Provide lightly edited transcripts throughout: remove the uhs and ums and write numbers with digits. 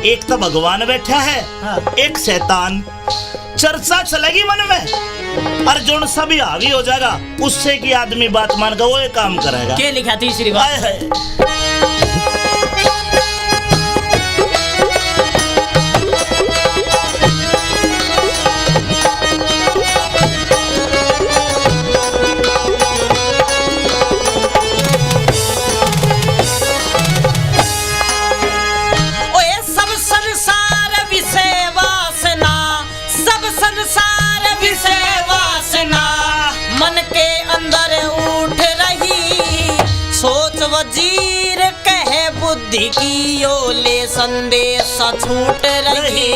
एक तो भगवान बैठा है, एक शैतान। चर्चा चलेगी मन में और जो सभी हावी हो जाएगा उससे की आदमी बात मान कर वो ये काम करेगा। क्या लिखा तीसरी बात है? वजीर कहे बुद्धि की यो ले संदेश छूट रही,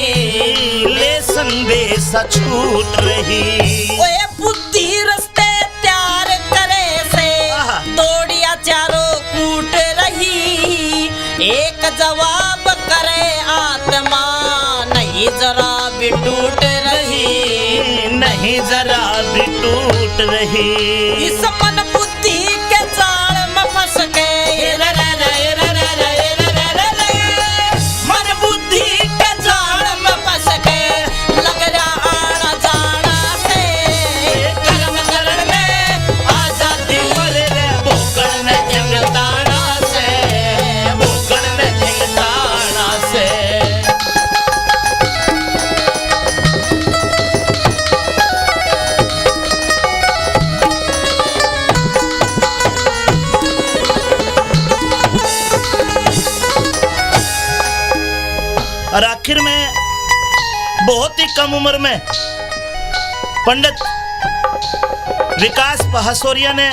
ले संदेश छूट रही। ओए बुद्धि रस्ते त्यार करे से दौड़िया चारों कूट रही। एक जवाब करे आत्मा नहीं जरा भी टूट रही, नहीं जरा भी टूट रही। इस मन बुद्धि के जाल में फंस के मन बुद्धि के जाल में फंस के लग रहा आना जाना से कर्म करण में आजादी भूखण में झंगताना से, भूखण में झंगताना से। और आखिर में बहुत ही कम उम्र में पंडित विकास पहासोरिया ने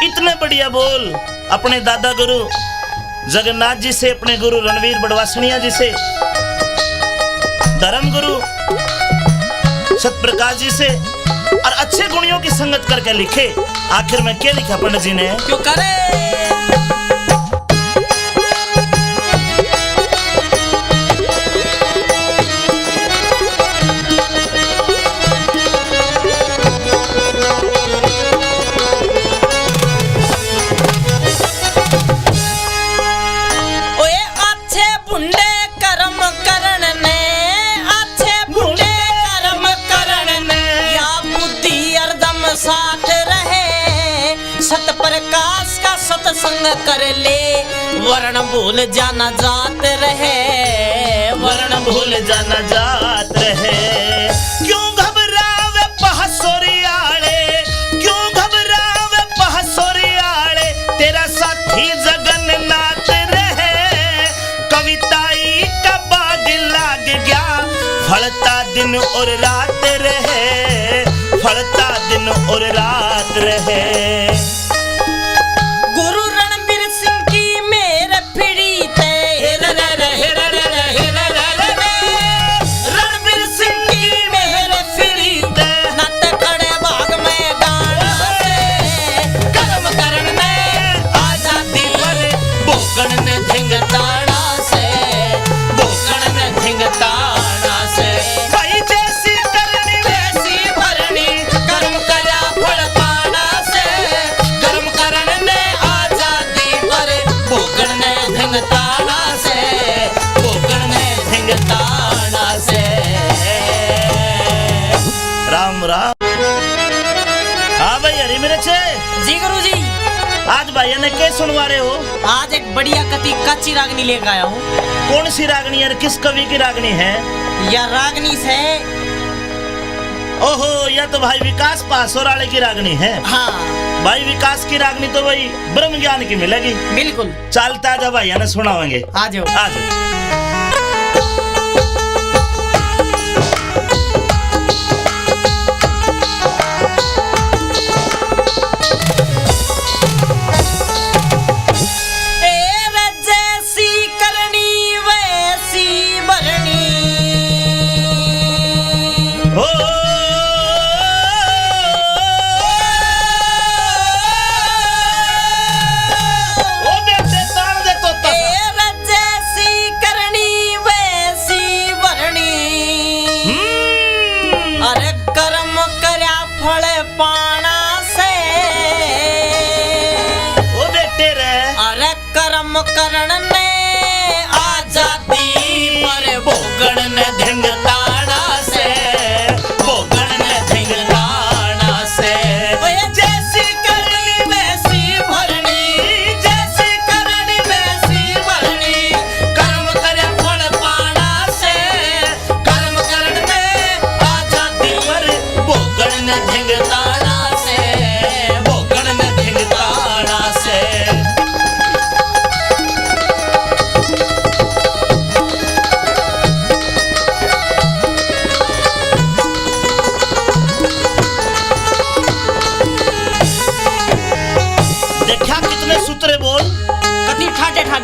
इतने बढ़िया बोल अपने दादा गुरु जगन्नाथ जी से, अपने गुरु रणवीर बड़वासनिया जी से, धर्म गुरु सतप्रकाश जी से और अच्छे गुणियों की संगत करके लिखे। आखिर में क्या लिखा पंडित जी ने? क्यों करे प्रकाश का सत्संग कर ले वर्ण भूल जाना जात रहे, वर्ण भूल जाना जात रहे। क्यों घबरावे पहासोरियाले, क्यों घबरावे पहासोरियाले, तेरा साथी जगन्नाथ रहे। कविताई का बाग लाग गया, फलता दिन और रात रहे, फलता दिन और रात रहे। राम राम। हाँ भाई हरी मेरे छे जी गुरु जी। आज भाई ने क्या सुनवा रहे हो? आज एक बढ़िया कच्ची रागनी लेकर आया हूँ। कौन सी रागनी है? किस कवि की रागनी है? यह रागनी से ओहो, यह तो भाई विकास पहासोराले की रागनी है। हाँ भाई विकास की रागनी तो भाई ब्रह्म ज्ञान की मिलेगी। बिल्कुल। चलता जब भाई ने सुनावेंगे। आ जाओ आ जाओ। करण ने आजादी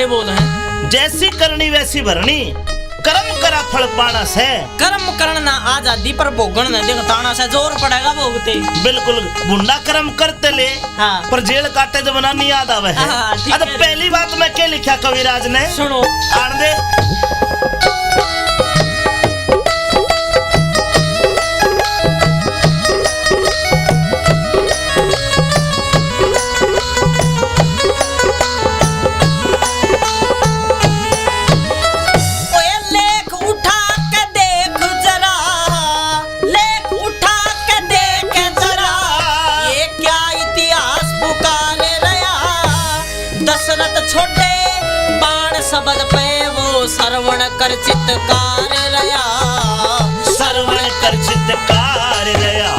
बड़े बोल हैं। जैसी करनी वैसी भरनी, कर्म करा फल पाना से। कर्म करना आजादी पर भोगन न देख ताना से जोर पड़ेगा भोगते। बिल्कुल बुंडा कर्म करते ले, हाँ। पर जेल काटे जब ना नहीं याद आवे है। हाँ, ठीक तो है। पहली बात मैं क्या लिखा कविराज ने, सुनो। आन दे। छोटे बाण शब्द पे वो श्रवण कर चित्तकार रया, श्रवण कर चित्तकार रया।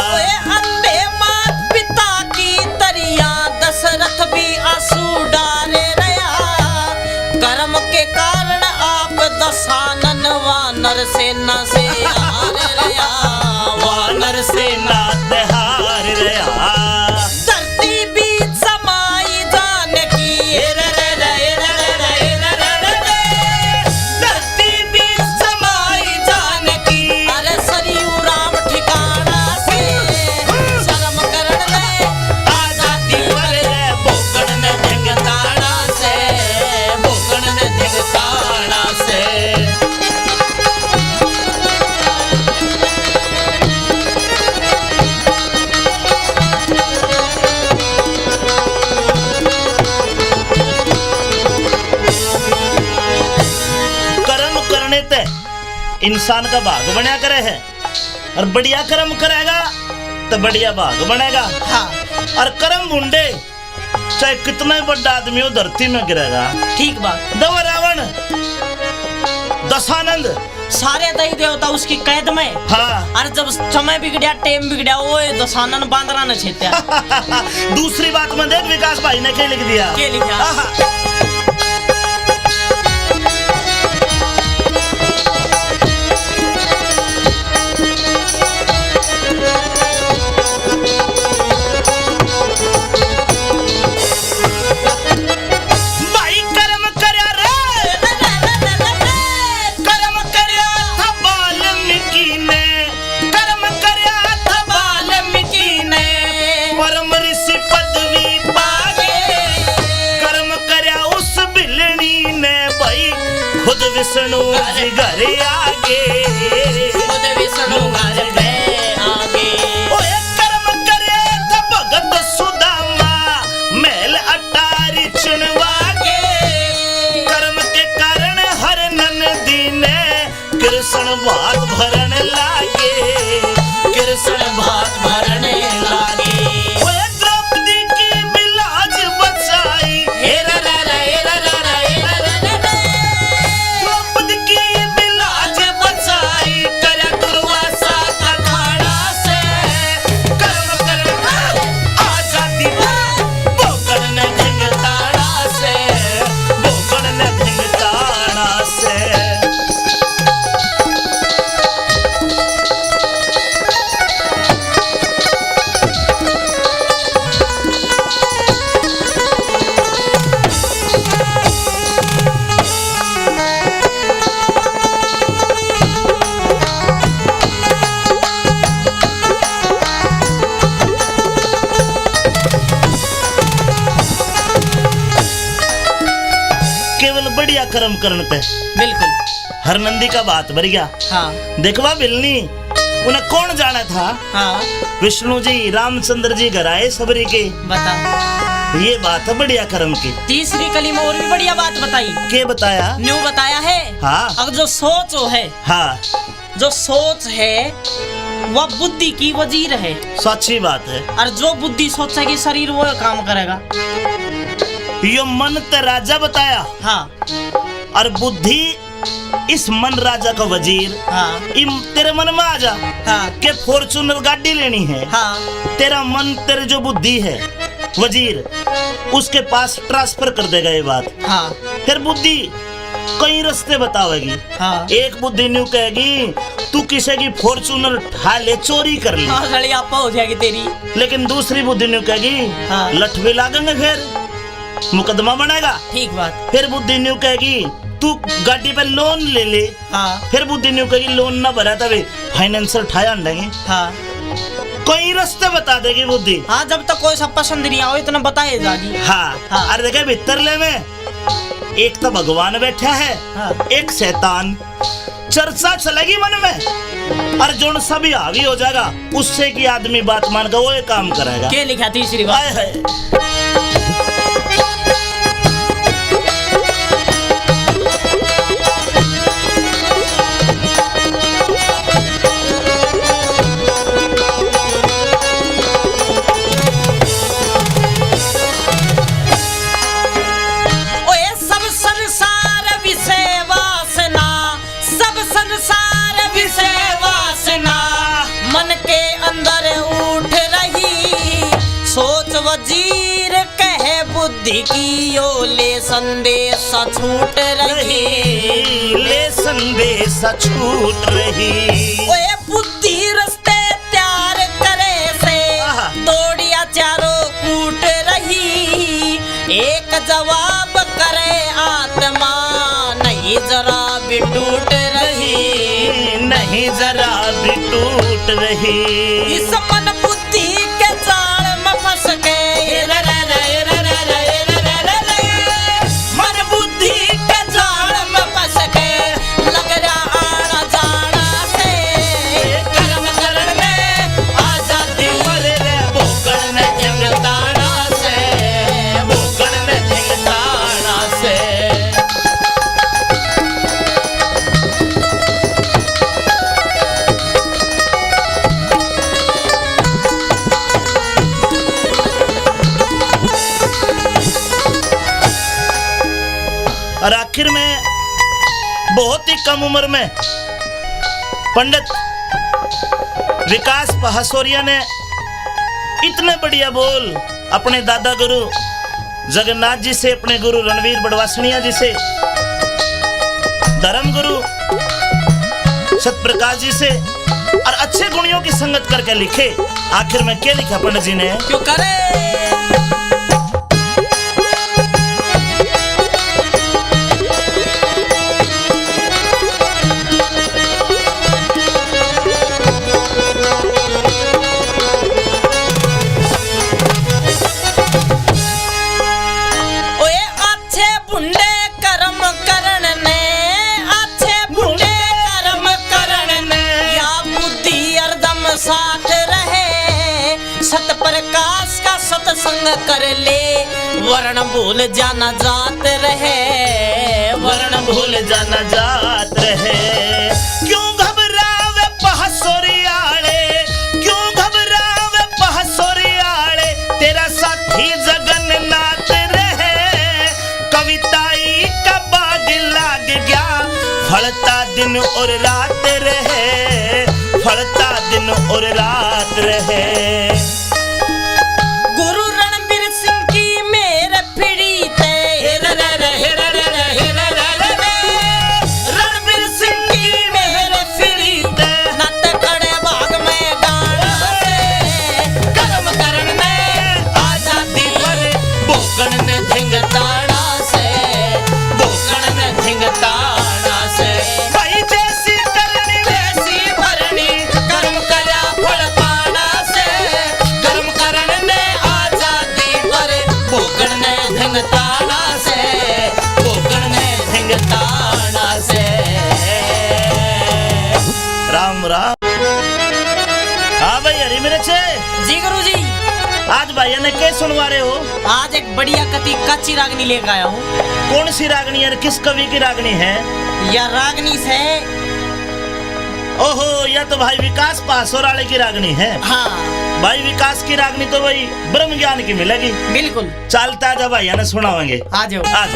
ओए अंधे मात पिता की तरिया दशरथ भी आंसू डाले रया। कर्म के कारण आप दशानन वानर सेना से हार रया, वानर सेना ते हार रया। धरती बीच समाई जानकी, धरती बीच समाई जानकी। अरे सरयू राम ठिकाना से शर्म करण ले आजादी पर रे भोगन ने धिंगताड़ा से, भोगन ने धिंगताड़ा से। कर्म करने ते इंसान का भाग बना करे है, और बढ़िया कर्म करेगा तो बढ़िया भाग बनेगा। हाँ और कर्म मुंडे चाहे कितना ही बड़ा आदमी हो धरती में गिरेगा। ठीक बात। दव रावण, दशानंद, सारे दई देवता उसकी कैद में। हाँ। और जब समय बिगड़िया टाइम बिगड़िया वो दशानन बांदरा ने छेत्या। दूसरी बात में देख विकास भाई ने क्या लिख दिया, क्या लिखा? आहा। भाई कर्म करया रे, कर्म करया था वाल्मीकि ने, कर्म करया था वाल्मीकि ने परम ऋषि पदवी पागे। कर्म करया उस बिलनी ने भाई खुद विष्णु जी घर आगे, खुद विष्णु घर पे आगे। ओए कर्म करे था भगत सुदामा महल अटारी चुनवागे। कर्म के कारण हर नंदी ने कृष्ण भात भरन लागे, कृष्ण भात भरने लागे। ओए द्रौपदी की बिलाज बचाई, हेरा रा रा हेरा रा रा हेरा रा रा रा। द्रौपदी की बिलाज बचाई, करया दुर्वासा का खाड़ा से। कर्म करना आजादी भोगन ने धिंगताड़ा से, भोगन ने धिंगताड़ा से। केवल बढ़िया कर्म करने पे बिल्कुल। हर नंदी का बात भर गया। हाँ देखवा बिलनी उन्हें कौन जाना था, हाँ विष्णु जी रामचंद्र जी घर आए सबरी के। बता। ये बात है बढ़िया कर्म की। तीसरी कली में और भी बढ़िया बात बताई। के बताया? न्यू बताया है। हाँ। अब जो सोच है, हाँ जो सोच है वह बुद्धि की वजीर है। सच्ची बात है। और जो बुद्धि सोचेगी शरीर वो काम करेगा। यो मन ते राजा बताया, हाँ और बुद्धि इस मन राजा का वजीर। हाँ तेरे मन में आ जा हाँ के फॉर्चूनर गाड़ी लेनी है। हाँ तेरा मन तेरे जो बुद्धि है वजीर उसके पास ट्रांसफर कर देगा ये बात। हाँ फिर बुद्धि कई रास्ते बतावेगी। हाँ एक बुद्धि न्यू कहेगी तू किसी की फॉर्चूनर उठा ले, चोरी कर ले। हाँ सड़ी आपा हो जाएगी तेरी। लेकिन दूसरी बुद्धि न्यू कहेगी हाँ। लठ भी लागेंगे फिर मुकदमा बनेगा। ठीक बात। फिर बुद्धि न्यू कहेगी तू गाड़ी पे लोन ले ले। हाँ फिर बुद्धि न्यू कहेगी लोन ना भरा तभी फाइनेंसर ठाया अंडेंगे। हाँ कोई रास्ते बता देगी बुद्धि। हाँ, जब तक कोई सब पसंद नहीं आओ इतना बताए जागी। हाँ, हाँ। अरे देखे भीतर ले में एक तो भगवान बैठा है, हाँ। एक शैतान। चर्चा चलेगी मन में और जो सभी हावी हो जाएगा उससे की आदमी बात मान कर वो ये काम करेगा। क्या लिखा तीसरी बात? हाय हाय। ओए सब संसार विषय वासना, सब संसार विषय वासना मन के अंदर उठ रही। सोच वजीर कहे बुद्धि की यो ले संदेश छूट रही। ले संदेश छूट रही। ओए बुद्धि रस्ते तैयार करे से आहा। दौड़िया चारों कूट रही। एक जवाब करे आत्मा नहीं जरा भी टूट रही। नहीं जरा भी टूट रही। इस मन बुद्धि के जाल में फंस के मन बुद्धि के जाल में फंस के लग रहा आना जाना से कर्म करण में आजादी अरे रे भोगण में जंगताना से भोगण में जंगताना से। और आखिर में बहुत ही कम उम्र में पंडित विकास पहासोरिया ने इतने बढ़िया बोल अपने दादा गुरु जगन्नाथ जी से, अपने गुरु रणवीर बड़वासनिया जी से, धर्म गुरु सतप्रकाश जी से और अच्छे गुणियों की संगत करके लिखे। आखिर में क्या लिखा पंडित जी ने? क्यों करे ओए अच्छे बुंडे कर्म करण ने, अच्छे बुंडे कर्म करण ने या बुद्धि हरदम साथ रहे। सत प्रकाश का सत्संग कर ले वर्ण भूल जाना जात रहे। वर्ण भूल जाना जात रहे। क्यों घबरावे पहासोरियाले, क्यों घबरावे पहासोरियाले, तेरा साथी जगन्नाथ रहे। कविताई का बाग लाग गया, फलता दिन और रात रहे, फलता दिन और रात रहे। गुरु रणबीर सिंह की मेरे फिरी थे रणबीर सिंह की मेरे फिरी थे नत कड़े भाग में डाला से कर्म करण में आजादी पर भोगण ने धिंगताड़ा से भोगण ने धिंगताड़ा से। भाई जैसी करनी वैसी भरनी कर्म करा फल पाना से कर्म करण ने आजादी पर भोगण ने धिंगताड़ा से भोगण ने धिंगताड़ा से। राम राम। हाँ भाई हरी मेरे छे जी गुरु जी, आज भैया ने क्या सुनवा रहे हो? आज एक बढ़िया कति कच्ची रागनी लेकर आया हूँ। कौन सी रागनी है? किस कवि की रागनी है? यह रागनी से ओहो, यह तो भाई विकास पासोर वाले की रागनी है। हाँ भाई विकास की रागनी तो वही ब्रह्म ज्ञान की मिलेगी। बिल्कुल, चलता जा भैया ने सुनावेंगे। आ जाओ। आज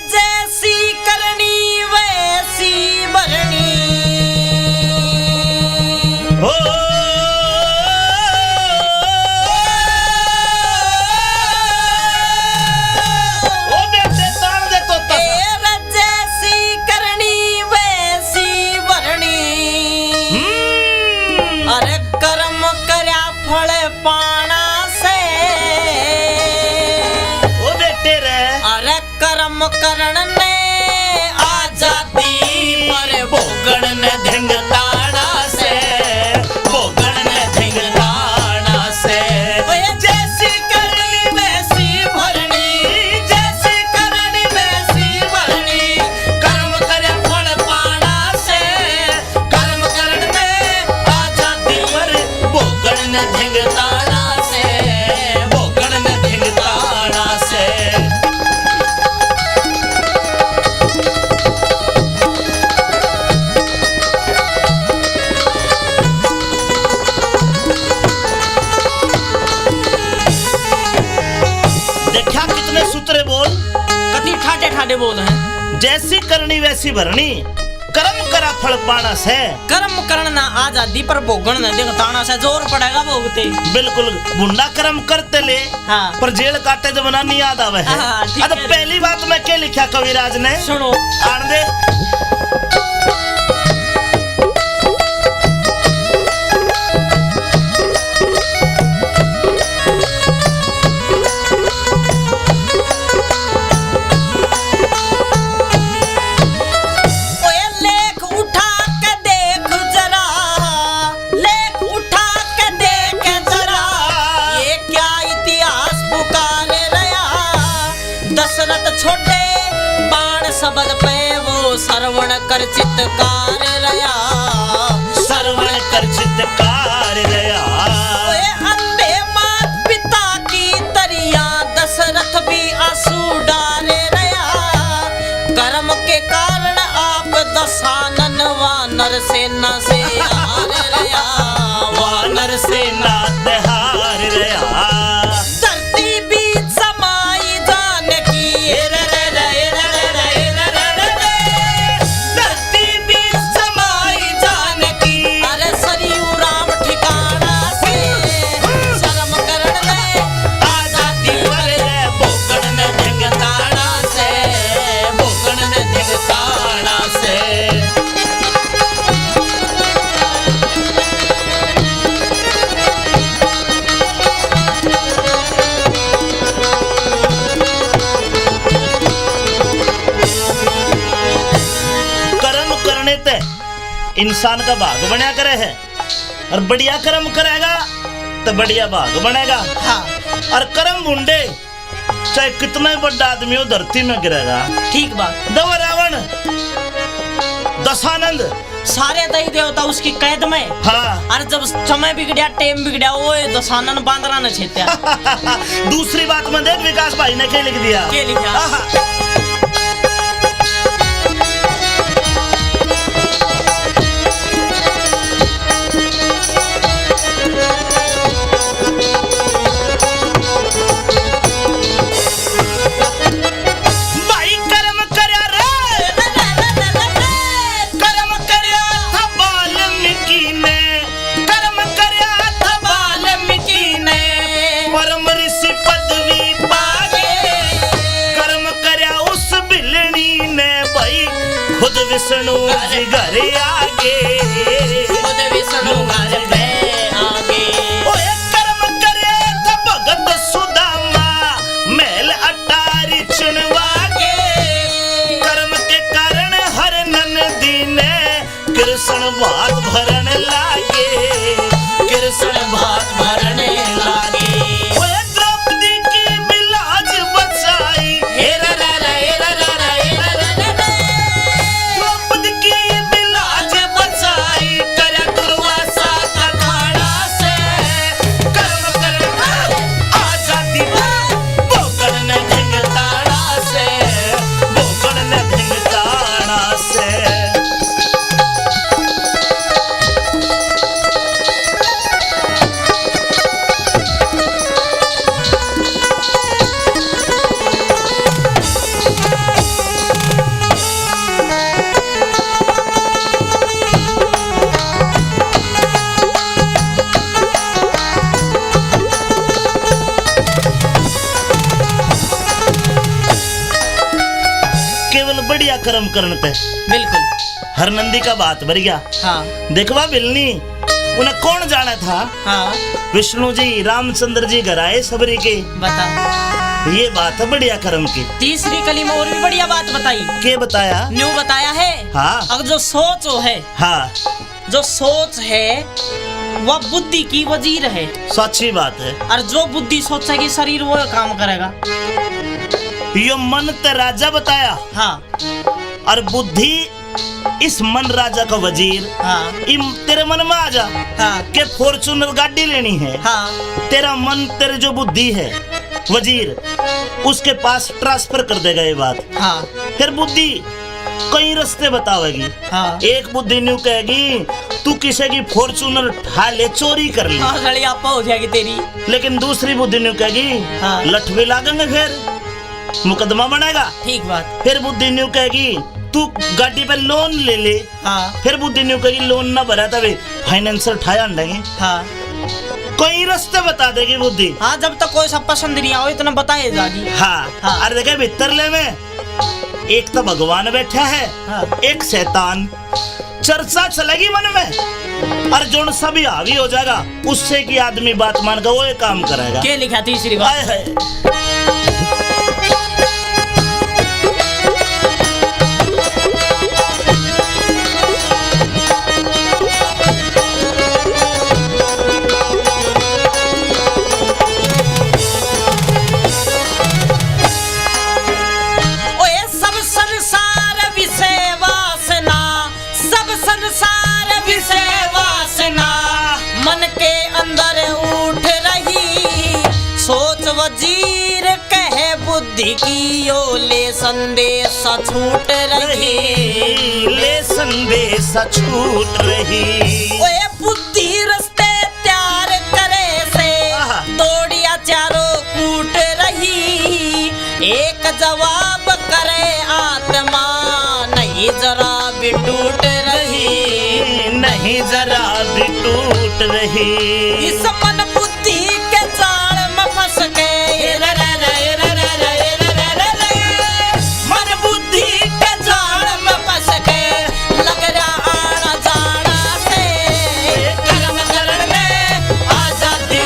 जैसी करनी वैसी भरनी ओ बेटे तान दे तो ने धिंगताड़ा से भोगण ने धिंगताड़ा से ओए जैसी करनी वैसी भरनी जैसी करनी वैसी भरनी कर्म करे फल पाना से कर्म करण में आजादी पर भोगण ने धिंगताड़ा से भोगण ने धिंगताड़ा से देखा कितने सूत्रे बोल। कति ठाटे ठाटे बोल हैं। जैसी करनी वैसी भरनी कर्म करा फल पाना से कर्म करना आजादी पर भोगण न देख ताना से जोर पड़ेगा भोगते। बिल्कुल गुंडा कर्म करते ले हाँ। पर जेल काटे जमाना नहीं याद आवे है। हाँ, ठीक अब है। पहली बात मैं क्या लिखा कविराज ने सुनो आन दे ओए लेख उठा के देख जरा लेख उठा के देख जरा ये क्या इतिहास पुकारे रहा दशरथ छोटे बाण शब्द पे वो श्रवण कर चित्कार रहा सरवण कर चित्कार रया ओए अंधे मात पिता की तरिया दशरथ भी आंसू डारे रहा कर्म के कारण आप दशानन वानर सेना से हार रहा वानर से नात हार रया धरती बीच समाई जानकी धरती बीच समाई जानकी अरे सरयू राम ठिकाना से शर्म करण में आजादी पर भोगण ने धिंगताड़ा से भोगण ने धिंगताड़ा से कर्म करने ते इंसान का भाग बना करे है और बढ़िया कर्म करेगा तो बढ़िया भाग बनेगा। हाँ और कर्म मुंडे चाहे कितना ही बड़ा आदमी हो धरती में गिरेगा। ठीक बात। दव रावण दशानंद सारे दही देवता उसकी कैद में। हाँ और जब समय बिगड़या टेम बिगड़या वो दशानन बांदरा ने छेत्या। दूसरी बात में देख विकास भाई ने क्या लिख दिया क्या लिखा? आहा। भाई कर्म करया रे कर्म करया था वाल्मीकि ने कर्म करया था वाल्मीकि ने परम ऋषि पदवी पागे कर्म करया उस बिलनी ने भाई खुद विष्णु जी घर आगे खुद विष्णु घर पे आगे ओए कर्म करे था भगत सुदामा महल अटारी चुनवागे कर्म के कारण हर नंदी ने कृष्ण भात भरन लागे कृष्ण भात भरने लागे ओए द्रौपदी की बिलाज बचाई हेरा रा रा हेरा रा रा हेरा रा रा रा। द्रौपदी की बिलाज बचाई करया दुर्वासा का खाड़ा से कर्म करना आजादी भोगण ने धिंगताड़ा से भोगण ने धिंगताड़ा से केवल बढ़िया कर्म करने पे बिल्कुल। हर नंदी का बात भर गया। हाँ देखवा बिलनी उन्हें कौन जाना था। हाँ विष्णु जी रामचंद्र जी घर आए सबरी के बता। ये बात है बढ़िया कर्म की। तीसरी कली में और भी बढ़िया बात बताई। के बताया? न्यू बताया है। हाँ। अब जो सोच है, हाँ, जो सोच है वह बुद्धि की वजीर है। सच्ची बात है। और जो बुद्धि सोचेगी शरीर वो काम करेगा। यो मन ते राजा बताया। हाँ और बुद्धि इस मन राजा का वजीर। हाँ तेरे मन में आ जा हाँ के फॉर्चूनर गाड़ी लेनी है। हाँ। तेरा मन तेरे जो बुद्धि है वजीर उसके पास ट्रांसफर कर देगा ये बात। हाँ। फिर बुद्धि कई रास्ते बतावेगी। हाँ। एक बुद्धि न्यू कहेगी तू किसी की फॉर्चूनर ठा ले, चोरी कर ले। हाँ, सड़ी आपा हो जाएगी तेरी। लेकिन दूसरी बुद्धि न्यू कहेगी हाँ। लठ भी लागेंगे, फिर मुकदमा बनेगा। ठीक बात। फिर बुद्धि न्यू कहेगी तू गाड़ी पे लोन ले ले। हाँ। फिर बुद्धि न्यू कहेगी लोन ना भरा तभी फाइनेंसर ठाया देंगे। हाँ। कई रास्ते बता देगी बुद्धि। हाँ, जब तक कोई सब पसंद नहीं आओ इतना बताए जागी। हाँ, हाँ। अरे देखे भीतरले में एक तो भगवान बैठा है। हाँ। एक शैतान। चर्चा चलेगी मन में और जो सभी हावी हो जाएगा उससे की आदमी बात मान कर वो ये काम करेगा। क्या लिखा तीसरी बात? हाय हाय। ओए सब संसार विषय वासना, सब संसार विषय वासना मन के अंदर उठ रही। सोच वजीर कहे बुद्धि की ओ ले संदेश छूट रही। ले संदेश छूट रही। ओए बुद्धि रस्ते त्यार करे से आहा। तोड़िया चारों कूट रही। एक जवाब करे आत्मा नहीं जरा भी टूट रही। नहीं जरा भी टूट रही। इस मन बुद्धि के जाल में फंस के मन बुद्धि के जाल में फंस के लग रहा आना जाना से। कर्म करण में आजादी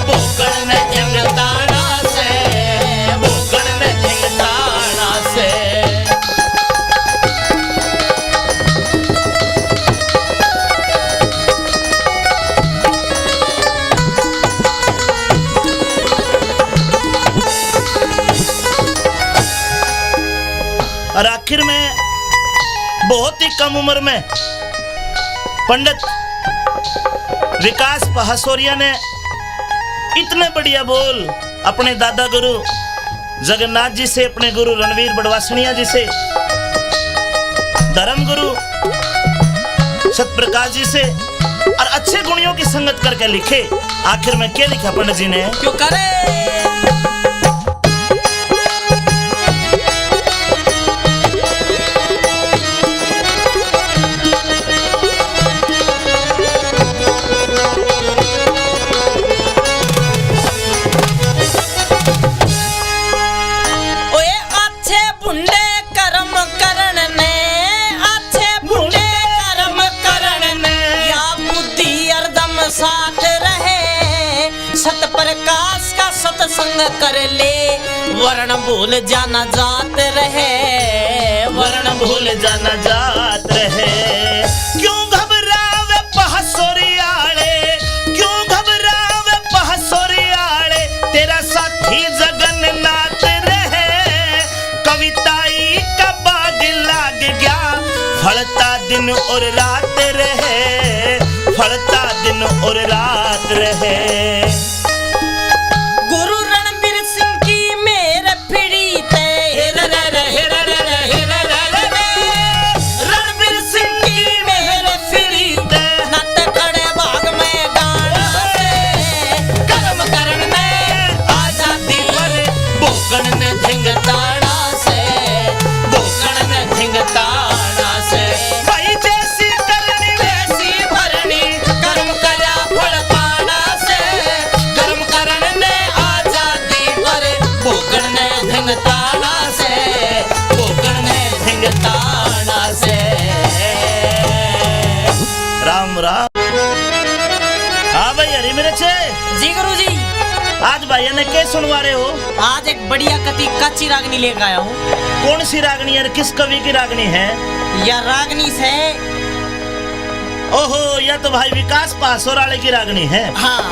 भूखड़ में जंगताना से, भूखड़ में जंगताना से। और आखिर में बहुत ही कम उम्र में पंडित विकास पहासोरिया ने इतने बढ़िया बोल अपने दादा गुरु जगन्नाथ जी से, अपने गुरु रणवीर बड़वासनिया जी से, धर्म गुरु सतप्रकाश जी से और अच्छे गुणियों की संगत करके लिखे। आखिर में क्या लिखा पंडित जी ने? क्यों करे साथ रहे। सत प्रकाश का सत्संग कर ले वर्ण भूल जाना जात रहे। वर्ण भूल जाना जात रहे। क्यों घबरावे पहासोरियाड़े, क्यों घबरावे पहासोरियाड़े, तेरा साथी जगन्नाथ रहे। कविताई का बाग लाग गया, फलता दिन और रात रहे, फलता दिन और रात रहे। गुरु रणबीर सिंह की मेर फिरी ते रणबीर सिंह की मेर फिरी ते नट खड़े भाग में गाना से। कर्म करण में आजादी पर भूखड़ ने धिंगताड़ा से, भूखड़ ने धिंगताड़ा से। भाई जैसी करनी वैसी भरनी, कर्म करा फल पाना से। कर्म करण ने आजादी पर भूखड़ ने धिंगताड़ा से, भूखड़ ने धिंगताड़ा से। राम राम। हाँ भाई हरी मेरे छे जी गुरु जी। आज भाइया ने क्या सुनवा रहे हो? आज एक बढ़िया कति कच्ची रागनी लेकर आया हूँ। कौन सी रागनी है? किस कवि की रागनी है? यह रागनी से ओहो, यह तो भाई विकास पासोराले की रागनी है। हाँ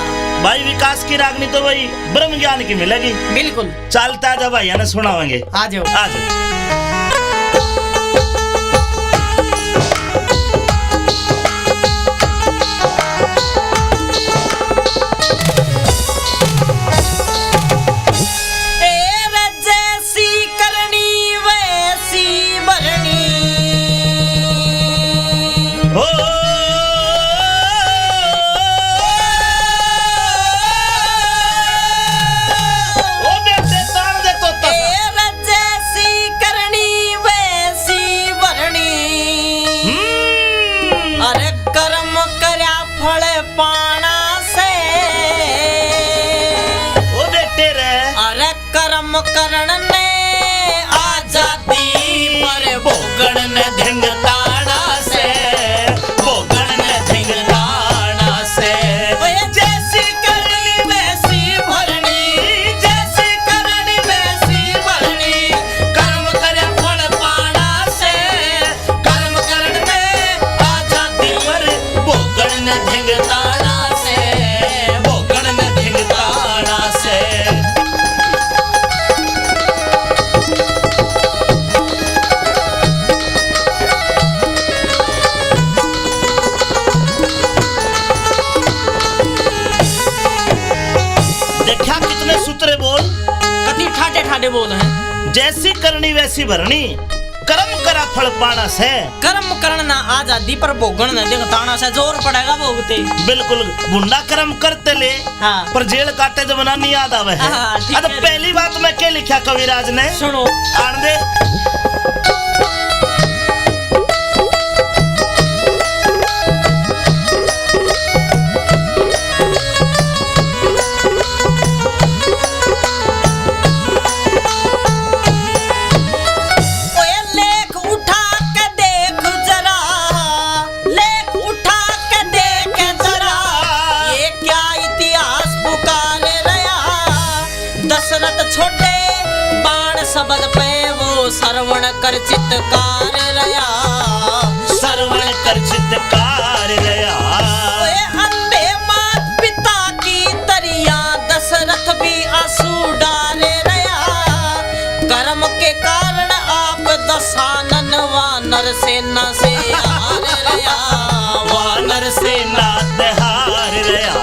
भाई विकास की रागनी तो वही ब्रह्म ज्ञान की मिलेगी। बिल्कुल। चलता जब भैया ने सुनावेंगे। आ जाओ। आ जाओ। करण ने आजादी पर भोगण ने धिंगताड़ा से, भोगण ने धिंगताड़ा से। जैसी करनी वैसी भरनी, जैसी करनी वैसी भरनी। कर्म करे फल पाना से, कर्म करण ने आजादी पर भोगण ने धिंगताड़ा से, भोगण ने धिंगताड़ा से। ठाडे बोल हैं। जैसी करनी वैसी भरनी, कर्म करा फल पाना से। कर्म करना आजादी पर भोगन न दिखताना से, जोर पड़ेगा भोगते। बिल्कुल, बुंडा कर्म करते ले। हाँ। पर जेल काटे जब नहीं याद आवे है। हाँ, तो पहली बात मैं क्या लिखा कविराज ने सुनो। आन दे। छोटे बाण शब्द पे वो श्रवण कर चित्तकार रया, श्रवण कर चित्तकार रया। अंधे मात पिता की तरिया दशरथ भी आंसू डाले रया। कर्म के कारण आप दशानन वानर सेना से हार रया, वानर सेना से हार रया।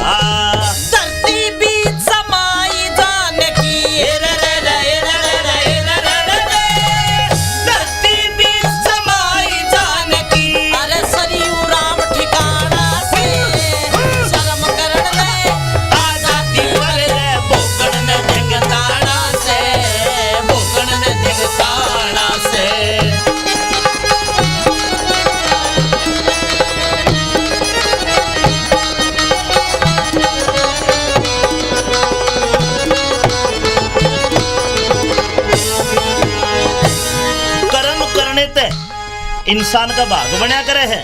इंसान का भाग बना करे है,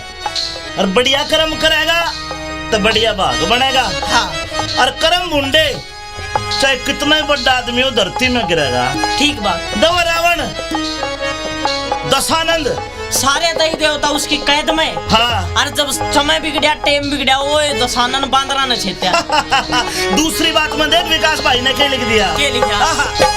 और बढ़िया कर्म करेगा तो बढ़िया भाग बनेगा। हाँ। और कर्म मुंडे चाहे कितना ही बड़ा आदमी हो धरती में गिरेगा। ठीक बात। दवा रावण, दशानंद, सारे दही देवता उसकी कैद में। हाँ। और जब समय बिगड़ा, टेम बिगड़ा, वो दशानन बांदरा ने छेत्या। दूसरी बात में देख विकास भाई ने क्या लिख दिया। क्या लिखा?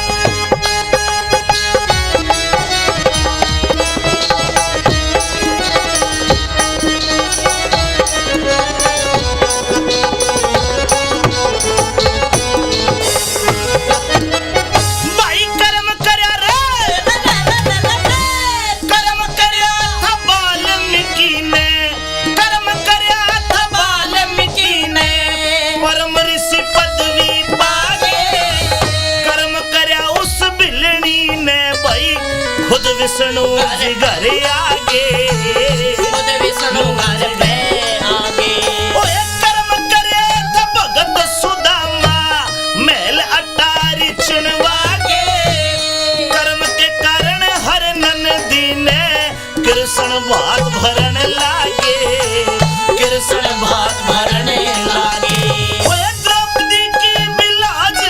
विष्णु जी घर आगे, खुद विष्णु घर में आगे। ओए कर्म करे तो भगत सुदामा महल अटारी चुनवागे। कर्म के कारण हर नंदी ने कृष्ण भात भरन लागे, कृष्ण भात भरने लागे। ओए द्रौपदी की बिलाज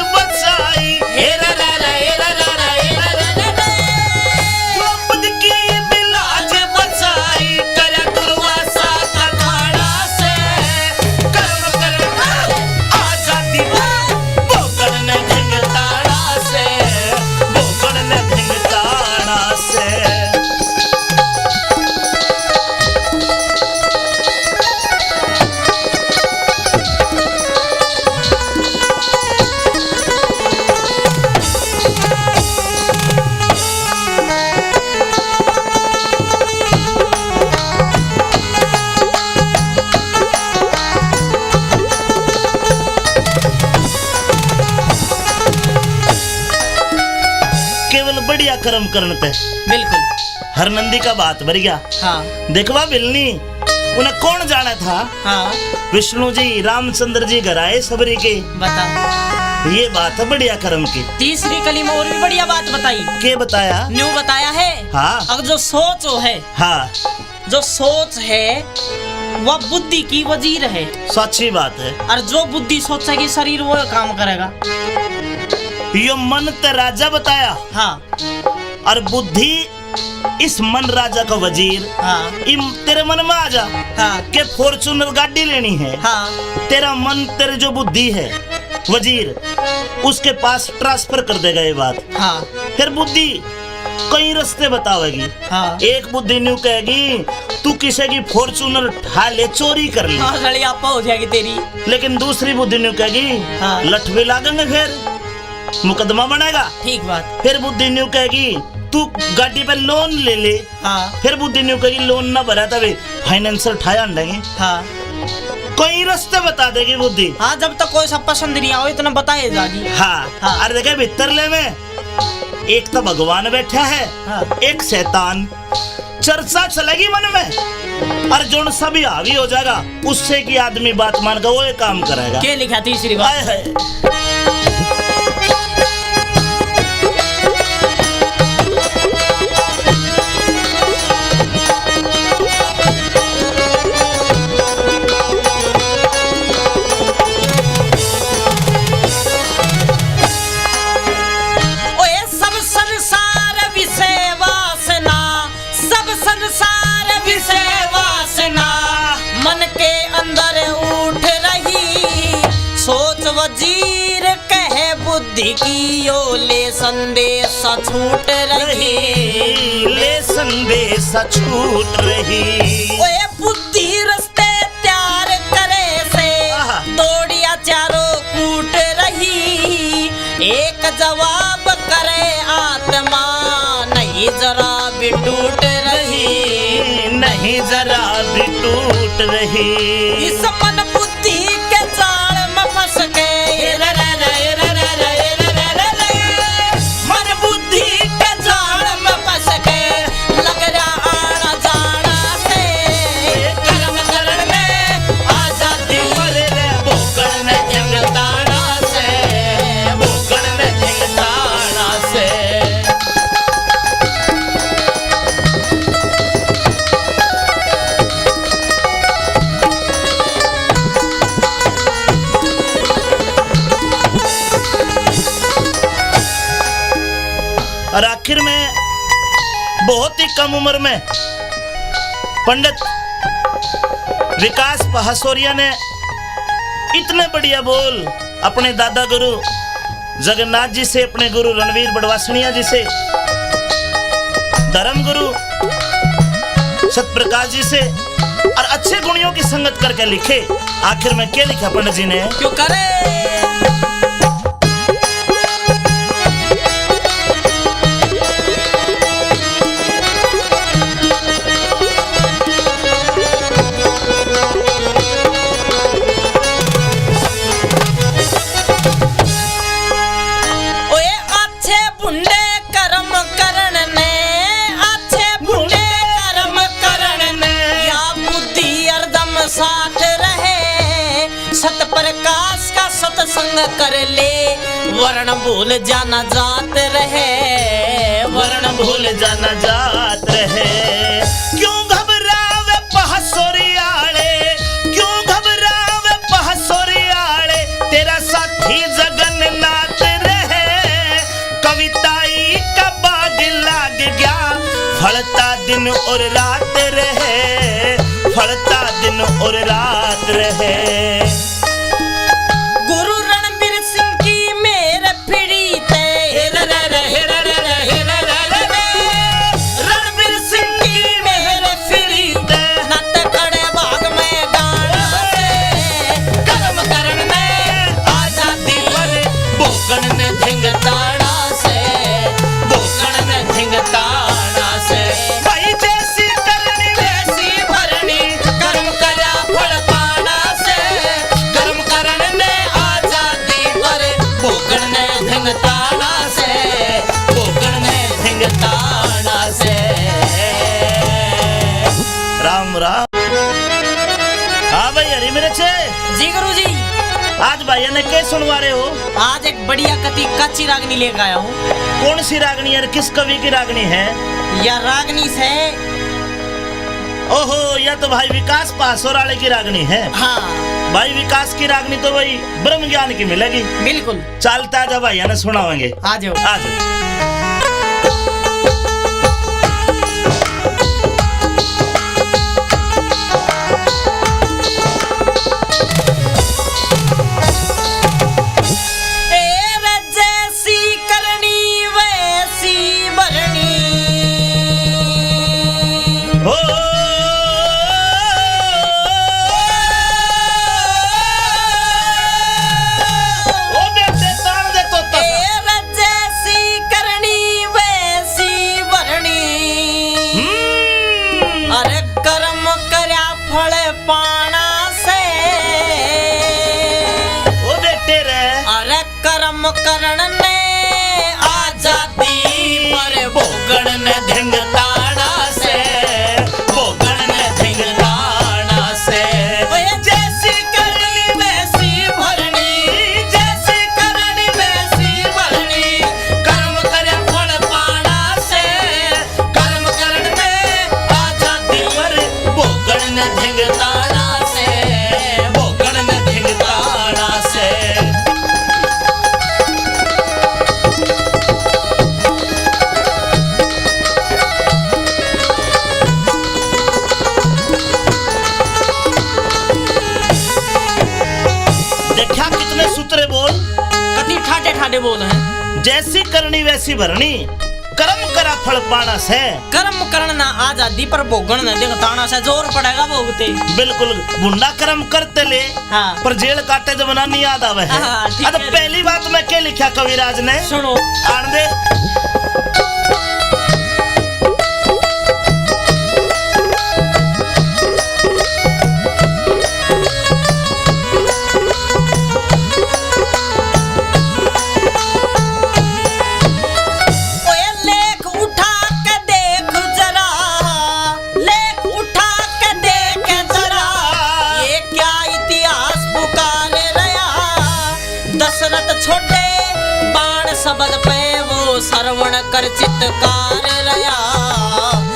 कर्म करने पे बिल्कुल। हर नंदी का बात भर गया। हाँ देखवा बिलनी उन्हें कौन जाना था? हाँ विष्णु जी रामचंद्र जी घर आए सबरी के। बता। ये बात है बढ़िया कर्म की। तीसरी कली में और भी बढ़िया बात बताई। के बताया? न्यू बताया है। हाँ अब जो सोच है, हाँ जो सोच है वह बुद्धि की वजीर है। सच्ची बात है। और जो बुद्धि सोचेगी शरीर वो काम करेगा। यो मन ते राजा बताया। हाँ और बुद्धि इस मन राजा का वजीर। हाँ तेरे मन में आ जा हाँ के फॉर्च्यूनर गाड़ी लेनी है। हाँ तेरा मन तेरे जो बुद्धि है वजीर उसके पास ट्रांसफर कर देगा ये बात। हाँ फिर बुद्धि कई रास्ते बतावेगी। हाँ एक बुद्धि न्यू कहेगी तू किसी की फॉर्च्यूनर उठा ले चोरी कर ले। हाँ सड़ी आपा हो जाएगी तेरी। लेकिन दूसरी बुद्धि न्यू कहेगी हाँ। लठ भी लागेंगे फिर मुकदमा बनेगा। ठीक बात। फिर बुद्धि न्यू कहेगी तू गाड़ी पे लोन ले ले। हाँ फिर बुद्धि न्यू कहेगी लोन ना भरा तभी फाइनेंसर ठाया देंगे। हाँ कई रास्ते बता देगी बुद्धि। हाँ जब तक कोई सब पसंद नहीं आओ इतना बताए जागी। हाँ, हाँ। और देखे भीतर ले में एक तो भगवान बैठा है। हाँ। एक शैतान। चर्चा चलेगी मन में और जो सभी हावी हो जाएगा उससे की आदमी बात मान कर वो ये काम करेगा। क्या लिखा तीसरी बात? हाय हाय। ओए सब संसार विषय वासना, सब संसार विषय वासना मन के अंदर उठ रही। सोच वजीर कहे बुद्धि की यो ले संदेश छूट रही। ले संदेश छूट रही। ओए बुद्धि रस्ते त्यार करे से आहा। दौड़िया चारों कूट रही। एक जवाब करे आत्मा नहीं जरा भी टूट रही। नहीं जरा भी टूट रही। इस मन बुद्धि के जाल में फंस के मन बुद्धि के जाल में फंस के लग रहा आना जाना से कर्म करण में आजादी भोगन में जंगदाना से भोगन में जंगदाना से। और आखिर में बहुत ही कम उम्र में पंडित विकास पहासोरिया ने इतने बढ़िया बोल अपने दादा गुरु जगन्नाथ जी से, अपने गुरु रणवीर बड़वासनिया जी से, धर्म गुरु सतप्रकाश जी से और अच्छे गुणियों की संगत करके लिखे। आखिर में क्या लिखा पंडित जी ने? क्यों करे प्रकाश का सत्संग कर ले वर्ण भूल जाना जात रहे। वर्ण भूल जाना जात रहे। क्यों घबरावे पहासोरियाले, क्यों घबरावे पहासोरियाले, तेरा साथी जगन्नाथ रहे। कविताई का बाग लाग गया, फलता दिन और रात रहे, फलता दिन और रात रहे। गुरु रणबीर सिंह की मेरे फिड़ी ते रणबीर सिंह की मेरे फिड़ी ते नत खड़े भाग में गाना से कर्म करण में आजादी पर भोगन ने धिंगताड़ा से, भोगन ने धिंगताड़ा से। भाई जैसी करनी वैसी भरनी कर्म करा फल पाना से, हाँ भाई हरी मेरे छे जी गुरुजी। आज भाई ने क्या सुनवा रहे हो? आज एक बढ़िया कति कच्ची रागनी लेकर आया हूँ। कौन सी रागनी है? किस कवि की रागनी है? यह रागनी से ओहो, यह तो भाई विकास पासोराले की रागनी है। हाँ भाई विकास की रागनी तो भाई ब्रह्म ज्ञान की मिलेगी। बिल्कुल। चलता जा भाई ने सुनावेंगे। आ जाओ। आ जाओ। करण ने आजादी पर भोगण ने धिंगताड़ा से, भोगण ने धिंगताड़ा से। जैसी करनी वैसी भरनी, जैसी करनी वैसी भरनी। कर्म करे फल पाना से, कर्म करण में आजादी पर भोगण ने धिंगताड़ा से, भोगण ने धिंगताड़ा से। सूत्रे बोल कति ठाटे ठाटे बोल हैं। जैसी करनी वैसी भरनी, कर्म करा फल पाना से। कर्म करना आजादी पर भोगण न दिखताना से। जोर पड़ेगा भोगते। बिल्कुल गुंडा कर्म करते ले। हाँ। पर जेल काटे जमाना नहीं याद आवे है। हाँ, अब पहली बात मैं क्या लिखा कविराज ने सुनो। आन दे। छोटे बाण शब्द पे वो श्रवण कर चित्तकार रया,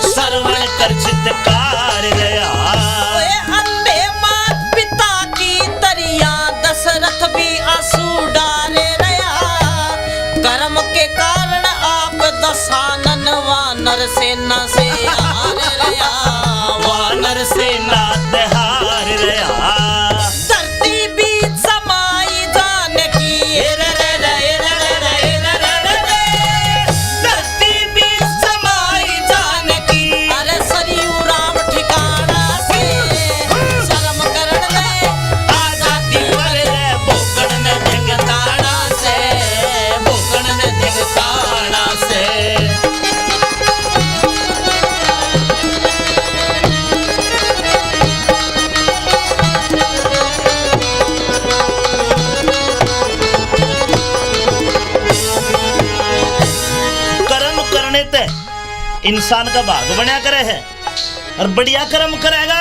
श्रवण कर चित्तकार रया। अंधे मात पिता की तरिया दशरथ भी आंसू डारे रया। कर्म के कारण आप दशानन वानर सेना से हार रया, वानर सेना से हार रया। इंसान का भाग बना करे है और बढ़िया कर्म करेगा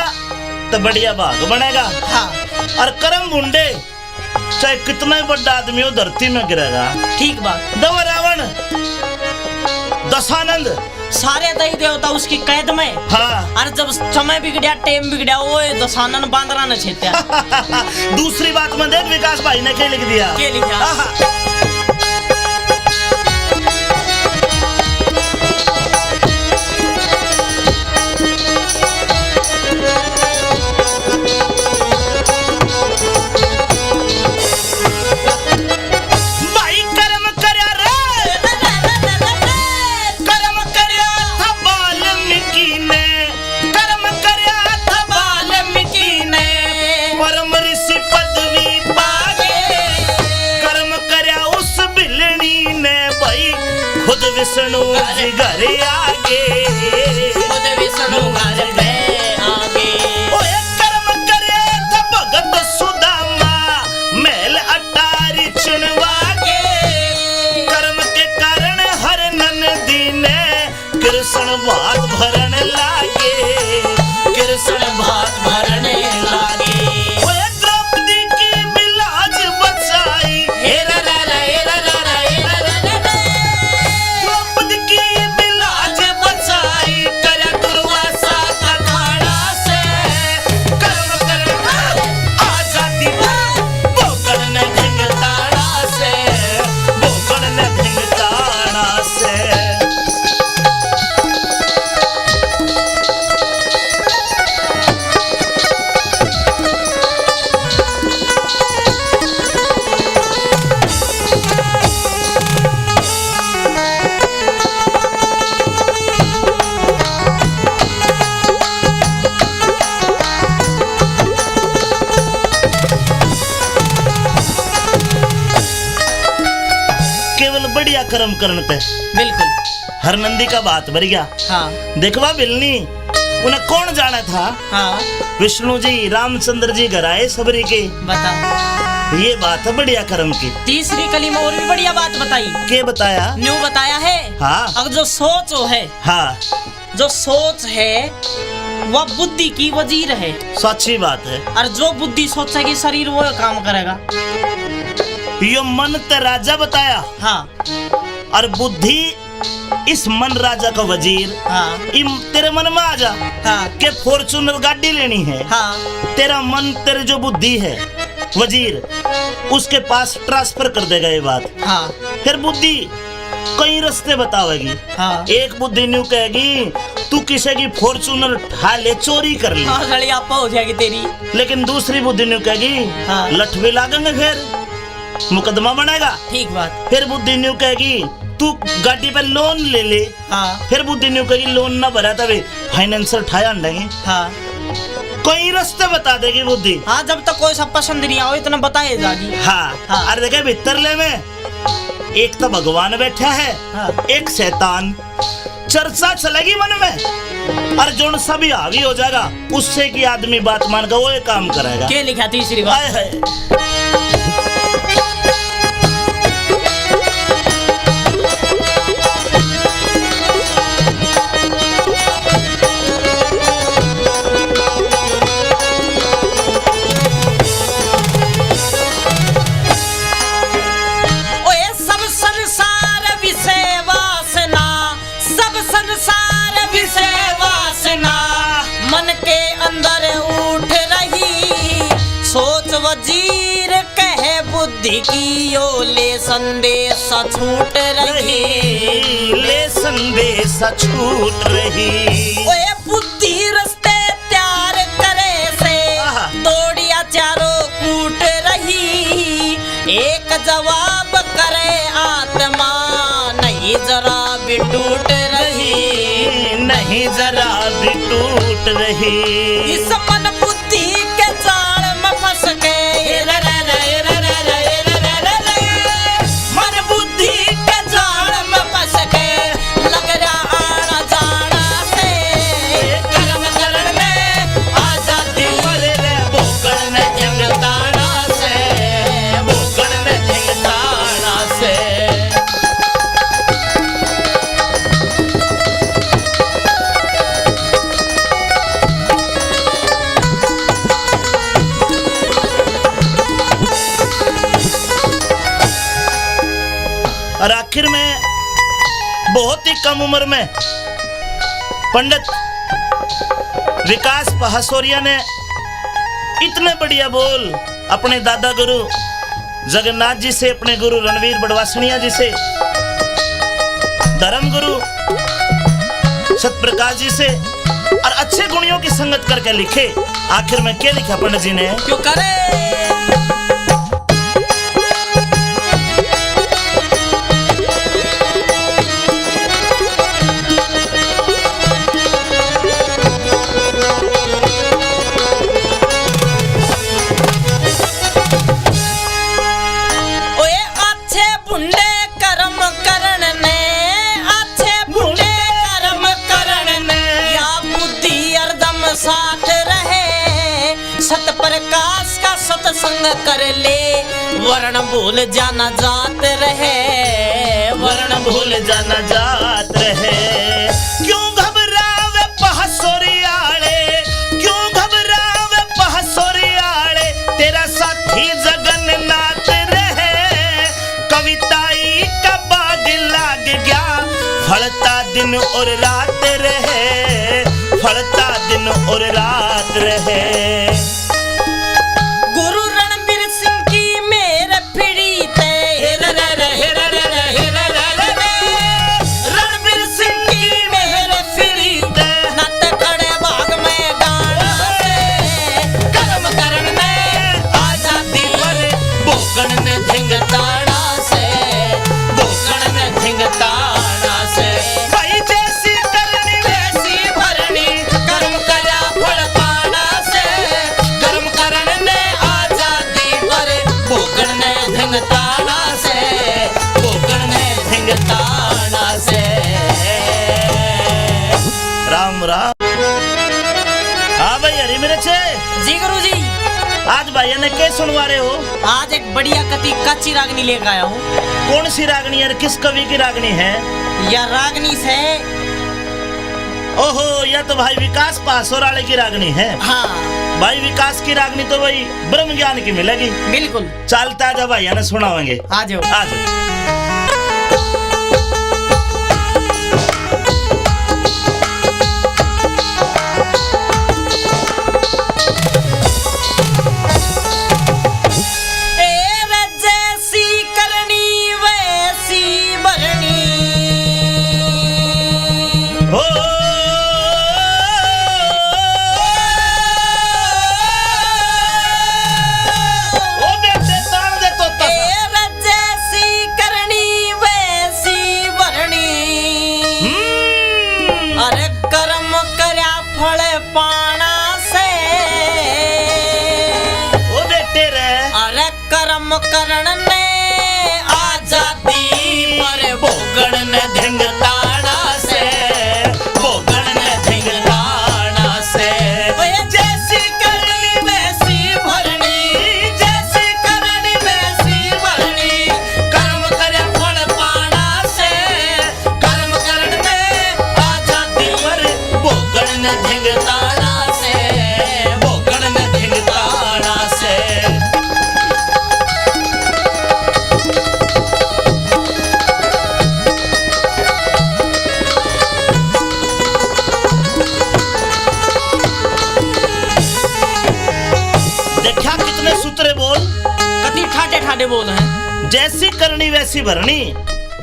तो बढ़िया भाग बनेगा। हाँ। और कर्म बुंडे चाहे कितना ही बड़ा आदमी हो धरती में गिरेगा। ठीक बात। दवा रावण दशानंद सारे दई देवता उसकी कैद में। हाँ। और जब समय बिगड़ा टेम बिगड़ा वो दशानन बांदरा न छेत्या। दूसरी बात में देख विकास भाई ने क्या लिख दिया। क्या लिखा? विष्णु जी घर आगे, खुद विष्णु घर में आगे। ओए कर्म करे तो भगत सुदामा महल अटारी चुनवागे। कर्म के कारण हर नंदी ने कृष्ण भात भरने लागे, कृष्ण भात भरने लागे। कर्म करन ते बिल्कुल। हर नंदी का बात भर गया। हाँ देखवा बिलनी उन्हें कौन जाना था? हाँ विष्णु जी रामचंद्र जी घर आए सबरी के। बताओ। ये बात है बढ़िया कर्म की। तीसरी कली में और भी बढ़िया बात बताई। के बताया? न्यू बताया है। हाँ। अब जो सोच है, हाँ जो सोच है वह बुद्धि की वजीर है। सच्ची बात है। और जो बुद्धि सोचेगी शरीर वो काम करेगा। यो मन ते राजा बताया। हाँ और बुद्धि इस मन राजा का वजीर। हाँ तेरे मन में आ जा हाँ के फॉर्चूनर गाड़ी लेनी है। हाँ तेरा मन तेरे जो बुद्धि है वजीर उसके पास ट्रांसफर कर देगा ये बात। हाँ फिर बुद्धि कई रास्ते बतावेगी। हाँ एक बुद्धि न्यू कहेगी तू किसी की फॉर्चूनर ठा ले चोरी कर ले। हाँ लड़ी आपा हो जाएगी तेरी। लेकिन दूसरी बुद्धि न्यू कहेगी हाँ। लठ भी लागेंगे फिर मुकदमा बनेगा। ठीक बात। फिर बुद्धि न्यू कहेगी तू गाड़ी पे लोन ले ले। हाँ फिर बुद्धि न्यू कहेगी लोन ना भरा तभी फाइनेंसर ठाया अंडेंगे। हाँ कई रास्ते बता देगी बुद्धि। हाँ जब तक कोई सब पसंद नहीं आओ इतना बताए जागी। हाँ, हाँ। अरे देखे भीतरले में एक तो भगवान बैठा है। हाँ। एक शैतान। चर्चा चलेगी मन में और जो सभी हावी हो जाएगा उससे की आदमी बात मान कर वो ये काम करेगा। क्या लिखा तीसरी बात? हाय हाय। ओए सब संसार विषय वासना, सब संसार विषय वासना मन के अंदर उठ रही। सोच वजीर कहे बुद्धि की ओ ले संदेश छूट रही। ले संदेश छूट रही। ओए बुद्धि रस्ते त्यार करे से आहा। दौड़िया चारों कूट रही। एक जवाब करे आत्मा नहीं जरा भी टूट रही। नहीं जरा भी टूट रही। इस मन बुद्धि के जाल में फंस के मन बुद्धि के जाल में फंस के लग रहा आना जाना से कर्म करने आजादी भूखण में जंगताना से भूखण में जंगताना से। और आखिर में बहुत ही कम उम्र में पंडित विकास पहासोरिया ने इतने बढ़िया बोल अपने दादा गुरु जगन्नाथ जी से, अपने गुरु रणवीर बड़वासनिया जी से, धर्म गुरु सतप्रकाश जी से और अच्छे गुणियों की संगत करके लिखे। आखिर में क्या लिखा पंडित जी ने? क्यों करे ओए अच्छे बुंडे कर्म करने, अच्छे बुंडे कर्म करने या बुद्धि हरदम साथ रहे। सत प्रकाश का सत्संग कर ले वर्ण भूल जाना जात रहे। वर्ण भूल जाना जात रहे। क्यों घबरावे पहासोरियाले, क्यों घबरावे पहासोरियाले, तेरा साथी जगन्नाथ रहे। कविताई का बाग लाग गया, फलता दिन और रात रहे, फलता दिन और रात रहे। गुरु रणबीर सिंह की मेर फिरी ते रणबीर सिंह की मेर फिरी ते नत खड़े भाग में गान से कर्म करण में आजादी पर भूखण ने धिंगताड़ा से, भूखण ने धिंगताड़ा से। भाई जैसी करनी वैसी भरनी, कर्म करा फल पाना से बच्चे जी गुरुजी। आज भैया ने क्या सुनवा रहे हो? आज एक बढ़िया कति कच्ची रागनी लेकर आया हूँ। कौन सी रागनी है? किस कवि की रागनी है? यह रागनी से ओहो, यह तो भाई विकास पासोर वाले की रागनी है। हाँ भाई विकास की रागनी तो भाई ब्रह्म ज्ञान की मिलेगी। बिल्कुल। चलता जब भैया ने सुनावेंगे। आ जाओ। आ जाओ। करण ने आजादी पर भोगण ने धिंगताड़ा से, भोगण ने धिंगताड़ा से। जैसी करनी वैसी भरनी, जैसी करनी वैसी भरनी। कर्म करे फल पाना से, कर्म करण में आजादी पर भोगण ने धिंगताड़ा से, भोगण ने धिंगताड़ा से। सूत्रे बोल कति ठाटे ठाटे बोल हैं। जैसी करनी वैसी भरनी,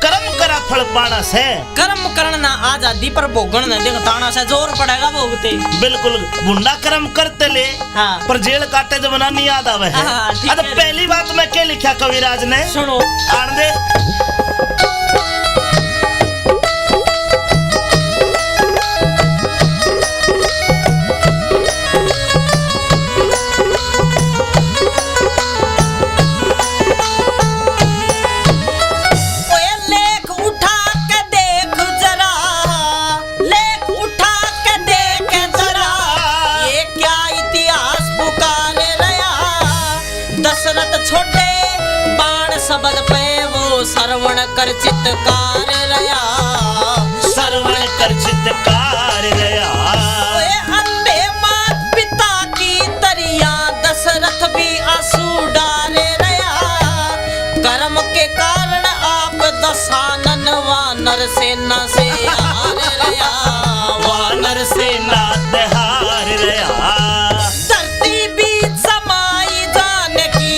कर्म करा फल पाना से। कर्म करना आजादी पर भोगन न दिखताना से। जोर पड़ेगा भोगते। बिल्कुल। बुंडा कर्म करते ले। हाँ। पर जेल काटे जब ना नहीं याद आवे है। हाँ, अब पहली बात में क्या लिखा कविराज ने? सुनो। आन दे। छोटे बाण शब्द पे वो श्रवण कर चित्तकार रया, श्रवण कर चित्तकार रया। अंधे मात पिता की तरिया दशरथ भी आंसू डाले रया। कर्म के कारण आप दशानन वानर सेना से हार रया, वानर सेना से हार रया। धरती बीच समाई जाने की,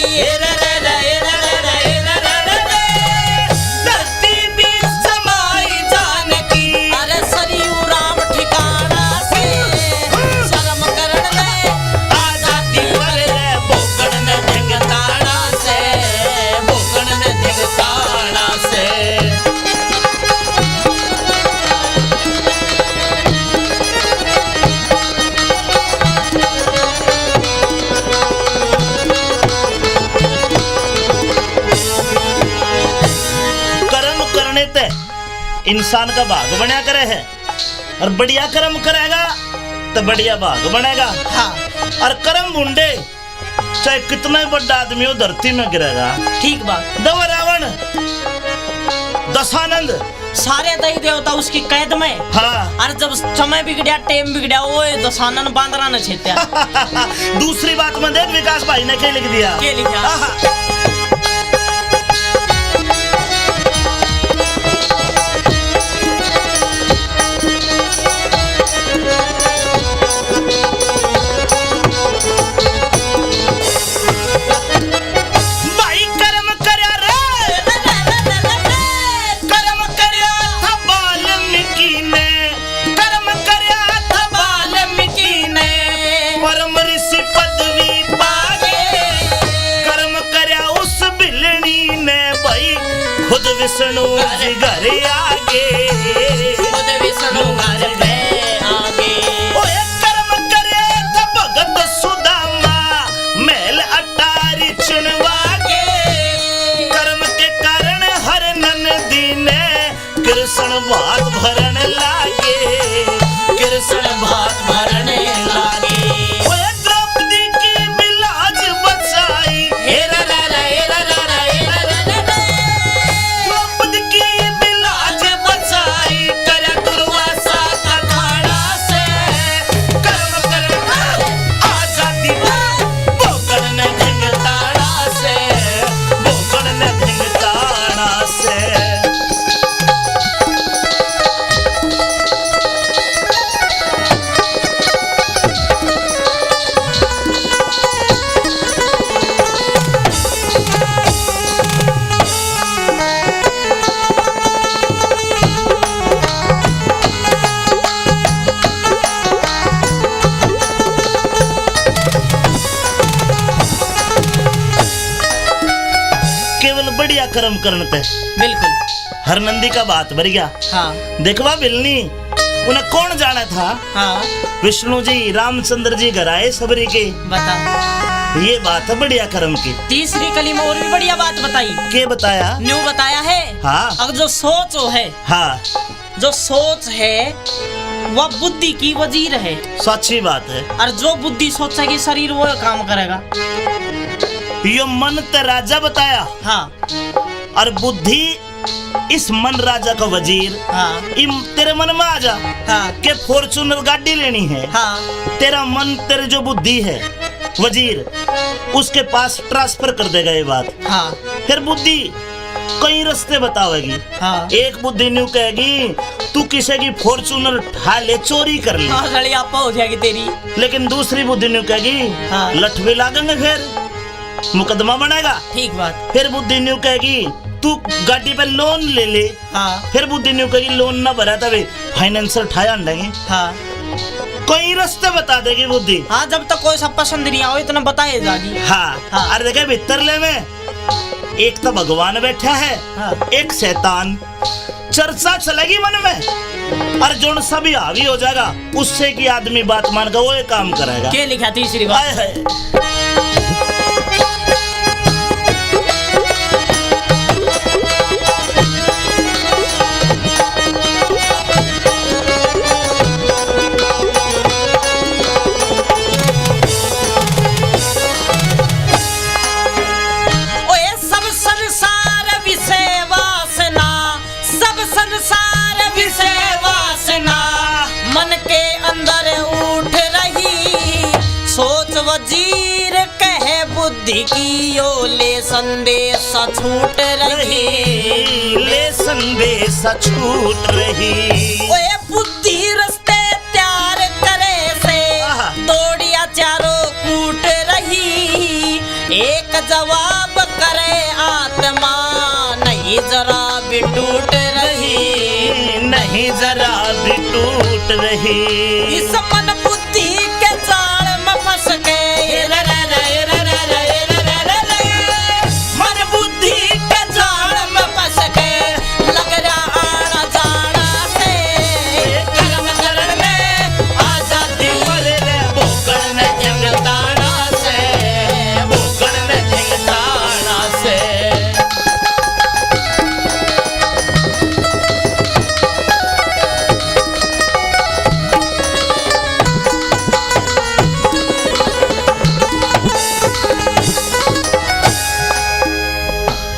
इंसान का भाग बना करे है। और बढ़िया कर्म करेगा तो बढ़िया भाग बनेगा। हाँ। और कर्म मुंडे चाहे कितना ही बड़ा आदमी हो धरती में गिरेगा। ठीक बात। दव रावण, दशानंद सारे दही देवता उसकी कैद में। हाँ। और जब समय बिगड़ा, टेम बिगड़ा, वो दशानन बांदरा न छेत्या। दूसरी बात में देख विकास भाई ने क्या लिख दिया? क्या लिखा? विष्णु जी घर आगे, खुद विष्णु घर पे आगे। ओए कर्म करे तो भगत सुदामा महल अटारी चुनवा के। कर्म के कारण हर नंदी ने कृष्ण भात भरन लागे, कृष्ण भात भरने लागे। ओए बढ़िया कर्म करन ते बिल्कुल। हर नंदी का बात भर गया। हाँ देखवा बिलनी उन्हें कौन जाना था। हाँ विष्णु जी रामचंद्र जी घर आए सबरी के। बता। ये बात है बढ़िया कर्म की। तीसरी कली में और भी बढ़िया बात बताई। के बताया? न्यू बताया है। हाँ अब जो सोच है, हाँ जो सोच है वह बुद्धि की वजीर है। सच्ची बात है। और जो बुद्धि सोचेगी शरीर वो काम करेगा। यो मन ते राजा बताया। हाँ और बुद्धि इस मन राजा का वजीर। हाँ तेरे मन में आ जा हाँ के फॉर्च्यूनर गाड़ी लेनी है। हाँ तेरा मन तेरे जो बुद्धि है वजीर उसके पास ट्रांसफर कर देगा ये बात। हाँ फिर बुद्धि कई रास्ते बतावेगी। हाँ एक बुद्धि न्यू कहेगी तू किसी की फॉर्च्यूनर उठा ले चोरी कर ले। हाँ लड़ी आपा हो जाएगी तेरी। लेकिन दूसरी बुद्धि न्यू कहेगी हाँ। लठ भी लागेंगे फिर मुकदमा बनेगा। ठीक बात। फिर बुद्धि न्यू कहेगी तू गाड़ी पे लोन ले ले। हाँ फिर बुद्धि न्यू कहेगी लोन ना भरा तभी फाइनेंसर ठाया देंगे। हाँ कई रास्ते बता देगी बुद्धि। हाँ जब तक कोई सब पसंद नहीं आओ इतना बताए जागी। हाँ, हाँ। अरे देखे भीतर ले में एक तो भगवान बैठा है। हाँ। एक शैतान। चर्चा चलेगी मन में और जो सभी हावी हो जाएगा उससे की आदमी बात मान कर वो ये काम करेगा। क्या लिखा तीसरी बात? आए हाय। ओए सब संसार विषय वासना, सब संसार विषय वासना मन के अंदर उठ रही। सोच वजीर कहे बुद्धि की यो ले संदेश छूट रही। ले संदेश छूट रही। ओए बुद्धि रस्ते त्यार करे से आहा। दौड़िया चारों कूट रही। एक जवाब करे आत्मा नहीं जरा भी टूट रही। नहीं जरा भी टूट रही। इस मन बुद्धि के जाल में फंस के मन बुद्धि के जाल में फंस के लग रहा आना जाना से कर्म करण में आजादी भूखड़ ने जंगताना से भूखड़ ने जंगताना से।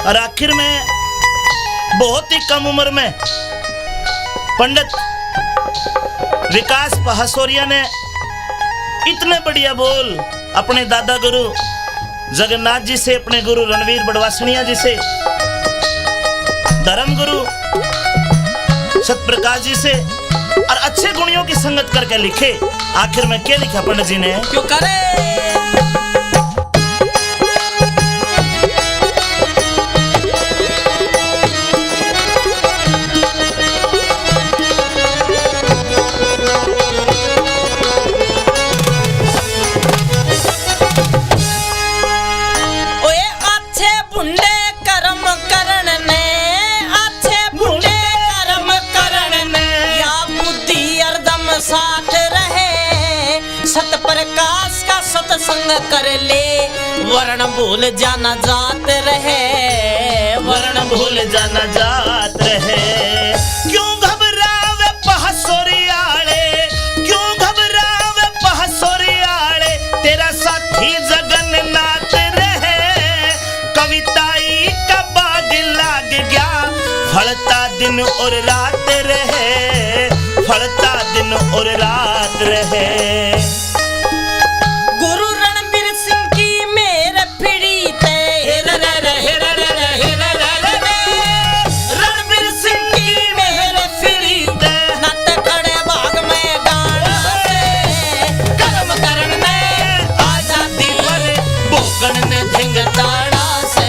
और आखिर में बहुत ही कम उम्र में पंडित विकास पहासोरिया ने इतने बढ़िया बोल अपने दादा गुरु जगन्नाथ जी से, अपने गुरु रणवीर बड़वासनिया जी से, धर्म गुरु सतप्रकाश जी से और अच्छे गुणियों की संगत करके लिखे। आखिर में क्या लिखा पंडित जी ने? क्यों करे ओए अच्छे बुंडे कर्म करण ने, अच्छे बुंडे कर्म करण ने या बुद्धि हरदम साथ रहे। सत प्रकाश का सत्संग कर ले वर्ण भूल जाना जात रहे। वर्ण भूल जाना जात रहे। क्यों घबरावे पहासोरियाले, क्यों घबरावे पहासोरियाले, तेरा साथी जगन्नाथ रहे। कविताई का बाग लाग गया, फलता दिन और रात रहे, फलता दिन और रात रहे। गुरु रणबीर सिंह की मेर फिरी ते रणबीर सिंह की मेर फिरी ते नत खड़े भाग में गाना से कर्म करण में आजादी पर भूखड़ ने धिंगताड़ा से,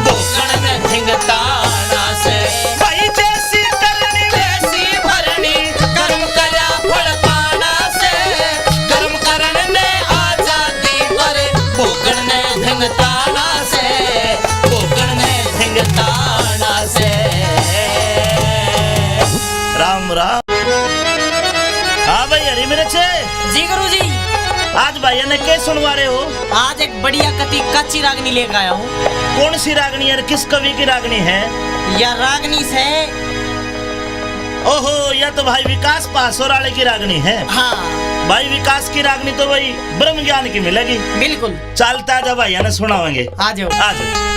भूखड़ ने धिंगताड़ा से। भाई जैसी करनी वैसी भरनी, कर्म करा फल पाना से बच्चे जी गुरुजी। आज भैया ने क्या सुनवा रहे हो? आज एक बढ़िया कच्ची रागनी लेकर आया हूँ। कौन सी रागनी है? किस कवि की रागनी है? यह रागनी से ओहो, यह तो भाई विकास पासोर वाले की रागनी है। हाँ भाई विकास की रागनी तो भाई ब्रह्म ज्ञान की मिलेगी। बिल्कुल। चलता जब भैया ने सुनावेंगे। आ जाओ। आ जाओ।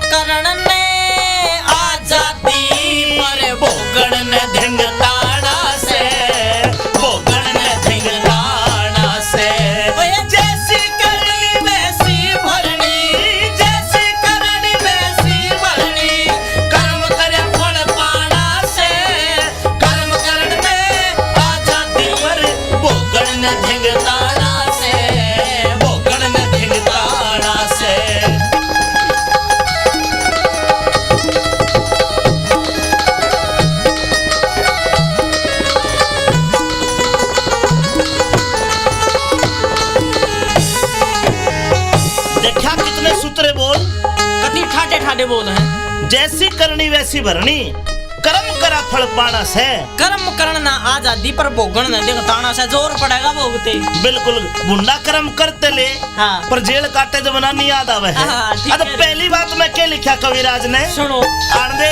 करण ने आजादी पर भोगण ने धिंगताड़ा से, भोगण ने धिंगताड़ा से। जैसी करनी वैसी भरनी, जैसी करनी वैसी भरनी। कर्म करे फल पाना से, कर्म करण ने आजादी पर भोगण ने धिंगताड़ा से, भोगण ने धिंगताड़ा से। ठाडे बोल है। जैसी करनी वैसी भरनी, कर्म करा फल पाना से। कर्म करना आजादी पर भोगन न दिखताना से। जोर पड़ेगा भोगते। बिल्कुल। मुंडा कर्म करते ले। हाँ। पर जेल काटे जमाना नहीं याद आवे है। हाँ, तो पहली बात में क्या लिखा कविराज ने? सुनो। आन दे।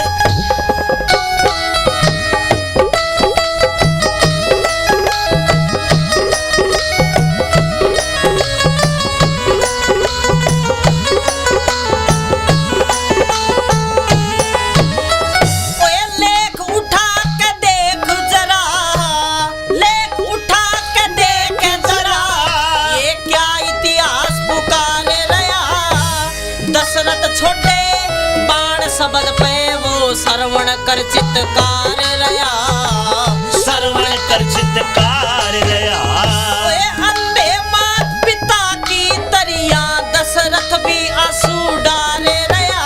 शब्द पे वो श्रवण कर चित्तकार रया, श्रवण कर चित्तकार रया। अंधे मात पिता की तरिया, दशरथ भी आंसू डारे रया।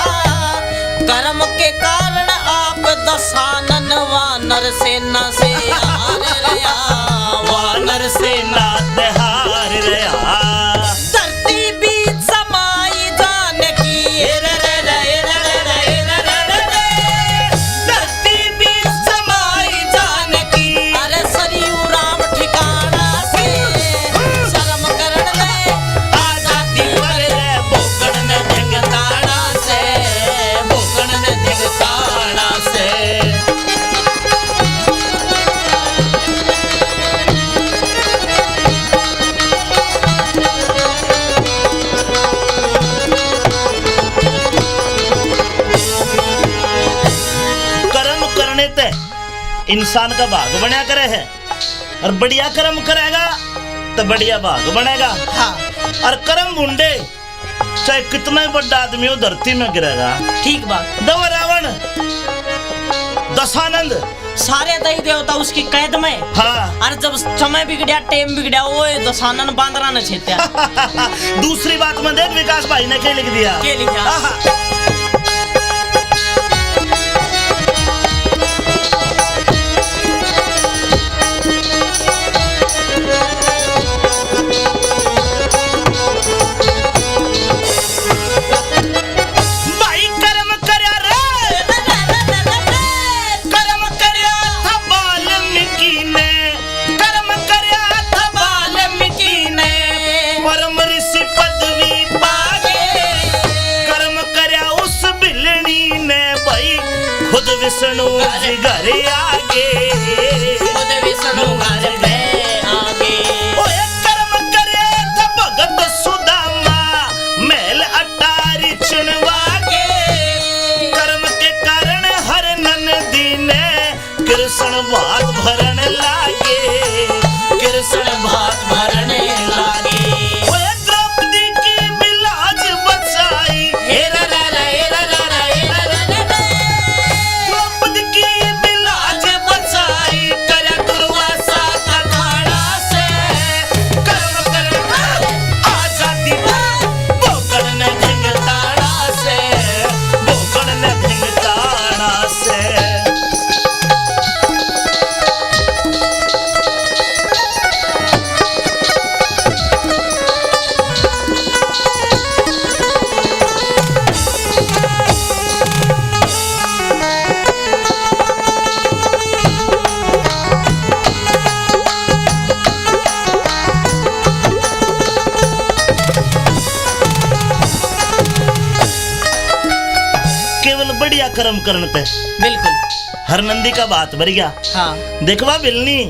कर्म के कारण आप दशानन वानर सेना से हार रया, वानर सेना से हार रया। धरती बीच समाई जानकी, इंसान का भाग बना करे है। और बढ़िया कर्म करेगा तो बढ़िया भाग बनेगा। हाँ। और कर्म मुंडे चाहे कितना ही बड़ा आदमी हो धरती में गिरेगा। ठीक बात। दवा रावण, दशानंद, सारे दही देवता उसकी कैद में। हाँ। और जब समय बिगड़ा, टेम बिगड़ा, वो दशानन बांदरा न छेत्या। दूसरी बात में देख विकास भाई ने क्या लिख दिया? क्या लिखा? विष्णु जी घर आगे, खुद विष्णु घर पे आगे। ओए कर्म करे तो भगत सुदामा, महल अटारी चुनवा के। कर्म के कारण हर नंदी ने कृष्ण भात भरन लागे, कृष्ण भात भरने लागे। ओए केवल बढ़िया कर्म करने पे बिल्कुल। हर नंदी का बात भर गया। हाँ देखवा बिलनी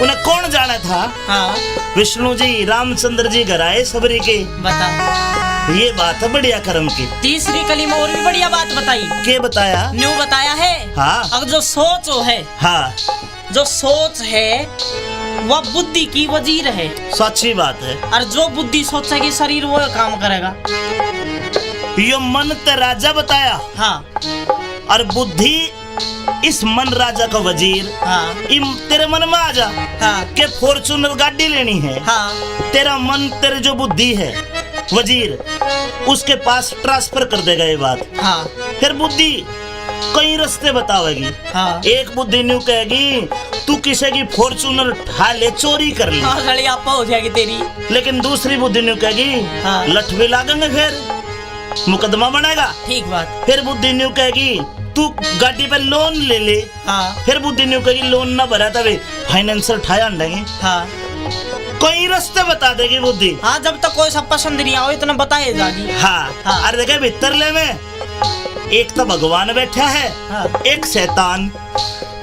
उन्हें कौन जाना था? हाँ विष्णु जी रामचंद्र जी घर आए सबरी के। बता, ये बात है बढ़िया कर्म की। तीसरी कली में और भी बढ़िया बात बताई। के बताया? न्यू बताया है। हाँ अब जो सोच है, हाँ जो सोच है वह बुद्धि की वजीर है। सच्ची बात है। और जो बुद्धि सोचेगी शरीर वो काम करेगा। यो मन ते राजा बताया। हाँ और बुद्धि इस मन राजा का वजीर। हाँ तेरे मन में आ जा हाँ के फॉर्चूनर गाड़ी लेनी है। हाँ तेरा मन तेरे जो बुद्धि है वजीर उसके पास ट्रांसफर कर देगा ये बात। हाँ फिर बुद्धि कई रास्ते बतावेगी। हाँ एक बुद्धि न्यू कहेगी तू किसी की फॉर्चूनर उठा ले, चोरी कर ले। हाँ सड़ी आपा हो जाएगी तेरी। लेकिन दूसरी बुद्धि न्यू कहेगी हाँ। लठ भी लागेंगे, फिर मुकदमा बनेगा। ठीक बात। फिर बुद्धि न्यू कहेगी तू गाड़ी पे लोन ले ले। हाँ फिर बुद्धि न्यू कहेगी लोन ना भरा तभी फाइनेंसर ठाया अंडेंगे। हाँ कई रास्ते बता देगी बुद्धि। हाँ जब तक कोई सब पसंद नहीं आओ इतना बताए जागी। हाँ, हाँ। अरे देखे भीतर ले में एक तो भगवान बैठा है। हाँ। एक शैतान।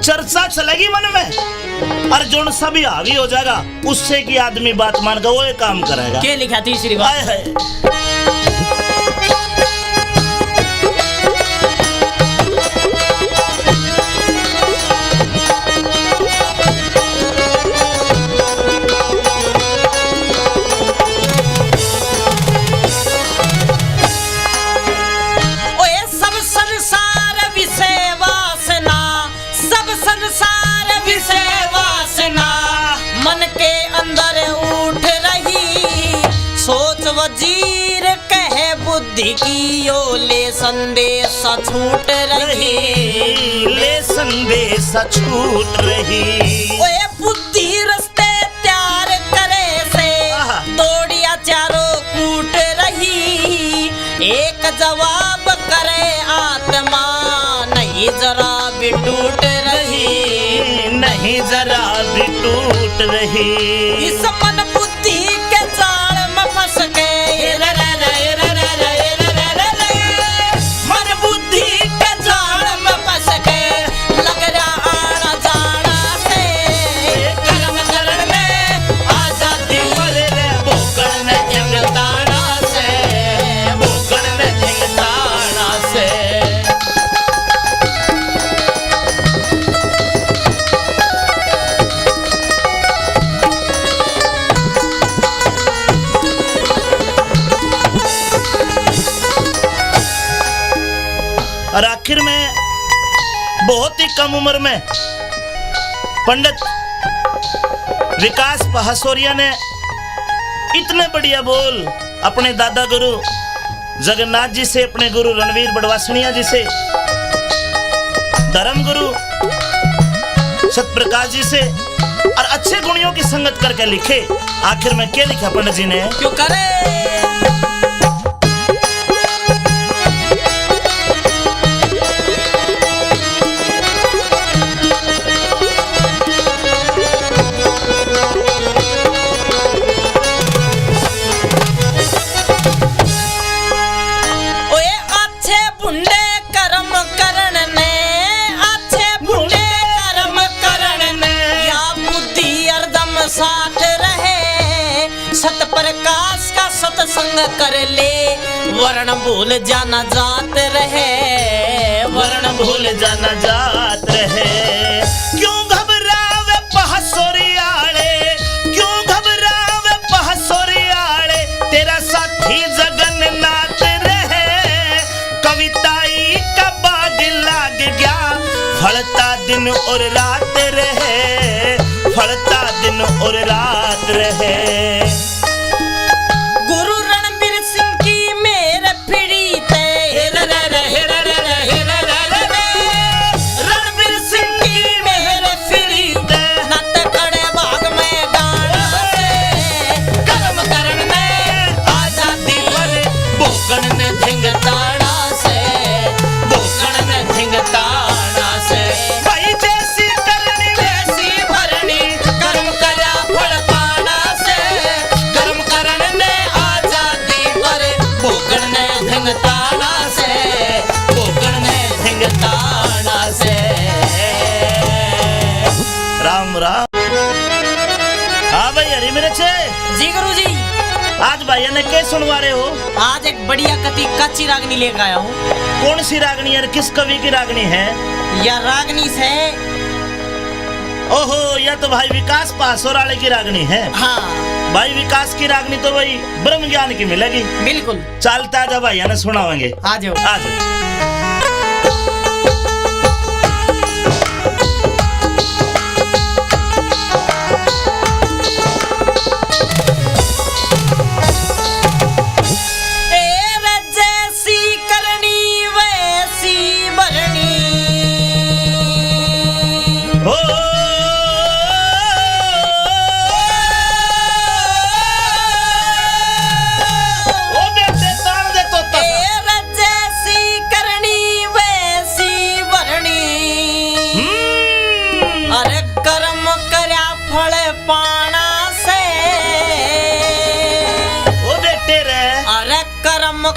चर्चा चलेगी मन में और जो सभी हावी हो जाएगा उससे की आदमी बात मान कर वो ये काम करेगा। क्या लिखा तीसरी बात? हाय हाय। ओए सब संसार विषय वासना, सब संसार विषय वासना मन के अंदर उठ रही। सोच वजीर कहे बुद्धि की यो ले संदेश छूट रही। ले संदेश छूट रही। ओए बुद्धि रस्ते त्यार करे से आहा। दौड़िया चारों कूट रही। एक जवाब करे आत्मा नहीं जरा भी टूट रही। नहीं जरा भी टूट रही। इस मन बुद्धि के जाल में फंस के मन बुद्धि के जाल में फंस के लग रहा आना जाना से कर्म करण में आजादी भूखन में जंगताना से, भूखन में जंगताना से। और आखिर में बहुत ही कम उम्र में पंडित विकास पहासोरिया ने इतने बढ़िया बोल अपने दादा गुरु जगन्नाथ जी से, अपने गुरु रणवीर बड़वासनिया जी से, धर्म गुरु सतप्रकाश जी से और अच्छे गुणियों की संगत करके लिखे। आखिर में क्या लिखा पंडित जी ने? क्यों करे ओए अच्छे बुंडे कर्म करण ने, अच्छे बुंडे कर्म करण ने या बुद्धि हरदम साथ रहे। सत प्रकाश का सत्संग कर ले वर्ण भूल जाना जात रहे। वर्ण भूल जाना जात रहे। क्यों घबरावे पहासोरियाले, क्यों घबरावे पहासोरियाले, तेरा साथी जगन्नाथ रहे। कविताई का बाग लाग गया, फलता दिन और रात रहे, फलता दिन और रात रहे। गुरु रणबीर सिंह की मेरे पीड़ित रणबीर सिंह की मेरे पीड़ित नत खड़े भाग में डाल से कर्म करण में आजादी पर भूखन ने धिंगताड़ा से, भूखन ने धिंगताड़ा से। भाई जैसी करनी वैसी भरनी, कर्म करा फल पाना से भाइयों ने क्या सुनवा रहे हो? आज एक बढ़िया कति कच्ची रागनी लेकर आया हूँ। कौन सी रागनी है? किस कवि की रागनी है? यह रागनी से ओहो, यह तो भाई विकास पासोर वाले की रागनी है। हाँ भाई विकास की रागनी तो वही ब्रह्म ज्ञान की मिलेगी। बिल्कुल। चलता जा भाई ने सुनावेंगे। आ जाओ। आ जाओ।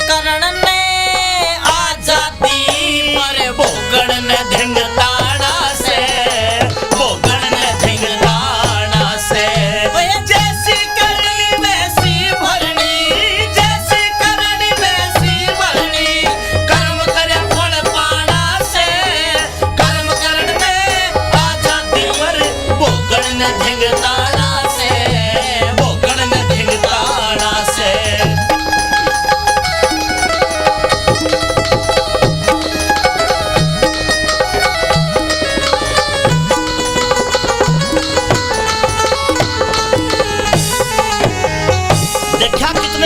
करण ने आजादी पर भोगण ने धिंगताड़ा से, भोगण ने धिंगताड़ा से। जैसी करनी वैसी भरनी, जैसी करनी वैसी भरनी। कर्म करे फल पाना से, कर्म करण ने आजादी पर भोगण ने धिंगताड़ा से, भोगण ने धिंगताड़ा से।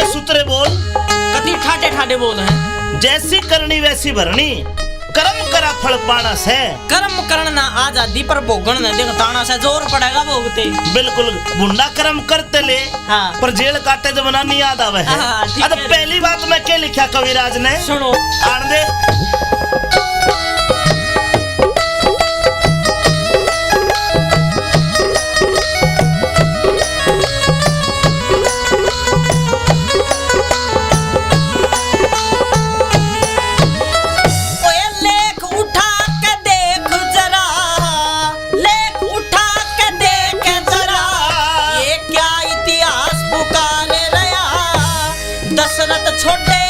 सूत्रे बोल कति ठाटे ठाटे बोल हैं। जैसी करनी वैसी भरनी, कर्म करा फल पाना से। कर्म करना आजादी पर भोगन न धिंगताड़ा से। जोर पड़ेगा भोगते। बिल्कुल। गुंडा कर्म करते ले, हाँ। पर जेल काटे जब ना नहीं याद आवे है। हाँ, तो पहली बात मैं क्या लिखा कविराज ने सुनो। आन दे। छोटे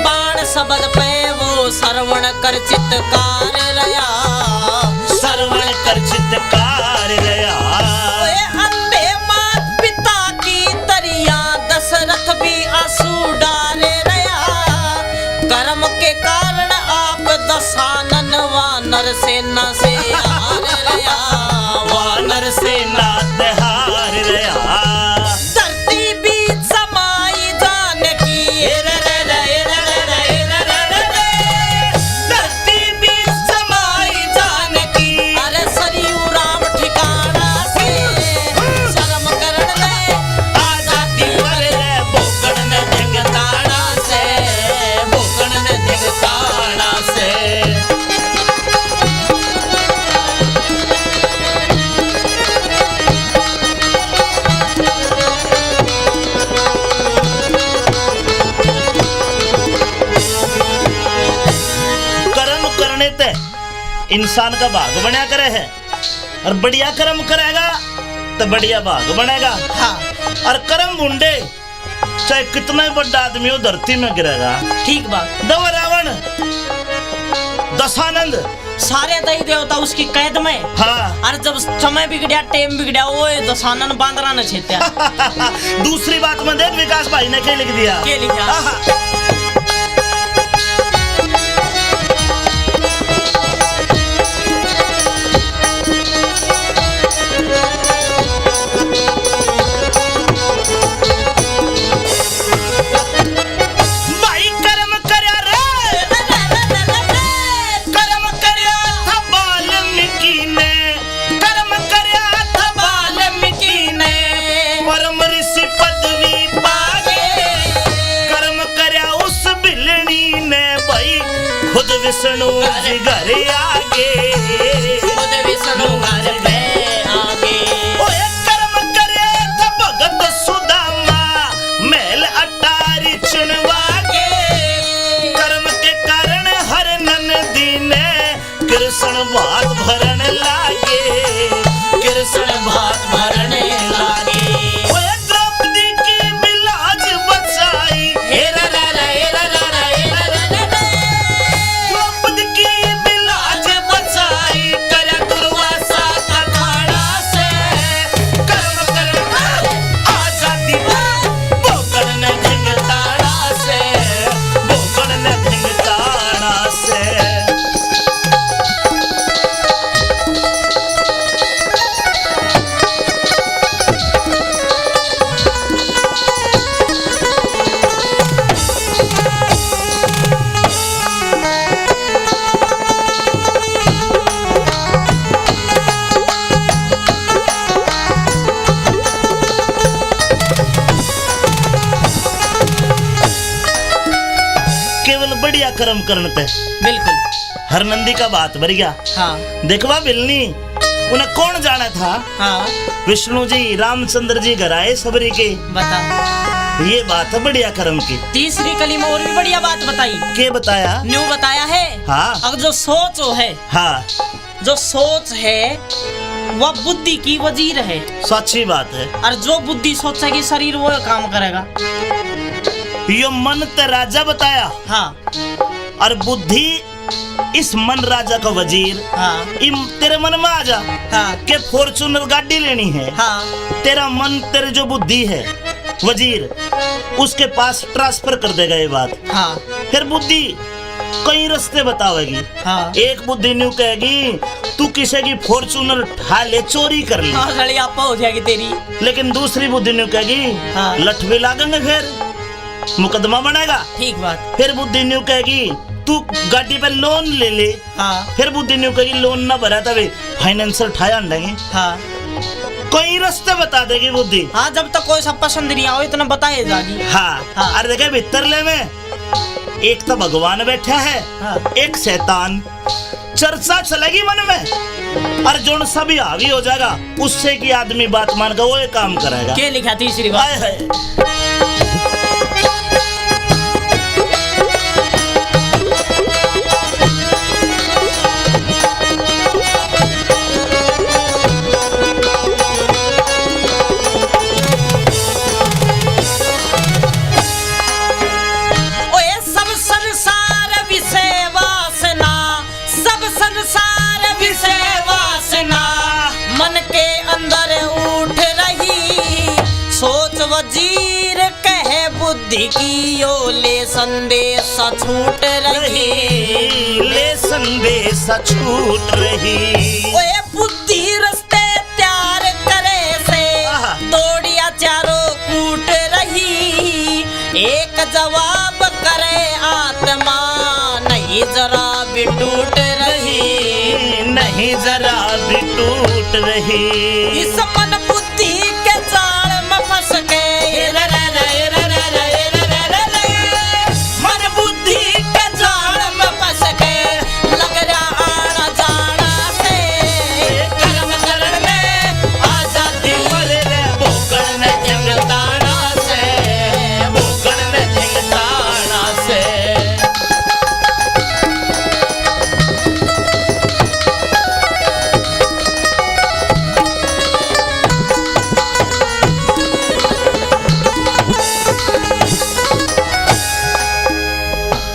बाण शब्द पे वो श्रवण कर चित्तकार रया, श्रवण कर चित्तकार रया। अंधे मात पिता की तरिया दशरथ भी आंसू डारे रया। कर्म के कारण आप दशानन वानर सेना से हार रया, वानर सेना हार रया। इंसान का भाग बना करे है, और बढ़िया कर्म करेगा तो बढ़िया भाग बनेगा। हाँ। और कर्म बुंडे चाहे कितना ही बड़ा आदमी हो धरती में गिरेगा। ठीक बात। दव रावण, दशानंद, सारे दई देवता उसकी कैद में। हाँ। और जब समय बिगड़ा, टेम बिगड़ा, वो दशानन बांदरा ने छेत्या। दूसरी बात में देख विकास भाई ने क्या लिख दिया। क्या लिखा? विष्णु जी घर आगे, खुद विष्णु घर पे आगे। ओए कर्म करे तो भगत सुदामा महल अटारी चुनवा के। कर्म के कारण हर नंदी ने कृष्ण भात भरन लागे, कृष्ण भात भरने लागे। ओए द्रौपदी की बिलाज बचा कर्म करते। बिल्कुल। हर नंदी का बात भर गया। हाँ देखवा बिलनी उन्हें कौन जाना था। हाँ विष्णु जी रामचंद्र जी घर आए सबरी के। बता। ये बात है बढ़िया कर्म की। तीसरी कली में और भी बढ़िया बात बताई। के बताया? न्यू बताया है। हाँ। अब जो सोच है, हाँ जो सोच है वह बुद्धि की वजीर है। सच्ची बात है। और जो बुद्धि सोचेगी शरीर वो काम करेगा। यो मन ते राजा बताया। हाँ और बुद्धि इस मन राजा का वजीर। हाँ तेरे मन में आ जा हाँ के फॉर्चूनर गाड़ी लेनी है। हाँ तेरा मन तेरे जो बुद्धि है वजीर उसके पास ट्रांसफर कर देगा ये बात। हाँ फिर बुद्धि कई रास्ते बतावेगी। हाँ एक बुद्धि न्यू कहेगी तू किसी की फॉर्चूनर उठा ले, चोरी कर ले। हाँ लड़ी आपा हो जाएगी तेरी। लेकिन दूसरी बुद्धि न्यू कहेगी हाँ। लठ भी लागेंगे, फिर मुकदमा बनेगा। ठीक बात। फिर बुद्धि न्यू कहेगी तू गाड़ी पे लोन ले ले। हाँ फिर बुद्धि न्यू कहेगी लोन ना भरा तभी फाइनेंशियल ठाया लेंगे। हाँ कई रास्ते बता देगी बुद्धि। हाँ जब तक कोई सब पसंद नहीं आओ इतना बताए जागी। हाँ, हाँ। अरे देखे भीतरले में एक तो भगवान बैठा है। हाँ। एक शैतान। चर्चा चलेगी मन में और जो सभी हावी हो जाएगा उससे की आदमी बात मान कर वो ये काम करेगा। क्या लिखा तीसरी बात? हाय हाय। ओए सब संसार विषय वासना, सब संसार विषय वासना मन के अंदर उठ रही। सोच वजीर कहे बुद्धि की यो ले संदेश छूट रही। ले संदेश छूट रही। ओए बुद्धि रस्ते त्यार करे से आहा। दौड़िया चारों कूट रही। एक जवाब करे आत्मा नहीं जरा भी टूट रही। नहीं जरा भी टूट रही। इस मन बुद्धि के जाल में फंस के मन बुद्धि के जाल में फंस के लग रहा आना जाना से। कर्म करण में आजादी भोगण में जंगताना से, भोगण में जंगताना से।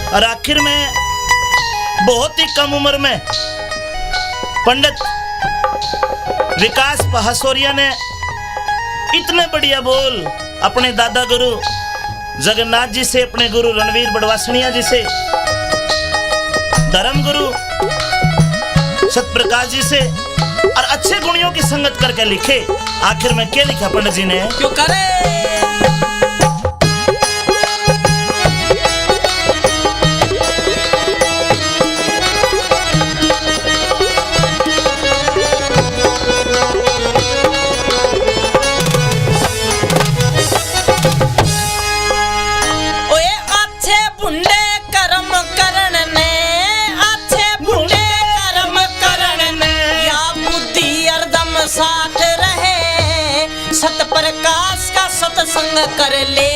और आखिर में बहुत ही कम उम्र में पंडित विकास पहासोरिया ने इतने बढ़िया बोल अपने दादा गुरु जगन्नाथ जी से, अपने गुरु रणवीर बड़वासनिया जी से, धर्म गुरु सतप्रकाश जी से और अच्छे गुणियों की संगत करके लिखे। आखिर में क्या लिखा पंडित जी ने? क्यों करे ओए अच्छे बुंडे कर्म करण ने, अच्छे बुंडे कर्म करण ने या बुद्धि हरदम साथ रहे। सत प्रकाश का सत्संग कर ले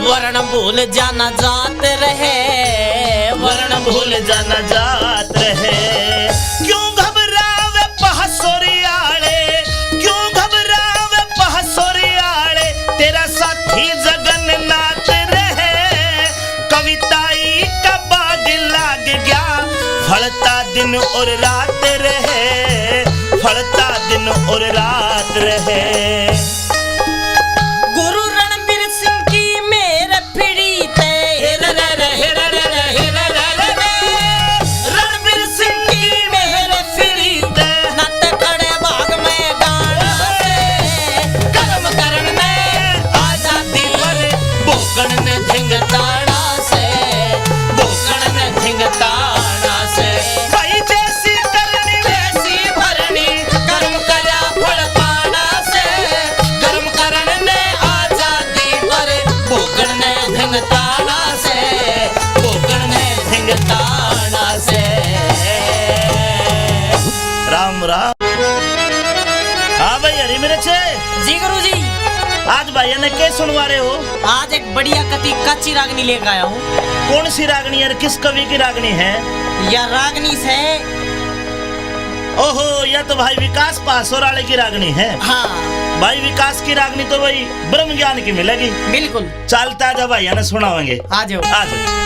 वर्ण भूल जाना जात रहे। वर्ण भूल जाना जात रहे। क्यों घबरावे पहासोरियाले, क्यों घबरावे पहासोरियाले, तेरा साथी जगन्नाथ रहे। कविताई का बाग लाग गया, फलता दिन और रात रहे, फलता दिन और रात रहे। गुरु रणबीर सिंह की मेर फिरी ते रणबीर सिंह की मेर फिरी ते नत खड़े भाग में गाना से। कर्म करण में आजादी पर भोगण ने धिंगताड़ा से, भोगण ने धिंगताड़ा से। भाई जैसी करनी वैसी भरनी कर्म करा फल पाना से, राम। हाँ भाई हरी मेरे छे जी गुरुजी, आज भाई ने क्या सुनवा रहे हो? आज एक बढ़िया कच्ची रागनी लेकर आया हूँ। कौन सी रागनी है? किस कवि की रागनी है? यह रागनी से ओहो, यह तो भाई विकास पासोराले की रागनी है। हाँ भाई विकास की रागनी तो भाई ब्रह्म ज्ञान की मिलेगी। बिल्कुल, चलता जब भाई ने सुनावेंगे। आ जाओ। आ जाओ।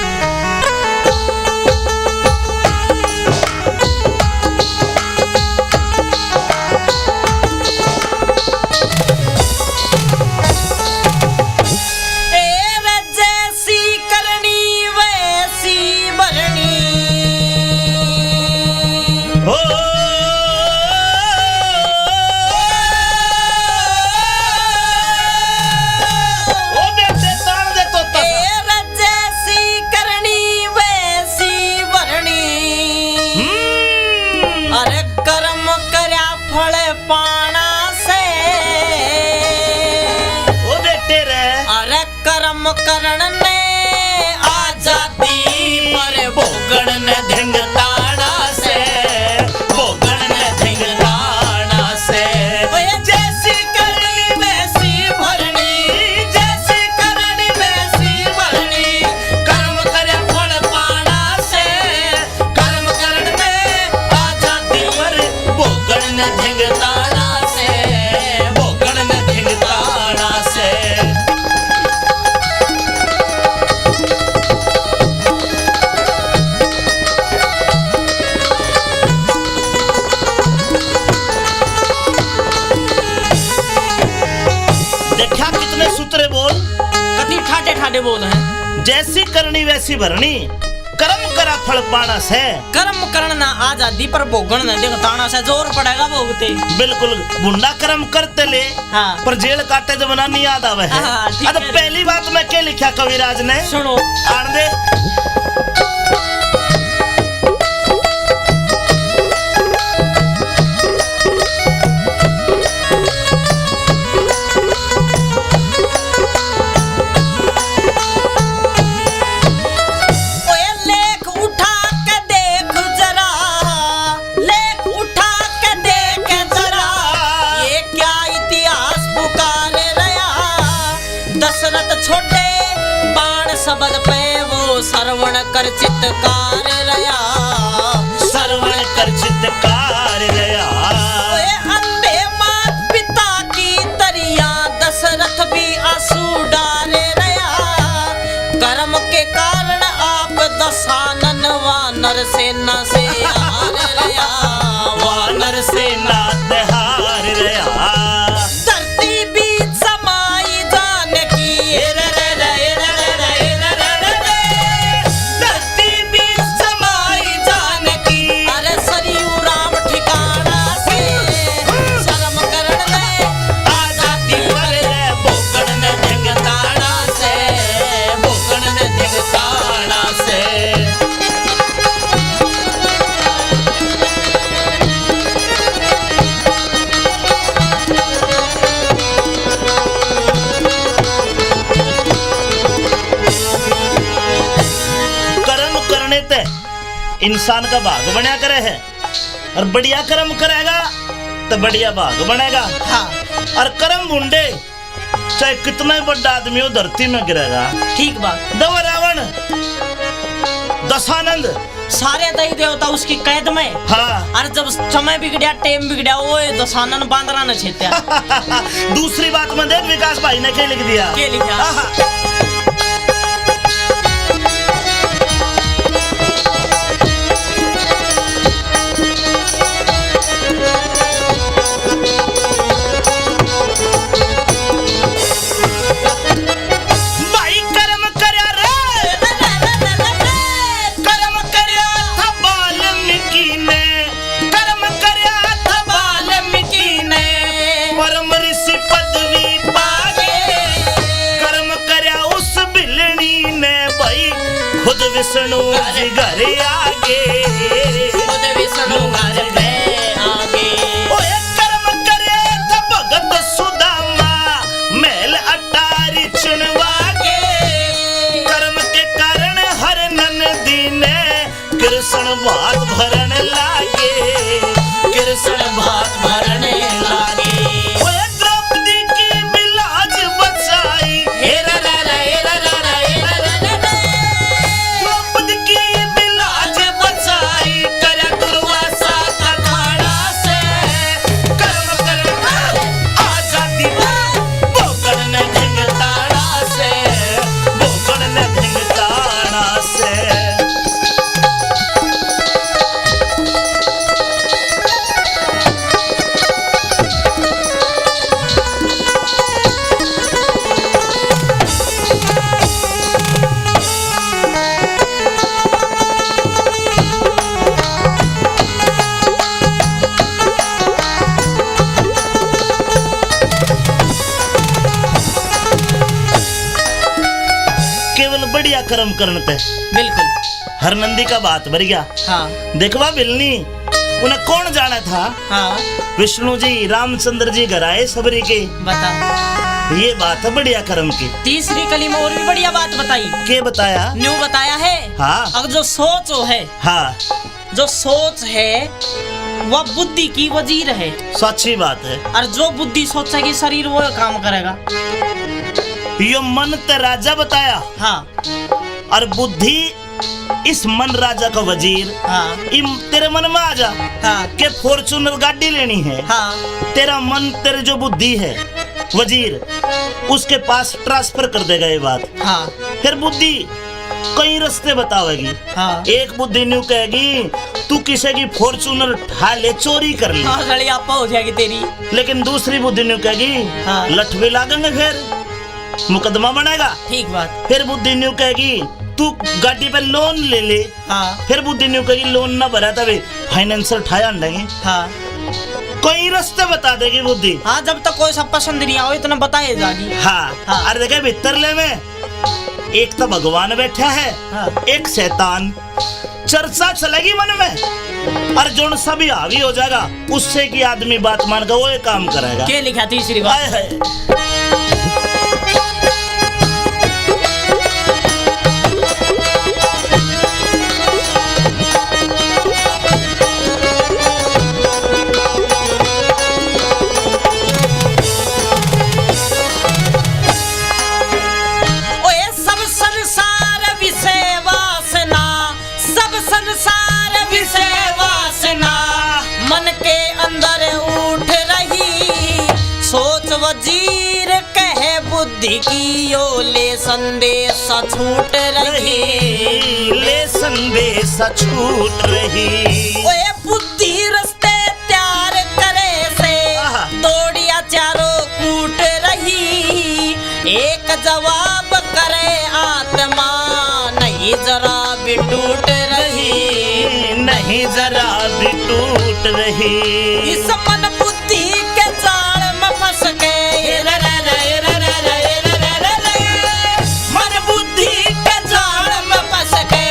करण ने आजादी पर भोगण ने धिंगताड़ा से, भोगण ने धिंगताड़ा से। जैसी करनी वैसी भरनी, जैसी करनी वैसी भरनी। कर्म करे फल पाना से, कर्म करण ने आजादी पर भोगण ने धिंगताड़ा से, भोगण ने धिंगताड़ा से। ठाडे बोल है। जैसी करनी वैसी भरनी, कर्म करा फल पाना से। कर्म करना आजादी पर भोगन न दिखताना से, जोर पड़ेगा भोगते। बिल्कुल, बुंडा कर्म करते ले। हाँ। पर जेल काटे जमाना नहीं याद आवे है। हाँ, अब पहली बात में क्या लिखा कविराज ने? सुनो। आन दे। शब्द पे वो श्रवण कर चित्तकार रया, श्रवण कर चित्तकार रया। अंधे मात पिता की तरिया, दशरथ भी आंसू डाले रया। कर्म के कारण आप दशानन वानर सेना से हार रया, वानर सेना से हार रया। धरती बीच समाई जाने की, इंसान का भाग बना करे है, और बढ़िया कर्म करेगा तो बढ़िया भाग बनेगा। हाँ। और कर्म बुंडे चाहे कितना ही बड़ा आदमी हो धरती में गिरेगा। ठीक बात। दवा रावण, दशानंद, सारे दही देवता उसकी कैद में। हाँ। और जब समय बिगड़ा, टेम बिगड़ा, वो दशानन बांदरा न छेत्या। दूसरी बात में देख विकास भाई ने क्या लिख दिया? क्या लिखा? विष्णु जी घर आगे, खुद विष्णु घर में आगे। ओए कर्म करे तो भगत सुदामा, महल अटारी चुनवागे। कर्म के कारण हर नंदी ने कृष्ण बात भरन लागे, कृष्ण कर्म करने पे बिल्कुल। हर नंदी का बात भर गया। हाँ देखवा बिलनी उन्हें कौन जाना था? हाँ विष्णु जी रामचंद्र जी घर आए सबरी के। बता। ये बात है बढ़िया कर्म की। तीसरी कली में और भी बढ़िया बात बताई। के बताया? न्यू बताया है। हाँ अब जो सोच है, हाँ जो सोच है वह बुद्धि की वजीर है। सच्ची बात है। और जो बुद्धि सोचेगी शरीर वो काम करेगा। यो मन ते राजा बताया। हाँ और बुद्धि इस मन राजा का वजीर। हाँ तेरे मन में आ जा हाँ के फॉर्च्यूनर गाड़ी लेनी है। हाँ तेरा मन तेरे जो बुद्धि है वजीर उसके पास ट्रांसफर कर देगा ये बात। हाँ फिर बुद्धि कई रास्ते बतावेगी। हाँ एक बुद्धि न्यू कहेगी तू किसी की फॉर्च्यूनर उठा ले, चोरी कर ले। हाँ सड़ी आपा हो जाएगी तेरी। लेकिन दूसरी बुद्धि न्यू कहेगी हाँ। लठ भी लागेंगे, फिर मुकदमा बनेगा। ठीक बात। फिर बुद्धि न्यू कहेगी तू गाड़ी पे लोन ले ले। हाँ फिर बुद्धि न्यू कहेगी लोन ना भरा तभी फाइनेंसर ठाया देंगे। हाँ कोई रास्ते बता देगी बुद्धि। हाँ जब तक कोई सब पसंद नहीं आओ इतना बताए जागी। हाँ, हाँ। और देखे भीतर ले में एक तो भगवान बैठा है। हाँ। एक शैतान। चर्चा चलेगी मन में और जो सभी हावी हो जाएगा उससे की आदमी बात मान कर वो ये काम करेगा। क्या लिखा तीसरी बात? हाय हाय। ओए सब संसार विषय वासना, सब संसार विषय वासना मन के अंदर उठ रही। सोच वजीर कहे बुद्धि की यो ले संदेश छूट रही। ले संदेश छूट रही। ओए बुद्धि रस्ते त्यार करे से आहा। दौड़िया चारों कूट रही। एक जवाब करे आत्मा नहीं जरा भी टूट रही। नहीं जरा भी टूट रही। इस मन बुद्धि के जाल में फंस के मन बुद्धि के जाल में फंस के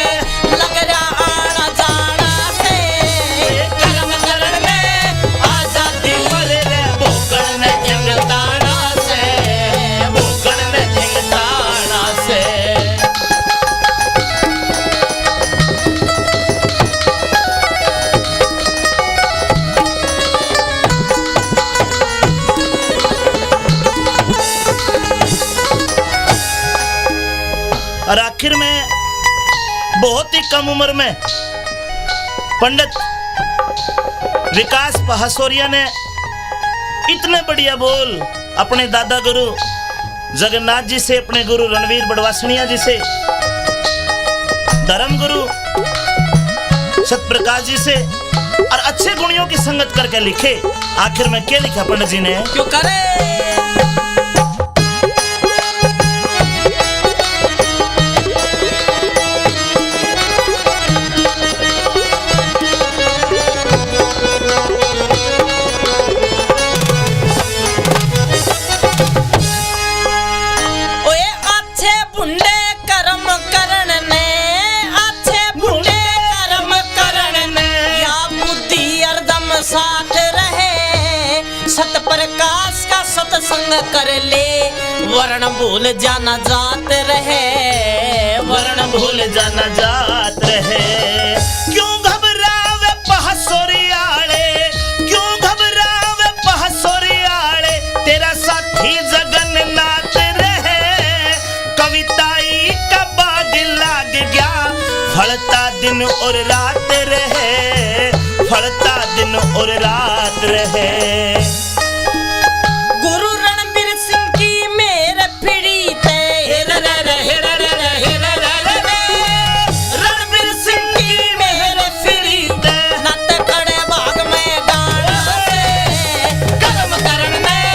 लग रहा आना जाना से कर्म करण में आजादी मरे रे भोगन में जंगताना से भोगन में जंगताना से। और आखिर में बहुत ही कम उम्र में पंडित विकास पहासोरिया ने इतने बढ़िया बोल अपने दादा गुरु जगन्नाथ जी से, अपने गुरु रणवीर बड़वासनिया जी से, धर्म गुरु सतप्रकाश जी से और अच्छे गुणियों की संगत करके लिखे। आखिर में क्या लिखा पंडित जी ने? क्यों करे प्रकाश का सत्संग कर ले वर्ण भूल जाना जात रहे। वर्ण भूल जाना जात रहे। क्यों घबरावे पहासोरियाले, क्यों घबरावे पहासोरियाले, तेरा साथी जगन्नाथ रहे। कविताई का बाग लाग गया, फलता दिन और रात रहे, फलता दिन और रात रहे। गुरु रणबीर सिंह की मेरे फिरी थे रणबीर सिंह की मेरे फिरी थे नत खड़े भाग में गाना से कर्म करण में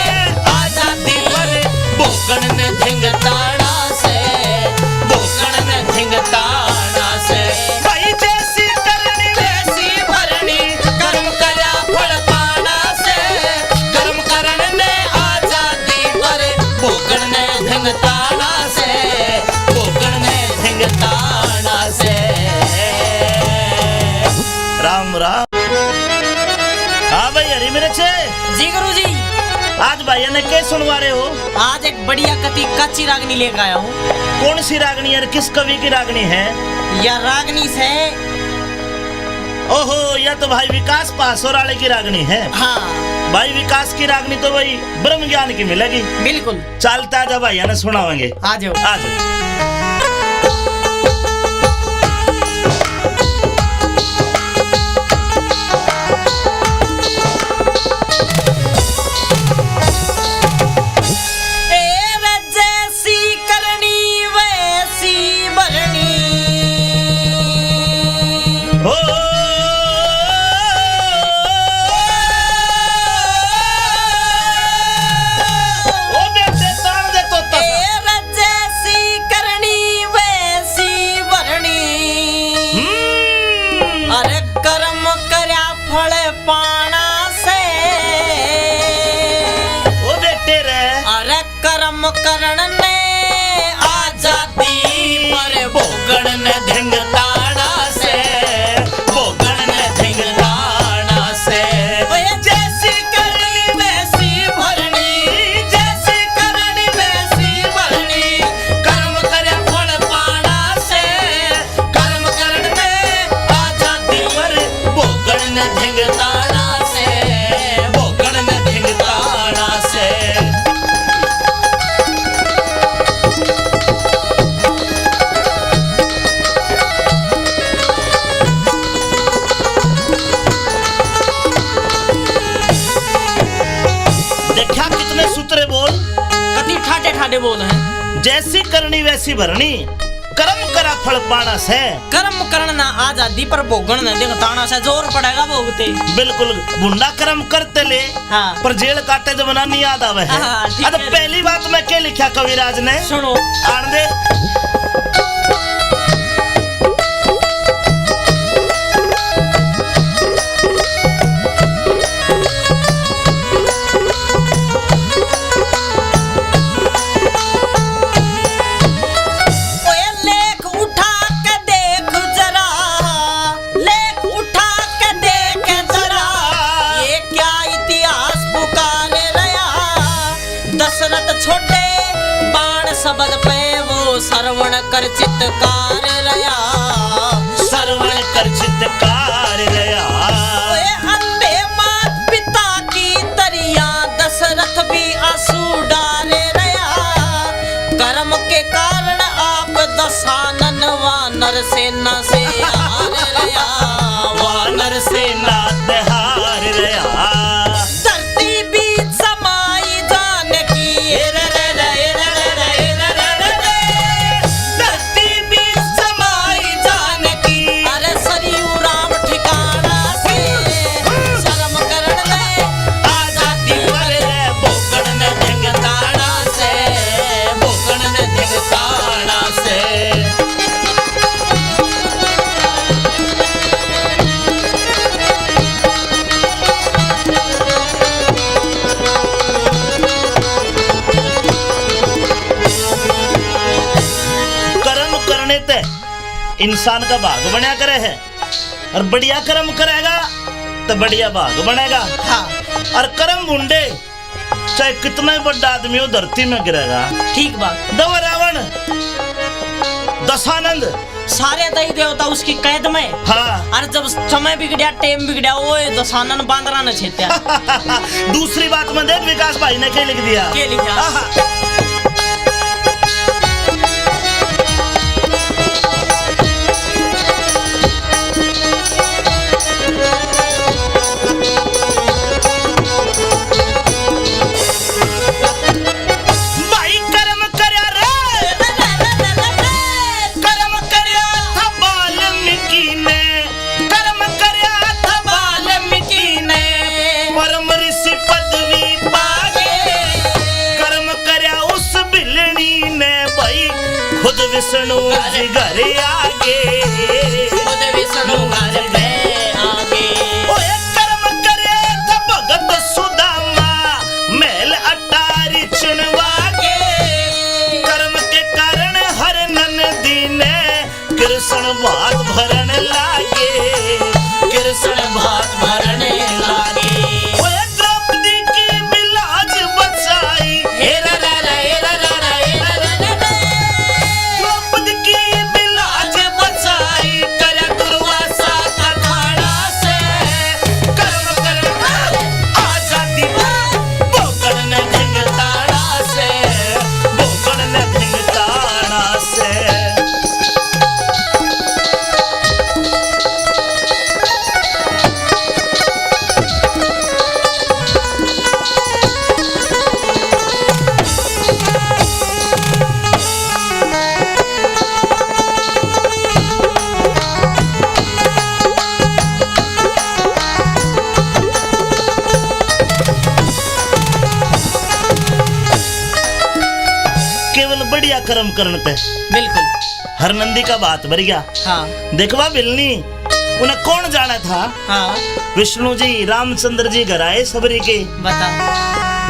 आजादी पर भोगन ने धिंगताड़ा से भोगन ने धिंगताड़ा से भाई जैसी करनी वैसी भरनी कर्म करा फल पाना से राम। हाँ भाई हरी मिर्च जी गुरुजी, आज भाई ने क्या सुनवा रहे हो? आज एक बढ़िया कच्ची रागनी लेकर आया हूँ। कौन सी रागनी है? किस कवि की रागनी है? यह रागनी से ओहो, यह तो भाई विकास पासोराले की रागनी है। हाँ भाई विकास की रागनी तो भाई ब्रह्म ज्ञान की मिलेगी। बिल्कुल, चलता जा भाई ने सुनावेंगे। आ जाओ। आज करण ने आजादी पर भोगण ने धिंगताड़ा से, भोगण ने धिंगताड़ा से। जैसी करनी वैसी भरनी, जैसी करनी वैसी भरनी। कर्म करे फल पाना से, कर्म करण ने आजादी पर भोगण ने धिंगताड़ा से, भोगण ने धिंगताड़ा से। ठाडे बोल हैं। जैसी करनी वैसी भरनी, कर्म करा फल पाना से। कर्म करना आजादी पर भोगन न दिखताना से, जोर पड़ेगा भोगते। बिल्कुल, गुंडा कर्म करते ले। हाँ। पर जेल काटे जमाना नहीं याद आवे है। हाँ, अब पहली बात मैं क्या लिखा कविराज ने सुनो। आन दे। छोटे बाण शब्द पे वो श्रवण कर चित्तकार रया, श्रवण कर चित्तकार रया। अंधे मात पिता की तरिया दशरथ भी आंसू डारे रया। कर्म के कारण आप दशानन वानर सेना से हार रया, वानर सेना से हार रया। इंसान का भाग बना करे है, और बढ़िया कर्म करेगा तो बढ़िया भाग बनेगा। हाँ। और कर्म बुंडे चाहे कितना ही बड़ा आदमी हो धरती में गिरेगा। ठीक बात। दवा रावण, दशानंद, सारे दई देवता उसकी कैद में। हाँ। और जब समय बिगड़ा, टेम बिगड़ा, वो दशानन बांदरा न छेत्या। दूसरी बात में देख विकास भाई ने क्या लिख दिया। क्या लिखा? विष्णु जी घर आगे, खुद विष्णु घर पे आगे। ओए कर्म करे तो भगत सुदामा महल अटारी चुनवागे। कर्म के कारण हर नंदी ने कृष्ण बात भरन लागे, कृष्ण बात भरने लागी। ओए द्रौपदी की बिलाज बचाई, हे रा रा रा, हे रा रा रा, हे रा रा रा रा। द्रौपदी की बिलाज आज बचाई कर दुर्वासा का खाड़ा से, कर्म करना आजादी पर बोकड़ ने ढिंगताड़ा से, बोकड़ ने धिंगताड़ा से। केवल बढ़िया कर्म करने पे बिल्कुल। हर नंदी का बात भर गया। हाँ देखवा बिलनी उन्हें कौन जाना था? हाँ विष्णु जी रामचंद्र जी घर आए सबरी के। बता।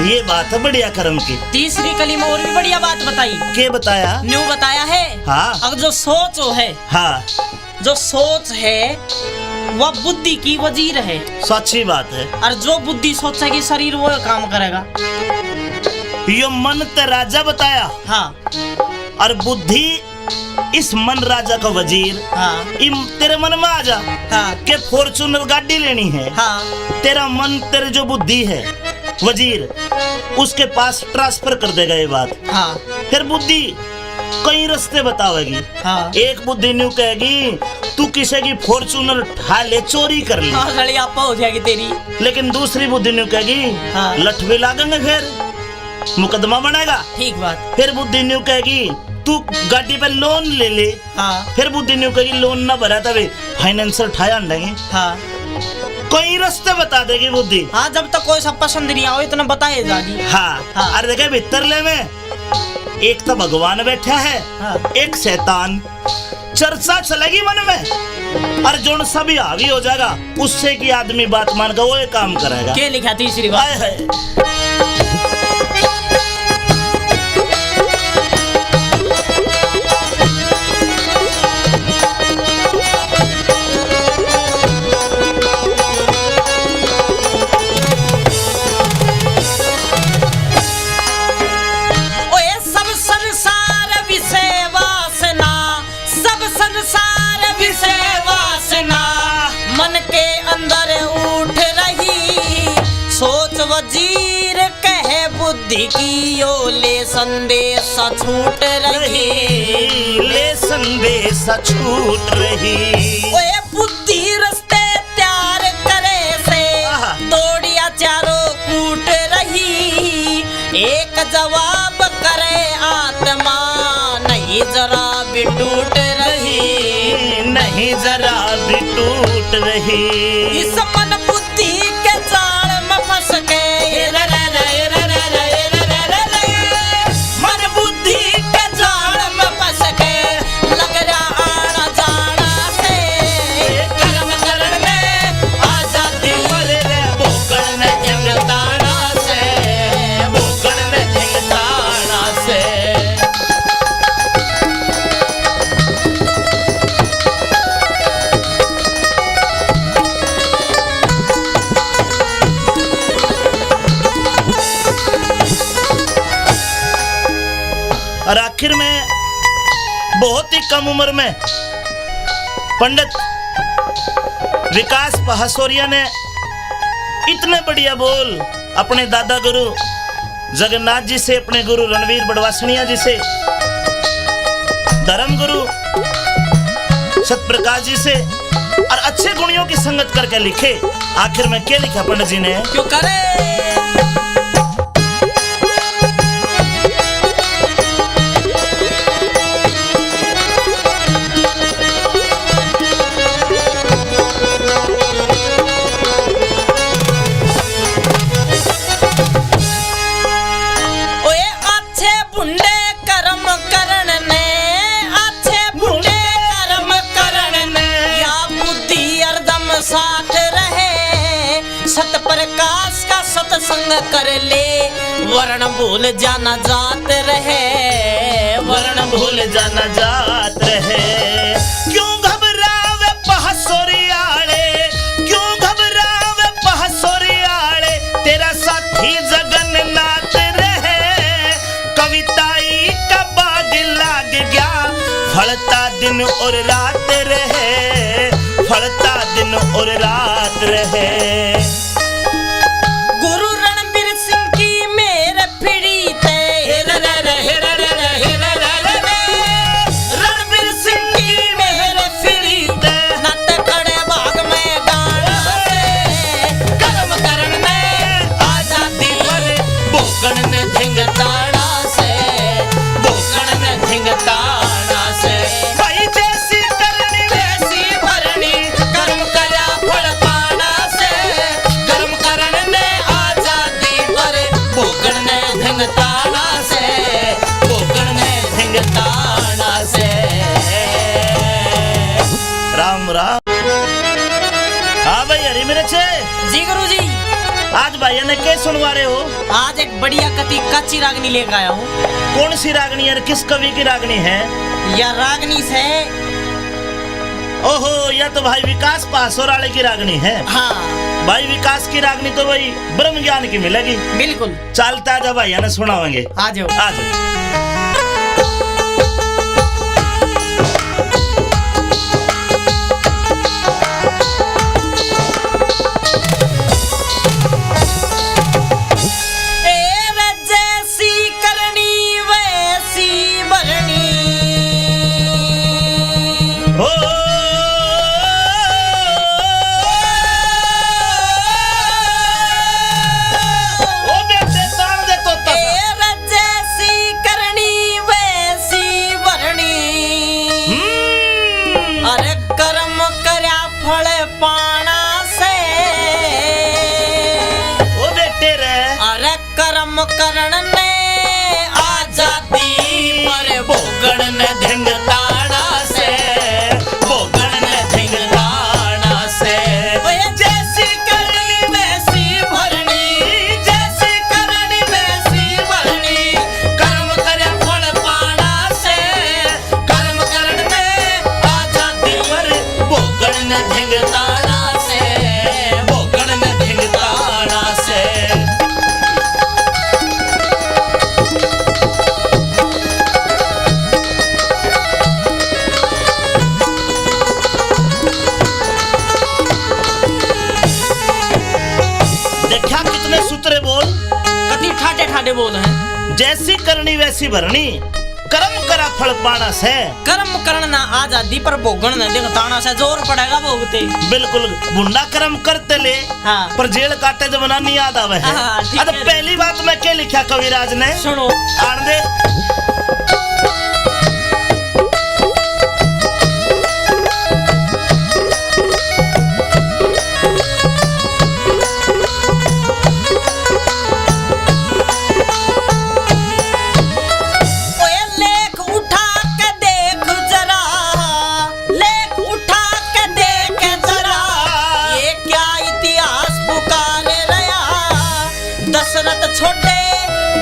ये बात है बढ़िया कर्म की। तीसरी कली में और भी बढ़िया बात बताई। के बताया? न्यू बताया है। हाँ। अब जो सोच है, हाँ जो सोच है वह बुद्धि की वजीर है। सच्ची बात है। और जो बुद्धि सोचेगी शरीर वो काम करेगा। यो मन ते राजा बताया हाँ और बुद्धि इस मन राजा का वजीर। हाँ तेरे मन में आ जा हाँ के फॉर्चूनर गाड़ी लेनी है। हाँ तेरा मन तेरे जो बुद्धि है वजीर उसके पास ट्रांसफर कर देगा ये बात। हाँ फिर बुद्धि कई रास्ते बतावेगी। हाँ एक बुद्धि न्यू कहेगी तू किसी की फॉर्चूनर उठा ले, चोरी कर ले। हाँ लड़ी आपा हो जाएगी तेरी। लेकिन दूसरी बुद्धि न्यू कहेगी हाँ। लठ भी लागेंगे, फिर मुकदमा बनेगा। ठीक बात। फिर बुद्धि न्यू कहेगी तू गाड़ी पे लोन ले ले। हाँ फिर बुद्धि न्यू कहेगी लोन ना भरा तभी फाइनेंसर उठाया अंडेंगे। हाँ कई रास्ते बता देगी बुद्धि। हाँ जब तक कोई सब पसंद नहीं आओ इतना बताए जागी। हाँ, हाँ। अरे देखे भीतरले में एक तो भगवान बैठा है। हाँ। एक शैतान। चर्चा चलेगी मन में और जो सभी हावी हो जाएगा उससे की आदमी बात मान कर वो ये काम करेगा। क्या लिखा तीसरी हाय बात? हाय। ओए सब संसार विषय वासना, सब संसार विषय वासना मन के अंदर उठ रही। सोच वजीर कहे बुद्धि की ओ ले संदेश छूट रही। ले संदेश छूट रही। ओए बुद्धि रस्ते त्यार करे से आहा। दौड़िया चारों कूट रही। एक जवाब करे आत्मा नहीं जरा भी टूट रही। नहीं जरा भी टूट रही। इस मन बुद्धि के जाल में फंस के मन बुद्धि के जाल में फंस के लग रहा आना जाना से। कर्म करण में आजादी बोकड़ ने धिंगताड़ा से, बोकड़ ने धिंगताड़ा से। और आखिर में बहुत ही कम उम्र में पंडित विकास पहासोरिया ने इतने बढ़िया बोल अपने दादा गुरु जगन्नाथ जी से, अपने गुरु रणवीर बड़वासनिया जी से, धर्म गुरु सतप्रकाश जी से और अच्छे गुणियों की संगत करके लिखे। आखिर में क्या लिखा पंडित जी ने? क्यों करे सत्संग कर ले वर्ण भूल जाना जात रहे। वर्ण भूल जाना जात रहे। क्यों घबरावे पहासोरियाड़े, क्यों घबरावे दिन और रात रहे, फलता दिन और रात रहे। गुरु रणबीर सिंह की मेरे पीड़ी ते रणबीर सिंह की मेरे पीड़ी ते नत खड़े भाग में गान बसे कर्म करण में आजादी पर भोगण ने धिंगताड़ा से भोगण ने धिंगताड़ा से भाई जैसी करनी वैसी भरनी कर्म करा फल पाना से कर्म करण ने आजादी पर भोगण ने धिंगताड़ा से भोगण ने धिंगताड़ा से। राम राम। हाँ भाई हरी मेरे छे जी गुरु जी, आज भाई ने क्या सुनवा रहे हो? आज एक बढ़िया कति कच्ची रागनी लेकर आया हूँ। कौन सी रागनी है? किस कवि की रागनी है? यह रागनी से ओहो, यह तो भाई विकास पासोर वाले की रागनी है। हाँ भाई विकास की रागनी तो भाई ब्रह्म ज्ञान की मिलेगी। बिल्कुल, चलता जब भाई ने सुनावेंगे। आ जाओ। आज जैसी करनी वैसी भरनी ओ बेटे तान दे तो जैसी करनी वैसी भरनी अरे कर्म करया फल पाना से ओ बेटे रे अरे कर्म करण ने आजादी पर भोगण ने धिंगताड़ा से भोगण ने धिंगताड़ा से। जैसी करनी वैसी भरनी जैसी करनी वैसी भरनी कर्म करे फल पाना से कर्म करण में आजादी पर भोगण ने धिंगताड़ा से भोगण ने धिंगताड़ा से। देखा कितने सूत्रे बोल। कति ठाटे ठाटे बोल हैं। जैसी करनी वैसी भरनी, कर्म करा फल पाना से। कर्म करना आजादी पर भोगण न दिखताना से जोर पड़ेगा भोगते। बिल्कुल बुंडा कर्म करते ले, हाँ। पर जेल काटे जब ना नहीं याद आवे है। हाँ, ठीक अब है। पहली बात में क्या लिखा कविराज ने? सुनो, आन दे। ओए लेख उठा के देख जरा लेख उठा के देख जरा ये क्या इतिहास पुकारे रहा दशरथ छोटे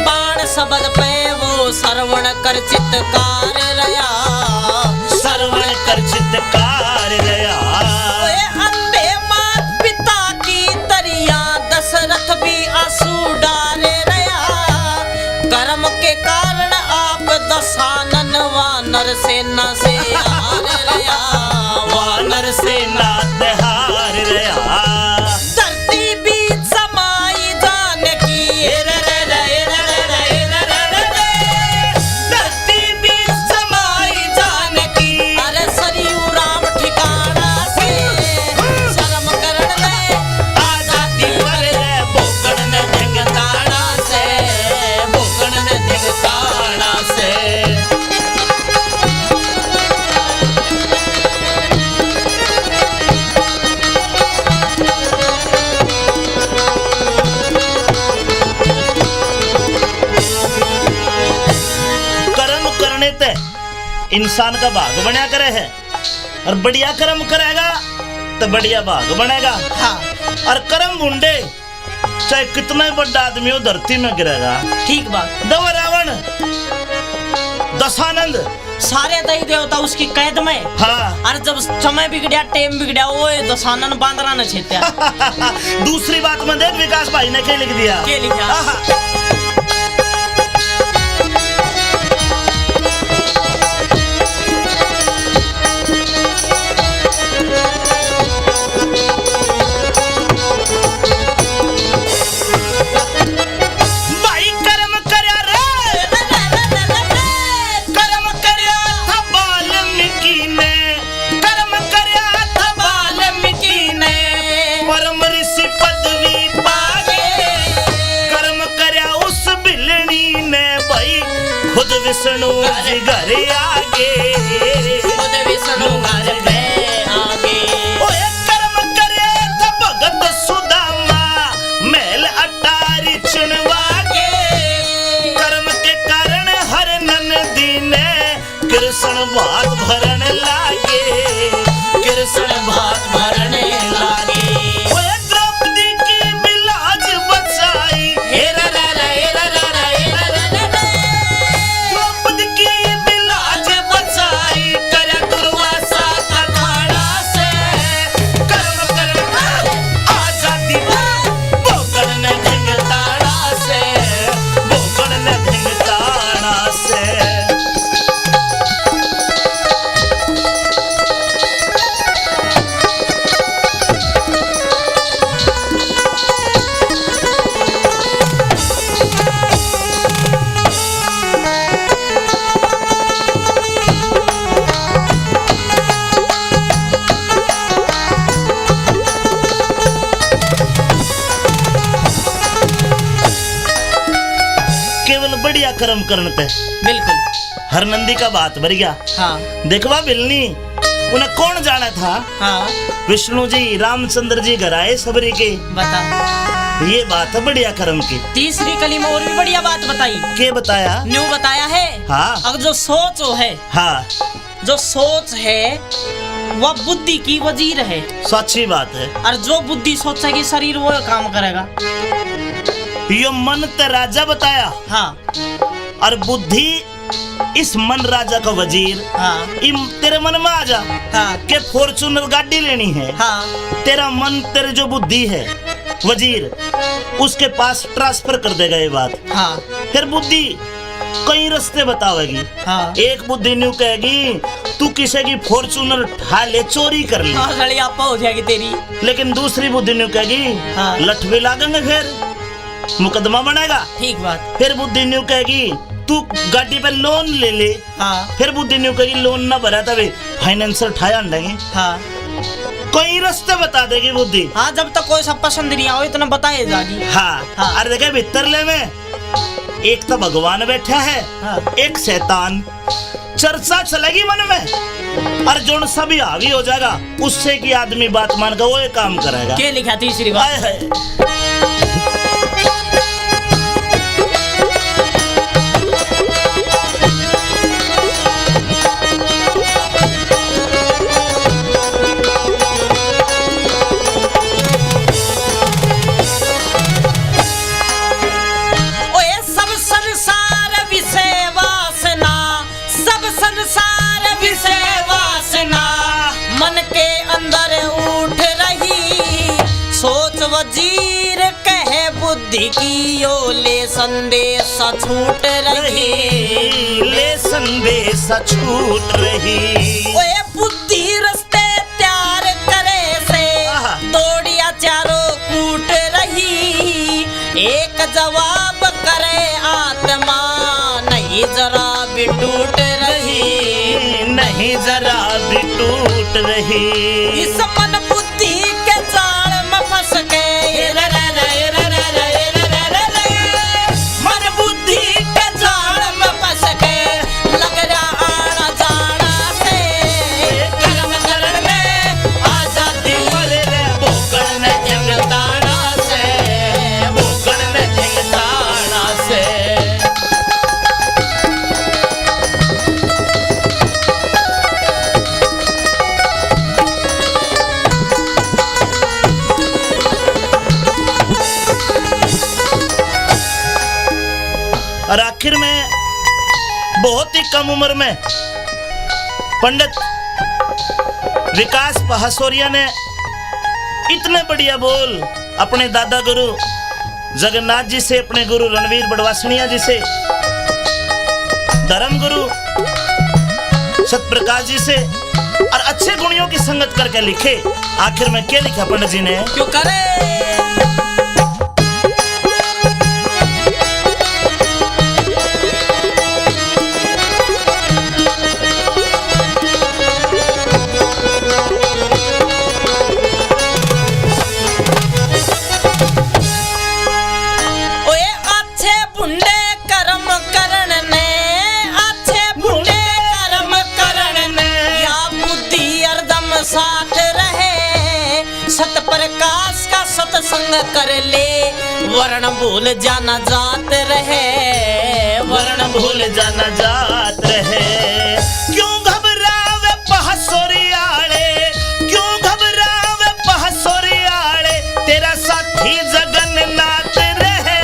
बाण शब्द पे वो श्रवण कर चित्कार रहा सरवण कर चित्कार गया। ओए अंधे मात पिता की तरिया दशरथ भी आंसू डाले रहा कर्म के कारण आप दशानन वानर सेना से हार रहा वानर सेना सेना हार गया। धरती बीच समाई जाने की धरती बीच समाई जाने की अरे सरयू राम ठिकाना से शर्म करण में आजादी पर भोगण ने धिंगताड़ा से भोगण ने धिंगताड़ा से। कर्म करने ते इंसान का भाग बनया करे है, और बढ़िया कर्म करेगा तो बढ़िया भाग बनेगा। हाँ और कर्म बुंडे चाहे कितना ही बड़ा आदमी हो धरती में गिरेगा। ठीक बात। दव रावण दशानंद सारे दही देवता उसकी कैद में। हाँ और जब समय बिगड़या टेम बिगड़या वो दशानन बांदरा ने छेत्या। दूसरी बात में देख विकास भाई ने क्या लिख दिया। क्या लिखा? आहा। विष्णु जी घर आगे खुद विष्णु घर पे आगे ओए कर्म करे त भगत सुदामा महल अटारी चुनवा के कर्म के कारण हर नंदी ने कृष्ण भात भरन लागे कृष्ण भात भरने लागे ओए द्रौपदी की बिलाज बचाई हेरा रा रा हेरा रा रा हेरा रा रा रा। द्रौपदी की बिलाज बचाई कर दुर्वासा अखाड़ा से कर्म करना आजादी बोकड़ ने ढिंगताड़ा से बोकड़ ने ढिंगताड़ा से केवल बढ़िया कर्म करने पे बिल्कुल हर नंदी का बात भर गया। हाँ देखवा बिलनी उन्हें कौन जाना था। हाँ विष्णु जी रामचंद्र जी घर आए सबरी के बता ये बात है बढ़िया कर्म की। तीसरी कली में और भी बढ़िया बात बताई के बताया। न्यू बताया है हाँ अब जो सोच है हाँ जो सोच है वह बुद्धि की वजीर है सच्ची बात है। और जो बुद्धि सोचेगी शरीर वो काम करेगा। यो मन ते राजा बताया हाँ और बुद्धि इस मन राजा का वजीर। हाँ तेरे मन में आ जा हाँ के फॉर्चूनर गाड़ी लेनी है। हाँ तेरा मन तेरे जो बुद्धि है वजीर उसके पास ट्रांसफर कर देगा ये बात। हाँ फिर बुद्धि कई रास्ते बतावेगी। हाँ एक बुद्धि न्यू कहेगी तू किसी की फॉर्चूनर उठा ले चोरी कर ले। हाँ साली आपा हो जाएगी तेरी। लेकिन दूसरी बुद्धि न्यू कहेगी हाँ। लठ भी लागेंगे फिर मुकदमा बनेगा। ठीक बात। फिर बुद्धि न्यू कहेगी तू गाड़ी पे लोन ले ले। हाँ फिर बुद्धि न्यू कहेगी लोन ना भरा तभी फाइनेंसर ठाया देंगे। हाँ कई रास्ते बता देगी बुद्धि। हाँ जब तक कोई सब पसंद नहीं आओ इतना बताए जागी। हाँ, हाँ। अरे देखे भीतर ले में एक तो भगवान बैठा है हाँ। एक शैतान। चर्चा चलेगी मन में और जो सभी हावी हो जाएगा उससे की आदमी बात मान कर वो ये काम करेगा। क्या लिखा तीसरी बात। हाय हाय। ओए सब संसार विषय वासना सब संसार विषय वासना मन के अंदर उठ रही सोच वजीर कहे बुद्धि की ओ ले संदेश छूट रही। ले संदेश छूट रही। ओए बुद्धि रस्ते त्यार करे से आहा। दौड़िया चारों कूट रही एक जवाब करे आत्मा नहीं जरा भी टूट रही। नहीं जरा भी टूट रही। इस मन बुद्धि के जाल में फंस के मन बुद्धि के जाल में फंस के लग रहा आना जाना से कर्म करण में आजादी अरे रे बोकड़ ने जंगताना से बोकड़ ने जंगताना से। और आखिर में बहुत ही कम उम्र में पंडित विकास पहासोरिया ने इतने बढ़िया बोल अपने दादा गुरु जगन्नाथ जी से, अपने गुरु रणवीर बड़वासनिया जी से, धर्म गुरु सतप्रकाश जी से और अच्छे गुणियों की संगत करके लिखे। आखिर में क्या लिखा पंडित जी ने। क्यों करे ओए अच्छे बुंडे कर्म करण ने सत्संग कर ले वर्ण भूल जाना जात रहे वर्ण भूल जाना जात रहे क्यों घबरावे पहसोरियाले क्यों घबरावे पहसोरियाले तेरा साथी जगन्नाथ रहे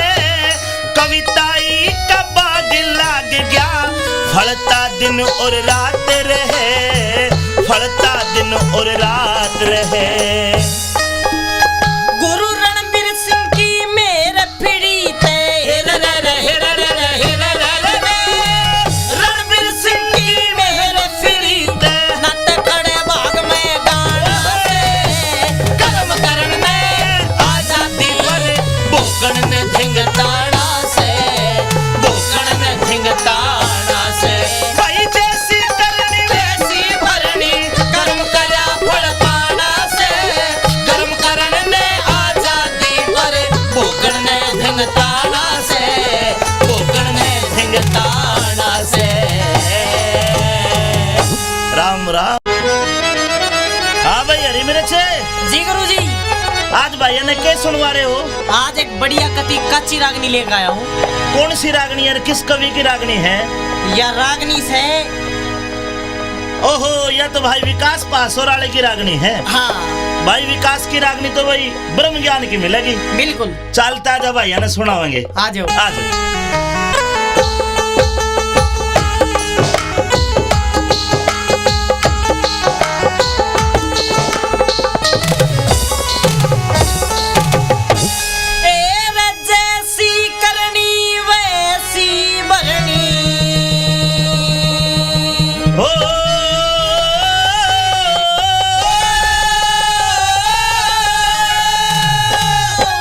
कविताई का बाग लाग गया फलता दिन और रात रहे फलता दिन और रात रहे गुरु रणबीर सिंह की मेरे फिरी थे रणबीर सिंह की मेरे फिरी थे नत खड़े भाग में गान से कर्म करण में आजादी पर भोगण ने धिंग ताड़ा से भोगण ने धिंग ताड़ा से भाई जैसी करनी ऐसी भरनी कर्म करा फल पाना से कर्म करण ने आजादी पर भोगण ने धिंग ताड़ा से भोगण ने धिंग ताड़ा से राम राम हाँ भाई हरी मेरे छे जी गुरु जी आज भाई ने क्या सुनवा रहे हो आज एक बढ़िया कति कच्ची रागनी लेकर आया हूँ कौन सी रागनी है किस कवि की रागनी है यह रागनी से ओहो यह तो भाई विकास पासोर वाले की रागनी है हाँ भाई विकास की रागनी तो भाई ब्रह्म ज्ञान की मिलेगी बिल्कुल चलता जब भाई ने सुनावेंगे आ जाओ आज जैसी करनी वैसी भरनी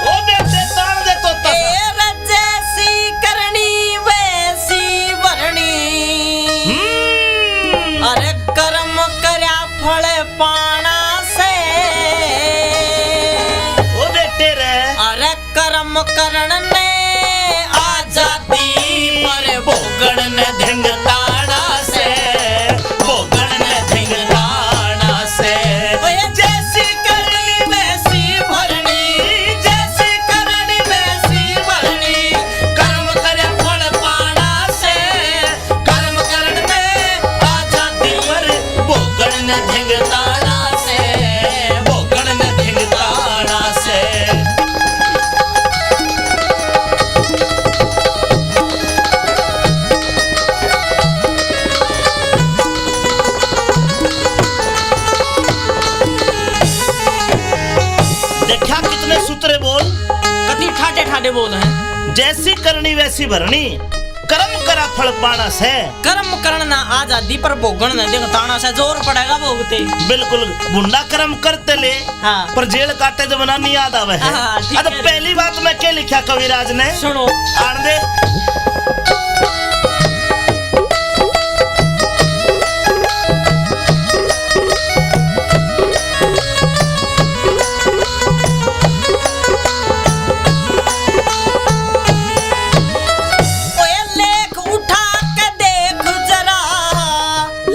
ओ बेटे तान दे तो जैसी करनी वैसी भरनी अरे कर्म करया फल पाना से ओ बेटे रे अरे कर्म करण ने आजादी पर भोगण ने धिंग ताड़ा से भोगण ने धिंग ताड़ा से जैसी करनी वैसी भरनी जैसी करनी वैसी भरनी कर्म करे फल पाना से कर्म करण में आजादी पर भोगण ने धिंग ताड़ा से भोगण ने धिंग ताड़ा से देखा कितने सूत्रे बोल कति ठाटे ठाटे बोल हैं जैसी करनी वैसी भरनी कर्म करा फल पाना से कर्म करण ना आजादी पर भोगण न देखो ताना से जोर पड़ेगा भोगते बिल्कुल गुंडा कर्म करते ले हाँ पर जेल काटे जमाना नहीं याद आवे है हाँ, ठीक अब है। पहली बात में क्या लिखा कविराज ने सुनो आन दे ओए लेख उठा के देख जरा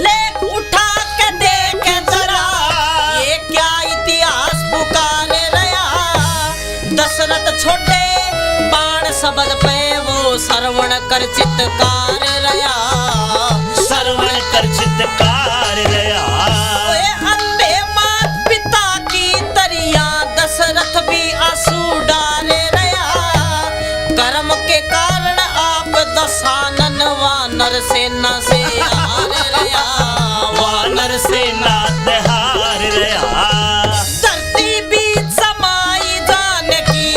लेख उठा के देख जरा ये क्या इतिहास पुकार रहा दशरथ छोटे बाण शब्द पे वो श्रवण कर चित्कार रहा सरवण कर चित्कार रया ओए अंधे मात पिता की तरिया दशरथ भी आंसू डाले रहा कर्म के कारण आप दशानन वानर सेना से हार रहा वानर से नात हार रया धरती बीच समाई जानकी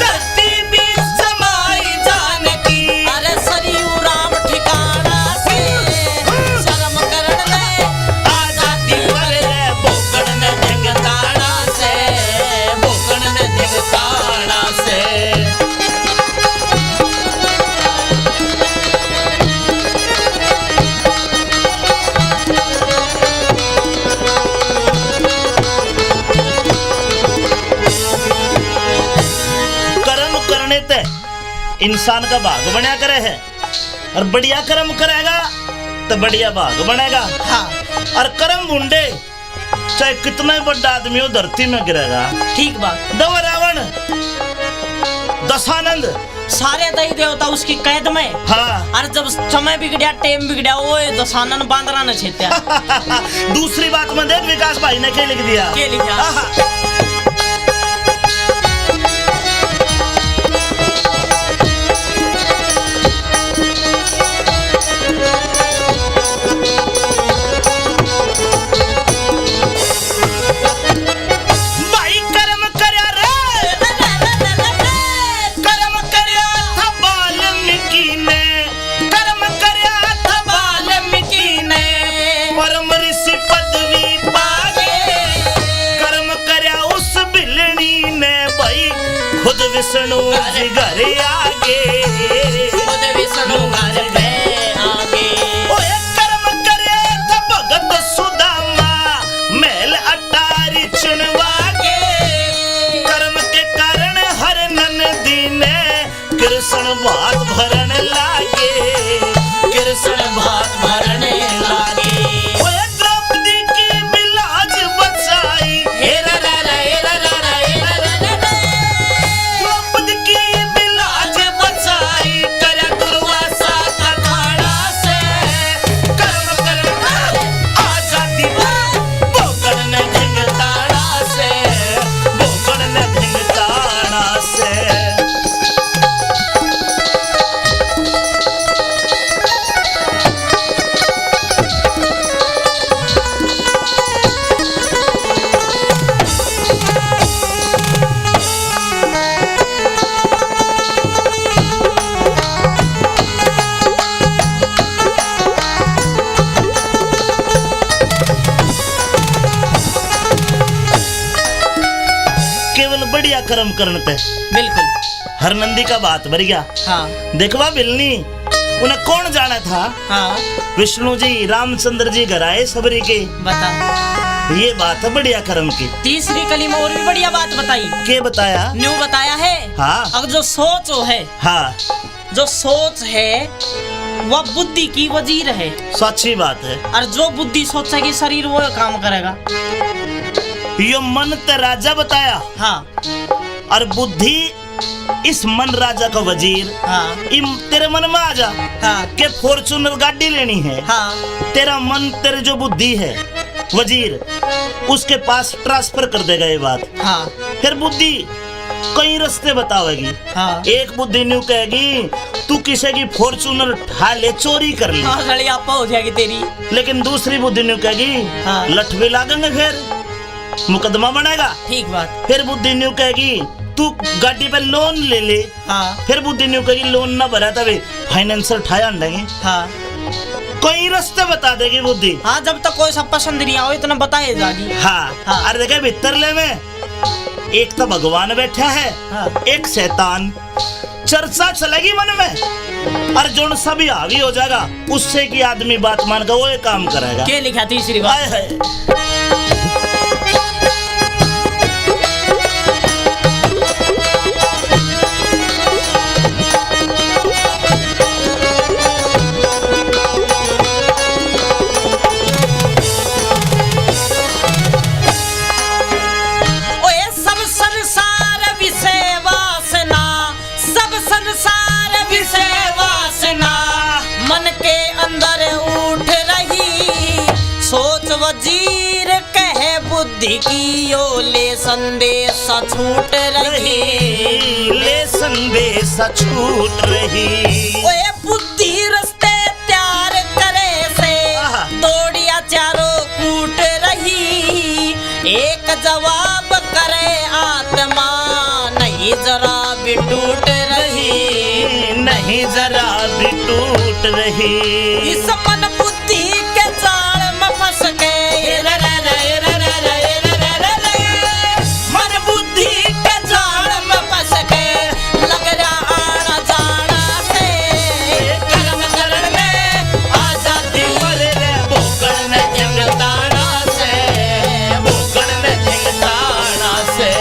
धरती बीच समाई जानकी अरे सरयू राम ठिकाना से शर्म करण ले आजादी पर भोगण ने धिंग ताड़ा से भोगण ने धिंग ताड़ा से कर्म करने ते इंसान का भाग बना करे है और बढ़िया कर्म करेगा तो बढ़िया भाग बनेगा हाँ और कर्म बुंडे चाहे कितना ही बड़ा आदमी हो धरती में गिरेगा। ठीक बात। दवा रावण दशानंद सारे दही देवता उसकी कैद में। हाँ। और जब समय बिगड़िया टाइम बिगड़िया वो दशानन बांदरा न छेत्या। दूसरी बात में देख विकास भाई ने क्या लिख दिया। क्या लिखा? आहा। विष्णु जी घर आगे, खुद विष्णु घर पे आगे। ओए कर्म करे तो भगत सुदामा महल अटारी चुनवा के। कर्म के कारण हर नंदी ने कृष्ण भात भरन लागे, कृष्ण भात भरने लागे। ओए द्रौपदी की बिलाज बचाई, हेरा रा रा हेरा रा रा हेरा रा रा। द्रौपदी की बिलाज बचाई, करया दुर्वासा का खाड़ा से। कर्म करना आजादी भोगन ने धिंगताड़ा से, भोगन ने धिंगताड़ा से। केवल बढ़िया कर्म करने पे बिल्कुल। हर नंदी का बात भर गया। हाँ देखवा बिलनी उन्हें कौन जाना था। हाँ विष्णु जी रामचंद्र जी घर आए सबरी के। बता। ये बात है बढ़िया कर्म की। तीसरी कली में और भी बढ़िया बात बताई। के बताया? न्यू बताया है। हाँ। अब जो सोच है, हाँ जो सोच है वह बुद्धि की वजीर है। सच्ची बात है। और जो बुद्धि सोचेगी शरीर वो काम करेगा। यो मन ते राजा बताया। हाँ और बुद्धि इस मन राजा का वजीर। हाँ तेरे मन में आ जा हाँ के फॉर्चूनर गाड़ी लेनी है। हाँ। तेरा मन तेरे जो बुद्धि है वजीर उसके पास ट्रांसफर कर देगा ये बात। हाँ फिर बुद्धि कई रास्ते बतावेगी। हाँ। एक बुद्धि न्यू कहेगी तू किसी की फॉर्चूनर उठा ले, चोरी कर ले। हाँ सड़ी आपा हो जाएगी तेरी। लेकिन दूसरी बुद्धि न्यू कहेगी हाँ। लठ भी लागेंगे, फिर मुकदमा बनेगा। ठीक बात। फिर बुद्धि न्यू कहेगी तू गाड़ी पे लोन ले ले। हाँ फिर बुद्धि न्यू कहेगी लोन ना भरा तभी फाइनेंसर ठाया देंगे। हाँ कई रास्ते बता देगी बुद्धि। हाँ जब तक कोई सब पसंद नहीं आओ इतना बताए जागी। हाँ, हाँ। अरे देखे भीतर ले में एक तो भगवान बैठा है। हाँ। एक शैतान। चर्चा चलेगी मन में और जो सभी हावी हो जाएगा उससे की आदमी बात मान कर वो ये काम करेगा। क्या लिखा तीसरी बात? हाय हाय। ओए सब संसार विषय वासना, सब संसार विषय वासना मन के अंदर उठ रही। सोच वजीर कहे बुद्धि की यो ले संदेश छूट रही। ले संदेश छूट रही। ओए बुद्धि रस्ते तैयार करे से आहा। दौड़िया चारों कूट रही। एक जवाब करे आत्मा नहीं जरा भी टूट रही। नहीं जरा भी टूट रही। इस मन बुद्धि के जाल में फंस के मन बुद्धि के जाल में फंस के लग जा आना जाना से। कर्म करण में आजादी भोगन में धिंगताड़ा से, भोगन में धिंगताड़ा से।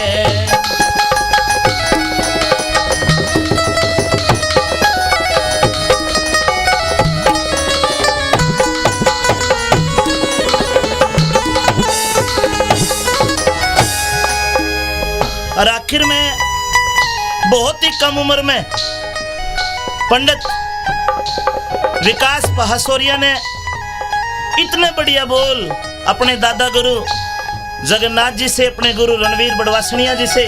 और आखिर में बहुत ही कम उम्र में पंडित विकास पहासोरिया ने इतने बढ़िया बोल अपने दादा गुरु जगन्नाथ जी से, अपने गुरु रणवीर बड़वासनिया जी से,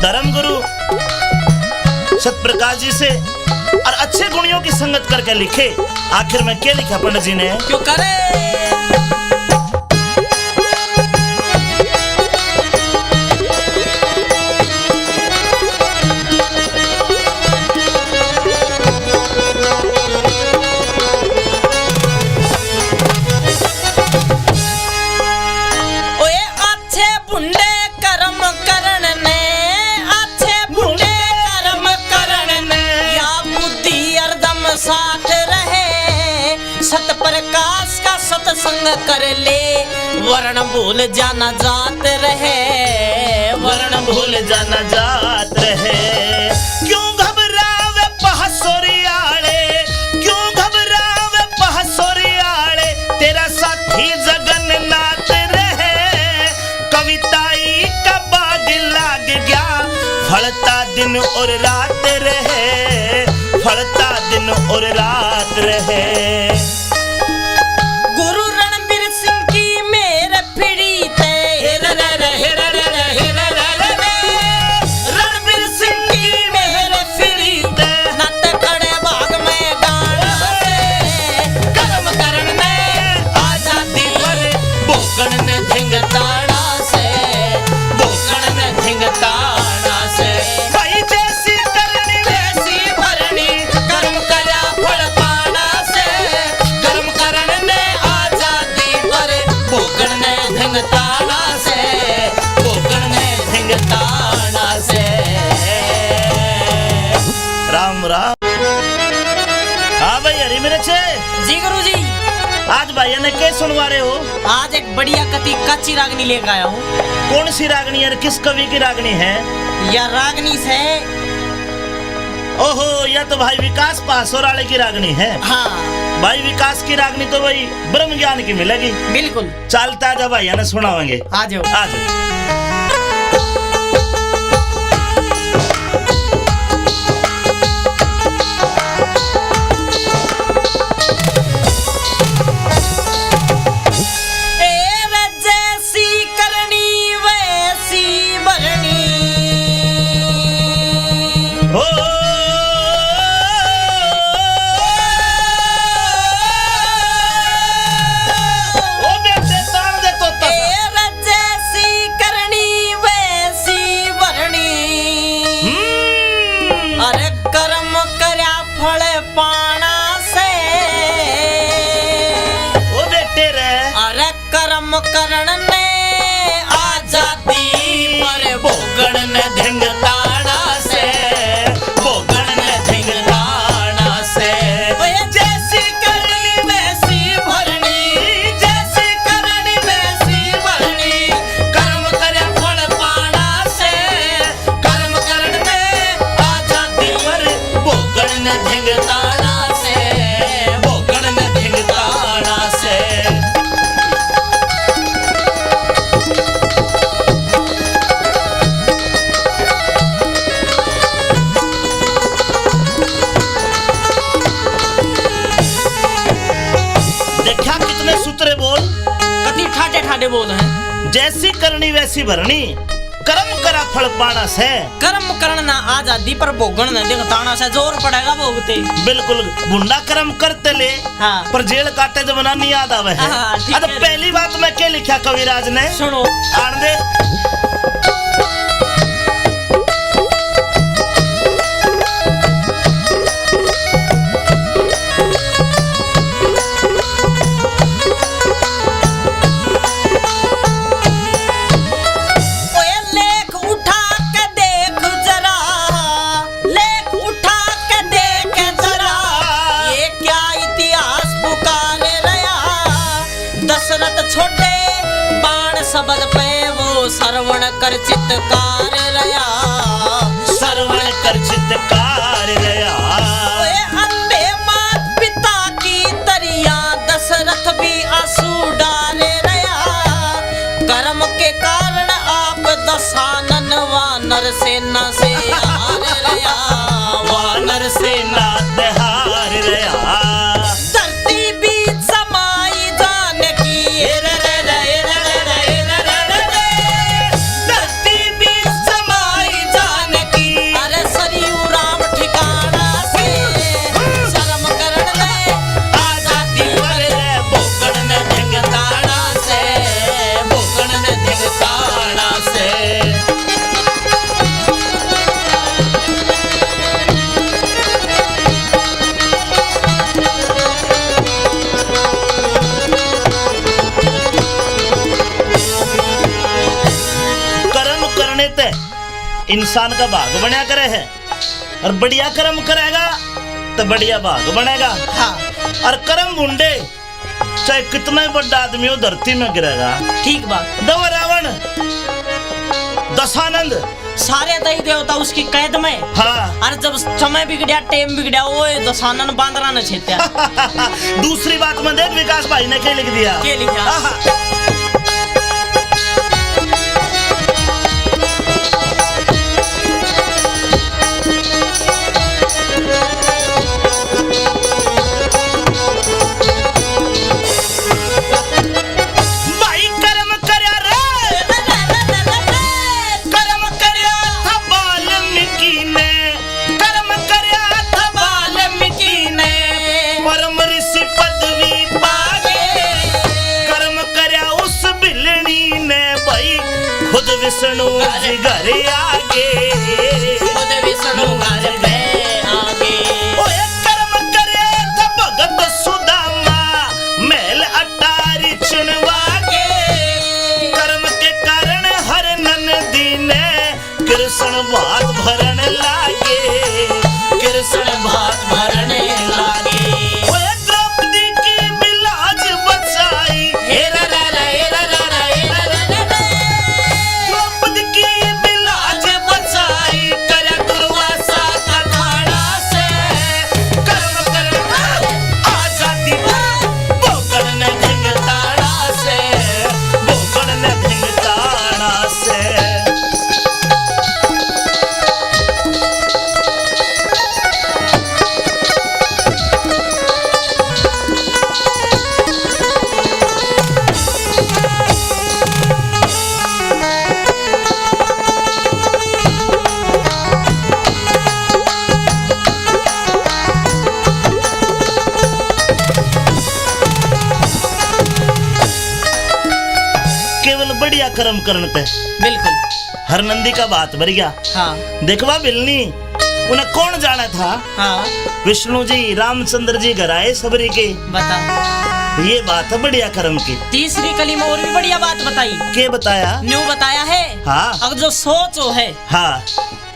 धर्म गुरु सतप्रकाश जी से और अच्छे गुणियों की संगत करके लिखे। आखिर में क्या लिखा पंडित जी ने? क्यों करे प्रकाश का सत्संग कर ले, वर्ण भूल जाना जात रहे, वर्ण भूल जाना जात रहे। क्यों घबरावे पहासोरियाले, क्यों घबरावे पहासोरियाले, तेरा साथी जगन्नाथ रहे। कविताई का बाग लाग गया, फलता दिन और रात रहे, फलता दिन और रात रहे। हाँ भाई हरी मेरे छे जी गुरु जी। आज भैया ने क्या सुनवा रहे हो? आज एक बढ़िया कति कच्ची रागनी लेकर आया हूँ। कौन सी रागनी है? किस कवि की रागनी है? यह रागनी से ओहो, यह तो भाई विकास पहासोराले की रागनी है। हाँ भाई विकास की रागनी तो भाई ब्रह्म ज्ञान की मिलेगी। बिल्कुल चलता जा भैया ने सुनावेंगे। आ जाओ आ जाओ। करण ने आजादी पर भोगण ने धिंगताड़ा से, भोगण ने धिंगताड़ा से। जैसी करनी वैसी भरनी, जैसी करनी वैसी भरनी, कर्म करे फल पाना से, कर्म करण ने आजादी पर भोगण ने धिंगताड़ा से, भोगण ने धिंगताड़ा से। सूत्रे बोल कति ठाटे ठाटे बोल हैं। जैसी करनी वैसी भरनी, कर्म करा फल पाना से, कर्म करना आजादी पर भोगन न दिखताना से। जोर पड़ेगा भोगते। बिल्कुल गुंडा कर्म करते ले। हाँ। पर जेल काटे जब ना नहीं याद आवे है। हाँ, तो पहली बात में क्या लिखा कविराज ने? सुनो आन दे। शब्द पे वो श्रवण कर चित्तकार रया, श्रवण कर चित्तकार रया। अंधे मात पिता की तरिया, दशरथ भी आंसू डाले रया। कर कर्म के कारण आप दशानन वानर सेना से हार रया वानर सेना ते हार रया धरती बीच समाई जानकी धरती बीच समाई जानकी अरे सरयू राम ठिकाना से शर्म करण ले आजादी पर रे बोकड़ ने धिंगताड़ा से बोकड़ ने धिंगताड़ा से कर्म करने ते इंसान का भाग बनया करे है और बढ़िया कर्म करेगा तो बढ़िया भाग बनेगा। हाँ और कर्म बुंडे चाहे कितना ही बड़ा आदमी हो धरती में गिरेगा। ठीक बात दव रावण दशानंद सारे दही देवता उसकी कैद में हाँ और जब समय बिगड़ा टेम बिगड़ा वो दशानन बांदरा ने छेत्या दूसरी बात में देख विकास भाई ने क्या लिख दिया के लिखा आहा। भाई कर्म करया रे कर्म करया था वाल्मीकि ने कर्म करया था वाल्मीकि ने परम ऋषि पदवी पागे कर्म करया उस बिलनी ने भाई खुद विष्णु जी घर आगे खुद विष्णु घर पे आगे ओए कर्म करे था भगत सुदामा महल अटारी चुनवागे कर्म के कारण हर नंदी ने कृष्ण भात भरन लागे कृष्ण भात भरने लागे ओए द्रौपदी की बिलाज बचाई हेरा रा रा हेरा रा रा हेरा रा रा रा। द्रौपदी की बिलाज बचाई करया दुर्वासा का खाड़ा से कर्म करना आजादी बोकड़ ने धिंगताड़ा से बोकड़ ने धिंगताड़ा से केवल बढ़िया कर्म करने पे बिल्कुल हर नंदी का बात भर गया। हाँ देखवा बिलनी उन्हें कौन जाना था हाँ विष्णु जी रामचंद्र जी घर आए सबरी के बता ये बात है बढ़िया कर्म की। तीसरी कली में और भी बढ़िया बात बताई के बताया न्यू बताया है हाँ अब जो सोच है हाँ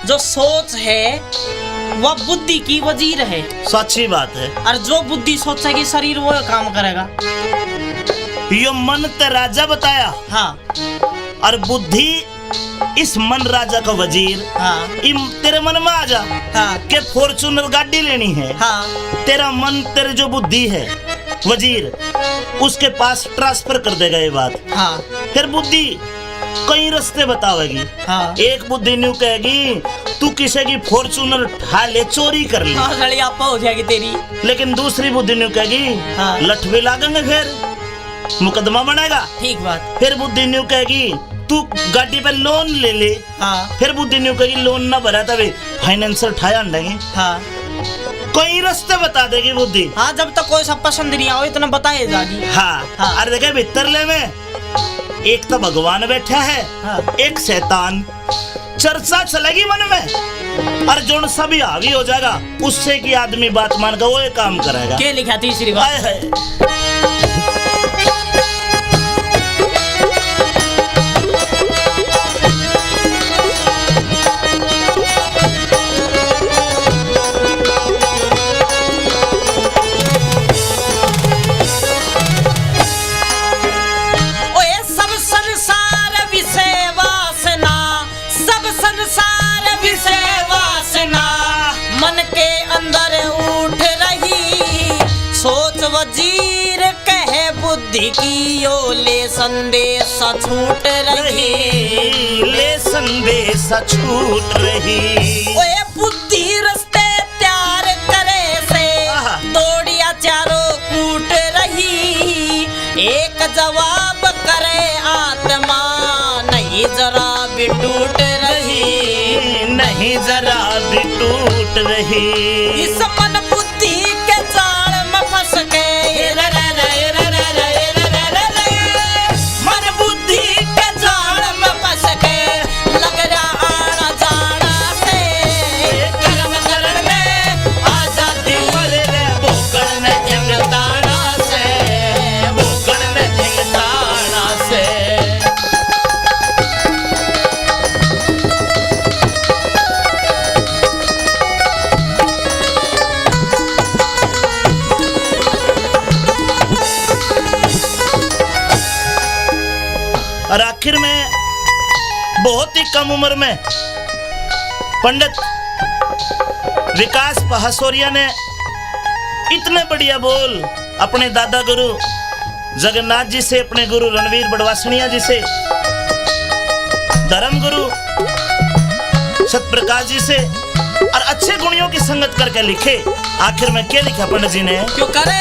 जो सोच है वह बुद्धि की वजीर है सच्ची बात है। और जो बुद्धि सोचेगी शरीर वो काम करेगा। यो मन ते राजा बताया हाँ और बुद्धि इस मन राजा का वजीर। हाँ तेरे मन में आ जा हाँ के फॉर्चूनर गाड़ी लेनी है हाँ तेरा मन तेरे जो बुद्धि है वजीर उसके पास ट्रांसफर कर देगा ये बात। हाँ फिर बुद्धि कई रास्ते बतावेगी। हाँ एक बुद्धि न्यू कहेगी तू किसी की फॉर्चूनर उठा ले चोरी कर ले हाँ सड़ी आपा हो जाएगी तेरी। लेकिन दूसरी बुद्धि न्यू कहेगी हाँ। लठ भी लागेंगे फिर मुकदमा बनेगा। ठीक बात। फिर बुद्धि न्यू कहेगी तू गाड़ी पे लोन ले ले। हाँ फिर बुद्धि न्यू कहेगी लोन ना भरा तभी फाइनेंशियल उठाया देंगे। हाँ कई रास्ते बता देगी बुद्धि। हाँ जब तक कोई सब पसंद नहीं आओ इतना बताए जागी। हाँ, हाँ। अरे देखे भीतरले में एक तो भगवान बैठा है हाँ। एक शैतान। चर्चा चलेगी मन में और जो सभी हावी हो जाएगा उससे की आदमी बात मान कर वो ये काम करेगा। क्या लिखा तीसरी बात? हाय हाय। ओए सब संसार विषय वासना, सब संसार विषय वासना मन के अंदर उठ रही, सोच वजीर बुद्धि की यो ले संदेश छूट रही ले संदेश छूट रही ओए बुद्धि रस्ते त्यार करे से आहा। दौड़िया चारों कूट रही एक जवाब करे आत्मा नहीं जरा भी टूट रही नहीं जरा भी टूट रही इस मन बुद्धि के जाल में फंस के मन बुद्धि के जाल में फंस के लग रहा आना जाना से कर्म करण में आजादी मरे रे भोगण में जंगताना से भोगण में जंगताना से और आखिर में बहुत ही कम उम्र में पंडित विकास पहासोरिया ने इतने बढ़िया बोल अपने दादा गुरु जगन्नाथ जी से, अपने गुरु रणवीर बड़वासनिया जी से, धर्म गुरु सतप्रकाश जी से और अच्छे गुणियों की संगत करके लिखे। आखिर में क्या लिखा पंडित जी ने? क्यों करे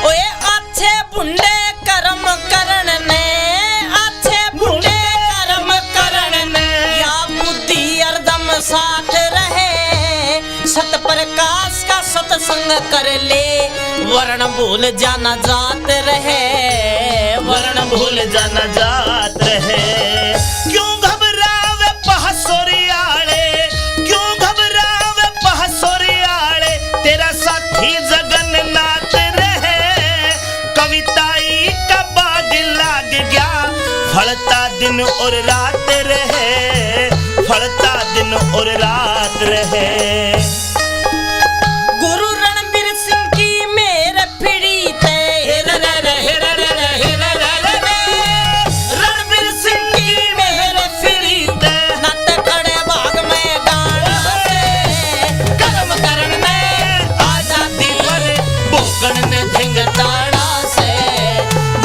ओए अच्छे बुंडे कर्म करण ने अच्छे बुंडे कर्म करण ने या बुद्धि हरदम साथ रहे सत प्रकाश का सत्संग कर ले वर्ण भूल जाना जात रहे वर्ण भूल जाना जात रहे क्यों घबरावे पहासोरियाले, क्यों घबरावे पहासोरियाले, तेरा साथी जगन्नाथ रहे। कविताई का बाग लाग गया, फलता दिन और रात रहे, फलता दिन और रात रहे। गुरु रणबीर सिंह की मेर फिरी थे रणबीर सिंह की मेर फिरी थे नत खड़े भाग में गाना से कर्म करण में आजादी पर भोगण ने धिंगताड़ा से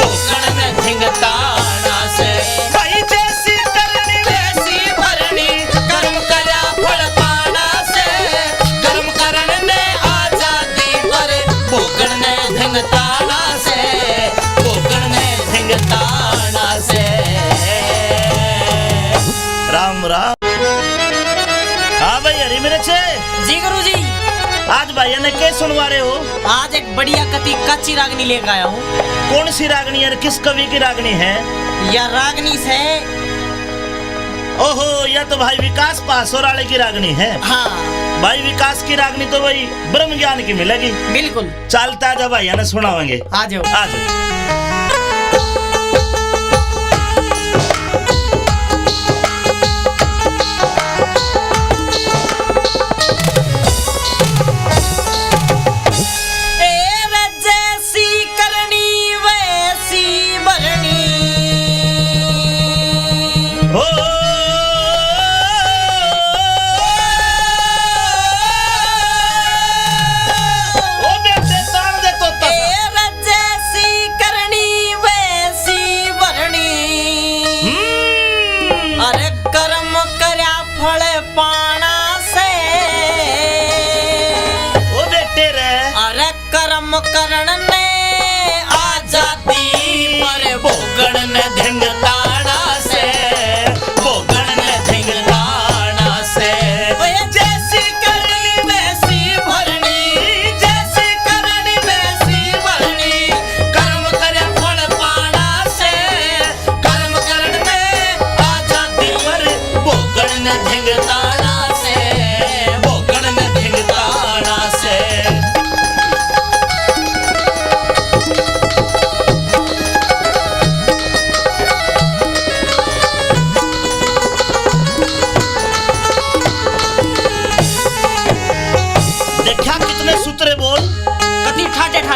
भोगण ने धिंगताड़ा से भाई जैसी करनी वैसी भरनी कर्म करा फल पाना से कर्म करण ने आजादी पर भोगण ने धिंगताड़ा से भोगण ने धिंगताड़ा से राम राम। हाँ भाई हरी मेरे छे जी गुरु जी आज भाई ने क्या सुनवा रहे हो? आज एक बढ़िया कथी कच्ची रागनी लेकर आया हूँ कौन सी रागनी है? किस कवि की रागनी है? यह रागनी से ओहो, यह तो भाई विकास पासोराले की रागनी है। हाँ भाई विकास की रागनी तो भाई ब्रह्म ज्ञान की मिलेगी। बिल्कुल चलता जब भाई ने सुनावेंगे। आ जाओ आज जैसी करनी वैसी भरनी हो ओ बेटे तान दे तो जैसी करनी वैसी भरनी अरे कर्म करया फल पाना से ओ बेटे रे अरे कर्म करण ने आजादी पर भोगण ने धिंगताड़ा से भोगण ने धिंगताड़ा से ओए जैसी करनी वैसी भरनी जैसी करनी वैसी भरनी कर्म करे फल पाना से कर्म करण में आजादी पर भोगण ने धिंगताड़ा से भोगण ने धिंगताड़ा से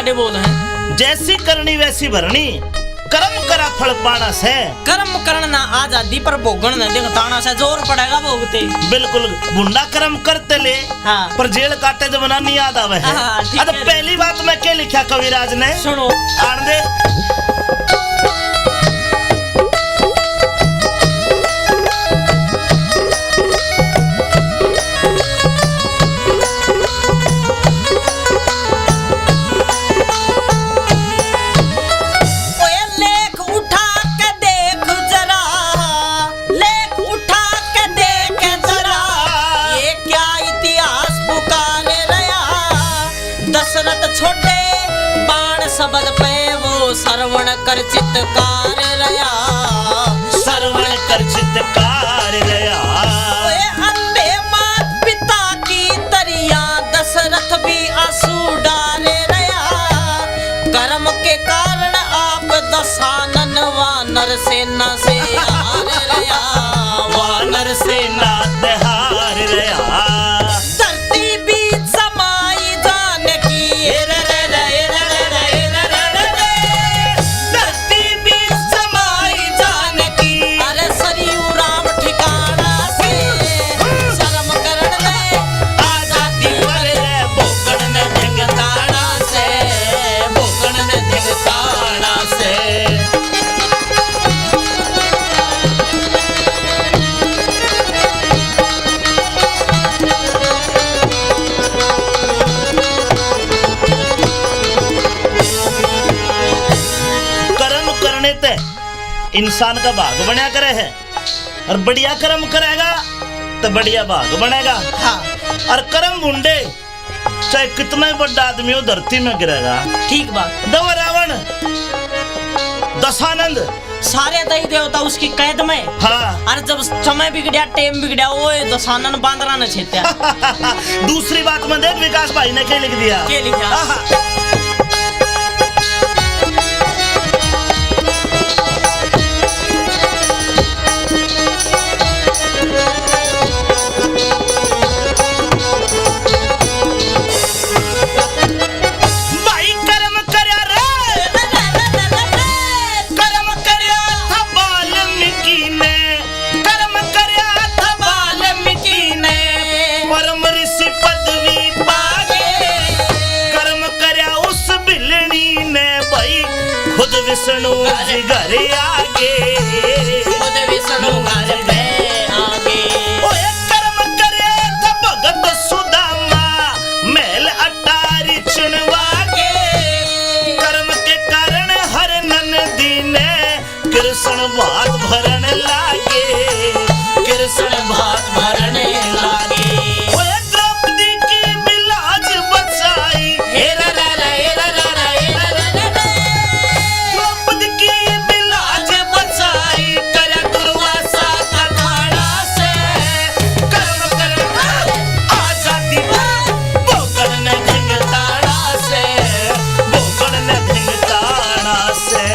बड़े बोल हैं। जैसी करनी वैसी भरनी, कर्म करा फल पाना से। कर्म करना आजादी पर भोगन न देख ताना से जोर पड़ेगा भोगते। बिल्कुल बुंडा कर्म करते ले, हाँ। पर जेल काटे जमाना नहीं याद आवे है। हाँ, ठीक अब है। पहली बात मैं क्या लिखा कविराज ने, सुनो। आन दे। ओए लेख उठा के देख जरा, लेख उठा के देख जरा, ये क्या इतिहास पुकारे रया। दशरथ छोटे बाण शब्द पे वो श्रवण कर चित्कार रया। श्रवण कर चित्कार रया। ओए अंधे मात पिता की तरिया, दशरथ भी आंसू डाले रया। कर्म के कारण आप दशानन वानर सेना से हार रया। वानर से नात हार रया। धरती बीच समाई जानकी, धरती बीच समाई जानकी। अरे सरयू राम ठिकाना से शर्म करण ले आजादी पर है भोगण ने धिंगताड़ा से, भोगण ने धिंगताड़ा से। कर्म करने ते इंसान का भाग बना करे है, और बढ़िया कर्म करेगा तो बढ़िया भाग बनेगा। हाँ और कर्म बुंडे चाहे कितना ही बड़ा आदमी हो धरती में गिरेगा। ठीक बात। दवा रावण, दशानंद, सारे दही देवता उसकी कैद में। हाँ। और जब समय बिगड़या टेम बिगड़या वो दशानन बांदरा न छेत्या। दूसरी बात में देख विकास भाई ने क्या लिख दिया। क्या लिखा? आहा। भाई कर्म करया रे, कर्म करया था वाल्मीकि ने, कर्म करया था वाल्मीकि ने, परम ऋषि पदवी पागे। कर्म करया उस बिलनी ने भाई, खुद विष्णु जी घर आगे। खुद विष्णु घर पे आगे। ओए कर्म करे था भगत सुदामा, महल अटारी चुनवागे। कर्म के कारण हर नंदी ने, कृष्ण भात भरन लागे। कृष्ण भात भरने लागे। ओए द्रौपदी की बिलाज बचाई, हेरा रा रा, हेरा रा रा, हेरा रा रा रा। द्रौपदी की बिलाज बचाई, करया दुर्वासा का खाड़ा से। कर्म करना आजादी पर, भोगन ने धिंगताड़ा से, भोगन ने धिंगताड़ा से।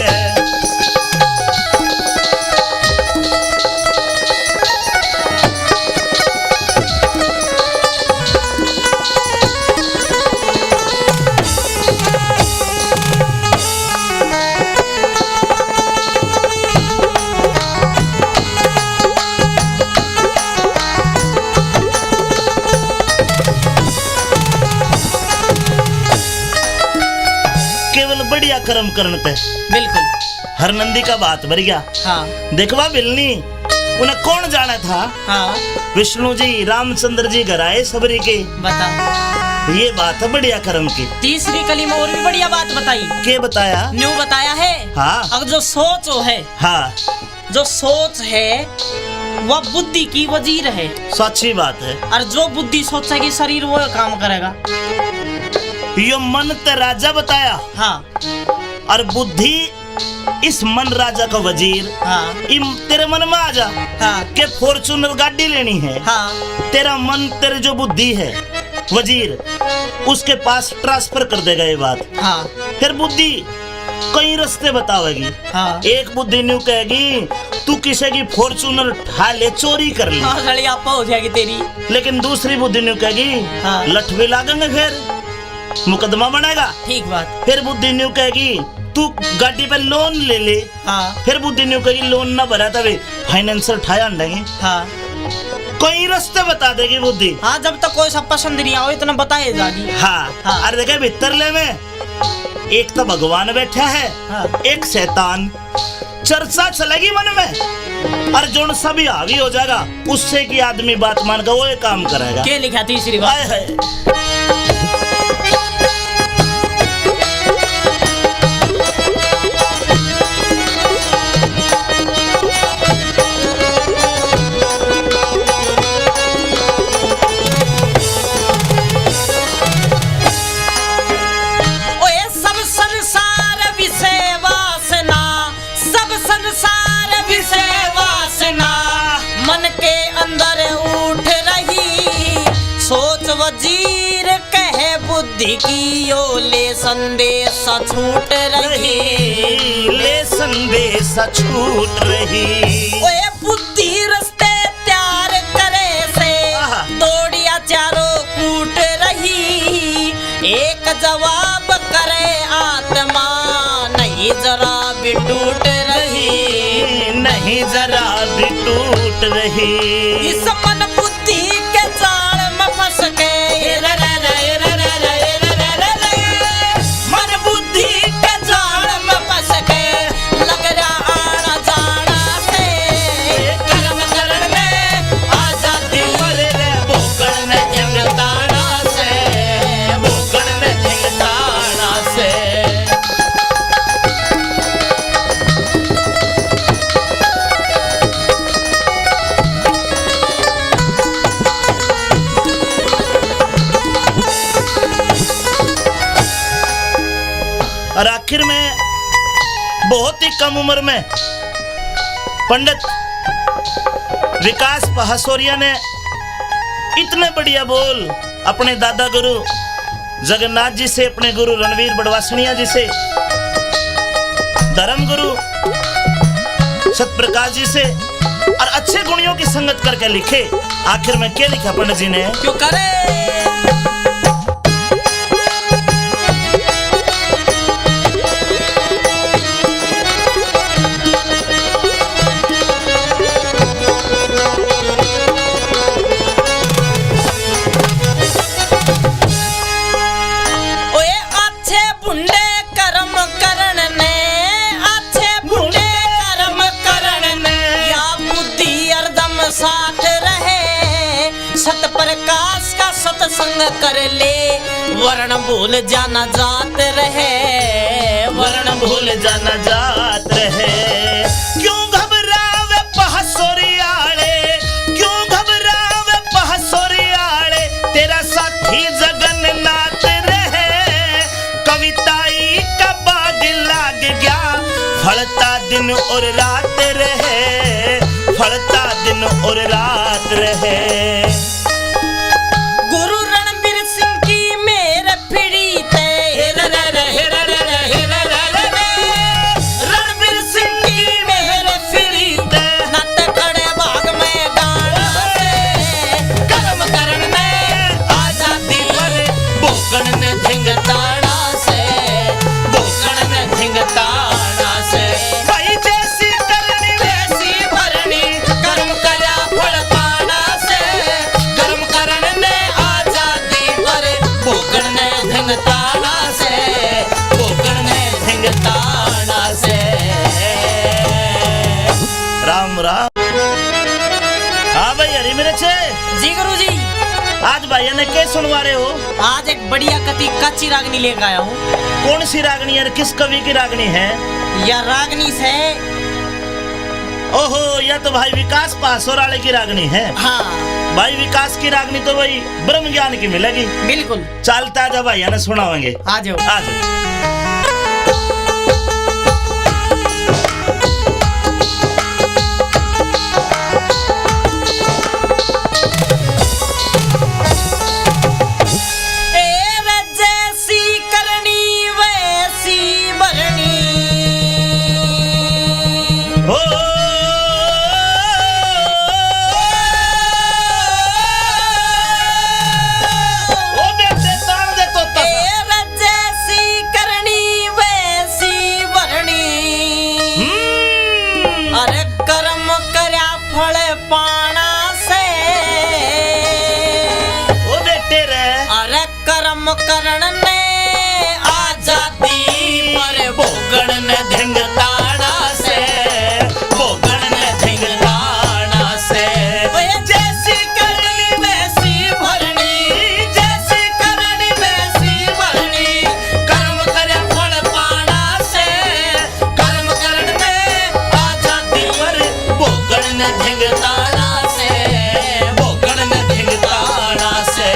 केवल बढ़िया कर्म करने पे बिल्कुल। हर नंदी का बात भर गया। हाँ देखवा बिलनी, उन्हें कौन जाना था। हाँ विष्णु जी रामचंद्र जी घर आए सबरी के। बता। ये बात है बढ़िया कर्म की। तीसरी कली में और भी बढ़िया बात बताई। के बताया। न्यू बताया है। हाँ। अब जो सोच है, हाँ जो सोच है वह बुद्धि की वजीर है। सच्ची बात है। और जो बुद्धि सोचेगी शरीर वो काम करेगा। यो मन ते राजा बताया, हाँ और बुद्धि इस मन राजा का वजीर। हाँ तेरे मन में आ जा हाँ के फॉर्चूनर गाड़ी लेनी है। हाँ तेरा मन, तेरे जो बुद्धि है वजीर, उसके पास ट्रांसफर कर देगा ये बात। हाँ फिर बुद्धि कई रास्ते बतावेगी। हाँ एक बुद्धि न्यू कहेगी तू किसी की फॉर्चूनर उठा ले, चोरी कर ले। हाँ सड़ी आपा हो जाएगी तेरी। लेकिन दूसरी बुद्धि न्यू कहेगी हाँ। लठ भी लागेंगे फिर। मुकदमा बनेगा। ठीक बात। फिर बुद्धि न्यू कहेगी तू गाड़ी पे लोन ले ले। हाँ फिर बुद्धि न्यू कहेगी लोन ना भरा तभी फाइनेंसर ठाया अंडेंगे। हाँ कोई रास्ते बता देगी बुद्धि। हाँ, जब तक कोई सब पसंद नहीं आओ इतना बताए जागी। हाँ, हाँ। अरे देखे भीतर ले में एक तो भगवान बैठा है, हाँ। एक शैतान। चर्चा चलेगी मन में और जो सभी हावी हो जाएगा उससे की आदमी बात मान कर वो ये काम करेगा। क्या लिखा तीसरी बात? हाय हाय। ओए सब संसार विषय वासना, सब संसार विषय वासना मन के अंदर उठ रही। सोच वजीर कहे बुद्धि की यो ले संदेश छूट रही। ले संदेश छूट रही। ओए बुद्धि रस्ते त्यार करे से आहा। दौड़िया चारों कूट रही। एक जवाब करे आत्मा नहीं जरा भी टूट रही। नहीं जरा भी टूट रही। इस मन बुद्धि के जाल में फंस के मन बुद्धि के जाल में फंस के लग रहा आना जाना से कर्म करण में आजादी भोगन में झंगताना से, भोगन में झंगताना से। और आखिर में बहुत ही कम उम्र में पंडित विकास पहासोरिया ने इतने बढ़िया बोल अपने दादा गुरु जगन्नाथ जी से, अपने गुरु रणवीर बड़वासनिया जी से, धर्म गुरु सतप्रकाश जी से और अच्छे गुणियों की संगत करके लिखे। आखिर में क्या लिखा पंडित जी ने? क्यों करे ओए अच्छे बुंडे कर्म करण ने, अच्छे बुंडे कर्म करण ने या बुद्धि हरदम साथ रहे। सत प्रकाश का सत्संग कर ले वर्ण भूल जाना जात रहे। वर्ण भूल जाना जात रहे। क्यों घबरावे पहासोरियाले, क्यों घबरावे पहासोरियाले, तेरा साथी जगन्नाथ रहे। कविताई का बाग लाग गया, फलता दिन और रात रहे, फलता दिन और रात रहे। गुरु रणबीर सिंह की मेरे पीड़ी ते रणबीर सिंह की मेरे पीड़ी ते नत खड़े भाग में गाना से कर्म करण में आजादी पर भोगन में झंगताना से, भोगन में झंगताना से। भाई जैसी करनी वैसी भरनी कर्म करा फल पाना से कर्म करण ने आजादी पर भोगन में झंगताना से, भोगन में झंगताना से। राम राम। हाँ भाई हरी मेरे छे जी गुरु जी। आज भाई ने क्या सुनवा रहे हो? आज एक बढ़िया कथी कच्ची रागनी लेकर आया हूँ। कौन सी रागनी है? किस कवि की रागनी है? यह रागनी से ओहो, यह तो भाई विकास पासोराले की रागनी है। हाँ भाई विकास की रागनी तो भाई ब्रह्म ज्ञान की मिलेगी। बिल्कुल। चलता जा भाई ने सुनावेंगे। आ जाओ। आज जैसी करनी वैसी भरनी। ओ बेटे तान दे तो करण ने आजादी पर भोगण ने धिंगताड़ा से भोगण ने धिंगताड़ा से ओए जैसी करनी वैसी भरनी जैसी करनी वैसी भरनी कर्म करे फल पाना से कर्म करण में आजादी पर भोगण ने धिंगताड़ा से भोगण ने धिंगताड़ा से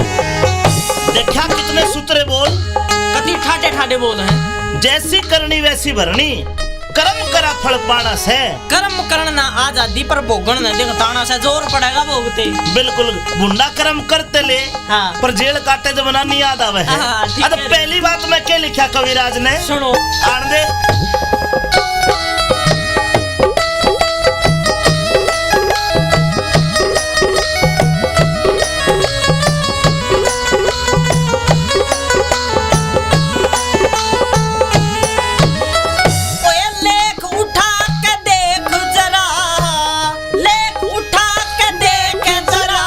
देखा कितने सूत्रे बोल। कति ठाटे ठाटे बोल हैं जैसी करनी वैसी भरनी कर्म करा फल पाना से कर्म करना आजादी पर भोगण न दिखताना से जोर पड़ेगा भोगते बिल्कुल गुंडा कर्म करते ले हाँ पर जेल काटे जमाना नहीं याद आवे है। हाँ, ठीक अब है। पहली बात मैं क्या लिखा कविराज ने सुनो आन दे ओए लेख उठा के देख जरा लेख उठा के देख जरा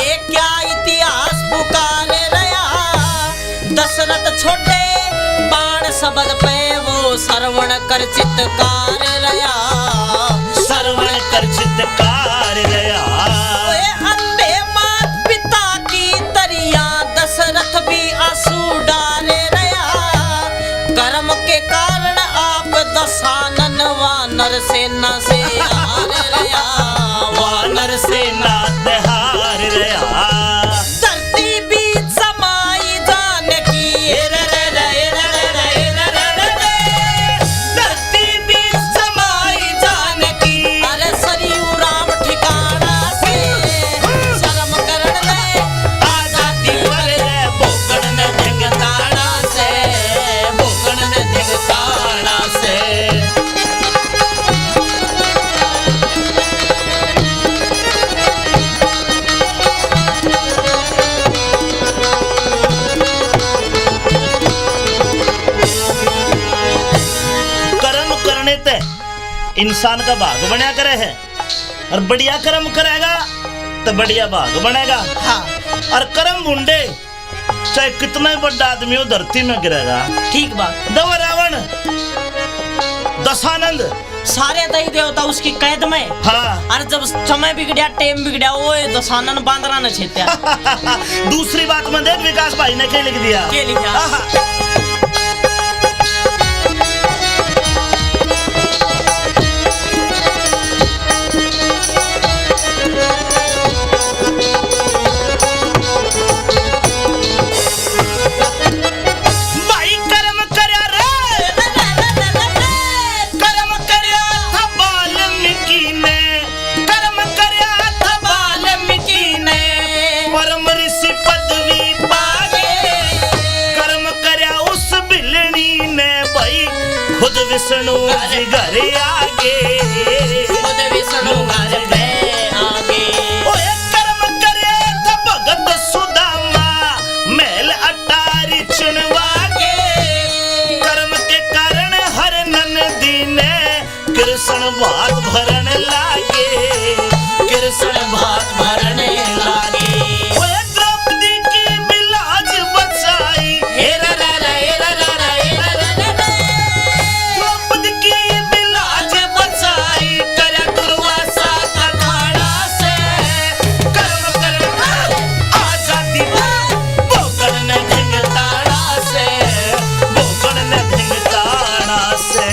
ये क्या इतिहास पुकारे रहा दशरथ छोटे बाण शब्द पे वो श्रवण कर चित्कार रहा सरवण कर चित्कार गया ओए अंधे मात पिता की तरिया दशरथ भी आंसू डाले रहा कर्म के कारण आप दशानन वानर सेना से हार रहा वानर से नात हार गया धरती बीच समाई जानकी धरती बीच समाई जानकी अरे सरयू राम ठिकाना से शर्म करण ले आजादी पर भोगण ने धिंगताड़ा से भोगण ने धिंगताड़ा से कर्म करने ते इंसान का भाग बना करे है और बढ़िया कर्म करेगा तो बढ़िया भाग बनेगा हाँ और कर्म मुंडे चाहे कितना ही बड़ा आदमी हो धरती में गिरेगा। ठीक बात दवा रावण दशानंद सारे दई देवता उसकी कैद में हाँ अरे जब समय बिगड़ा टेम बिगड़ा वो दशानन बांदरा ने छेत्या दूसरी बात में देख विकास भाई ने क्या लिख दिया के लिखा आहा। भाई कर्म करया रे कर्म करया था वाल्मीकि ने कर्म करया था वाल्मीकि ने परम ऋषि पदवी पागे कर्म करया उस बिलनी ने भाई खुद विष्णु जी घर आगे खुद विष्णु घर पे आगे ओए कर्म करे था भगत सुदामा महल अटारी चुनवागे कर्म के कारण हर नंदी ने कृष्ण भात भरन लागे कृष्ण भात भरने लागे ओए द्रौपदी की बिलाज बचाई हेरा रा रा हेरा रा रा हेरा रा रा रा। द्रौपदी की बिलाज बचाई करया दुर्वासा का खाड़ा से कर्म करना आजादी भोगण ने धिंगताड़ा से भोगण ने धिंगताड़ा से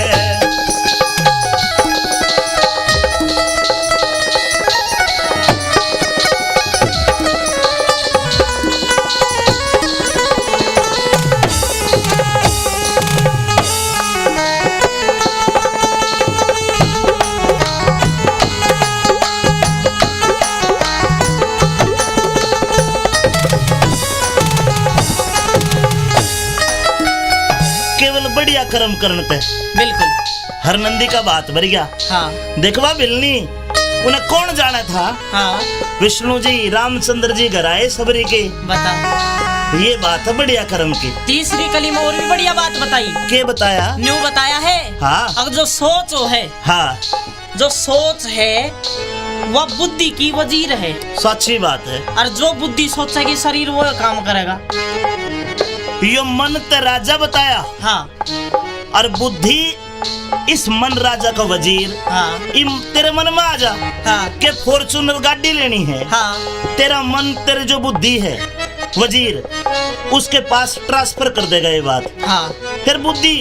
केवल बढ़िया कर्म करने पे बिल्कुल हर नंदी का बात भर गया। हाँ देखवा बिलनी उन्हें कौन जाना था हाँ विष्णु जी रामचंद्र जी घर आए सबरी के बता ये बात है बढ़िया कर्म की। तीसरी कली में और भी बढ़िया बात बताई। के बताया? न्यू बताया है। हाँ। अब जो सोच है, हाँ, जो सोच है वह बुद्धि की वजीर है। सच्ची बात है। और जो बुद्धि सोचेगी शरीर वो काम करेगा। यो मन ते राजा बताया। हाँ और बुद्धि इस मन राजा का वजीर। हाँ तेरे मन में आ जा हाँ के फॉर्चूनर गाड़ी लेनी है। हाँ। तेरा मन, तेरे जो बुद्धि है वजीर, उसके पास ट्रांसफर कर देगा ये बात। हाँ। फिर बुद्धि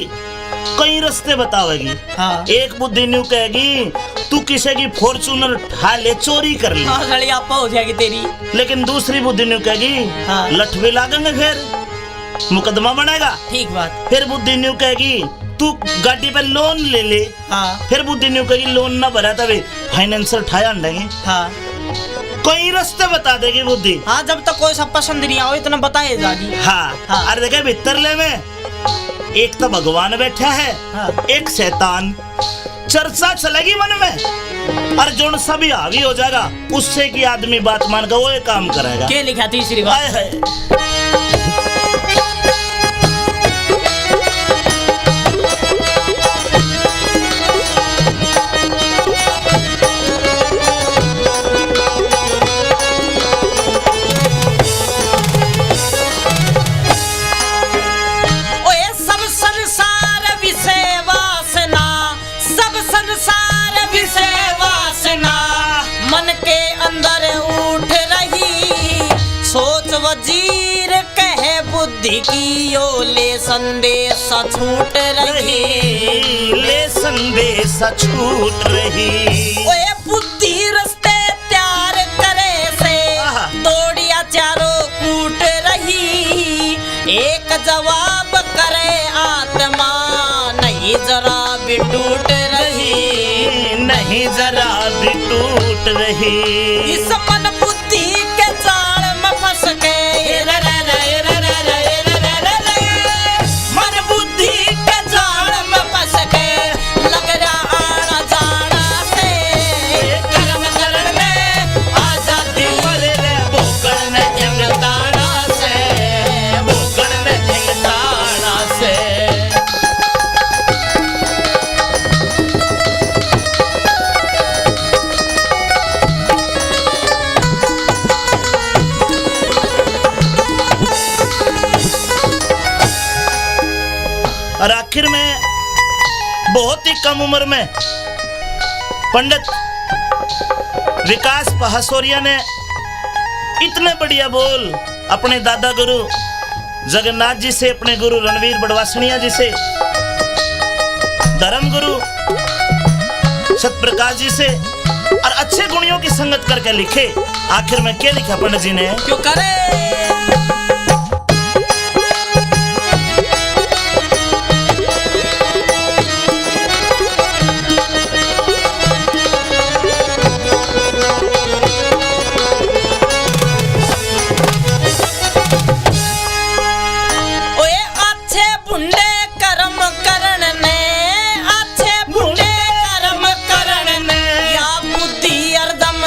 कई रास्ते बतावेगी। हाँ। एक बुद्धि न्यू कहेगी तू किसी की फॉर्चूनर उठा ले, चोरी कर ले। हाँ, लड़ी आपा हो जाएगी तेरी। लेकिन दूसरी बुद्धि न्यू कहेगी हाँ। लठ भी लागेंगे, फिर मुकदमा बनेगा। ठीक बात। फिर बुद्धि न्यू कहेगी तू गाड़ी पे लोन ले ले। हाँ। फिर बुद्धि न्यू कहेगी लोन ना भरा तभी फाइनेंसर उठाया अंडेंगे। हाँ। कई रास्ते बता देगी बुद्धि। हाँ, जब तक कोई सब पसंद नहीं आओ इतना बताए जागी। हाँ, हाँ। अरे देखे भीतरले में एक तो भगवान बैठा है। हाँ। एक शैतान। चर्चा चलेगी मन में और जोन सभी हावी हो जाएगा उससे की आदमी बात मान कर वो ये काम करेगा। क्या लिखा तीसरी बात? हाय। वजीर कहे बुद्धि की यो ले संदेश छूट रही, ले संदेश छूट रही। ओए बुद्धि रस्ते त्यार करे से दौड़िया चारों कूट रही। एक जवाब करे आत्मा नहीं जरा भी टूट रही, नहीं जरा भी टूट रही। इस मन बुद्धि के जाल में फंस के मन बुद्धि के जाल में फंस के लग रहा आना जाना से कर्म करण में आजादी भूखण में जंगताना से, भूखण में जंगताना से। और आखिर में बहुत ही कम उम्र में पंडित विकास पहासोरिया ने इतने बढ़िया बोल अपने दादा गुरु जगन्नाथ जी से, अपने गुरु रणवीर बड़वासनिया जी से, धर्म गुरु सतप्रकाश जी से और अच्छे गुणियों की संगत करके लिखे। आखिर में क्या लिखा पंडित जी ने? क्यों करे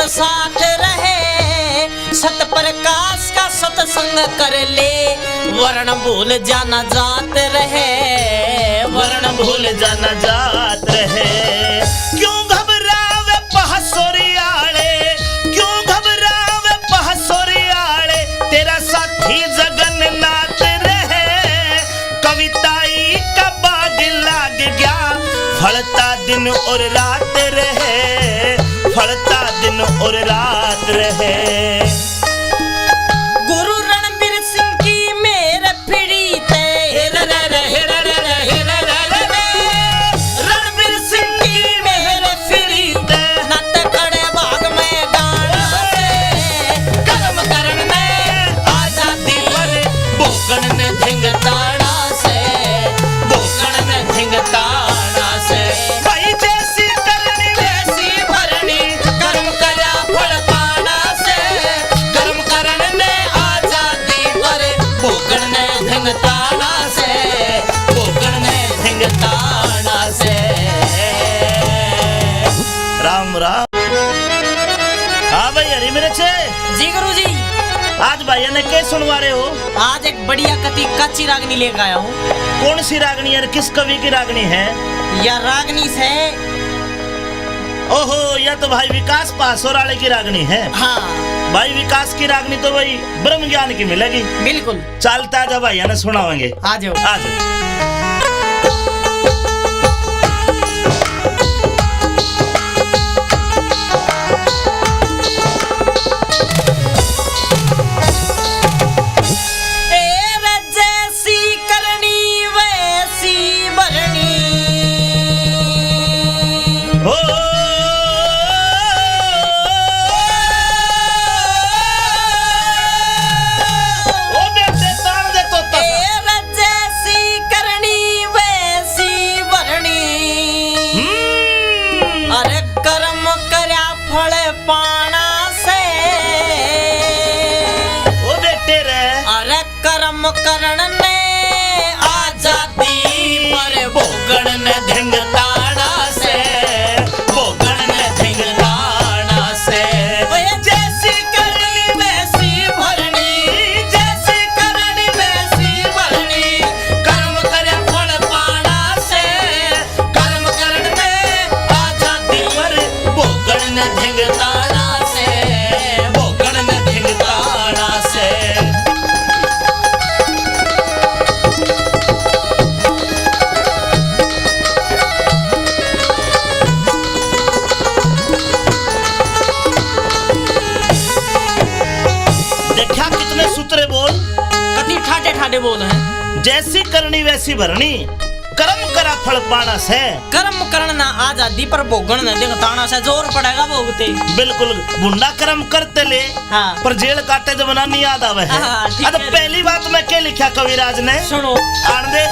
साथ रहे, सत प्रकाश का सत्संग कर ले, वर्ण भूल जाना जात रहे, वर्ण भूल जाना जात रहे। क्यों घबरावे पहासोरियाले, क्यों घबरावे पहासोरियाले, तेरा साथी जगन्नाथ रहे। कविताई का बाग लाग गया, फलता दिन और रात रहे, फलता दिन और रात रहे। गुरु रणबीर सिंह की मेरे पीड़ी थे, रणबीर सिंह की मेरे पीड़ी थे, नत खड़े भाग में गाना से, कर्म करण में आजादी पर भूखण ने धिंगताना से, भूखण ने धिंगताना से। भाई जैसी करनी वैसी भरनी, कर्म करा फल पाना से, कर्म करण ने आजादी पर भूखण ने धिंगताना से, भूखण ने धिंगताना से। राम राम। हाँ भाई हरी मेरे छे जी गुरु जी। आज भाइया ने क्या सुनवा रहे हो? आज एक बढ़िया कति कच्ची रागनी लेकर आया हूँ। कौन सी रागनी है? किस कवि की रागनी है? यह रागनी से ओहो, यह तो भाई विकास पासोराले की रागनी है। हाँ भाई विकास की रागनी तो वही ब्रह्म ज्ञान की मिलेगी। बिल्कुल। चलता जब भैया ने सुनावेंगे। आ जाओ। आ जाओ। करण ने आजादी पर भोगण ने धिंगताड़ा से, भोगण ने धिंगताड़ा से। जैसी करनी वैसी भरनी, जैसी करनी वैसी भरनी, कर्म करे फल पाना से, कर्म करण ने आजादी पर भोगण ने धिंगताड़ा से, भोगण ने धिंगताड़ा से। ठाडे बोल है। जैसी करनी वैसी भरनी, कर्म करा फल पाना से, कर्म करना आजादी पर भोगन न दिखताना से। जोर पड़ेगा भोगते। बिल्कुल। बुंडा कर्म करते ले, हाँ। पर जेल काटे जब ना नहीं याद आवे है। हाँ, तो पहली बात में क्या लिखा कविराज ने? सुनो। आन दे।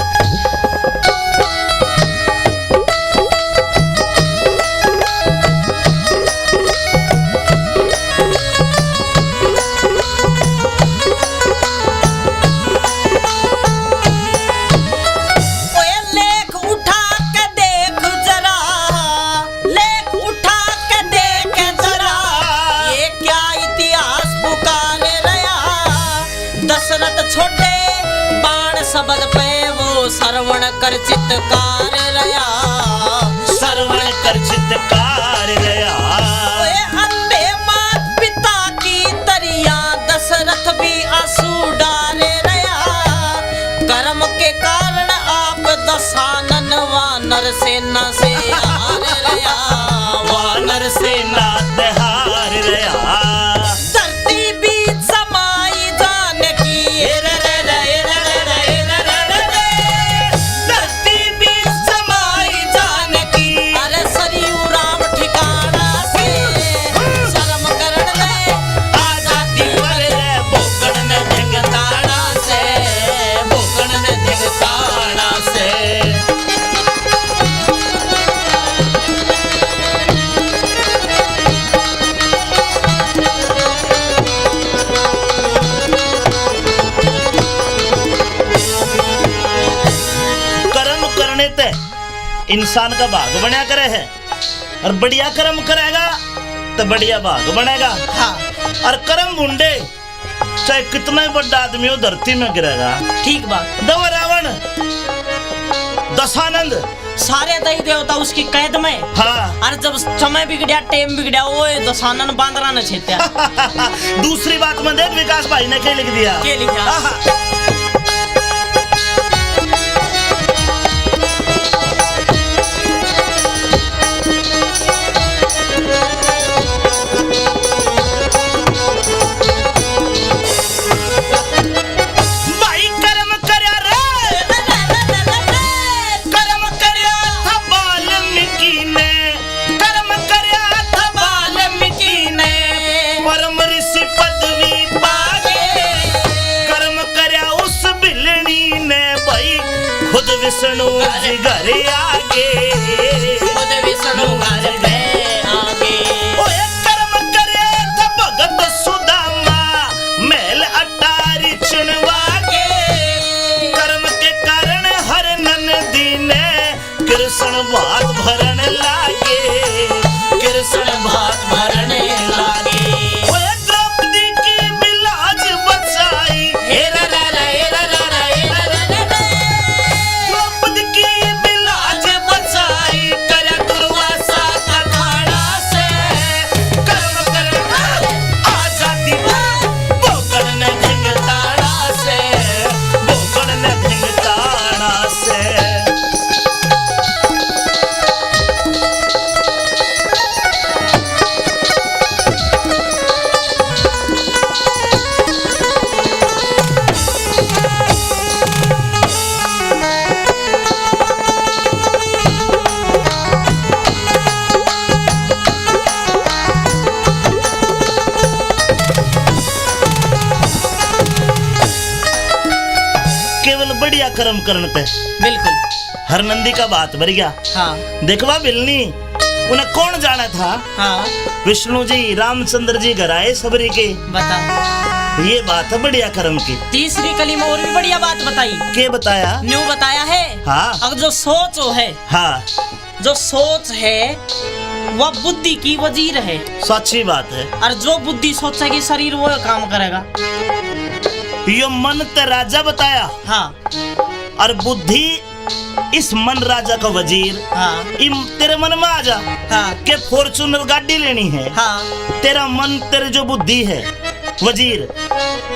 छोटे बाण शब्द पे वो श्रवण कर चित्तकार रया, श्रवण कर चित्तकार रया। अंधे मात पिता की तरिया दशरथ भी आंसू डाले रया। कर्म के कारण आप दशानन वानर सेना से हार रया, वानर सेना से हार रया। इंसान का भाग बना करे है, और बढ़िया कर्म करेगा तो बढ़िया भाग बनेगा। हाँ। और कर्म मुंडे चाहे कितना ही बड़ा आदमी हो धरती में गिरेगा। ठीक बात। दव रावण, दशानंद, सारे दई देवता उसकी कैद में। हाँ। और जब समय बिगड़ा, टेम बिगड़ा, वो दशानन बांदरा न छेत्या। दूसरी बात में देख विकास भाई ने क्या लिख दिया? क्या लिखा? विष्णु जी घर आगे, खुद विष्णु घर में आगे। ओए कर्म करे तो भगत सुदामा महल अटारी चुनवा के। कर्म के कारण हर नंदी ने कृष्ण भात भरन लागे, कृष्ण भात भरने लागे। ओए द्रौपदी की बिलाज बढ़िया कर्म करने पे बिल्कुल। हरनंदी का बात बढ़ गया। हाँ देखवा बिलनी उन्हें कौन जाना था। हाँ विष्णु जी रामचंद्र जी घर आए सबरी के। बता। ये बात है बढ़िया कर्म की। तीसरी कली में और भी बढ़िया बात बताई। के बताया? न्यू बताया है। हाँ अब जो सोच है, हाँ जो सोच है वह बुद्धि की वजीर है। सच्ची बात है। और जो बुद्धि सोचेगी शरीर वो काम करेगा। यो मन ते राजा बताया। हाँ और बुद्धि इस मन राजा का वजीर। हाँ तेरे मन में आ जा हाँ के फॉर्चूनर गाड़ी लेनी है। हाँ तेरा मन तेरे जो बुद्धि है वजीर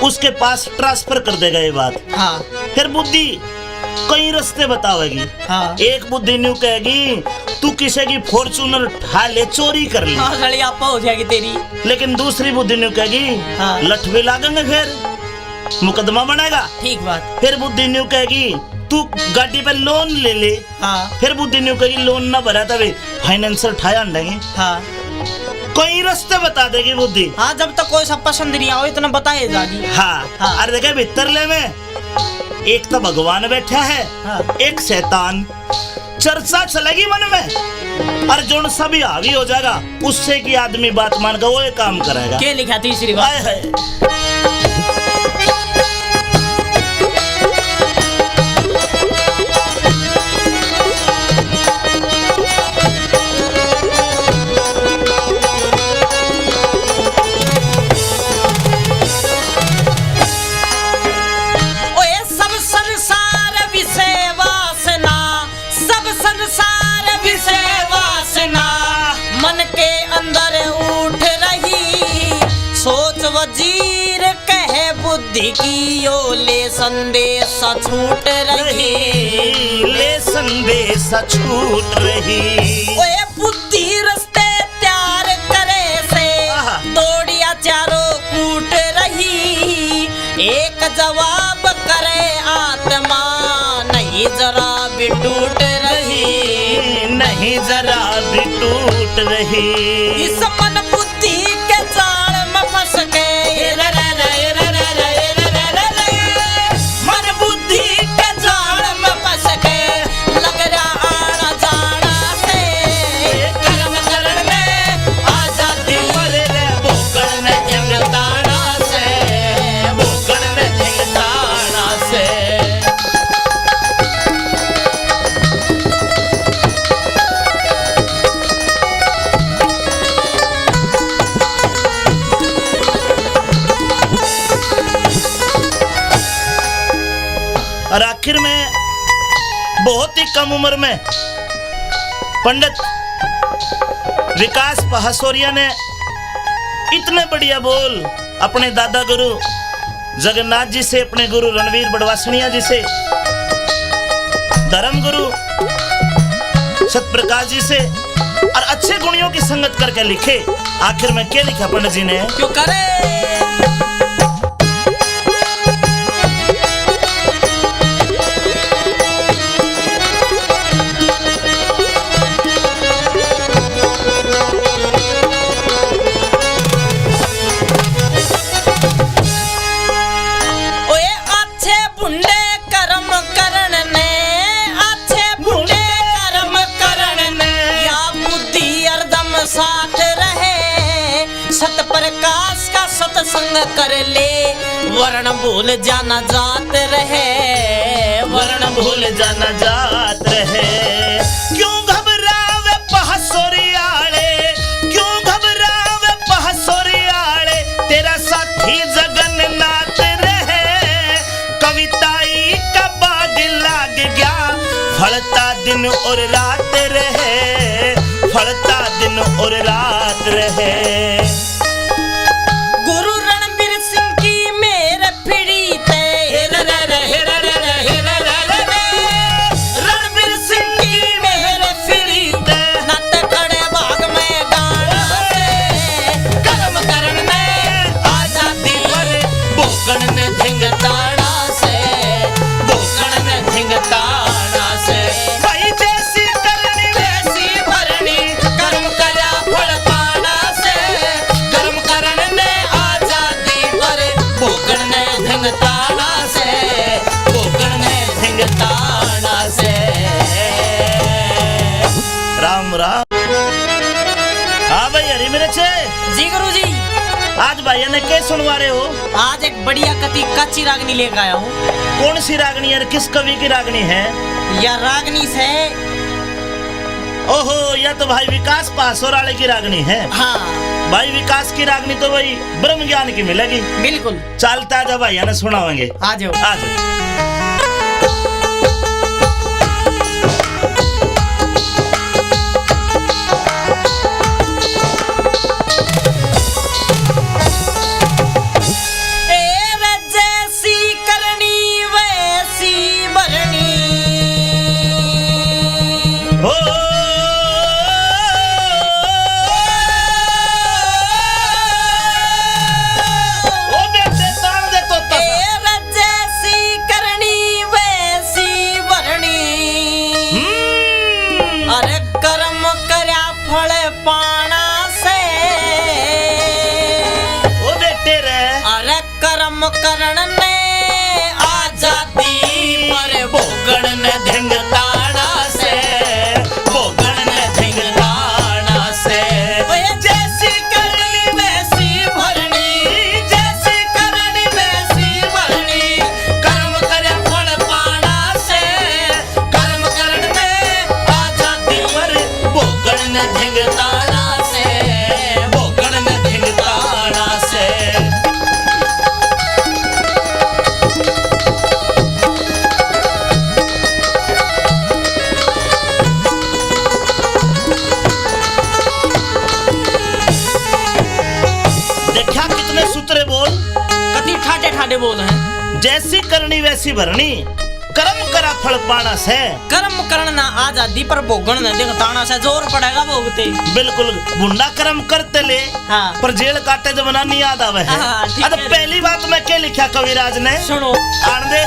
उसके पास ट्रांसफर कर देगा ये बात। हाँ फिर बुद्धि कई रास्ते बतावेगी। हाँ एक बुद्धि न्यू कहेगी तू किसी की फॉर्चूनर उठा ले चोरी कर ले। हाँ सड़ी आपा हो जाएगी तेरी। लेकिन दूसरी बुद्धि न्यू कहेगी हाँ। लठ भी लागेंगे फिर मुकदमा बनेगा। ठीक बात। फिर बुद्धि न्यू कहेगी तू गाड़ी पे लोन ले ले। हाँ फिर बुद्धि न्यू कहेगी लोन ना भरा तभी फाइनेंशियल ठाया देंगे। हाँ कई रास्ते बता देगी बुद्धि। हाँ जब तक कोई सब पसंद नहीं आओ इतना बताए जागी। हाँ, हाँ। और देखे भीतर ले में एक तो भगवान बैठा है। हाँ। एक शैतान। चर्चा चलेगी मन में और जो सभी हावी हो जाएगा उससे की आदमी बात मान कर वो ये काम करेगा। क्या लिखा तीसरी बात? हाय हाय। ओए सब संसार विषय वासना, सब संसार विषय वासना मन के अंदर उठ रही। सोच वजीर कहे बुद्धि की ओ ले संदेश छूट रही। ले संदेश छूट रही। ओए बुद्धि रस्ते त्यार करे से आहा। दौड़िया चारों कूट रही। एक जवाब करे आत्मा नहीं जरा भी टूट रही। नहीं जरा भी टूट रही। इस मन बुद्धि के जाल में फंस के मन बुद्धि के जाल में फंस के लग रहा आना जाना से कर्म करण में आजादी पर रे भोगन में जंगताना से भोगन में जंगताना से। और आखिर में बहुत ही कम उम्र में पंडित विकास पहासोरिया ने इतने बढ़िया बोल अपने दादा गुरु जगन्नाथ जी से, अपने गुरु रणवीर बड़वासनिया जी से, धर्म गुरु सतप्रकाश जी से और अच्छे गुणियों की संगत करके लिखे। आखिर में क्या लिखा पंडित जी ने? क्यों करे साथ रहे। सत प्रकाश का सत्संग कर ले वर्ण भूल जाना जात रहे। वर्ण भूल जाना जात रहे। क्यों घबरावे पहासोरियाले, क्यों घबरावे पहासोरियाले, तेरा साथी जगन्नाथ रहे। कविताई का बाग लाग गया, फलता दिन और रात रहे, फलता दिन और रात रहे। गुरु रणबीर सिंह की मेरे फिरी ते रणबीर सिंह की मेरे फिरी ते नत खड़े भाग में गान से कर्म करण में आजादी पर भोगन ने धिंगताड़ा से भोगन ने धिंगताड़ा से। भाई जैसी करनी वैसी भरनी कर्म करा फल पाना से आज भाई ने क्या सुनवा रहे हो? आज एक बढ़िया कच्ची रागनी लेकर आया हूँ। कौन सी रागनी है? किस कवि की रागनी है? यह रागनी से ओहो, यह तो भाई विकास पासोर वाले की रागनी है। हाँ भाई विकास की रागनी तो भाई ब्रह्म ज्ञान की मिलेगी। बिल्कुल। चलता जा भाई ने सुनावेंगे। आ जाओ। आ जाओ। करण ने आजादी पर भोगण ने धिंगताड़ा से, भोगण ने धिंगताड़ा से। जैसी करनी वैसी भरनी, जैसी करनी वैसी भरनी। कर्म करे फल पाना से, कर्म करण में आजादी पर भोगण ने धिंगताड़ा से, भोगण ने धिंगताड़ा से। सूत्रे बोल कति ठाटे ठाटे बोल हैं। जैसी करनी वैसी भरनी, कर्म करा फल पाना से। कर्म करना आजादी पर भोगण न दिखताना से। जोर पड़ेगा भोगते। बिल्कुल बुंडा कर्म करते ले। हाँ। पर जेल काटे जमाना नहीं याद आवे है। हाँ, अब पहली बात में क्या लिखा कविराज ने? सुनो। आन दे।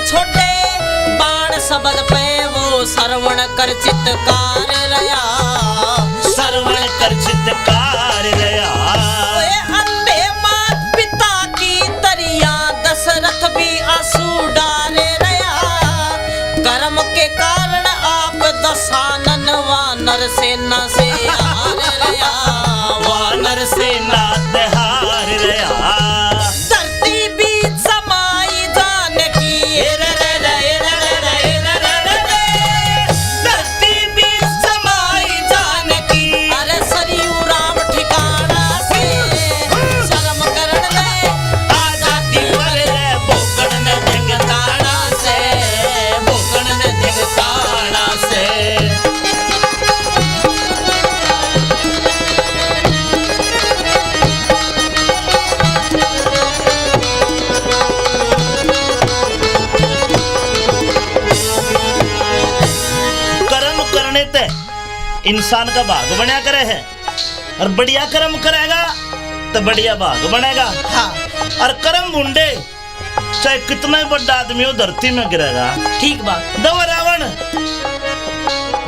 छोटे बाण शब्द पे वो श्रवण कर चित्तकार रया, श्रवण कर चित्तकार रया। अंधे मात पिता की तरिया दशरथ भी आंसू डाले रया। कर्म के कारण आप दशानन वानर सेना से हार रया, वानर सेना से हार रया। इंसान का भाग बना करे है, और बढ़िया कर्म करेगा तो बढ़िया भाग बनेगा। हाँ। और कर्म मुंडे चाहे कितना बड़ा आदमी हो धरती में गिरेगा। ठीक बात। दवा रावण,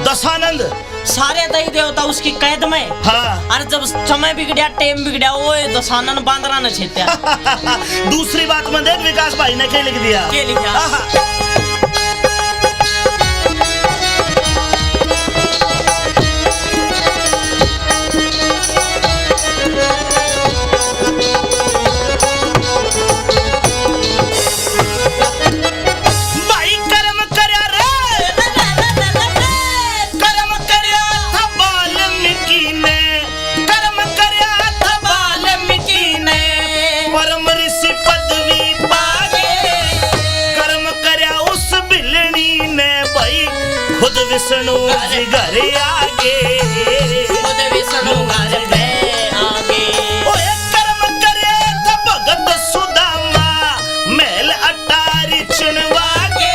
दशानंद सारे दई देवता उसकी कैद में। हाँ। और जब समय बिगड़िया टेम बिगड़िया वो दशानन बांदरा न छेत्या। दूसरी बात में देख विकास भाई ने क्या लिख दिया? क्या लिखा? विष्णु जी घर आगे, खुद विष्णु घर पे आगे। ओए कर्म करे तो भगत सुदामा महल अटारी चुनवागे।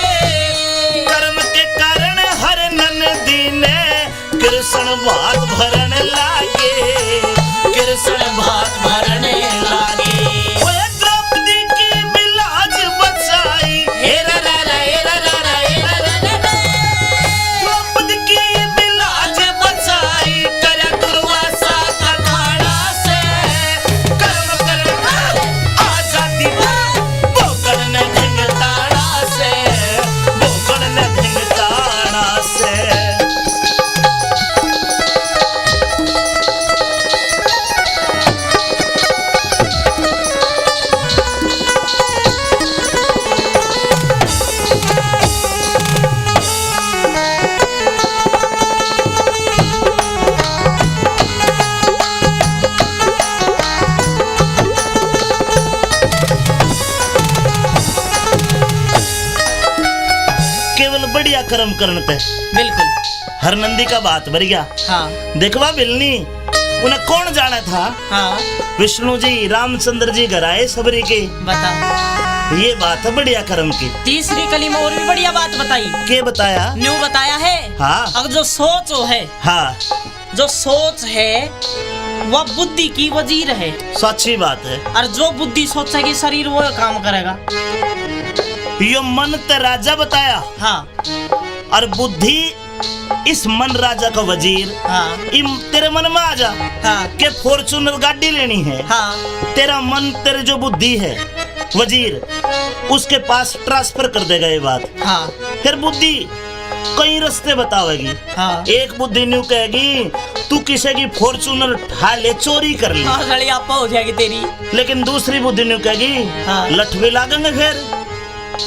कर्म के कारण हर नंदी ने कृष्ण भात भरन लागे, कृष्ण भात भरने लागे। ओए द्रौपदी की बिलाज बढ़िया कर्म करन पे बिल्कुल। हर नंदी का बात भर गया। हाँ देखवा बिलनी उन्हें कौन जाना था? हाँ विष्णु जी रामचंद्र जी घर आए सबरी के। बता। ये बात है बढ़िया कर्म की। तीसरी कली में और भी बढ़िया बात बताई। के बताया? न्यू बताया है। हाँ। अब जो सोच है, हाँ जो सोच है वह बुद्धि की वजीर है। सच्ची बात है। और जो बुद्धि सोचेगी शरीर वो काम करेगा। यो मन ते राजा बताया। हाँ और बुद्धि इस मन राजा का वजीर। हाँ तेरे मन में आ जा हाँ के फॉर्चूनर गाड़ी लेनी है। हाँ तेरा मन तेरे जो बुद्धि है वजीर उसके पास ट्रांसफर कर देगा ये बात। हाँ फिर बुद्धि कई रास्ते बतावेगी। हाँ एक बुद्धि न्यू कहेगी तू किसी की फॉर्चूनर उठा ले चोरी कर ले। हाँ सड़ी आपा हो जाएगी तेरी। लेकिन दूसरी बुद्धि न्यू कहेगी हाँ। लठ भी लागेंगे फिर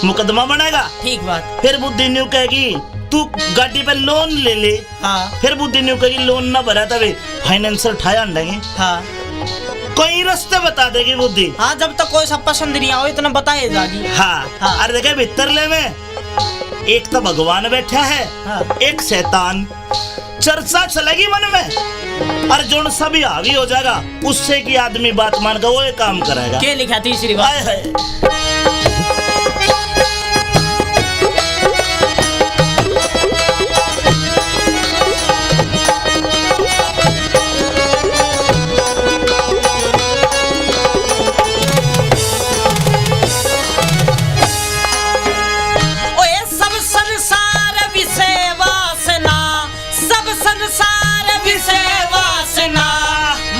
मुकदमा बनेगा। ठीक बात। फिर बुद्धि न्यू कहेगी तू गाड़ी पे लोन ले ले। हाँ फिर बुद्धि न्यू कहेगी लोन ना भरा तभी फाइनेंसर ठाया अंडेंगे। हाँ कई रास्ते बता देगी बुद्धि। हाँ जब तक कोई सब पसंद नहीं आओ इतना बताए जागी। हाँ, हाँ। अरे देखे भीतरले में एक तो भगवान बैठा है। हाँ। एक शैतान। चर्चा चलेगी मन में और जो सभी हावी हो जाएगा उससे की आदमी बात मान कर वो ये काम करेगा। क्या लिखा तीसरी बात? हाय हाय। ओए सब संसार विषय वासना, सब संसार विषय वासना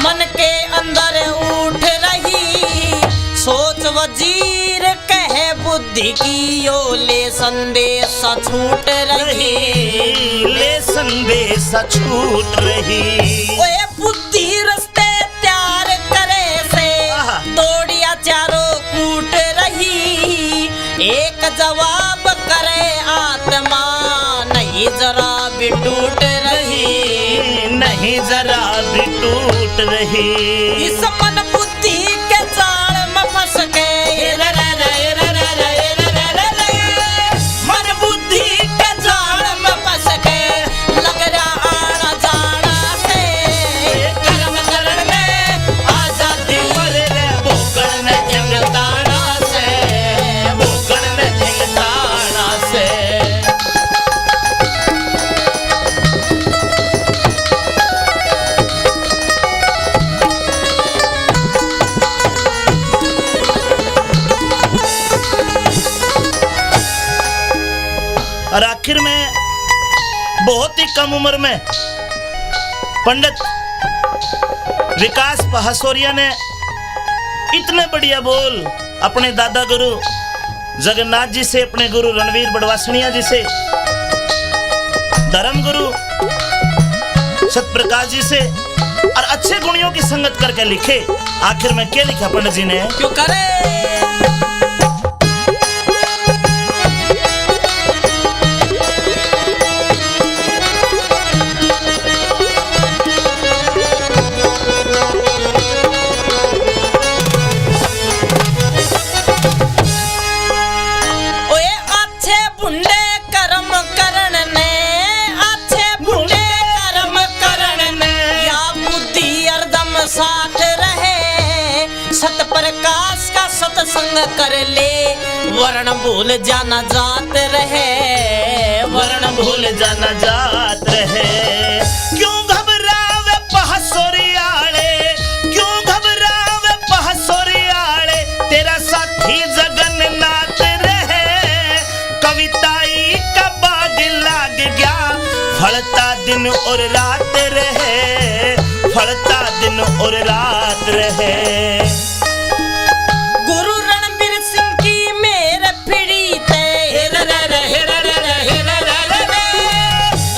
मन के अंदर उठ रही। सोच वजीर कहे बुद्धि की यो ले संदेश छूट रही। ले संदेश छूट रही। ओए बुद्धि रस्ते त्यार करे से आहा। दौड़िया चारों कूट रही। एक जवाब करे आत्मा नहीं जरा भी टूट रही। नहीं जरा भी टूट रही। इस मन बुद्धि के जाल में फंस के मन बुद्धि के जाल में फंस के लग रहा आना जाना से कर्म करण में आजादी भूखण में जंगताना से भूखण में जंगताना से। और आखिर में बहुत ही कम उम्र में पंडित विकास पहासोरिया ने इतने बढ़िया बोल अपने दादा गुरु जगन्नाथ जी से, अपने गुरु रणवीर बड़वासनिया जी से, धर्म गुरु सतप्रकाश जी से और अच्छे गुणियों की संगत करके लिखे। आखिर में क्या लिखा पंडित जी ने? क्यों करे ओए अच्छे बुंडे कर्म करण ने, अच्छे बुंडे कर्म करण ने या बुद्धि हरदम साथ रहे। सत प्रकाश का सत्संग कर ले वर्ण भूल जाना जात रहे। वर्ण भूल जाना जात रहे। क्यों घबरावे पहासोरियाले, क्यों घबरावे पहासोरियाले, तेरा साथी जगन्नाथ रहे। कविताई का बाग लाग गया, फलता दिन और रात रहे, फलता दिन और रात रहे। गुरु रणबीर सिंह की मेरे पीड़ी ते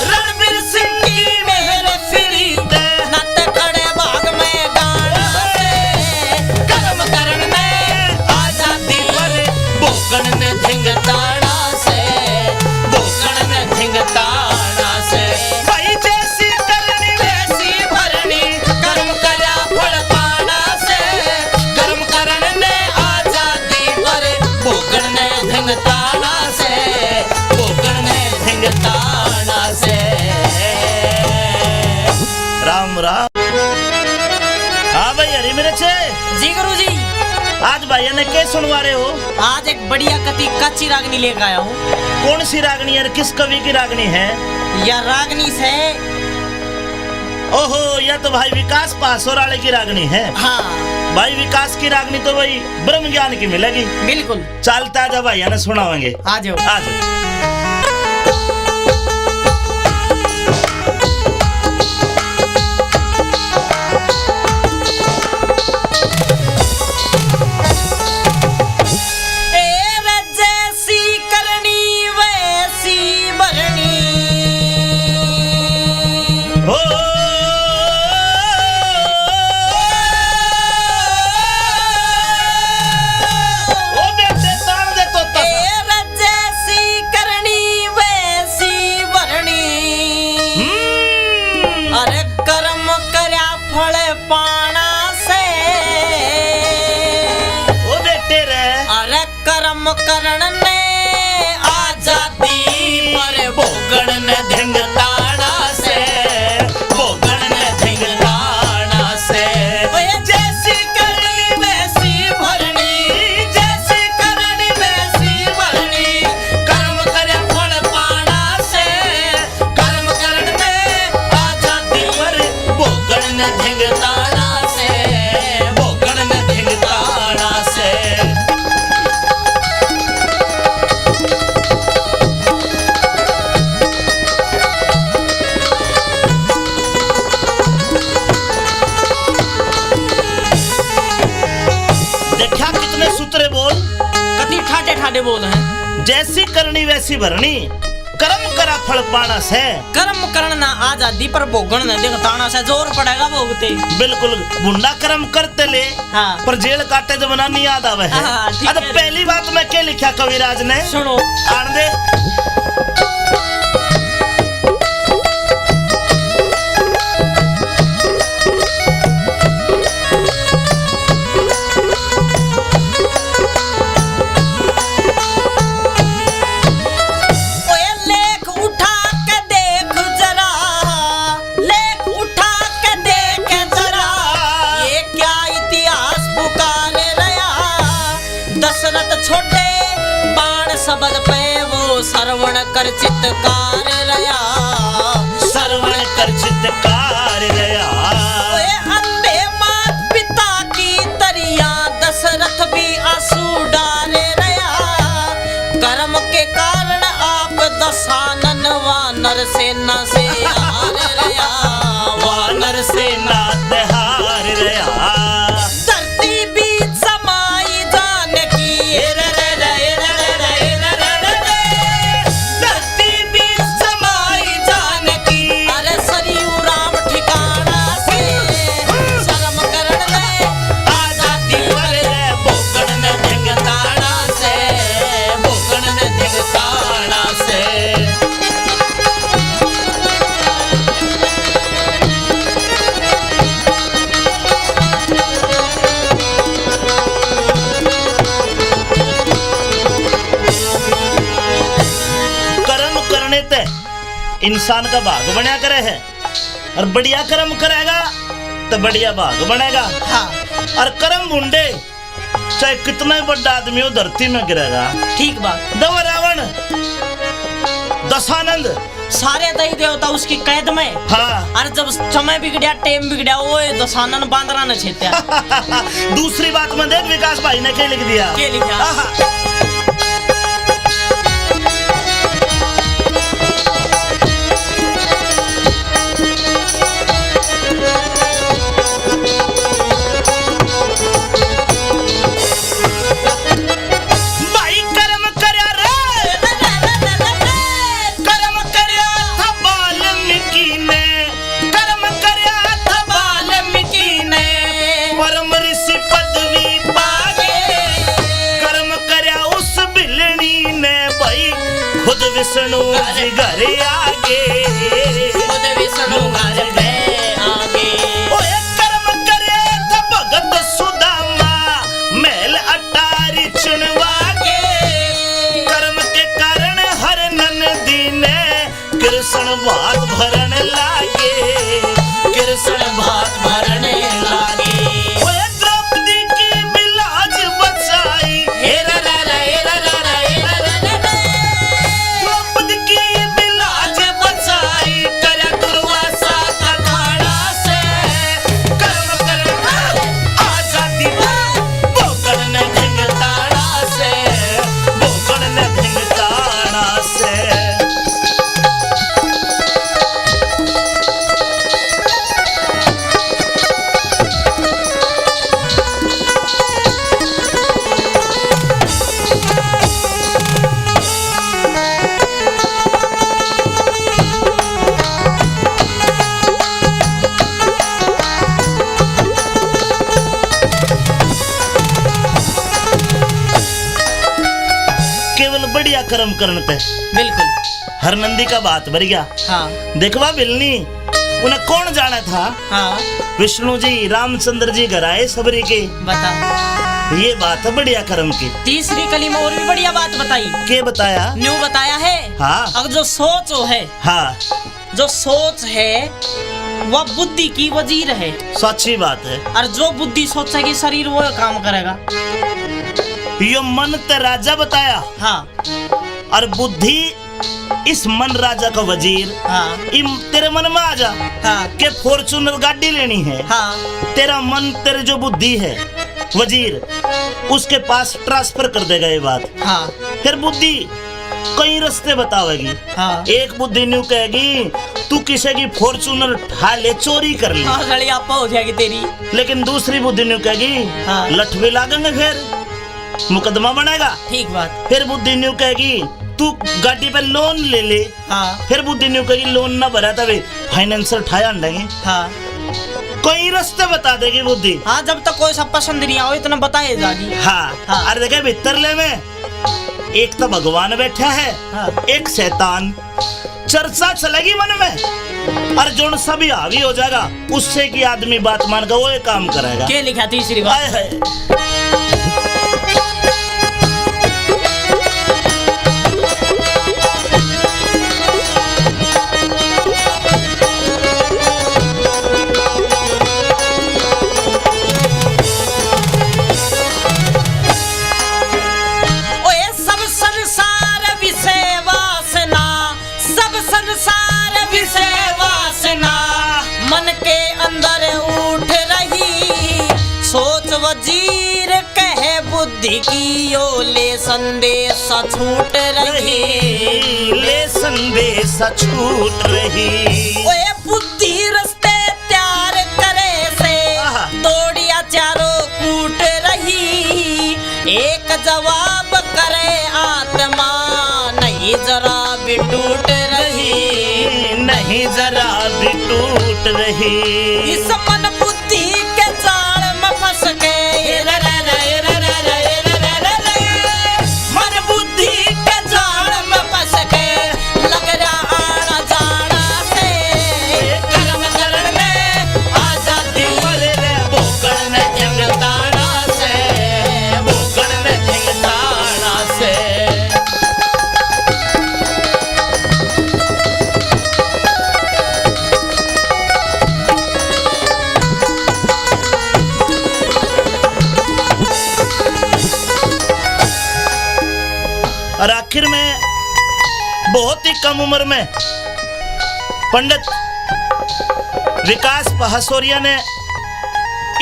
रणबीर सिंह की मेरे पीड़ी ते नत खड़े भाग में गाड़ बसे कर्म करण में आजादी पर भूखण ने धिंगताड़ा से, भूखण ने धिंगताड़ा से। भाई जैसी करनी वैसी भरनी, कर्म करा फल पाना से कर्म करण ने आजादी पर भूखण ने धिंगताड़ा से, भूखण ने राम। हाँ भाई हरी मेरे छे जी गुरुजी, आज भैया ने क्या सुनवा रहे हो? आज एक बढ़िया कति कच्ची रागनी लेकर आया हूँ। कौन सी रागनी है? किस कवि की रागनी है? यह रागनी से ओहो, यह तो भाई विकास पासोराले की रागनी है। हाँ भाई विकास की रागनी तो भाई ब्रह्म ज्ञान की मिलेगी। बिल्कुल, चलता जब भैया ने सुनावेंगे। आ जाओ। आज करण ने आजादी पर भोगण ने धिंगताड़ा से, भोगण ने धिंगताड़ा से। जैसी करनी वैसी भरनी, जैसी करनी वैसी भरनी। कर्म करे फल पाना से, कर्म करण में आजादी पर भोगण ने धिंगताड़ा से, भोगण ने धिंगताड़ा से। सूत्रे बोल कति ठाटे ठाटे बोल हैं। जैसी करनी वैसी भरनी, कर्म करा फल पाना से। कर्म करना आजादी पर भोगण न दिखताना से, जोर पड़ेगा भोगते। बिल्कुल, गुंडा कर्म करते ले। हाँ। पर जेल काटे जब ना नहीं याद आवे है। हाँ, ठीक है। पहली बात में क्या लिखा कविराज ने सुनो। आन दे। छोटे बाण शब्द पे वो श्रवण कर चित्तकार रया, श्रवण कर चित्तकार रया। अंधे मात पिता की तरिया, दशरथ भी आंसू डाले रया। कर्म के कारण आप दशानन वानर सेना से हार रया, वानर सेना से हार रया। इंसान का भाग बना करे है, और बढ़िया कर्म करेगा तो बढ़िया भाग बनेगा। हाँ। और कर्म मुंडे चाहे कितना ही बड़ा आदमी हो धरती में गिरेगा। ठीक बात। दव रावण, दशानंद, सारे दही देवता उसकी कैद में। हाँ। और जब समय बिगड़ा, टेम बिगड़ा, वो दशानन बांदरा ने छेत्या। दूसरी बात में देख विकास भाई ने क्या लिख दिया। क्या लिखा? विष्णु जी घर आगे, खुद विष्णु घर पे आगे। ओए कर्म करे था भगत सुदामा, महल अटारी चुनवा के। कर्म के कारण हर नंदी ने कृष्ण बात भरन लागे। कृष्ण भात भरने लागे ओए द्रौपदी की बिलाज बचाई द्रौपदी की बिलाज बचाई कर दुर्वासा का खाड़ा से कर्म कर आजादी बोकड़ ने धिंगताड़ा से बोकड़ ने धिंगताड़ा से केवल बढ़िया कर्म करने पे बिल्कुल हर नंदी का बात भर गया। हाँ देखवा बिलनी उन्हें कौन जाना था। हाँ विष्णु जी रामचंद्र जी घर आए सबरी के। बता ये बात है बढ़िया कर्म की। तीसरी कली में और भी बढ़िया बात बताई के बताया? न्यू बताया है। हाँ अब जो सोच है, हाँ जो सोच है वह बुद्धि की वजीर है। सच्ची बात है। और जो बुद्धि सोचेगी शरीर वो काम करेगा। ये मन ते राजा बताया हाँ और बुद्धि इस मन राजा का वजीर। हाँ तेरे मन में आ जा हाँ के फॉर्चूनर गाड़ी लेनी है। हाँ तेरा मन तेरे जो बुद्धि है वजीर उसके पास ट्रांसफर कर देगा ये बात। हाँ फिर बुद्धि कई रास्ते बतावेगी। हाँ एक बुद्धि न्यू कहेगी तू किसी की फॉर्चूनर ठा ले चोरी कर ले। हाँ लड़ी आपा हो जाएगी तेरी। लेकिन दूसरी बुद्धि न्यू कहेगी हाँ। लठ भी लागेंगे फिर मुकदमा बनेगा। ठीक बात। फिर बुद्धि न्यू कहेगी तू गाड़ी पे लोन ले ले। हाँ फिर बुद्धि न्यू कहेगी लोन ना भरा तभी फाइनेंशियल ठाया देंगे। हाँ कई रास्ते बता देगी बुद्धि। हाँ जब तक कोई सब पसंद नहीं आओ इतना बताए जागी। हाँ, हाँ। अरे देखे भीतरले में एक तो भगवान बैठा है। हाँ। एक शैतान। चर्चा चलेगी मन में और जो सभी हावी हो जाएगा उससे की आदमी बात मान कर वो ये काम करेगा। क्या लिखा तीसरी बात? हाय हाय। ओए सब संसार विषय वासना, सब संसार विषय वासना मन के अंदर उठ रही। सोच वजीर कहे बुद्धि की ओ ले संदेश छूट रही। ले संदेश छूट रही। ओए बुद्धि रस्ते त्यार करे से आहा। दौड़िया चारों कूट रही। एक जवाब करे आत्मा नहीं जरा भी टूट रही। नहीं जरा भी टूट रही। इस मन बुद्धि के जाल में फंस के मन बुद्धि के जाल में फंस के लग रहा आना जाना से कर्म करण में आजादी बोकड़ ने धिंगताड़ा से बोकड़ ने धिंगताड़ा से। और आखिर में बहुत ही कम उम्र में पंडित विकास पहासोरिया ने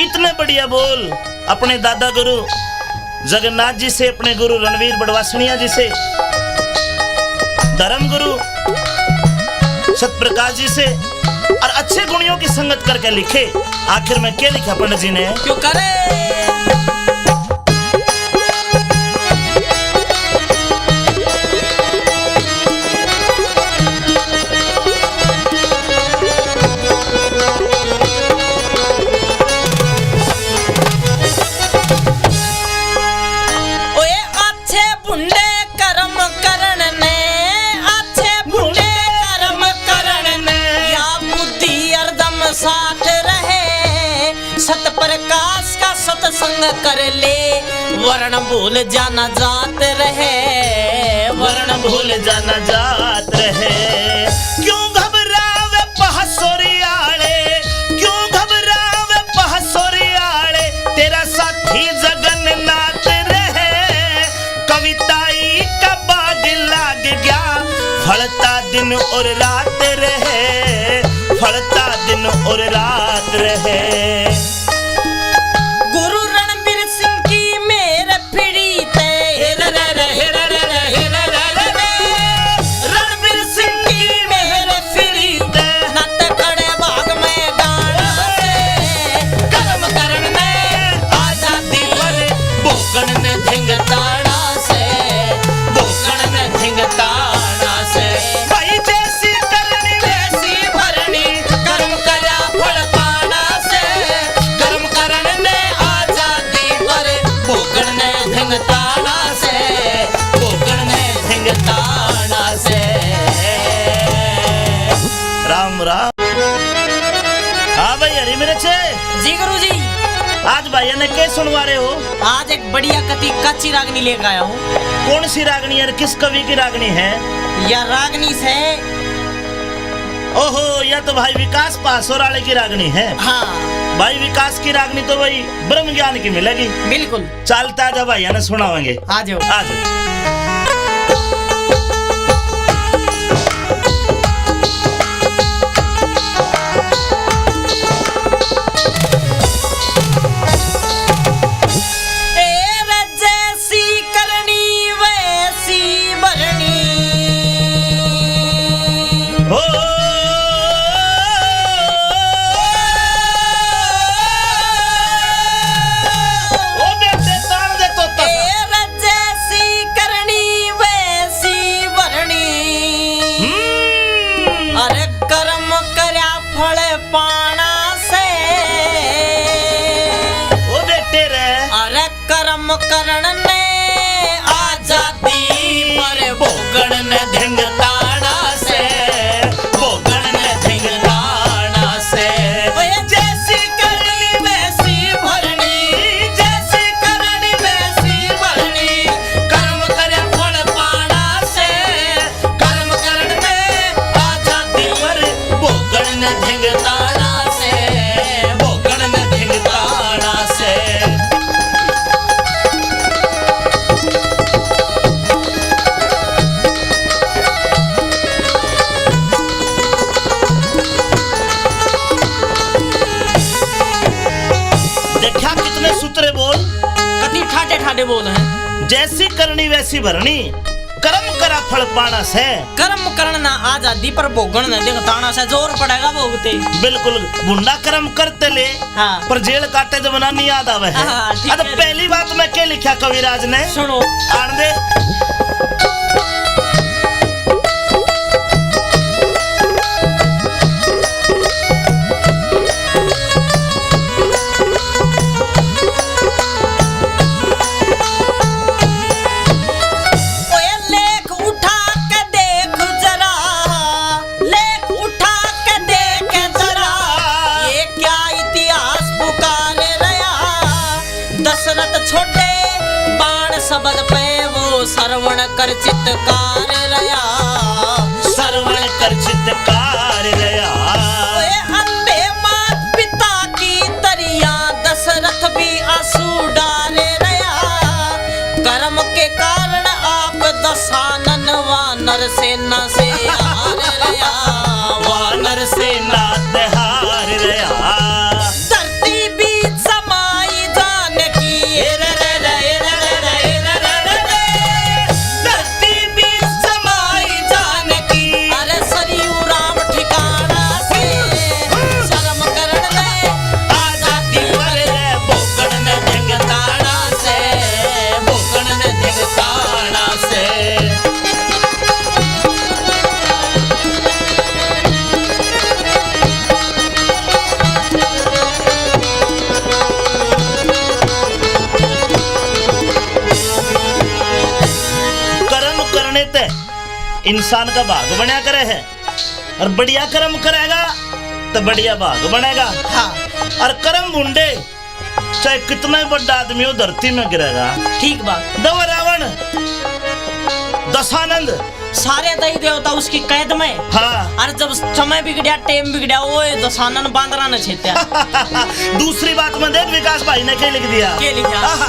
इतने बढ़िया बोल अपने दादा गुरु जगन्नाथ जी से, अपने गुरु रणवीर बड़वासनिया जी से, धर्म गुरु सतप्रकाश जी से और अच्छे गुणियों की संगत करके लिखे। आखिर में क्या लिखा पंडित जी ने? क्यों करे साथ रहे। सत प्रकाश का सत्संग कर ले वर्ण भूल जाना जात रहे। वर्ण भूल जाना जात रहे। क्यों घबरावे पहासोरियाले मई का बाग लाग गया, फलता दिन और रात रहे, फलता दिन और रात रहे। गुरु रणबीर सिंह की मेर फिरी ते रणबीर सिंह की मेर फिरी ते नत खड़े भाग में गाना से कर्म करण में आजादी पर भोगन ने धिंगताड़ा से, भोगन ने धिंगताड़ा से। भाई जैसी करनी वैसी भरनी, कर्म करा फल पाना से, कर्म करण ने आजादी पर भोगन ने धिंगताड़ा से, भोगन ने धिंगताड़ा से। राम राम। हाँ भाई हरी मेरे छे जी गुरु जी। आज भाई ने क्या सुनवा रहे हो? आज एक बढ़िया कच्ची रागनी लेकर आया हूँ। कौन सी रागनी है? किस कवि की रागनी है? यह रागनी से ओहो, यह तो भाई विकास पासोर वाले की रागनी है। हाँ भाई विकास की रागनी तो भाई ब्रह्म ज्ञान की मिलेगी। बिल्कुल। चलता जब भाई ने सुनावेंगे। आ जाओ। आज जैसी करनी वैसी भरनी। हो ओ बेटे तान दे तो जैसी करनी वैसी भरनी। अरे कर्म करया फल पाना से। ओ बेटे रे अरे कर्म करण ने आजादी पर भोगन ने धिंगताड़ा से, भोगन ने धिंगताड़ा से। जैसी करनी वैसी भरनी, जैसी करनी वैसी भरनी। कर्म करे फल पाना से, कर्म करण में आजादी पर भोगन ने धिंगताड़ा से, भोगन ने धिंगताड़ा से। देखा कितने सूत्रे बोल। कति ठाटे ठाटे बोल हैं। जैसी करनी वैसी भरनी, कर्म करा फल पाना से। कर्म करण ना आजादी पर भोगन न दिखताना से जोर पड़ेगा भोगते। बिल्कुल बुंडा कर्म करते ले। हाँ। पर जेल काटे जमाना नहीं याद आवे है। हाँ, ठीक अब है। पहली बात मैं क्या लिखा कविराज ने सुनो। आन दे। ओए लेख उठा के देख जरा, लेख उठा के देख जरा। ये क्या इतिहास पुकारे रया। दशरथ छोटे बाण शब्द पे वो श्रवण कर चित्कार रया। सरवण कर चित्कार रया। ओए अंधे मात पिता की तरिया दशरथ भी आंसू डाले रया। कर्म के कारण आप दशानन वानर सेना से हार रया। वानर से नात हार रया। धरती बीच समाई जानकी। धरती बीच समाई जानकी। अरे सरयू राम ठिकाना से शर्म करण ने आजादी पर भोगन ने धिंगताड़ा से, भोगन ने धिंगताड़ा से। कर्म करने ते इंसान का भाग बना करे है, और बढ़िया कर्म करेगा तो बढ़िया भाग बनेगा। हाँ और कर्म बुंडे चाहे कितना ही बड़ा आदमी हो धरती में गिरेगा। ठीक बात। दवा रावण दशानंद सारे दही देवता उसकी कैद में। हाँ अरे जब समय बिगड़ा टेम बिगड़ा वो दशानन बांदरा न छेत्या। दूसरी बात में देख विकास भाई ने क्या लिख दिया। क्या लिखा? आहा।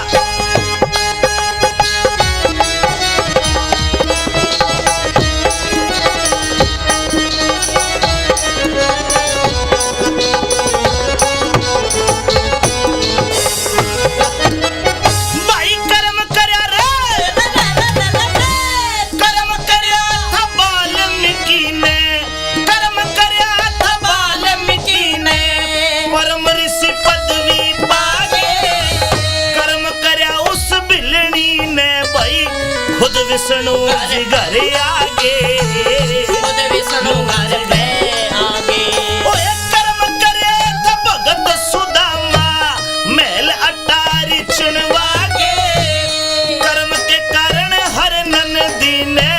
जी घर आगे खुद विष्णु घर पे आगे ओए कर्म करे त भगत सुदामा महल अटारी चुनवा के कर्म के कारण हर नंदी ने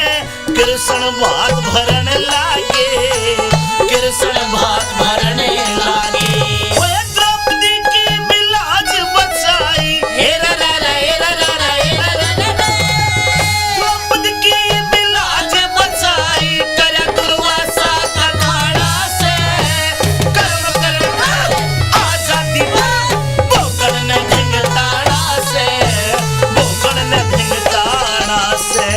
कृष्ण भात भरन लागे कृष्ण भात भरने लागे ओए द्रौपदी की बिलाज बचाई हेरा रा रा हेरा रा रा हेरा रा रा रा। द्रौपदी की बिलाज बचाई कर दुर्वासा का खाड़ा से कर्म करना आजादी भोगन न ढंगताड़ा से भोगन ने धिंगताना से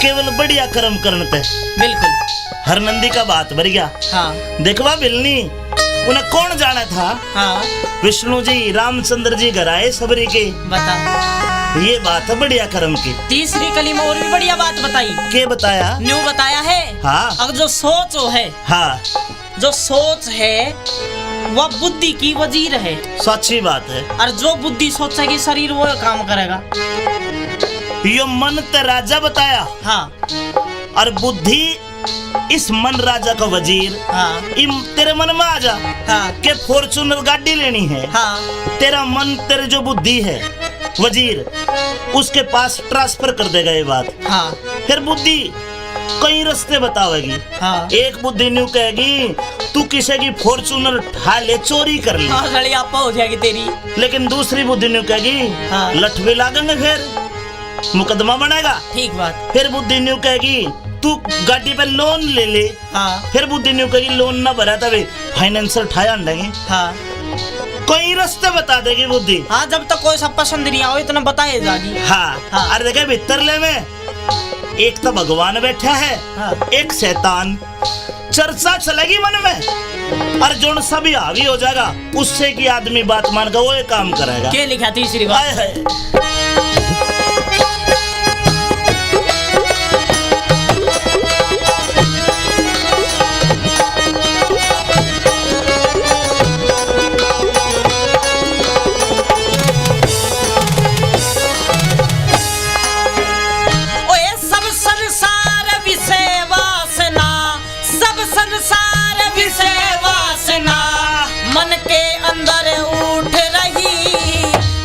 केवल बढ़िया कर्म करने पे बिल्कुल हर नंदी का बात भर गया। हाँ देखवा बिलनी उन्हें कौन जाना था? हाँ विष्णु जी रामचंद्र जी घर आए सबरी के। बता ये बात है बढ़िया कर्म की। तीसरी कली में और भी बढ़िया बात बताई के बताया? न्यू बताया है हाँ अब जो सोच है हाँ जो सोच है वह बुद्धि की वजीर है सच्ची बात है। और जो बुद्धि सोचेगी शरीर वो काम करेगा। यो मन ते राजा बताया हाँ और बुद्धि इस मन राजा का वजीर। हाँ तेरे मन में आ जा हाँ के फॉर्चूनर गाड़ी लेनी है। हाँ तेरा मन तेरे जो बुद्धि है वजीर उसके पास ट्रांसफर कर देगा ये बात। हाँ फिर बुद्धि कई रास्ते बतावेगी। हाँ एक बुद्धि न्यू कहेगी तू किसी की फॉर्चूनर उठा ले चोरी कर ले। हाँ सड़ी आपा हो जाएगी तेरी। लेकिन दूसरी बुद्धि न्यू कहेगी हाँ। लठ भी लागेंगे फिर मुकदमा बनेगा। ठीक बात। फिर बुद्धि न्यू कहेगी तू गाड़ी पे लोन ले ले। हाँ फिर बुद्धि न्यू कहेगी लोन ना भरा तभी फाइनेंसर ठाया देंगे। हाँ कई रास्ते बता देगी बुद्धि। हाँ जब तक कोई सब पसंद नहीं आओ इतना बताए जागी। हाँ, हाँ। अरे देखे भीतरले में एक तो भगवान बैठा है हाँ। एक शैतान। चर्चा चलेगी मन में और जो सभी हावी हो जाएगा उससे की आदमी बात मान कर वो ये काम करेगा। क्या लिखा तीसरी बात? हाय हाय। ओए सब संसार विषय वासना सब संसार विषय वासना मन के अंदर उठ रही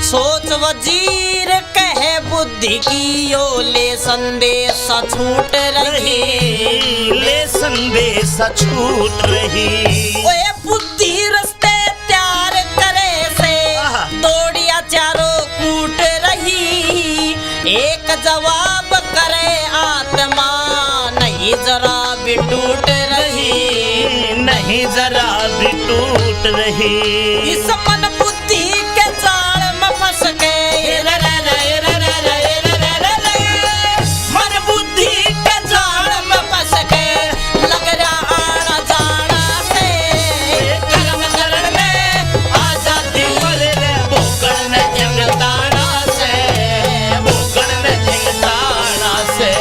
सोच वजीर कहे बुद्धि की यो ले संदेश छूट रही ले संदेश छूट रही। ओए बुद्धि रस्ते त्यार करे से आहा। दौड़िया चारों कूट रही एक जवाब करे आत्मा नहीं जरा भी टूट रही नहीं जरा भी टूट रही। इस मन बुद्धि के जाल में फंस के मन बुद्धि के जाल में फंस के लग रहा आना जाना से कर्म करण में आजादी भोगन में जंगताना से भोगन में जंगताना से।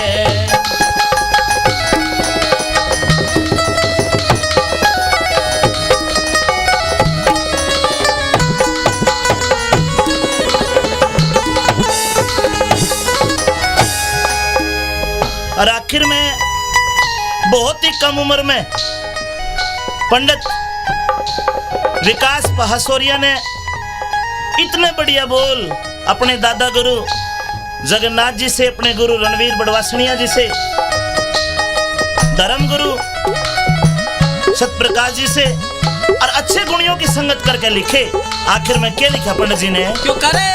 और आखिर में बहुत ही कम उम्र में पंडित विकास पहासोरिया ने इतने बढ़िया बोल अपने दादा गुरु जगन्नाथ जी से, अपने गुरु रणवीर बड़वासनिया जी से, धर्म गुरु सतप्रकाश जी से और अच्छे गुणियों की संगत करके लिखे। आखिर में क्या लिखा पंडित जी ने? क्यों करे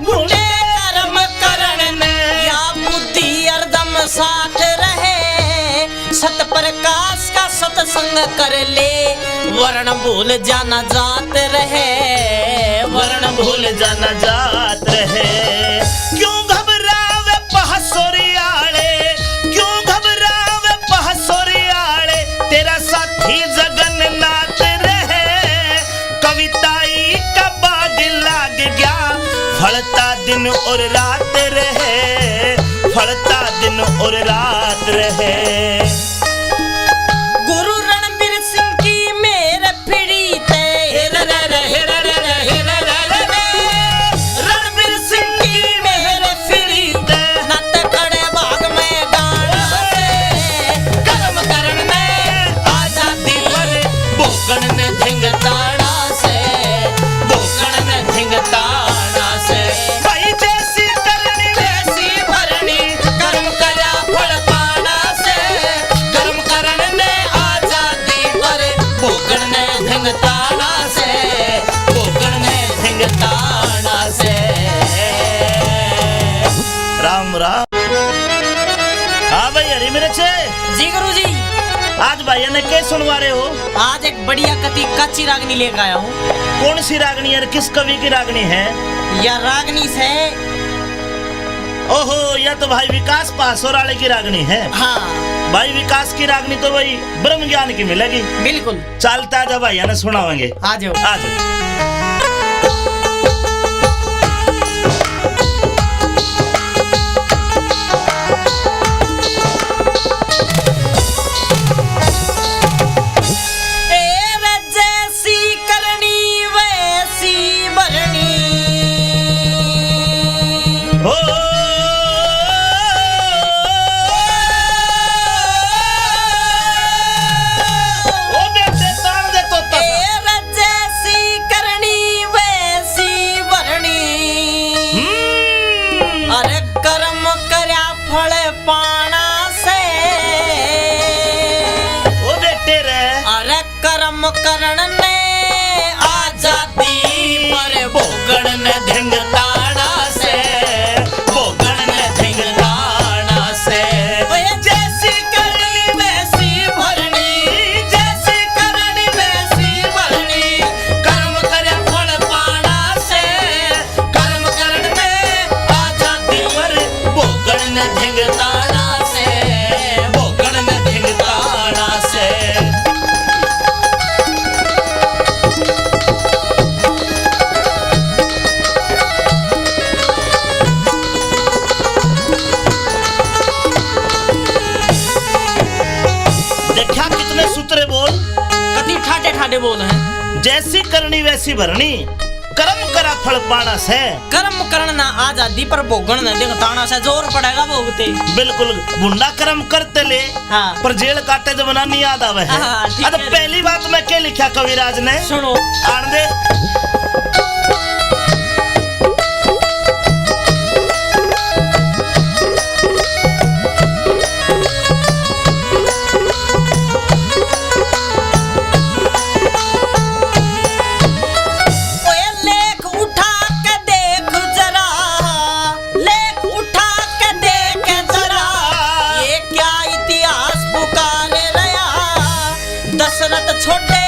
बुंडे संग कर ले वर्ण भूल जाना जात रहे वर्ण भूल जाना जात रहे क्यों घबरावे पहसोरियाले क्यों घबरावे पहसोरियाले तेरा साथी जगन्नाथ रहे कविताई का बाग लाग गया फलता दिन और रात रहे फलता दिन और रात रहे गुरु रणबीर सिंह की मेरे पीड़िते रणबीर सिंह की मेरे पीड़िते नत खड़े भाग में गाना से कर्म करण में आजादी पर भोगण ने धिंगताड़ा से भोगण ने धिंगताड़ा से भाई जैसी करनी ऐसी भरनी कर्म करा फल पाना से कर्म करण ने आजादी पर भोगण ने धिंगताड़ा से भोगण ने धिंगताड़ा से राम राम हाँ भाई हरी मेरे छे जी गुरु जी आज भाई ने क्या सुनवा रहे हो आज एक बढ़िया कति कच्ची रागनी लेकर आया हूँ कौन सी रागनी और किस कवि की रागनी है यह रागनी से ओहो यह तो भाई विकास पासोर वाले की रागनी है हाँ भाई विकास की रागनी तो भाई ब्रह्म ज्ञान की मिलेगी बिल्कुल चलता जा भाई ने सुनावेंगे आ जाओ आज जैसी करनी वैसी भरनी ओ बेटे तान दे तो जैसी करनी वैसी भरनी अरे कर्म करया फल पाना से ओ बेटे रे अरे कर्म करण ने आजादी पर भोगण ने धिंगताड़ा से भोगण ने धिंगताड़ा से ओए जैसी करनी वैसी भरनी जैसी करनी वैसी भरनी कर्म करे फल पाना से कर्म करण में आजादी पर भोगण ने धिंगताड़ा से भोगण ने धिंगताड़ा से देखा कितने सूत्रे बोल कति ठाटे ठाटे बोल हैं जैसी करनी वैसी भरनी कर्म करा फल पाना से कर्म करना आजादी पर भोगन न देख ताना से जोर पड़ेगा भोगते बिल्कुल गुंडा कर्म करते ले हाँ पर जेल काटे जब ना नहीं याद आवे है हाँ, ठीक अब है। पहली बात मैं क्या लिखा कविराज ने सुनो आन दे ओए लेख उठा के देख जरा लेख उठा के देख जरा ये क्या इतिहास पुकार रहा दशरथ छोटे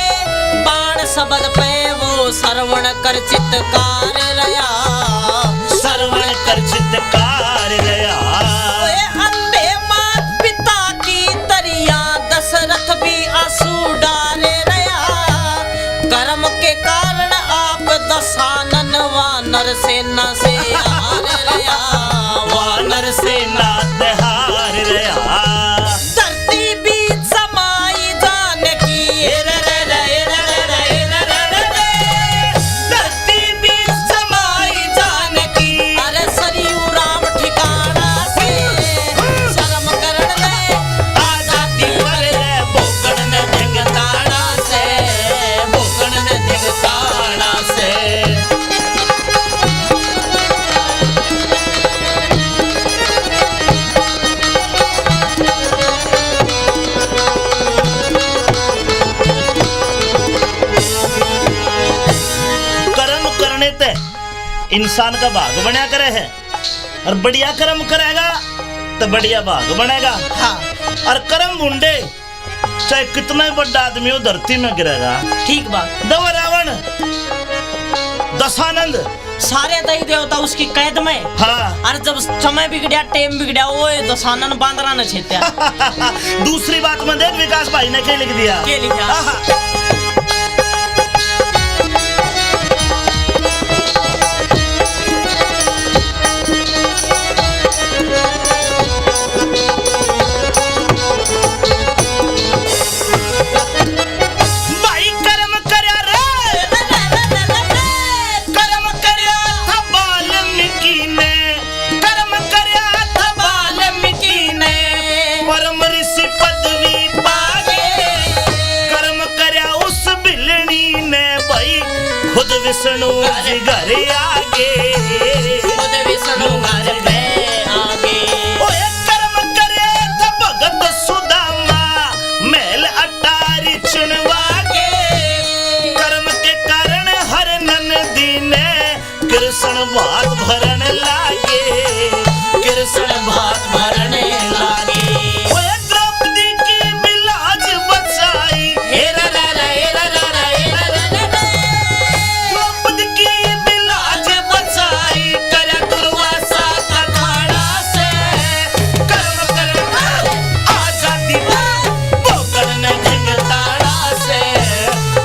बाण शब्द पे वो श्रवण कर चित्कार रहा सरवण कर चित्कार रया ओए अंधे मात पिता की तरिया दशरथ भी आंसू डाले रहा कर्म के कारण आप दशानन वानर सेना से हार रहा वानर से नात हार रया धरती बीच समाई जानकी धरती बीच समाई जानकी अरे सरयू राम ठिकाना से शर्म करण ले आजादी पर भोगण ने धिंगताड़ा से भोगण ने धिंगताड़ा से कर्म करने ते इंसान का भाग बना करे है और बढ़िया कर्म करेगा तो बढ़िया भाग बनेगा हाँ और कर्म मुंडे चाहे कितना ही बड़ा आदमी हो धरती में गिरेगा। ठीक बात। दवा रावण दशानंद सारे दई देवता उसकी कैद में। हाँ और जब समय बिगड़या टेम बिगड़या वो दशानन बांदरा ने छेत्या। दूसरी बात में देख विकास भाई ने क्या लिख दिया। क्या लिखा? विष्णु जी घर आगे, खुद विष्णु घर पे आगे। ओए कर्म करे तो भगत सुदामा महल अटारी चुनवागे। कर्म के कारण हर नंदी ने कृष्ण भात भरन लागे, कृष्ण भात भरने लागे। ओए द्रौपदी की बिलाज बचाई, हेरा रा रा हेरा रा रा हेरा रा रा। द्रौपदी की बिलाज बचाई, करा दुर्वासा का खाड़ा से। कर्म करना आजादी भोगन ने ढिंगताड़ा से,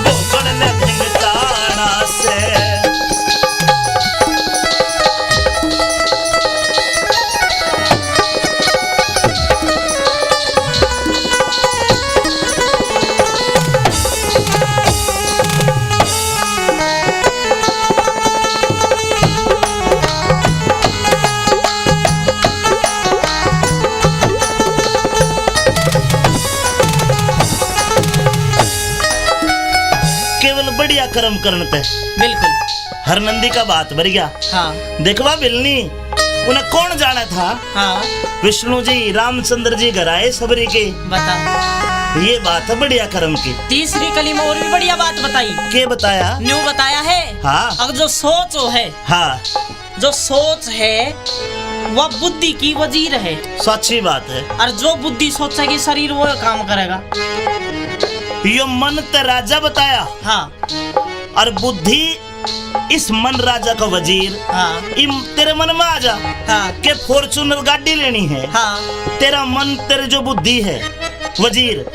भोगन ने ढिंगताड़ा से। केवल बढ़िया कर्म करने पे बिल्कुल। हर नंदी का बात भर गया। हाँ देखवा बिलनी उन्हें कौन जाना था। हाँ विष्णु जी रामचंद्र जी घर आए सबरी के। बता। ये बात है बढ़िया कर्म की। तीसरी कली में और भी बढ़िया बात बताई। के बताया? न्यू बताया है। हाँ अब जो सोच है, हाँ जो सोच है वह बुद्धि की वजीर है। सच्ची बात है। और जो बुद्धि सोचेगी शरीर वो काम करेगा। यो मन ते राजा बताया। हाँ और बुद्धि इस मन राजा का वजीर। हाँ तेरे मन में आ जा हाँ के फॉर्चूनर गाड़ी लेनी है। हाँ तेरा मन तेरे जो बुद्धि है वजीर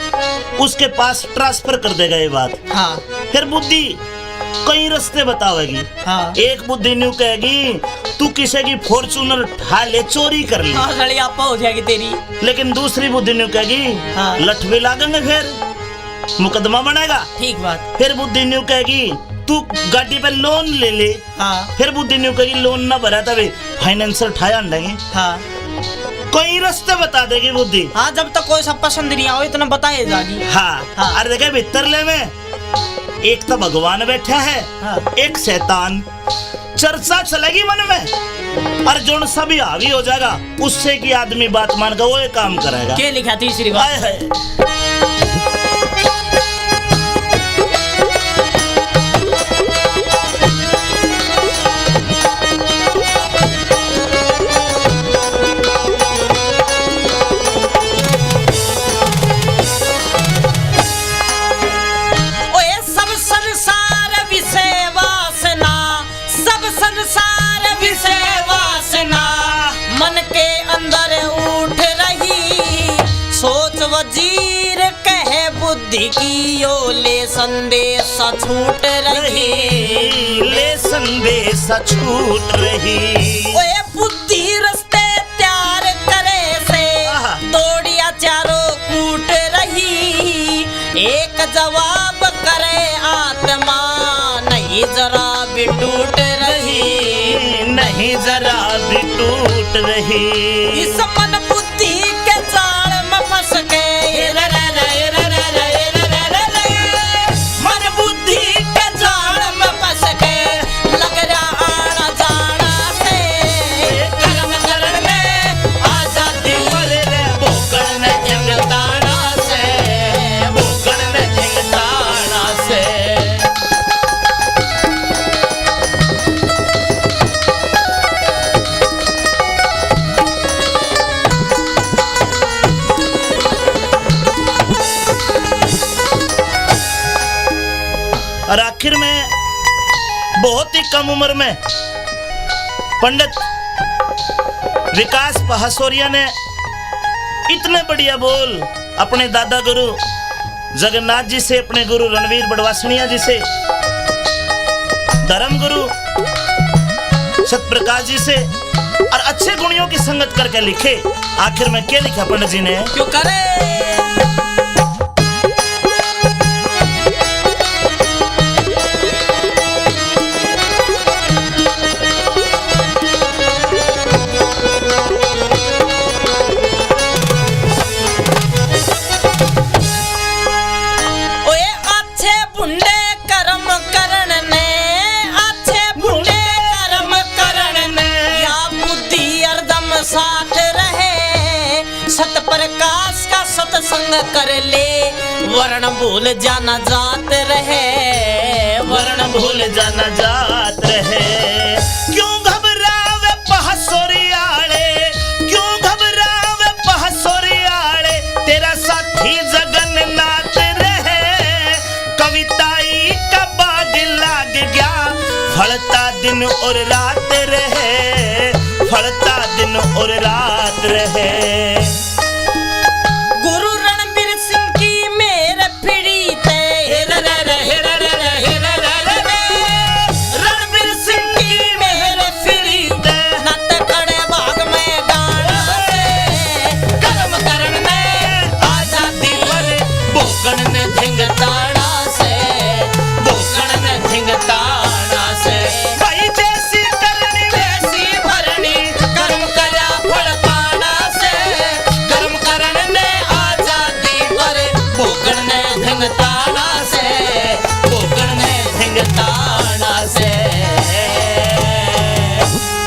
उसके पास ट्रांसफर कर देगा ये बात। हाँ फिर बुद्धि कई रास्ते बतावेगी। हाँ एक बुद्धि न्यू कहेगी तू किसी की फॉर्चूनर उठा ले, चोरी कर ले। हाँ सड़ी आपा हो जाएगी तेरी। लेकिन दूसरी बुद्धि न्यू कहेगी हाँ। लठ भी लागेंगे, फिर मुकदमा बनेगा। ठीक बात। फिर बुद्धि न्यू कहेगी तू गाड़ी पे लोन ले ले। हाँ फिर बुद्धि न्यू कहेगी लोन ना भरा तभी फाइनेंसर उठाया अंडेंगे। हाँ कई रास्ते बता देगी बुद्धि। हाँ जब तक कोई सब पसंद नहीं आओ इतना बताए जागी। हाँ, हाँ। अरे देखे भीतरले में एक तो भगवान बैठा है। हाँ। एक शैतान। चर्चा चलेगी मन में और जो सभी हावी हो जाएगा उससे की आदमी बात मान कर वो ये काम करेगा। क्या लिखा तीसरी बात? हाय हाय। ओए सब संसार विषय वासना, सब संसार विषय वासना मन के अंदर उठ रही। सोच वजीर कहे बुद्धि की यो ले संदेश छूट रही। ले संदेश छूट रही। ओए बुद्धि रस्ते त्यार करे से आहा। दौड़िया चारों कूट रही। एक जवाब करे आत्मा नहीं जरा भी टूट रही। नहीं जरा भी टूट रही। इस मन बुद्धि के जाल में फंस के मन बुद्धि के जाल में फंस के लग रहा आना जाना से। कर्म करण में आजादी भोगन ने ढिंगताड़ा से, भोगन ने ढिंगताड़ा से। आखिर में बहुत ही कम उम्र में पंडित विकास पहासोरिया ने इतने बढ़िया बोल अपने दादा गुरु जगन्नाथ जी से, अपने गुरु रणवीर बड़वासनिया जी से, धर्म गुरु सतप्रकाश जी से और अच्छे गुणियों की संगत करके लिखे। आखिर में क्या लिखा पंडित जी ने? क्यों करे सत्संग कर ले, वर्ण भूल जाना जात रहे, वर्ण भूल जाना जात रहे। क्यों घबरावे पहासोरियाले, क्यों घबरावे पहासोरियाले, तेरा साथी जगन्नाथ रहे। कविताई का बाग लाग गया, फलता दिन और रात रहे, फलता दिन और रात रहे।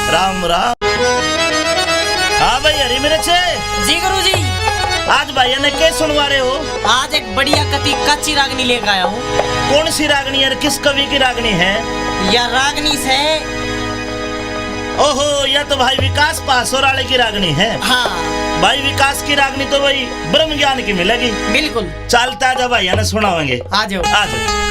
राम राम। हाँ भाई हरी मेरे छे जी गुरु जी। आज भाई ने क्या सुनवा रहे हो? आज एक बढ़िया कच्ची रागनी लेकर आया हूँ। कौन सी रागनी है? किस कवि की रागनी है? यह रागनी से ओहो, यह तो भाई विकास पहासोराले की रागनी है। हाँ भाई विकास की रागनी तो भाई ब्रह्म ज्ञान की मिलेगी। बिल्कुल। चलता जब भाई ने सुनावेंगे। आ जाओ आ जाओ।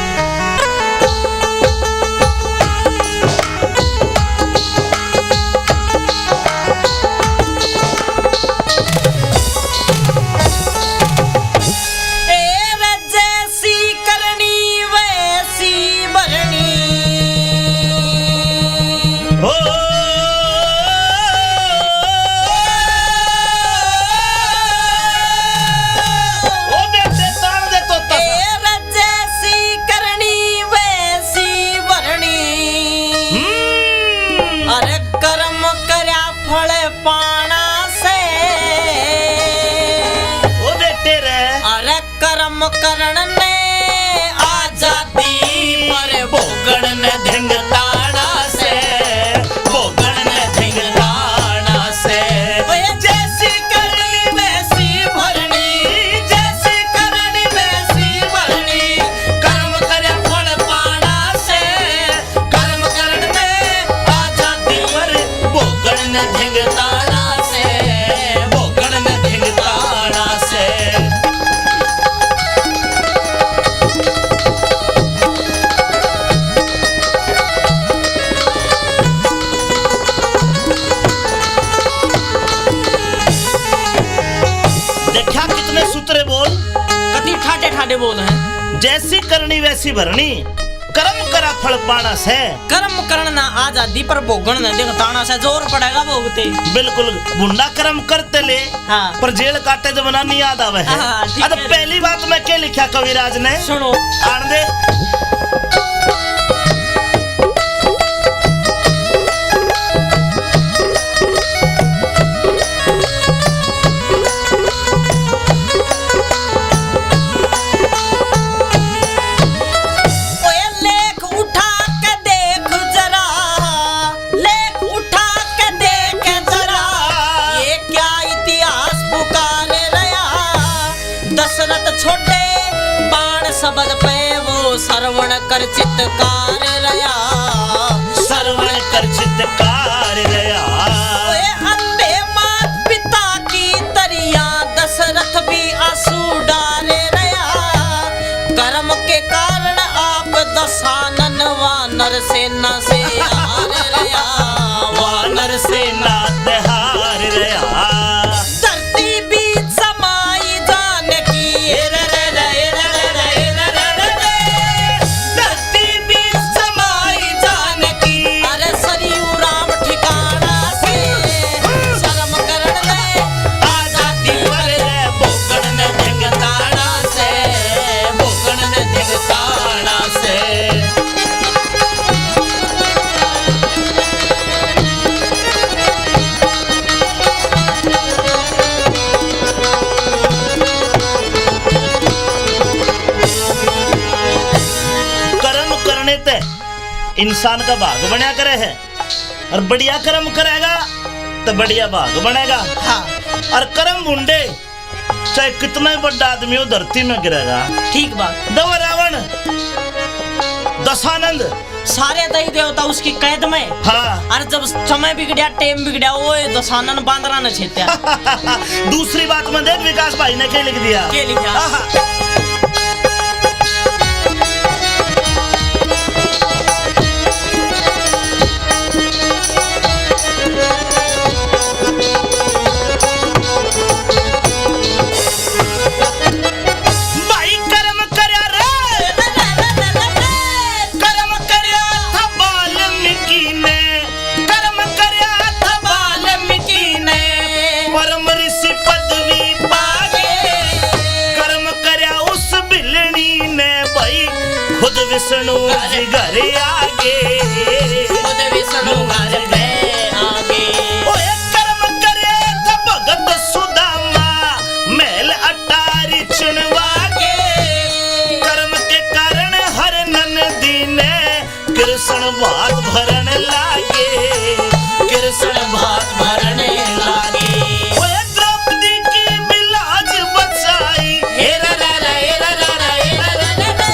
करण ने आजादी पर भोगण ने धिंगताड़ा से, भोगण ने धिंगताड़ा से। जैसी करनी वैसी भरनी, जैसी करनी वैसी भरनी, कर्म करे फल पाना से, कर्म करण ने आजादी पर भोगण ने धिंगताड़ा से, भोगण ने धिंगताड़ा से। ठाडे बोल हैं। जैसी करनी वैसी भरनी, कर्म करा फल पाना से, कर्म करना आजादी पर भोगन न देख ताना से जोर पड़ेगा भोगते। बिल्कुल गुंडा कर्म करते ले। हाँ। पर जेल काटे जमाना नहीं याद आवे है। हाँ, अब पहली बात मैं क्या लिखा कविराज ने सुनो आन दे। शब्द पे वो श्रवण कर चित्तकार रया, श्रवण कर चित्तकार रया। अंधे मात पिता की तरिया दशरथ भी आंसू डाले रया, कर्म के कारण आप दशा वानर सेना से हार रया वानर सेना ते हार रया धरती बीच समाई जानकी धरती बीच समाई जानकी अरे सरयू राम ठिकाना से शर्म करण ले आजादी पर रे बोकड़ ने धिंगताड़ा से बोकड़ ने धिंगताड़ा से कर्म करने ते इंसान का भाग बनया करे है और बढ़िया कर्म करेगा तो बढ़िया भाग बनेगा। हाँ और कर्म मुंडे चाहे कितना ही बड़ा आदमी हो धरती में गिरेगा। ठीक बात दव रावण दशानंद सारे दही देवता उसकी कैद में हाँ और जब समय बिगड़ा टेम बिगड़ा वो दशानन बांदरा ने छेत्या दूसरी बात में देख विकास भाई ने क्या लिख दिया के लिखा आहा। भाई कर्म करया रे कर्म करया था वाल्मीकि ने कर्म करया था वाल्मीकि ने परम ऋषि पदवी पागे कर्म करया उस बिलनी ने भाई खुद विष्णु जी घर आगे खुद विष्णु घर पे आगे ओए कर्म करे था भगत सुदामा महल अटारी चुनवा के कर्म के कारण हर नंदी ने कृष्ण भात भरन लागे कृष्ण भात भरने लागे ओए द्रौपदी की बिलाज बचाई हेरा रा रा हेरा रा रा हेरा रा रा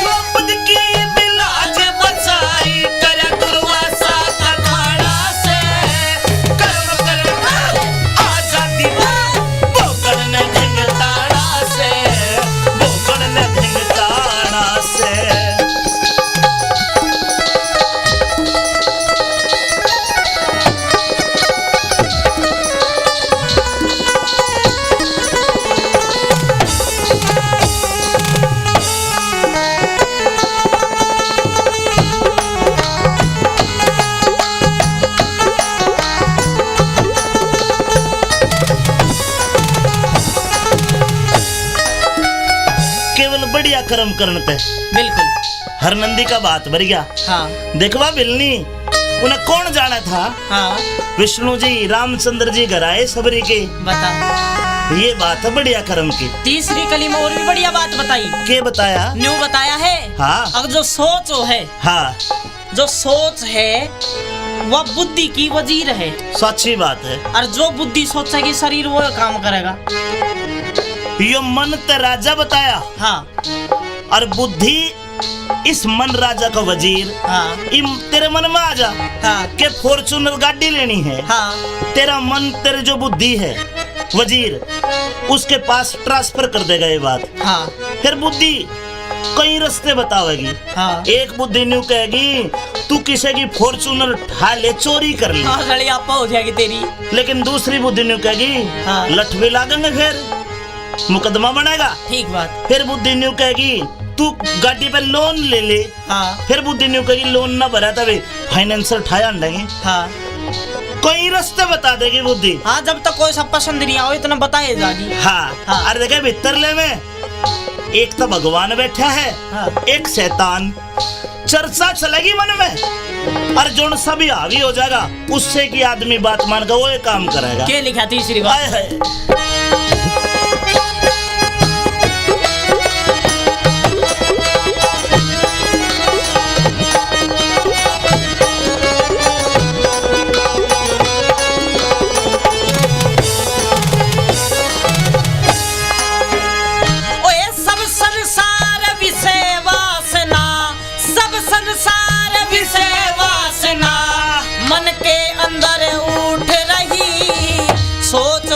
द्रौपदी की बिलाज बचाई करे दुर्वासा का खाड़ा से कर्म करना आजादी बोकड़ ने धिंगताड़ा से बोकड़ ने धिंगताड़ा से केवल बढ़िया कर्म करने पे बिल्कुल हर नंदी का बात भर गया। हाँ देखवा बिलनी उन्हें कौन जाना था हाँ विष्णु जी रामचंद्र जी घर आए सबरी के बता ये बात है बढ़िया कर्म की। तीसरी कली में और भी बढ़िया बात बताई के बताया न्यू बताया है हाँ अब जो सोच है हाँ जो सोच है वह बुद्धि की वजीर है सच्ची बात है। और जो बुद्धि सोचेगी शरीर वो काम करेगा। यो मन ते राजा बताया हाँ और बुद्धि इस मन राजा का वजीर हाँ तेरे मन में आ जा हाँ के फॉर्चूनर गाड़ी लेनी है हाँ तेरा मन तेरे जो बुद्धि है वजीर उसके पास ट्रांसफर कर देगा ये बात। हाँ फिर बुद्धि कई रास्ते बतावेगी। हाँ एक बुद्धि न्यू कहेगी तू किसी की फॉर्चूनर उठा ले चोरी कर ले हाँ सड़ी आपा हो जाएगी तेरी। लेकिन दूसरी बुद्धि न्यू कहेगी हाँ। लठ भी लागेंगे फिर मुकदमा बनेगा। ठीक बात। फिर बुद्धि न्यू कहेगी तू गाड़ी पे लोन ले ले। हाँ फिर बुद्धि न्यू कहेगी लोन ना भरा तभी फाइनेंसर उठाया अंडेंगे। हाँ कई रास्ते बता देगी बुद्धि। हाँ जब तक कोई सब पसंद नहीं आओ इतना बताए जागी। हाँ, हाँ। और देखे भीतर ले में एक तो भगवान बैठा है हाँ। एक शैतान। चर्चा चलेगी मन में और जो सभी हावी हो जाएगा उससे की आदमी बात मान कर वो ये काम करेगा। क्या लिखा तीसरी बात? हाय हाय।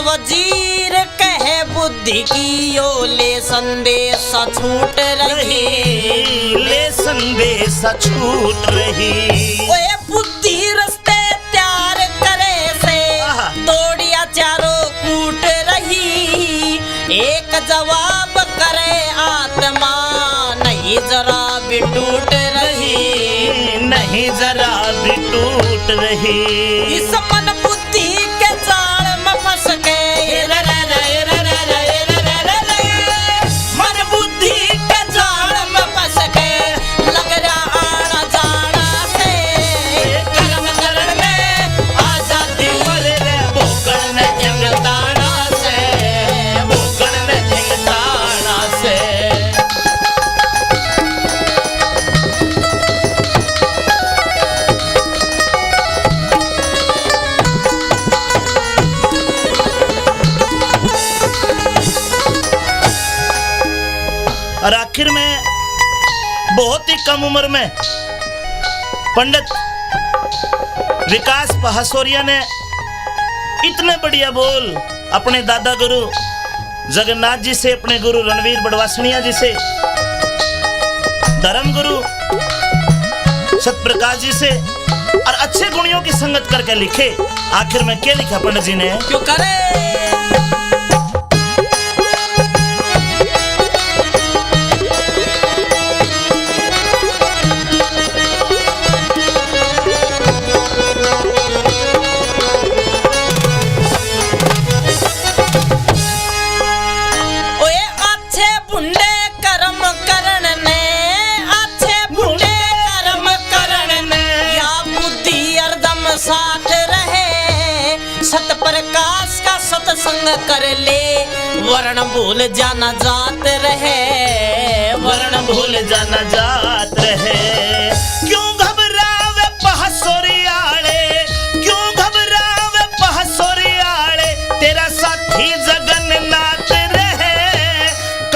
वजीर कहे बुद्धि की यो ले संदेश छूट रही ले संदेश छूट रही ओए बुद्धि रस्ते त्यार करे से आहा। दौड़िया चारों कूट रही एक जवाब करे आत्मा नहीं जरा भी टूट रही नहीं जरा भी टूट रही इस मन बुद्धि के जाल में फंस के मन बुद्धि के जाल में फंस के लग रहा आना जाना से कर्म करण में आजादी पर रे भोगन में जंगताना से भोगन में जंगताना से और आखिर में बहुत ही कम उम्र में पंडित विकास पहासोरिया ने इतने बढ़िया बोल अपने दादा गुरु जगन्नाथ जी से, अपने गुरु रणवीर बड़वासनिया जी से, धर्म गुरु सतप्रकाश जी से और अच्छे गुणियों की संगत करके लिखे। आखिर में क्या लिखा पंडित जी ने? क्यों करे साथ रहे सत प्रकाश का सत्संग कर ले वर्ण भूल जाना जात रहे वर्ण भूल जाना जात रहे क्यों घबरावे पहासोरियाले क्यों घबरावे पहासोरियाले तेरा साथी जगन्नाथ रहे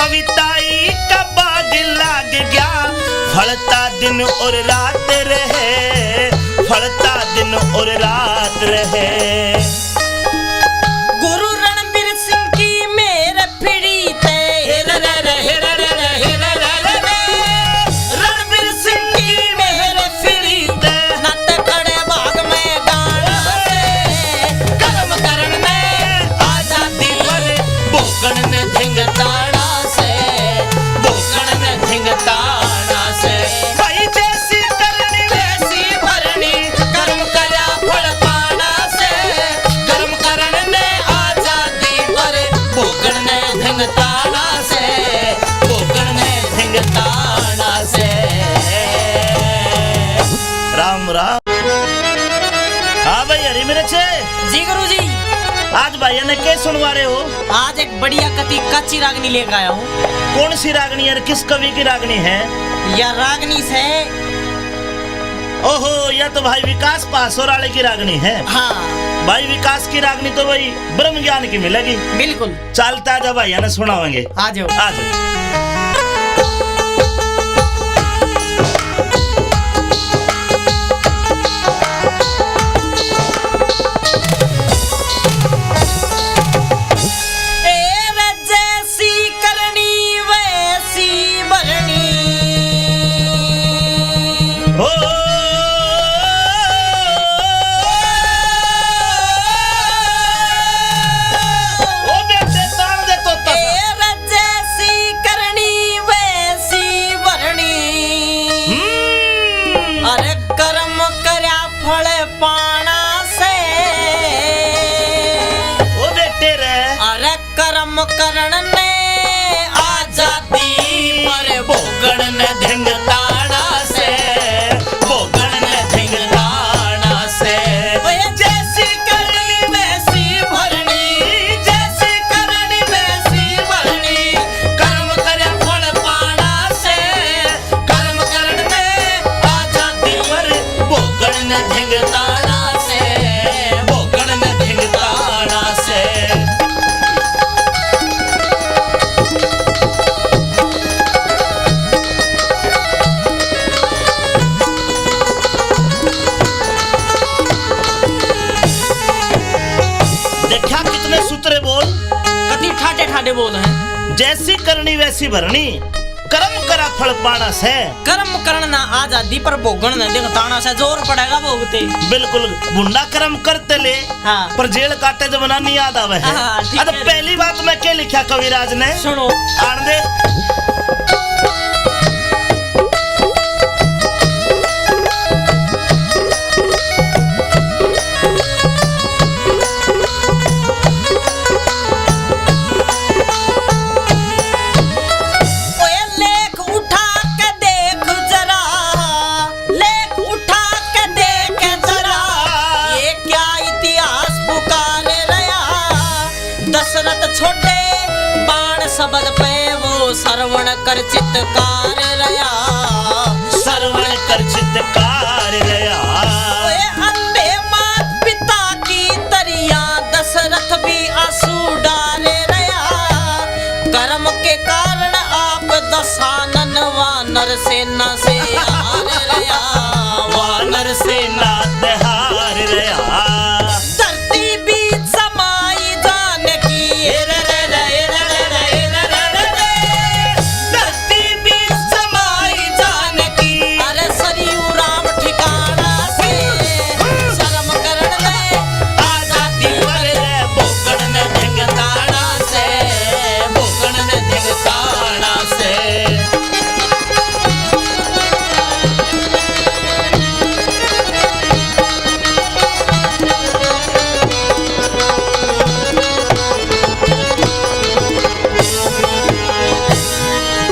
कविताई का बाग लाग गया फलता दिन और रात रहे फलता दिन और रात रहे गुरु रणबीर सिंह की मेर फिरी ते रणबीर सिंह की मेर फिरी ते नत खड़े भाग में गान से कर्म करण में आजादी पर भोगन में धिंगताड़ा से भोगन में धिंगताड़ा से भाई जैसी करनी वैसी भरनी कर्म करा फल पाना से कर्म करण में आजादी पर भोगन में धिंगताड़ा से भोगन में धिंगताड़ा से राम राम। हाँ भाई हरी मेरे छे जी गुरु जी आज भाई ने क्या सुनवा रहे हो? आज एक बढ़िया कच्ची रागनी लेकर आया हूँ। कौन सी रागनी है? किस कवि की रागनी है? यह रागनी से ओहो यह तो भाई विकास पासोराले की रागनी है। हाँ भाई विकास की रागनी तो भाई ब्रह्म ज्ञान की मिलेगी। बिल्कुल चलता जा भाई ने सुनावेंगे। आ जाओ आज जैसी करनी वैसी भरनी हो ओ बेटे तान दे तो जैसी करनी वैसी भरनी अरे कर्म करया फल पाना से ओ बेटे रे अरे कर्म करण ने आजादी पर भोगन ने धिंगताड़ा से भोगन ने धिंगताड़ा से ओए जैसी करनी वैसी भरनी जैसी करनी वैसी भरनी कर्म करे फल पाना से कर्म करण में आजादी पर भोगन ने धिंगताड़ा से भोगन ने धिंगताड़ा से देखा कितने सूत्रे बोल कति ठाटे ठाटे आड़े बोल है। जैसी करनी वैसी भरनी, कर्म करा फल पाना से। कर्म करना आजादी पर भोगन न देख ताना से जोर पड़ेगा भोगते। बिल्कुल बुंडा कर्म करते ले, हाँ। पर जेल काटे जब ना नहीं याद आवे है। हाँ, ठीक अब है। पहली बात में क्या लिखा कविराज ने, सुनो। आन दे। ओए लेख उठा के देख जरा, लेख उठा के देख जरा, ये क्या इतिहास पुकार रहा। दशरथ छोटे बाण शब्द पे वो श्रवण कर चित्कार रहा। श्रवण कर चित्कार रया। ओए अंधे मात पिता की तरिया, दशरथ भी आंसू डारे रहा। कर्म के कारण आप दशानन वानर सेना से हार रहा। वानर से नात हार रया। धरती बीच समाई जानकी, धरती बीच समाई जानकी। अरे सरयू राम ठिकाना से शर्म करण ले आजादी पर ले भोगन ने धिंगताड़ा से, भोगन ने धिंगताड़ा से।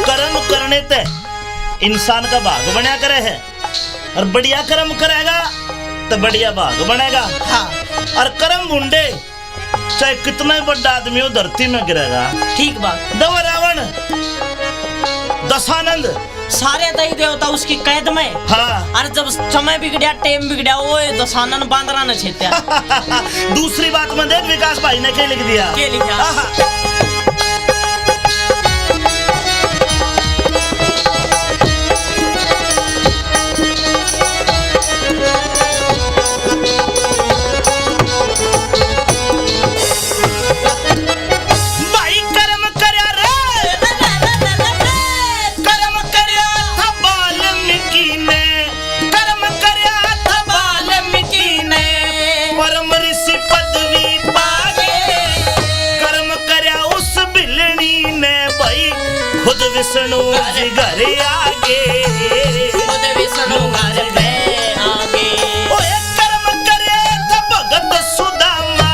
कर्म करने ते इंसान का भाग बना करे है, और बढ़िया कर्म करेगा तो बढ़िया भाग बनेगा। हाँ और कर्म बुंडे चाहे कितना ही बड़ा आदमी हो धरती में गिरेगा। ठीक बात। दवा रावण, दशानंद, सारे दई देवता उसकी कैद में। हाँ। और जब समय बिगड़िया टेम बिगड़िया वो दशानन बांदरा न छेत्या। दूसरी बात में देख विकास भाई ने क्या लिख दिया। क्या लिखा? आहा। भाई कर्म करया रे, कर्म करया था वाल्मीकि ने, कर्म करया था वाल्मीकि ने, परम ऋषि पदवी पागे। कर्म करया उस बिलनी ने भाई, खुद विष्णु जी घर आगे। खुद विष्णु घर पे आगे। ओए कर्म करे था भगत सुदामा,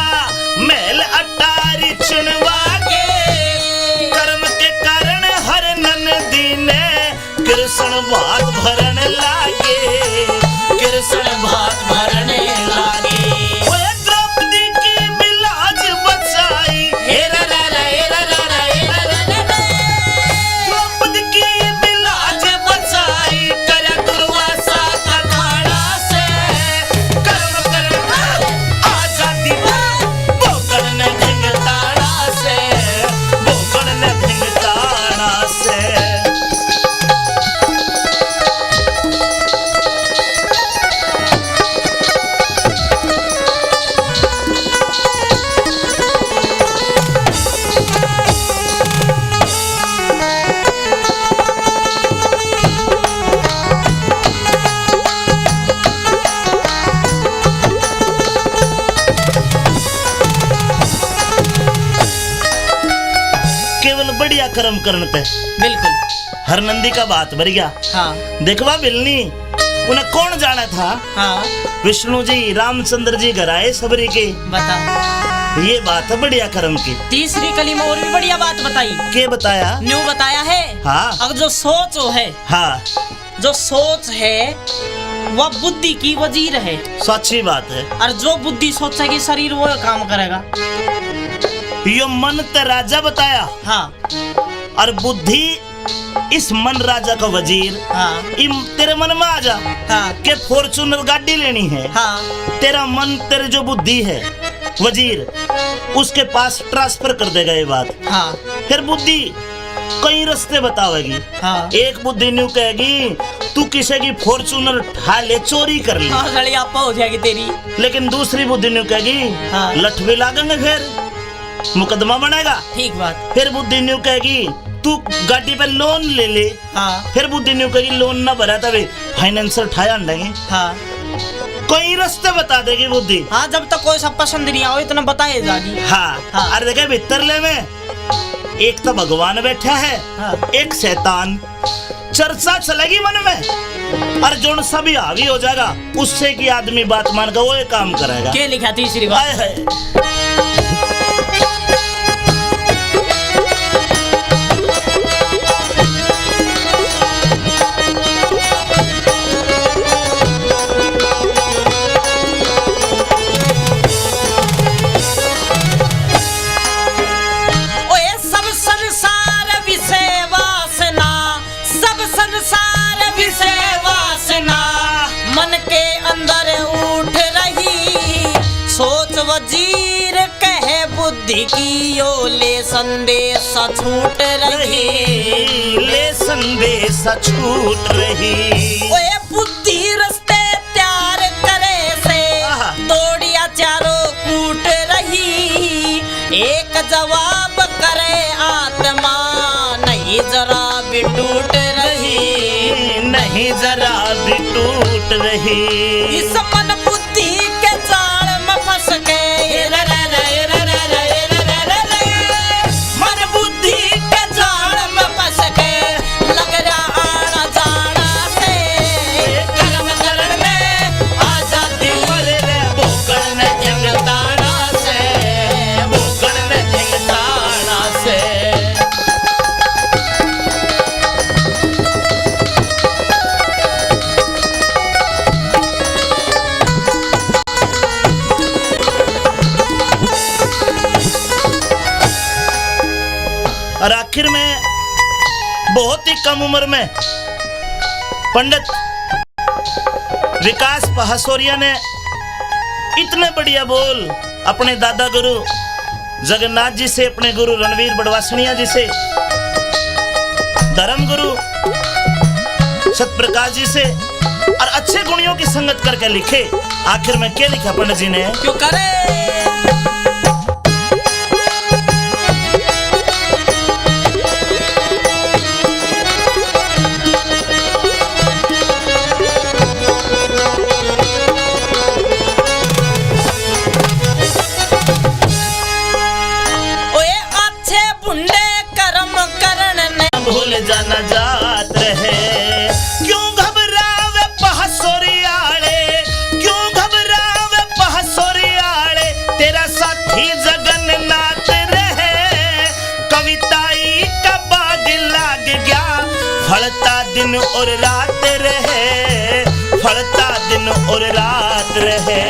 महल अटारी चुनवागे। कर्म के कारण हर नंदी ने, कृष्ण भात भरन लागे। कृष्ण भात भरने लागे। ओए द्रौपदी की बिलाज बचाई, हेरा रा रा, हेरा रा रा, हेरा रा रा रा। द्रौपदी की बिलाज बचाई, करया दुर्वासा का खाड़ा से। कर्म करना आजादी पर भोगन ने धिंगताड़ा से, भोगन ने धिंगताड़ा से। केवल बढ़िया कर्म करने पे बिल्कुल। हर नंदी का बात भर गया। हाँ देखवा बिलनी, उन्हें कौन जाना था। हाँ विष्णु जी रामचंद्र जी घर आए सबरी के। बता। ये बात है बढ़िया कर्म की। तीसरी कली में और भी बढ़िया बात बताई। के बताया? न्यू बताया है। हाँ। अब जो सोच है, हाँ, जो सोच है वह बुद्धि की वजीर है। सच्ची बात है। और जो बुद्धि सोचेगी शरीर वो काम करेगा। यो मन ते राजा बताया, हाँ और बुद्धि इस मन राजा का वजीर। हाँ तेरे मन में आ जा हाँ के फॉर्चूनर गाड़ी लेनी है। हाँ तेरा मन, तेरे जो बुद्धि है वजीर, उसके पास ट्रांसफर कर देगा ये बात। हाँ फिर बुद्धि कई रास्ते बतावेगी। हाँ एक बुद्धि न्यू कहेगी तू किसी की फॉर्चूनर ठा ले, चोरी कर ले। हाँ सड़ी आपा हो जाएगी तेरी। लेकिन दूसरी बुद्धि न्यू कहेगी हाँ। लठ भी लागेंगे फिर मुकदमा बनेगा। ठीक बात। फिर बुद्धि न्यू कहेगी तू गाड़ी पे लोन ले ले। हाँ फिर बुद्धि न्यू कहेगी लोन ना भरा तभी फाइनेंसर ठाया अंडेंगे। हाँ कोई रास्ते बता देगी बुद्धि। हाँ, जब तक कोई सब पसंद नहीं आओ इतना बताए जागी। हाँ, हाँ। अरे देखे भीतरले में एक तो भगवान बैठा है। हाँ। एक शैतान। चर्चा चलेगी मन में और जो सभी हावी हो जाएगा उससे की आदमी बात मान कर वो ये काम करेगा। क्या लिखा तीसरी बात? हाय हाय। ओए सब संसार विषय वासना, सब संसार विषय वासना मन के अंदर उठ रही। सोच वजीर कहे बुद्धि की यो ले संदेश छूट रही। ले संदेश छूट रही। ओए बुद्धि रस्ते तैयार करे से आहा। दौड़िया चारों कूट रही। एक जवाब करे आत्मा नहीं जरा भी टूट रही। नहीं जरा भी टूट रही। इस मन बुद्धि के जाल में फंस के मन बुद्धि के जाल में फंस के लग रहा आना जाना से कर्म करण में आजादी भोगण में जंगताना से, भोगण में जंगताना से। और आखिर में बहुत ही कम उम्र में पंडित विकास पहासोरिया ने इतने बढ़िया बोल अपने दादा गुरु जगन्नाथ जी से, अपने गुरु रणवीर बड़वासनिया जी से, धर्म गुरु सतप्रकाश जी से और अच्छे गुणियों की संगत करके लिखे। आखिर में क्या लिखा पंडित जी ने? क्यों करे ओए अच्छे बुंडे कर्म करण ने भूल जाना जात रहे। क्यों घबरावे पहासोरियाले, क्यों घबरावे पहासोरियाले, तेरा साथी जगन्नाथ रहे। कविताई का बाग लाग गया, फलता दिन और रात रहे, फलता दिन और रात रहे।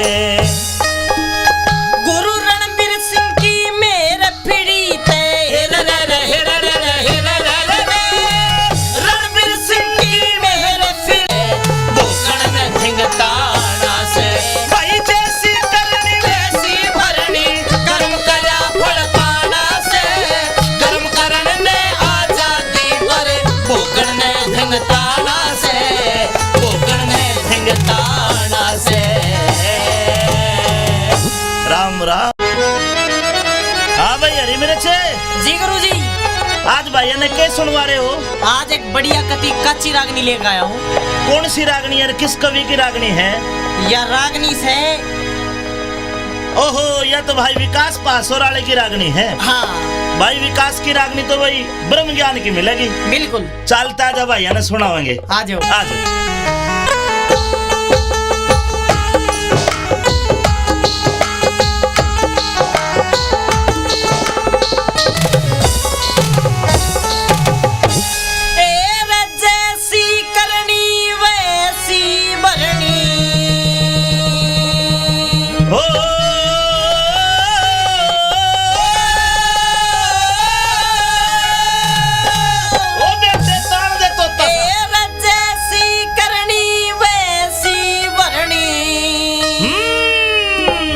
गुरु रणबीर सिंह की मेर फिरी थे रणबीर सिंह की मेर फिरी भोगण में जंगताना से। भाई जैसी करनी वैसी भरनी कर्म करा फल पाना से। कर्म करण में आजादी पर भोगण में जंगताना से, भोगण में जंगताना से। राम राम। हाँ भाई हरी मेरे छे। जी गुरु जी, आज भाई ने क्या सुनवा रहे हो? आज एक बढ़िया कच्ची रागनी लेकर आया हूँ। कौन सी रागनी है? किस कवि की रागनी है? यह रागनी से ओहो, यह तो भाई विकास पासोराले की रागनी है। हाँ भाई विकास की रागनी तो भाई ब्रह्म ज्ञान की मिलेगी। बिल्कुल। चलता जा भाई ने सुनावेंगे। आ जाओ। आज जैसी करनी वैसी भरनी। हो ओ बेटे तान दे तो जैसी करनी वैसी भरनी।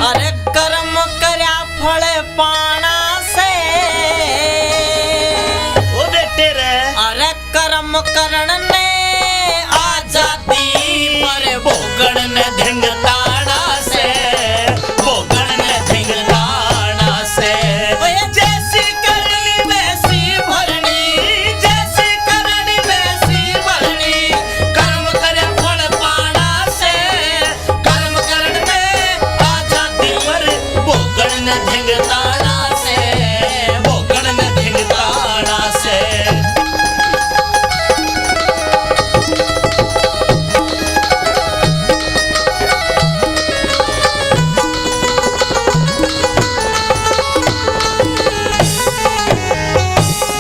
अरे कर्म करया फल पाना से। ओ बेटे रे अरे कर्म करण ने आजादी पर भोगण में जंगताना से, भोगण में जंगताना से। ओए धिंगताड़ा से भोगन ने धिंगताड़ा से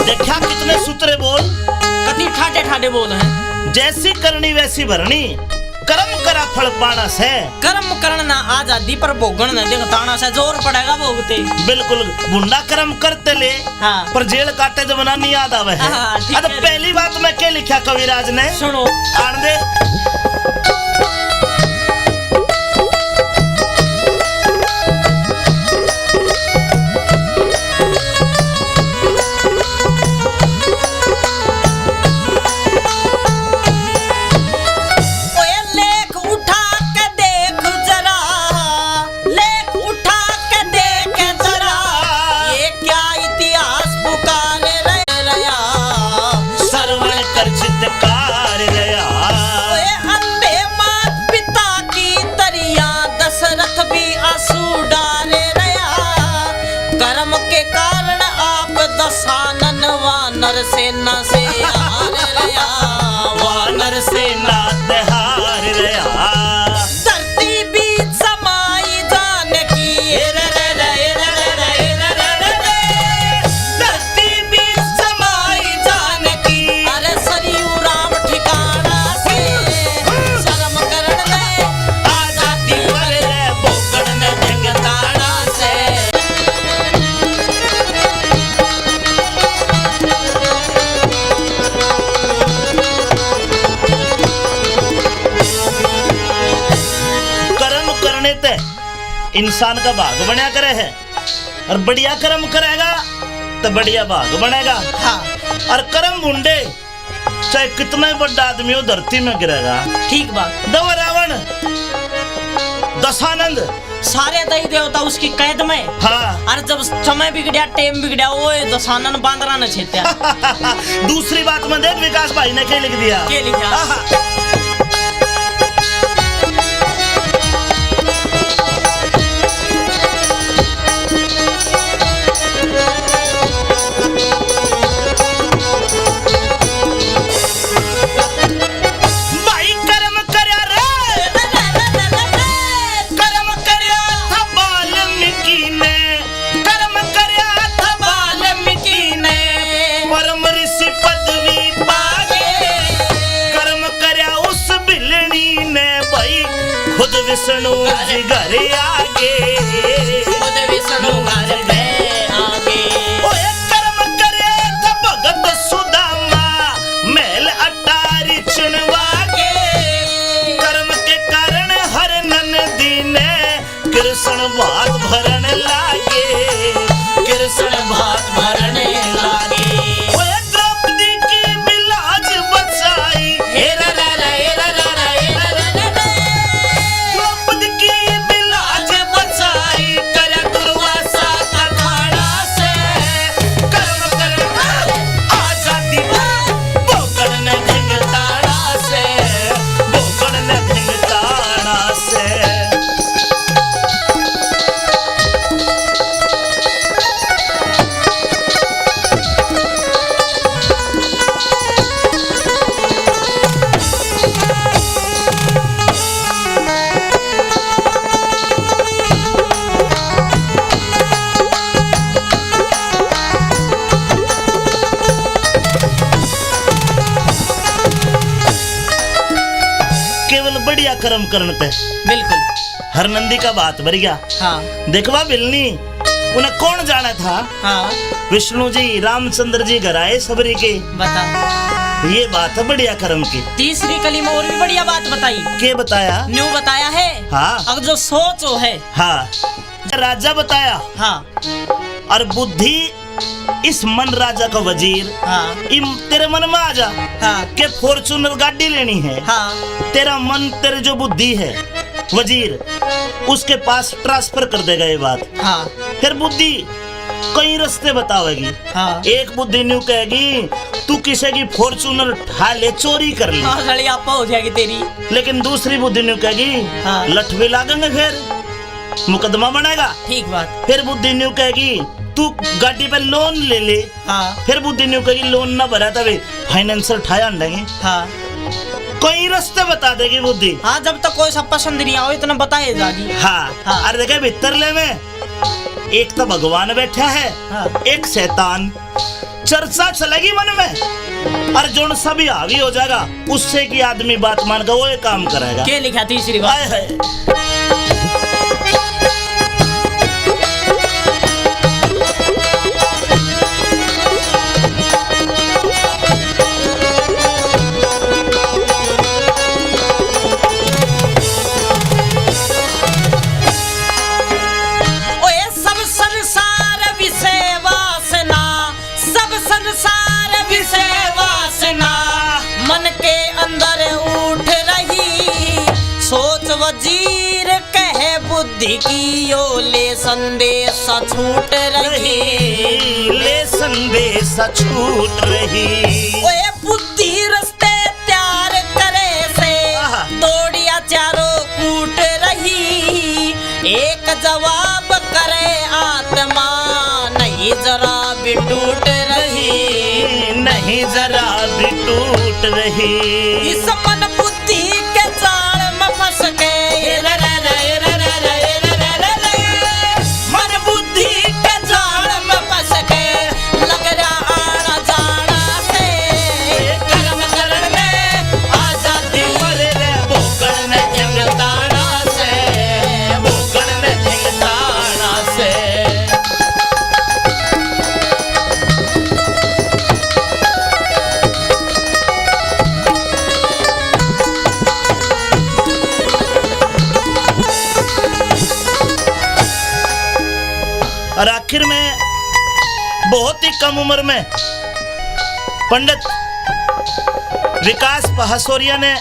देखा कितने सूत्रे बोल, कति ठाटे ठाटे बोल हैं। जैसी करनी वैसी भरनी, कर्म करा फल पाना से। कर्म करना आजादी पर भोगन न धिंगताड़ा से जोर पड़ेगा भोगते। बिल्कुल बुंडा कर्म करते ले, हाँ। पर जेल काटे जमाना नहीं याद आवे है। हाँ, ठीक अब है। पहली बात में क्या लिखा कविराज ने, सुनो आन दे। ओए लेख उठा के देख जरा, लेख उठा के देख जरा, ये क्या इतिहास पुकारे रया, सरवण कर चित्कार रया। ओए अंधे मात पिता की तरिया, दशरथ भी आंसू डारे रया, कर्म के कारण आप दशानन वानर सेना से हारे रया, वानर से नातहार रया। धरती बीच समाई जानकी, धरती बीच समाई जानकी, अरे सरयू राम ठिकाना से, शर्म करण ले आजादी पर रे भोगन ने धिंगताड़ा से। कर्म करने ते इंसान का भाग बना करे है, और बढ़िया कर्म करेगा तो बढ़िया भाग बनेगा। हाँ और कर्म मुंडे चाहे कितना ही बड़ा आदमी हो धरती में गिरेगा। ठीक बात। दव रावण, दशानंद, सारे दई देवता उसकी कैद में। हाँ। अरे जब समय बिगड़या टाइम बिगड़या, ओए दशानन बांदरा ने छेत्या। दूसरी बात में देख विकास भाई ने क्या लिख दिया, के लिखा? आहा। भाई कर्म करया रे, कर्म करया था वाल्मीकि ने, कर्म करया था वाल्मीकि ने, परम ऋषि पदवी पागे। कर्म करया उस बिलनी ने भाई, खुद विष्णु जी घर आगे, खुद विष्णु घर पे आगे। ओए कर्म करे था भगत सुदामा, महल अटारी चुनवा के। कर्म के कारण हर नंदी ने, कृष्ण भात भरन लागे, कृष्ण भात भरन लागे। ओए द्रौपदी की बिलाज बचाई, हेरा रा रा, हेरा रा रा, हेरा रा रा रा। द्रौपदी की बिलाज बचाई, करया दुर्वासा का खाड़ा से। कर्म करना आजादी पर भोगन ने धिंगताड़ा से, भोगन ने धिंगताड़ा से। केवल बढ़िया कर्म करने पे बिल्कुल। हर नंदी का बात भर गया। हाँ देखवा बिलनी, उन्हें कौन जाना था? हाँ विष्णु जी रामचंद्र जी घर आए सबरी के। बता। ये बात है बढ़िया कर्म की। तीसरी कली में और भी बढ़िया बात बताई। के बताया? न्यू बताया है। हाँ। अब जो सोचो है। हाँ। राजा बताया। हाँ और बुद्धि इस मन राजा का वजीर। हाँ तेरे मन में आ जा। हाँ के फॉर्चूनर गाड़ी लेनी है। हाँ तेरा मन, तेरे जो बुद्धि है वजीर, उसके पास ट्रांसफर कर देगा ये बात। हाँ फिर बुद्धि कई रास्ते बतावेगी। हाँ एक बुद्धि न्यू कहेगी तू किसी की फॉर्चूनर उठा ले, चोरी कर ले। हाँ सड़ी आपा हो जाएगी तेरी। लेकिन दूसरी बुद्धि न्यू कहेगी हाँ। लठ भी लागेंगे फिर। मुकदमा बनेगा। ठीक बात। फिर बुद्धि न्यू कहेगी तू गाड़ी पे लोन ले ले। हाँ फिर बुद्धि न्यू कहेगी लोन ना भरा तभी फाइनेंसर ठाया अंडेंगे। हाँ कोई रास्ते बता देगी बुद्धि। हाँ, जब तक कोई सब पसंद नहीं आओ इतना बताए जागी। हाँ, हाँ। अरे देखे भीतर ले में एक तो भगवान बैठा है, हाँ। एक शैतान। चर्चा चलेगी मन में और जो सभी हावी हो जाएगा उससे की आदमी बात मान कर वो ये काम करेगा। क्या लिखा तीसरी बात? हाय हाय। ओए सब संसार विषय वासना, सब संसार विषय वासना मन के अंदर उठ रही। सोच वजीर कहे बुद्धि की यो ले संदेश छूट रही। ले संदेश छूट रही। ओए बुद्धि रस्ते त्यार करे से आहा। दौड़िया चारों कूट रही। एक जवाब करे आत्मा नहीं जरा भी टूट रही। नहीं जरा भी टूट रही। इस मन बुद्धि के जाल में फंस के मन बुद्धि के जाल में फंस के लग रहा आना जाना से। कर्म करण में आजादी अरे रे भोगन में जंगताना से, भोगन में जंगताना से। और आखिर में बहुत ही कम उम्र में पंडित विकास पहासोरिया ने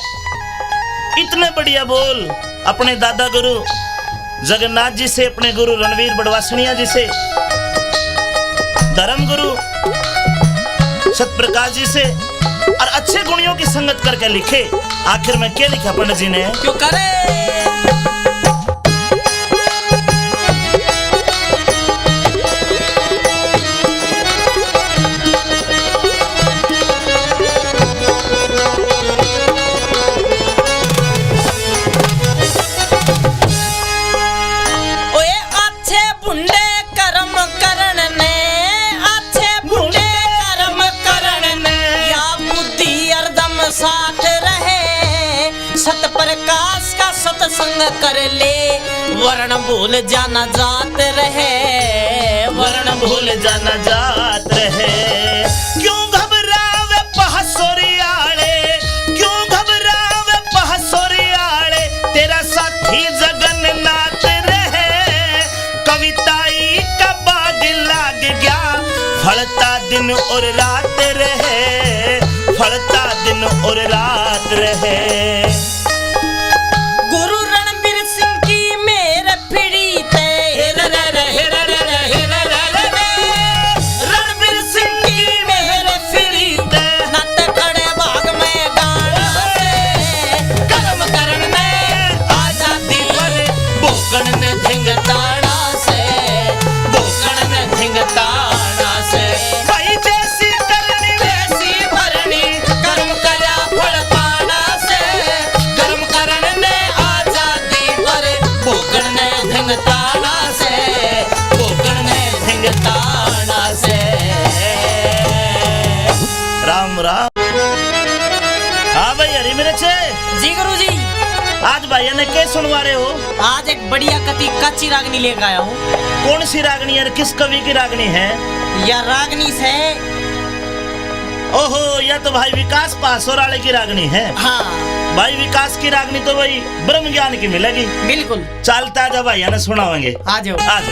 इतने बढ़िया बोल अपने दादा गुरु जगन्नाथ जी से, अपने गुरु रणवीर बड़वासनिया जी से, धर्म गुरु सतप्रकाश जी से और अच्छे गुणियों की संगत करके लिखे। आखिर में क्या लिखा पंडित जी ने? क्यों करे ओए अच्छे बुंडे कर्म करण ने, अच्छे बुंडे कर्म करण ने या बुद्धि हरदम साथ रहे। सत प्रकाश का सत्संग कर ले वर्ण भूल जाना जात रहे। वर्ण भूल जाना जात रहे। क्यों घबरावे पहासोरियाले, क्यों घबरावे पहासोरियाले, तेरा साथी जगन्नाथ रहे। कविताई का बाग लाग गया, फलता दिन और रात रहे, फलता दिन और रात रहे। गुरु रणबीर सिंह की मेरे पीड़ित रणबीर सिंह की मेरे पीड़ित नत खड़े भाग में गाना से। कर्म करण में आजादी पर भोगन ने धिंगताना से, भोगन ने धिंगताना से। भाई जैसी करनी वैसी भरनी कर्म करा फल पाना से। कर्म करण ने आजादी पर भोगन ने धिंगताना से, भोगन ने धिंगताना से। राम राम। हाँ भाई हरी मेरे छे जी गुरु जी, आज भैया ने क्या सुनवा रहे हो? आज एक बढ़िया कच्ची रागनी लेकर आया हूँ। कौन सी रागनी है? किस कवि की रागनी है? यह रागनी से ओहो, यह तो भाई विकास पासोराले की रागनी है। हाँ भाई विकास की रागनी तो भाई ब्रह्म ज्ञान की मिलेगी। बिल्कुल, चलता जा भैया ने सुनावेंगे। आ जाओ। आज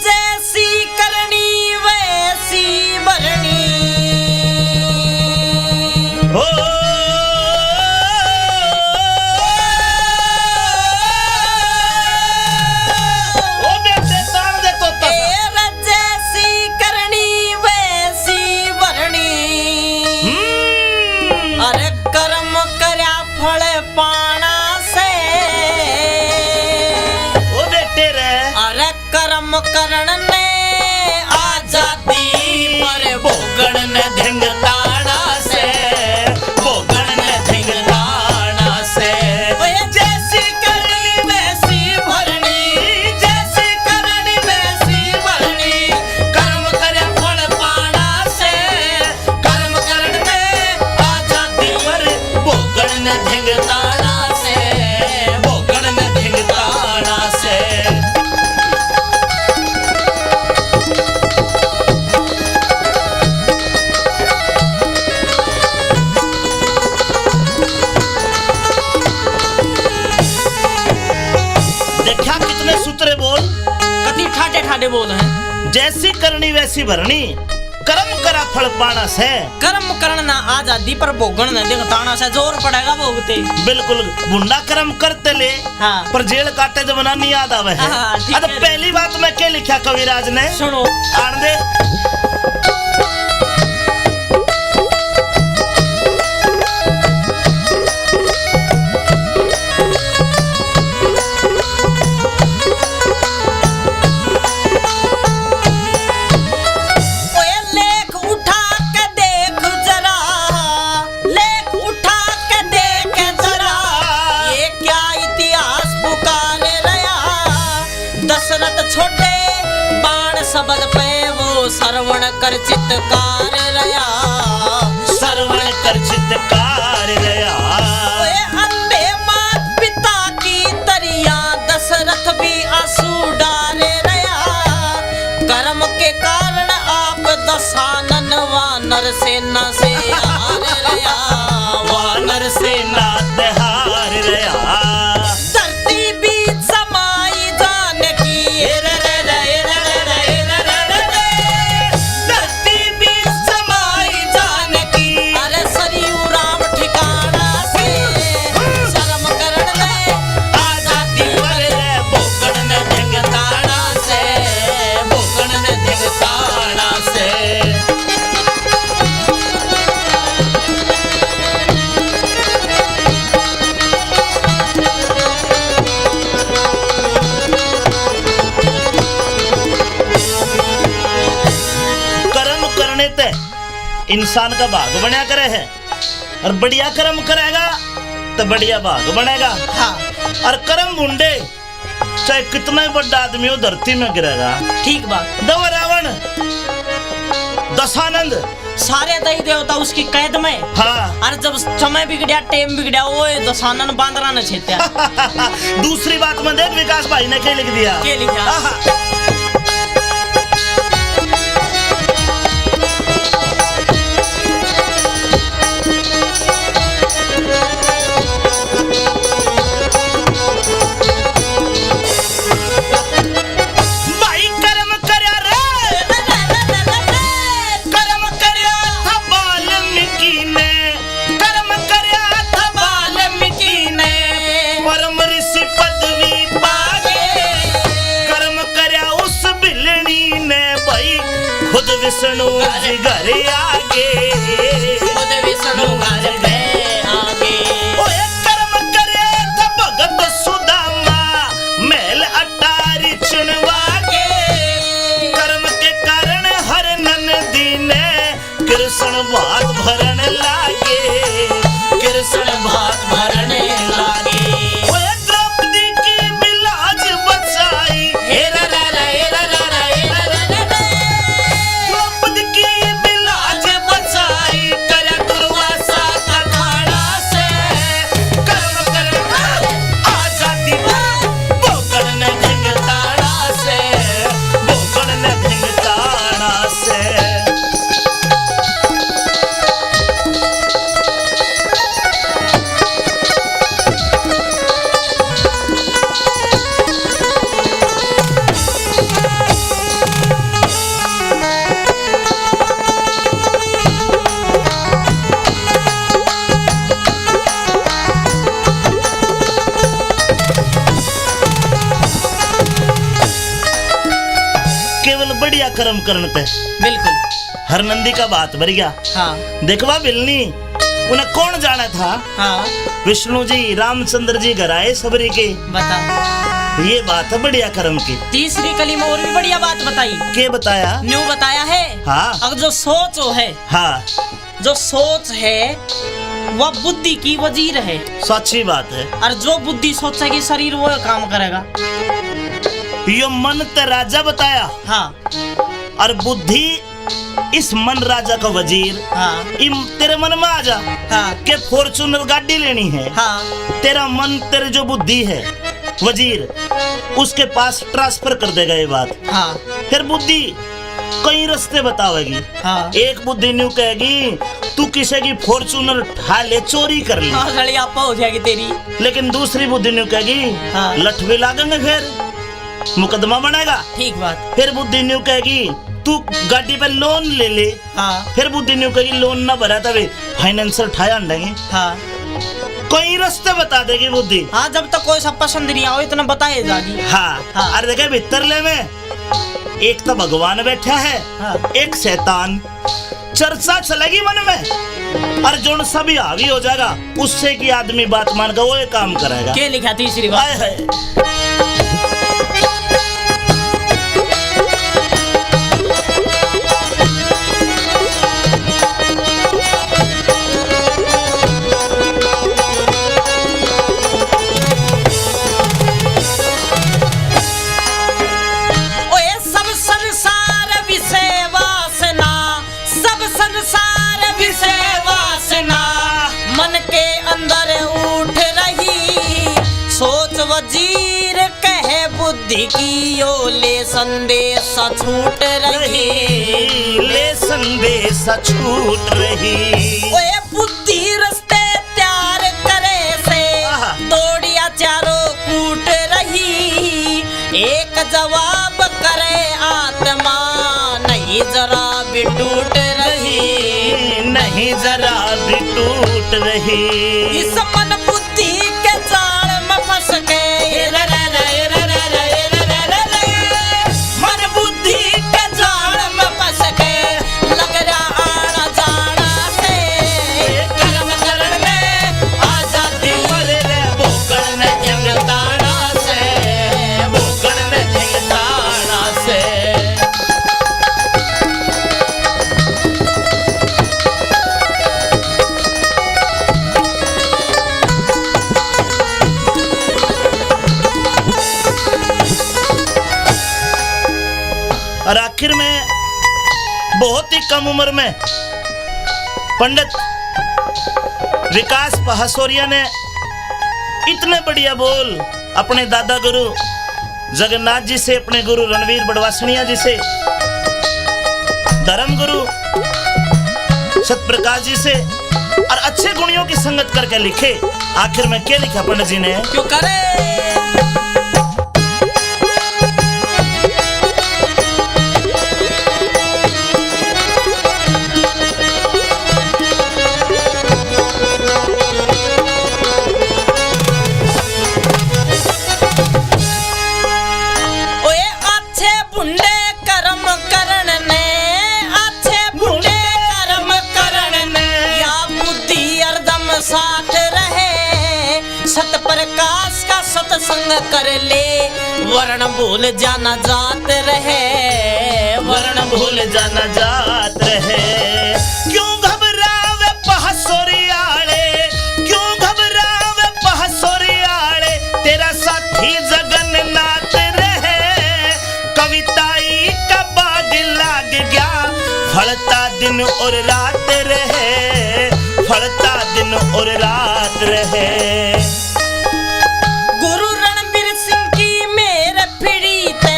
जैसी करनी वैसी भरनी। ओ बेटे तान दे तो करनी वैसी भरनी, कर्म करा फल पाना से। कर्म करना आजादी पर भोगन न देख ताना से जोर पड़ेगा भोगते। बिल्कुल गुंडा कर्म करते ले, हाँ। पर जेल काटे जमाना नहीं याद आवे है। हाँ, ठीक अब है। पहली बात मैं क्या लिखा कविराज ने, सुनो। आन दे। छोटे बाण शब्द पे वो श्रवण कर चित्तकार रया, श्रवण कर चित्तकार रया। ओए अंधे मात पिता की तरिया दशरथ भी आंसू डारे रया। कर्म के कारण आप दशानन वानर सेना से हार रया, वानर सेना ते हार रया। धरती बीच समाई जानकी, धरती बीच समाई जानकी। अरे सरयू राम ठिकाना से शर्म करण ले आजादी पर भोगन ने धिंगताड़ा से, भोगन ने धिंगताड़ा से। कर्म करने ते इंसान का भाग बना करे है, और बढ़िया कर्म करेगा तो बढ़िया भाग बनेगा। हाँ और कर्म मुंडे चाहे कितना ही बड़ा आदमी हो धरती में गिरेगा। ठीक बात। दव रावण, दशानंद, सारे दई देवता उसकी कैद में। हाँ। और जब समय बिगड़या टाइम बिगड़या वो दशानन बांदरा ने छेत्या। दूसरी बात में देख विकास भाई ने क्या लिख दिया, क्या लिखा? आहा। भाई कर्म करया रे, कर्म करया था वाल्मीकि ने, कर्म करया था वाल्मीकि ने, परम ऋषि पदवी पागे। कर्म करया उस बिलनी ने भाई खुद विष्णु जी घर आगे, खुद विष्णु घर पे आगे। ओए कर्म करे था भगत सुदामा, महल अटारी चुनवागे। कर्म के कारण हर नंदी ने कृष्ण भात भरन लागे, कृष्ण भात भरन लागे। ओए द्रौपदी की बिलाज बचाई, हेरा रा रा हेरा रा रा हेरा रा रा रा। द्रौपदी की बिलाज बचाई, करया दुर्वासा का खाड़ा से। कर्म करना आजादी पर भोगन ने धिंगताड़ा से, भोगन ने धिंगताड़ा से। केवल बढ़िया कर्म करने पे बिल्कुल। हर नंदी का बात भर गया। हाँ देखवा बिलनी उन्हें कौन जाना था, हाँ विष्णु जी रामचंद्र जी घर आए सबरी के। बता। ये बात है बढ़िया कर्म की। तीसरी कली में और भी बढ़िया बात बताई। के बताया? न्यू बताया है। हाँ। अब जो सोच है, हाँ जो सोच है वह बुद्धि की वजीर है। सच्ची बात है। और जो बुद्धि सोचेगी शरीर वो काम करेगा। यो मन ते राजा बताया, हाँ और बुद्धि इस मन राजा का वजीर। हाँ तेरे मन में आ जा हाँ के फॉर्चूनर गाड़ी लेनी है। हाँ तेरा मन तेरे जो बुद्धि है वजीर उसके पास ट्रांसफर कर देगा ये बात। हाँ फिर बुद्धि कई रास्ते बतावेगी। हाँ एक बुद्धि न्यू कहेगी तू किसी की फॉर्चूनर उठा ले, चोरी कर ले। हाँ सड़ी आपा हो जाएगी तेरी। लेकिन दूसरी बुद्धि न्यू कहेगी हाँ। लठ भी लागेंगे, फिर मुकदमा बनेगा। ठीक बात। फिर बुद्धि न्यू कहेगी तू गाड़ी पे लोन ले ले। हाँ फिर बुद्धि ने कही लोन ना भरा तभी फाइनेंसर ठाया अंडेंगे। हाँ कोई रास्ते बता देगी बुद्धि। हाँ, जब तक कोई सब पसंद नहीं आओ इतना बताए जागी। हाँ, हाँ। अरे देखे भीतरले में एक तो भगवान बैठा है, हाँ। एक शैतान। चर्चा चलेगी मन में और जो सभी हावी हो जाएगा उससे की आदमी बात मान कर वो ये काम करेगा। क्या लिखा तीसरी हाय बात? हाय। ओए सब संसार विषय वासना, सब संसार विषय वासना मन के अंदर उठ रही। सोच वजीर कहे बुद्धि की ओ ले संदेश छूट रही। ले संदेश छूट रही। ओए बुद्धि रस्ते त्यार करे से आहा। तोड़िया चारों कूट रही। एक जवाब करे आत्मा नहीं जरा भी टूट रही। नहीं जरा भी टूट रही। इस मन बुद्धि के जाल में फंस के मन बुद्धि के जाल में फंस के लग रहा आना जाना से। कर्म करण में आजादी भूखड़ में जंगताना से, भूखड़ में जंगताना से। और आखिर में बहुत ही कम उम्र में पंडित विकास पहासोरिया ने इतने बढ़िया बोल अपने दादा गुरु जगन्नाथ जी से, अपने गुरु रणवीर बड़वासनिया जी से, धर्म गुरु सतप्रकाश जी से और अच्छे गुणियों की संगत करके लिखे। आखिर में क्या लिखा पंडित जी ने? क्यों करे ओए अच्छे बुंडे कर्म करण ने, अच्छे बुंडे कर्म करण ने या बुद्धि हरदम साथ रहे। सत प्रकाश का सत्संग कर ले वर्ण भूल जाना जात रहे। वर्ण भूल जाना जात रहे। क्यों घबरावे पहासोरियाले, क्यों घबरावे पहासोरियाले, तेरा साथी जगन्नाथ रहे। कविताई का बाग लाग गया, फलता दिन और रात रहे, फलता दिन और रात रहे। गुरु रणबीर सिंह की मेर फिरी ते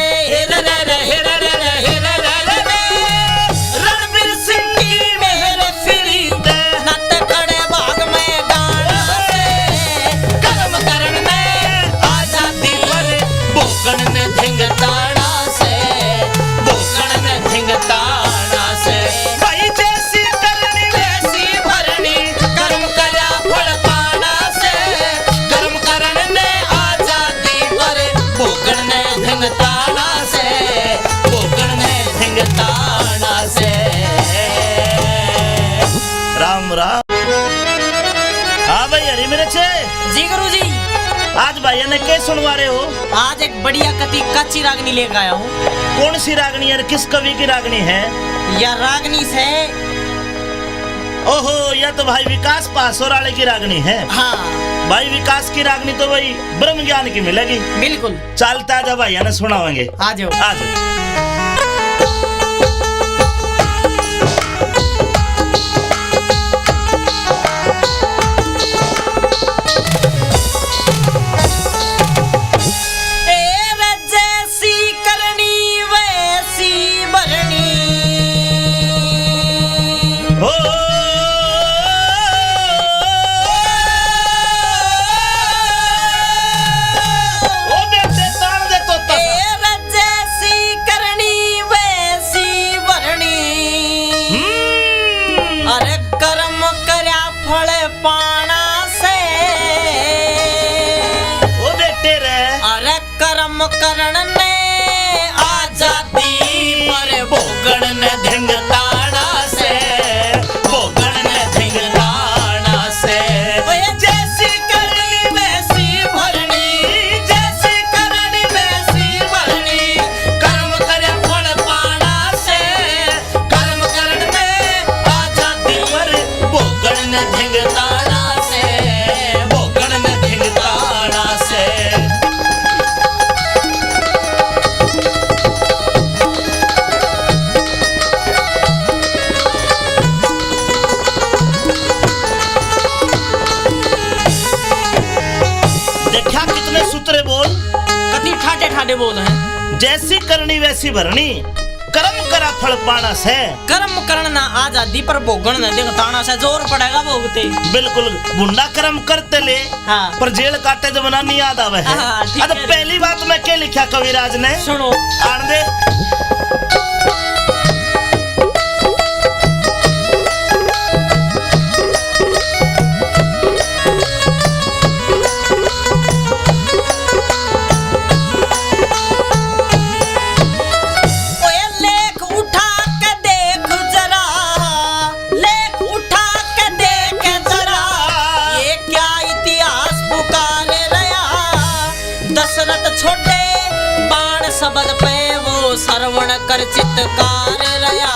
रणबीर सिंह की मेर फिरी ते नत खड़े भाग में गान बसे। कर्म करण में आजादी पर भूखड़ ने धिंगताड़ा से, भूखड़ ने धिंगताड़ा से। भाई जैसी करनी वैसी भरनी कर्म करा फल पाना से। कर्म करण ने आजादी पर भूखड़ ने धिंगताड़ा से, भूखड़ ने धिंगताड़ा से। राम राम। हाँ भाई हरी मेरे छे जी गुरु जी, आज भाई ने क्या सुनवा रहे हो? आज एक बढ़िया कच्ची रागनी लेकर आया हूँ। कौन सी रागनी है? किस कवि की रागनी है? यह रागनी से ओहो, यह तो भाई विकास पासोराले की रागनी है। हाँ भाई विकास की रागनी तो भाई ब्रह्म ज्ञान की मिलेगी। बिल्कुल, चलता जब भाई ने सुनावेंगे। आ जाओ। आज जैसी करनी वैसी भरनी। हो ओ बेटे तान दे तो जैसी पाना से ओ बेटे रे अरे कर्म करण ने आजादी पर भोगण ने धिंगताड़ा से भोगण ने धिंगताड़ा से ओए जैसी करनी वैसी भरनी जैसी करनी वैसी भरनी कर्म करे फल पाना से कर्म करण में आजादी पर भोगण ने धिंगताड़ा से भोगण ने धिंगताड़ा से देखा कितने सूत्रे बोल। कति ठाटे ठाटे बोल हैं जैसी करनी वैसी भरनी कर्म करा फल पाना से कर्म करना आजादी पर भोगण न देख ताना से जोर पड़ेगा भोगते बिल्कुल गुंडा कर्म करते ले हाँ पर जेल काटे जमाना नहीं याद आवे है। हाँ, ठीक अब है। पहली बात मैं क्या लिखा कविराज ने सुनो आन दे ओए लेख उठा के देख जरा लेख उठा के देख जरा ये क्या इतिहास पुकारे रया दशरथ छोटे बाण शब्द पे वो श्रवण कर चित्कार रया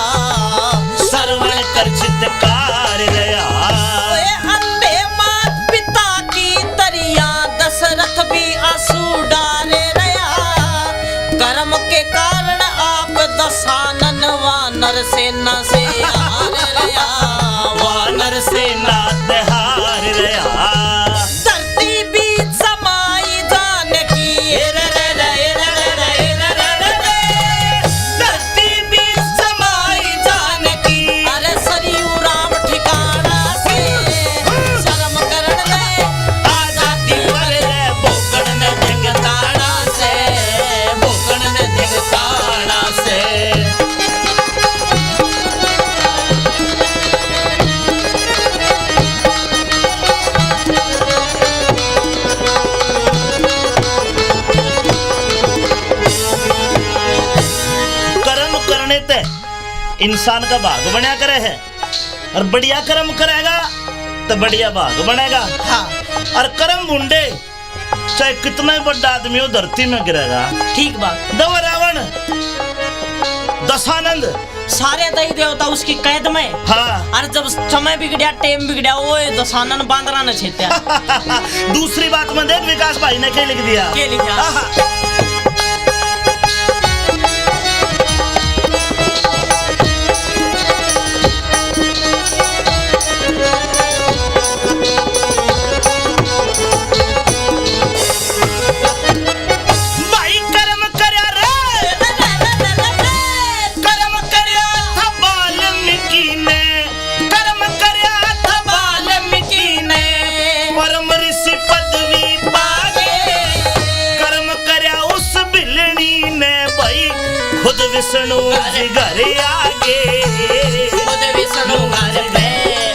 सरवण कर चित्कार रया ओए अंधे मात पिता की तरिया दशरथ भी आंसू डाले रया कर्म के कारण आप दशानन वानर सेना से हार रया वानर से नात हार रया धरती बीच समाई जानकी धरती बीच समाई जानकी अरे सरयू राम ठिकाना से शर्म करण ने आजादी पर भोगण ने धिंगताड़ा से भोगण ने धिंगताड़ा से कर्म करने ते इंसान का भाग बना करे है और बढ़िया कर्म करेगा तो बढ़िया भाग बनेगा। हाँ और कर्म मुंडे चाहे कितना ही बड़ा आदमी हो धरती में गिरेगा। ठीक बात दवा रावण दशानंद सारे दही देवता उसकी कैद में हाँ और जब समय बिगड़ा टेम बिगड़ा वो दशानन बांदरा न छेत्या दूसरी बात में देख विकास भाई ने क्या लिख दिया के लिखा आहा। भाई कर्म करया रे कर्म करया था वाल्मीकि ने कर्म करया था वाल्मीकि ने परम ऋषि पदवी पागे कर्म करया उस बिलनी ने भाई खुद विष्णु जी घर आगे खुद विष्णु घर में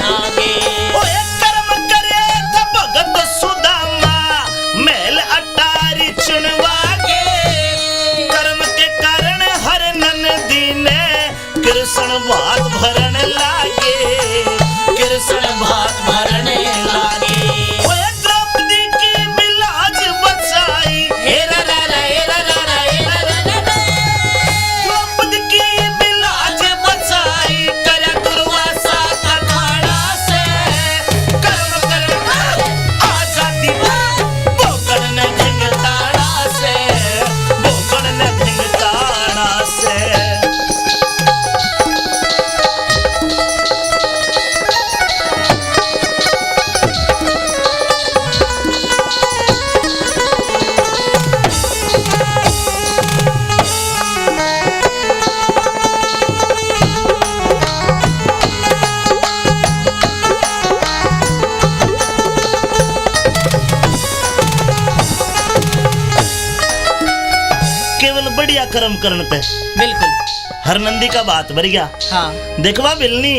आगे ओए कर्म करे था भगत सुदामा महल अटारी चुनवागे कर्म के कारण हर नंदी ने कृष्ण भात भरन लागे कृष्ण भात भरने लागे ओए द्रौपदी की बिलाज बचाई हेरा रा रा हेरा रा रा हेरा रा रा रा। द्रौपदी की बिलाज बचाई करया दुर्वासा का खाड़ा से कर्म करना आजादी भोगण ने धिंगताड़ा से भोगण ने धिंगताड़ा से केवल बढ़िया कर्म करने पे बिल्कुल हर नंदी का बात भर गया। हाँ देखवा बिलनी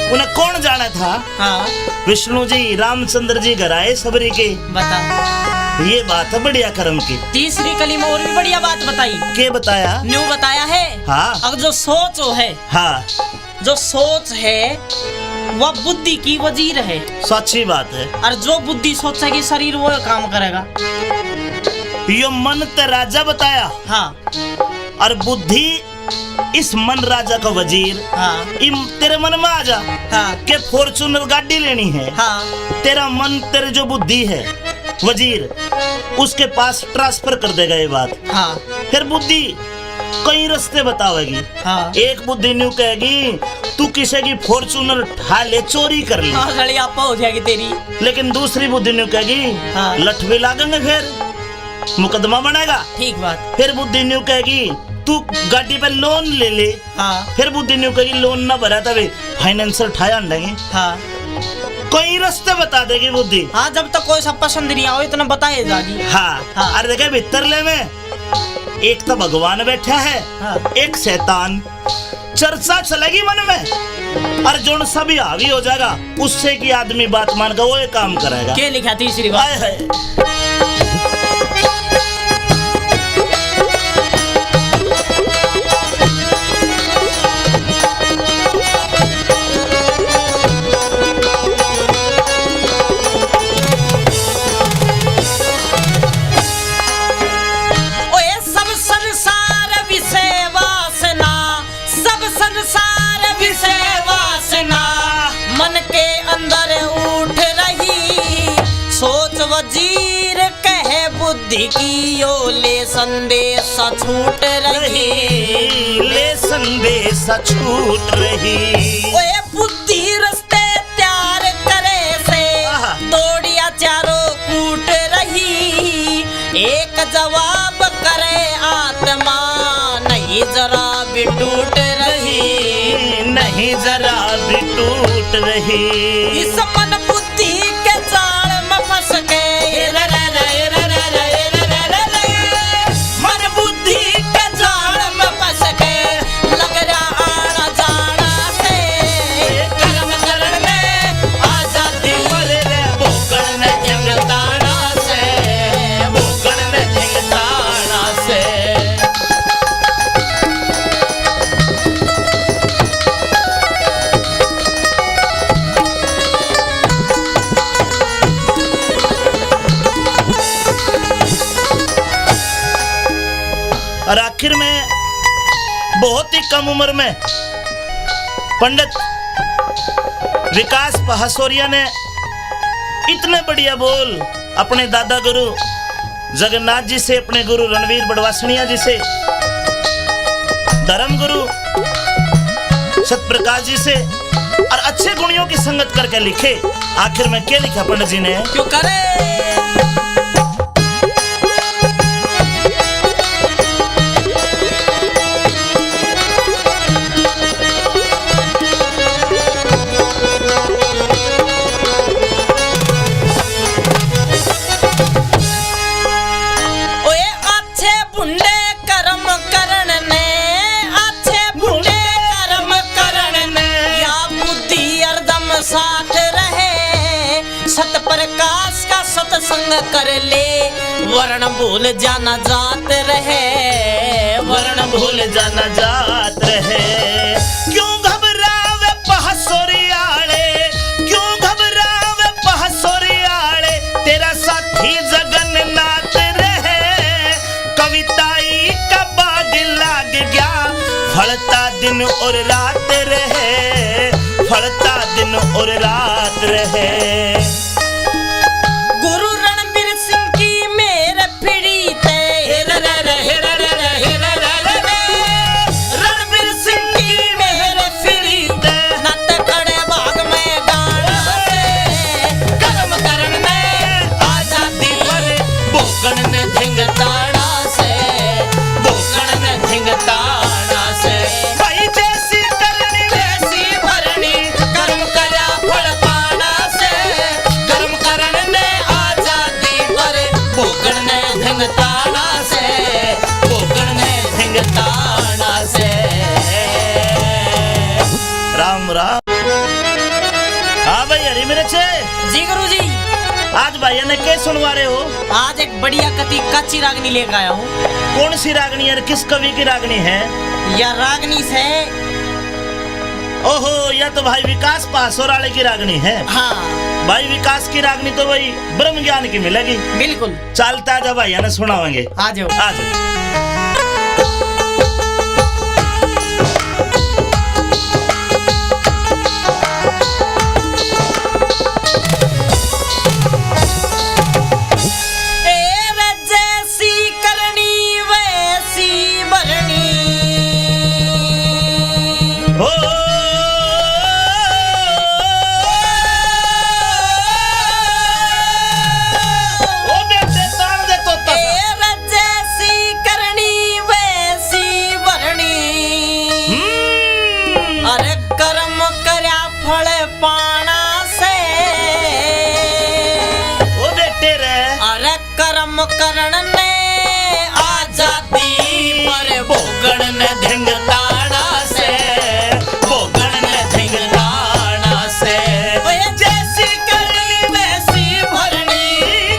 उन्हें कौन जाना था? हाँ विष्णु जी रामचंद्र जी घर आए सबरी के। बता। ये बात है बढ़िया कर्म की। तीसरी कली में और भी बढ़िया बात बताई। के बताया? न्यू बताया है। हाँ। अब जो सोच है, हाँ, जो सोच है वह बुद्धि की वजीर है। सच्ची बात है। और जो बुद्धि सोचेगी शरीर वो काम करेगा। यो मन ते राजा बताया। हाँ और बुद्धि इस मन राजा का वजीर। हाँ तेरे मन में आ जा हाँ के फॉर्चूनर गाड़ी लेनी है। हाँ तेरा मन, तेरे जो बुद्धि है वजीर, उसके पास ट्रांसफर कर देगा ये बात। हाँ फिर बुद्धि कई रास्ते बतावेगी। हाँ एक बुद्धि न्यू कहेगी तू किसी की फॉर्चूनर उठा ले, चोरी कर ले। हाँ सड़ी आपा हो जाएगी तेरी। लेकिन दूसरी बुद्धि न्यू कहेगी हाँ। लठ भी लागेंगे, फिर मुकदमा बनेगा। ठीक बात। फिर बुद्धि न्यू कहेगी तू गाड़ी पे लोन ले ले। हाँ फिर बुद्धि न्यू कहेगी लोन ना भरा तभी फाइनेंसर ठाया देंगे। हाँ कई रास्ते बता देगी बुद्धि। हाँ जब तक कोई सब पसंद नहीं आओ इतना बताए जागी। हाँ, हाँ। और देखे भीतर ले में एक तो भगवान बैठा है। हाँ। एक शैतान। चर्चा चलेगी मन में और जो सभी हावी हो जाएगा उससे की आदमी बात मान कर वो ये काम करेगा। क्या लिखा तीसरी बात? हाय हाय। ओए सब संसार विषय वासना, सब संसार विषय वासना मन के अंदर उठ रही। सोच वजीर कहे बुद्धि की यो ले संदेश छूट रही। ले संदेश छूट रही। ओए बुद्धि रस्ते त्यार करे से आहा। दौड़िया चारों कूट रही। एक जवाब करे आत्मा नहीं जरा भी टूट रही। नहीं जरा भी टूट रही। इस मन बुद्धि के जाल में फंस के मन बुद्धि के जाल में फंस के लग रहा आना जाना से कर्म करण में आजादी भोगन में जंगताना से, भोगन में जंगताना से। और आखिर में बहुत ही कम उम्र में पंडित विकास पहासोरिया ने इतने बढ़िया बोल अपने दादा गुरु जगन्नाथ जी से, अपने गुरु रणवीर बड़वासनिया जी से, धर्म गुरु सतप्रकाश जी से और अच्छे गुणियों की संगत करके लिखे। आखिर में क्या लिखा पंडित जी ने? क्यों करे प्रकाश का सत्संग कर ले वर्ण भूल जाना जात रहे। वर्ण भूल जाना जात रहे। क्यों घबरावे पहासोरियाले, क्यों घबरावे पहासोरियाले, तेरा साथी जगन्नाथ रहे। कविताई का बाग लाग गया, फलता दिन और रात रहे, फलता दिन और रात रहे। गुरु रणबीर सिंह की मेर फिड़ी ते रणबीर सिंह की मेर फिड़ी ते नत खड़े भाग में गान से कर्म करण में आजादी पर भोगन में धिंगताना से, भोगन में धिंगताना से। भाई जैसी करनी वैसी भरनी कर्म करा फल पाना से। हाँ भाई हरी मिर्च जी गुरुजी। आज भाई ने क्या सुनवा रहे हो? आज एक बढ़िया कच्ची रागनी लेकर आया हूँ। कौन सी रागनी है? किस कवि की रागनी है? यह रागनी से ओहो, यह तो भाई विकास पासोराले की रागनी है। हाँ भाई विकास की रागनी तो भाई ब्रह्म ज्ञान की मिलेगी। बिल्कुल। चलता जा भाई ने सुनावेंगे। आ जाओ। आ जाओ। करण ने आजादी पर भोगण ने धिंगताड़ा से, भोगण ने धिंगताड़ा से। जैसी करनी वैसी भरनी,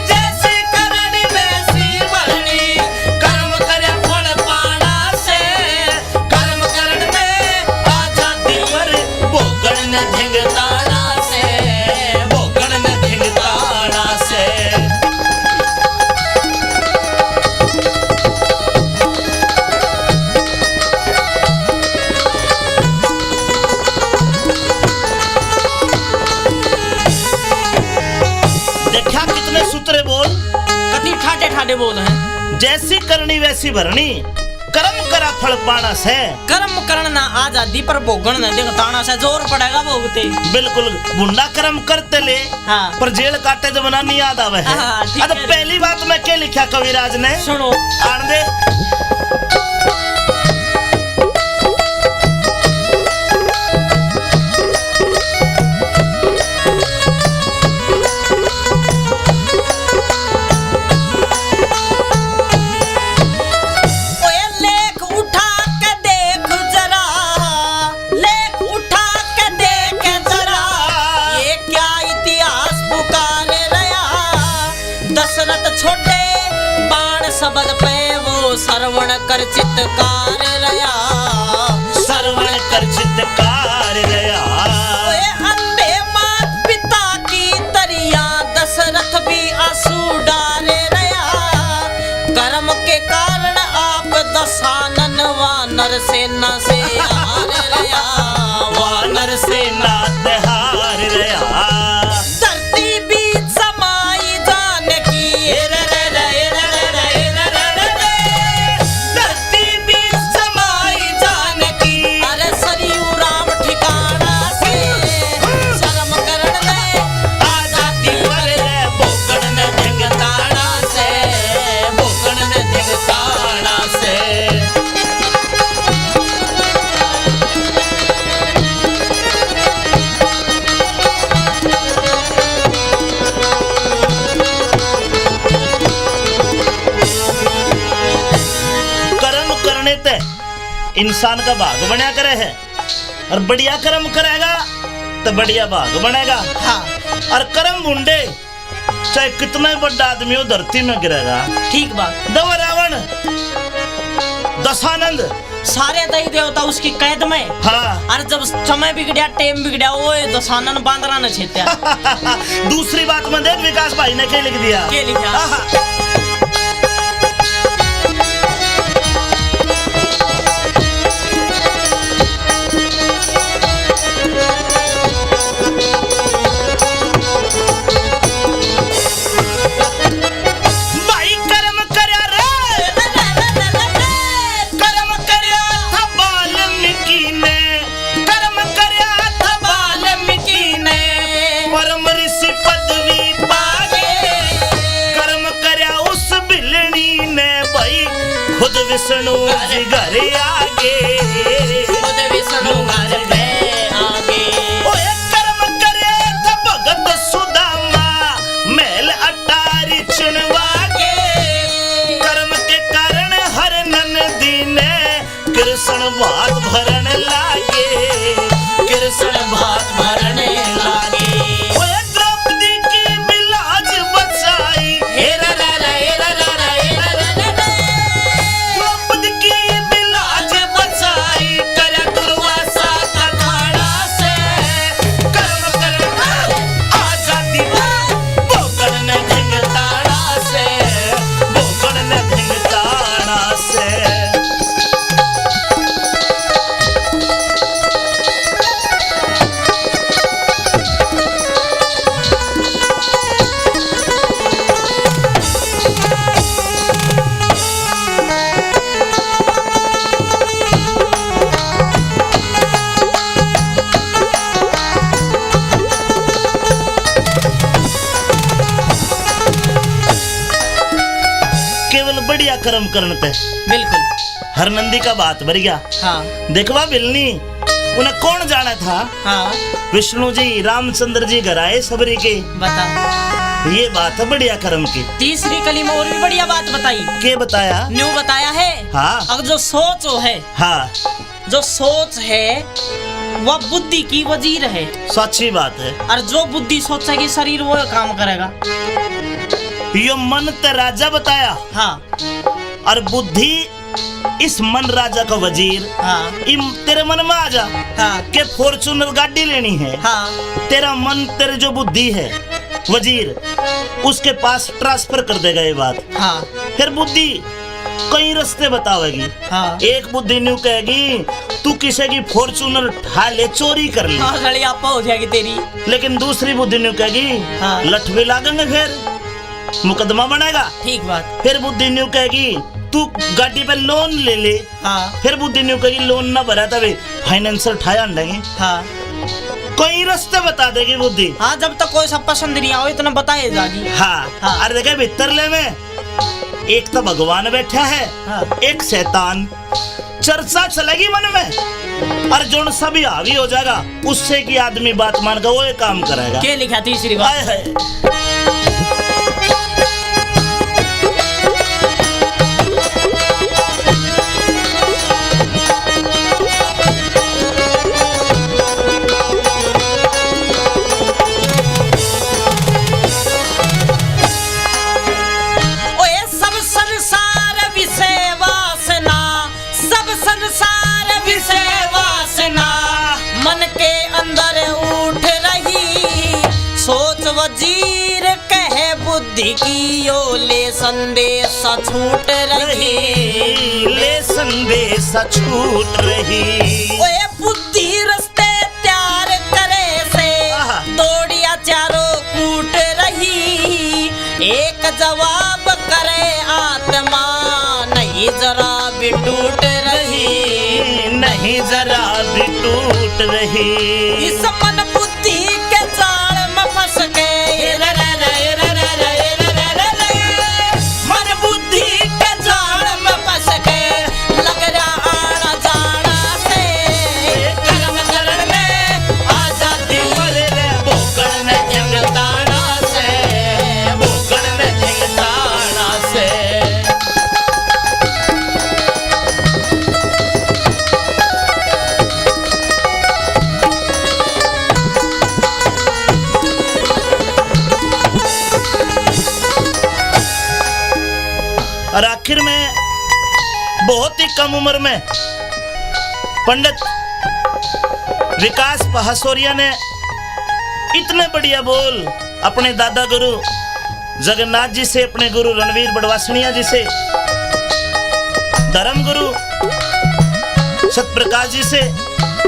जैसी करनी वैसी भरनी। कर्म करे फल पाना से, कर्म करण ने आजादी पर भोगण ने धिंगताड़ा से, भोगण ने धिंगताड़ा से। सूत्रे बोल कति ठाटे ठाटे बोल हैं। जैसी करनी वैसी भरनी, कर्म करा फल पाना से। कर्म करना आजादी पर भोगण न दिखताना से। जोर पड़ेगा भोगते। बिल्कुल गुंडा कर्म करते ले। हाँ। पर जेल काटे जमाना नहीं याद आवे है। हाँ, अब पहली बात मैं क्या लिखा कविराज ने सुनो। आन दे। छोटे बाण शब्द पे वो श्रवण कर चित्तकार रया, श्रवण कर चित्तकार रया। अंधे मात पिता की तरिया दशरथ भी आंसू डारे रया। कर्म के कारण आप दशानन वानर सेना से हार रया, वानर सेना से हार रया। इंसान का भाग बना करे है और बढ़िया कर्म करेगा तो बढ़िया भाग बनेगा। हाँ। और कर्म मुंडे चाहे कितना बड़ा आदमी हो धरती में गिरेगा। ठीक बात। दवा रावण दशानंद सारे दई देवता उसकी कैद में। हाँ। और जब समय बिगड़ा टेम बिगड़ा वो दशानन बांदरा न छेत्या। दूसरी बात में देख विकास भाई ने क्या लिख दिया। क्या लिखा? विष्णु जी घर आगे, खुद विष्णु घर में आगे। ओए कर्म करे तो भगत सुदामा महल अटारी चुनवागे। कर्म के कारण हर नंदी ने कृष्ण भात भरन लागे, कृष्ण भात भरने लागे। कर्म करन ते बिल्कुल। हर नंदी का बात भर गया। हाँ देखवा बिलनी उन्हें कौन जाना था? हाँ विष्णु जी रामचंद्र जी घर आए सबरी के। बता। ये बात है बढ़िया कर्म की। तीसरी कली में और भी बढ़िया बात बताई। के बताया? न्यू बताया है। हाँ। अब जो सोच है, हाँ जो सोच है वह बुद्धि की वजीर है। सच्ची बात है। और जो बुद्धि सोचेगी शरीर वो काम करेगा। यो मन ते राजा बताया। हाँ और बुद्धि इस मन राजा का वजीर। हाँ तेरे मन में आ जा हाँ के फॉर्चूनर गाड़ी लेनी है। हाँ तेरा मन तेरे जो बुद्धि है वजीर उसके पास ट्रांसफर कर देगा ये बात। हाँ फिर बुद्धि कई रास्ते बतावेगी। हाँ एक बुद्धि न्यू कहेगी तू किसी की फॉर्चूनर ठा ले चोरी कर ले। हाँ लड़ी आपा हो जाएगी तेरी। लेकिन दूसरी बुद्धि न्यू कहेगी हाँ। लठ भी लागेंगे फिर मुकदमा बनेगा। ठीक बात। फिर बुद्धि न्यू कहेगी तू गाड़ी पे लोन ले ले। हाँ फिर बुद्धि न्यू कहेगी लोन ना भरा तभी फाइनेंसर ठाया अंडेंगे। हाँ कई रास्ते बता देगी बुद्धि। हाँ जब तक कोई सब पसंद नहीं आओ इतना बताए जागी। हाँ, हाँ। अरे देखे भीतरले में एक तो भगवान बैठा है। हाँ। एक शैतान। चर्चा चलेगी मन में और जो सभी हावी हो जाएगा उससे की आदमी बात मान कर वो ये काम करेगा। क्या लिखा तीसरी बात? हाय हाय। ओए सब संसार विषय वासना, सब संसार विषय वासना मन के अंदर उठ रही। सोच वजीर कहे बुद्धि की ओ ले संदेश छूट रही। ले संदेश छूट रही। ओए बुद्धि रस्ते त्यार करे से आहा। दौड़िया चारों कूट रही। एक जवाब करे आत्मा नहीं जरा भी टूट रही। नहीं जरा भी टूट रही। इस मन बुद्धि के जाल में फंस के मन बुद्धि के जाल में फंस के लग रहा आना जाना से कर्म करने में आजादी भूखण में जंगताना से भूखण में जंगताना से। और आखिर में बहुत ही कम उम्र में पंडित विकास पहासोरिया ने इतने बढ़िया बोल अपने दादा गुरु जगन्नाथ जी से, अपने गुरु रणवीर बड़वासनिया जी से, धर्म गुरु सतप्रकाश जी से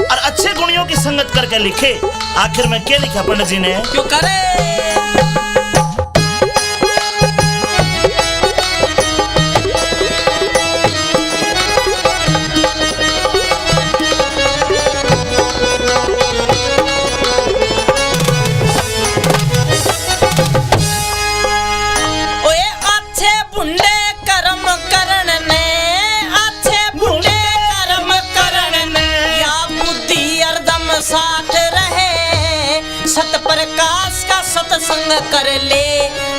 और अच्छे गुणियों की संगत करके लिखे। आखिर में क्या लिखा पंडित जी ने? क्यों करे ओए अच्छे बुंडे कर्म करण ने, अच्छे बुंडे कर्म करण ने या बुद्धि हरदम साथ रहे। सत प्रकाश का सत्संग कर ले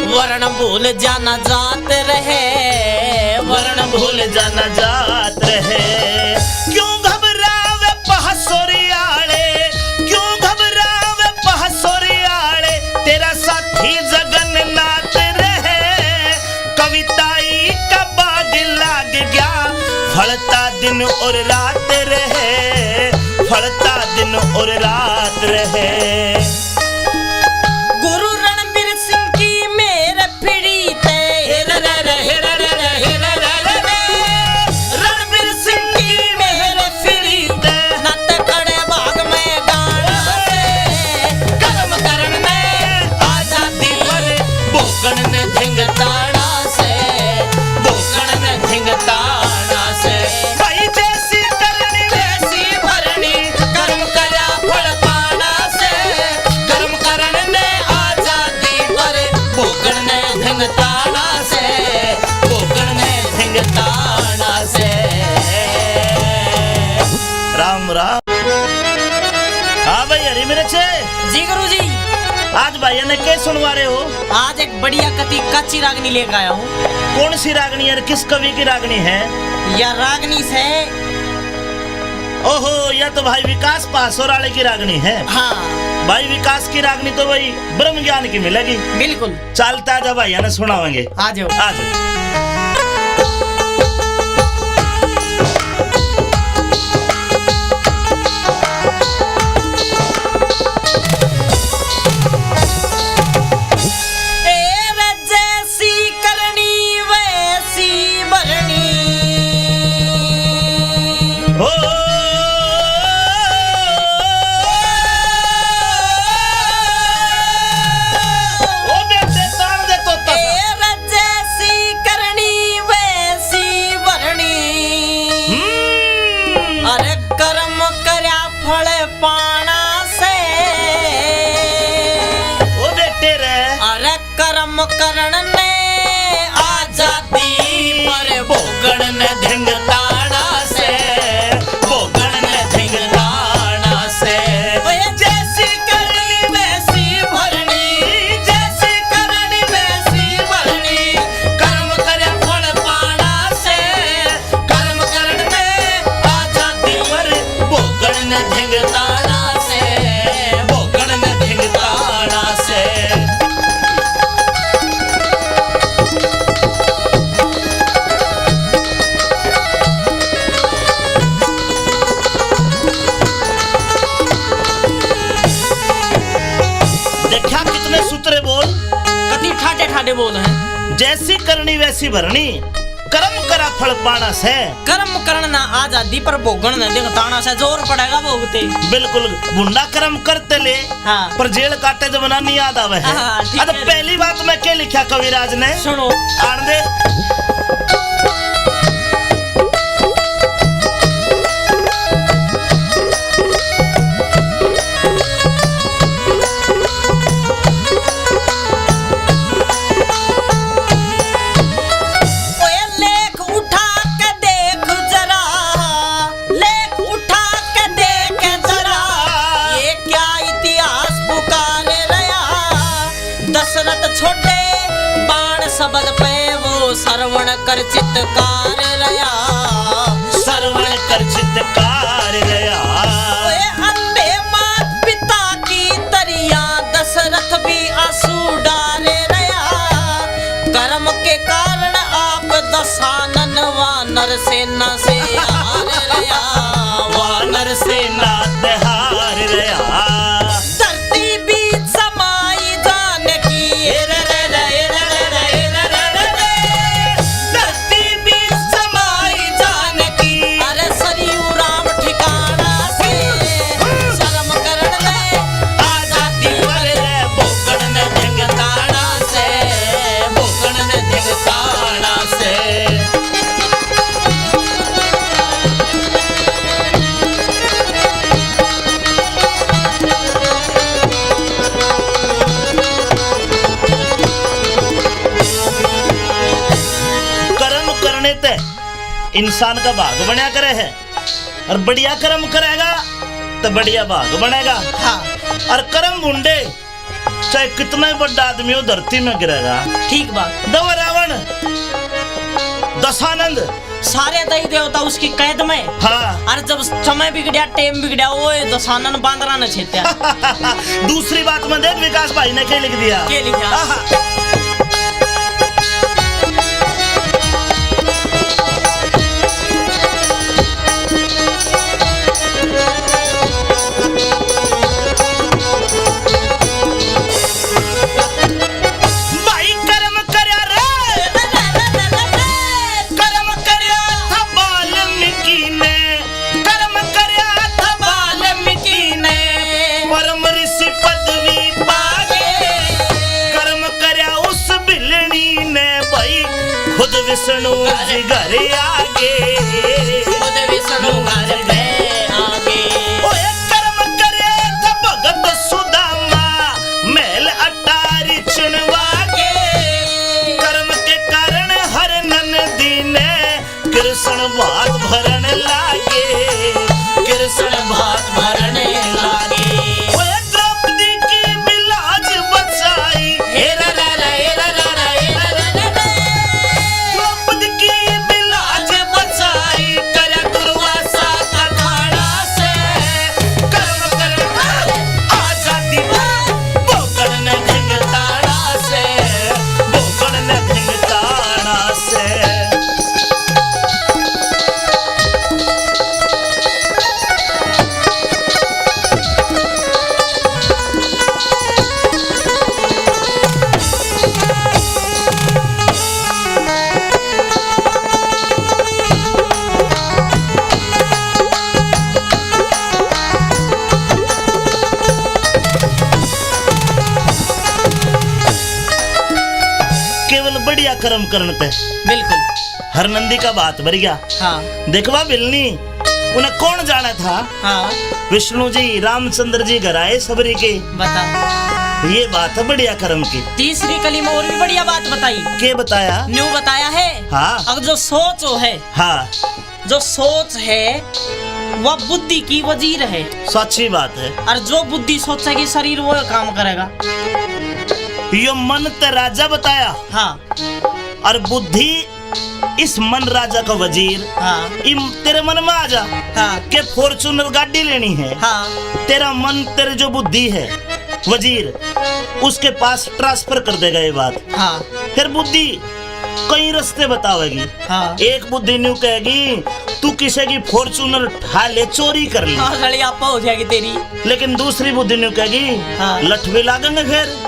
वर्ण भूल जाना जात रहे। वर्ण भूल जाना जात रहे। क्यों घबरावे पहासोरियाड़े, क्यों घबरावे पहासोरियाड़े, तेरा साथी जगन्नाथ रहे। कविताई का बाग लाग गया, फलता दिन और रात रहे, फलता दिन और रात रहे। गुरु रणबीर सिंह की मेर फिरी ते रणबीर सिंह की मेर फिरी ते नत खड़े भाग में गान से कर्म करण में आजादी पर भूखण ने धिंगताड़ा से, भूखण ने धिंगताड़ा से। भाई जैसी करनी वैसी भरनी, कर्म करा फल पाना से हरी मिर्च जी गुरुजी। आज भाइया ने क्या सुनवा रहे हो? आज एक बढ़िया कति कच्ची रागनी लेकर आया हूँ। कौन सी रागनी है? किस कवि की रागनी है? यह रागनी से ओहो, यह तो भाई विकास पासोराले की रागनी है। हाँ भाई विकास की रागनी तो भाई ब्रह्म ज्ञान की मिलेगी। बिल्कुल। चलता जा भाइया ने सुनावेंगे। आ जाओ। आज करण ने आजादी पर भोगण ने धिंगताड़ा से, भोगण ने धिंगताड़ा से। जैसी करनी वैसी भरनी, जैसी करनी वैसी भरनी। कर्म करे फल पाना से, कर्म करण में आजादी पर भोगण ने धिंगताड़ा से, भोगण ने धिंगताड़ा से। सूत्रे बोल कति ठाटे ठाटे बोल हैं। जैसी करनी वैसी भरनी, कर्म करा फल पाना से। कर्म करना आजादी पर भोगन न दिखताना से। जोर पड़ेगा भोगते। बिल्कुल बुंडा कर्म करते ले। हाँ। पर जेल काटे जब ना नहीं याद आवे है। हाँ, ठीक है। पहली बात मैं क्या लिखा कविराज ने सुनो। आन दे। छोटे बाण शब्द पे वो श्रवण कर चित्तकार रया, श्रवण कर चित्तकार रया। अंधे मात पिता की तरिया दशरथ भी आंसू डाले रया। कर्म के कारण आप दशानन वानर सेना से हार रया, वानर सेना से हार रया। इंसान का भाग बना करे है और बढ़िया कर्म करेगा तो बढ़िया भाग बनेगा। हाँ। और कर्म मुंडे चाहे कितना ही बड़ा आदमी हो धरती में गिरेगा। ठीक बात। दो रावण दशानंद सारे दही देवता उसकी कैद में। हाँ। और जब समय बिगड़ा टेम बिगड़ा वो दशानन बांदरा न छेत्या। दूसरी बात में देख विकास भाई ने क्या लिख दिया। क्या लिखा? विष्णु जी घर आगे, खुद विष्णु घर पे आगे। ओए कर्म करे तो भगत सुदामा महल अटारी चुनवा के। कर्म के कारण हर नंदी ने कृष्ण भात भरन लागे, कृष्ण भात भरने लागे। ओए बढ़िया कर्म करन पे बिल्कुल। हर नंदी का बात भर गया। हाँ देखवा बिलनी उन्हें कौन जाना था। हाँ विष्णु जी रामचंद्र जी घर आए सबरी के। बता। ये बात है बढ़िया कर्म की। तीसरी कली में और भी बढ़िया बात बताई। के बताया? न्यू बताया है। हाँ अब जो सोच है, हाँ जो सोच है वह बुद्धि की वजीर है। सच्ची बात है। और जो बुद्धि सोचेगी शरीर वो काम करेगा। यो मन ते राजा बताया। हाँ और बुद्धि इस मन राजा का वजीर। हाँ तेरे मन में आ जा हाँ के फॉर्च्यूनर गाड़ी लेनी है। हाँ तेरा मन तेरे जो बुद्धि है वजीर उसके पास ट्रांसफर कर देगा ये बात। हाँ फिर बुद्धि कई रास्ते बतावेगी। हाँ एक बुद्धि न्यू कहेगी तू किसी की फॉर्च्यूनर उठा ले चोरी कर ले। हाँ लड़ी आपा हो जाएगी तेरी। लेकिन दूसरी बुद्धि न्यू कहेगी हाँ। लठ भी लागेंगे फिर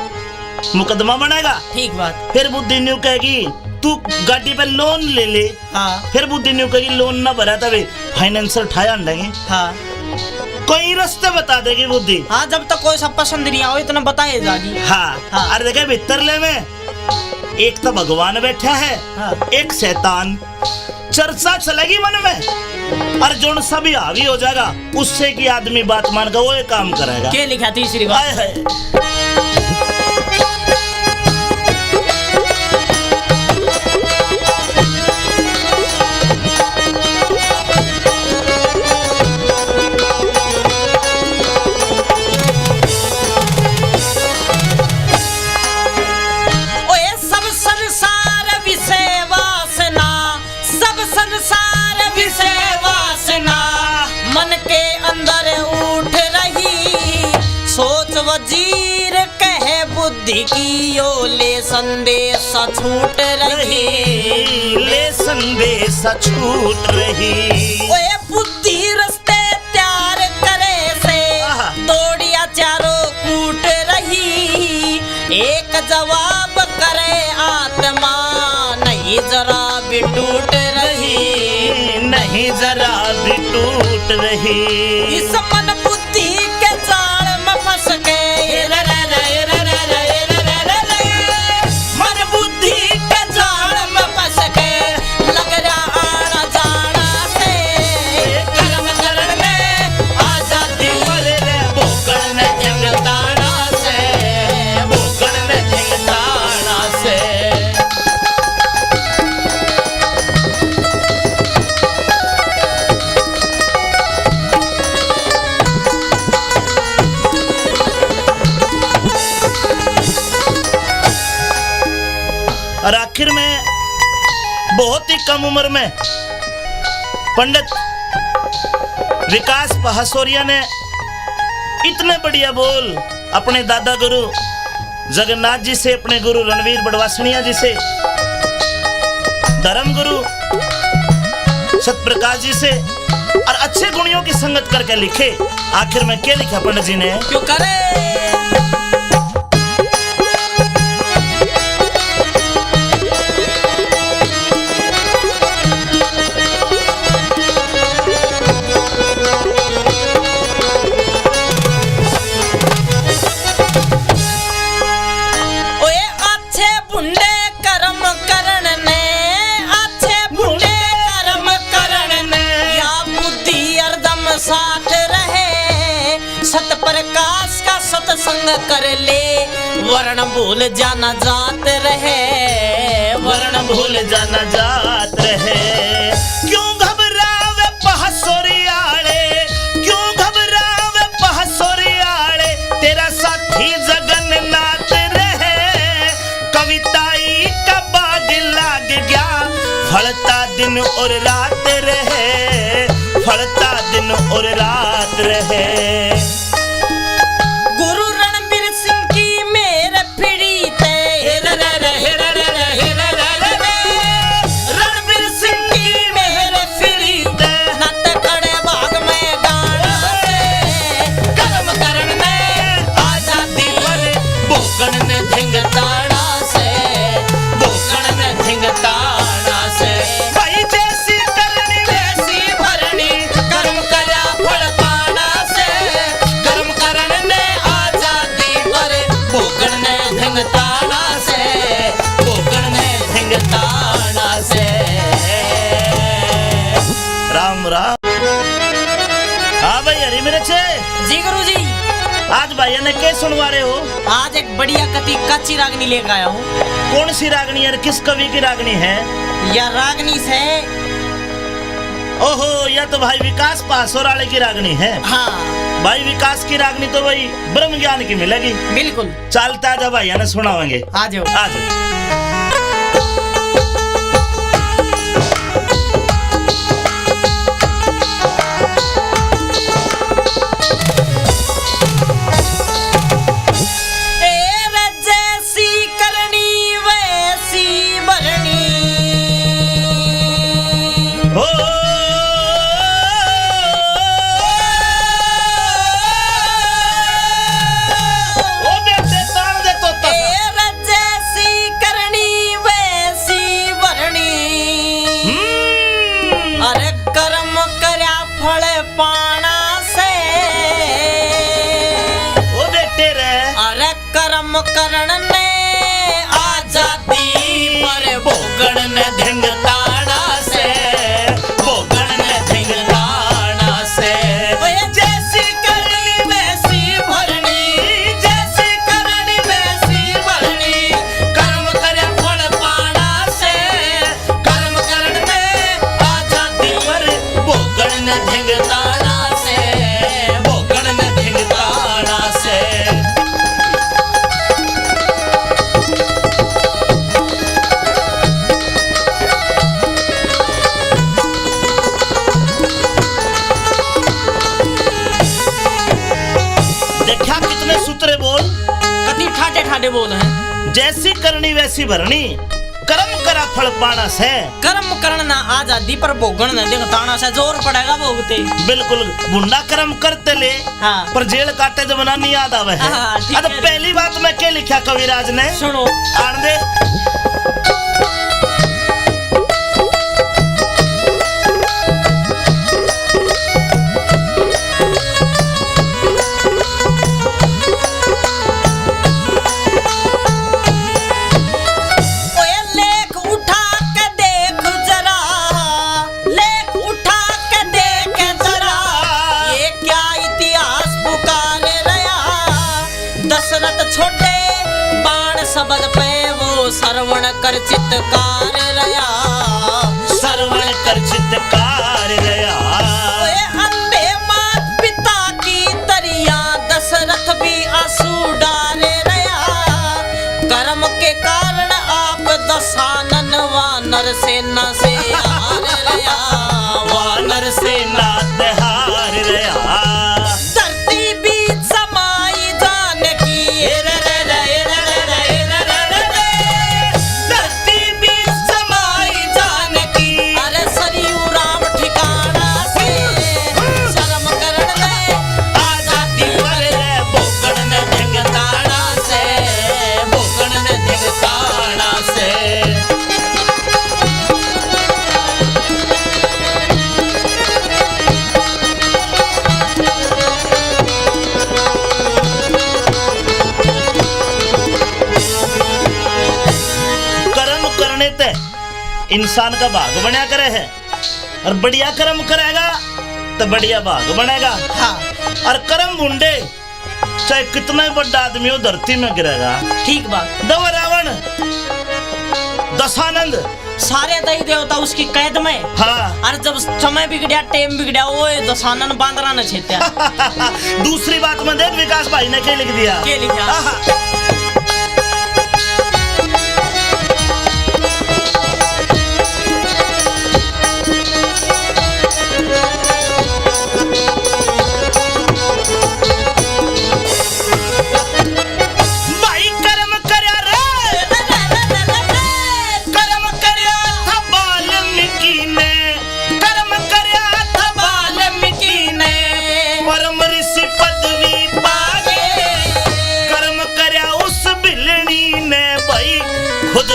मुकदमा बनेगा। ठीक बात। फिर बुद्धि न्यू कहेगी तू गाड़ी पे लोन ले ले। हाँ फिर बुद्धि न्यू कहेगी लोन ना भरा तभी फाइनेंसर ठाया देंगे। हाँ कई रास्ते बता देगी बुद्धि। हाँ जब तक कोई सब पसंद नहीं आओ इतना बताए जागी। हाँ, हाँ। अरे देखे भीतरले में एक तो भगवान बैठा है। हाँ। एक शैतान। चर्चा चलेगी मन में और जो सभी हावी हो जाएगा उससे की आदमी बात मान कर वो ये काम करेगा। क्या लिखा तीसरी बात? आए है। ओए सब संसार विषय वासना, सब संसार विषय वासना मन के अंदर उठ रही। सोच वजीर कहे बुद्धि की यो ले संदेश छूट रही। ले संदेश छूट रही। ओए बुद्धि रस्ते त्यार करे से आहा। दौड़िया चारों कूट रही। एक जवाब करे आत्मा नहीं जरा भी टूट रही। नहीं जरा भी टूट रही। इस मन बुद्धि के जाल में फंस के मन बुद्धि के जाल में फंस के लग रहा आना जाना से कर्म करण में आजादी भूखण में जंगताना से भूखण में जंगताना से। और आखिर में बहुत ही कम उम्र में पंडित विकास पहासोरिया ने इतने बढ़िया बोल अपने दादा गुरु जगन्नाथ जी से, अपने गुरु रणवीर बड़वासनिया जी से, धर्म गुरु सतप्रकाश जी से और अच्छे गुणियों की संगत करके लिखे। आखिर में क्या लिखा पंडित जी ने? क्यों करे साथ रहे। सत प्रकाश का सत्संग कर ले वर्ण भूल जाना जात रहे। वर्ण भूल जाना जात रहे। क्यों घबरावे पहासोरियाले, क्यों घबरावे पहासोरियाले, तेरा साथी जगन्नाथ रहे। कविताई का बाग लाग गया, फलता दिन और रात रहे, फलता दिन और रात रहे। गुरु रणबीर सिंह की मेरे पीड़ी ते रणबीर सिंह की मेरे पीड़ी ते नत खड़े भाग में गाड़ से कर्म करण में आजादी पर भूखण ने धिंगताड़ा से, भूखण ने धिंगताड़ा से। भाई जैसी करनी वैसी भरनी, कर्म करा फल पाना से क्या सुनवा रहे हो? आज एक बढ़िया कच्ची रागनी लेकर आया हूँ। कौन सी रागनी है? किस कवि की रागनी है? यह रागनी से ओहो, यह तो भाई विकास पासोर वाले की रागनी है। हाँ भाई विकास की रागनी तो भाई ब्रह्म ज्ञान की मिलेगी। बिल्कुल। चलता जा भाई, ना सुनावेंगे। आ जाओ। आ जाओ। करण ने आजादी पर भोगण ने धिंगताड़ा से, भोगण ने धिंगताड़ा से। जैसी करनी वैसी भरनी, जैसी करनी वैसी भरनी। कर्म करे फल पाना से, कर्म करण ने आजादी पर भोगण ने धिंगताड़ा से, भोगण ने धिंगताड़ा से। सूत्रे बोल कति ठाटे ठाटे बोल हैं। जैसी करनी वैसी भरनी, कर्म करा फल पाना से। कर्म करना आजादी पर भोगण न दिखताना से, जोर पड़ेगा भोगते। बिल्कुल, बुंडा कर्म करते ले। हाँ। पर जेल काटे जमाना नहीं याद आवे है। हाँ, तो पहली बात में क्या लिखा कविराज ने? सुनो। आन दे। छोटे बाण शब्द पे वो श्रवण कर चित्तकार रया, श्रवण कर चित्तकार रया। अंधे मात पिता की तरिया, दशरथ भी आंसू डारे रया। कर्म के कारण आप दशानन वानर सेना से हार रया, वानर सेना से हार रया। इंसान का भाग बना करे है, और बढ़िया कर्म करेगा तो बढ़िया भाग बनेगा। हाँ। और कर्म बुंडे चाहे कितना ही बड़ा आदमी हो धरती में गिरेगा। ठीक बात। दवा रावण, दशानंद, सारे दही देवता उसकी कैद में। हाँ। और जब समय बिगड़िया, टेम बिगड़िया, वो दशानन बांदरा न छेत्या। दूसरी बात में देख विकास भाई ने क्या लिख दिया? क्या लिखा?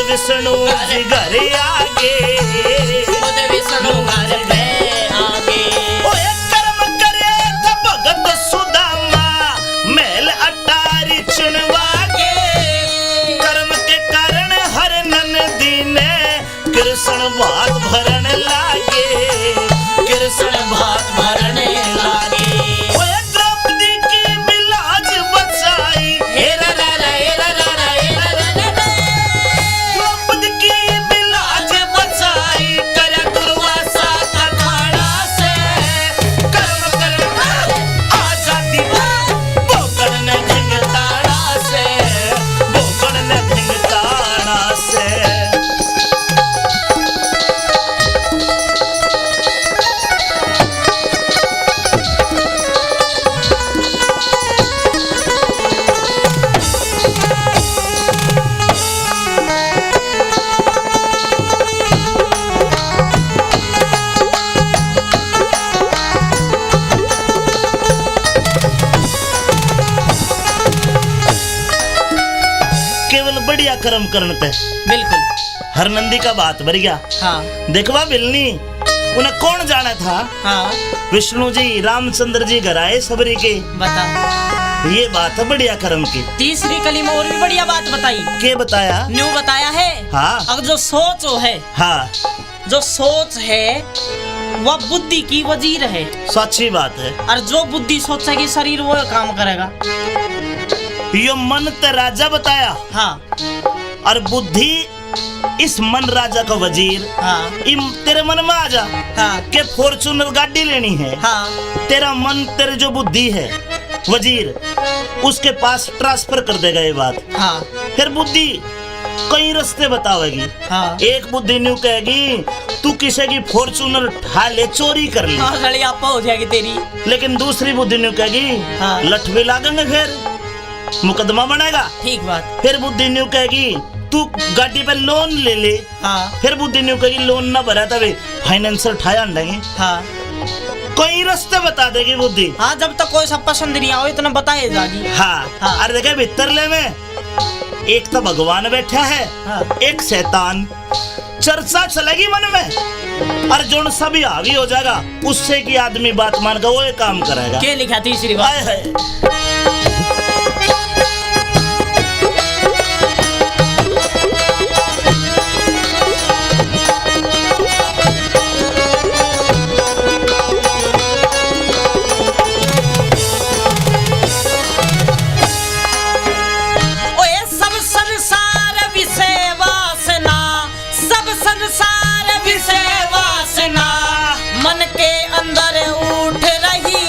विष्णु जी घर आगे, खुद विष्णु घर पे आगे। ओए कर्म करे तो भगत सुदामा, महल अटारी चुनवा के। कर्म के कारण हर नंदी ने कृष्ण भात भरन लागे, कृष्ण भात भरने लागे। ओए द्रौपदी की भी लाज बचाई, केवल बढ़िया कर्म करने पे बिल्कुल। हर नंदी का बात भर गया। हाँ देखवा बिलनी उन्हें कौन जाना था? हाँ विष्णु जी रामचंद्र जी घर आए सबरी के। बता, ये बात है बढ़िया कर्म की। तीसरी कली में और भी बढ़िया बात बताई। के बताया? न्यू बताया है। हाँ अब जो सोच है, हाँ जो सोच है वह बुद्धि की वजीर है। सच्ची बात है। और जो बुद्धि सोचेगी शरीर वो काम करेगा। यो मन ते राजा बताया। हाँ और बुद्धि इस मन राजा का वजीर। हाँ तेरे मन में आ जा हाँ के फॉर्चूनर गाड़ी लेनी है। हाँ तेरा मन तेरे जो बुद्धि है वजीर उसके पास ट्रांसफर कर देगा ये बात। हाँ फिर बुद्धि कई रास्ते बतावेगी। हाँ एक बुद्धि न्यू कहेगी तू किसी की फॉर्चूनर उठा ले, चोरी कर ले। हाँ सड़ी आपा हो जाएगी तेरी। लेकिन दूसरी बुद्धि न्यू कहेगी हाँ। लठ भी लागेंगे, फिर मुकदमा बनेगा। ठीक बात। फिर बुद्धि न्यू कहेगी तू गाड़ी पे लोन ले ले। हाँ फिर बुद्धि न्यू कहेगी लोन ना भरा तभी फाइनेंसर ठाया देंगे। हाँ कई रास्ते बता देगी बुद्धि। हाँ जब तक कोई सब पसंद नहीं आओ इतना बताए जागी। हाँ, हाँ। अरे देखे भीतर ले में एक तो भगवान बैठा है। हाँ। एक शैतान। चर्चा चलेगी मन में और जो सभी हावी हो जाएगा उससे की आदमी बात मान कर वो ये काम करेगा। क्या लिखा तीसरी बात? हाय हाय। ओए सब संसार विषय वासना, सब संसार विषय वासना मन के अंदर उठ रही।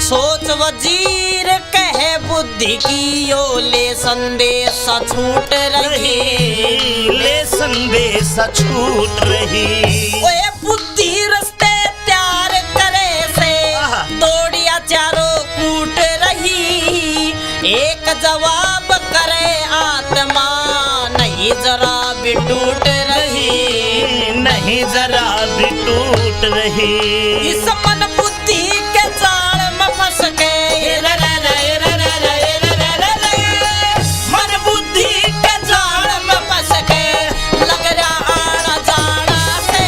सोच वजीर कहे बुद्धि की यो ले संदेश छूट रही। ले संदेश छूट रही। ओए बुद्धि रस्ते तैयार करे से आहा। दौड़िया चारों कूट रही। एक जवाब करे आत्मा नहीं जरा भी टूट रही। नहीं जरा भी टूट रही। इस मन बुद्धि के जाल में फंस के मन बुद्धि के जाल में फंस के लग रहा आना जाना से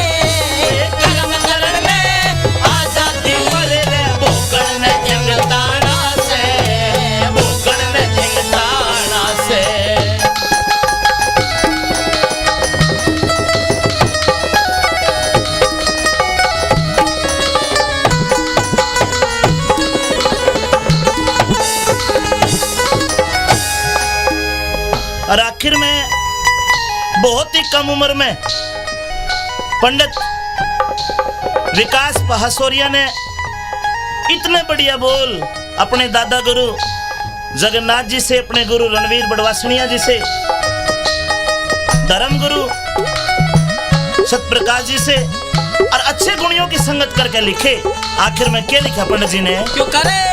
कर्म करण में आजादी भूखण में जंगताना से, भूखण में जंगताना से। और आखिर में बहुत ही कम उम्र में पंडित विकास पहासोरिया ने इतने बढ़िया बोल अपने दादा गुरु जगन्नाथ जी से, अपने गुरु रणवीर बड़वासनिया जी से, धर्म गुरु सतप्रकाश जी से और अच्छे गुणियों की संगत करके लिखे। आखिर में क्या लिखा पंडित जी ने? क्यों करे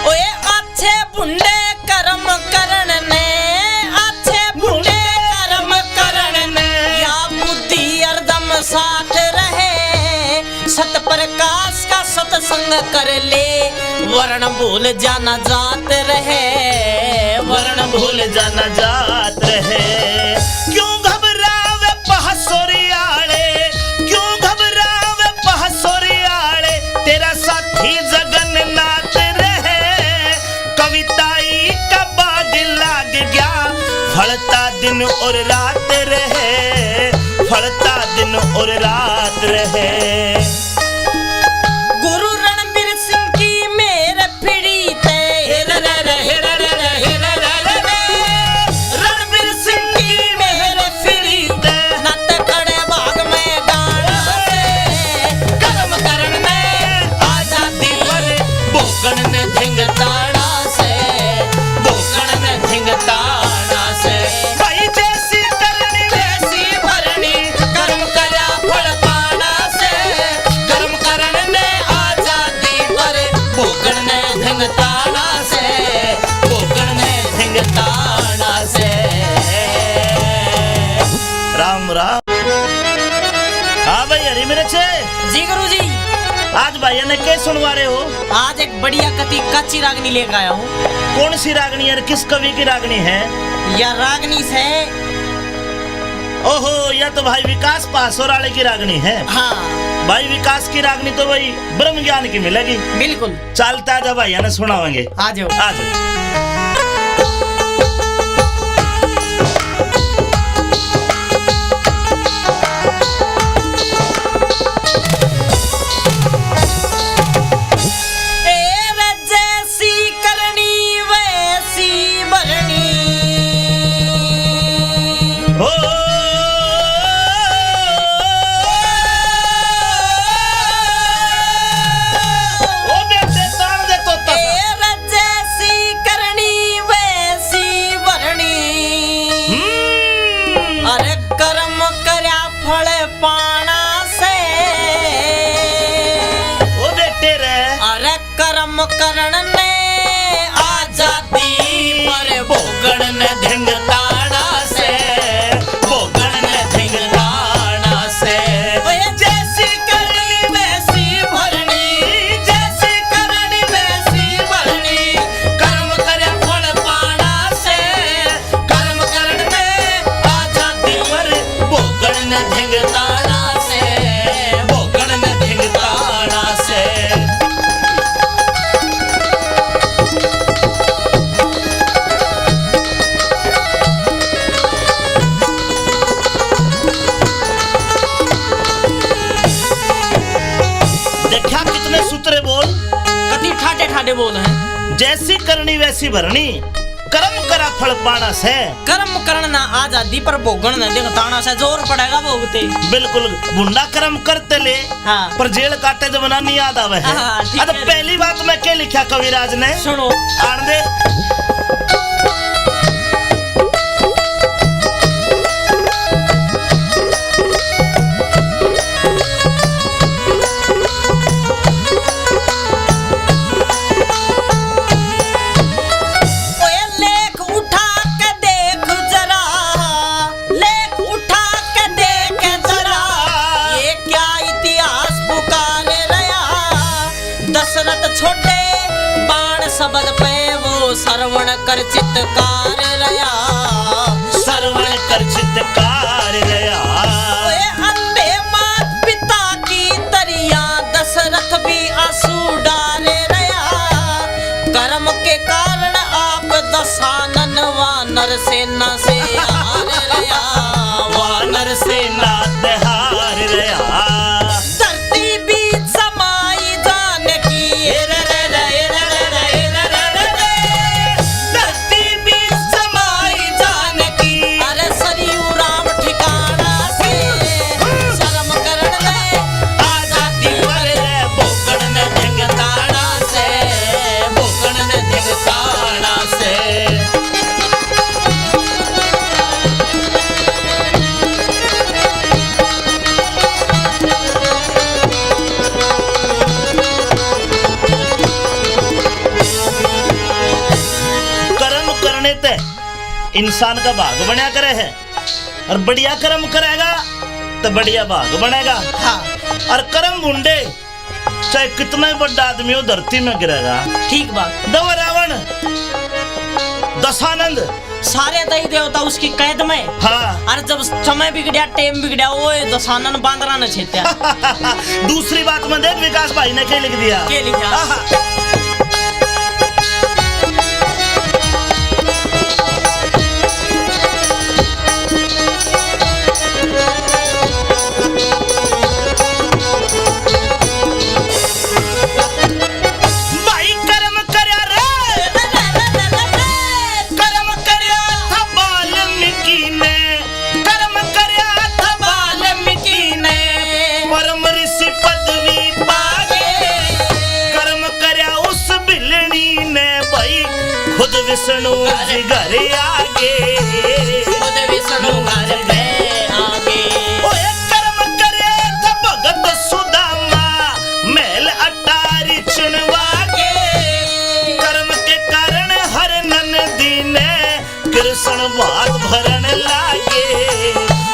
ओए अच्छे बुंडे कर्म करण ने, अच्छे बुंडे कर्म करण ने या बुद्धि हरदम साथ रहे। सत प्रकाश का सत्संग कर ले वर्ण भूल जाना जात रहे। वर्ण भूल जाना जात रहे। क्यों घबरावे पहासोरियाले, क्यों घबरावे पहासोरियाले, तेरा साथी जगन्नाथ रहे। कविताई का बाग लाग गया, फलता दिन और रात रहे, फलता दिन और रात रहे। गुरु रणबीर सिंह की मेरे पीड़ी ते रणबीर सिंह की मेरे पीड़ी ते नत खड़े भाग में डाल से कर्म करण में आजादी पर भूखण ने धिंगताड़ा से, भूखण ने धिंगताड़ा से। भाई जैसी करनी वैसी भरनी, कर्म करा फल पाना से, आज भाइया ने क्या सुनवा रहे हो? आज एक बढ़िया कति कच्ची रागनी लेकर आया हूँ। कौन सी रागनी है? किस कवि की रागनी है? यह रागनी से ओहो, यह तो भाई विकास पासोर वाले की रागनी है। हाँ भाई विकास की रागनी तो भाई ब्रह्म ज्ञान की मिलेगी। बिल्कुल। चलता जा भैया ने सुनावेंगे। आ जाओ। आ जाओ। करण ने आजादी पर भोगण ने धिंगताड़ा से, भोगण ने धिंगताड़ा से। जैसी करनी वैसी भरनी, जैसी करनी वैसी भरनी। कर्म करे फल पाना से, कर्म करण ने आजादी पर भोगण ने धिंगताड़ा से, भोगण ने धिंगताड़ा से। सूत्रे बोल कति ठाटे ठाटे बोल हैं। जैसी करनी वैसी भरनी, कर्म करा फल पाना से। कर्म करना आजादी पर भोगन न दिखताना से। जोर पड़ेगा भोगते। बिल्कुल। गुंडा कर्म करते ले, हाँ। पर जेल काटे जब ना नहीं याद आवे है। हाँ, तो पहली बात मैं क्या लिखा कविराज ने सुनो। आन दे। छोटे बाण शब्द पे वो श्रवण कर चित्तकार रया, श्रवण कर चित्तकार रया। अंधे मात पिता की तरिया दशरथ भी आंसू डारे रया। कर्म के कारण आप दशानन वानर सेना से हार रया, वानर सेना से हार रया। इंसान का भाग बना करे है, और बढ़िया कर्म करेगा तो बढ़िया भाग बनेगा। हाँ। और कर्म बुंडे चाहे कितना ही बड़ा आदमी हो धरती में गिरेगा। ठीक बात। दव रावण, दशानंद, सारे दही देवता उसकी कैद में। हाँ। और जब समय बिगड़ा, टाइम बिगड़ा, वो दशानन बांदरा ने छेत्या। दूसरी बात में देख विकास भाई ने क्या लिख दिया। क्या लिखा? विष्णु जी घर आगे, खुद विष्णु घर पे आगे। ओए कर्म करे तो भगत सुदामा महल अटारी चुनवा के। कर्म के कारण हर नंदी ने कृष्ण भात भरन लागे,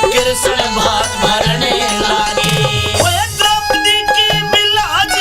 कृष्ण भात भरने लागे। ओए द्रौपदी की बिलाज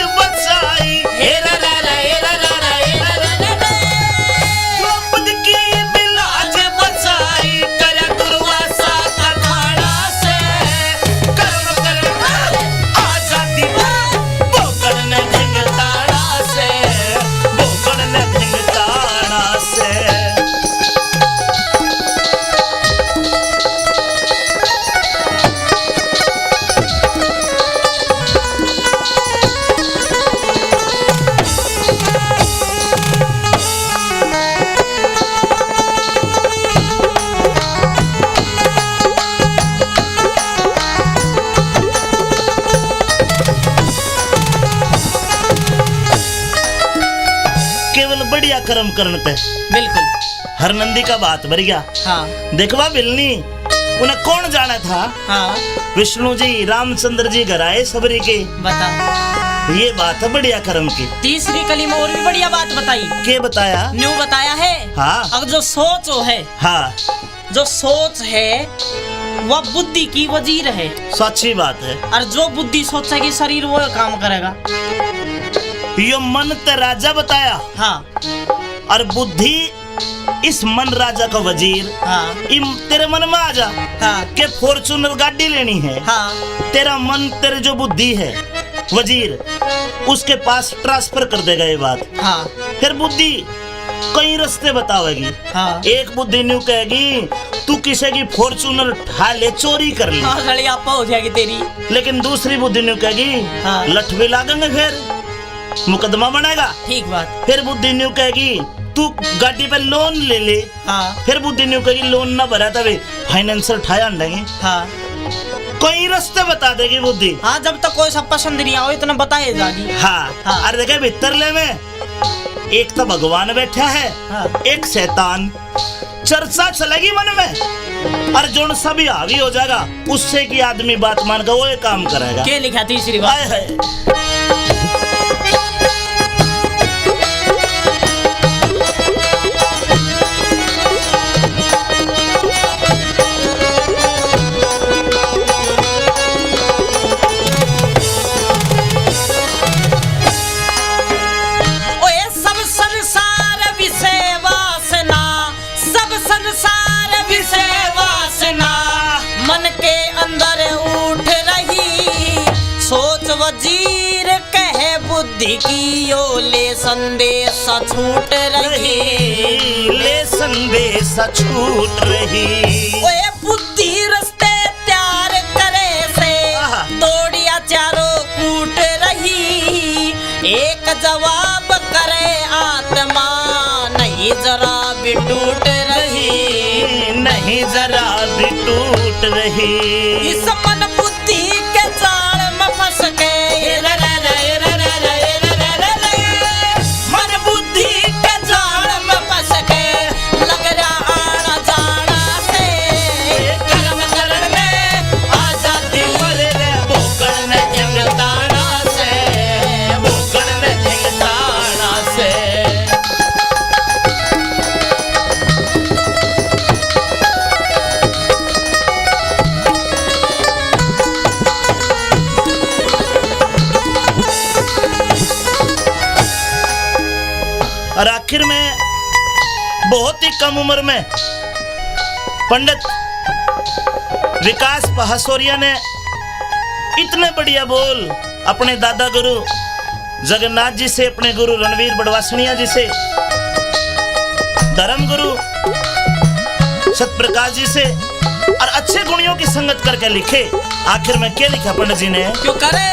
कर्म करते। बिल्कुल। हर नंदी का बात भर गया। हाँ देखवा बिलनी उन्हें कौन जाना था। हाँ विष्णु जी रामचंद्र जी घर आए सबरी के। बता। ये बात है बढ़िया कर्म की। तीसरी कली में और भी बढ़िया बात बताई। के बताया? न्यू बताया है। हाँ। अब जो सोच है, हाँ जो सोच है वह बुद्धि की वजीर है। सच्ची बात है। और जो बुद्धि सोचेगी शरीर वो काम करेगा। यो मन ते राजा बताया। हाँ और बुद्धि इस मन राजा का वजीर। हाँ तेरे मन में आ जा हाँ के फॉर्चूनर गाड़ी लेनी है। हाँ तेरा मन तेरे जो बुद्धि है वजीर उसके पास ट्रांसफर कर देगा ये बात। हाँ फिर बुद्धि कई रास्ते बतावेगी। हाँ एक बुद्धि न्यू कहेगी तू किसी की फॉर्चूनर उठा ले, चोरी कर ले। हाँ सड़ी आपा हो जाएगी तेरी। लेकिन दूसरी बुद्धि न्यू कहेगी हाँ। लठ भी लागेंगे, फिर मुकदमा बनेगा। ठीक बात। फिर बुद्धि न्यू कहेगी तू गाड़ी पे लोन ले ले। हाँ फिर बुद्धि न्यू कहेगी लोन ना भरा तभी फाइनेंसर ठाया लेंगे। हाँ कई रास्ते बता देगी बुद्धि। हाँ जब तक कोई सब पसंद नहीं आओ इतना बताए जागी। हाँ, हाँ। अरे देखे भीतरले में एक तो भगवान बैठा है। हाँ। एक शैतान। चर्चा चलेगी मन में और जो सभी हावी हो जाएगा उससे की आदमी बात मान कर वो ये काम करेगा। क्या लिखा तीसरी हाय बात? हाय। ओए सब संसार विषय वासना, सब संसार विषय वासना मन के अंदर उठ रही। सोच वजीर कहे बुद्धि की यो ले संदेश छूट रही। ले संदेश छूट रही। ओए बुद्धि रस्ते त्यार करे से आहा। दौड़िया चारों कूट रही। एक जवाब करे आत्मा नहीं जरा भी टूट रही। नहीं जरा भी टूट रही। इस मन बुद्धि के जाल में फंस के मन बुद्धि के जाल में फंस के लग रहा आना जाना से। कर्म करण में आजादी भोगण में जंगताना से, भोगण में जंगताना से। और आखिर में बहुत ही कम उम्र में पंडित विकास पहासोरिया ने इतने बढ़िया बोल अपने दादा गुरु जगन्नाथ जी से, अपने गुरु रणवीर बड़वासनिया जी से, धर्म गुरु सतप्रकाश जी से और अच्छे गुणियों की संगत करके लिखे। आखिर में क्या लिखा पंडित जी ने? क्यों करे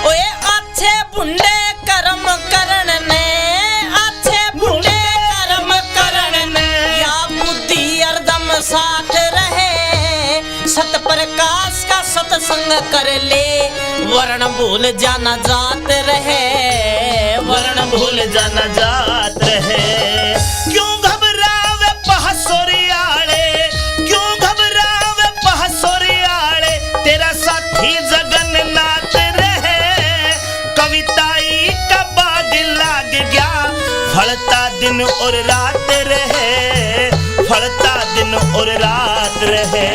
ओए अच्छे बुंडे कर्म करण ने, अच्छे बुंडे कर्म करण ने या बुद्धि हरदम साथ रहे। सत प्रकाश का सत्संग कर ले वर्ण भूल जाना जात रहे। वर्ण भूल जाना जात रहे। क्यों घबरावे पहासोरियाले, क्यों घबरावे पहासोरियाले, तेरा साथी जगन्नाथ रहे। कविताई का बाग लाग गया, फलता दिन और रात रहे, फलता दिन और रात रहे।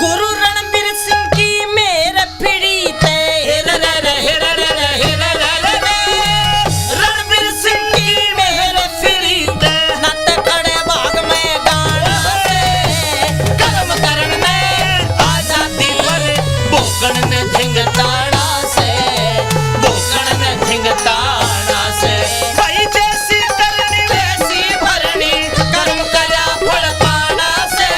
गुरु रणबीर सिंह की मेर फिरी ते रणबीर सिंह की मेर फिरी ते नत खड़े भाग में गाना से। कर्म करण में आजादी पर भोगण ने धिंगताड़ा से, भोगण ने धिंगताड़ा से। भाई जैसी करनी वैसी भरनी कर्म करा फल पाना से,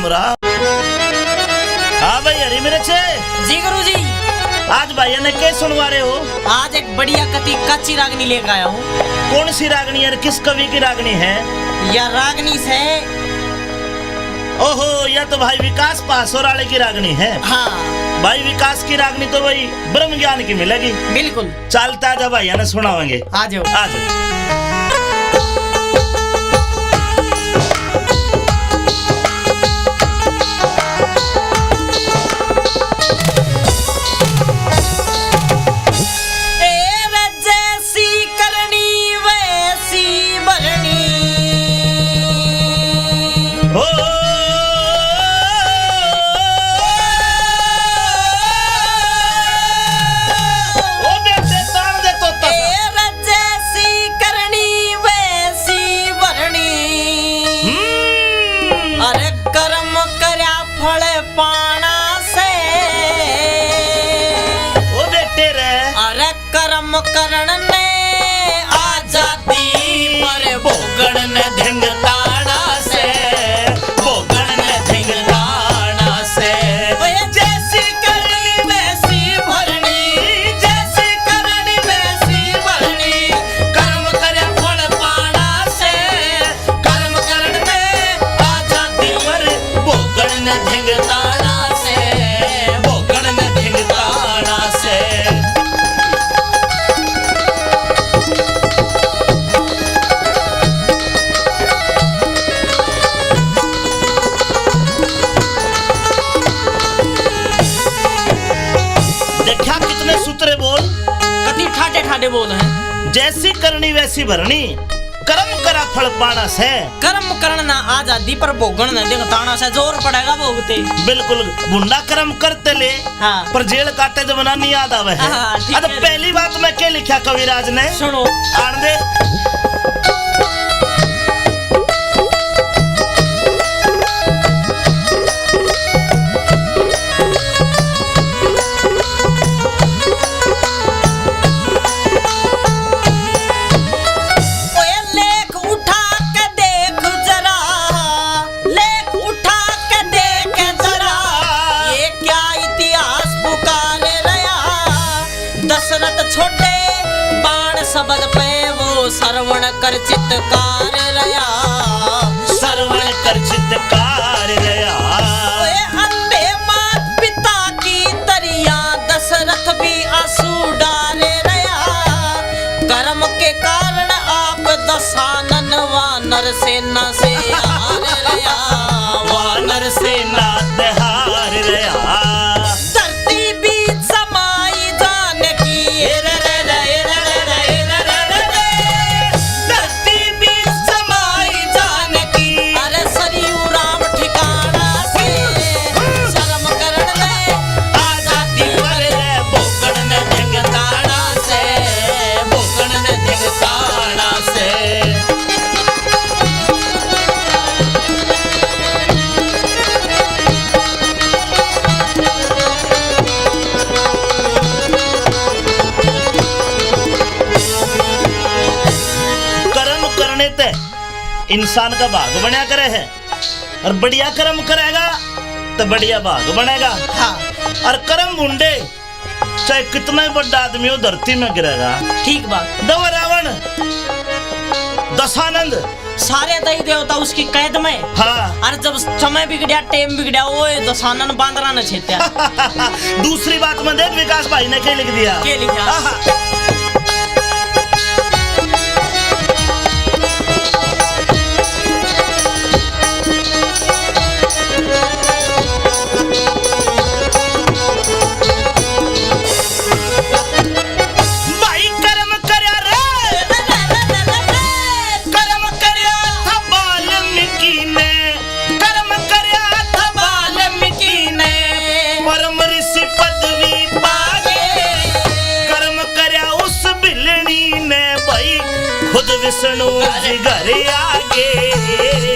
राम राम। हाँ भाई हरी मेरे छे जी गुरुजी, आज भाई ने क्या सुनवा रहे हो? आज एक बढ़िया कच्ची रागनी लेकर आया हूँ। कौन सी रागनी है? किस कवि की रागनी है? यह रागनी से ओहो, यह तो भाई विकास पासोराले की रागनी है। हाँ भाई विकास की रागनी तो भाई ब्रह्म ज्ञान की मिलेगी। बिल्कुल, चलता जब भाई ने सुनावेंगे। आ जाओ। आ जाओ। करण ने आजादी पर भोगण ने धिंगताड़ा से, भोगण ने धिंगताड़ा से। जैसी करनी वैसी भरनी, जैसी करनी वैसी भरनी। कर्म करे फल पाना से, कर्म करण ने आजादी पर भोगण ने धिंगताड़ा से, भोगण ने धिंगताड़ा से। ठाडे बोल है। जैसी करनी वैसी भरनी, कर्म करा फल पाना से। कर्म करना आजादी पर भोगन न दिखताना से, जोर पड़ेगा भोगते। बिल्कुल, बुंडा कर्म करते ले। हाँ। पर जेल काटे जमाना नहीं याद आवे है। हाँ, अब पहली बात में क्या लिखा कविराज ने? सुनो। आन दे। शब्द पे वो श्रवण कर चित्तकार रया, श्रवण कर चित्तकार रया। अंधे मात पिता की तरिया, दशरथ भी आंसू डाले रया। कर्म के कारण आप दशानन वानर सेना से हार रया, वानर सेना से हार रया। धरती बीच समाई जानकी, इंसान का भाग बना करे है, और बढ़िया कर्म करेगा तो बढ़िया भाग बनेगा। हाँ। और कर्म मुंडे चाहे कितना ही बड़ा आदमी हो धरती में गिरेगा। ठीक बात। दवा रावण, दशानंद, सारे दही देवता उसकी कैद में। हाँ। और जब समय बिगड़ा, टेम बिगड़ा, वो दशानन बांदरा न छेत्या। दूसरी बात में देख विकास भाई ने क्या लिख दिया? क्या लिखा? विष्णु जी घर आगे,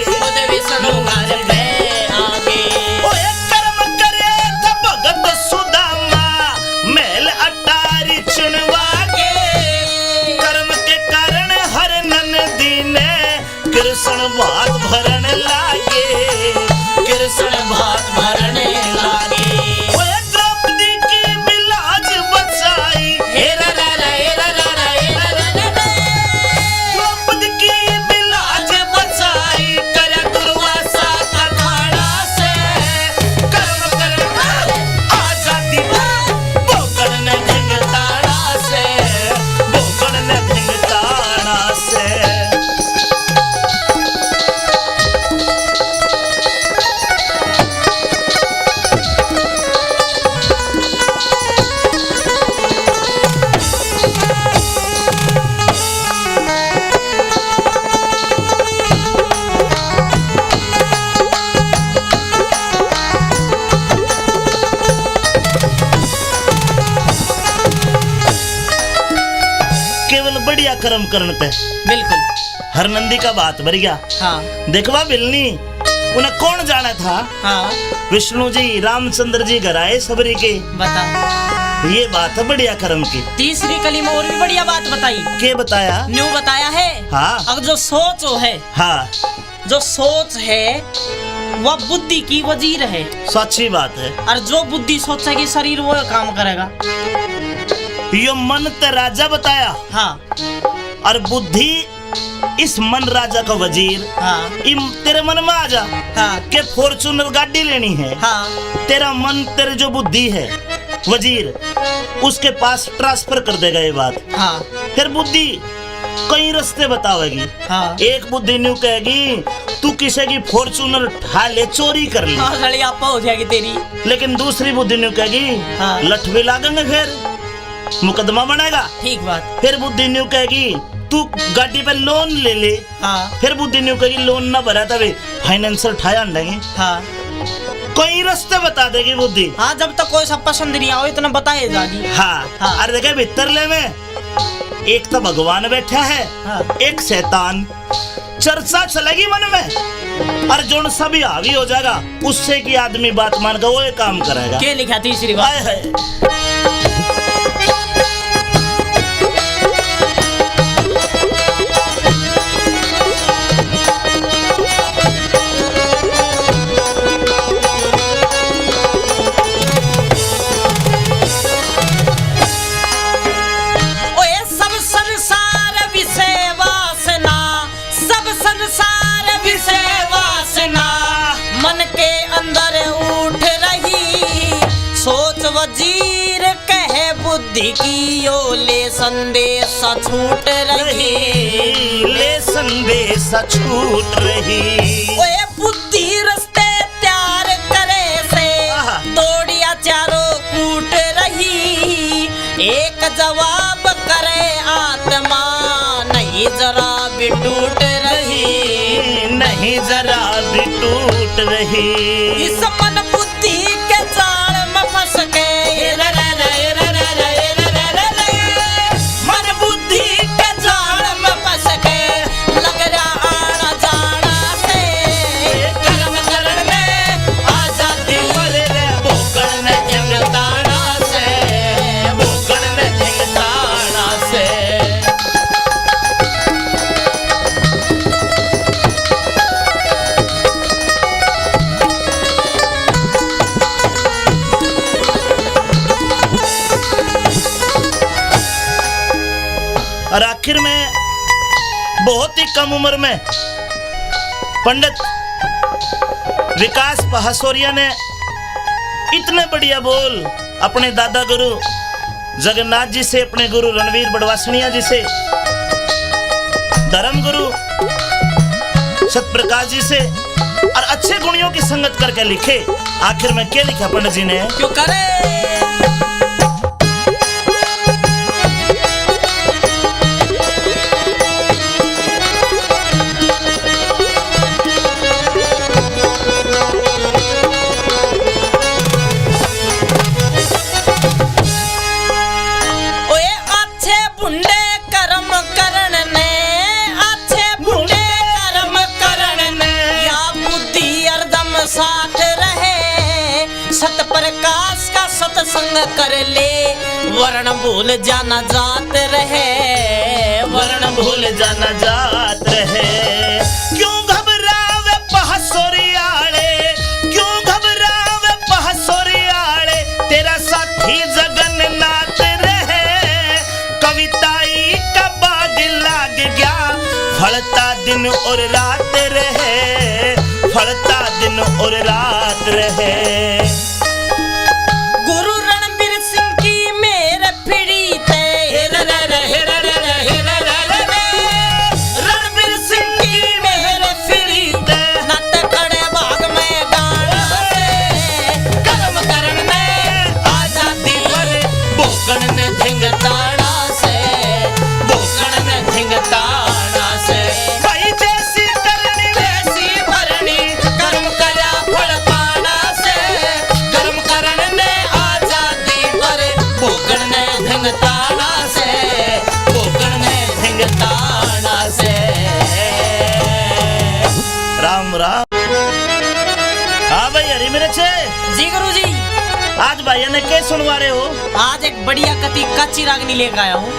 खुद विष्णु घर में आगे। ओए कर्म करे तो भगत सुदामा, महल अटारी चुनवागे। कर्म के कारण हर नंदी ने कृष्ण बात भरन लागे, कृष्ण भात भरने लागे ओए द्रौपदी की बिलाज बचाई हेरा रा रा हेरा रा रा हेरा रा रा रा। द्रौपदी की बिलाज आज बचाई कर दुर्वासा का खाड़ा से कर्म करना आजादी बोकड़ ने ढिंगताड़ा से बोकड़ ने धिंगताड़ा से केवल बढ़िया कर्म करने पे बिल्कुल हर नंदी का बात भर गया। हाँ देखवा बिलनी उन्हें कौन जाना था? हाँ विष्णु जी रामचंद्र जी घर आए सबरी के। बता ये बात है बढ़िया कर्म की। तीसरी कली में और भी बढ़िया बात बताई के बताया? न्यू बताया है। हाँ अब जो सोच है हाँ जो सोच है वह बुद्धि की वजीर है सच्ची बात है। और जो बुद्धि सोचेगी शरीर वो काम करेगा। यो मन ते राजा बताया हाँ और बुद्धि इस मन राजा का वजीर। हाँ तेरे मन में आ जा हाँ के फॉर्चूनर गाड़ी लेनी है। हाँ तेरा मन तेरे जो बुद्धि है वजीर उसके पास ट्रांसफर कर देगा ये बात। हाँ फिर बुद्धि कई रास्ते बतावेगी। हाँ एक बुद्धि न्यू कहेगी तू किसी की फॉर्चूनर उठा ले चोरी कर ले। हाँ सड़ी आपा हो जाएगी तेरी। लेकिन दूसरी बुद्धि न्यू कहेगी हाँ। लठ भी लागेंगे फिर मुकदमा बनेगा। ठीक बात। फिर बुद्धि न्यू कहेगी तू गाड़ी पे लोन ले ले। हाँ फिर बुद्धि न्यू कहेगी लोन ना भरा तभी फाइनेंशियल ठाया देंगे। हाँ कई रास्ते बता देगी बुद्धि। हाँ जब तक कोई सब पसंद नहीं आओ इतना बताए जागी। हाँ, हाँ। अरे देखे भीतर ले में एक तो भगवान बैठा है हाँ। एक शैतान। चर्चा चलेगी मन में और जो सभी हावी हो जाएगा उससे की आदमी बात मान कर वो ये काम करेगा। के लिखा तीसरी बात? हाय हाय। ओए सब संसार विषय वासना सब संसार विषय वासना मन के अंदर उठ रही सोच वजीर कहे बुद्धि की यो ले संदेश छूट रही। ले संदेश छूट रही। ओए बुद्धि रस्ते त्यार करे से आहा। दौड़िया चारों कूट रही एक जवाब करे आत्मा नहीं जरा भी टूट रही। नहीं जरा भी टूट रही। इस मन बुद्धि के जाल में फंस के मन बुद्धि के जाल में फंस के लग रहा आना जाना से कर्म करण में आजादी बोकड़ ने ढिंगताड़ा से बोकड़ ने ढिंगताड़ा से और आखिर में बहुत ही कम उम्र में पंडित विकास पहासोरिया ने इतने बढ़िया बोल अपने दादा गुरु जगन्नाथ जी से, अपने गुरु रणवीर बड़वासनिया जी से, धर्म गुरु सतप्रकाश जी से और अच्छे गुणियों की संगत करके लिखे। आखिर में क्या लिखा पंडित जी ने? क्यों करे प्रकाश का सत्संग कर ले वर्ण भूल जाना जात रहे। वर्ण भूल जाना जात रहे। क्यों घबरावे पहासोरियाले दिन और रात रहे, फलता दिन और रात रहे। गुरु रणबीर सिंह की मेरे फिरी ते रणबीर सिंह की मेरे फिरी ते नत खड़े भाग में गाना से कर्म करण में आजादी पर भोगण ने धिंगताड़ा से, भोगण ने धिंगताड़ा से। भाई जैसी करनी वैसी भरनी, कर्म करा फल पाना से, कर्म करण ने आजादी पर भोगण ने धिंगताड़ा से, भोगण ने धिंगताड़ा से। राम राम। हाँ भाई हरी मेरे छे जी गुरु जी। आज भाई ने क्या सुनवा रहे हो? आज एक बढ़िया कति कच्ची रागनी लेकर आया हूँ।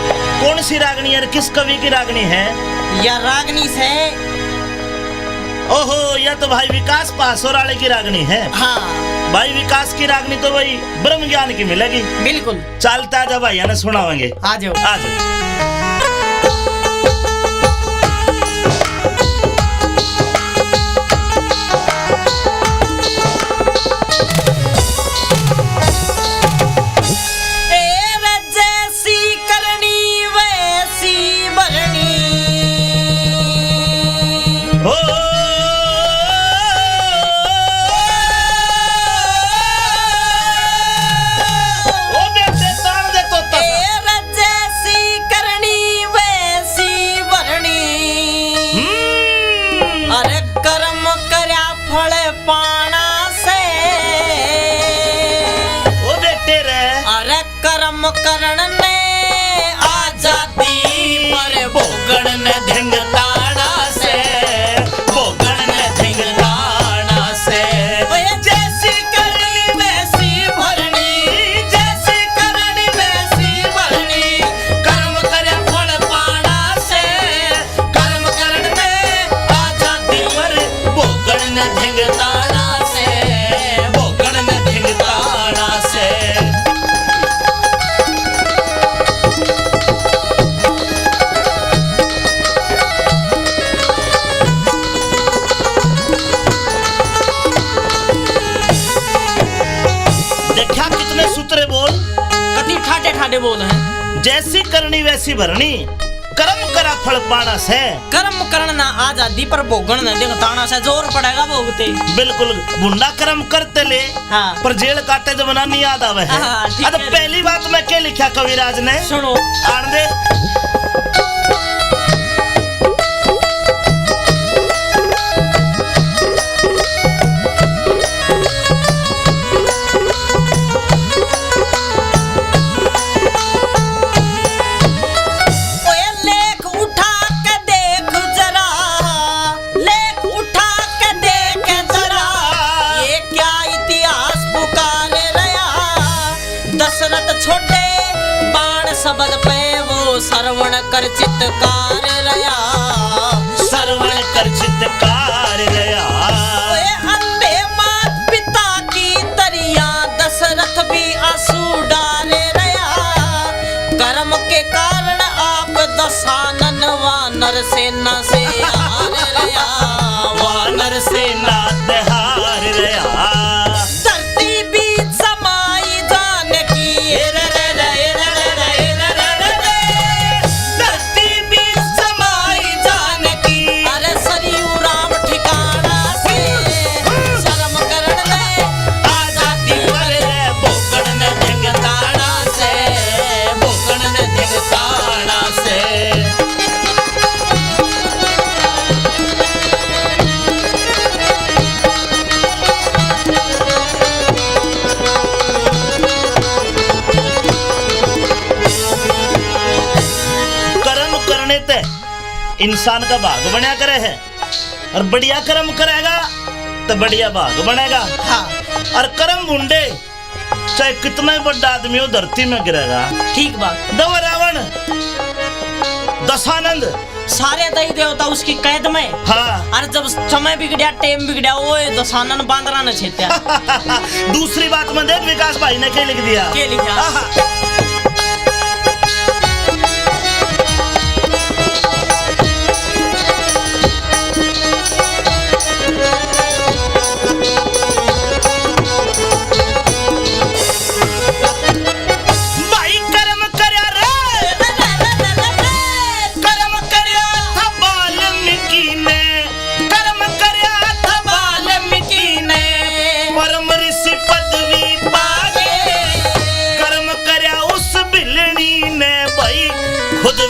कौन सी रागनी और किस कवि की रागनी है? यह रागनी से ओहो, यह तो भाई विकास पासोराले की रागनी है। हाँ भाई विकास की रागनी तो भाई ब्रह्म ज्ञान की मिलेगी। बिल्कुल। चलता जा भाई ने सुनावेंगे। आ जाओ। आ जाओ। जैसी करनी वैसी भरनी। ओ बेटे तान दे तो जैसी करनी वैसी भरनी। अरे कर्म करया फल पाना से। ओ बेटे रे अरे कर्म करण ने आजादी पर भोगण ने धिंगताड़ा से, भोगण ने धिंगताड़ा से। जैसी करनी वैसी भरनी, जैसी करनी वैसी भरनी, कर्म करे फल पाना से, कर्म करण में आजादी पर भोगण ने धिंगताड़ा से, भोगण ने धिंगताड़ा से। देखा कितने सूत्रे बोल। कति ठाटे ठाटे बोल हैं। जैसी करनी वैसी भरनी, कर्म करा फल पाना से। कर्म करना आजादी पर भोगन न देख ताना से जोर पड़ेगा भोगते। बिल्कुल गुंडा कर्म करते ले। हाँ। पर जेल काटे जमाना नहीं याद आवे है। हाँ, ठीक अब है। पहली बात मैं क्या लिखा कविराज ने सुनो। आन दे। ओए लेख उठा के देख जरा, लेख उठा के देख जरा, ये क्या इतिहास पुकार रहा। दशरथ छोटे बाण शब्द पे वो श्रवण कर चित्कार रहा। सरवण कर चित्कार रया। ओए अंधे मात पिता की तरिया, दशरथ भी आंसू डाले रहा। कर्म के कारण आप दशानन वानर सेना से हार रहा। वानर से नात हार रया। धरती बीच समाई जानकी, धरती बीच समाई जानकी, अरे सरयू राम ठिकाना से। शर्म करण ले आजादी पर भोगण ने धिंगताड़ा से, भोगण ने धिंगताड़ा से। कर्म करने ते इंसान का भाग बना करे है, और बढ़िया कर्म करेगा तो बढ़िया भाग बनेगा। हाँ और कर्म बुंडे चाहे कितना ही बड़ा आदमी हो धरती में गिरेगा। ठीक बात। दवा रावण दशानंद सारे दई देवता उसकी कैद में। हाँ अरे जब समय बिगड़या टेम बिगड़या वो दशानन बांदरा ने छेत्या। दूसरी बात में देख विकास भाई ने क्या लिख दिया। क्या लिखा? आहा।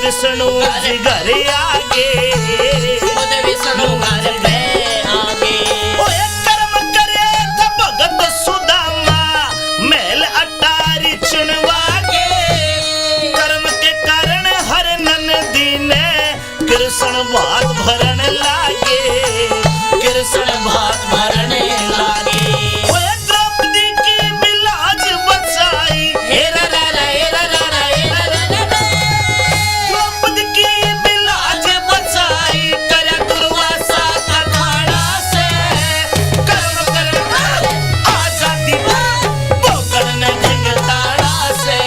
विष्णु जी घर आगे, खुद विष्णु घर पे आगे। ओए कर्म करे तो भगत सुदामा महल अटारी चुनवागे। कर्म के कारण हर नंदी ने कृष्ण भात भरन लागे, कृष्ण भात भरने लागे। ओए द्रौपदी की बिलाज बचाई, हेरा रा रा, हेरा रा रा, हेरा रा रा रा। द्रौपदी की बिलाज बचाई करा दुर्वासा का खाड़ा से। कर्म करना आजादी भोगन ने ढिंगताड़ा से,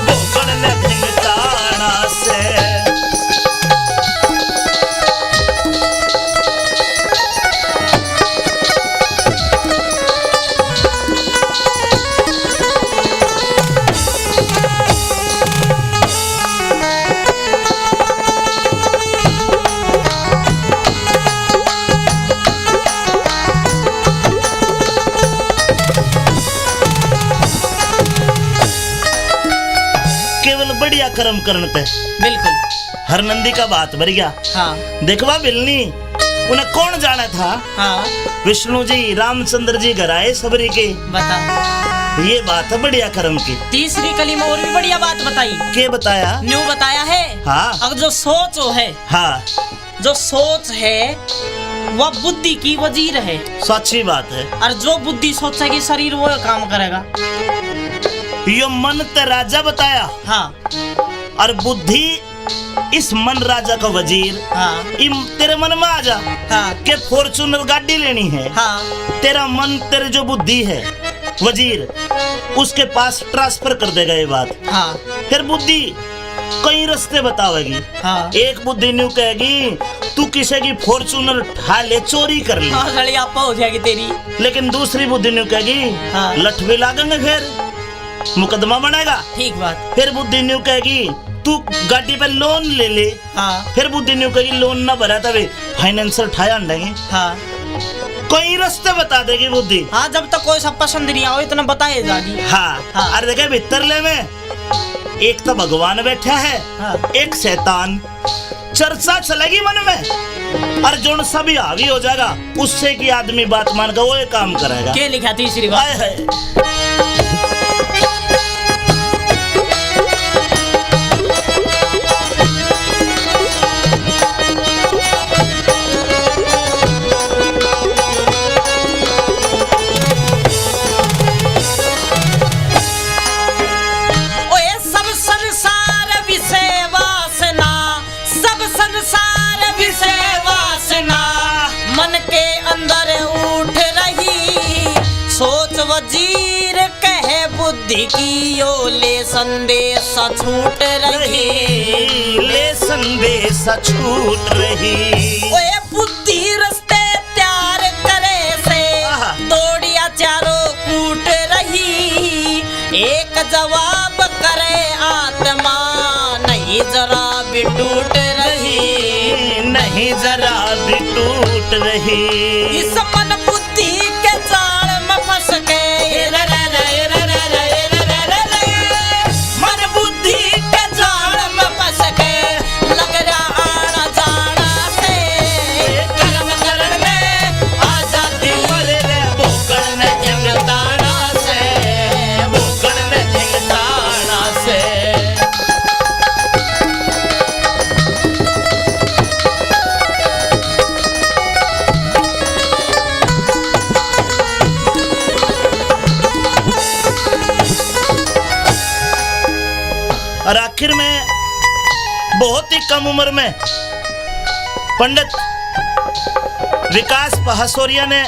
भोगन ने धिंगताना से। केवल बढ़िया कर्म करने पे बिल्कुल। हर नंदी का बात भर गया। हाँ देखवा बिलनी उन्हें कौन जाना था? हाँ विष्णु जी रामचंद्र जी घर आए सबरी के। बता। ये बात है बढ़िया कर्म की। तीसरी कली में और भी बढ़िया बात बताई। के बताया? न्यू बताया है। हाँ। अब जो सोच है, हाँ जो सोच है वह बुद्धि की वजीर है। सच्ची बात है। और जो बुद्धि सोचेगी शरीर वो काम करेगा। यो मन ते राजा बताया, हाँ और बुद्धि इस मन राजा का वजीर। हाँ तेरे मन में आ जा हाँ के फॉर्चूनर गाड़ी लेनी है। हाँ। तेरा मन तेरे जो बुद्धि है वजीर उसके पास ट्रांसफर कर देगा ये बात। हाँ फिर बुद्धि कई रास्ते बतावेगी। हाँ। एक बुद्धि न्यू कहेगी तू किसी की फॉर्चूनर ठा ले, चोरी कर ले। हाँ लड़ी आपा हो जाएगी तेरी। लेकिन दूसरी बुद्धि न्यू कहेगी हाँ। लठ भी लागेंगे, फिर मुकदमा बनेगा। ठीक बात। फिर बुद्धि न्यू कहेगी तू गाड़ी पे लोन ले ले। हाँ फिर बुद्धि न्यू कहेगी लोन ना भरा तभी फाइनेंसर ठाया अंडेंगे। हाँ कई रास्ते बता देगी बुद्धि। हाँ। जब तक कोई सब पसंद नहीं आओ इतना बताए जागी। हाँ, हाँ। अरे देखे भीतरले में एक तो भगवान बैठा है, हाँ। एक शैतान। चर्चा चलेगी मन में और जो सभी हावी हो जाएगा उससे की आदमी बात मान कर वो ये काम करेगा। के लिखा तीसरी हाय बात? हाय। ओए सब संसार विषय वासना, सब संसार विषय वासना मन के अंदर उठ रही। सोच वजीर कहे बुद्धि की ओ ले संदेश छूट रही। ले संदेश छूट रही। ओए बुद्धि रस्ते त्यार करे से आहा। दौड़िया चारों कूट रही। एक जवाब करे आत्मा नहीं जरा भी टूट रही। नहीं जरा भी टूट रही। इस मन बुद्धि के जाल में फंस के मन बुद्धि के जाल में फंस के लग रहा आना जाना से। कर्म करण में आजादी भोगन ने ढिंगताड़ा से, भोगन ने ढिंगताड़ा से। और आखिर में बहुत ही कम उम्र में पंडित विकास पहासोरिया ने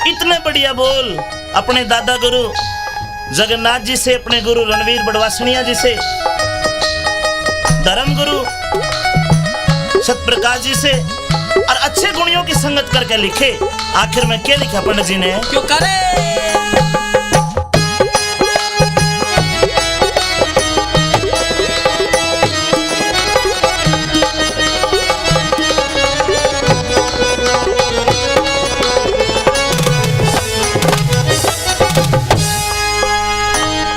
इतने बढ़िया बोल अपने दादा गुरु जगन्नाथ जी से, अपने गुरु रणवीर बड़वासनिया जी से, धर्म गुरु सतप्रकाश जी से और अच्छे गुणियों की संगत करके लिखे। आखिर में क्या लिखा पंडित जी ने? क्यों करे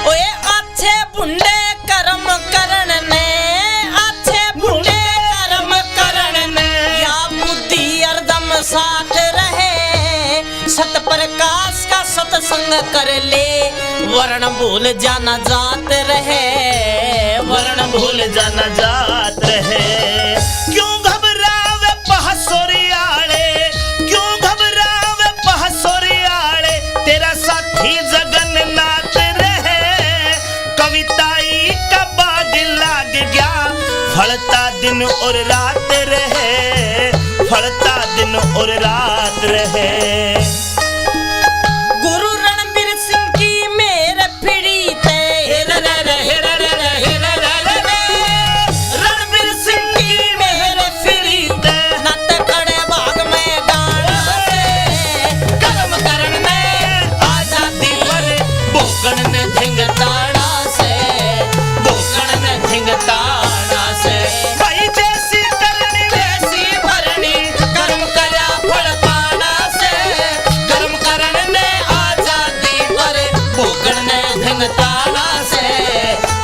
ओए अच्छे बुंडे कर्म करण ने साथ रहे, सत प्रकाश का सत्संग कर ले, वर्ण भूल जाना जात रहे, वर्ण भूल जाना जात रहे। क्यों घबरावे पहसोरियाड़े, क्यों घबरावे पहसोरियाड़े, तेरा साथी जगन्नाथ रहे। कविताई का बाग लाग गया, फलता दिन और रात रहे, फलता दिन और रात रहे। गुरु रणबीर सिंह की मेरे फिरी थे, रणबीर सिंह की मेरे फिरी थे, नत खड़े भाग में गान से, कर्म करण में आजादी पर भोगण ने धिंगताड़ा से, भोगण ने धिंगताड़ा से। भाई जैसी करनी वैसी भरनी, कर्म करा फल पाना से, कर्म करण ने आजादी पर भोगण ने धिंगताड़ा से,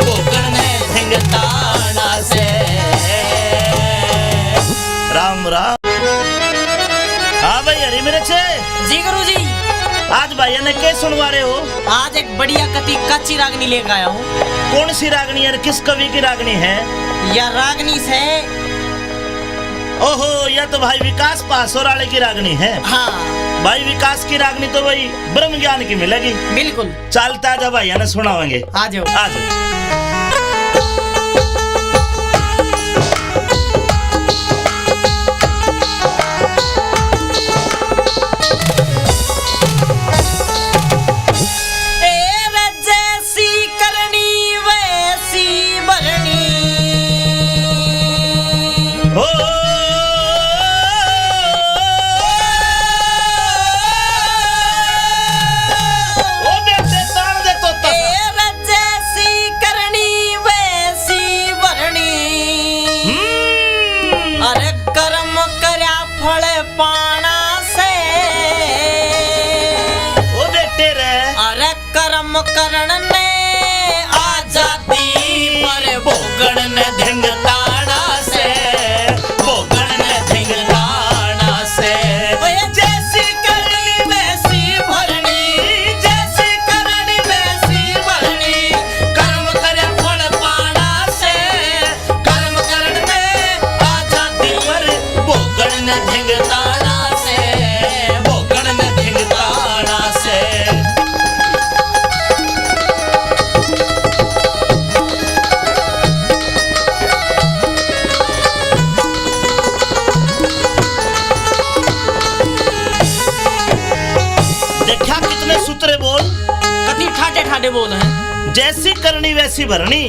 भोगण ने धिंगताड़ा से। राम राम। हाँ भाई हरी मेरे छे जी गुरु जी। आज भाई ने क्या सुनवा रहे हो? आज एक बढ़िया कथी कच्ची रागनी लेकर आया हूँ। कौन सी रागनी है? किस कवि की रागनी है? यह रागनी से, ओहो यह तो भाई विकास पासोराले की रागनी है। हाँ भाई विकास की रागनी तो भाई ब्रह्म ज्ञान की मिलेगी। बिल्कुल। चलता जब भाई ने सुनावेंगे। आ जाओ। आज जैसी करनी वैसी भरनी, ओ बेटे तान दे तो जैसी करनी वैसी भरनी, अरे कर्म करया फल पाना से, ओ बेटे रे अरे कर्म करण ने आजादी पर भोगण ने धिंगताड़ा से, भोगण ने धिंगताड़ा से। जैसी करनी वैसी भरनी, जैसी करनी वैसी भरनी, कर्म करे फल पाना से, कर्म करण में आजादी पर भोगण ने धिंगताड़ा से, भोगण ने धिंगताड़ा से। देखा कितने सूत्रे बोल। कति ठाटे ठाटे बोल हैं। जैसी करनी वैसी भरनी,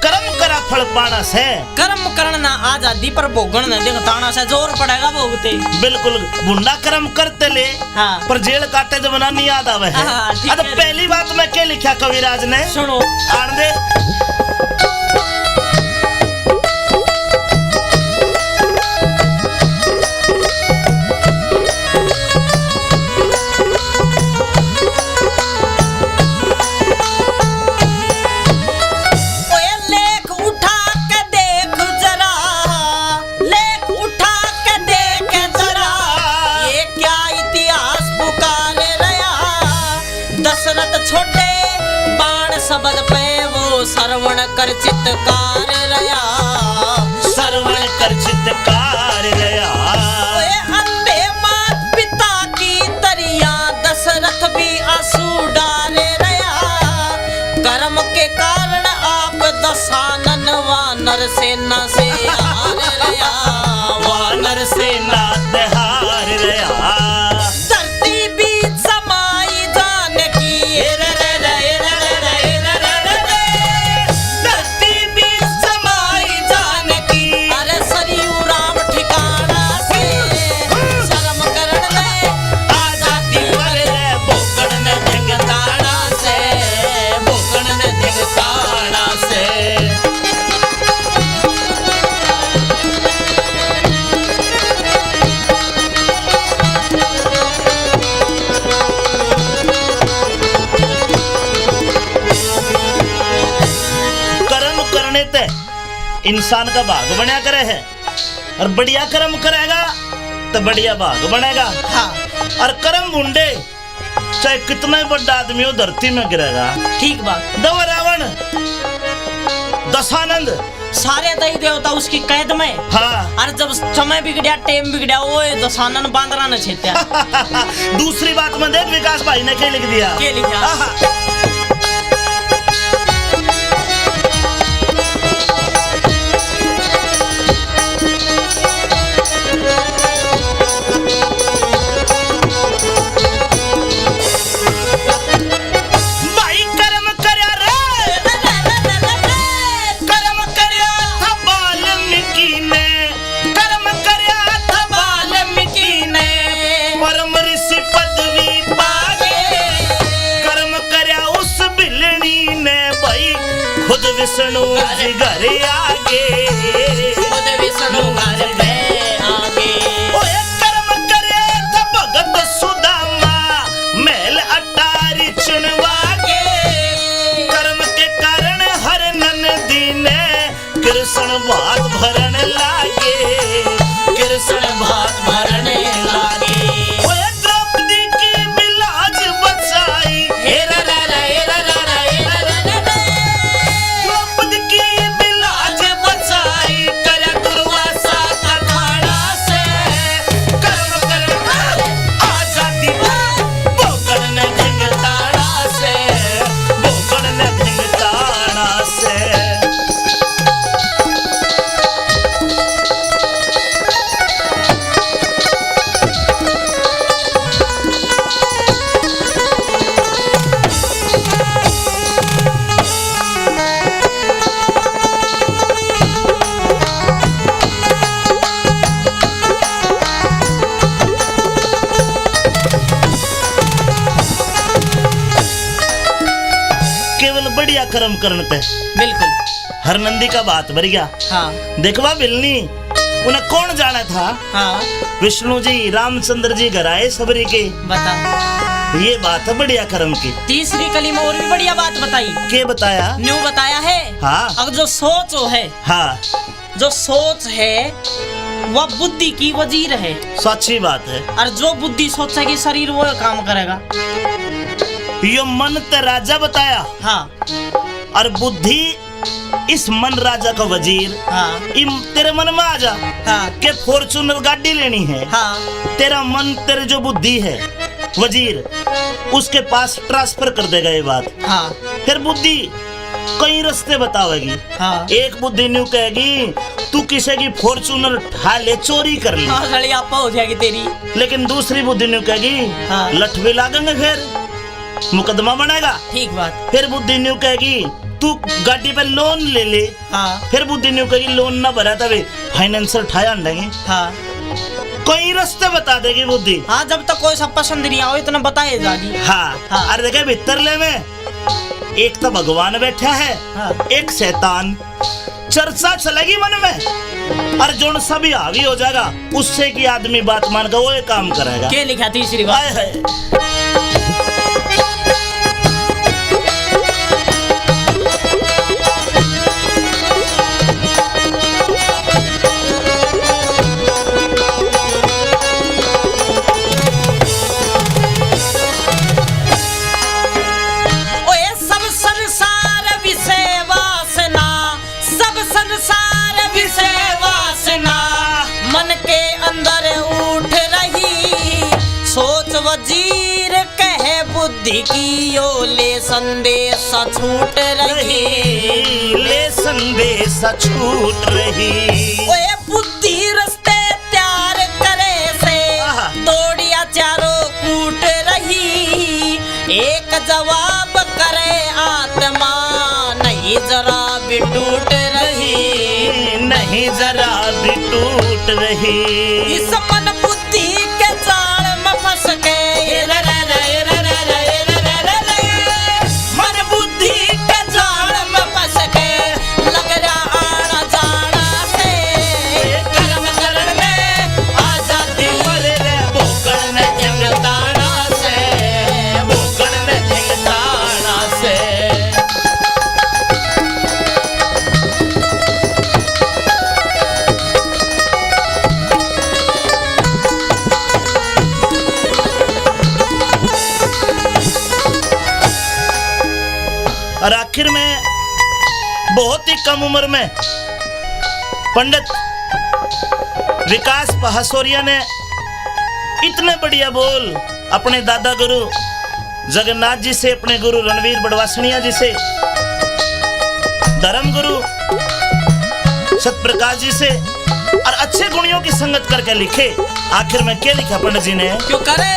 कर्म करा फल पाना से। कर्म करना आजादी पर भोगन न देख ताना से जोर पड़ेगा भोगते। बिल्कुल बुंडा कर्म करते ले, हाँ। पर जेल काटे जब ना नहीं याद आवे है। हाँ, ठीक अब है। पहली बात में क्या लिखा कविराज ने? सुनो। आन दे। ओए लेख उठा के देख जरा, लेख उठा के देख जरा, ये क्या इतिहास पुकारे रहा। दशरथ छोटे बाण शब्द पे वो श्रवण कर चित्कार रहा, सरवण कर चित्कार गया। ओए अंधे मात पिता की तरिया, दशरथ भी आंसू डाले रहा। कर्म के कारण आप दशानन वानर सेना से हार रहा, वानर से नात हार गया। धरती बीच समाई जानकी, धरती बीच समाई जानकी, अरे सरयू राम ठिकाना से, शर्म करण में आजादी पर भोगण ने धिंगताड़ा से, भोगण ने धिंगताड़ा से। कर्म करने ते इंसान का भाग बनया करे है, और बढ़िया कर्म करेगा तो बढ़िया भाग बनेगा। हाँ और कर्म बुंडे चाहे कितना ही बड़ा आदमी हो धरती में गिरेगा। ठीक बात। दव रावण दशानंद सारे दही देवता उसकी कैद में। हाँ और जब समय बिगड़ा टेम बिगड़ा वो दशानन बांदरा ने छेत्या। दूसरी बात में देख विकास भाई ने क्या लिख दिया। क्या लिखा? आहा। विष्णु जी घर आगे खुद विष्णु घर पे आगे ओए कर्म करे त भगत सुदामा महल अटारी चुनवागे कर्म के कारण हर नंदी ने कृष्ण भात भरन लागे कृष्ण भात भरन लागे ओए द्रौपदी की बिलाज बचाई हेरा रा रा हेरा रा रा हेरा रा रा द्रौपदी की बिलाज बचाई कर दुर्वासा का खाना से कर्म कर आजादी बोकड़ ने ढिंगताड़ा से बोकड़ ने ढिंगताड़ा से केवल बढ़िया कर्म करने पे बिल्कुल। हर नंदी का बात भर गया। हाँ देखवा बिलनी उन्हें कौन जाना था। हाँ विष्णु जी रामचंद्र जी घर आए सबरी के। बता। ये बात है बढ़िया कर्म की। तीसरी कली में और भी बढ़िया बात बताई। के बताया। न्यू बताया है। हाँ अब जो सोच है, हाँ जो सोच है वह बुद्धि की वजीर है। सच्ची बात है। और जो बुद्धि सोचेगी शरीर वो काम करेगा। यो मन ते राजा बताया। हाँ और बुद्धि इस मन राजा का वजीर। हाँ तेरे मन में आ जा हाँ के फॉर्च्यूनर गाड़ी लेनी है। हाँ तेरा मन तेरे जो बुद्धि है वजीर उसके पास ट्रांसफर कर देगा ये बात। हाँ फिर बुद्धि कई रास्ते बतावेगी। हाँ एक बुद्धि न्यू कहेगी तू किसी की फॉर्च्यूनर उठा ले चोरी कर ले। हाँ सड़ी आपा हो जाएगी तेरी। लेकिन दूसरी बुद्धि न्यू कहेगी हाँ। लठ भी लागेंगे फिर मुकदमा बनेगा। ठीक बात। फिर बुद्धि न्यू कहेगी तू गाड़ी पे लोन ले ले। हाँ फिर बुद्धि न्यू कहेगी लोन ना भरा तभी फाइनेंसर ठाया देंगे। हाँ कई रास्ते बता देगी बुद्धि। हाँ जब तक कोई सब पसंद नहीं आओ इतना बताए जागी। हाँ, हाँ। अरे देखे भीतर ले में एक तो भगवान बैठा है। हाँ। एक शैतान। चर्चा चलेगी मन में और जो सभी हावी हो जाएगा उससे की आदमी बात मान कर वो ये काम करेगा। क्या लिखा तीसरी बात। हाय हाय। ओए सब संसार विषय वासना, सब संसार विषय वासना मन के अंदर उठ रही। सोच वजीर कहे बुद्धि की ओ ले संदेश छूट रही। ले संदेश छूट रही। ओए बुद्धि रस्ते त्यार करे से आहा। दौड़िया चारों कूट रही। एक जवाब करे आत्मा नहीं जरा भी टूट रही। नहीं जरा भी टूट रही। इस मन बुद्धि के जाल में फंस के मन बुद्धि के जाल में फंस के लग रहा आना जाना से कर्म करण में आजादी अरे रे बोकड़ ने ढिंगताड़ा से बोकड़ ने ढिंगताड़ा से। आखिर में बहुत ही कम उम्र में पंडित विकास पहासोरिया ने इतने बढ़िया बोल अपने दादा गुरु जगन्नाथ जी से, अपने गुरु रणवीर बड़वासनिया जी से, धर्म गुरु सतप्रकाश जी से और अच्छे गुणियों की संगत करके लिखे। आखिर में क्या लिखा पंडित जी ने? क्यों करे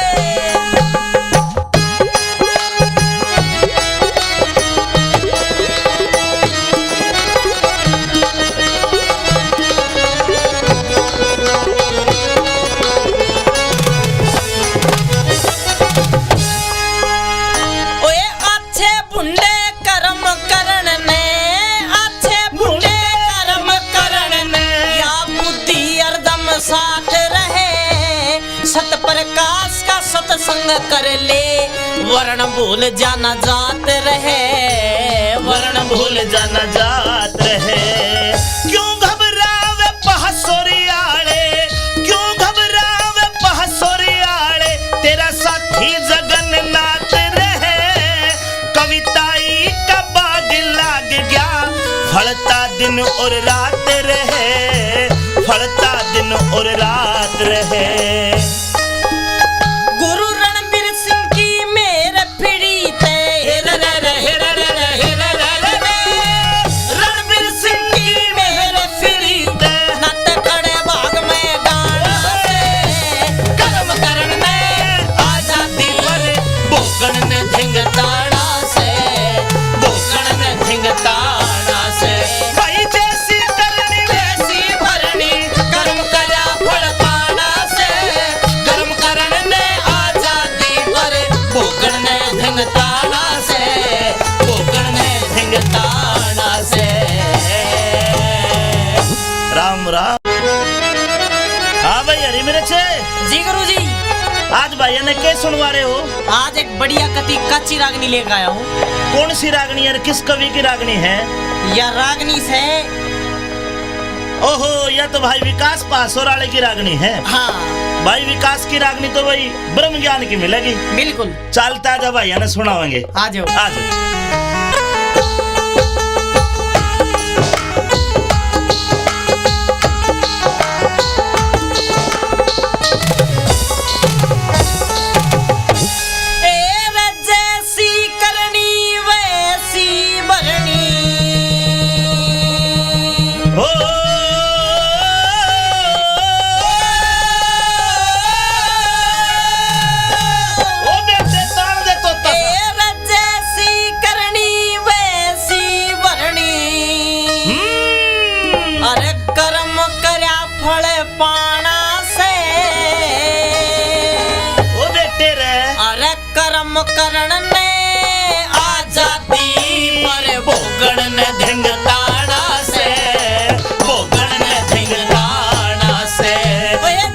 प्रकाश का सत्संग कर ले, वर्ण भूल जाना जात रहे, वर्ण भूल जाना जात रहे। क्यों घबरावे पहासोरियाड़े, क्यों घबरावे पहासोरियाड़े, तेरा साथी जगन्नाथ रहे। कविताई का बाग लाग गया, फलता दिन और रात रहे, फलता दिन और रात रहे। राम राम। हाँ भाई हरी मिर्च जी गुरुजी। आज भाई ने क्या सुनवा रहे हो? आज एक बढ़िया कच्ची रागनी लेकर आया हूँ। कौन सी रागनी है? किस कवि की रागनी है? यह रागनी से ओहो, यह तो भाई विकास पहासोराले की रागनी है। हाँ भाई विकास की रागनी तो भाई ब्रह्म ज्ञान की मिलेगी। बिल्कुल। चलता जा भाई ने सुनावेंगे। आ जाओ आ जाओ। करण ने आजादी पर भोगण ने धिंगताड़ा से, भोगण ने धिंगताड़ा से।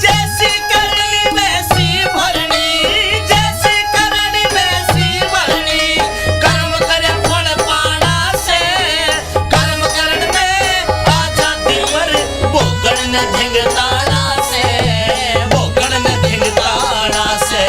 जैसी करनी वैसी भरनी, जैसी करनी वैसी भरनी, कर्म करे फल पाना से, कर्म करण में आजादी पर भोगण ने धिंगताड़ा से, भोगण ने धिंगताड़ा से।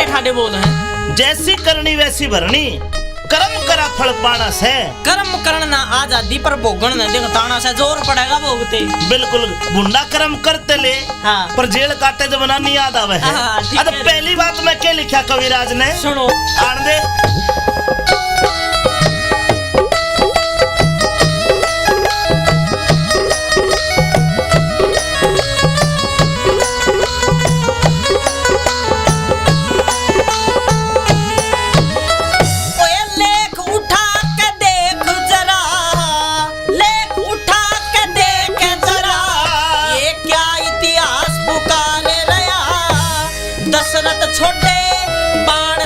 ठाडे बोल हैं। जैसी करनी वैसी भरनी, कर्म करा फल पाना से। कर्म करना आजादी पर भोगन न दिखताना से, जोर पड़ेगा भोगते। बिल्कुल गुंडा कर्म करते ले। हाँ। पर जेल काटे जमाना नहीं याद आवे है। अब पहली बात में क्या लिखा कविराज ने सुनो। आन दे।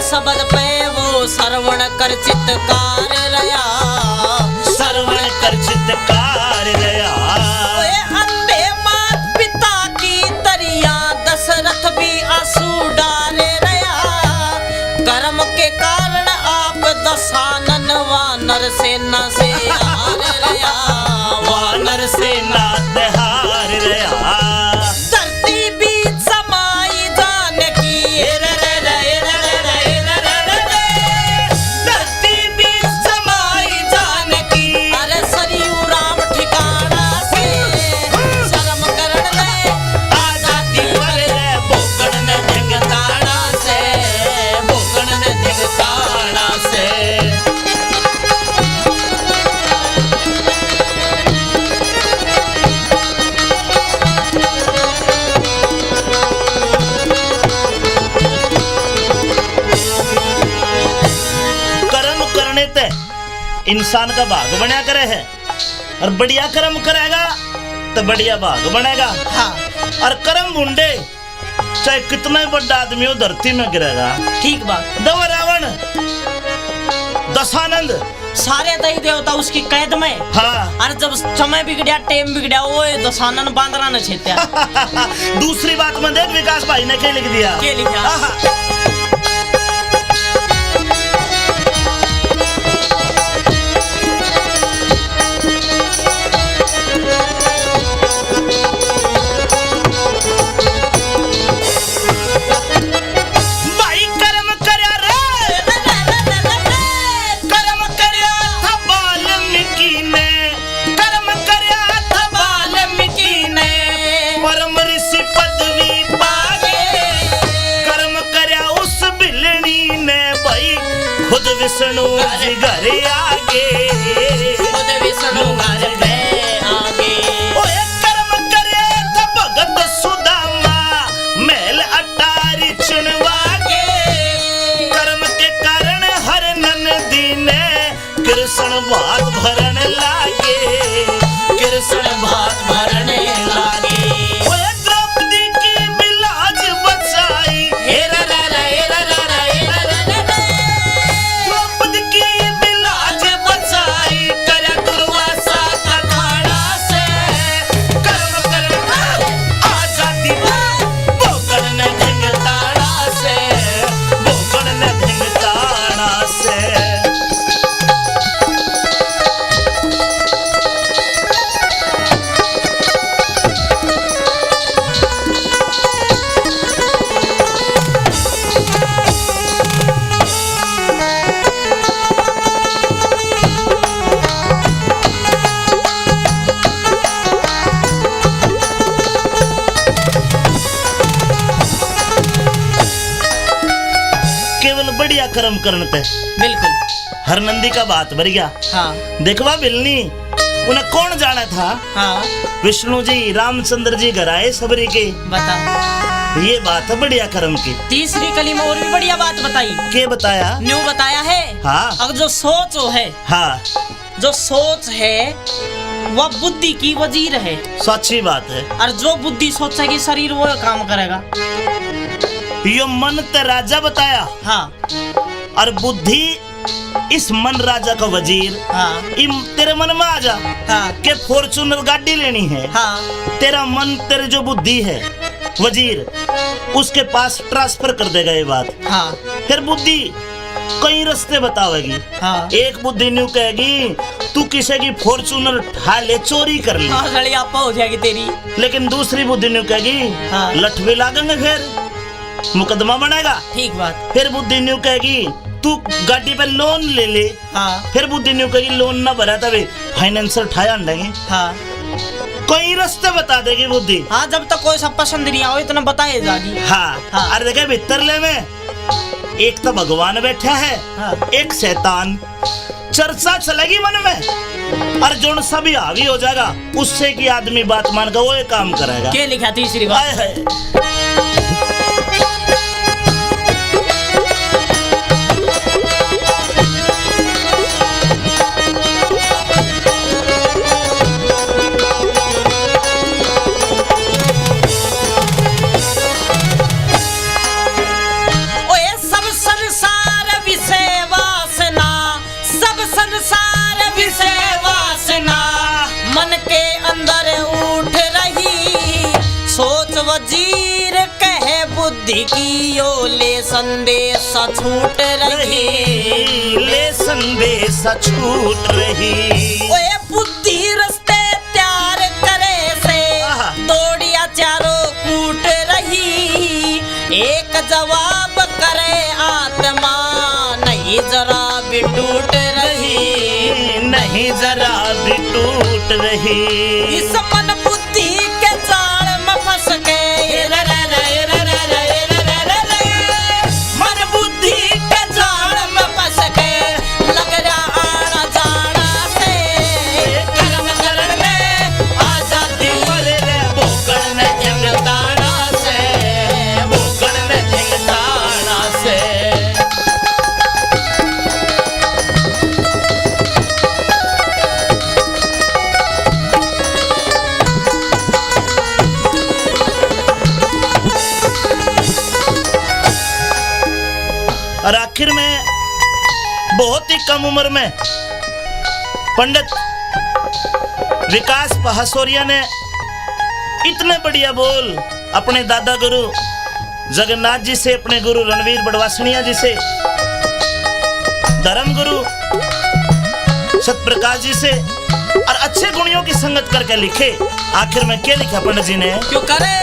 शब्द पे वो श्रवण कर चित्तकार रया, श्रवण कर चित्तकार रया। अंधे मात पिता की तरिया, दशरथ भी आंसू डाले रया। कर्म के कारण आप दशानन वानर सेना से हार रया, वानर सेना ते हार रया। धरती बीच समाई जानकी, धरती बीच समाई जानकी, अरे सरयू राम ठिकाना से शर्म करण ले आजादी पर रे बोकड़ ने धिंगताड़ा से, बोकड़ ने धिंगताड़ा से। कर्म करने ते इंसान का भाग बना करे है, और बढ़िया कर्म करेगा तो बढ़िया भाग बनेगा। हाँ और कर्म बुंडे चाहे कितना ही बड़ा आदमी हो धरती में गिरेगा। ठीक बात। दवा रावण दशानंद सारे दही देवता उसकी कैद में। हाँ अरे जब समय बिगड़िया टेम बिगड़िया वो दशानन बांदरा ने छेत्या। दूसरी बात में देख विकास भाई ने क्या लिख दिया। क्या लिखा? आहा। भाई कर्म करया रे, कर्म करया था वाल्मीकि ने, कर्म करया था वाल्मीकि ने, परम ऋषि पदवी पागे। कर्म करया उस बिलनी ने भाई खुद विष्णु जी घर आगे, खुद विष्णु घर पे आगे। ओए कर्म करे था भगत सुदामा, महल अटारी चुनवागे। कर्म के कारण हर नंदी ने कृष्ण भात भरन लागे, कृष्ण भात भरने लागे। ओए द्रौपदी की बिलाज बचाई, हेरा रा रा हेरा रा रा हेरा रा रा रा। द्रौपदी की बिलाज बचाई, करया दुर्वासा का खाड़ा से। कर्म करना आजादी पर बोकड़ ने धिंगताड़ा से, बोकड़ ने धिंगताड़ा से। केवल बढ़िया कर्म करने पे बिल्कुल। हर नंदी का बात भर गया। हाँ देखवा बिलनी उन्हें कौन जाना था। हाँ विष्णु जी रामचंद्र जी घर आए सबरी के, बता। ये बात है बढ़िया कर्म की। तीसरी कली में और भी बढ़िया बात बताई। के बताया? न्यू बताया है। हाँ अब जो सोच है, हाँ जो सोच है वह बुद्धि की वजीर है। सच्ची बात है। और जो बुद्धि सोचेगी शरीर वो काम करेगा। यो मन ते राजा बताया, हाँ और बुद्धि इस मन राजा का वजीर। हाँ तेरे मन में आ जा हाँ के फॉर्चूनर गाड़ी लेनी है। हाँ तेरा मन तेरे जो बुद्धि है वजीर उसके पास ट्रांसफर कर देगा ये बात। हाँ फिर बुद्धि कई रास्ते बतावेगी। हाँ एक बुद्धि न्यू कहेगी तू किसी की फॉर्चूनर उठा ले, चोरी कर ले। हाँ सड़ी आपा हो जाएगी तेरी। लेकिन दूसरी बुद्धि न्यू कहेगी हाँ। लठ भी लागेंगे, फिर मुकदमा बनेगा। ठीक बात। फिर बुद्धि न्यू कहेगी तू गाड़ी पे लोन ले ले। हाँ फिर बुद्धि न्यू कहेगी लोन ना भरा तभी फाइनेंसर ठाया अंडेंगे। हाँ कई रास्ते बता देगी बुद्धि। हाँ जब तक कोई सब पसंद नहीं आओ इतना बताए जागी। हाँ, हाँ। अरे देखे भीतरले में एक तो भगवान बैठा है, हाँ। एक शैतान। चर्चा चलेगी मन में और जो सभी हावी हो जाएगा उससे की आदमी बात मान कर वो ये काम करेगा। क्या लिखा तीसरी बात? हाय हाय। ओए सब संसार विषय वासना, सब संसार विषय वासना मन के अंदर उठ रही। सोच वजीर के बुद्धि की यो ले संदेश छूट रही ले संदेश छूट रही ओए बुद्धि रस्ते त्यार करे से आहा। दौड़िया चारों कूट रही एक जवाब करे आत्मा नहीं जरा भी टूट रही नहीं जरा भी टूट रही इस मन बुद्धि के जाल में फंस के मन बुद्धि के जाल में फंस के लग रहा आना जाना से कर्म करण में आजादी भोगण में जंगताना से भोगण में जंगताना से और आखिर में बहुत ही कम उम्र में पंडित विकास पहासोरिया ने इतने बढ़िया बोल अपने दादा गुरु जगन्नाथ जी से, अपने गुरु रणवीर बड़वासनिया जी से, धर्म गुरु सतप्रकाश जी से और अच्छे गुणियों की संगत करके लिखे। आखिर में क्या लिखा पंडित जी ने? क्यों करे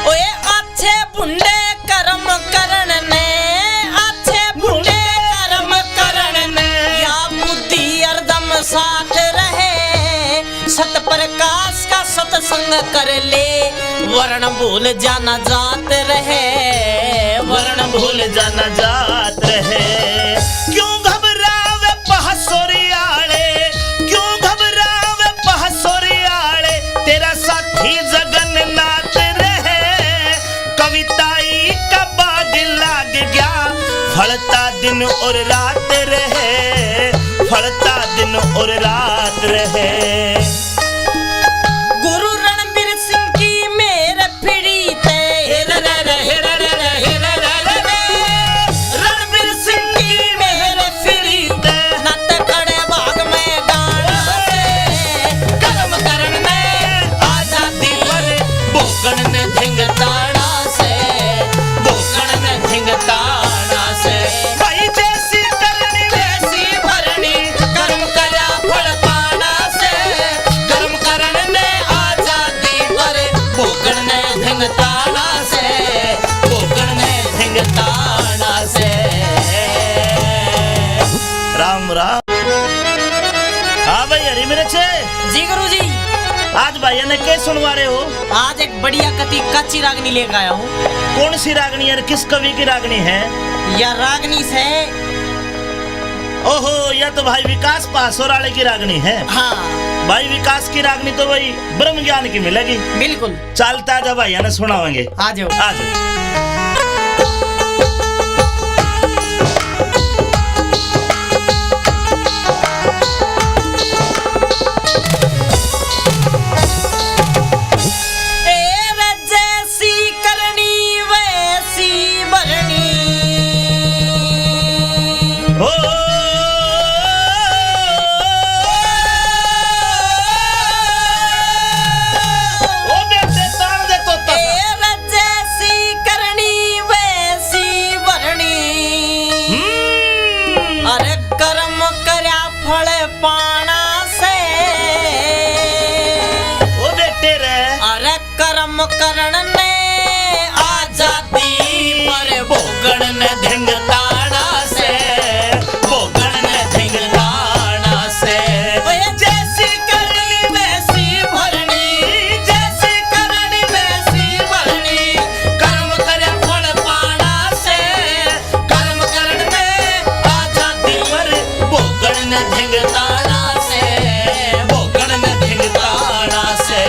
ओए अच्छे बुंडे कर्म करण ने अच्छे बुंडे कर्म करण ने या बुद्धि हरदम साथ रहे सत प्रकाश का सत्संग कर ले वर्ण भूल जाना जात रहे वर्ण भूल जाना जात रहे क्यों घबरावे पहासोरियाले क्यों घबरावे पहासोरियाले तेरा साथी जगन्नाथ रहे कविताई का बाग लाग गया फलता दिन और रात रहे फलता दिन और रात रहे गुरु रणबीर सिंह की मेरे फिरी थे रणबीर सिंह की मेरे फिरी थे नत खड़े भाग में गाड़ से कर्म करण में आजादी पर भोगण ने धिंगताड़ा से भोगण ने धिंगताड़ा से भाई जैसी करनी वैसी भरनी कर्म करा फल पाना से कर्म करण ने आजादी पर भोगण ने धिंगताड़ा से भोगण ने धिंगताड़ा से राम राम। हाँ भाई हरी मेरे छे जी गुरु जी आज भाई ने क्या सुनवा रहे हो? आज एक बढ़िया कति कच्ची रागनी लेकर आया हूँ कौन सी रागनी है? किस कवि की रागनी है? यह रागनी से ओहो यह तो भाई विकास पासोराले की रागनी है। हाँ भाई विकास की रागनी तो भाई ब्रह्म ज्ञान की मिलेगी। बिल्कुल चलता जा भाई ने सुनावेंगे। आ जाओ आ जाओ। जैसी करनी वैसी भरनी ओ बेटे तान दे तो जैसी करनी वैसी भरनी अरे कर्म करया फल पाना से ओ बेटे रे अरे कर्म करण ने आजादी पर भोगण ने धिंगताड़ा से भोगण ने धिंगताड़ा से ओए जैसी करनी वैसी भरनी जैसी करनी वैसी भरनी कर्म करे फल पाना से कर्म करण में आजादी पर भोगण ने धिंगताड़ा से भोगण ने धिंगताड़ा से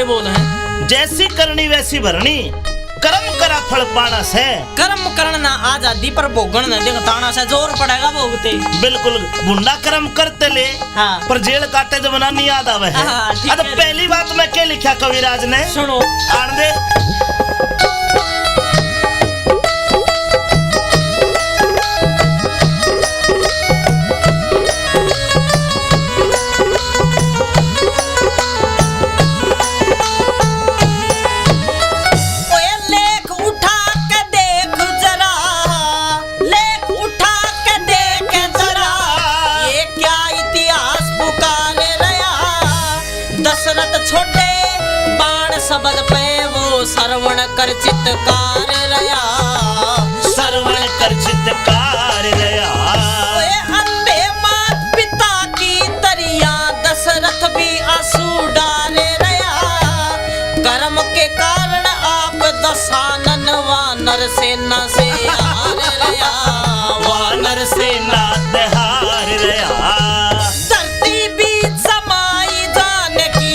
मीठे बोल हैं। जैसी करनी वैसी भरनी, कर्म करा फल पाना से। कर्म करना आजादी पर भोगन न दिखताना से जोर पड़ेगा भोगते। बिल्कुल बुंडा कर्म करते ले, हाँ। पर जेल काटे जब ना नहीं याद आवे है। हाँ, ठीक अब है। पहली बात में क्या लिखा कविराज ने, सुनो। आन दे। शब्द पे वो श्रवण कर चित्तकार रया, श्रवण कर चित्तकार रया। ओए अंधे मात पिता की तरिया, दशरथ भी आंसू डाले रया। कर्म के कारण आप दशानन वानर सेना से हार रया, वानर सेना ते हार रया। धरती बीच समाई जानकी,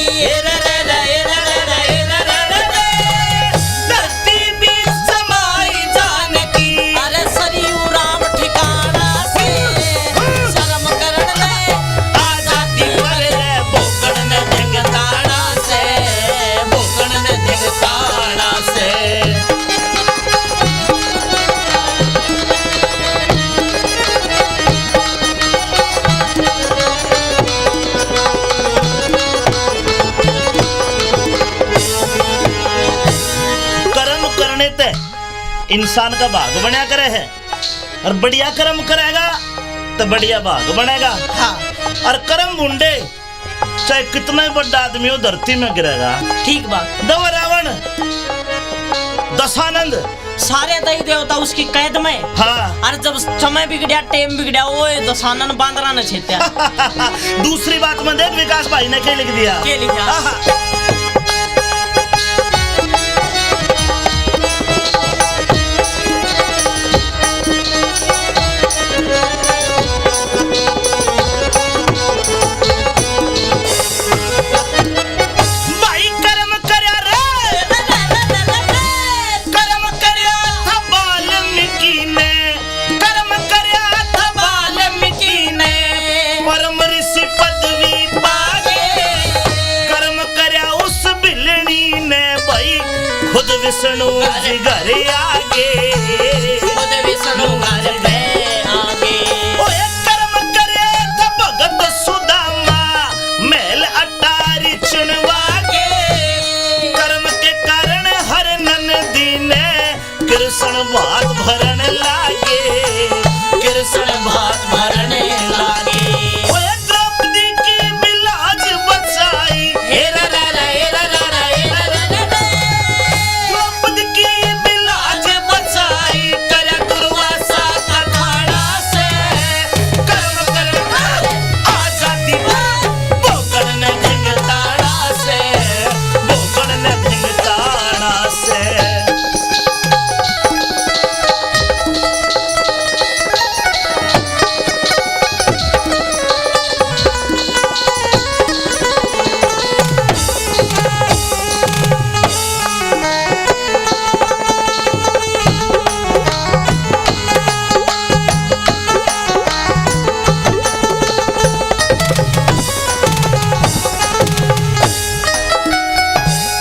इंसान का भाग बना करे है, और बढ़िया कर्म करेगा तो बढ़िया भाग बनेगा। हाँ। और कर्म बुंडे चाहे कितना ही बड़ा आदमी हो धरती में गिरेगा। ठीक बात। दव रावण, दशानंद, सारे दई देवता उसकी कैद में। हाँ। और जब समय बिगड़िया, टाइम बिगड़िया, वो दशानन बांदरा ने छेत्या। दूसरी बात में देख विकास भाई ने क्या लिख दिया। क्या लिखा? विष्णु जी घर आगे, खुद विष्णु घर पे आगे। ओए कर्म करे तो भगत सुदामा, महल अटारी चुनवागे। कर्म के कारण हर नंदी ने कृष्ण भात भरन लागे, कृष्ण भात भरने लागे। ओए द्रौपदी की बिलाज बचाई, हेरा रा रा हेरा रा रा हेरा रा रा। द्रौपदी की बिलाज बचाई, करे दुर्वासा का खाना से। कर्म करना आजादी भोगन ने धिंगताड़ा से, भोगन ने धिंगताड़ा से।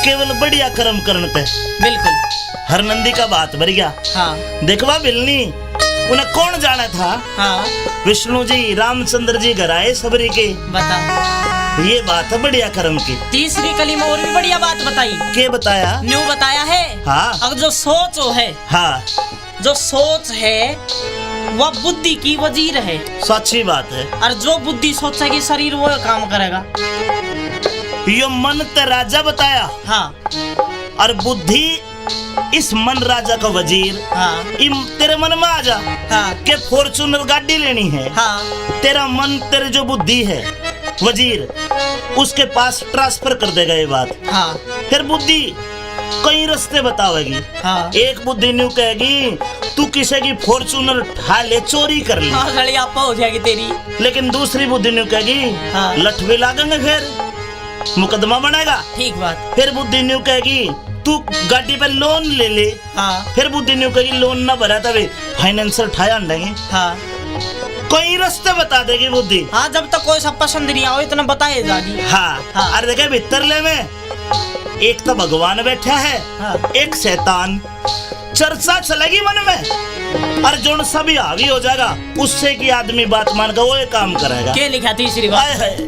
केवल बढ़िया कर्म करने पे बिल्कुल। हर नंदी का बात भर गया। हाँ। देखवा बिलनी, उन्हें कौन जाना था? हाँ। विष्णु जी रामचंद्र जी घर आए सबरी के। बता। ये बात है बढ़िया कर्म की। तीसरी कली में और भी बढ़िया बात बताई। के बताया? न्यू बताया है। हाँ। अब जो सोच है, हाँ, जो सोच है वह बुद्धि की वजीर है। सच्ची बात है। और जो बुद्धि सोचेगी शरीर वो काम करेगा। ये मन ते राजा बताया। हाँ। और बुद्धि इस मन राजा का वजीर। हाँ। तेरे मन में आ जा। हाँ। के फॉर्च्यूनर गाड़ी लेनी है। हाँ। तेरा मन, तेरे जो बुद्धि है वजीर, उसके पास ट्रांसफर कर देगा ये बात। हाँ। फिर बुद्धि कई रास्ते बतावेगी। हाँ। एक बुद्धि न्यू कहेगी तू किसी की फॉर्च्यूनर उठा ले, चोरी कर ले। हाँ, लड़ी आपा हो जाएगी तेरी। लेकिन दूसरी बुद्धि न्यू कहेगी हाँ। लठ भी लागेंगे फिर। मुकदमा बनेगा। ठीक बात। फिर बुद्धि न्यू कहेगी तू गाड़ी पे लोन ले ले। हाँ फिर बुद्धि न्यू कहेगी लोन ना भरा तभी फाइनेंशियल ठाया देंगे। हाँ कोई रास्ते बता देगी बुद्धि। हाँ जब तक कोई सब पसंद नहीं आओ इतना बताए जागी। हाँ, हाँ। अरे देखे भीतरले में एक तो भगवान बैठा है। हाँ। एक शैतान। चर्चा चलेगी मन में और जो सभी हावी हो जाएगा उससे की आदमी बात मान कर वो ये काम करेगा। क्या लिखा तीसरी हाय बात? हाय।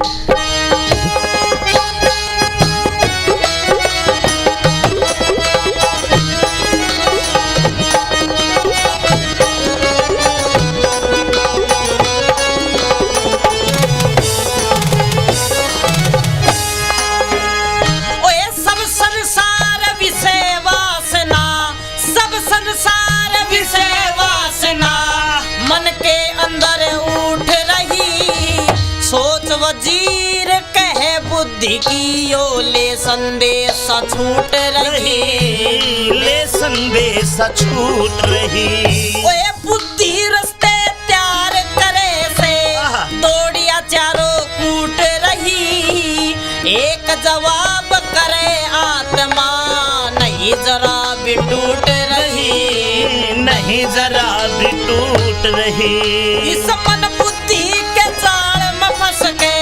ओए सब संसार विषय वासना, सब संसार विषय वासना मन के अंदर उठ रही। सोच वजीर कहे बुद्धि की यो ले संदेश छूट रही। ले संदेश छूट रही। ओए बुद्धि रस्ते त्यार करे से आहा। दौड़िया चारों कूट रही। एक जवाब करे आत्मा नहीं जरा भी टूट रही। नहीं जरा भी टूट रही। इस मन बुद्धि के जाल में फंस के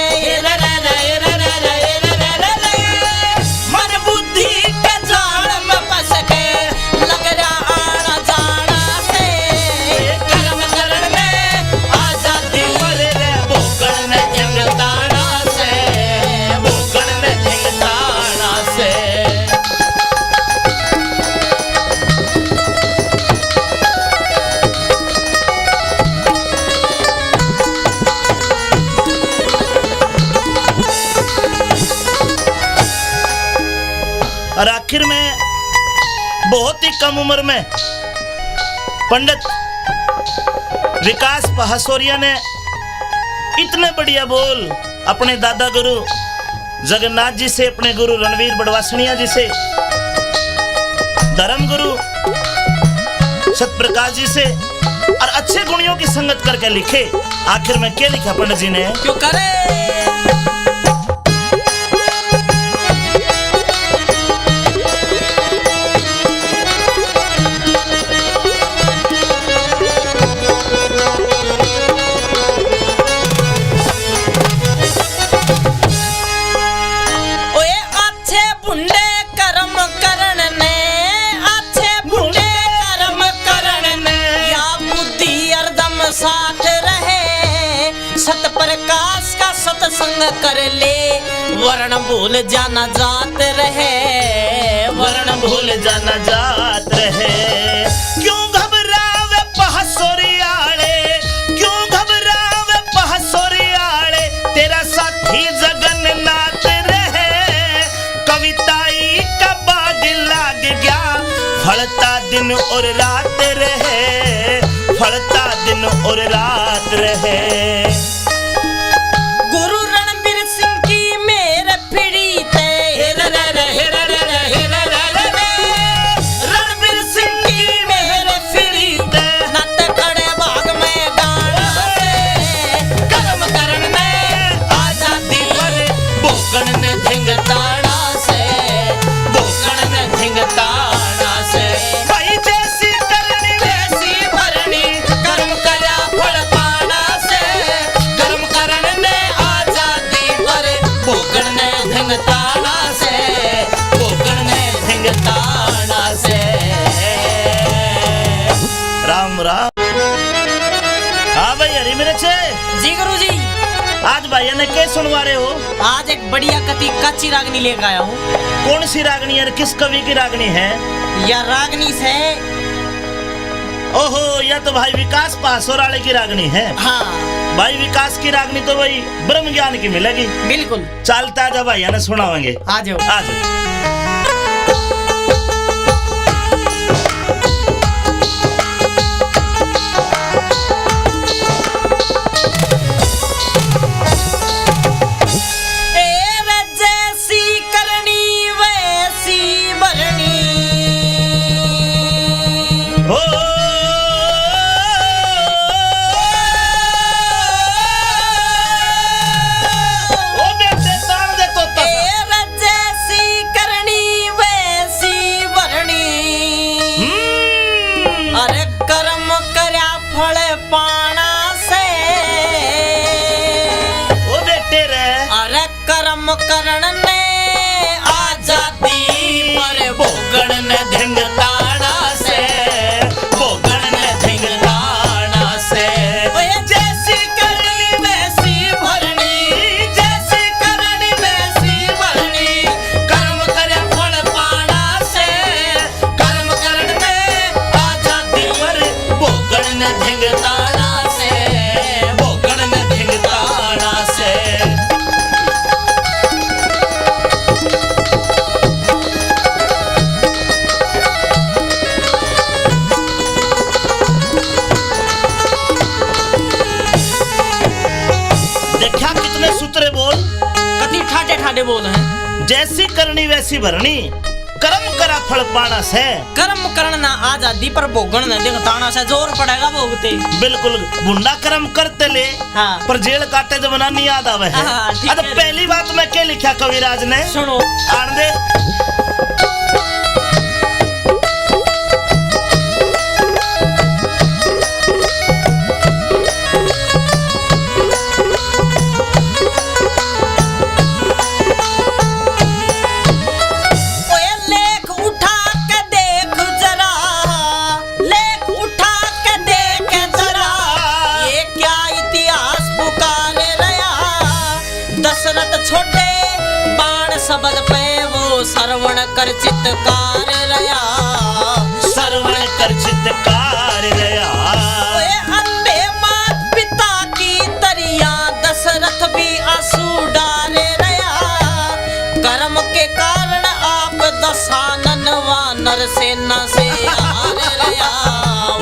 मन बुद्धि के जाल में फंस के लग रहा आना जाना से कर्म करण में आजादी भूखण में जंगताना से, भूखण में जंगताना से। और आखिर में बहुत ही कम उम्र में पंडित विकास पहासोरिया ने इतने बढ़िया बोल अपने दादा गुरु जगन्नाथ जी से, अपने गुरु रणवीर बड़वासनिया जी से, धर्म गुरु सतप्रकाश जी से और अच्छे गुणियों की संगत करके लिखे। आखिर में क्या लिखा पंडित जी ने? क्यों करे ओए अच्छे बुंडे कर्म करण ने, अच्छे बुंडे कर्म करण ने या बुद्धि हरदम साथ रहे। सत प्रकाश का सत्संग कर ले वर्ण भूल जाना जात रहे। वर्ण भूल जाना जात रहे। क्यों घबरावे पहासोरियाले, क्यों घबरावे पहासोरियाले, तेरा साथी जगन्नाथ रहे। कविताई का बाग लाग गया, फलता दिन और रात रहे, फलता दिन और रात रहे। गुरु रणबीर सिंह की मेर फिरी थे। रणबीर सिंह की मेर फिरी थे। नत खड़े भाग में गाना से कर्म करण में आजादी पर भूखण ने धिंगताड़ा से, भूखण ने धिंगताड़ा से। भाई जैसी करनी वैसी भरनी, कर्म करा फल पाना से कर्म करण ने आजादी पर भूखण ने धिंगताड़ा से, भूखण ने धिंगताड़ा से। राम राम। हाँ भाई हरी मिर्च, जी गुरु जी आज भाई ने क्या सुनवा रहे हो? आज एक बढ़िया कच्ची रागनी लेकर आया हूँ। कौन सी रागनी है? किस कवि की रागनी है? यह रागनी से ओहो, यह तो भाई विकास पासोराले की रागनी है। हाँ भाई विकास की रागनी तो भाई ब्रह्म ज्ञान की मिलेगी। बिल्कुल चलता जब भाई ने सुनावेंगे। आ जाओ। आज जैसी करनी वैसी भरनी। हो ओ बेटे तान दे तो कर्म करण ने आजादी पर भोगण ने धिंगताड़ा से भोगण ने धिंगताड़ा से ओए जैसी करनी वैसी भरनी जैसी करनी वैसी भरनी कर्म करे फल पाना से कर्म करण में आजादी पर भोगण ने धिंगताड़ा से भोगण ने धिंगताड़ा से देखा कितने सूत्रे बोल। कति ठाटे ठाटे बोल हैं जैसी करनी वैसी भरनी कर्म करा फल पाना से कर्म करना आजादी पर भोगण न दिखताना से जोर पड़ेगा भोगते बिल्कुल गुंडा कर्म करते ले हाँ। पर जेल काटे जमाना नहीं याद आवे है। हाँ, ठीक अब है। पहली बात मैं क्या लिखा कविराज ने सुनो आन दे ओए लेख उठा के देख जरा लेख उठा के देख जरा ये क्या इतिहास पुकारे रहा दशरथ छोटे बाण शब्द पे वो श्रवण कर चित्कार रहा सरवण कर चित्कार रया ओए अंधे मात पिता की तरिया दशरथ भी आंसू डाले रहा कर्म के कारण आप दशानन वानर सेना से हार रहा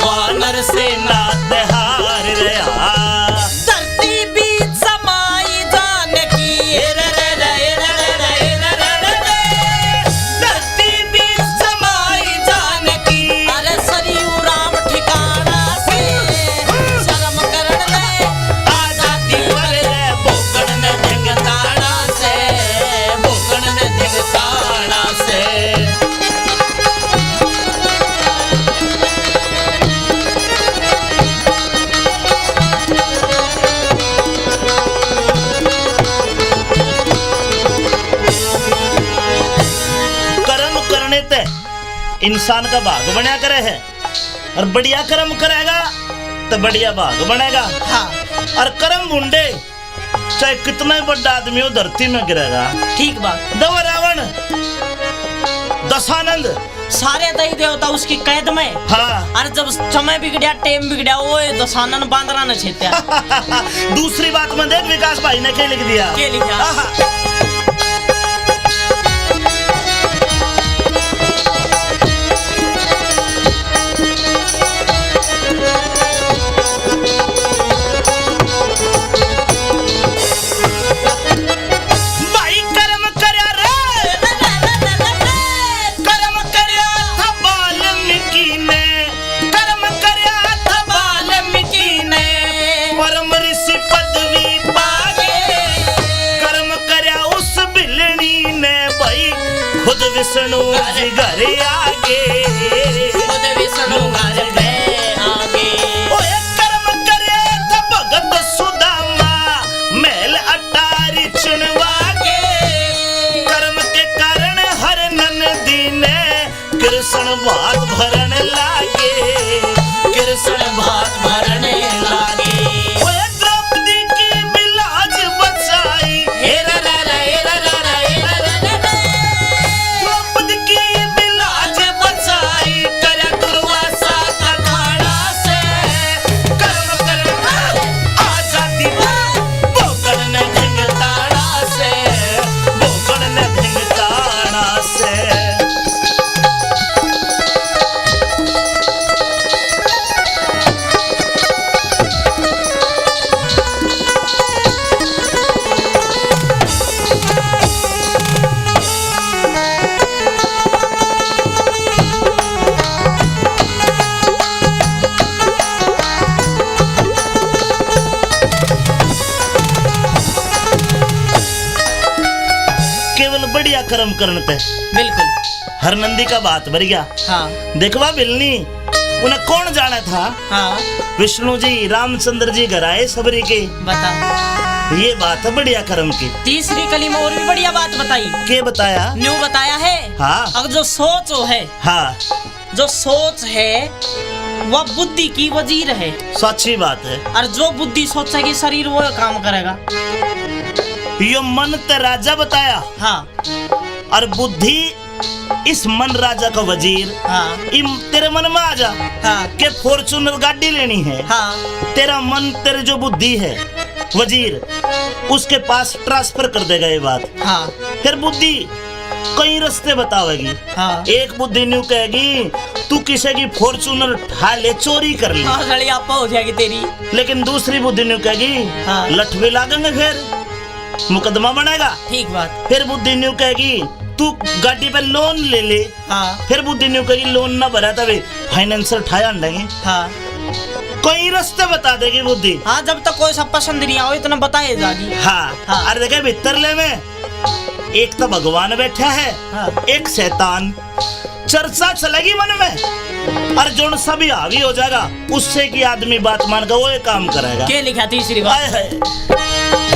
वानर से नात हार रया धरती बीच समाई जाने की धरती बीच समाई जाने की अरे सरयू राम ठिकाना से शर्म करण ने आजादी पर भोगण ने धिंगताड़ा से भोगण ने धिंगताड़ा से कर्म करने ते इंसान का भाग बना करे है और बढ़िया कर्म करेगा तो बढ़िया भाग बनेगा। हाँ और कर्म मुंडे चाहे कितना ही बड़ा आदमी हो धरती में गिरेगा। ठीक बात दवा रावण दशानंद सारे दही देवता उसकी कैद में हाँ अरे जब समय बिगड़ा टेम बिगड़ा वो दशानन बांदरा न छेत्या दूसरी बात में देख विकास भाई ने क्या लिख दिया के लिखा आहा। भाई कर्म करया रे कर्म करया था वाल्मीकि ने कर्म करया था वाल्मीकि ने परम ऋषि पदवी पागे कर्म करया उस बिलनी ने भाई खुद विष्णु जी घर आगे खुद विष्णु घर पे आगे ओए कर्म करया था भगत सुदामा महल अटारी चुनवागे कर्म के कारण हर नंदी ने कृष्ण भात भरन लागे कृष्ण भात भरने लागे ओए द्रौपदी की बिलाज बचाई हेरा रा रा हेरा रा रा हेरा रा रा रा। द्रौपदी की बिलाज बचाई करया दुर्वासा का खाना से कर्म करना आजादी भोगण ने धिंगताड़ा से भोगण ने धिंगताड़ा से केवल बढ़िया कर्म करने पे बिल्कुल हर नंदी का बात भर गया। हाँ देखवा बिलनी उन्हें कौन जाना था हाँ विष्णु जी रामचंद्र जी घर आए सबरी के बता ये बात है बढ़िया कर्म की। तीसरी कली में और भी बढ़िया बात बताई। के बताया? न्यू बताया है। हाँ। अब जो सोच है, हाँ, जो सोच है वह बुद्धि की वजीर है। सच्ची बात है। और जो बुद्धि सोचेगी शरीर वो काम करेगा। यो मन ते राजा बताया। हाँ। और बुद्धि इस मन राजा का वजीर। हाँ। तेरे मन में आ जा। हाँ। के फॉर्चूनर गाड़ी लेनी है। हाँ। तेरा मन, तेरे जो बुद्धि है वजीर, उसके पास ट्रांसफर कर देगा ये बात। हाँ। फिर बुद्धि कई रास्ते बतावेगी। हाँ। एक बुद्धि न्यू कहेगी तू किसी की फॉर्चूनर उठा ले, चोरी कर ले। हाँ, सड़ी आपा हो जाएगी तेरी। लेकिन दूसरी बुद्धि न्यू कहेगी हाँ। लठ भी लागेंगे, फिर मुकदमा बनेगा। ठीक बात। फिर बुद्धि न्यू कहेगी तू गाड़ी पे लोन ले ले। हाँ। फिर बुद्धि न्यू कहेगी लोन ना भरा तभी फाइनेंसर ठाया देंगे। हाँ। कई रास्ते बता देगी बुद्धि। हाँ, जब तक कोई सब पसंद नहीं आओ इतना बताए जागी। हाँ। हाँ। और देखे भीतर ले में एक तो भगवान बैठा है। हाँ। एक शैतान। चर्चा चलेगी मन में और जो सभी हावी हो जाएगा उससे की आदमी बात मान कर वो ये काम करेगा। क्या लिखा तीसरी बात? हाय हाय।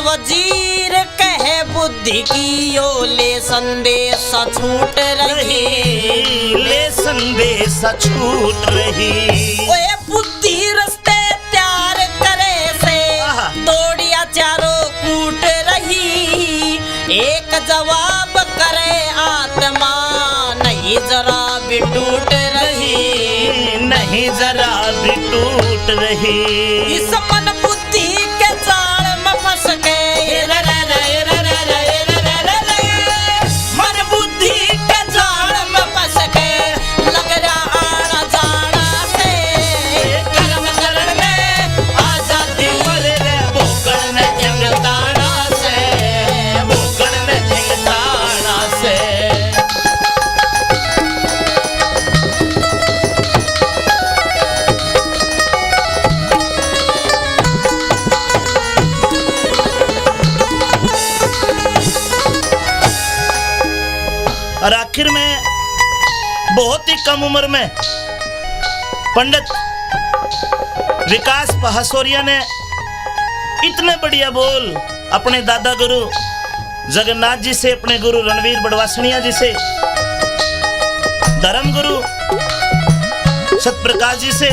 वजीर कहे बुद्धि की यो ले संदेश छूट रही, ले संदेश छूट रही। ओए बुद्धि रस्ते त्यार करे से दौड़िया चारों कूट रही। एक जवाब करे आत्मा नहीं जरा भी टूट रही, नहीं जरा भी टूट रही। इस मन बुद्धि के जाल में फंस के मन बुद्धि के जाल में फंस के लग रहा आना जाना से कर्म करण में आजादी भोगन में जंगदाना से, भोगन में जंगदाना से। और आखिर में बहुत ही कम उम्र में पंडित विकास पहासोरिया ने इतने बढ़िया बोल अपने दादा गुरु जगन्नाथ जी से, अपने गुरु रणवीर बड़वासनिया जी से, धर्म गुरु सतप्रकाश जी से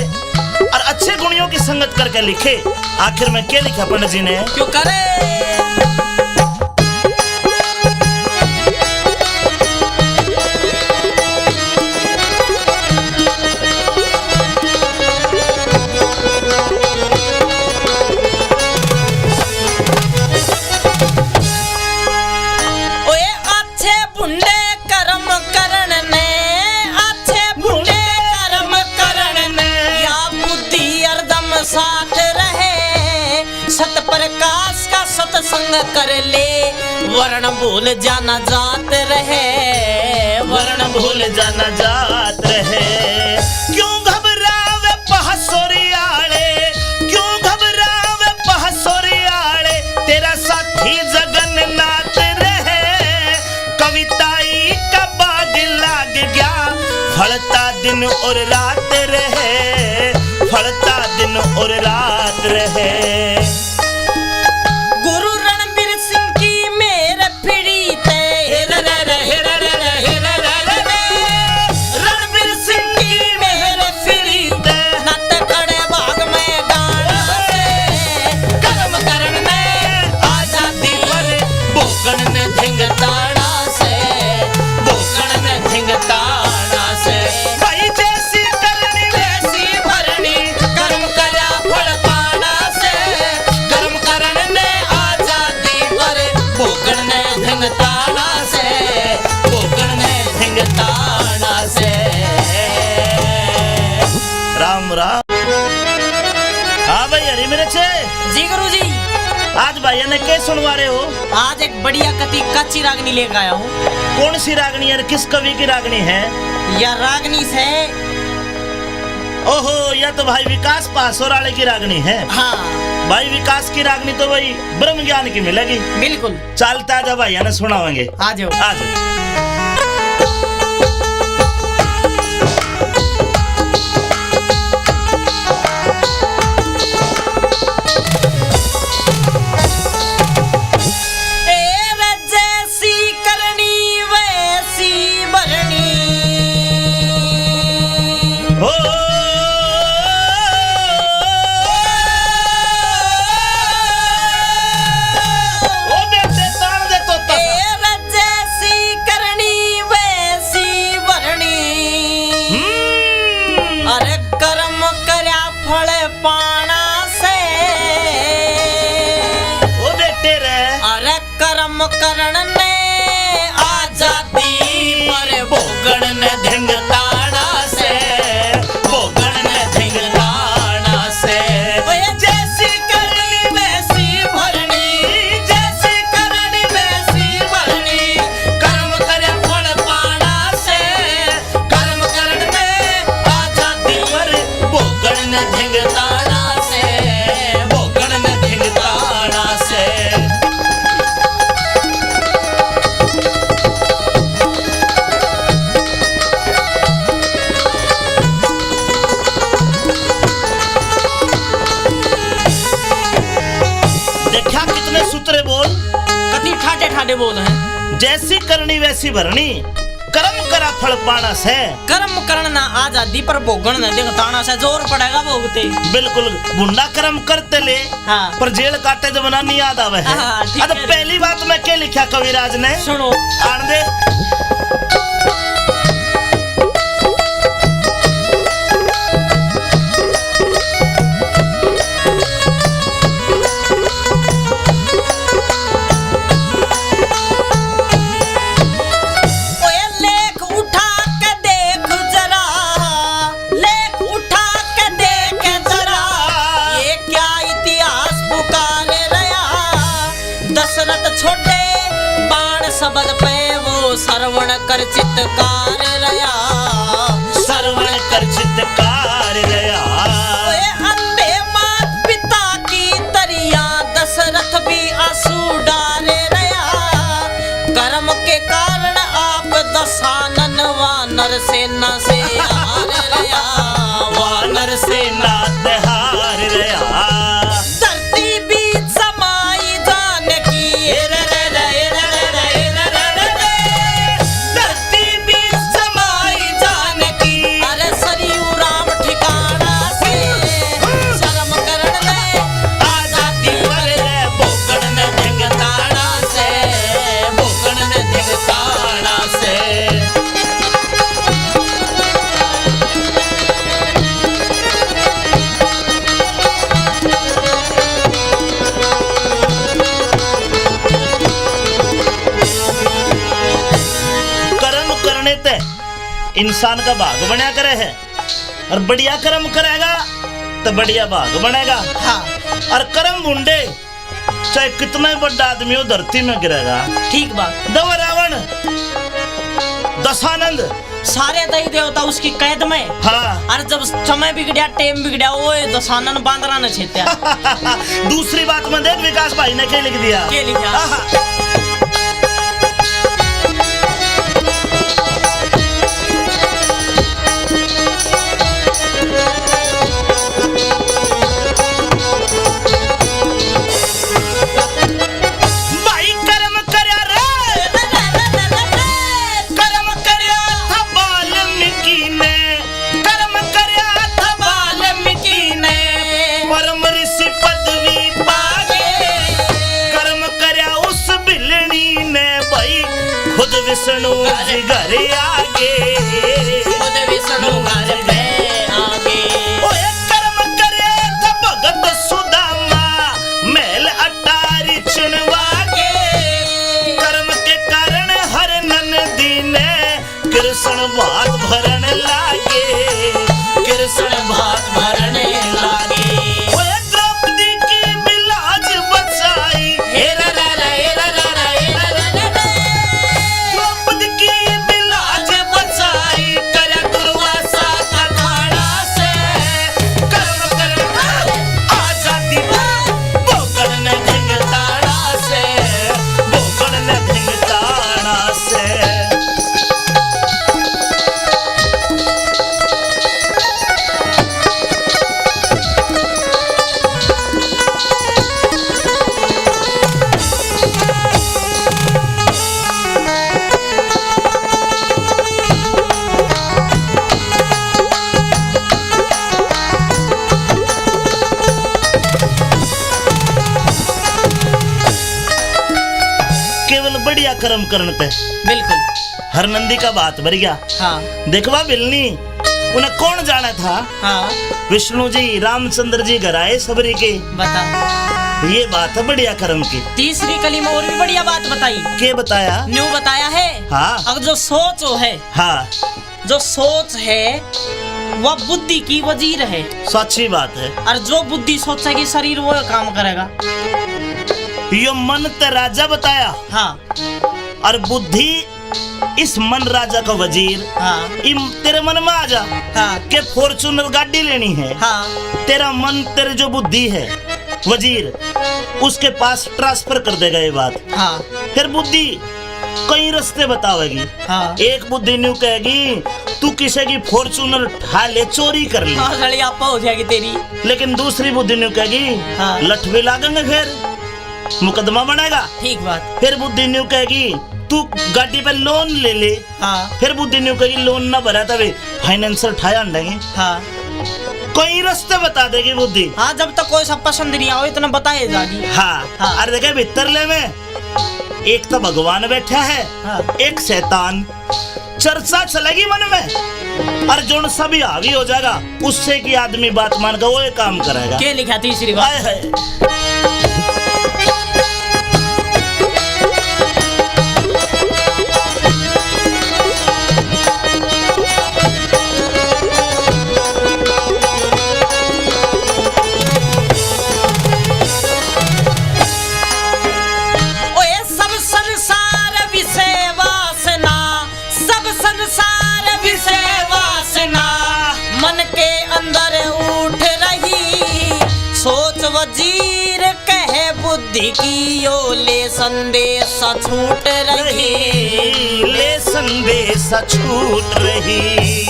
और अच्छे गुणियों की संगत करके लिखे। आखिर में क्या लिखा पंडित जी ने? क्यों करे प्रकाश का सत्संग कर ले, वर्ण भूल जाना जात रहे, वर्ण भूल जाना जात रहे। क्यों घबरावे पहासोरियाले, क्यों घबरावे पहासोरियाले, तेरा साथी जगन्नाथ रहे। कविताई का बाग लाग गया, फलता दिन और रात रहे, फलता दिन और रात रहे। राम राम। हाँ भाई हरी मिर्च जी गुरु जी। आज भाई ने क्या सुनवा रहे हो? आज एक बढ़िया कच्ची रागनी लेकर आया हूँ। कौन सी रागनी है? किस कवि की रागनी है? यह रागनी से ओहो, यह तो भाई विकास पासोराले की रागनी है। हाँ भाई विकास की रागनी तो भाई ब्रह्म ज्ञान की मिलेगी। बिल्कुल। चलता जा भाई ने सुनावेंगे। आ जाओ। आ जाओ। करण ने आजादी पर भोगण ने धिंगताड़ा से, भोगण ने धिंगताड़ा से। जैसी करनी वैसी भरनी, जैसी करनी वैसी भरनी। कर्म करे फल पाना से, कर्म करण ने आजादी पर भोगण ने धिंगताड़ा से, भोगण ने धिंगताड़ा से। सूत्रे बोल कति ठाटे ठाटे बोल हैं। जैसी करनी वैसी भरनी, कर्म करा फल पाना से। कर्म करना आजादी पर भोगन न दिखताना से, जोर पड़ेगा भोगते। बिल्कुल गुंडा कर्म करते ले। हाँ। पर जेल काटे जब ना नहीं याद आवे है। हाँ, अब पहली बात में क्या लिखा कविराज ने? सुनो। आन दे। छोटे बाण शब्द पे वो श्रवण कर चित्तकार रया, श्रवण कर चित्तकार रया। अंधे मात पिता की तरिया, दशरथ भी आंसू डारे रया। कर्म के कारण आप दशानन वानर सेना से हार रया, वानर सेना से हार रया। इंसान का भाग बना करे है, और बढ़िया कर्म करेगा तो बढ़िया भाग बनेगा। हाँ। और कर्म मुंडे चाहे कितना ही बड़ा आदमी हो धरती में गिरेगा। ठीक बात। दवा रावण, दशानंद, सारे दई देवता उसकी कैद में। हाँ। और जब समय बिगड़ा, टेम बिगड़ा, वो दशानन बांदरा ने छेत्या। दूसरी बात में देख विकास भाई ने क्या लिख दिया? क्या लिखा? विष्णु जी घर आगे, खुद विष्णु घर पे आगे। ओए कर्म करे तो भगत सुदामा, महल अटारी चुनवागे। कर्म के कारण हर नंदी ने कृष्ण भात भरन लागे, कृष्ण भात भरने लागे। ओए द्रौपदी की बिलाज बचाई, करने पे बिल्कुल। हर नंदी का बात भर गया। हाँ देखवा बिलनी उन्हें कौन जाना था। हाँ विष्णु जी रामचंद्र जी घर आए सबरी के। बता। ये बात है बढ़िया कर्म की। तीसरी कली में और भी बढ़िया बात बताई। के बताया? न्यू बताया है। हाँ अब जो सोच है, हाँ जो सोच है वह बुद्धि की वजीर है। सच्ची बात है। और जो बुद्धि सोचेगी शरीर वो काम करेगा। यो मन ते राजा बताया। हाँ और बुद्धि इस मन राजा का वजीर। हाँ तेरे मन में आ जा हाँ के फॉर्चूनर गाड़ी लेनी है। हाँ तेरा मन तेरे जो बुद्धि है वजीर उसके पास ट्रांसफर कर देगा ये बात। हाँ फिर बुद्धि कई रास्ते बतावेगी। हाँ एक बुद्धि न्यू कहेगी तू किसी की फॉर्चूनर उठा ले चोरी कर ले। हाँ सड़ी आपा हो जाएगी तेरी। लेकिन दूसरी बुद्धि न्यू कहेगी हाँ। लठ भी लागेंगे फिर मुकदमा बनेगा। ठीक बात। फिर बुद्धि न्यू कहेगी तू गाड़ी पे लोन ले ले। हाँ फिर बुद्धि न्यू कहेगी लोन ना भरा तभी फाइनेंसर ठाया देंगे। हाँ कई रास्ते बता देगी बुद्धि। हाँ जब तक कोई सब पसंद नहीं आओ इतना बताए जागी। हाँ, हाँ। अरे देखे भीतर ले में एक तो भगवान बैठा है। हाँ। एक शैतान। चर्चा चलेगी मन में और जो सभी हावी हो जाएगा उससे की आदमी बात मान कर वो ये काम करेगा। क्या लिखा तीसरी बात? हाय हाय। ओए सब संसार विषय वासना, सब संसार विषय वासना मन के अंदर उठ रही। सोच वजीर कहे बुद्धि की यो ले संदेश छूट रही। ले संदेश छूट रही।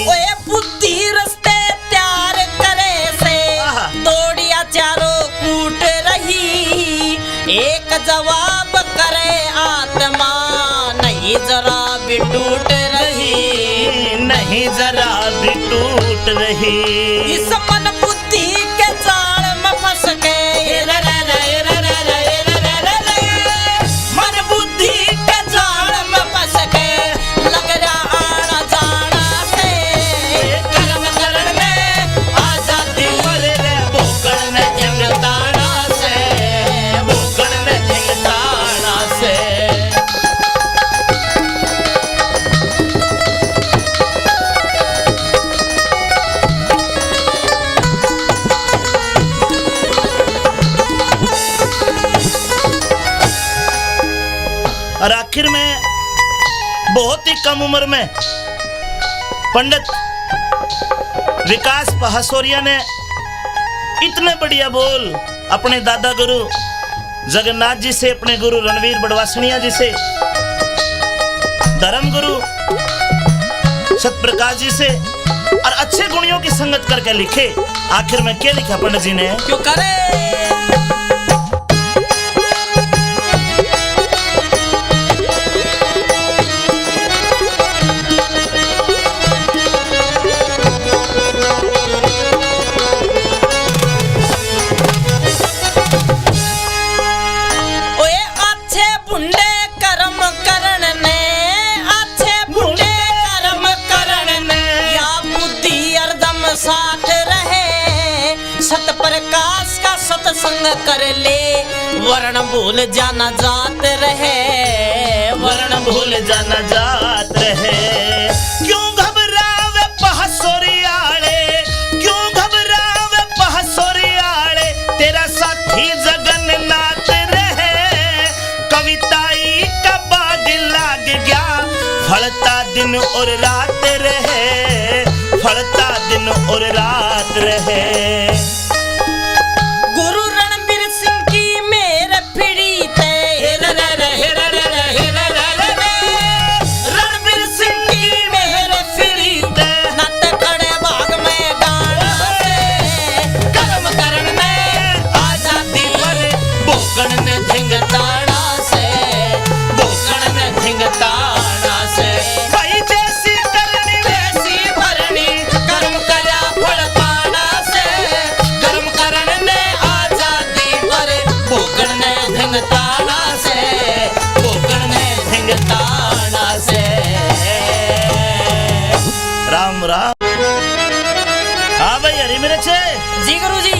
ओए बुद्धि रस्ते तैयार करे से आहा। दौड़िया चारों कूट रही। एक जवाब करे आत्मा नहीं जरा भी टूट रही। नहीं जरा भी टूट रही। इस मन बुद्धि के जाल में फंस के मन बुद्धि के जाल में फंस के लग जा आना जाना से कर्म करण में आजादी अरे रे भोगन में जंगताना से भोगन में जंगताना से। और आखिर में बहुत ही कम उम्र में पंडित विकास पहासोरिया ने इतने बढ़िया बोल अपने दादा गुरु जगन्नाथ जी से, अपने गुरु रणवीर बड़वासनिया जी से, धर्म गुरु सतप्रकाश जी से और अच्छे गुणियों की संगत करके लिखे। आखिर में क्या लिखा पंडित जी ने? क्यों करे ओए अच्छे बुंडे कर्म करण ने, अच्छे बुंडे कर्म करण ने या बुद्धि हरदम साथ रहे। सत प्रकाश का सत्संग कर ले वर्ण भूल जाना जात रहे। वर्ण भूल जाना जात रहे। क्यों घबरावे पहासोरियाले, क्यों घबरावे पहासोरियाले, तेरा साथी जगन्नाथ रहे। कविताई का बाग लाग गया, फलता दिन और रात रहे, फलता दिन और रात रहे। गुरु रणबीर सिंह की मेरे पीड़ी ते रणबीर सिंह की मेरे पीड़ी ते नत खड़े भाग में गाड़ से कर्म करण में आजादी पर भोगन ने धिंगताड़ा से भोगन ने धिंगताड़ा से। भाई जैसी करनी वैसी भरनी कर्म करा फल पाना से राम। हाँ भाई हरी मेरे छे जी गुरुजी,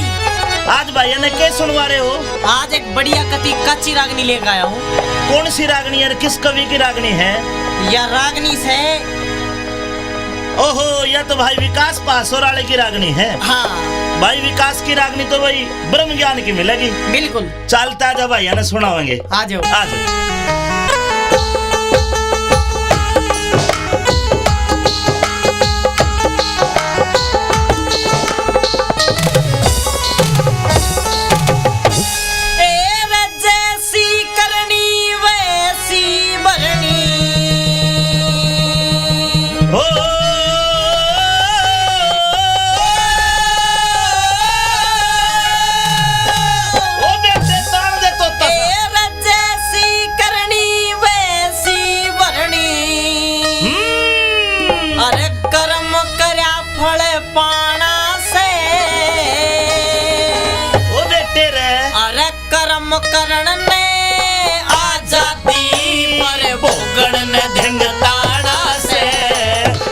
आज भाई ने क्या सुनवा रहे हो? आज एक बढ़िया कति कच्ची रागनी लेकर आया हूँ। कौन सी रागनी है? किस कवि की रागनी है? यह रागनी से ओहो, यह तो भाई विकास पासोर वाले की रागनी है। हाँ भाई विकास की रागनी तो भाई ब्रह्म ज्ञान की मिलेगी। बिल्कुल, चलता जा भाई ने सुनावेंगे। आ जाओ। आ जाओ। करण ने आजादी पर भोगण ने धिंगताड़ा से,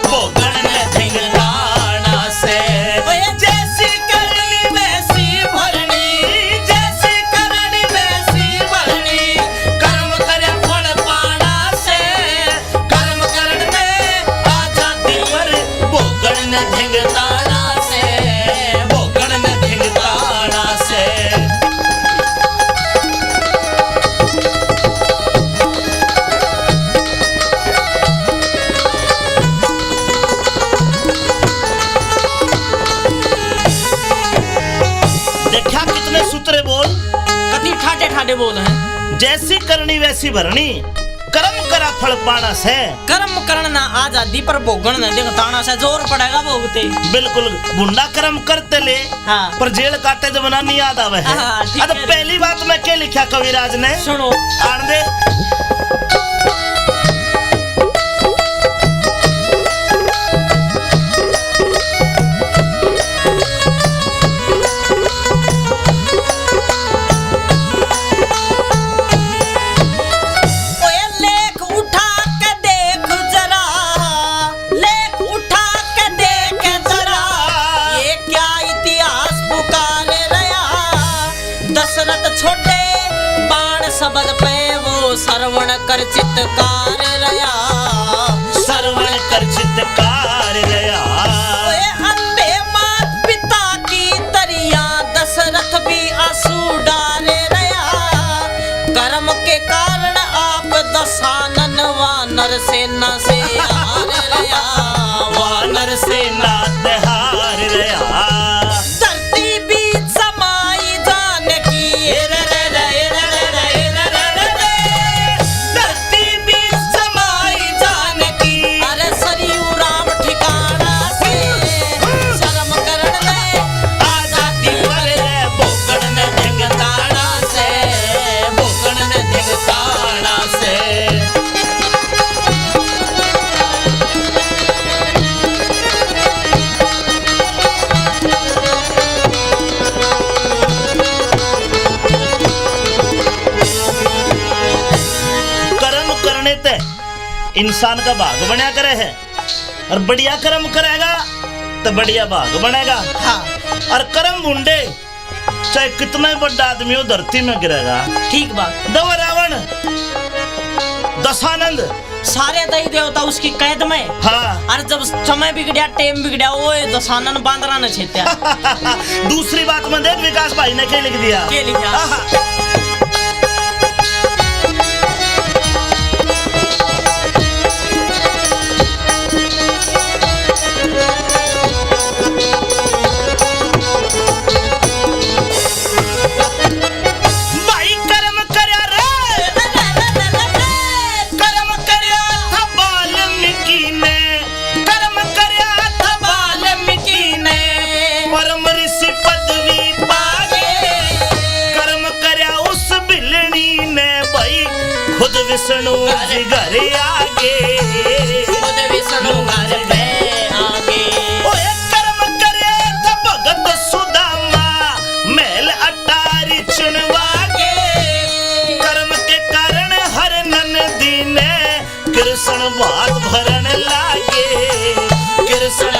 भोगण ने धिंगताड़ा से। जैसी करनी वैसी भरनी, जैसी करनी वैसी भरनी, कर्म करे फल पाना से, कर्म करण ने आजादी पर भोगण ने धिंगताड़ा से, भोगण ने धिंगताड़ा से। सूत्रे बोल कति ठाटे ठाटे बोल हैं। जैसी करनी वैसी भरनी, कर्म करा फल पाना से, कर्म करना आजादी पर भोगण न दिखताना से। जोर पड़ेगा भोगते। बिल्कुल, गुंडा कर्म करते ले। हाँ। पर जेल काटे जब ना नहीं याद आवे है। हाँ, ठीक अब है। पहली बात में क्या लिखा कविराज ने सुनो। आन दे। शब्द पे वो श्रवण कर चित्तकार रया, श्रवण कर चित्तकार रया। अंधे मात पिता की तरिया, दशरथ भी आंसू डाले रया। कर्म के कारण आप दशानन वानर सेना से हार रया, वानर सेना से हार रया। धरती बीच समाई जानकी, इंसान का भाग बना करे है, और बढ़िया कर्म करेगा तो बढ़िया भाग बनेगा। हाँ। और कर्म बुंडे चाहे कितना ही बड़ा आदमी हो धरती में गिरेगा। ठीक बात। दव रावण, दशानंद, सारे दई देवता उसकी कैद में। हाँ। और जब समय बिगड़िया, टाइम बिगड़िया, वो दशानन बांदरा ने छेत्या। दूसरी बात में देख विकास भाई ने क्या लिख दिया। क्या लिखा? विष्णु जी घर आगे, खुद विष्णु घर पे आगे। ओए कर्म करे तो भगत सुदामा, महल अटारी चुनवागे। कर्म के कारण हर नंदी ने कृष्ण बात भरन लागे, कृष्ण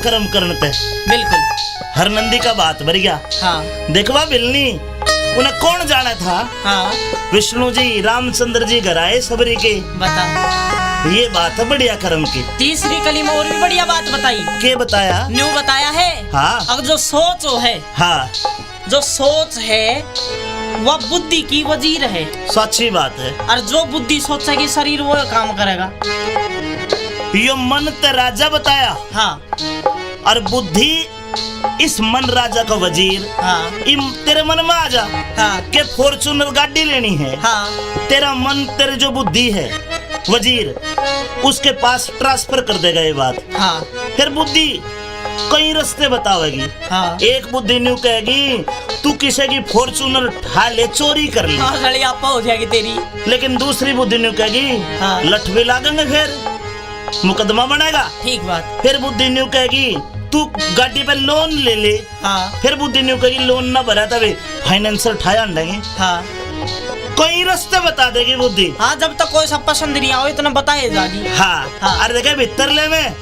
कर्म करने पे बिल्कुल। हर नंदी का बात भर गया। हाँ देखवा बिलनी उन्हें कौन जाना था। हाँ विष्णु जी रामचंद्र जी घर आए सबरी के। बता। ये बात है बढ़िया कर्म की। तीसरी कली में और भी बढ़िया बात बताई। के बताया? न्यू बताया है। हाँ। अब जो सोच है, हाँ जो सोच है वह बुद्धि की वजीर है। सच्ची बात है। और जो बुद्धि सोचेगी शरीर वो काम करेगा। यो मन ते राजा बताया। हाँ और बुद्धि इस मन राजा का वजीर। हाँ तेरे मन में आ जा हाँ के फॉर्चूनर गाड़ी लेनी है। हाँ तेरा मन तेरे जो बुद्धि है वजीर उसके पास ट्रांसफर कर देगा ये बात। हाँ फिर बुद्धि कई रास्ते बतावेगी। हाँ एक बुद्धि न्यू कहेगी तू किसी की फॉर्चूनर ठा ले चोरी कर ले। हाँ सड़ी आपा हो जाएगी तेरी। लेकिन दूसरी बुद्धि न्यू कहेगी हाँ। लठ भी लागेंगे फिर मुकदमा बनेगा। ठीक बात। फिर बुद्धि न्यू कहेगी तू गाड़ी पे लोन ले ले। हाँ फिर बुद्धि न्यू कहेगी लोन ना भरा तभी फाइनेंसर ठाया देंगे। हाँ कई रास्ते बता देगी बुद्धि। हाँ जब तक कोई सब पसंद नहीं आओ इतना बताए जागी। हाँ, हाँ। अरे देखे भीतरले में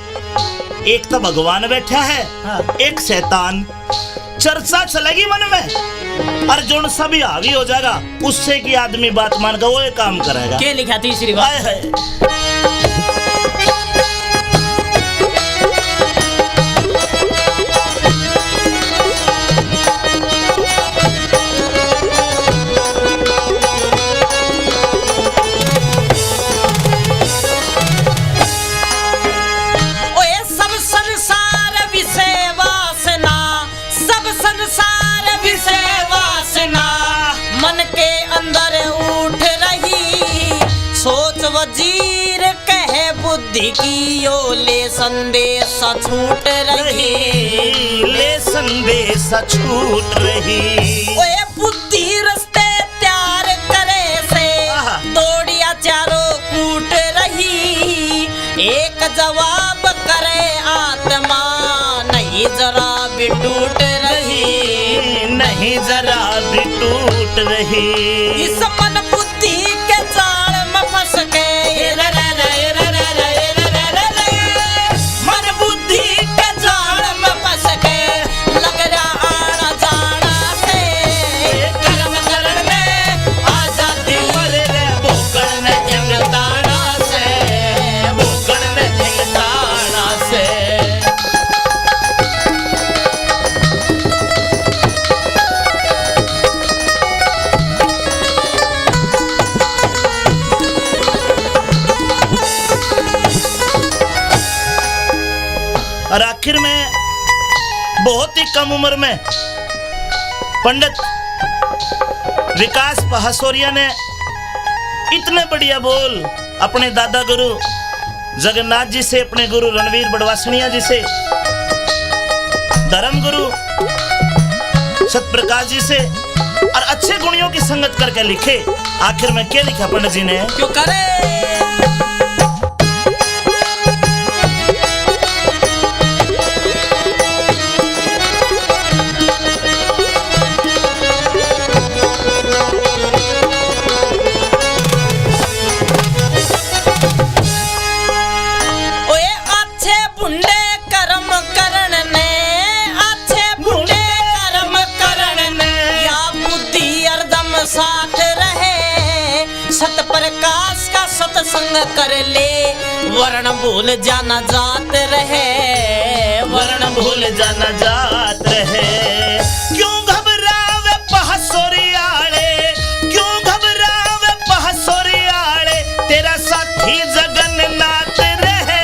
एक तो भगवान बैठा है। हाँ। एक शैतान। चर्चा चलेगी मन में और जो सभी हावी हो जाएगा उससे की आदमी बात मान कर वो ये काम करेगा। क्या लिखा तीसरी बात? हाय हाय। ओए सब संसार विषय वासना, सब संसार विषय वासना मन के अंदर उठ रही। सोच वजीर कहे बुद्धि की यो ले संदेश छूट रही। ले संदेश छूट रही। ओए बुद्धि रस्ते त्यार करे से आहा। दौड़िया चारों कूट रही। एक जवाब करे आत्मा नहीं जरा भी टूट रही। नहीं जरा भी टूट रही। इस मन बुद्धि के जाल में फंस के मन बुद्धि के जाल में फंस के लग रहा आना जाना से कर्म करण में आजादी भूखण में जंगताना से। भूखण में जंगताना से। और आखिर में बहुत ही कम उम्र में पंडित विकास पहासोरिया ने इतने बढ़िया बोल अपने दादा गुरु जगन्नाथ जी से, अपने गुरु रणवीर बड़वासनिया जी से, धर्म गुरु सतप्रकाश जी से और अच्छे गुणियों की संगत करके लिखे। आखिर में क्या लिखा पंडित जी ने? क्यों करे ओए अच्छे बुंडे कर्म करण ने, अच्छे बुंडे कर्म करण ने या बुद्धि हरदम साथ रहे। सत प्रकाश का सत्संग कर ले वर्ण भूल जाना जात रहे। वर्ण भूल जाना जात रहे। क्यों घबरावे पहासोरियाले, क्यों घबरावे पहासोरियाले, तेरा साथी जगन्नाथ रहे।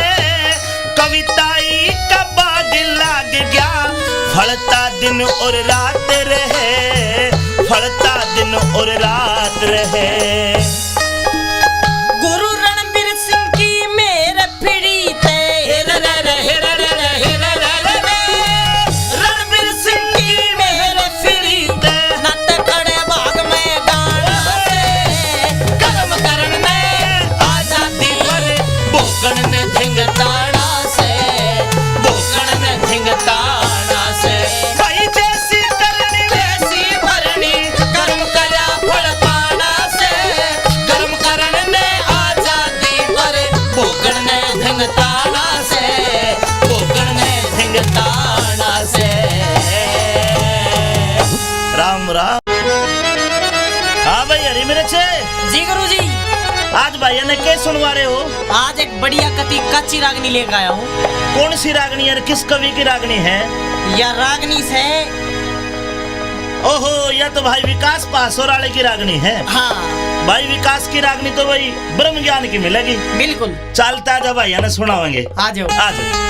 कविताई का बाग लाग गया, फलता दिन और रात रहे। फलता दिन और रात रहे। गुरु रणबीर सिंह की मेर फिरी थे। रणबीर सिंह की मेर फिरी थे। नत खड़े भाग में गाना से कर्म करण में आजादी पर भूखण ने धिंगताड़ा से। भूखण ने धिंगताड़ा से। भाई जैसी करनी वैसी भरनी, कर्म करा फल पाना से मेरे छे जी गुरुजी। आज भाइया ने क्या सुनवा रहे हो? आज एक बढ़िया कथी कच्ची रागनी लेकर आया हूँ। कौन सी रागनी है? किस कवि की रागनी है? यह रागनी से ओहो, यह तो भाई विकास पासोराले की रागनी है। हाँ भाई विकास की रागनी तो भाई ब्रह्म ज्ञान की मिलेगी। बिल्कुल। चलता जब भैया ने सुनावेंगे। आ जाओ। आ जाओ।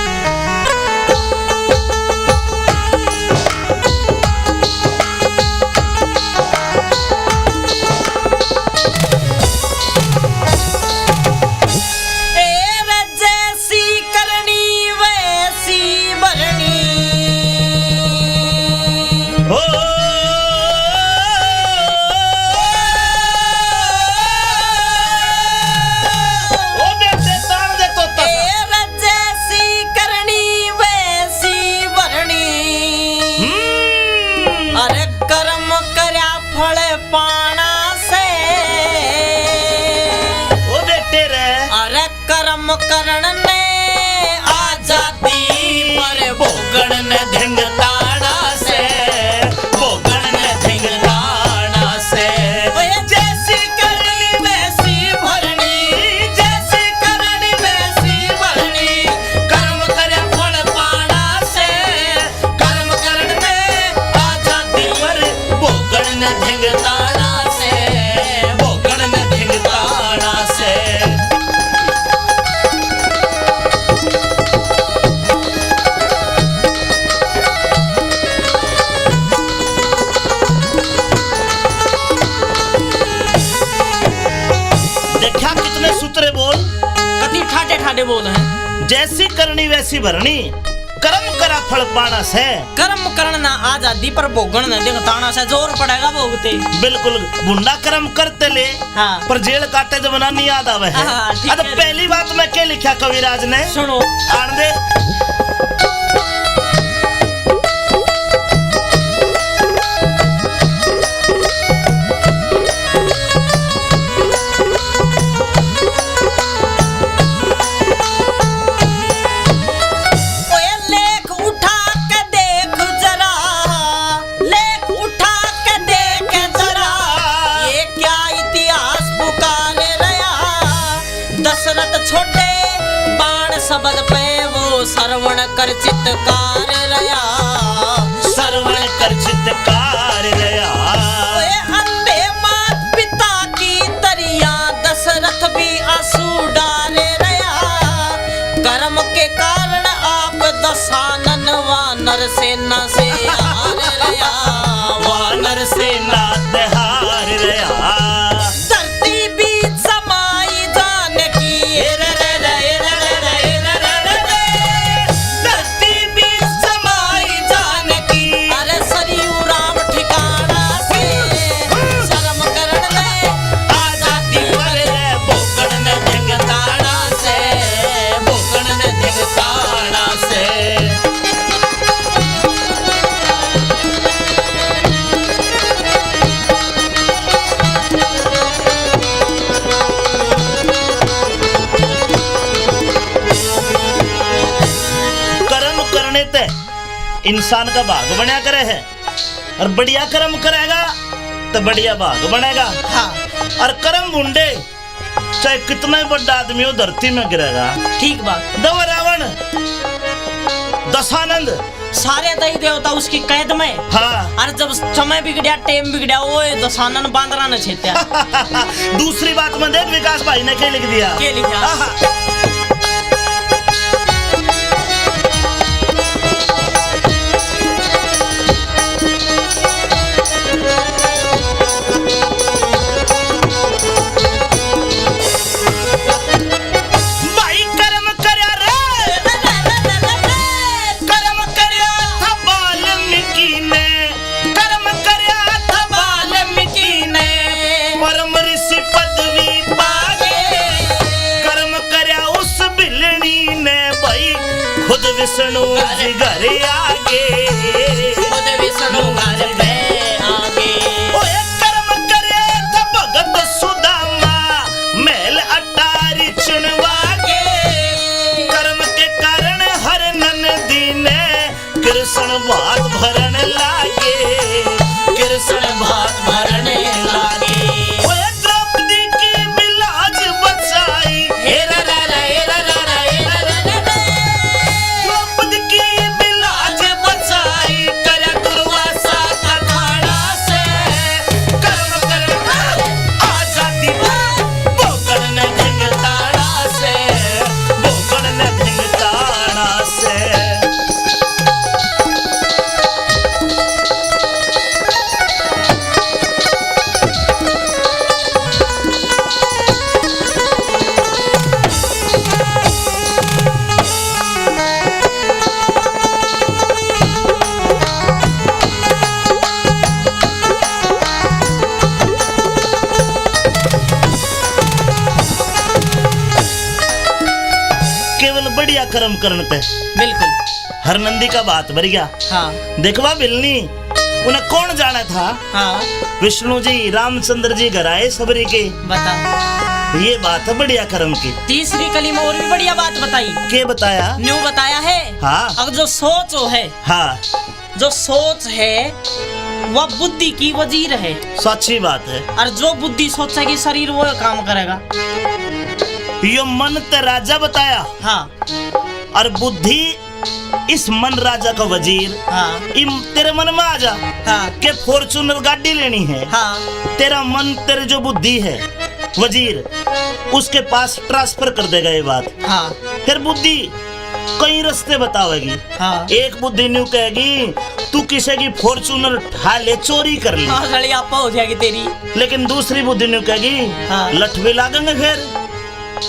करण ने आजादी पर भोगण ने धिंगताड़ा से, भोगण ने धिंगताड़ा से। जैसी करनी वैसी भरनी, जैसी करनी वैसी भरनी। कर्म करे फल पाना से, कर्म करण ने आजादी पर भोगण ने धिंगताड़ा से, भोगण ने धिंगताड़ा से। सूत्रे बोल कति ठाटे ठाटे बोल हैं। जैसी करनी वैसी भरनी, कर्म करा फल पाना से। कर्म करना आजादी पर भोगण न दिखताना से, जोर पड़ेगा भोगते। बिल्कुल गुंडा कर्म करते ले। हाँ। पर जेल काटे जमाना नहीं याद आवे है। हाँ, अब पहली बात में क्या लिखा कविराज ने सुनो। आन दे। शब्द पे वो श्रवण कर चित्तकार रया, श्रवण कर चित्तकार रया। अंधे मात पिता की तरिया, दशरथ भी आंसू डाले रया। कर्म के कारण आप दशानन वानर सेना से हार रया, वानर सेना से हार रया। धरती बीच समाई जाने की, इंसान का भाग बना करे है, और बढ़िया कर्म करेगा तो बढ़िया भाग बनेगा। हाँ। और कर्म बुंडे चाहे कितना ही बड़ा आदमी हो धरती में गिरेगा। ठीक बात। दवा रावण, दशानंद, सारे दही देवता उसकी कैद में। हाँ। और जब समय बिगड़ा, टेम बिगड़ा, वो दशानन बांदरा न छेत्या। दूसरी बात में देख विकास भाई ने क्या लिख दिया। क्या लिखा? विष्णु जी घर आगे, खुद विष्णु घर पे आगे। ओए कर्म करे तो भगत सुदामा, महल अटारी चुनवागे। कर्म के कारण हर नंदी ने कृष्ण भात भरन लागे, कृष्ण भात भरने लागे। ओए बढ़िया कर्म करन पे बिल्कुल। हर नंदी का बात भर गया। हाँ देखवा बिलनी उन्हें कौन जाना था? हाँ विष्णु जी रामचंद्र जी घर आए सबरी के। बता। ये बात है बढ़िया कर्म की। तीसरी कली में और भी बढ़िया बात बताई। के बताया? न्यू बताया है। हाँ अब जो सोच है, हाँ जो सोच है वह बुद्धि की वजीर है। सच्ची बात है। और जो बुद्धि सोचेगी शरीर वो काम करेगा। यो मन ते राजा बताया। हाँ और बुद्धि इस मन राजा का वजीर। हाँ तेरे मन में आ जा हाँ के फॉर्चूनर गाड़ी लेनी है। हाँ तेरा मन तेरे जो बुद्धि है वजीर उसके पास ट्रांसफर कर देगा ये बात। हाँ फिर बुद्धि कई रास्ते बतावेगी। हाँ एक बुद्धि न्यू कहेगी तू किसी की फॉर्चूनर उठा ले, चोरी कर ले। हाँ सड़ी आपा हो जाएगी तेरी। लेकिन दूसरी बुद्धि न्यू कहेगी हाँ। लठ भी लागेंगे, फिर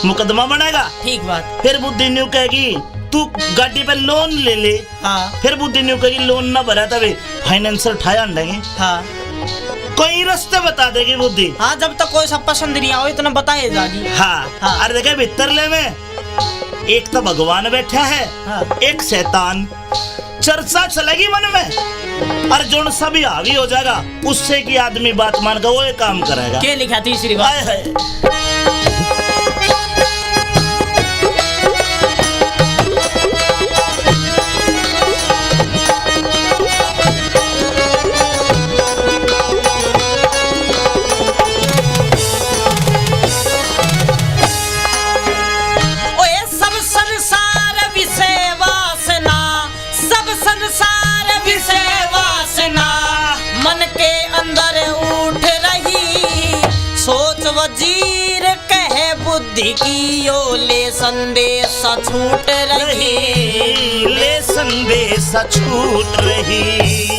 मुकदमा बनेगा। ठीक बात। फिर बुद्धि न्यू कहेगी तू गाड़ी पे लोन ले ले। हाँ फिर बुद्धि न्यू कहेगी लोन ना भरा तभी फाइनेंसर ठाया देंगे। हाँ कई रास्ते बता देगी बुद्धि। हाँ जब तक कोई सब पसंद नहीं आओ इतना बताए जागी। हाँ, हाँ। और देखे भीतर ले में एक तो भगवान बैठा है। हाँ। एक शैतान। चर्चा चलेगी मन में और जो सभी हावी हो जाएगा उससे की आदमी बात मान कर वो ये काम करेगा। क्या लिखा तीसरी बात? हाय हाय। ओए सब संसार विषय वासना, सब संसार विषय वासना मन के अंदर उठ रही। सोच वजीर कहे बुद्धि की यो ले संदेश छूट रही। ले संदेश छूट रही।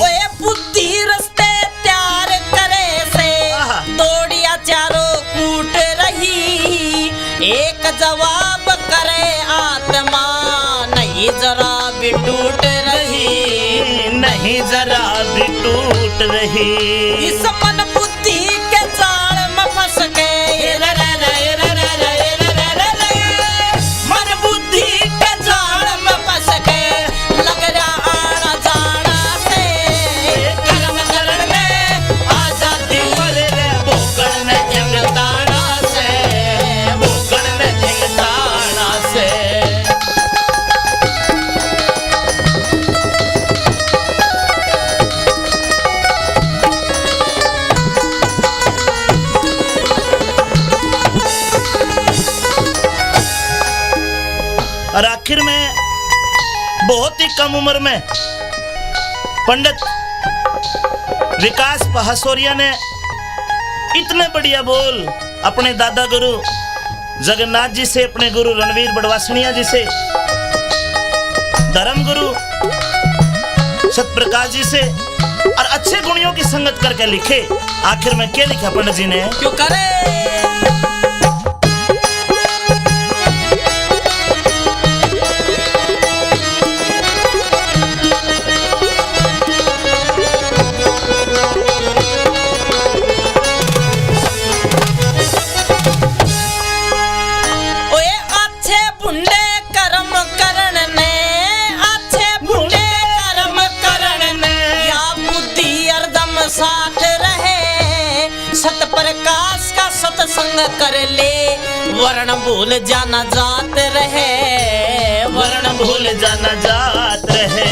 ओए बुद्धि रस्ते त्यार करे से आहा। दौड़िया चारों कूट रही। एक जवाब करे आत्मा नहीं जरा भी टूट रही। नहीं जरा भी टूट रही। इस मन बुद्धि के जाल में फंस के मन बुद्धि के जाल में फंस के लग रहा आना जाना से कर्म करण में आजादी भोगन में जंगदाना से भोगन में जंगदाना से। और आखिर में बहुत ही कम उम्र में पंडित विकास पहासोरिया ने इतने बढ़िया बोल अपने दादा गुरु जगन्नाथ जी से, अपने गुरु रणवीर बड़वासनिया जी से, धर्म गुरु सतप्रकाश जी से और अच्छे गुणियों की संगत करके लिखे। आखिर में क्या लिखा पंडित जी ने? क्यों करे ओए अच्छे बुंडे कर्म करण ने, अच्छे बुंडे कर्म करण ने या बुद्धि हरदम साथ रहे। सत प्रकाश का सत्संग कर ले वर्ण भूल जाना जात रहे। वर्ण भूल जाना जात रहे।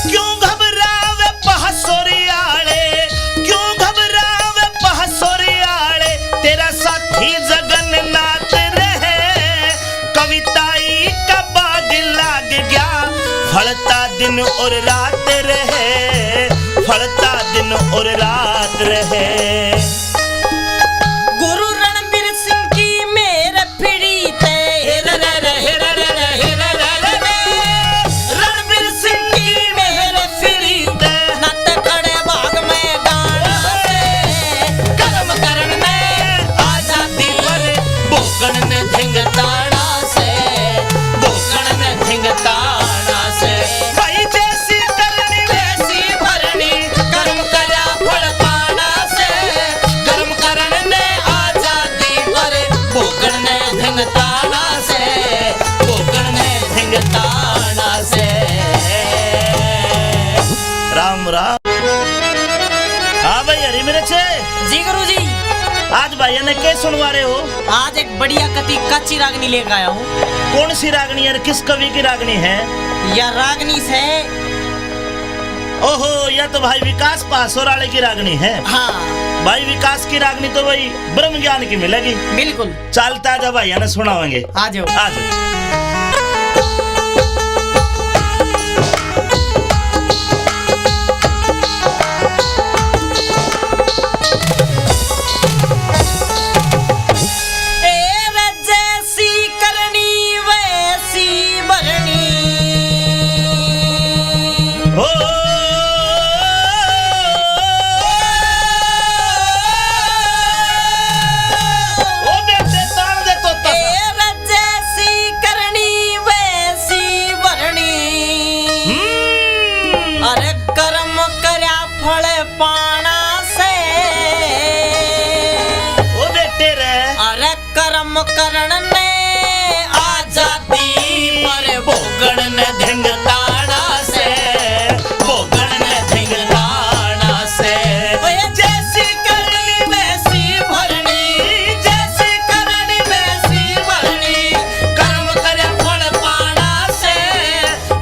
क्यों घबरावे पहासोरियाले, क्यों घबरावे पहासोरियाले, तेरा साथी जगन्नाथ रहे। कविताई का बाग लाग गया, फलता दिन और रात रहे, फलता दिन और रात रहे। गुरु रणबीर सिंह की मेरे फिरी ते रणबीर सिंह की मेरे फिरी ते नत खड़े भाग में गाना से कर्म करण में आजादी पर भोगन ने धिंगताड़ा से भोगन ने धिंगताड़ा से। भाई जैसी करनी वैसी भरनी कर्म करा फल पाना से कर्म करण ने आजादी पर भोगन ने धिंगताड़ा से भोगन ने ने क्या सुनवा रहे हो? आज एक बढ़िया कच्ची रागनी लेकर आया हूँ। कौन सी रागनी है? किस कवि की रागनी है? यह रागनी से ओहो, यह तो भाई विकास पासोराले की रागनी है। हाँ भाई विकास की रागनी तो भाई ब्रह्म ज्ञान की मिलेगी। बिल्कुल। चलता जा भाई, ना सुनावेंगे। आ जाओ। आ जाओ। करण ने आजादी पर भोगण ने धिंगताड़ा से, भोगण ने धिंगताड़ा से। जैसी करनी वैसी भरनी, जैसी करनी वैसी भरनी। कर्म करे फल पाना से,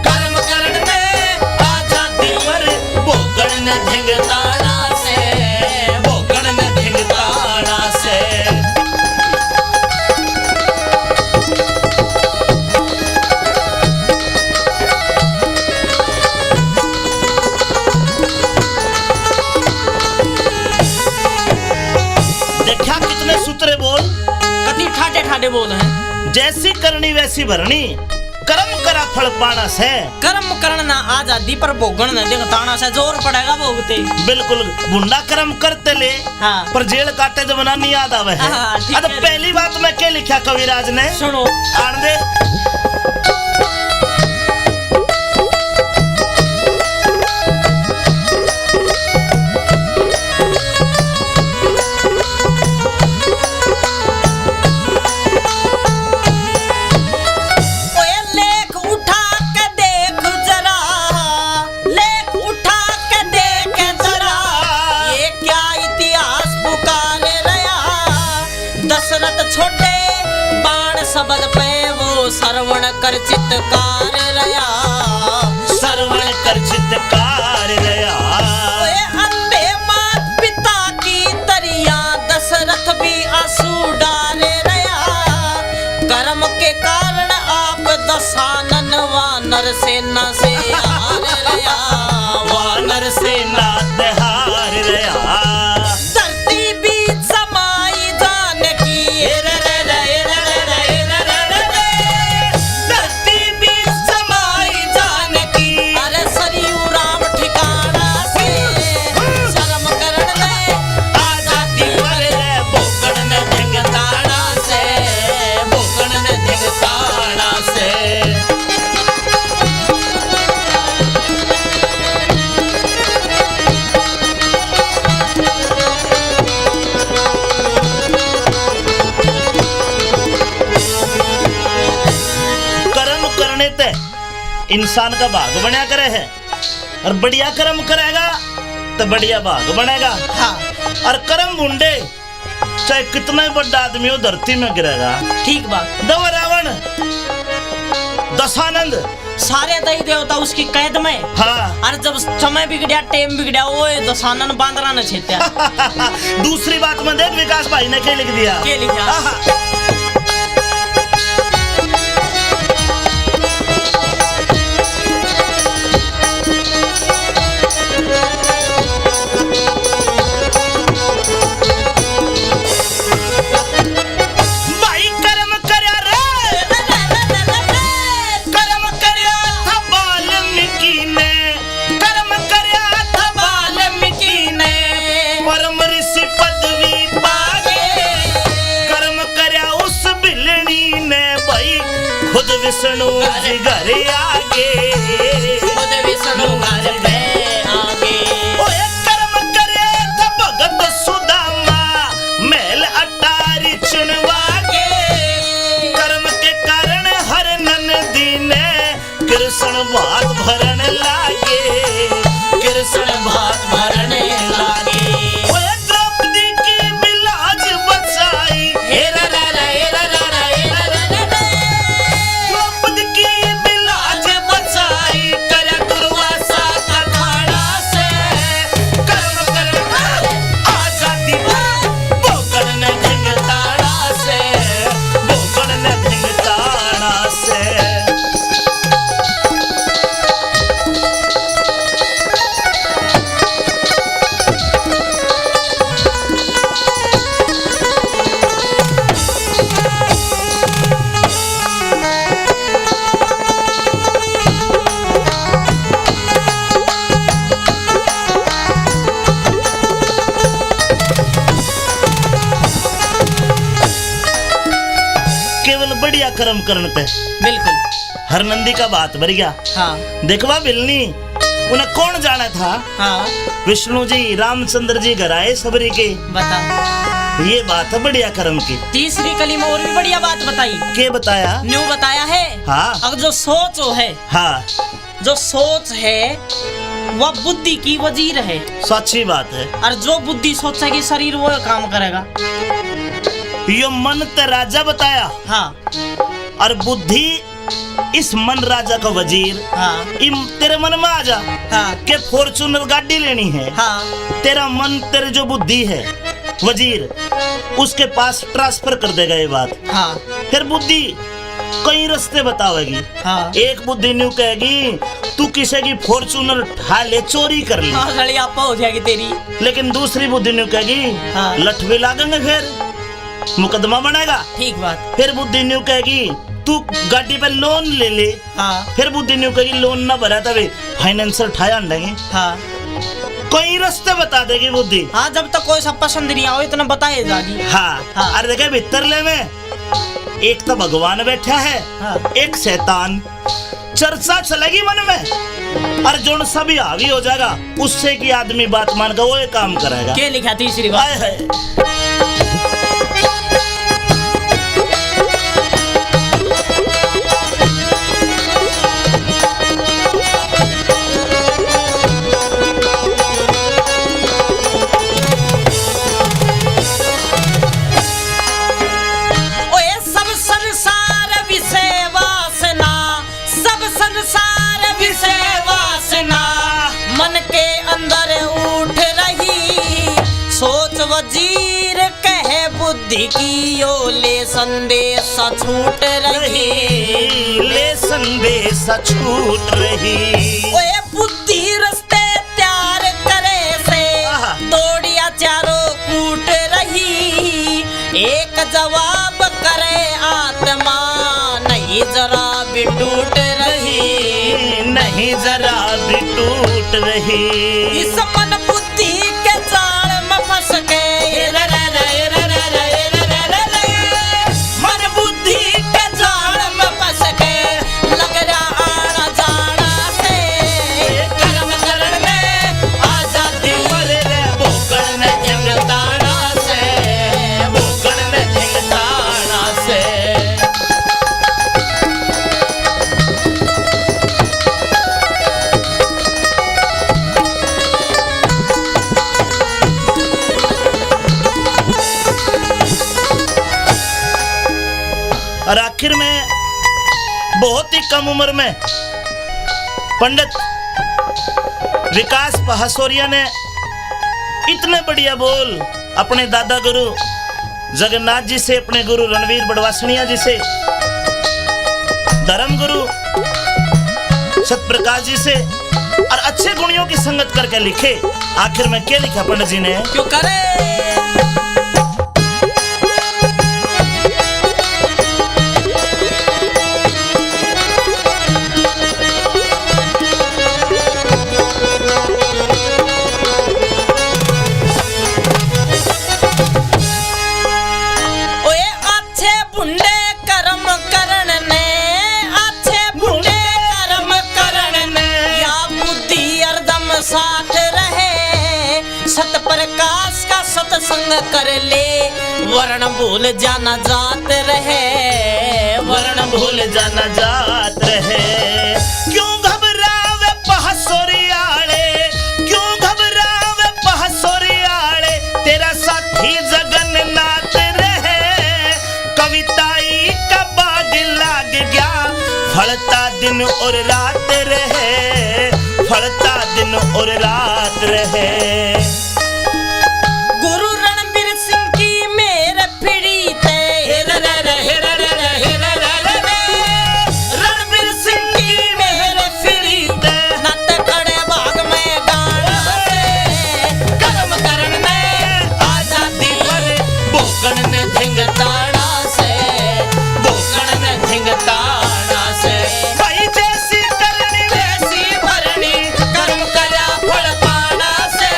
कर्म करण ने आजादी पर भोगण ने धिंगताड़ा से, भोगण ने धिंगताड़ा से। सूत्रे बोल कति ठाटे ठाटे बोल हैं। जैसी करनी वैसी भरनी, कर्म करा फल पाना से। कर्म करना आजादी पर भोगन न धिंगताड़ा से। जोर पड़ेगा भोगते। बिल्कुल। गुंडा कर्म करते ले, हाँ। पर जेल काटे जमाना नहीं याद आवे है। हाँ, तो पहली बात मैं क्या लिखा कविराज ने, सुनो। आन दे। छोटे बाण शब्द पे वो श्रवण कर चित्तकार रया, श्रवण कर चित्तकार रया। अंधे मात पिता की तरिया दशरथ भी आंसू डाले रया। कर्म के कारण आप दशानन वानर सेना से हार रया, वानर सेना से हार रया। इंसान का भाग बना करे है, और बढ़िया कर्म करेगा तो बढ़िया भाग बनेगा। हाँ। और कर्म मुंडे चाहे कितना ही बड़ा आदमी हो धरती में गिरेगा। ठीक बात। दवा रावण, दशानंद, सारे दई देवता उसकी कैद में। हाँ। और जब समय बिगड़ा, टाइम बिगड़ा, वो दशानन बांदरा ने छेत्या। दूसरी बात में देख विकास भाई ने क्या लिख दिया। क्या लिखा? विष्णु जी घर आगे, खुद विष्णु घर पे आगे। ओए कर्म करे तो भगत सुदामा महल अटारी चुनवागे। कर्म के कारण हर नंदी ने कृष्ण भात भरन लागे, कृष्ण भात भरने लागे। ओए द्रौपदी की बिलाज बचाई केवल बढ़िया कर्म करने पे बिल्कुल। हर नंदी का बात भर गया। हाँ देखवा बिलनी उन्हें कौन जाना था? हाँ विष्णु जी रामचंद्र जी घर आए सबरी के। बता। ये बात है बढ़िया कर्म की। तीसरी कली में और भी बढ़िया बात बताई। के बताया? न्यू बताया है। हाँ। अब जो सोच है, हाँ जो सोच है वह बुद्धि की वजीर है। सच्ची बात है। और जो बुद्धि सोचेगी शरीर वो काम करेगा। यो मन ते राजा बताया। हाँ और बुद्धि इस मन राजा का वजीर। हाँ तेरे मन में आ जा हाँ के फॉर्चूनर गाड़ी लेनी है। हाँ तेरा मन तेरे जो बुद्धि है वजीर उसके पास ट्रांसफर कर देगा ये बात। हाँ फिर बुद्धि कई रास्ते बतावेगी। हाँ एक बुद्धि न्यू कहेगी तू किसी की फॉर्चूनर उठा ले, चोरी कर ले। हाँ लड़ी आपा हो जाएगी तेरी। लेकिन दूसरी बुद्धि न्यू कहेगी हाँ। लठ भी लागेंगे, फिर मुकदमा बनेगा। ठीक बात। फिर बुद्धि न्यू कहेगी तू गाड़ी पे लोन ले ले। हाँ फिर बुद्धि न्यू कहेगी लोन ना भरा तभी फाइनेंसर उठाया अंडेंगे। हाँ कई रास्ते बता देगी बुद्धि। हाँ जब तक कोई सब पसंद नहीं आओ इतना बताए जागी। हाँ, हाँ। अरे देखे भीतरले में एक तो भगवान बैठा है। हाँ। एक शैतान। चर्चा चलेगी मन में और जो सभी हावी हो जाएगा उससे की आदमी बात मान कर वो ये काम करेगा। क्या लिखा तीसरी हाय बात? हाय। ओए सब संसार विषय वासना, सब संसार विषय वासना मन के अंदर उठ रही। सोच वजीर कहे बुद्धि की ओ ले संदेश छूट रही। ले संदेश छूट रही। ओए बुद्धि रस्ते त्यार करे से आहा। दौड़िया चारों कूट रही। एक जवाब करे आत्मा नहीं जरा भी टूट रही। नहीं जरा भी टूट रही। इस मन बुद्धि के जाल में फंस के मन बुद्धि के जाल में फंस के लग रहा आना जाना से। कर्म करण में आजादी भूखण ने झंगताना से, भूखण ने झंगताना से। और आखिर में बहुत ही कम उम्र में पंडित विकास पहासोरिया ने इतने बढ़िया बोल अपने दादा गुरु जगन्नाथ जी से, अपने गुरु रणवीर बड़वासनिया जी से, धर्म गुरु सतप्रकाश जी से और अच्छे गुणियों की संगत करके लिखे। आखिर में क्या लिखा पंडित जी ने? क्यों करे ओए अच्छे बुंडे कर्म करण ने, अच्छे बुंडे कर्म करण ने या बुद्धि हरदम साथ रहे। सत प्रकाश का सत्संग कर ले वर्ण भूल जाना जात रहे। वर्ण भूल जाना जात रहे। क्यों घबरावे पहासोरियाले, क्यों घबरावे पहासोरियाले, तेरा साथी जगन्नाथ रहे। कविताई का बाग लाग गया, फलता दिन और रात रहे, फलता दिन और रात रहे। गुरु रणबीर सिंह की मेर फिरी थे। रणबीर सिंह की मेर फिरी थे। नत खड़े भाग में गाना से। कर्म करण में आजादी पर भूखण ने झंगताना से, भूखण ने झंगताना से। भाई जैसी करनी वैसी भरनी, कर्म करा फल पाना से।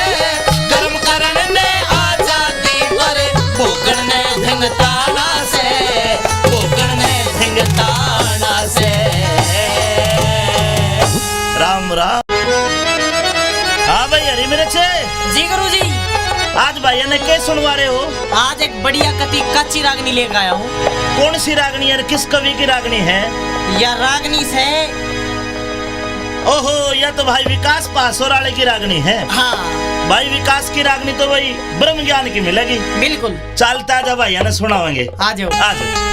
भाई ने क्या सुनवा रहे हो? आज एक बढ़िया कति कच्ची रागनी लेकर आया हूँ। कौन सी रागनी है? किस कवि की रागनी है? यह रागनी से ओहो, यह तो भाई विकास पासोराले की रागनी है। हाँ भाई विकास की रागनी तो वही ब्रह्म ज्ञान की मिलेगी। बिल्कुल। चलता जब भाई ने सुनावेंगे। आ जाओ। आ जाओ।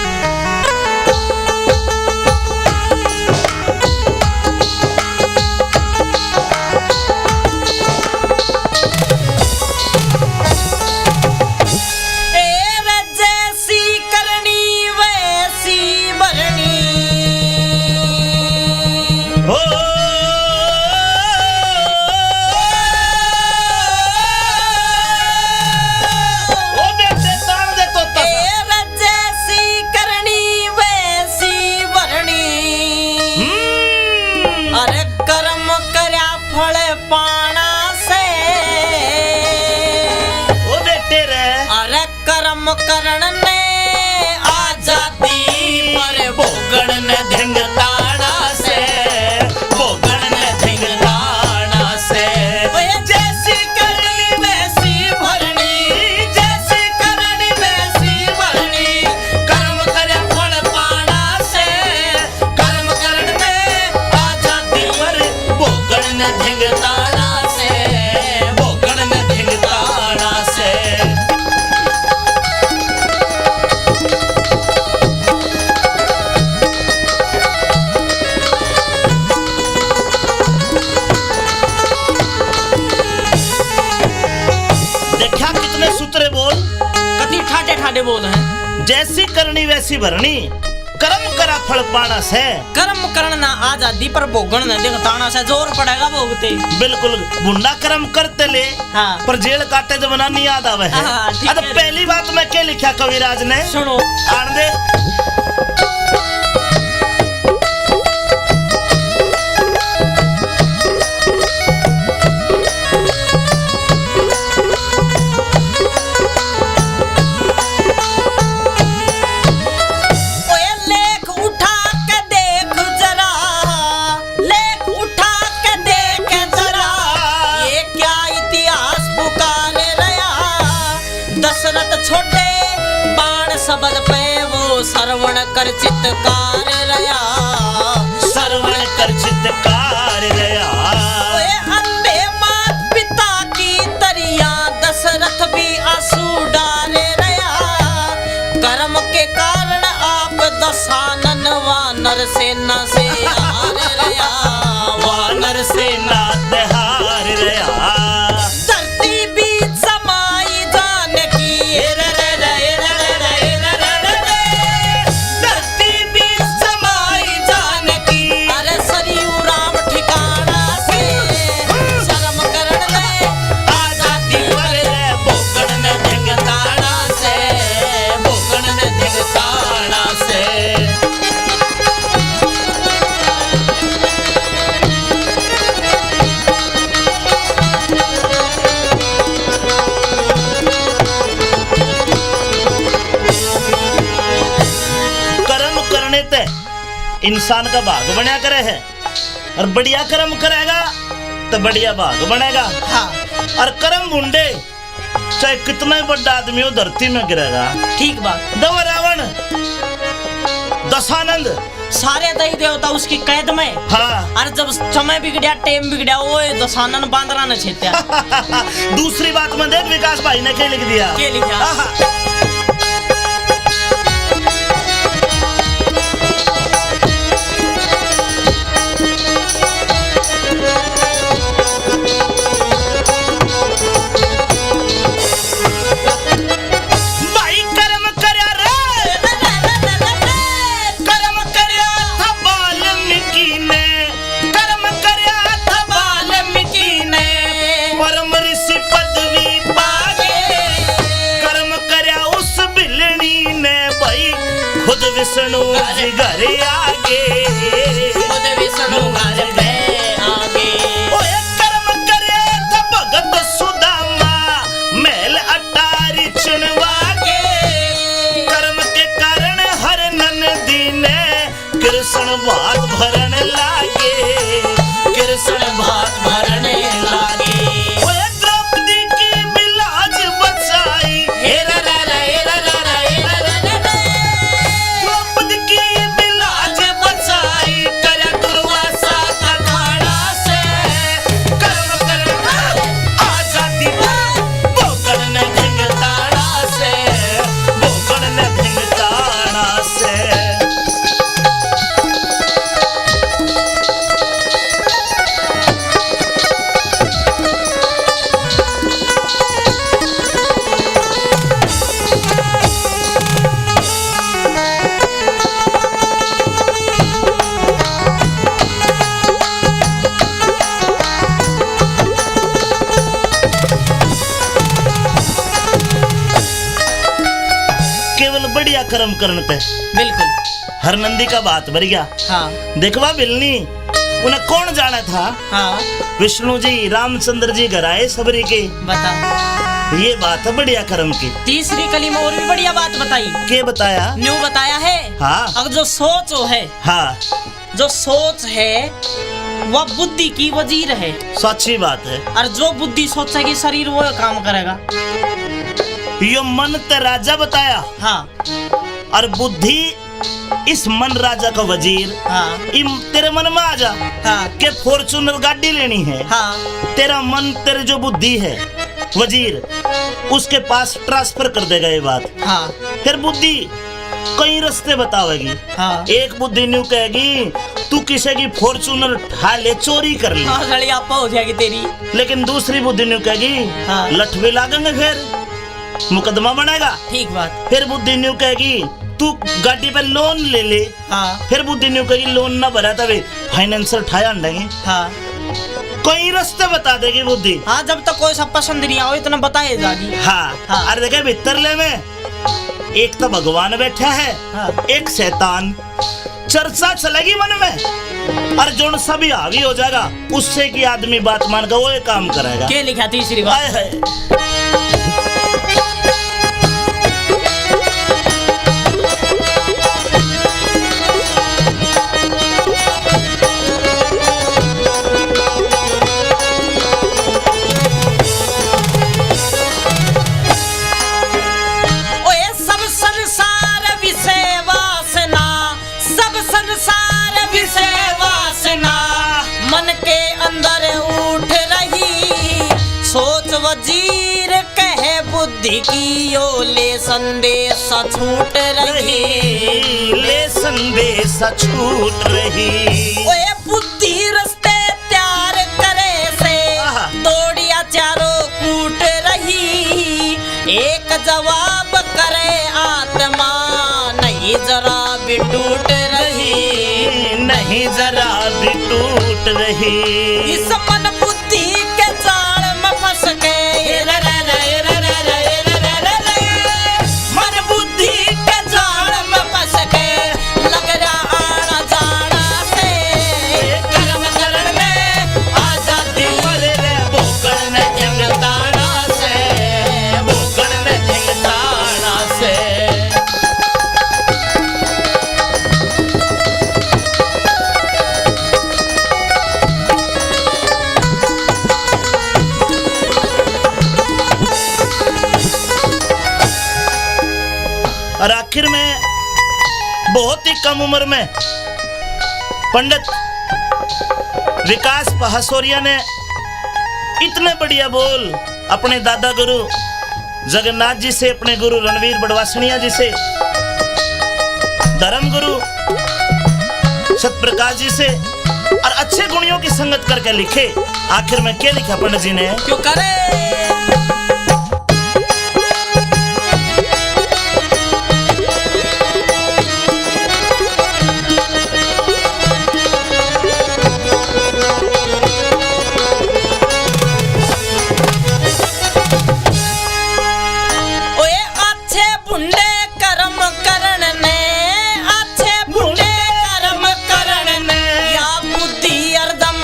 करण ने आजादी पर भोगण ने धिंगताड़ा से, भोगण ने धिंगताड़ा से। जैसी करनी वैसी भरनी, जैसी करनी वैसी भरनी, कर्म करे फल पाना से, कर्म करण ने आजादी पर भोगण ने धिंगताड़ा से, भोगण ने धिंगताड़ा से। सूत्रे बोल कति ठाटे ठाटे बोल हैं। जैसी करनी वैसी भरनी, कर्म करा फल पाना से, कर्म करना आजादी पर भोगण न दिखताना से। जोर पड़ेगा भोगते। बिल्कुल। बुंडा कर्म करते ले। हाँ। पर जेल काटे जब ना नहीं याद आवे है। हाँ, ठीक है। पहली बात मैं क्या लिखा कविराज ने सुनो। आन दे। छोटे बाण शब्द पे वो श्रवण कर चित्तकार रया, श्रवण कर चित्तकार रया। अंधे मात पिता की तरिया दशरथ भी आंसू डाले रया। कर्म के कारण आप दशानन वानर सेना से हार रया, वानर सेना से हार रया। इंसान का भाग बना करे है, और बढ़िया कर्म करेगा तो बढ़िया भाग बनेगा। हाँ। और कर्म मुंडे चाहे कितना ही बड़ा आदमी हो धरती में गिरेगा। ठीक बात। दव रावण, दशानंद, सारे दई देवता उसकी कैद में। हाँ। और जब समय बिगड़ा, टेम बिगड़ा, वो दशानन बांदरा ने छेत्या। दूसरी बात में देख विकास भाई ने क्या लिख दिया। क्या लिखा? विष्णु जी घर आगे, खुद विष्णु घर पे आगे। ओए कर्म करे तो भगत सुदामा महल अटारी चुनवागे। कर्म के कारण हर नंदी ने कृष्ण भात भरन लागे, कृष्ण भात भरने लागे। ओए द्रौपदी की बिलाज बच कर्म करने पे बिल्कुल। हर नंदी का बात भर गया। हाँ देखवा बिलनी उन्हें कौन जाना था? हाँ विष्णु जी रामचंद्र जी घर आए सबरी के। बता। ये बात है बढ़िया कर्म की। तीसरी कली में और भी बढ़िया बात बताई। के बताया? न्यू बताया है। हाँ अब जो सोच है, हाँ जो सोच है वह बुद्धि की वजीर है। सच्ची बात है। और जो बुद्धि सोचेगी शरीर वो काम करेगा। यो मन ते राजा बताया। हाँ और बुद्धि इस मन राजा का वजीर। हाँ तेरे मन में आ जा हाँ के फॉर्चूनर गाड़ी लेनी है। हाँ तेरा मन तेरे जो बुद्धि है वजीर उसके पास ट्रांसफर कर देगा ये बात। हाँ फिर बुद्धि कई रास्ते बतावेगी। हाँ एक बुद्धि न्यू कहेगी तू किसी की फॉर्चूनर उठा ले, चोरी कर ले। हाँ सड़ी आपा हो जाएगी तेरी। लेकिन दूसरी बुद्धि न्यू कहेगी हाँ। लठवे लागेंगे, फिर मुकदमा बनेगा। ठीक बात। फिर बुद्धि न्यू कहेगी तू गाड़ी पे लोन ले ले। हाँ फिर बुद्धि न्यू कहेगी लोन ना भरा तभी फाइनेंसर उठाया देंगे। हाँ कई रास्ते बता देगी बुद्धि। हाँ जब तक कोई सब पसंद नहीं आओ इतना बताए जागी। हाँ, हाँ। अरे देखे भीतरले में एक तो भगवान बैठा है। हाँ। एक शैतान। चर्चा चलेगी मन में और जो सभी हावी हो जाएगा उससे की आदमी बात मान कर वो ये काम करेगा। क्या लिखा तीसरी बात? आए हाय। ओए सब संसार विषय वासना, सब संसार विषय वासना मन के अंदर उठ रही। सोच वजीर कहे बुद्धि की ओ ले संदेश छूट रही। ले संदेश छूट रही। ओए बुद्धि रस्ते त्यार करे से आहा। दौड़िया चारों कूट रही। एक जवाब करे आत्मा नहीं जरा भी टूट रही। नहीं जरा भी टूट रही। इस मन बुद्धि के जाल में फंस के मन बुद्धि के जाल में फंस के लग रहा आना जाना से कर्म करण में आजादी अरे रे भोगन में जंगताना से भोगन में जंगताना से। और आखिर में बहुत ही कम उम्र में पंडित विकास पहासोरिया ने इतने बढ़िया बोल अपने दादा गुरु जगन्नाथ जी से, अपने गुरु रणवीर बड़वासनिया जी से, धर्म गुरु सतप्रकाश जी से और अच्छे गुणियों की संगत करके लिखे। आखिर में क्या लिखा पंडित जी ने? क्यों करे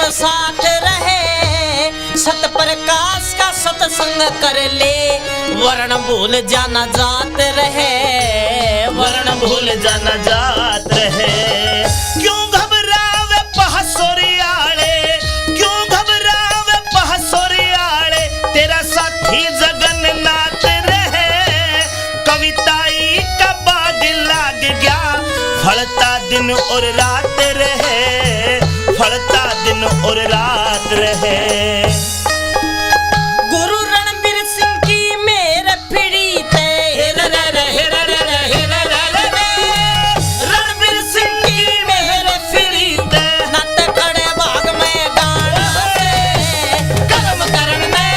साथ रहे। सत प्रकाश का सत्संग कर ले वर्ण भूल जाना जात रहे। वर्ण भूल जाना जात रहे। क्यों घबरावे पहासोरियाले, क्यों घबरावे पहासोरियाले, तेरा साथी जगन्नाथ रहे। कविताई का बाग लाग गया, फलता दिन और रात रहे, फलता दिन और रात रहे। गुरु रणबीर सिंह की मेरे फिरी थे रणबीर सिंह की मेरे फिरी थे। नत खड़े भाग में गान से कर्म करण में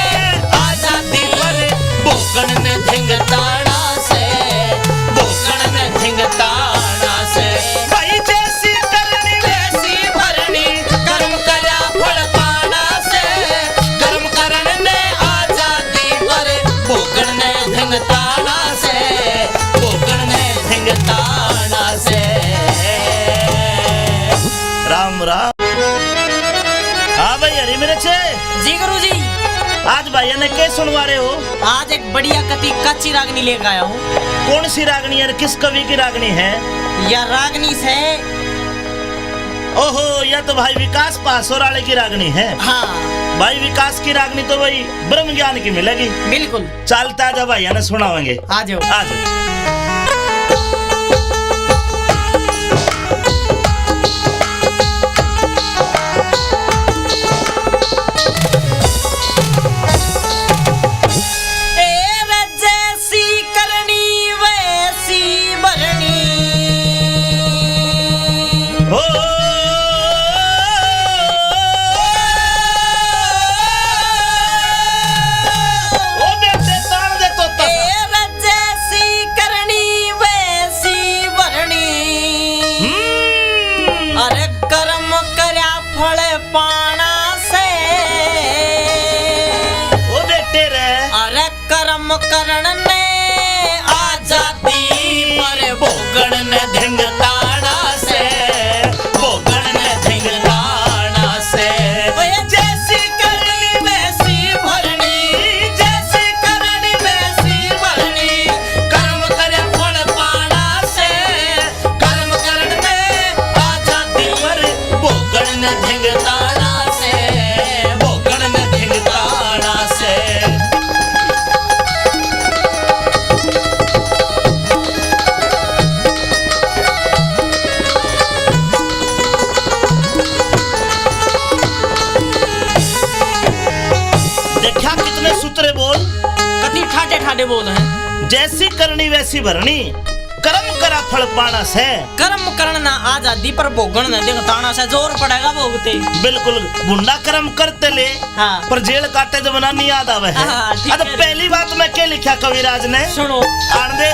आजादी पर भोगन ने धिंगताड़ा से भोगन ने धिंगताड़ा से। भाई जैसी करनी वैसी भरनी कर्म करा फल पाना से राम राम। हाँ भाई हरी मिर्च जी गुरुजी, आज भाई ने क्या सुनवा रहे हो? आज एक बढ़िया कच्ची रागनी लेकर आया हूँ। कौन सी रागनी है? किस कवि की रागनी है? यह रागनी से ओहो, यह तो भाई विकास पासोर वाले की रागनी है। हाँ भाई विकास की रागनी तो भाई ब्रह्म ज्ञान की मिलेगी। बिल्कुल, चलता जा भाई ने सुनावेंगे। आ जाओ। आ जाओ। करण ने आजादी पर भोगण ने धिंगताड़ा से, भोगण ने धिंगताड़ा से। जैसी करनी वैसी भरनी, जैसी करनी वैसी भरनी। कर्म करे फल पाना से, कर्म करण ने आजादी पर भोगण ने धिंगताड़ा से, भोगण ने धिंगताड़ा से। सूत्रे बोल कति ठाटे ठाटे बोल हैं। जैसी करनी वैसी भरनी, कर्म करा फल पाना से। कर्म करना आजादी पर भोगन न दिखताना से, जोर पड़ेगा भोगते। बिल्कुल, गुंडा कर्म करते ले। हाँ। पर जेल काटे जमाना नहीं याद आवे है। अब पहली बात में क्या लिखा कविराज ने सुनो, आन दे।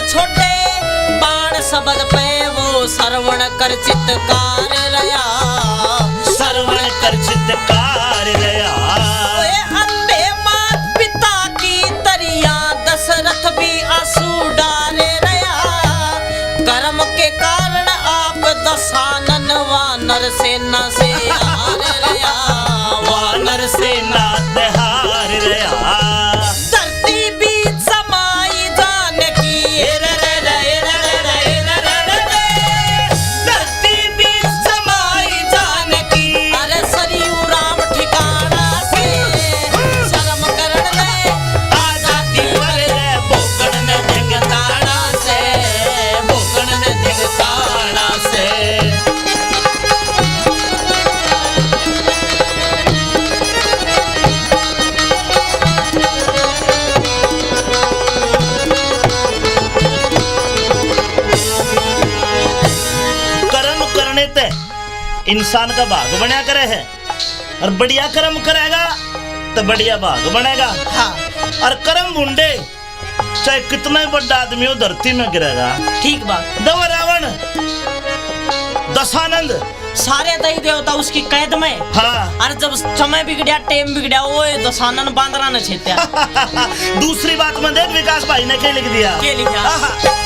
छोटे बाण शब्द पे वो श्रवण कर चित्तकार रया, श्रवण कर चित्तकार रया। अंधे मात पिता की तरिया दशरथ भी आंसू डाले रया। कर्म के कारण आप दशानन वानर सेना से हार रया, वानर सेना से हार रया। इंसान का भाग बना करे है, और बढ़िया कर्म करेगा तो बढ़िया भाग बनेगा। हाँ। और कर्म बुंडे चाहे कितना बड़ा आदमी हो धरती में गिरेगा। ठीक बात। दवा रावण, दशानंद, सारे दही देवता उसकी कैद में। हाँ। और जब समय बिगड़ा, टेम बिगड़ा, वो दशानन बांदरा ने छेत्या। दूसरी बात में देख विकास भाई ने क्या लिख दिया। क्या लिखा?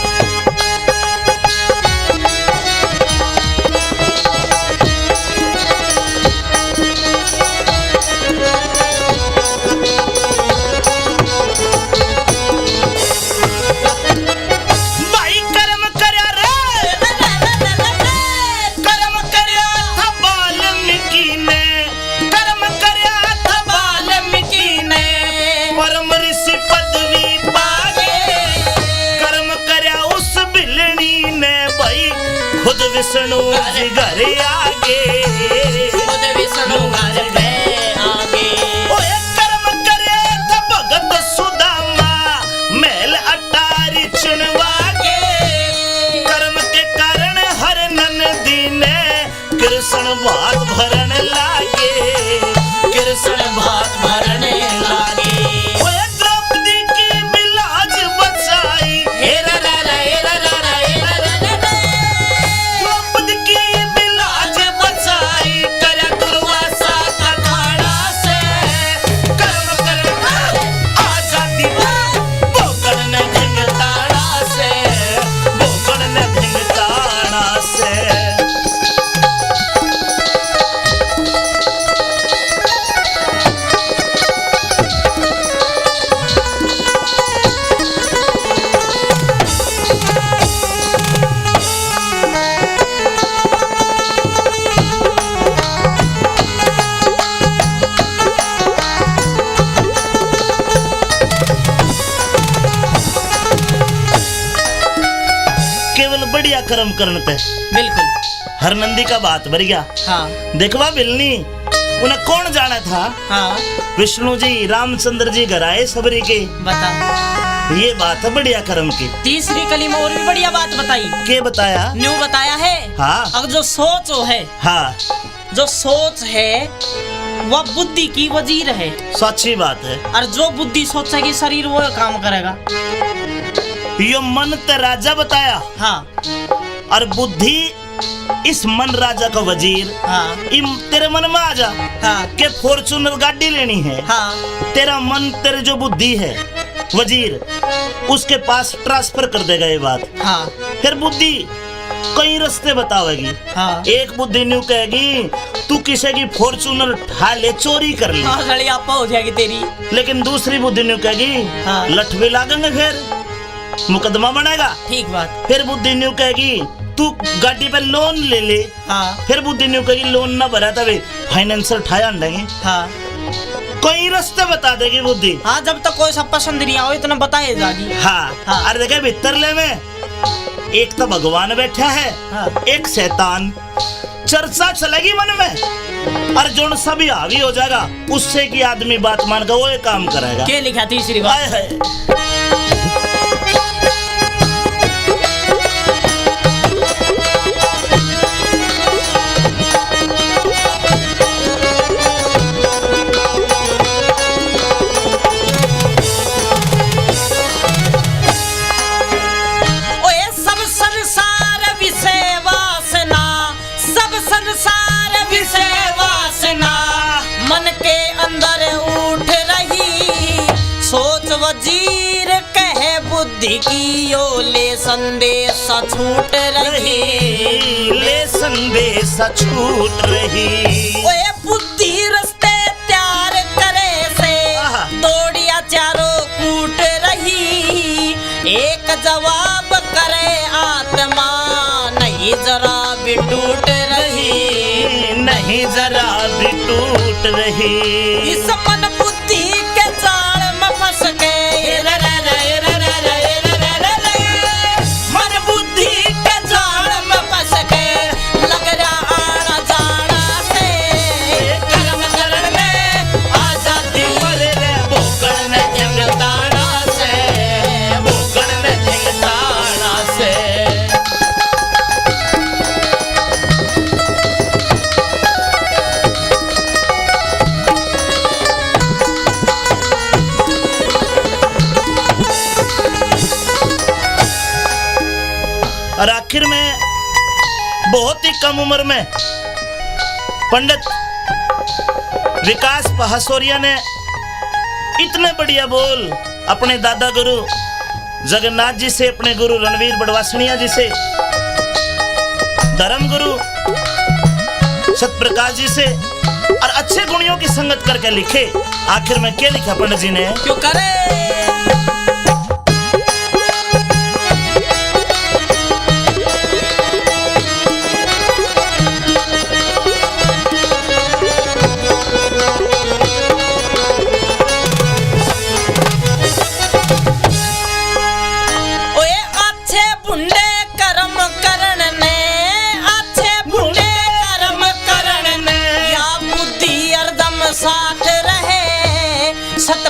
विष्णु जी घर आगे, खुद विष्णु घर पे आगे। ओए कर्म करे तो भगत सुदामा महल अटारी चुनवागे। कर्म के कारण हर नंदी ने कृष्ण बात भरन लागे, सुन भात भरने लागी ओए द्रौपदी की बिलाज बचाई हेरा रा रा हेरा रा रा हेरा रा रा रा। द्रौपदी की बिलाज आज बचाई कर दुर्वासा का खाना से कर्म करना आजादी बोकड़ ने धिंगताड़ा से बोकड़ ने धिंगताड़ा से केवल बढ़िया कर्म करने पे बिल्कुल हर नंदी का बात भर गया। हाँ देखवा बिलनी उन्हें कौन जाना था? हाँ विष्णु जी रामचंद्र जी घर आए सबरी के। बता ये बात है बढ़िया कर्म की। तीसरी कली में और भी बढ़िया बात बताई के बताया? न्यू बताया है हाँ अब जो सोच है हाँ जो सोच है वह बुद्धि की वजीर है सच्ची बात है। और जो बुद्धि सोचेगी शरीर वो काम करेगा। यो मन ते राजा बताया हाँ और बुद्धि इस मन राजा का वजीर। हाँ इम तेरे मन में आ जा हाँ के फॉर्चूनर गाड़ी लेनी है। हाँ तेरा मन तेरे जो बुद्धि है वजीर उसके पास ट्रांसफर कर देगा ये बात। हाँ फिर बुद्धि कई रास्ते बतावेगी। हाँ एक बुद्धि न्यू कहेगी तू किसी की फॉर्चूनर ठा ले चोरी कर ले। हाँ सड़ी आपा हो जाएगी तेरी। लेकिन दूसरी बुद्धि न्यू कहेगी हाँ। लठ भी लागेंगे फिर मुकदमा बनेगा। ठीक बात। फिर बुद्धि न्यू कहेगी तू गाड़ी पे लोन ले ले। हाँ फिर बुद्धि न्यू कहेगी लोन ना भरा तभी फाइनेंसर ठाया देंगे। हाँ कई रास्ते बता देगी बुद्धि। हाँ जब तक कोई सब पसंद नहीं आओ इतना बताए जागी। हाँ, हाँ। अरे देखे भीतरले में एक तो भगवान बैठा है हाँ। एक शैतान। चर्चा चलेगी मन में और जो सभी हावी हो जाएगा उससे की आदमी बात मान कर वो ये काम करेगा। क्या लिखा तीसरी बात? हाय हाय। ओए सब संसार विषय वासना सब संसार विषय वासना मन के अंदर उठ रही सोच वजीर कहे बुद्धि की यो ले संदेश छूट रही। ले संदेश छूट रही। ओए बुद्धि रस्ते तैयार करे से आहा। दौड़िया चारों कूट रही एक जवाब करे आत्मा नहीं जरा भी टूट रही। नहीं जरा भी टूट रही। इस मन बुद्धि के जाल में फंस के मन बुद्धि के जाल में फंस के लग रहा आना जाना से कर्म करण में आजादी बोकड़ ने धिंगताड़ा से बोकड़ ने धिंगताड़ा से। और आखिर में बहुत ही कम उम्र में पंडित विकास पहासोरिया ने इतने बढ़िया बोल अपने दादा गुरु जगन्नाथ जी से, अपने गुरु रणवीर बड़वासनिया जी से, धर्म गुरु सतप्रकाश जी से और अच्छे गुणियों की संगत करके लिखे। आखिर में क्या लिखा पंडित जी ने? क्यों करे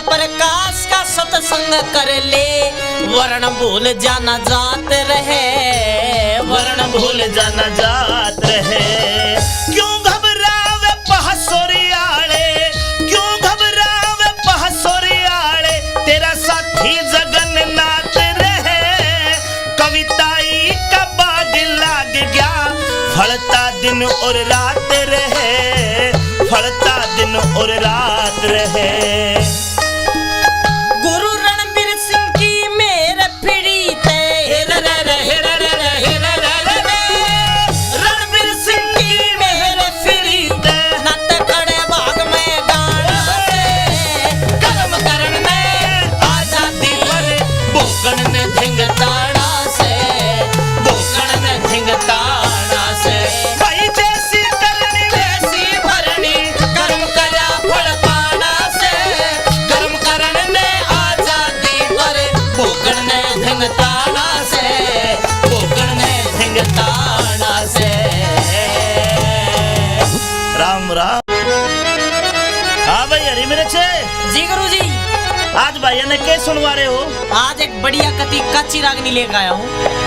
प्रकाश का सत्संग कर ले वर्ण भूल जाना जात रहे। वर्ण भूल जाना जात रहे। क्यों घबरावे पहासोरियाले क्यों फलता दिन और रात रहे। गुरु रणबीर सिंह की मेरे पीड़ी ते रणबीर सिंह की मेरे पीड़ी ते नत खड़े भाग में गान बसे कर्म करण में आजादी पर भोगण ने धिंगताड़ा से भोगण ने धिंगताड़ा से भाई जैसी करनी वैसी भरनी कर्म करा फल पाना से कर्म करण ने आजादी पर भोगण ने धिंगताड़ा से भोगण ने धिंगताड़ा से। राम राम। हाँ भाई हरी मेरे छे जी गुरु जी आज भैया ने क्या सुनवा रहे हो? आज एक बढ़िया कति कच्ची रागनी लेकर आया हूँ।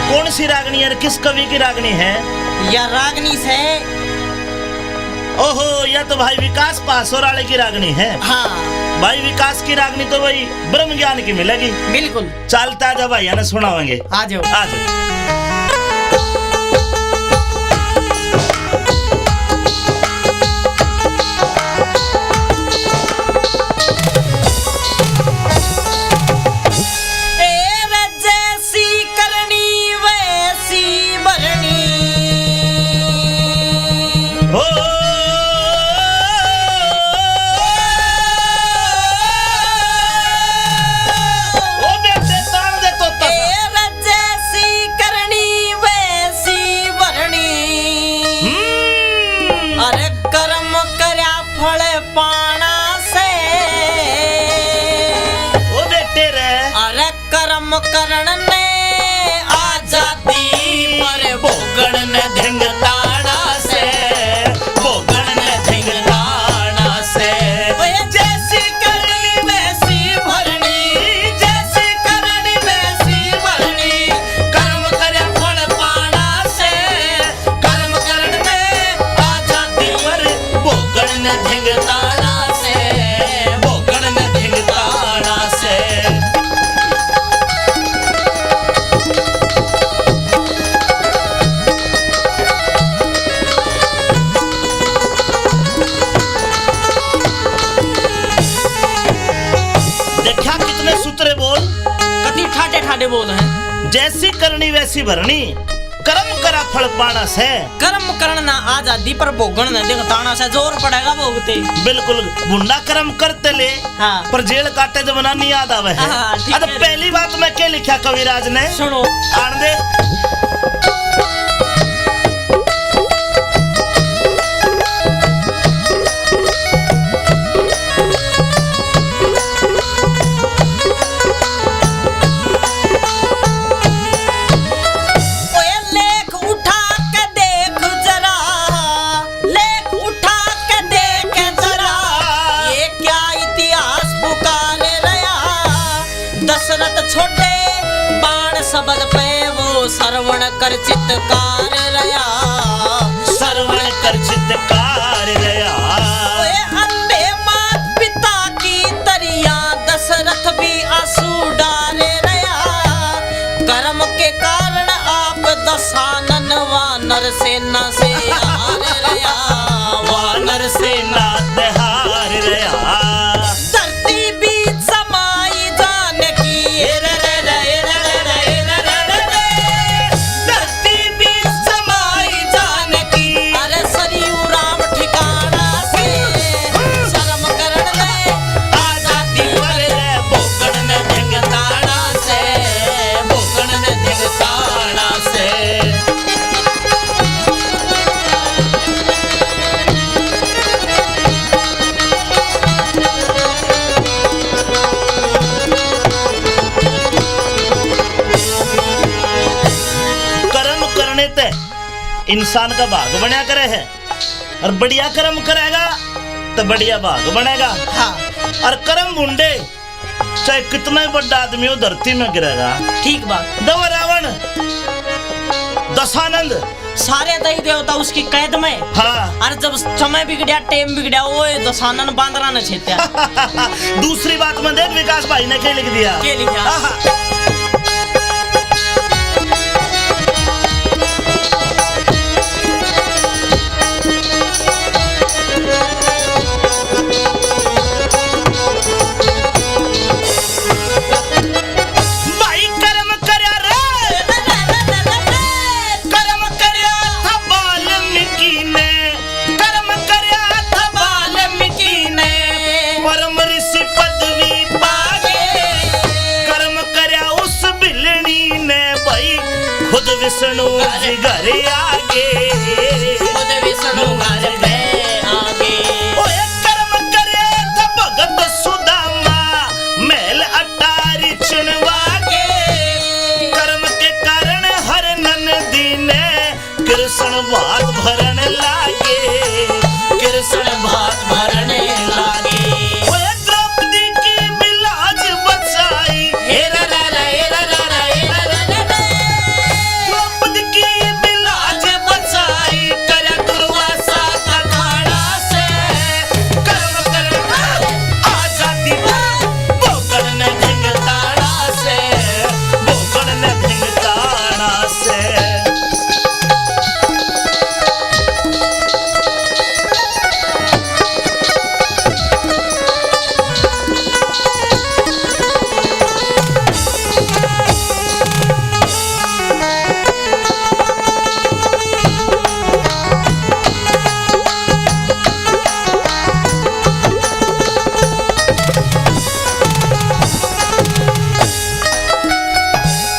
कौन सी रागनी है? किस कवि की रागनी है? यह रागनी से ओहो यह तो भाई विकास पासोर वाले की रागनी है। हाँ भाई विकास की रागनी तो भाई ब्रह्म ज्ञान की मिलेगी। बिल्कुल चलता जब भैया ने सुनावेंगे। आ जाओ। आज जैसी करनी वैसी भरनी ओ बेटे तान दे तो जैसी करनी वैसी भरनी अरे कर्म करया फल पाना से ओ बेटे रे अरे कर्म करण ने आजादी पर भोगण ने धिंगताड़ा से भोगण ने धिंगताड़ा से जैसी करनी वैसी भरनी जैसी करनी वैसी भरनी कर्म करे फल पाना से कर्म करण में आजादी पर भोगण ने धिंगताड़ा से भोगण ने धिंगताड़ा से। देखा कितने सूत्रे बोल। कति ठाटे ठाटे बोल हैं। जैसी करनी वैसी भरनी कर्म करा फल पाना से कर्म करना आजादी पर भोगन न देख ताना से जोर पड़ेगा भोगते। बिल्कुल गुंडा कर्म करते ले हाँ। पर जेल काटे जब ना नहीं याद आवे है। हाँ, ठीक अब है। पहली बात में क्या लिखा कविराज ने सुनो आन दे ओए लेख उठा के देख जरा लेख उठा के देख जरा ये क्या इतिहास पुकारे रहा दशरथ छोटे बाण शब्द पे वो श्रवण कर चित्कार रहा सरवण कर चित्कार रया ओए अंधे मात पिता की तरिया दशरथ भी आंसू डाले रहा कर्म के कारण आप दशानन वानर सेना से हार रहा वानर से नात हार रया धरती बीच समाई जानकी धरती बीच समाई जानकी अरे सरयू राम ठिकाना से शर्म करण में आजादी पर भोगण ने धिंगताड़ा से भोगण ने धिंगताड़ा से। कर्म करने ते इंसान का भाग बनया करे है और बढ़िया कर्म करेगा तो बढ़िया भाग बनेगा। हाँ और कर्म बुंडे चाहे कितना ही बड़ा आदमी हो धरती में गिरेगा। ठीक बात दव रावण दशानंद सारे दही देवता उसकी कैद में हाँ और जब समय बिगड़ा टेम बिगड़ा वो दशानन बांदरा ने छेत्या दूसरी बात में देख विकास भाई ने क्या लिख दिया के लिखा आहा। विष्णु जी घर आगे खुद विष्णु घर पे आगे ओए कर्म करे था भगत सुदामा महल अटारी चुनवा के कर्म के कारण हर नंदी ने कृष्ण भात भरन लागे कृष्ण भात भरने लागे ओए द्रौपदी की बिलाज बचाई हेरा रा रा हेरा रा रा हेरा रा रा रा। द्रौपदी की बिलाज बचाई कर दुर्वासा का खाड़ा से कर्म कर आजादी भोगन ने धिंगताड़ा से भोगन ने धिंगताड़ा से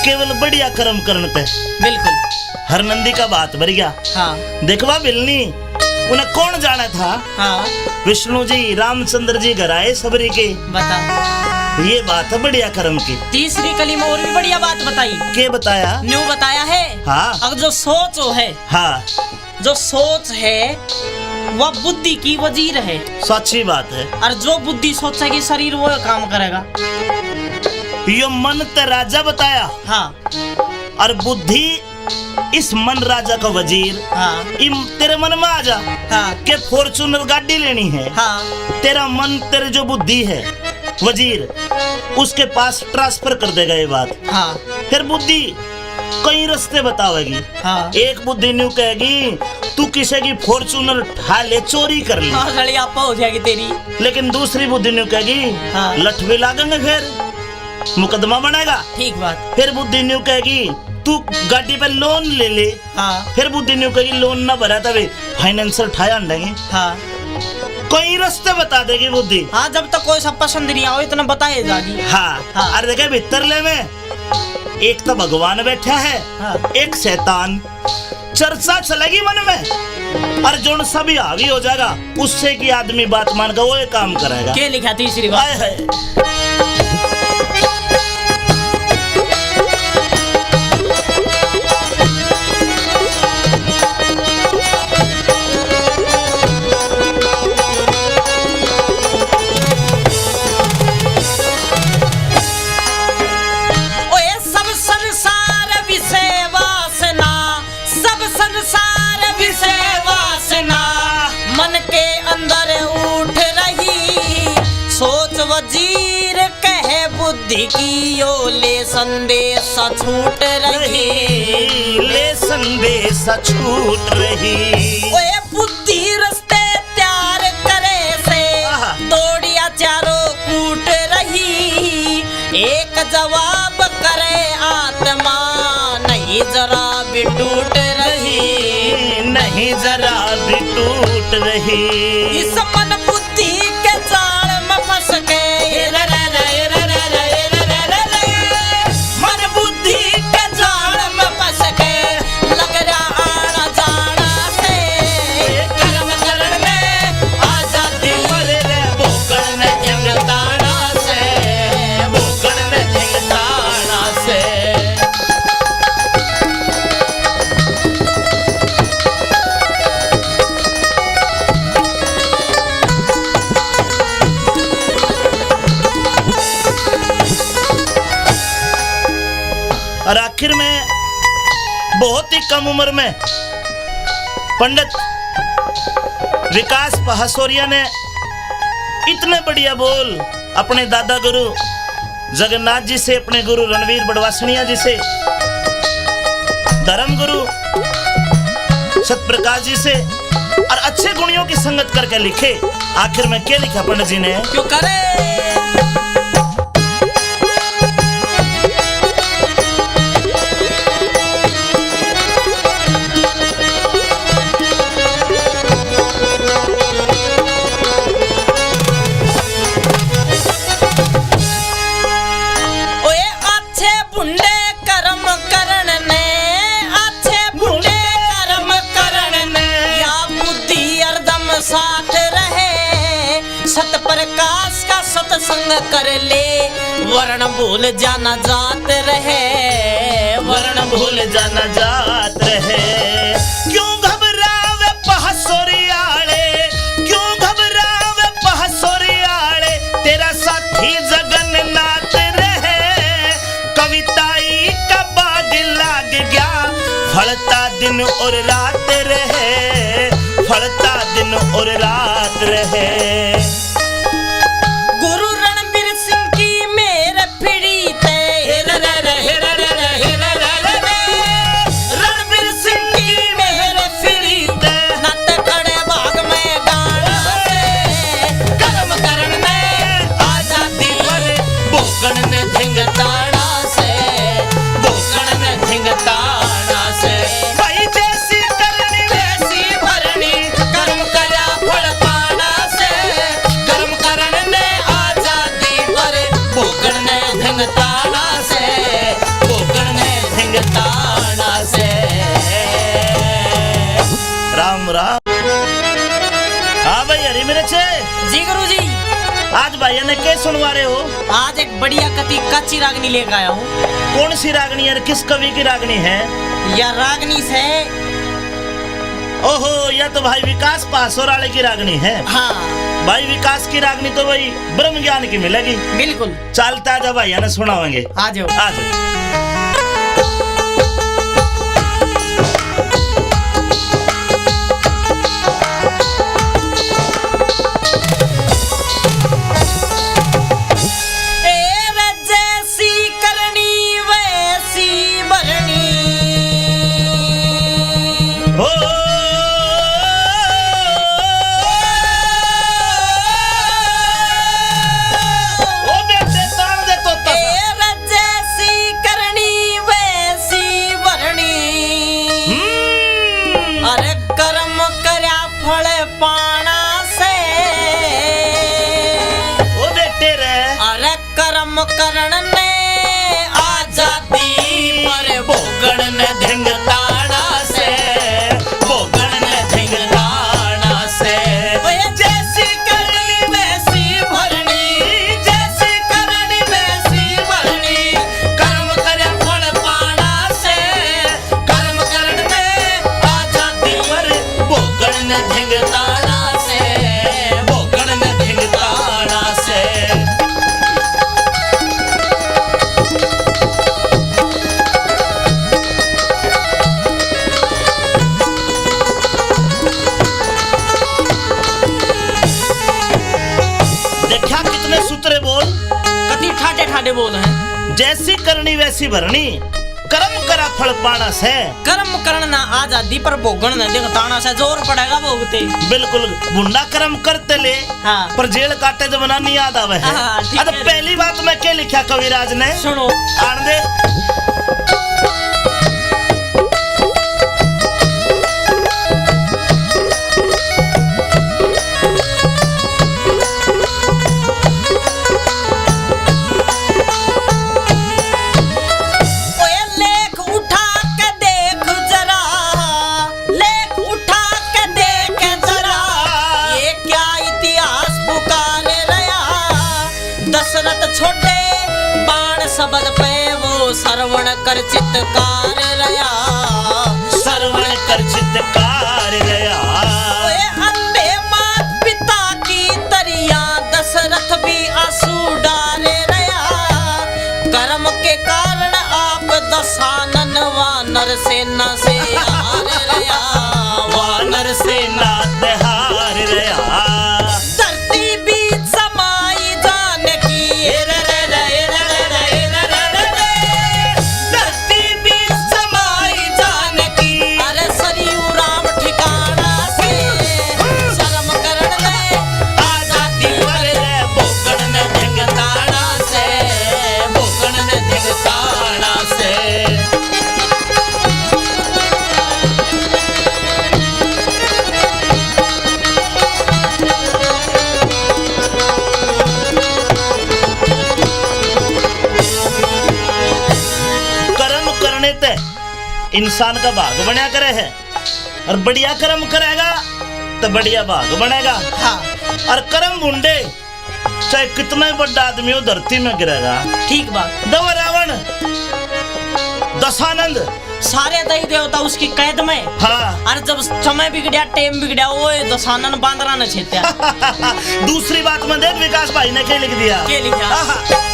केवल बढ़िया कर्म करने पे बिल्कुल हर नंदी का बात भर गया। हाँ देखवा बिलनी उन्हें कौन जाना था। हाँ विष्णु जी रामचंद्र जी घर आए सबरी के बताओ ये बात है बढ़िया कर्म की। तीसरी कली में और भी बढ़िया बात बताई के बताया। न्यू बताया है हाँ अब जो सोच है हाँ जो सोच है वह बुद्धि की वजीर है सच्ची बात है। और जो बुद्धि सोचेगी शरीर वो काम करेगा। यो मन ते राजा बताया हाँ और बुद्धि इस मन राजा का वजीर। हाँ तेरे मन में आ जा हाँ के फॉर्चूनर गाड़ी लेनी है। हाँ तेरा मन तेरे जो बुद्धि है वजीर उसके पास ट्रांसफर कर देगा ये बात। हाँ फिर बुद्धि कई रास्ते बतावेगी। हाँ एक बुद्धि न्यू कहेगी तू किसी की फॉर्चूनर ठा ले चोरी कर ले हाँ सड़ी आपा हो जाएगी तेरी। लेकिन दूसरी बुद्धि न्यू कहेगी हाँ। लठ भी लागेंगे फिर मुकदमा बनेगा। ठीक बात। फिर बुद्धि न्यू कहेगी तू गाड़ी पे लोन ले ले। हाँ फिर बुद्धि न्यू कहेगी लोन ना भरा तभी फाइनेंसर ठाया देंगे। हाँ कई रास्ते बता देगी बुद्धि। हाँ जब तक कोई सब पसंद नहीं आओ इतना बताए जागी। हाँ, हाँ। अरे देखे भीतरले में एक तो भगवान बैठा है हाँ। एक शैतान। चर्चा चलेगी मन में और जो सभी हावी हो जाएगा उससे की आदमी बात मान कर वो ये काम करेगा। क्या लिखा तीसरी बात। हाय हाय ओए सब संसार विषय वासना सब संसार विषय वासना मन के अंदर उठ रही सोच वजीर कहे बुद्धि की यो ले संदेश छूट रही। ले संदेश छूट रही। ओए बुद्धि रस्ते त्यार करे से आहा। दौड़िया चारों कूट रही एक जवाब करे आत्मा नहीं जरा भी टूट रही। नहीं जरा भी टूट रही। इस मन बुद्धि के जाल में फंस के मन बुद्धि के जाल में फंस के लग रहा आना जाना से कर्म करण में आजादी भोगन में धिंगताड़ा से भोगन में धिंगताड़ा से। और आखिर में बहुत ही कम उम्र में पंडित विकास पहासोरिया ने इतने बढ़िया बोल अपने दादा गुरु जगन्नाथ जी से, अपने गुरु रणवीर बड़वासनिया जी से, धर्म गुरु सतप्रकाश जी से और अच्छे गुणियों की संगत करके लिखे। आखिर में क्या लिखा पंडित जी ने। क्यों करे ओए अच्छे बुंडे कर्म करण ने संग कर ले वर्ण भूल जाना जात रहे वर्ण भूल जाना जात रहे क्यों घबरावे पहसोरियाले क्यों घबरावे पहसोरियाले तेरा साथी जगन्नाथ रहे कविताई का बाग लाग गया फलता दिन और रात रहे फलता दिन और रात रहे गुरु रणबीर सिंह की मेर फिरी ते रणबीर सिंह की मेर फिरी ते नत खड़े भाग में गाना से कर्म करण में आजादी पर भोगन ने धिंगताड़ा से भोगन ने धिंगताड़ा से भाई जैसी करनी वैसी भरनी कर्म करा फल पाना से कर्म करण ने आजादी पर भोगन ने धिंगताड़ा से भोगन ने धिंगताड़ा से राम राम हाँ भाई हरी मेरे छे जी गुरु जी आज भाई ने क्या सुनवा रहे हो आज एक बढ़िया कच्ची रागनी लेकर आया हूँ कौन सी रागनी है किस कवि की रागनी है यह रागनी से ओहो यह तो भाई विकास पासोर वाले की रागनी है हाँ भाई विकास की रागनी तो भाई ब्रह्म ज्ञान की मिलेगी बिल्कुल चलता जब भैया ने सुनावेंगे आ जाओ आज जैसी करनी वैसी भरनी ओ बेटे तान दे तो जैसी करनी वैसी भरनी अरे कर्म करया फल पाना से ओ बेटे रे अरे कर्म करण ने आजादी पर भोगन ने धिंगताड़ा से भोगन ने धिंगताड़ा से जैसी करनी वैसी भरनी जैसी करनी वैसी भरनी कर्म करे फल पाना से कर्म करण में आजादी पर भोगन ने धिंगताड़ा से भोगन ने धिंगताड़ा से देखा कितने सूत्रे बोल कति ठाटे ठाटे बोल हैं जैसी करनी वैसी भरनी कर्म करा फल पाना से कर्म करण ना आजादी पर भोगन न देख ताना से जोर पड़ेगा भोगते बिल्कुल गुंडा कर्म करते ले हाँ पर जेल काटे जमाना नहीं याद आवे है हाँ, ठीक अब है। पहली बात मैं क्या लिखा कविराज ने सुनो आन दे ओए लेख उठा के देख जरा लेख उठा के देख जरा ये क्या इतिहास पुकार रहा दशरथ छोटे बाण शब्द पे वो श्रवण कर चित्कार रहा सरवण कर चित्कार रया ओए अंधे मात पिता की तरिया दशरथ भी आंसू डाले रहा कर्म के कारण आप दशानन वानर सेना से हार रहा वानर से नात हार रया धरती बीच समाई जान की धरती बीच समाई जान की अरे सरयू राम ठिकाना से शर्म करण ने आजादी पर भोगन ने धिंगताड़ा से भोगन ने धिंगताड़ा से कर्म करने ते इंसान का भाग बना करे है और बढ़िया कर्म करेगा तो बढ़िया भाग बनेगा हाँ और कर्म मुंडे चाहे कितना ही बड़ा आदमी हो धरती में गिरेगा। ठीक बात। दवा रावण दशानंद सारे दही देवता उसकी कैद में। हाँ। और जब समय बिगड़ा टाइम बिगड़ा वो दशानन बांदरा न छेत्या। दूसरी बात में देख विकास भाई ने क्या लिख दिया। क्या लिखा?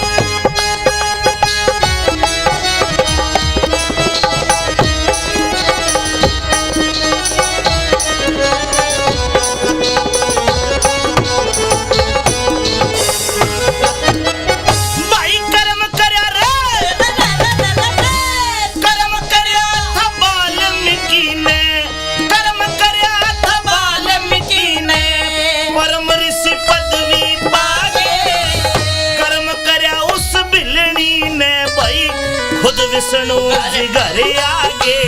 विष्णु जी घर आगे,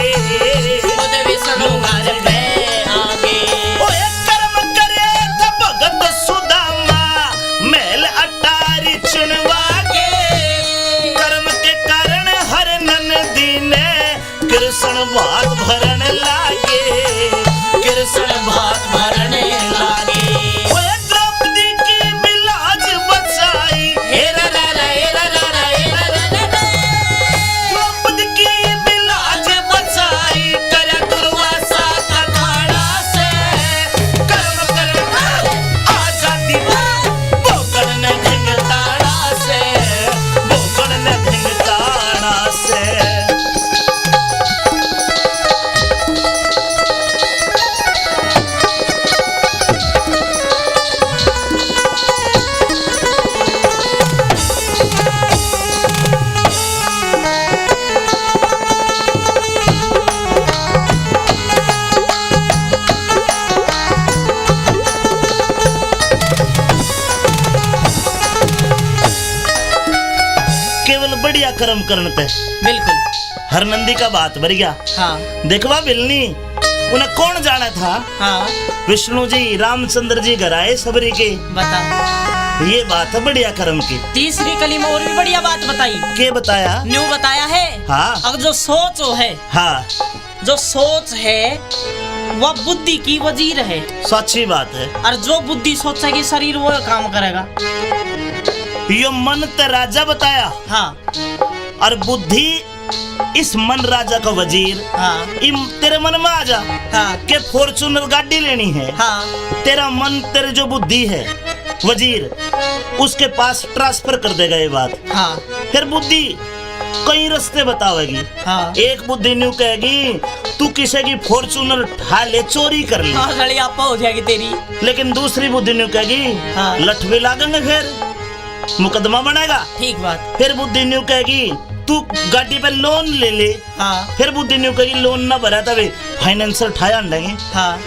खुद विष्णु घर पे आगे। ओए कर्म करे तो भगत सुदामा महल अटारी चुनवा के। कर्म के कारण हर नंदी ने कृष्ण भात भरन लागे, कृष्ण भात भरने लागे। ओए द्रौपदी की बिलाज बचाई, हेरा रा रा हेरा रा रा हेरा रा रा। बढ़िया कर्म करने पे बिल्कुल हर नंदी का बात भर गया। हाँ। देखवा बिलनी उन्हें कौन जाना था। हाँ। विष्णु जी रामचंद्र जी घर आए सबरी के। बता ये बात है बढ़िया कर्म की। तीसरी कली में और भी बढ़िया बात बताई। क्या बताया? न्यू बताया है। हाँ। अब जो सोच है, हाँ, जो सोच है वह बुद्धि की वजीर है। सच्ची बात है। और जो बुद्धि सोचेगी शरीर वो काम करेगा। यो मन ते राजा बताया। हाँ। और बुद्धि इस मन राजा का वजीर। हाँ। तेरे मन में आ जा। हाँ। के फॉर्चूनर गाड़ी लेनी है। हाँ। तेरा मन तेरे जो बुद्धि है वजीर उसके पास ट्रांसफर कर देगा ये बात। हाँ। फिर बुद्धि कई रास्ते बतावेगी। हाँ। एक बुद्धि न्यू कहेगी तू किसी की फॉर्चूनर उठा ले, चोरी कर ले। हाँ, सड़ी आपा हो जाएगी तेरी। लेकिन दूसरी बुद्धि न्यू कहेगी हाँ। लठ भी लागेंगे, फिर मुकदमा बनेगा। ठीक बात। फिर बुद्धि न्यू कहेगी तू गाड़ी पे लोन ले ले। हाँ। फिर बुद्धि न्यू कहेगी लोन ना भरा तभी फाइनेंशियल ठाया देंगे। हाँ।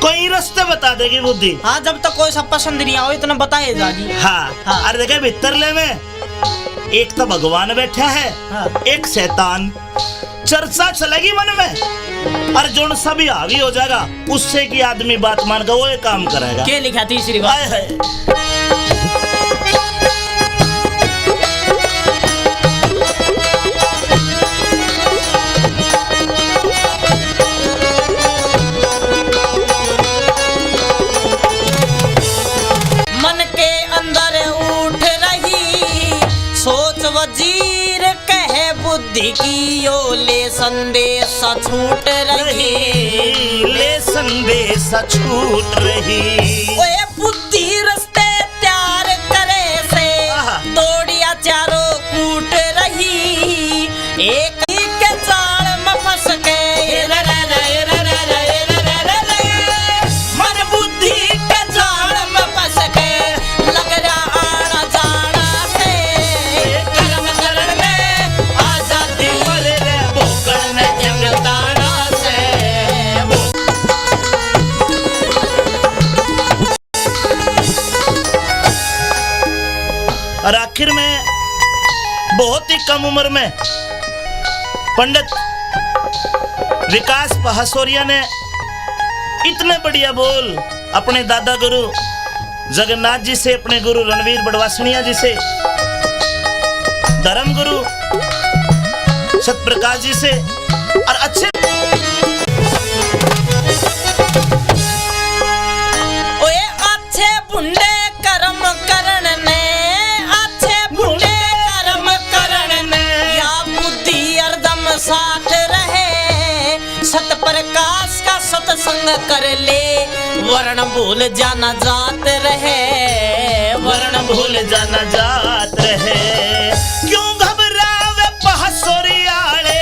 कोई रास्ते बता देगी बुद्धि। हाँ, जब तक कोई सब पसंद नहीं आओ इतना बताए जागी। हाँ। हाँ। अरे देखे भीतरले में एक तो भगवान बैठा है। हाँ। एक शैतान। चर्चा चलेगी मन में और जो सभी हावी हो जाएगा उससे की आदमी बात मान कर वो ये काम करेगा। क्या लिखा तीसरी बात है? मन के अंदर उठ रही सोच वजीर कहे बुद्धि की ओ ले संदेश छूट रही, ले संदेश छूट रही। ओए बुद्धि रस्ते त्यार करे से दौड़िया चारों कूट रही। एक ही के जाल में फंस के मन बुद्धि के जाल में फंस के लग जा आना जाना से। कर्म करण में आजादी बोले रे भोगण में जंगताना से। और आखिर में बहुत ही कम उम्र में पंडित विकास पहासोरिया ने इतने बढ़िया बोल अपने दादा गुरु जगन्नाथ जी से, अपने गुरु रणवीर बड़वासनिया जी से, धर्म गुरु सतप्रकाश जी से और अच्छे ओए अच्छे बुंडे कर्म करण संग कर ले वर्ण भूल जाना जात रहे वर्ण भूल जाना जात रहे क्यों घबरावे पहसोरियाले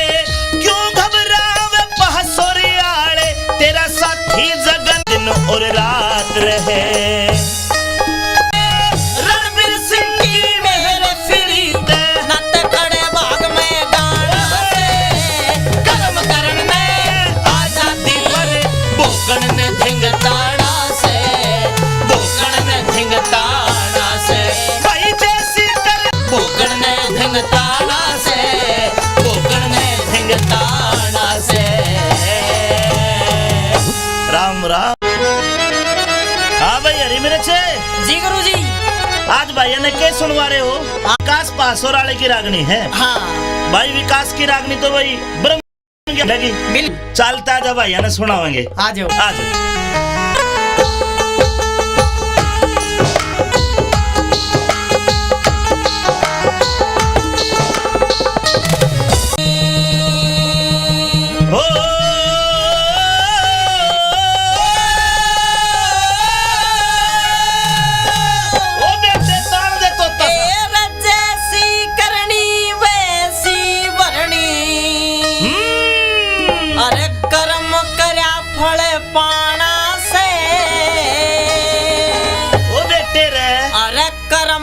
क्यों घबरावे पहसोरियाले तेरा साथी जगन दिन और रात रहे रणवीर सिंह की मेहर फिरी नत खड़े भाग में गाना से कर्म करण में आजादी पर बोकण ने धिंगताड़ा से बोकण ने धिंगताड़ा से भाई जैसी कर बोकड़ ने धिंगताड़ा से बोकण ने धिंगताड़ा से राम राम हाँ भाई हरी मेरे छे जी गुरुजी आज भाई ने क्या सुनवा रहे हो विकास पासोर वाले की रागनी है हाँ भाई विकास की रागनी तो भाई ब्रह्म की लगी मिल चलता जब भाई ने सुनावेंगे आ जाओ आज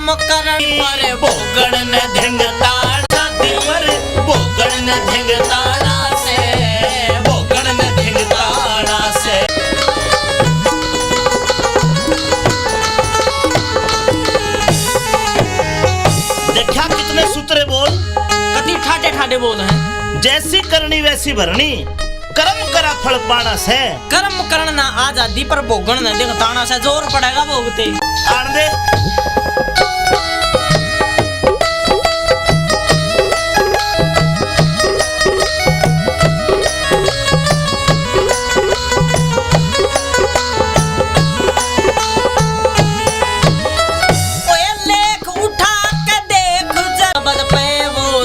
करण पर बोकण ने धिंगताड़ा पर बोकण ने धिंगताड़ा से बोकण ने धिंगताड़ा से देखा कितने सूत्रे बोल कति ठाटे ठाटे बोल हैं जैसी करनी वैसी भरनी कर्म करा फल पाना से कर्म करना आजादी पर भोगण न देख ताना से जोर पड़ेगा भोगते आन दे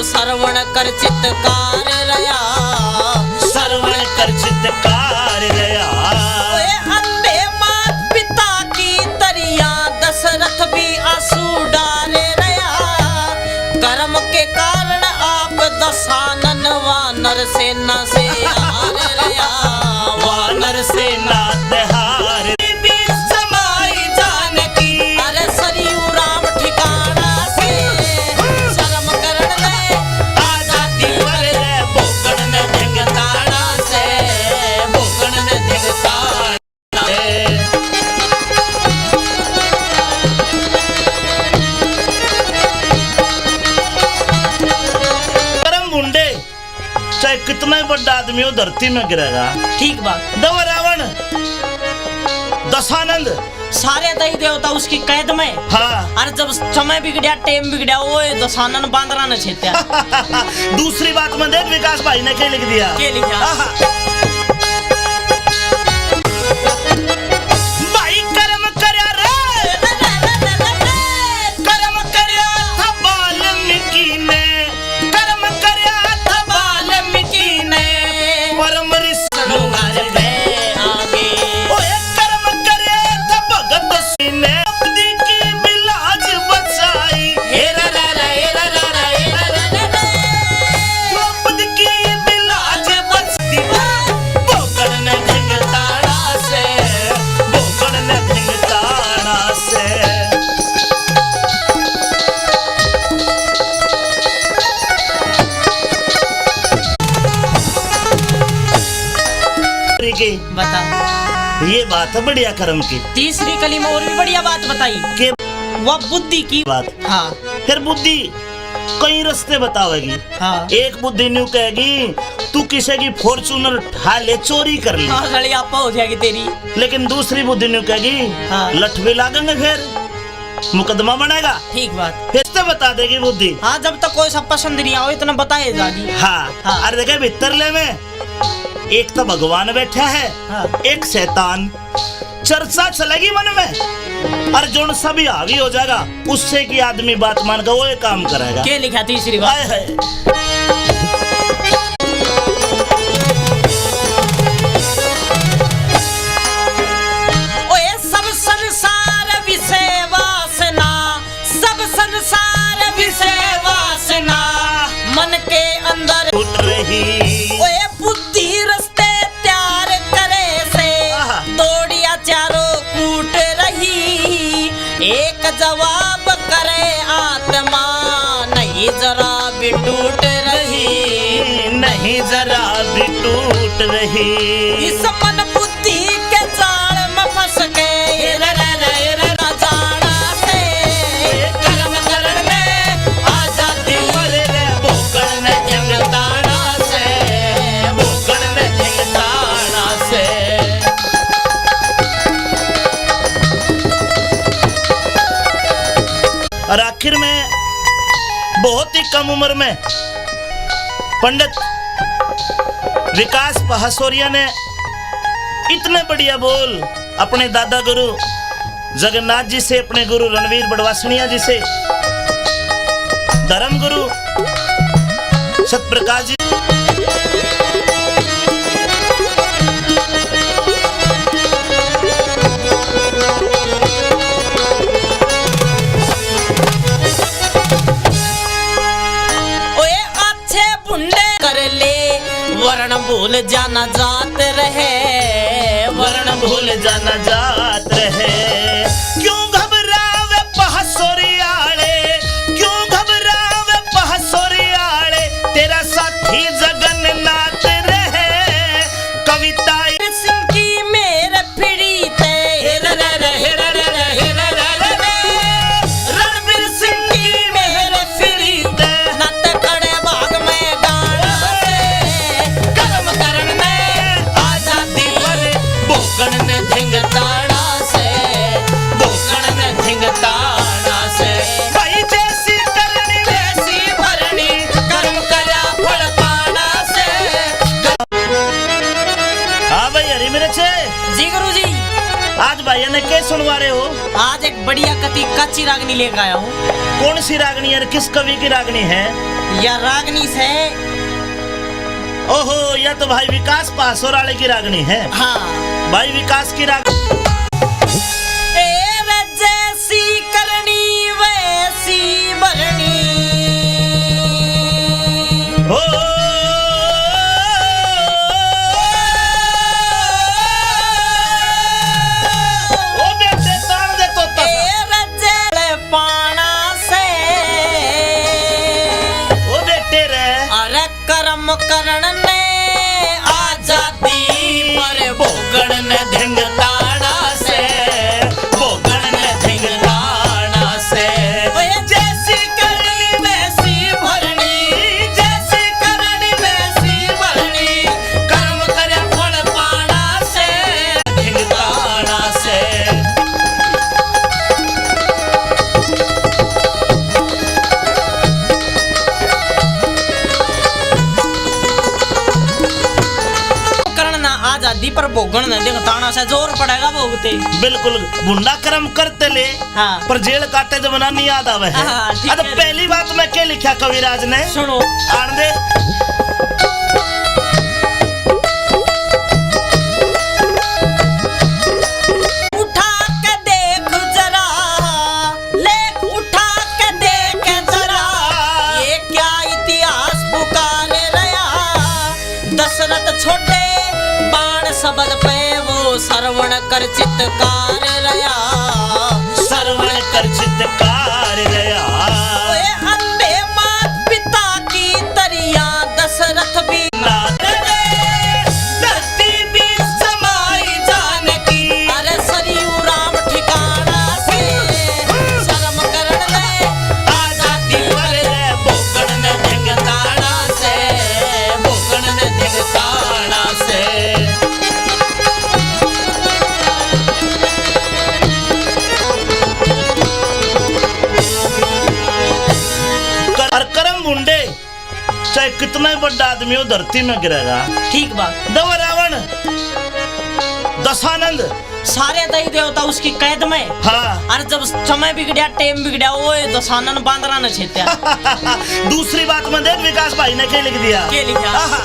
श्रवण कर चित्तकार रया श्रवण कर चित्तकार रया अंधे मात पिता की तरिया दशरथ भी आंसू डारे रया कर्म के कारण आप दशानन वानर सेना से हार रया वानर सेना हार समाई जानकी अरे सरयू राम ठिकाना से शर्म करण ले आजादी पर बोकण ने धिंगताड़ा से बोकण ने धिंगताड़ा से कर्म बुंडे चाहे कितना बड़ा आदमी हो धरती में गिरेगा ठीक बात दवा रावण दशानंद सारे दही देवता उसकी कैद में हाँ अरे जब समय बिगड़या टेम बिगड़या वो दशानन बांदरा ने छेत्या दूसरी बात में देख विकास भाई ने क्या लिख दिया के लिखा आहा। भाई कर्म करया रे कर्म करया था वाल्मीकि ने कर्म करया था वाल्मीकि ने परम ऋषि लुगार में आगे ओए कर्म करया था भगत सिंह ने अपनी की बिलाज बचाई हेरा रा रा हेरा रा रा हेरा रा रा द्रौपदी की बिलाज बचती बोकण ने धिंगताड़ा से बोकण ने धिंगताड़ा से की बता ये बात है बढ़िया कर्म की तीसरी कली में और भी बढ़िया बात बताई के वह बुद्धि की बात हाँ फिर बुद्धि कई रास्ते बतावेगी हाँ एक बुद्धि न्यू कहेगी तू किसी की फॉर्चूनर उठा ले चोरी कर ले हाँ सड़ी आपा हो जाएगी तेरी लेकिन दूसरी बुद्धि न्यू कहेगी हाँ। लठ भी लागेंगे फिर मुकदमा बनेगा ठीक बात फिर से बता देगी बुद्धि हाँ जब तक कोई सब पसंद नहीं आओ इतना बताए जागी हाँ, हाँ। अरे देखे भीतर ले में एक तो भगवान बैठा है हाँ। एक शैतान चर्चा चलेगी मन में और जो सभी हावी हो जाएगा उससे की आदमी बात मान कर वो ये काम करेगा के लिखा तीसरी बात हाय हाय रही। ओए बुद्धि रस्ते त्यार करे से आहा। दौड़िया चारों कूट रही। एक जवाब करे आत्मा नहीं जरा भी टूट रही। नहीं जरा भी टूट रही। इस मन बुद्धि के जाल में फंस के जाना से कर्म करण में आजादी भोगण न जंगताना से, भोगण न जंगताना से। और आखिर में बहुत ही कम उम्र में पंडित विकास पहासोरिया ने इतने बढ़िया बोल अपने दादा गुरु जगन्नाथ जी से, अपने गुरु रणवीर बड़वासनिया जी से, धर्म गुरु सतप्रकाश जी ओए अच्छे बुंडे कर ले वर्ण भूल जाना जात रहे। वर्ण भूल जाना जात रहे। क्यों घबरावे पहासोरियाले, क्यों घबरावे पहासोरियाले, तेरा साथी जगन्नाथ रहे। कविता सिंह की मेरे पीड़िते रणवीर सिंह की मेरे पीड़िते नत खड़े भाग में गान बसे कर्म करण में आजादी पर भोगण न जंगताना से, भोगण न जंगताना से। भाई जैसी करनी वैसी भरनी कर्म करा फल पाना से। हाँ भाई हरी मेरे छे जी गुरु जी, आज भाई ने क्या सुनवा रहे हो? आज एक बढ़िया कति कच्ची रागनी लेकर आया हूँ। कौन सी रागनी है? किस कवि की रागनी है? यह रागनी से ओहो, यह तो भाई विकास पहासोराले की रागनी है। हाँ भाई विकास की रागनी जैसी करनी वैसी भरनी। हो ओ बेटे तान दे तो पाना से ओ बेटे रे अरे कर्म करण ने आजादी पर भोगण न जंगताना से, भोगण न जंगताना से। ओए जैसी करनी वैसी भरनी, जैसी करनी वैसी भरनी कर्म करे फल पाना से, जंगताना से। करना आजादी पर भोगण न देख ताना से जोर पड़ेगा भोगते। बिल्कुल गुंडा कर्म करते ले हाँ पर जेल काटे जमाना नहीं याद आवे है। हाँ, ठीक अब है। पहली बात में क्या लिखा कविराज ने? सुनो आन दे उठा के देख जरा, लेख उठा के देख जरा, ये क्या इतिहास पुकारे रहा। दशरथ छोटे बाण शब्द पे वो श्रवण कर चित्कार रहा। सरवण कर चित्कार रया। ओए अंधे मात पिता की तरिया दशरथ भी धरती भी समाई जानकी। अरे सरयू राम ठिकाना से शर्म करण ले आजादी पर भोगण न जंगताना से, भोगण न जंगताना से। और कर्म गुंडे चाहे कितना ही बड़ा आदमी हो धरती में गिरेगा। ठीक बात। दव रावण दशानंद सारे दई देवता उसकी कैद में। हाँ और जब समय बिगड़ा टेम बिगड़ा ओए दशानन बांदरा न छेत्या। दूसरी बात में देख विकास भाई ने क्या लिख दिया? के लिखा? आहा।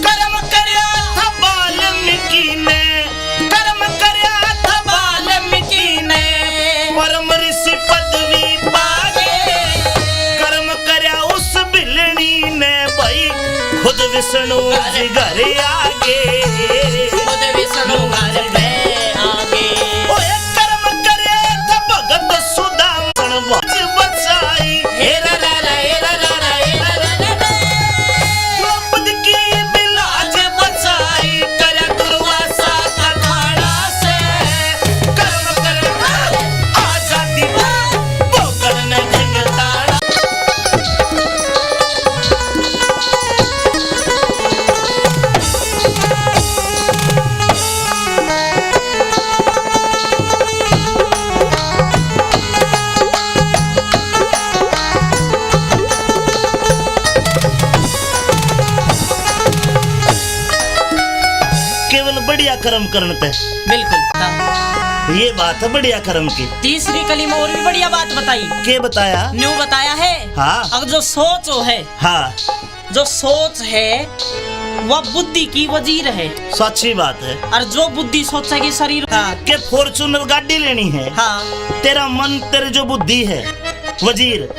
कर्म कर्या था वाल्मीकि ने, कर्म कर्या था वाल्मीकि ने, विष्णु जी घर आगे, खुद विष्णु घर पे आगे। ओए कर्म करे त भगत सुदामन वाज बचाई, हेरा रा रा हेरा रा रा हेरा रा रा रा। द्रौपदी की बिलाज बचाई, करे दुर्वासा का खाड़ा से। कर्म करे आजादी भोगन ने ढंगताड़ा। केवल बढ़िया कर्म करने पे, बिल्कुल हाँ। ये बात है बढ़िया कर्म की। तीसरी कली में और भी बढ़िया बात बताई, के बताया? न्यू बताया है। हाँ। अब जो सोच है, हाँ, जो सोच है वह बुद्धि की वजीर है। सच्ची बात है और जो बुद्धि सोचेगी शरीर। हाँ कि फॉर्चूनर गाड़ी लेनी है, हाँ तेरा मन तेरे जो बुद्धि है वजीर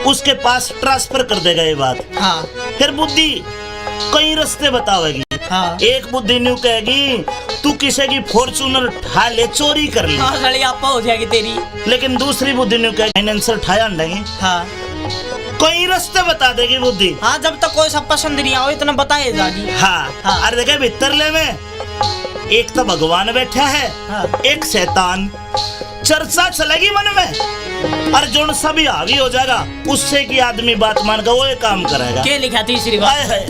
उसके पास ट्रांसफर कर देगा ये बात। हाँ फिर बुद्धि कई रास्ते बतावेगी। हाँ। एक बुद्धि न्यू कहेगी तू किसी की फॉर्चूनर ठा ले, चोरी कर ले। हाँ सड़ी आपा हो जाएगी तेरी। लेकिन दूसरी बुद्धि न्यू कहेगी फाइनेंसर ठाया नहीं। हाँ कई रास्ते बता देगी बुद्धि। हाँ जब तक कोई सब पसंद नहीं आओ इतना बताए जागी। हाँ, हाँ। अरे देखे भीतरले में एक तो भगवान बैठा है, हाँ। एक शैतान। चर्चा चलेगी मन में और जो सभी हावी हो जाएगा उससे की आदमी बात मान कर वो ये काम करेगा। क्या लिखा तीसरी हाय बात? हाय।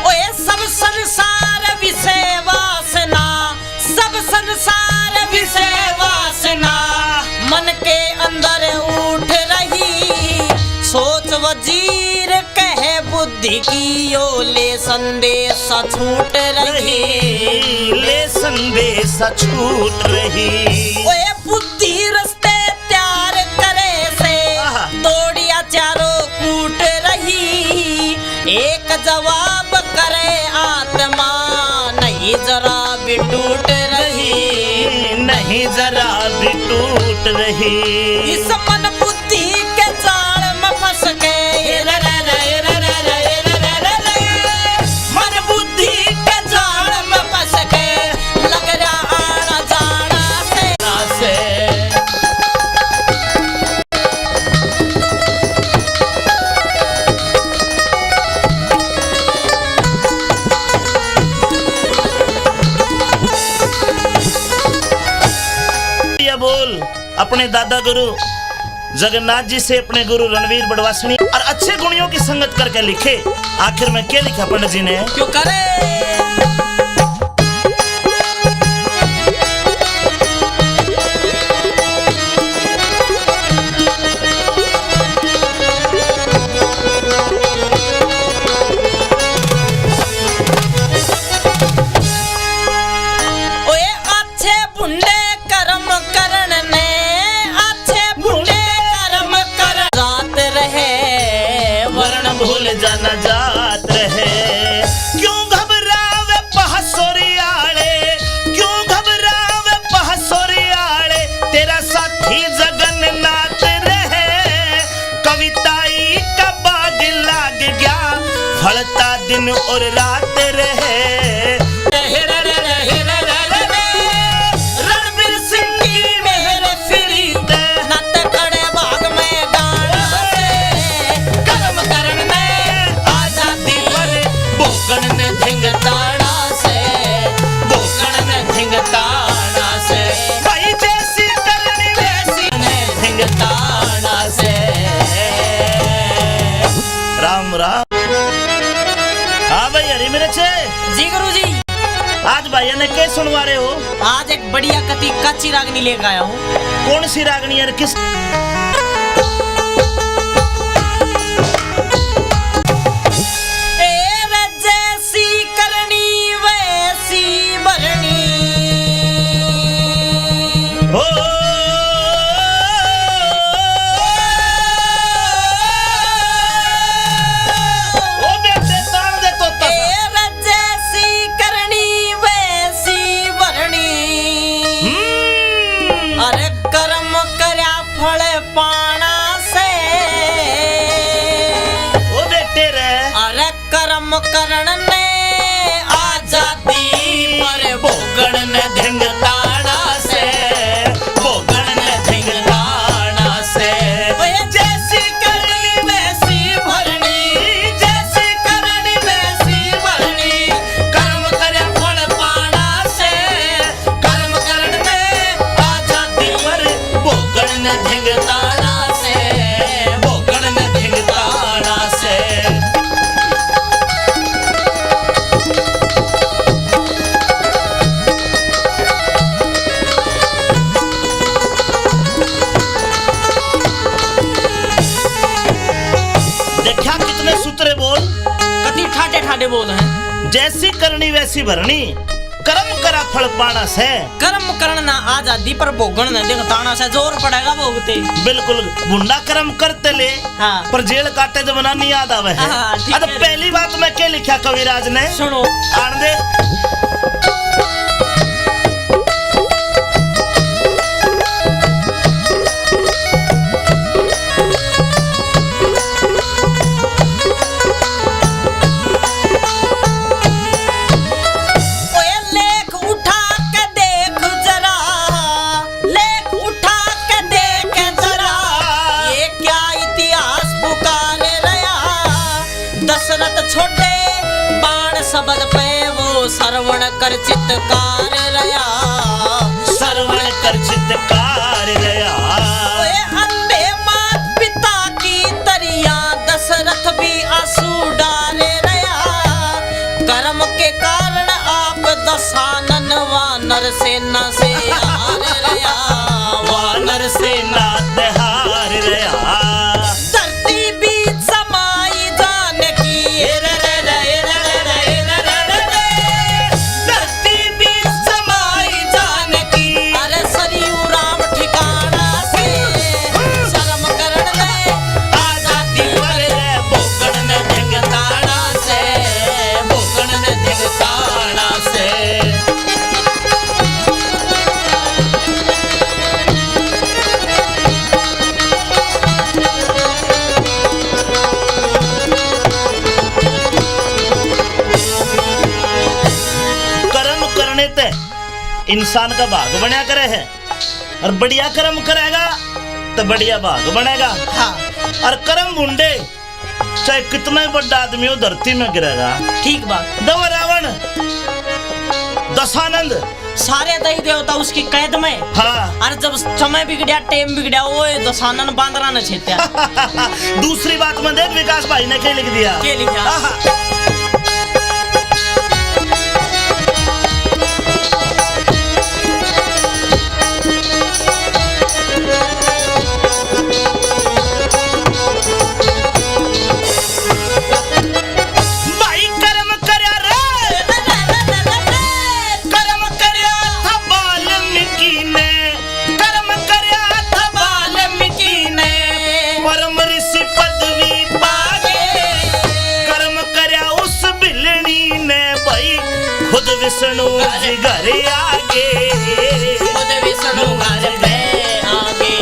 ओए सब संसार विषय वासना, सब संसार विषय वासना मन के अंदर उठ रही। सोच वजीर कहे बुद्धि की यो ले संदेश छूट रही। ले संदेश छूट रही। ओए बुद्धि रस्ते त्यार करे से आहा। दौड़िया चारों कूट रही। एक जवाब करे आत्मा नहीं जरा भी टूट रही। नहीं जरा भी टूट रही। इस मन बुद्धि के जाल में फंस के मन बुद्धि के जाल में फंस के लग रहा आना जाना से। ये बोल अपने दादा गुरु जगन्नाथ जी से अपने गुरु रणवीर बड़वासनी और अच्छे गुणियों की संगत करके लिखे। आखिर में क्या लिखा पंडित जी ने? क्यों करे ओए अच्छे बुंडे कर्म करन ने, अच्छे बुंडे कर्म कर रात रहे वर्ण भूल जाना जात रहे। क्यों घबरावे पहसोरियाले, क्यों घबरावे पहसोरियाले, तेरा साथी जगन्नाथ रहे। कविताई का बाग लाग गया, फलता दिन और रात रहे। रणवीर सिंह की मेरे फिरीद नत खड़े भाग में गान बसे। कर्म करण में आजादी पर बोकन ने धिंगताड़ा से, बोकन ने धिंगताड़ा से, भाई जैसी करनी वैसी ने धिंगताड़ा से। राम राम। हाँ भाई हरी मिर्चे जी गुरुजी, आज भाई ने क्या सुनवा रहे हो? आज एक बढ़िया कथी कच्ची रागनी लेकर आया हूँ। कौन सी रागनी और किस? जैसी करनी वैसी भरनी। ओ बेटे तान दे तोता सा। जैसी करनी वैसी भरनी। अरे कर्म पाना से ओ बेटे रे अरे कर्म करण ने आजादी पर भोगण ने धिंगताड़ा से भोगण ने धिंगताड़ा से ओए जैसी करनी वैसी भरनी जैसी करनी वैसी भरनी कर्म करे फल पाना से कर्म करण में आजादी पर भोगण ने धिंगताड़ा से भोगण ने धिंगताड़ा से देखा कितने सूत्रे बोल। कति ठाटे ठाटे बोल हैं जैसी करनी वैसी भरनी कर्म करा फल पाना से कर्म करना आजादी पर भोगण न देख ताना से जोर पड़ेगा भोगते बिल्कुल गुंडा कर्म करते ले हाँ। पर जेल काटे जब ना नहीं याद आवे है। हाँ, ठीक अब है। पहली बात में क्या लिखा कविराज ने सुनो आन दे ओए लेख उठा के देख जरा लेख उठा के देख जरा ये क्या इतिहास पुकारे रहा दशरथ छोटे बाण शब्द पे वो श्रवण कर चित्कार रहा सरवण कर चित्कार रया ओए अंधे मात पिता की तरिया दशरथ भी आंसू डाले रहा कर्म के कारण आप दशानन वानर सेना से हार रहा वानर सेना हार रया धरती बीच समाई जानकी धरती बीच समाई जानकी अरे सरयू राम ठिकाना से शर्म करण ने आजादी पर भोगण ने धिंगताड़ा से भोगण ने धिंगताड़ा से कर्म करने ते इंसान का भाग बनया करे है और बढ़िया कर्म करेगा तो बढ़िया भाग बनेगा हाँ और कर्म मुंडे चाहे कितना ही बड़ा आदमी हो धरती में गिरेगा। ठीक बात दव रावण दशानंद सारे दही देवता उसकी कैद में हाँ और जब समय बिगड़ा टेम बिगड़ा वो दशानन बांदरा न छेत्या दूसरी बात में देख विकास भाई ने क्या लिख दिया के लिखा आहा। भाई कर्म करया रे कर्म करया था वाल्मीकि ने कर्म करया था वाल्मीकि ने परम ऋषि पदवी पागे कर्म करया उस बिलनी ने भाई खुद विष्णु जी घर आगे खुद विष्णु घर पे आगे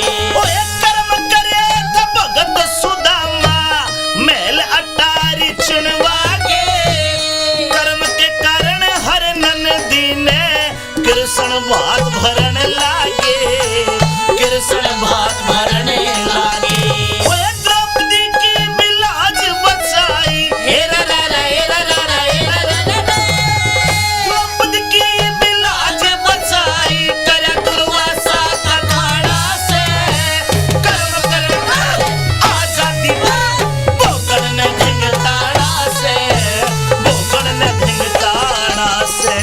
ओए कर्म करे था भगत सुदामा महल अटारी चुनवा के कर्म के कारण हर नंदी ने कृष्ण भात भरन लागे कृष्ण भात भरने लागे ओए द्रौपदी की बिलाज बचाई हेरा रा रा हेरा रा रा हेरा रा रा रा। द्रौपदी की बिलाज बचाई करया दुर्वासा का खाना से कर्म करना आजादी भोगण ने धिंगताड़ा से भोगण ने धिंगताड़ा से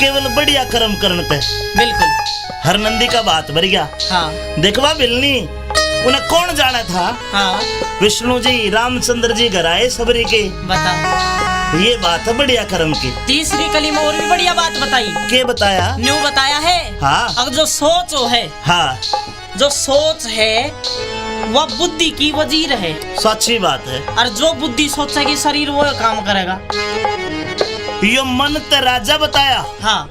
केवल बढ़िया कर्म करने पे बिल्कुल हर नंदी का बात भर गया। हाँ देखवा बिलनी उन्हें कौन जाना था। हाँ विष्णु जी रामचंद्र जी घर आए सबरी के। बताओ। ये बात है बढ़िया कर्म की। तीसरी कली में और भी बढ़िया बात बताई। के बताया? न्यू बताया है। हाँ। अब जो सोच है, हाँ, जो सोच है वह बुद्धि की वजीर है। सच्ची बात है। और जो बुद्धि सोचेगी शरीर वो काम करेगा। यो मन ते राजा बताया। हाँ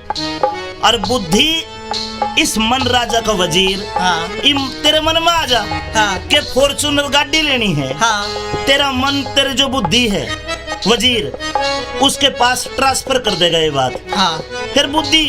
और बुद्धि इस मन राजा का वजीर। हाँ तेरे मन में आ जा हाँ के फॉर्च्यूनर गाड़ी लेनी है। हाँ। तेरा मन तेरे जो बुद्धि है वजीर उसके पास ट्रांसफर कर देगा ये बात। हाँ फिर बुद्धि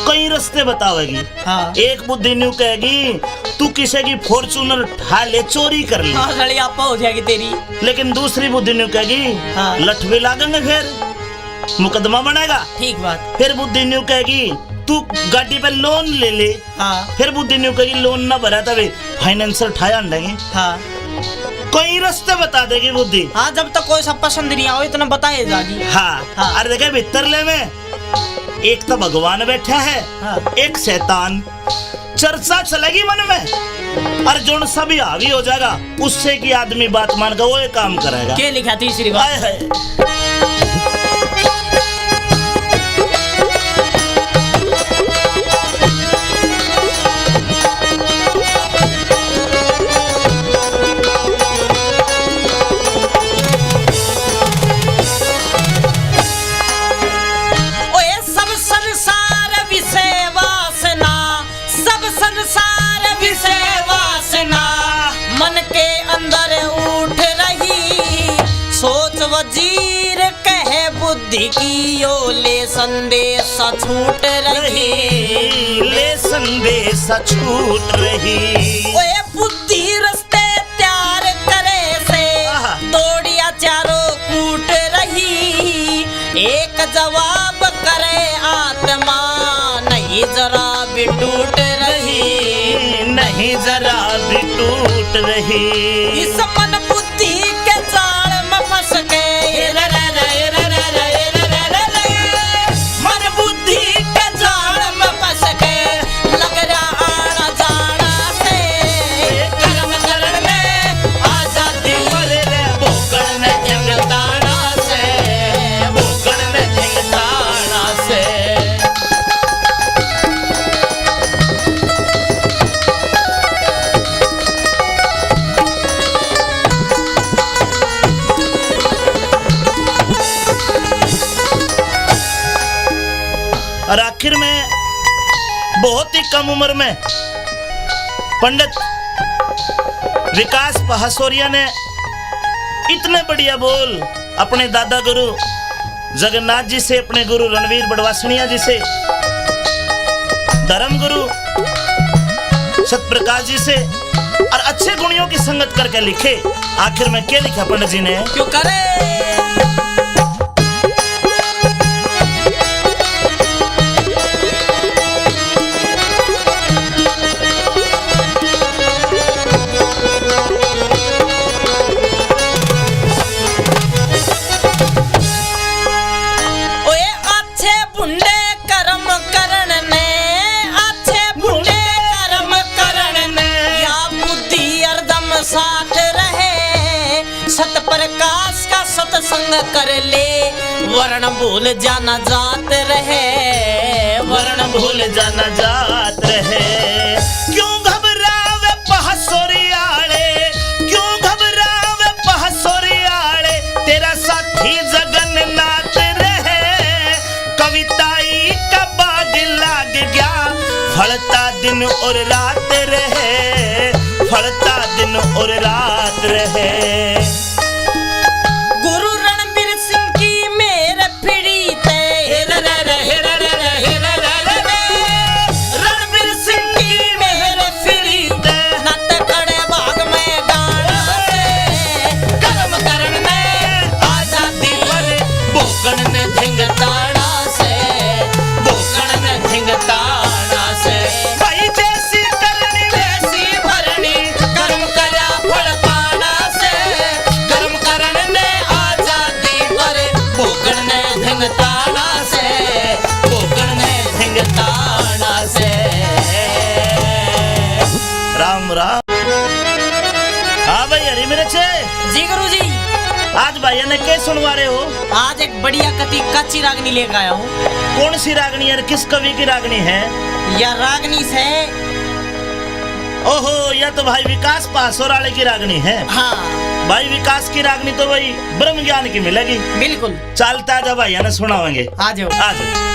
कई रास्ते बतावेगी। हाँ। एक बुद्धि न्यू कहेगी तू किसी की फॉर्च्यूनर उठा ले, चोरी कर ले। हाँ साली आपा हो जाएगी तेरी। लेकिन दूसरी बुद्धि न्यू कहेगी हाँ। लठ भी लागेंगे, फिर मुकदमा बनेगा। ठीक बात। फिर बुद्धि न्यू कहेगी तू गाड़ी पे लोन ले ले। हाँ फिर बुद्धि न्यू कहेगी लोन ना भरा तभी फाइनेंसर उठाया देंगे। हाँ कई रास्ते बता देगी बुद्धि। हाँ जब तक कोई सब पसंद नहीं आओ इतना बताए जागी। हाँ, हाँ। अरे देखे भीतरले में एक तो भगवान बैठा है। हाँ। एक शैतान। चर्चा चलेगी मन में और जो सभी हावी हो जाएगा उससे की आदमी बात मान कर वो ये काम करेगा। क्या लिखा तीसरी बात? आए हाय। ओए सब संसार विषय वासना, सब संसार विषय वासना मन के अंदर उठ रही। सोच वजीर कहे बुद्धि की यो ले संदेश छूट रही। ले संदेश छूट रही। ओए बुद्धि रस्ते त्यार करे से आहा। दौड़िया चारों कूट रही। एक जवाब करे आत्मा नहीं जरा भी टूट रही। नहीं जरा भी टूट रही। इस मन बुद्धि के जाल में फंस के मन बुद्धि के जाल में फंस के लग रहा आना जाना से कर्म करण में आजादी भोगण में जंगताना से, भोगण में जंगताना से। और आखिर में बहुत ही कम उम्र में पंडित विकास पहासोरिया ने इतने बढ़िया बोल अपने दादा गुरु जगन्नाथ जी से, अपने गुरु रणवीर बड़वासनिया जी से, धर्म गुरु सतप्रकाश जी से और अच्छे गुणियों की संगत करके लिखे। आखिर में क्या लिखा पंडित जी ने? क्यों करे साथ रहे। सत प्रकाश का सत्संग कर ले वर्ण भूल जाना जात रहे। वर्ण भूल जाना जात रहे। क्यों घबरावे पहासोरियाले, क्यों घबरावे पहासोरियाले, तेरा साथी जगन्नाथ रहे। कविताई का बाग लाग गया, फलता दिन और रात रहे, फलता दिन और रात रहे। गुरु रणबीर सिंह की मेरे फिरी ते रणबीर सिंह की मेरे फिरी ते नत खड़े भाग में गाड़ से कर्म करण में आजादी पर भोगण ने धिंगताड़ा से, भोगण ने धिंगताड़ा से। भाई जैसी करनी वैसी भरनी, कर्म करा फल पाना से बच्चे जी गुरुजी। आज भैया ने क्या सुनवा रहे हो? आज एक बढ़िया कच्ची रागनी लेकर आया हूँ। कौन सी रागनी है? किस कवि की रागनी है? यह रागनी से ओहो, यह तो भाई विकास पासोर वाले की रागनी है। हाँ भाई विकास की रागनी तो भाई ब्रह्म ज्ञान की मिलेगी। बिल्कुल। चलता जब भैया ने सुनावेंगे। आ जाओ। आ जाओ।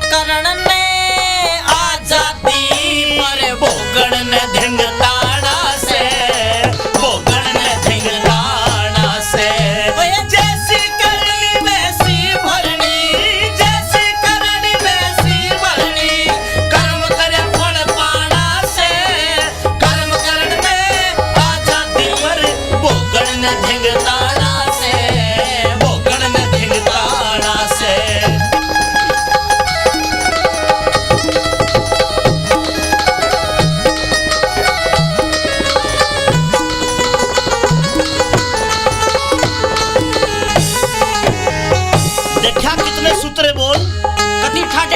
करण ने आजादी पर भोगण ने धिंगताड़ा से, भोगण ने धिंगताड़ा से। जैसी करनी वैसी भरनी, जैसी करनी वैसी भरनी। कर्म करे फल पाना से, कर्म करण में आजादी पर भोगण ने धिंगताड़ा से, भोगण ने धिंगताड़ा से।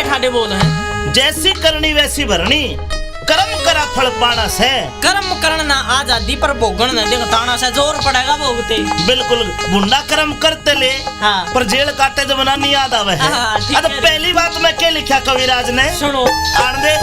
ठाडे बोल हैं। जैसी करनी वैसी भरनी, कर्म करा फल पाना से। कर्म करना आजादी पर भोगन न दिखताना से। जोर पड़ेगा भोगते। बिल्कुल। बुंडा कर्म करते ले। हाँ। पर जेल काटे जमाना नहीं याद आवे है। हाँ, तो पहली बात में क्या लिखा कविराज ने? सुनो। आन दे।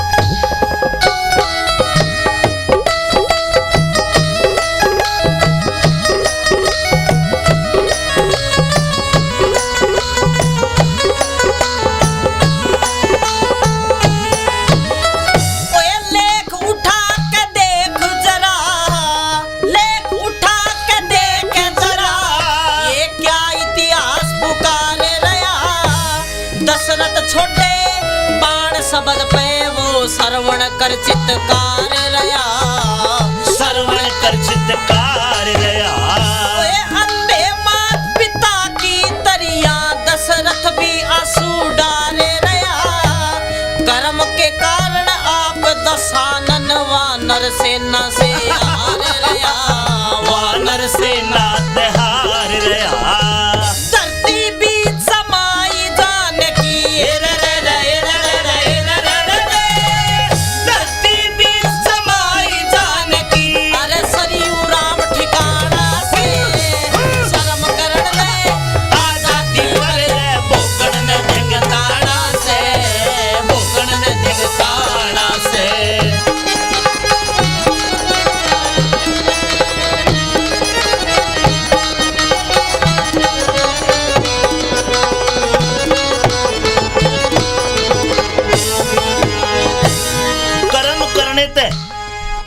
शब्द पे वो श्रवण कर चित्तकार रया, श्रवण कर चित्तकार रया। अंधे मात पिता की तरिया दशरथ भी आंसू डारे रया। कर्म के कारण आप दशानन वानर सेना से हार रया, वानर सेना से हार रया। धरती बीच समाई जानकी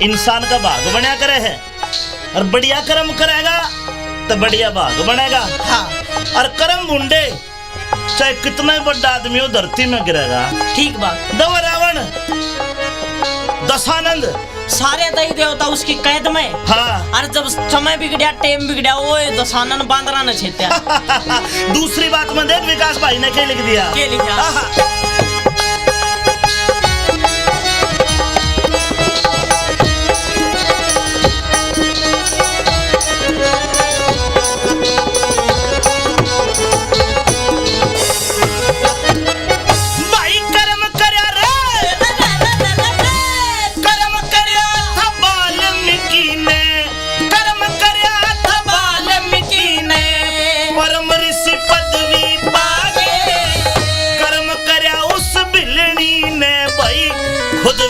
इंसान का भाग बना करे है, और बढ़िया कर्म करेगा तो बढ़िया भाग बनेगा। हाँ। और कर्म मुंडे चाहे कितना ही बड़ा आदमी हो धरती में गिरेगा। ठीक बात। दवा रावण, दशानंद, सारे दही देवता उसकी कैद में। हाँ। और जब समय बिगड़िया, टेम बिगड़िया, वो दशानन बांदरा न छेत्या। दूसरी बात में देख विकास भाई ने क्या लिख दिया? क्या लिखा?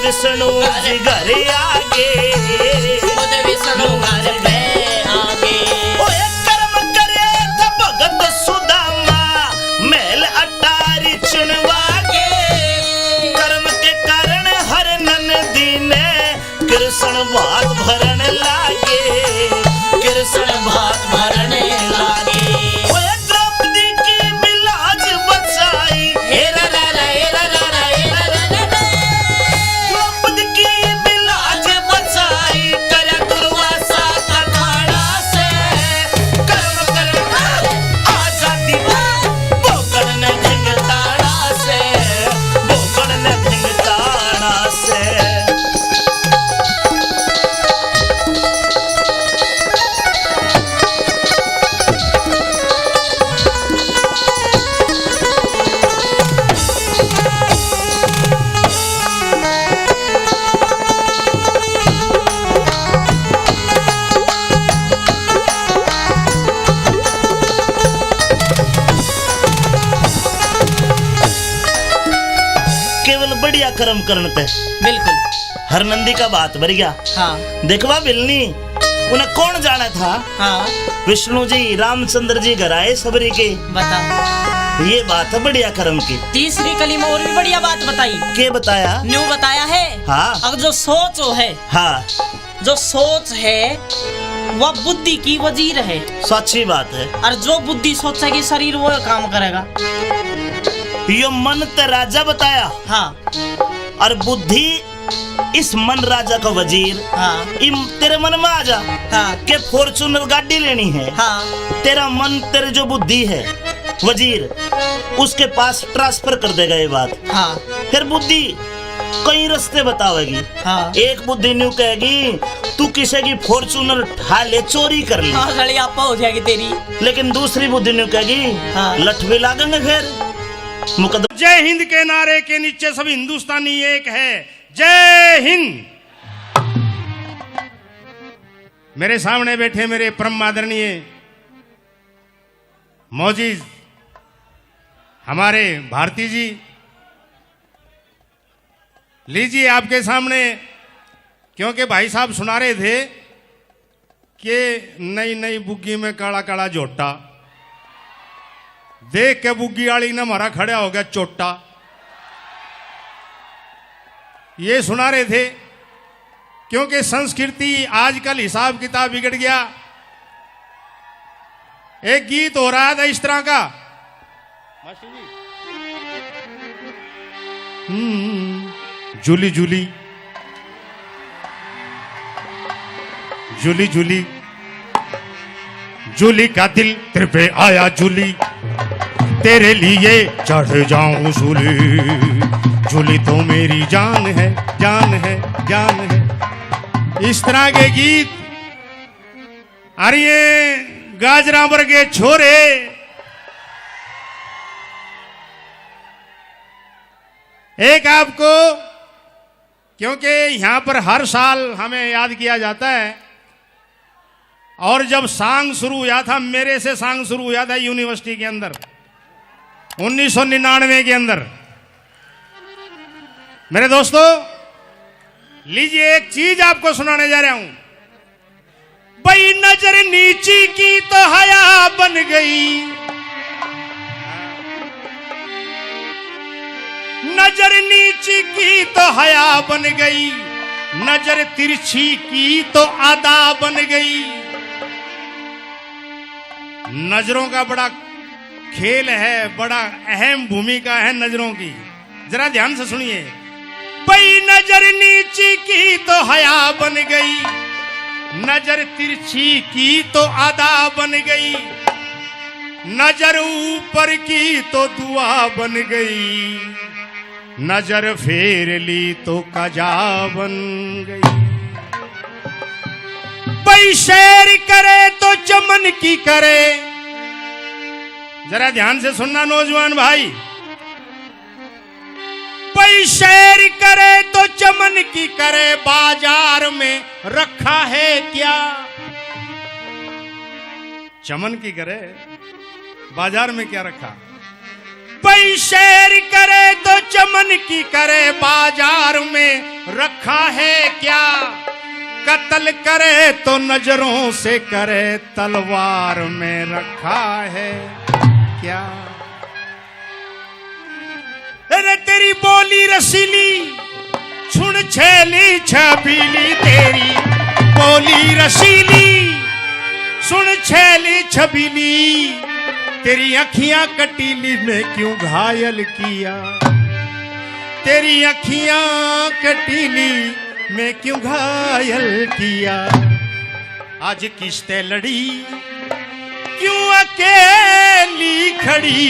विष्णु जी घर आगे, खुद विष्णु घर पे आगे। ओए कर्म करे तो भगत सुदामा महल अटारी चुनवागे। कर्म के कारण हर नंदी ने कृष्ण भात भरने लागे, कृष्ण भात भरने लागे। ओए बढ़िया कर्म करते बिल्कुल। हर नंदी का बात बढ़ गया। हाँ देखवा बिलनी उन्हें कौन जाना था। हाँ विष्णु जी रामचंद्र जी घर आए सबरी के। बताओ, ये बात है बढ़िया कर्म की। तीसरी कली में और भी बढ़िया बात बताई। के बताया? न्यू बताया है। हाँ अब जो सोच है, हाँ जो सोच है वह बुद्धि की वजीर है। सच्ची बात है। और जो बुद्धि सोचेगी शरीर वो काम करेगा। यो मन ते राजा बताया। हाँ और बुद्धि इस मन राजा का वजीर। हाँ तेरे मन में आ जा हाँ के फॉर्चूनर गाड़ी लेनी है। हाँ तेरा मन तेरे जो बुद्धि है वजीर उसके पास ट्रांसफर कर देगा ये बात। हाँ फिर बुद्धि कई रास्ते बतावेगी। हाँ एक बुद्धि न्यू कहेगी तू किसी की फॉर्चूनर ठा ले, चोरी कर ले। हाँ सड़ी आपा हो जाएगी तेरी। लेकिन दूसरी बुद्धि न्यू कहेगी हाँ। लठ भी लागेंगे फिर मुकदमा। जय हिंद के नारे के नीचे सब हिंदुस्तानी एक है। जय हिंद। मेरे सामने बैठे मेरे परम आदरणीय मौजीज हमारे भारती जी, लीजिए आपके सामने, क्योंकि भाई साहब सुना रहे थे कि नई नई बुग्गी में काला काला जोटा देख के बुग्गी वाली ने हमारा खड़ा हो गया चोटा। ये सुना रहे थे क्योंकि संस्कृति आजकल हिसाब किताब बिगड़ गया। एक गीत हो रहा था इस तरह का, जुली जुली जुली जुली जुली का दिल तेरे पे आया जुली, तेरे लिए चढ़ जाऊं सूली, जुली तो मेरी जान है जान है जान है। इस तरह के गीत। अरे ये गाजराबर के छोरे एक आपको, क्योंकि यहां पर हर साल हमें याद किया जाता है, और जब सांग शुरू हुआ था, मेरे से सांग शुरू हुआ था यूनिवर्सिटी के अंदर 1999 के अंदर। मेरे दोस्तों लीजिए एक चीज आपको सुनाने जा रहा हूं। भाई नजर नीची की तो हया बन गई, नजर नीची की तो हया बन गई, नजर तिरछी की तो अदा बन गई। नजरों का बड़ा खेल है, बड़ा अहम भूमिका है नजरों की। जरा ध्यान से सुनिए। भाई नजर नीची की तो हया बन गई, नजर तिरछी की तो अदा बन गई, नजर ऊपर की तो दुआ बन गई, नजर फेर ली तो कजा बन गई। भाई शेर करे तो चमन की करे, जरा ध्यान से सुनना नौजवान भाई। भाई शेर करे तो चमन की करे, बाजार में रखा है क्या। चमन की करे बाजार में क्या रखा। भाई शेर करे तो चमन की करे, बाजार में रखा है क्या। कत्ल करे तो नजरों से करे, तलवार में रखा है क्या। अरे तेरी बोली रसीली सुन छेली छबीली, तेरी बोली रसीली सुन छेली छबीली, तेरी अखियां कटीली में क्यों घायल किया, तेरी अखियां कटीली में क्यों घायल किया। आज किस्ते लड़ी क्यों अकेली खड़ी,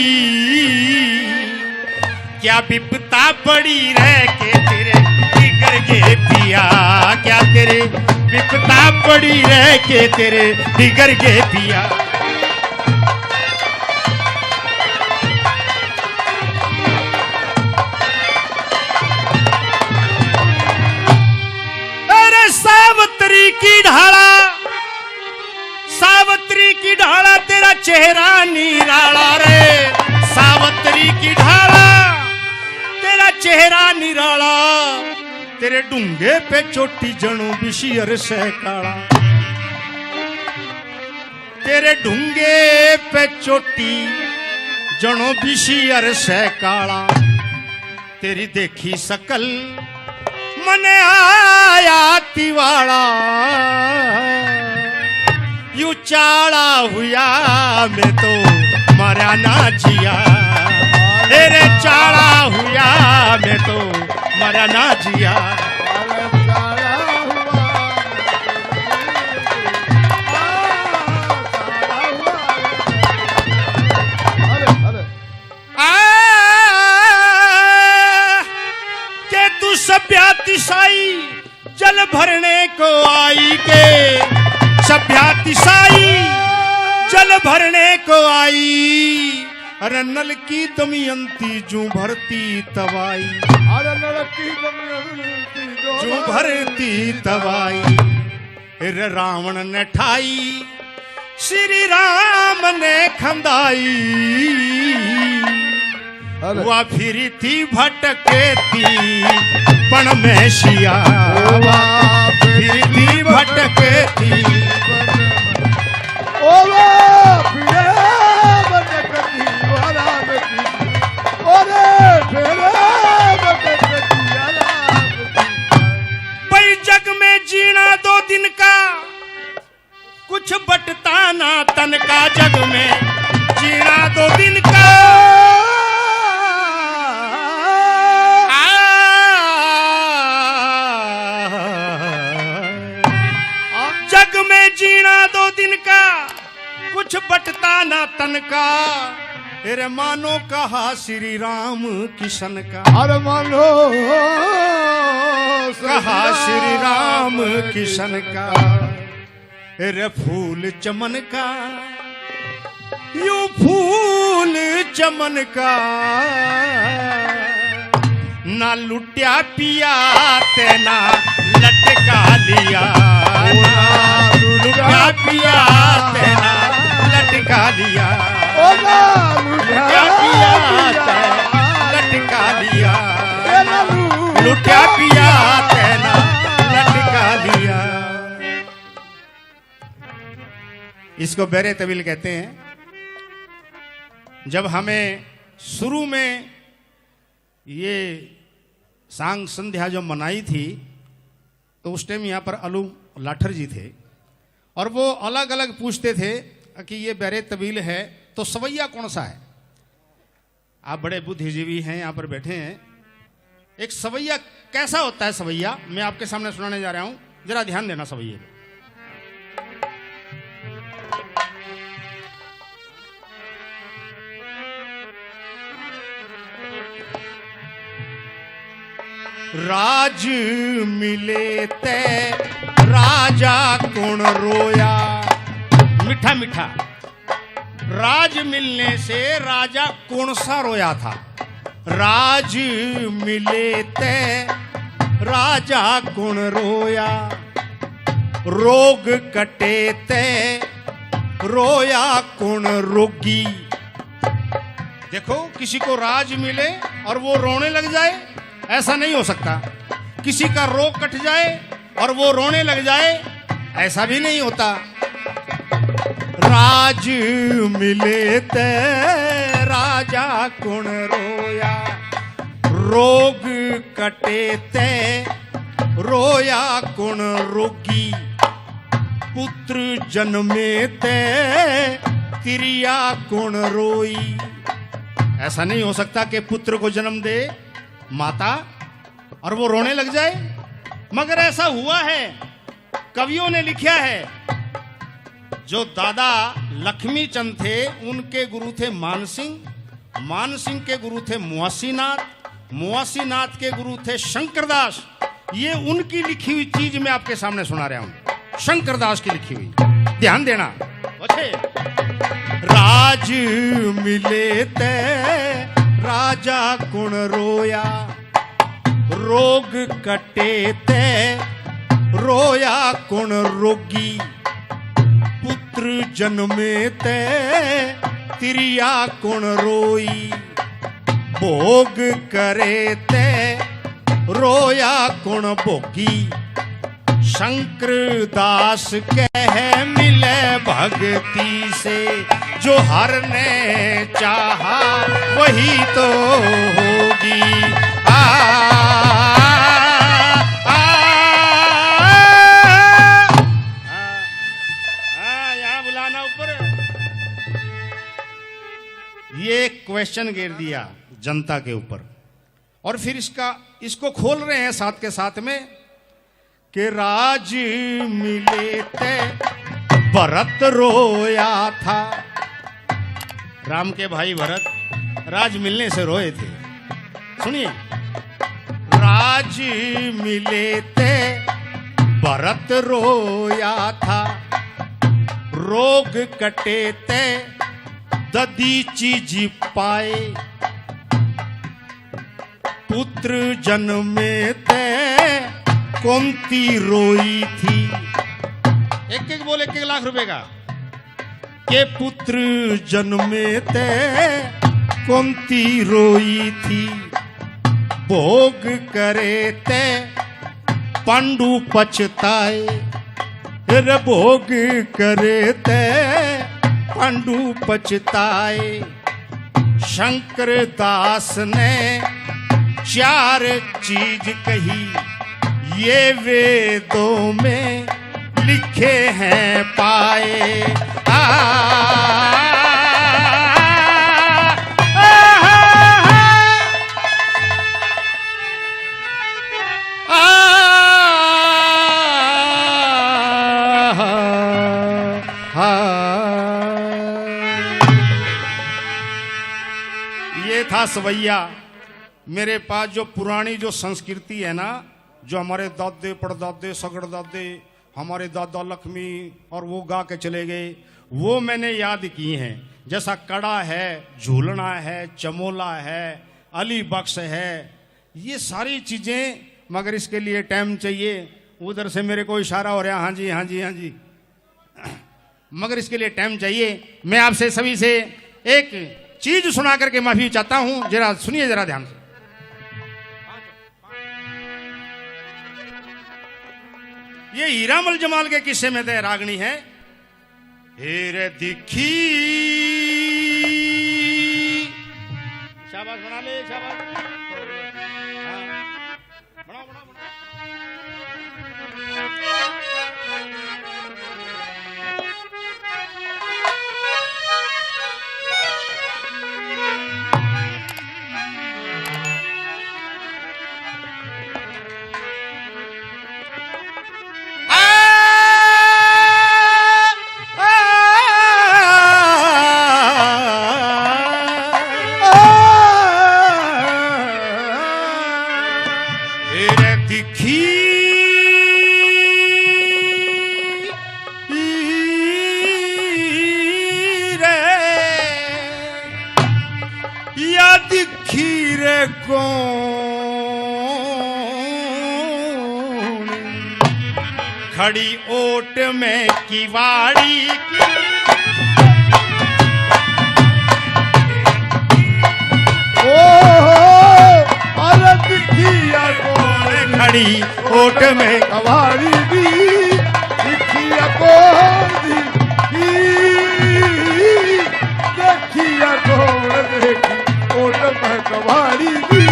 क्या विपता पड़ी रह के तेरे बिगड़ गए पिया, क्या तेरे विपता पड़ी रह के तेरे बिगड़ गए पिया। अरे सावित्री की ढाला, सावित्री की ढाला, तेरा चेहरा नीराला रे। सावित्री की ढाला तेरा चेहरा चेहरा निराला तेरे ढूंगे पे चोटी जणू बिशियर से काला तेरे ढूंगे पे चोटी जणो बिशियर से काला तेरी देखी सकल मन आया तिवाड़ा यू चाड़ा हुआ मैं तो मरा ना जिया तेरे चाड़ा हुआ मैं तो मरा ना जिया के तू सभ्यातिशाई जल भरने को आई के सभ्यातिशाई जल भरने को आई अरे नल की दमयंती जू भरती तवाई अरे नल की दमयंती जू भरती तवाई अरे रावण ने ठाई श्री राम ने खंदाई वा फिरी थी भटके थी पण में शिया फिरी थी भटके थी भाई जग में जीना 2 दिन का कुछ बटता ना तन का जग में जीना 2 दिन का जग में जीना 2 दिन का कुछ बटता ना तन का अरे मानो कहा श्री राम किशन का अरे मानो कहा श्री राम किशन का अरे फूल चमन का यू फूल चमन का ना लुटिया पिया तेना लटका लिया ना लुटिया पिया तेना लटका लिया लुटिया पिया तेना लटका लिया लुटिया पिया तेना लटका लिया। इसको बेरे तविल कहते हैं। जब हमें शुरू में ये सांग संध्या जो मनाई थी तो उस टाइम यहाँ पर अलू लाठर जी थे और वो अलग अलग पूछते थे कि ये बेरे तबील है तो सवैया कौन सा है। आप बड़े बुद्धिजीवी हैं, यहाँ पर बैठे हैं। एक सवैया कैसा होता है सवैया मैं आपके सामने सुनाने जा रहा हूँ, जरा ध्यान देना सवैये पे। राज मिले ते राजा कौन रोया। मीठा मीठा राज मिलने से राजा कौन सा रोया था। राज मिले ते राजा कौन रोया। रोग कटे ते रोया कौन रोगी। देखो किसी को राज मिले और वो रोने लग जाए, ऐसा नहीं हो सकता। किसी का रोग कट जाए और वो रोने लग जाए, ऐसा भी नहीं होता। राज मिले ते राजा कौन रोया। रोग कटे ते रोया कौन रोगी। पुत्र जन्मे ते तिरिया कौन रोई। ऐसा नहीं हो सकता कि पुत्र को जन्म दे माता और वो रोने लग जाए, मगर ऐसा हुआ है। कवियों ने लिखा है, जो दादा लक्ष्मी चंद थे उनके गुरु थे मानसिंह, मानसिंह के गुरु थे मुआसीनाथ, मुआसीनाथ के गुरु थे शंकरदास। ये उनकी लिखी हुई चीज मैं आपके सामने सुना रहा हूं, शंकरदास की लिखी हुई। ध्यान देना। राज मिले ते राजा कौन रोया। रोग कटे ते रोया कौन रोगी। पुत्र जन्मे ते तिरिया कौन रोई। भोग करे ते रोया कुण भोगी शंकर दास कह मिले भक्ति से जो हर ने चाहा वही तो होगी यहाँ बुलाना ऊपर ये क्वेश्चन घेर दिया जनता के ऊपर और फिर इसको खोल रहे हैं साथ के साथ में कि राज मिले ते भरत रोया था। राम के भाई भरत राज मिलने से रोए थे। सुनिए, राज मिले ते भरत रोया था, रोग कटे ते ददीची जी पाए, पुत्र जन्मे ते कुंती रोई थी। एक एक बोल 1-1 लाख रुपए का। के पुत्र जन्मे ते कुंती रोई थी, भोग करे ते पांडु पछताए, रे भोग करे ते पांडु पछताए। शंकर दास ने 4 चीज कही, ये वेदों में लिखे हैं पाए। ये था सवैया। मेरे पास जो पुरानी जो संस्कृति है ना, जो हमारे दादे परदादे सगड़ दादे हमारे दादा लक्ष्मी और वो गा के चले गए, वो मैंने याद की हैं। जैसा कड़ा है, झूलना है, चमोला है, अली बख्श है, ये सारी चीज़ें, मगर इसके लिए टाइम चाहिए। उधर से मेरे को इशारा हो रहा, हाँ जी हाँ जी हाँ जी, मगर इसके लिए टाइम चाहिए। मैं आपसे सभी से एक चीज सुना करके माफी चाहता हूं, जरा सुनिए जरा ध्यान से। ये हीरामल जमाल के किस्से में तो रागनी है। हेरे दिखी, शाबाश बना ले, शाबाश, बना बना बना। खड़ी ओट में किवाड़ी की, अरे दिखिया कौन खड़ी ओट में कवाड़ी भी, दिखिया कौन देखिया कौन देखी ओट में कवाड़ी भी।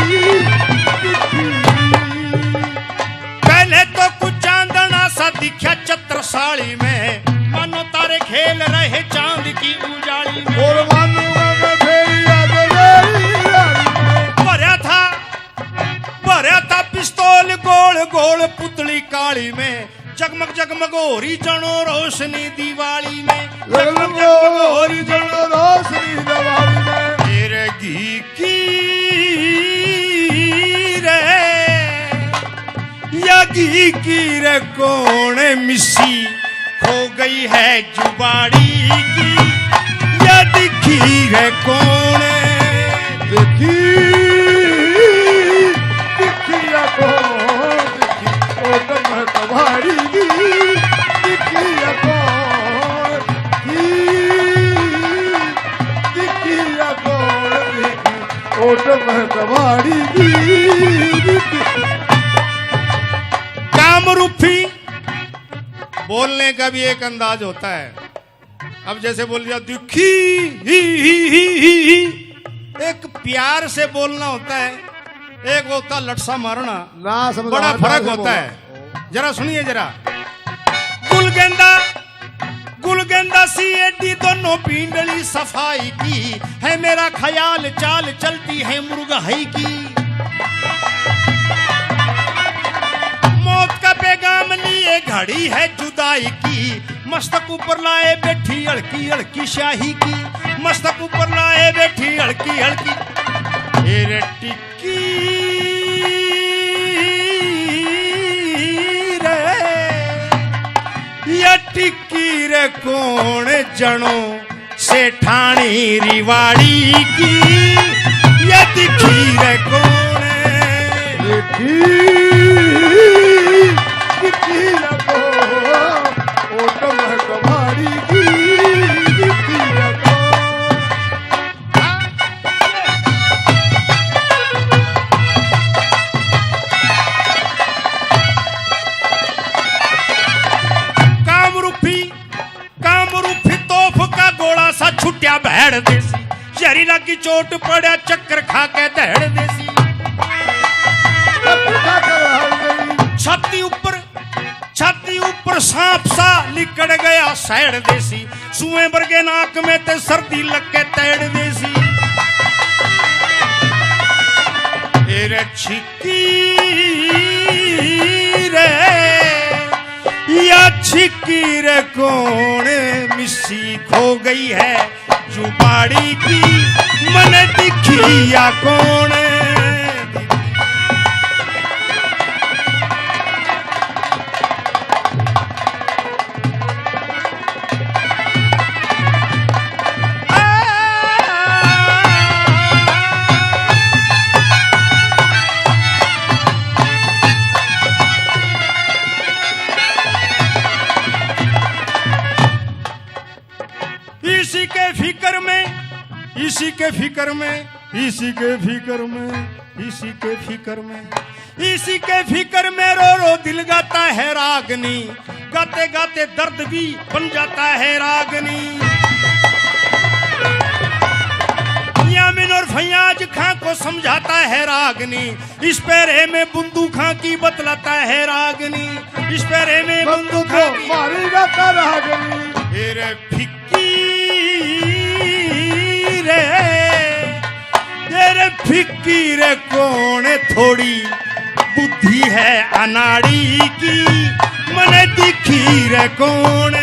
पहले तो कुछ चांदना सा दिखा छत्रसाली में, मानो तारे खेल रहे चांद की उजाली में। और भरा था पिस्तौल गोल गोल पुतली काली में, जगमग जगमग हो रही जनो रोशनी दिवाली में, जगमग जगमग हो रही जनो रोशनी दिवाली में। तेरे घी की रे या घी की रे कौन मिसी खो गई है जुबाड़ी की, या दिखी रे कौन देखी दिखिया कौन देखी ओट में कवाड़ी भी, दिखिया कौन दिखिया कौन देखी कोट में कबाड़ी दी कामरूपी बोलने का भी एक अंदाज होता है। अब जैसे बोल दिया दुखी ही एक प्यार से बोलना होता है, एक होता लटसा मारना, ना समझ बड़ा फर्क होता है। जरा सुनिए जरा। गुलगंदा सी एडी दोनों पिंडली सफाई की है, मेरा ख्याल चाल चलती है मुर्गाई की। मौत का पैगाम लिए घड़ी है जुदाई की, मस्तक ऊपर लाए बैठी हड़की हड़की शाही की, मस्तक ऊपर लाए बैठी हड़की हड़की टिक्की या टिक्की रे कौन जनो से ठाणी रिवाड़ी की, या दिखी रे कौन कोट में कबाड़ी दी कामरूपी तोफ का गोला सा छुट्या भैड़ देसी, जहरीला की चोट पड़ा चक्कर खा के दहड़ देसी। छाती ऊपर सांप सा लिकड़ गया सैड़ देसी, सुए बरगे नाक में ते सर्दी लग के तैड़ देसी। तेरे छिकी रे या छिकी रे कौन मिस्सी खो गई है जुबाड़ी की, मन दिखी या कौन इसी के फिक्र में रो रो दिल गाता है रागनी, गाते गाते दर्द भी बन जाता है रागनी। यामिन और फैयाज खां को समझाता है रागनी, इस पैरे में बुंदू खां की बतलाता है रागनी, इस पैरे में बुंदू खां की मारी जाता रागनी। तेरे फिक्की रे तेरे फिक्की रे कौन थोड़ी बुद्धि है अनाड़ी की, मने दिखी रे कौन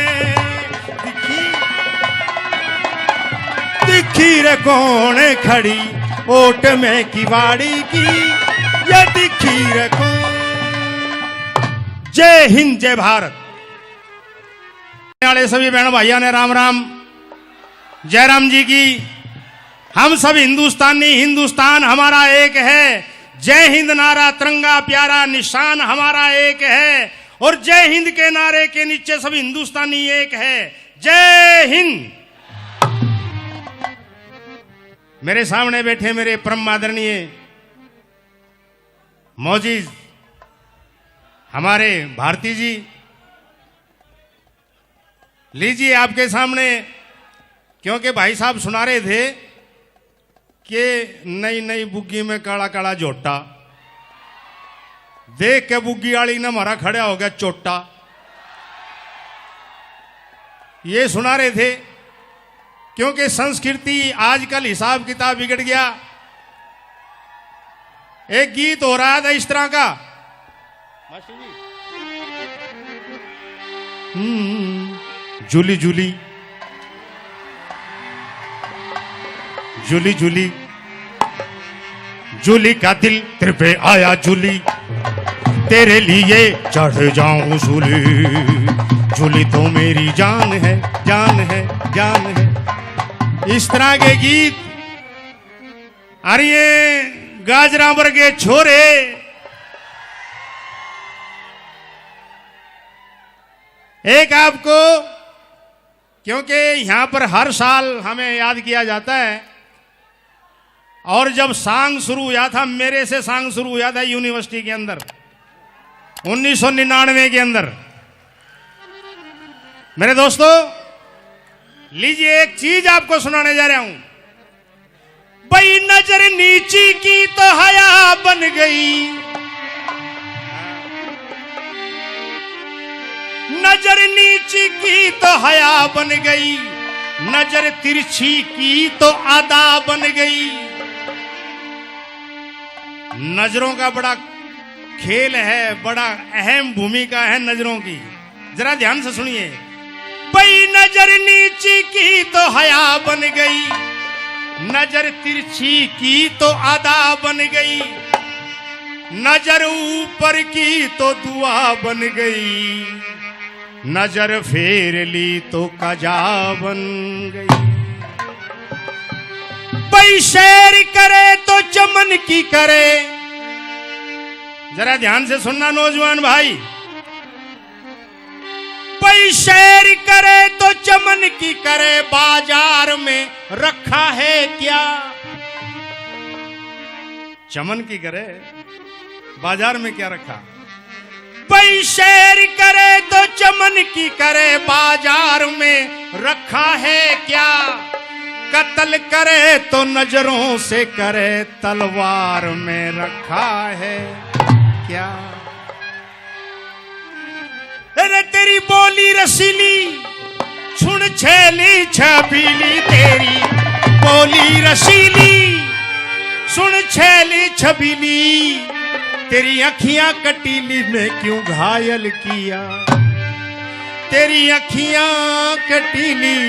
दिखी रे कौन खड़ी ओट में किवाड़ी की, ये दिखी रे कौन। जय हिंद जय भारत। वाले सभी बहनों भाइयों ने राम राम। जयराम जी की। हम सब हिंदुस्तानी, हिंदुस्तान हमारा एक है। जय हिंद नारा तिरंगा प्यारा निशान हमारा एक है, और जय हिंद के नारे के नीचे सब हिंदुस्तानी एक है। जय हिंद। मेरे सामने बैठे मेरे परम आदरणीय मौजीज हमारे भारती जी, लीजिए आपके सामने, क्योंकि भाई साहब सुना रहे थे कि नई नई बुग्गी में काला काला जोटा, देख के बुग्गी वाली ने हमारा खड़ा हो गया चोटा। ये सुना रहे थे क्योंकि संस्कृति आजकल हिसाब किताब बिगड़ गया। एक गीत हो रहा था इस तरह का, जुली जुली जुली जुली जुली का दिल तेरे पे आया जुली, तेरे लिए चढ़ जाऊं सूली, जुली तो मेरी जान है जान है जान है। इस तरह के गीत। अरे ये गाजरा वर्गे छोरे एक आपको, क्योंकि यहां पर हर साल हमें याद किया जाता है और जब सांग शुरू हुआ था, मेरे से सांग शुरू हुआ था यूनिवर्सिटी के अंदर 1999 के अंदर। मेरे दोस्तों, लीजिए एक चीज आपको सुनाने जा रहा हूं। भाई नजर नीची की तो हया बन गई, नजर नीची की तो हया बन गई, नजर तिरछी की तो अदा बन गई। नजरों का बड़ा खेल है, बड़ा अहम भूमिका है नजरों की। जरा ध्यान से सुनिए। भाई नजर नीची की तो हया बन गई, नजर तिरछी की तो अदा बन गई, नजर ऊपर की तो दुआ बन गई, नजर फेर ली तो कजा बन गई। भाई शेर करे तो चमन की करे। जरा ध्यान से सुनना नौजवान भाई। भाई शेर करे तो चमन की करे, बाजार में रखा है क्या। चमन की करे, बाजार में क्या रखा। भाई शेर करे तो चमन की करे, बाजार में रखा है क्या। कत्ल करे तो नजरों से करे, तलवार में रखा है क्या। अरे तेरी बोली रसीली, सुन छेली छबीली, तेरी बोली रसीली, सुन छेली छबीली, तेरी अखियां कटीली में क्यों घायल किया, तेरी अखियां कटीली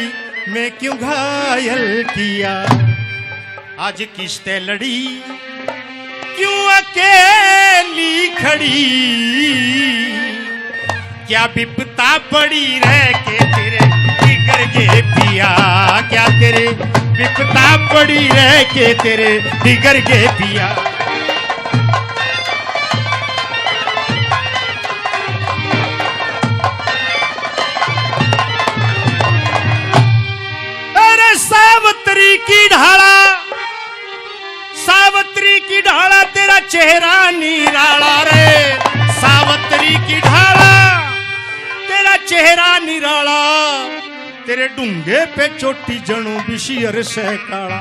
में क्यों घायल किया। आज किस्ते लड़ी क्यों अकेली खड़ी, क्या विपता पड़ी रह के तेरे बिगड़ के पिया, क्या तेरे विपता पड़ी रह के तेरे बिगड़ के पिया। अरे सावित्री की ढाला, सावित्री की ढाला, तेरा चेहरा निराला रे। सावित्री की ढाला, तेरा चेहरा निराला, तेरे डूंगे पे चोटी जणू बिशियर से काला,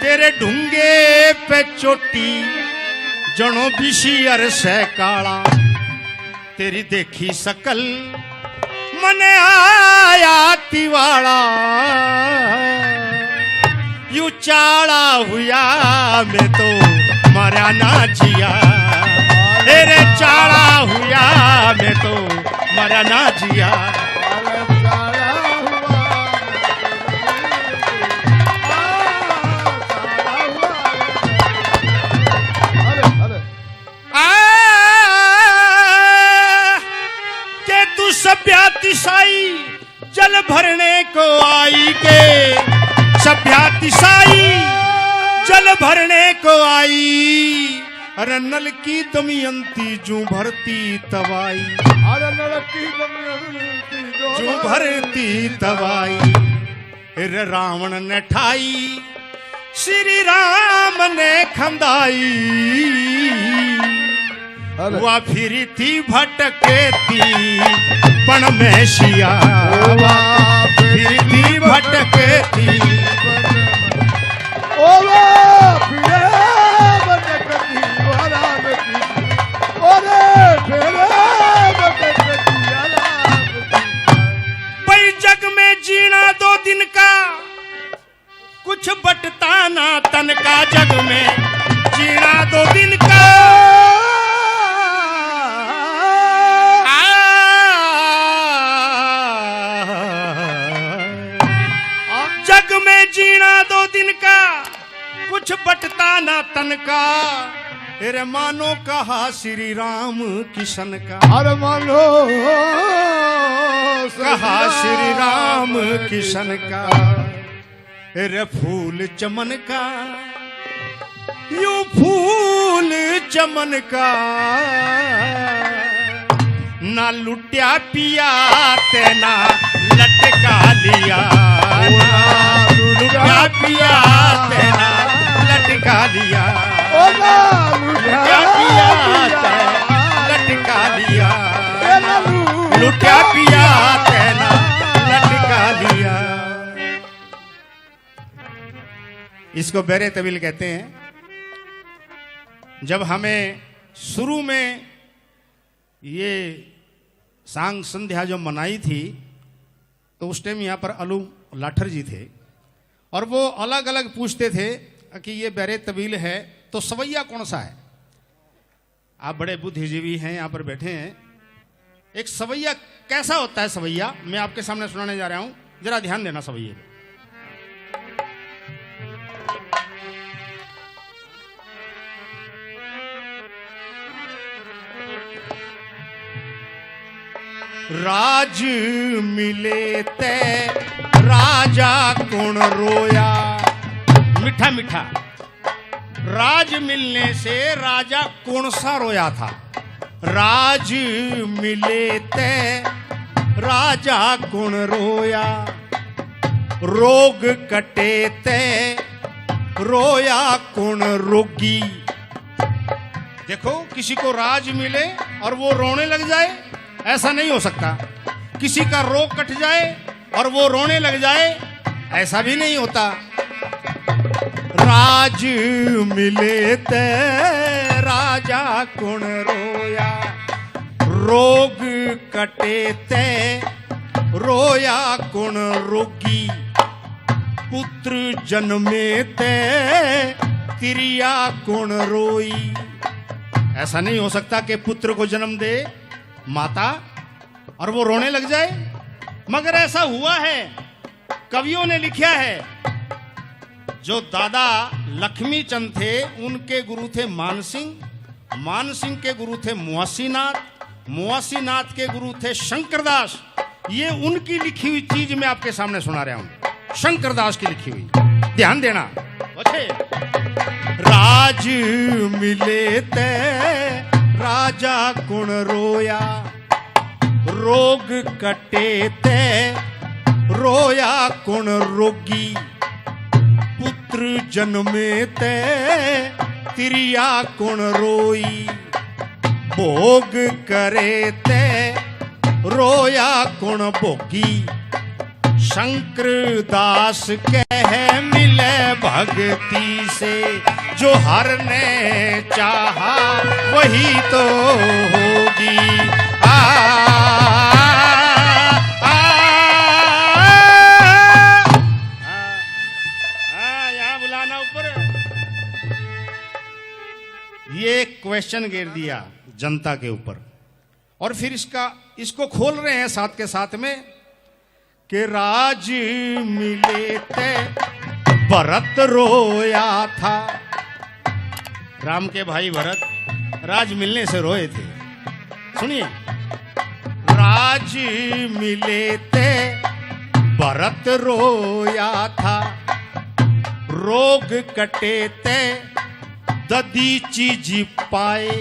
तेरे डूंगे पे चोटी जणू बिशियर से काला। तेरी देखी सकल मन आया तिवाड़ा, यू चाड़ा हुआ मैं तो मरा ना जिया, तेरे चाड़ा हुआ मैं तो मरा ना जिया। के तू सभ्यातिशाई जल भरने को आई, के सभ्यातिशाई जल भरने को आई। अरे नल की दमयंती जू भरती तवाई, अरे नल की दमयंती जू भरती तवाई। अरे रावण ने ठाई, श्री राम ने खंदाई, वह फिरी थी भटकेती पण में शिया, फिरी थी भटकेती। भाई जग में जीना 2 दिन का, कुछ बटता ना तन का। जग में जीना 2 दिन का, जग में जीना 2 दिन का, कुछ बटता ना तन का। अरे मानो कहा श्री राम किशन का, अरे मानो कहा श्री राम किशन का। अरे फूल चमन का, यू फूल चमन का, ना लुटिया पिया तेना लटका लिया, ना लुटिया पिया तेरा लटका दिया, ओ लालू लुटिया पिया तेरा लटका दिया, ए लालू लुटिया पिया तेरा लटका दिया। इसको बेरे तबील कहते हैं। जब हमें शुरू में ये सांग संध्या जो मनाई थी तो उस टाइम यहाँ पर अलू लाठर जी थे और वो अलग अलग पूछते थे कि ये बेरे तबील है तो सवैया कौन सा है। आप बड़े बुद्धिजीवी हैं, यहाँ पर बैठे हैं। एक सवैया कैसा होता है सवैया, मैं आपके सामने सुनाने जा रहा हूं, जरा ध्यान देना सवैये पे। राज मिले ते राजा कौन रोया, मीठा मीठा। राज मिलने से राजा कौन सा रोया था। राज मिले ते राजा कौन रोया, रोग कटे ते रोया कौन रोगी। देखो, किसी को राज मिले और वो रोने लग जाए, ऐसा नहीं हो सकता। किसी का रोग कट जाए और वो रोने लग जाए, ऐसा भी नहीं होता। राज मिले ते राजा कौन रोया, रोग कटे ते रोया कौन रोगी। पुत्र जन्मे ते तिरिया कौन रोई। ऐसा नहीं हो सकता कि पुत्र को जन्म दे माता और वो रोने लग जाए, मगर ऐसा हुआ है। कवियों ने लिखा है, जो दादा लक्ष्मी चंद थे उनके गुरु थे मानसिंह, मानसिंह के गुरु थे मुआसीनाथ, मुआसीनाथ के गुरु थे शंकरदास। ये उनकी लिखी हुई चीज मैं आपके सामने सुना रहा हूं, शंकरदास की लिखी हुई। ध्यान देना बच्चे। राज मिले ते राजा कौन रोया, रोग कटे ते रोया कौन रोगी। पुत्र जन्मे ते तिरिया कौन रोई, भोग करे ते रोया कौन भोगी। शंकर दास कह मिले भक्ति से, जो हर ने चाहा वही तो होगी। यहाँ बुलाना ऊपर। ये क्वेश्चन घेर दिया जनता के ऊपर और फिर इसको खोल रहे हैं साथ के साथ में कि राज मिले ते भरत रोया था। राम के भाई भरत राज मिलने से रोए थे। सुनिए, राज मिले ते भरत रोया था, रोग कटे ते ददीची जी पाए।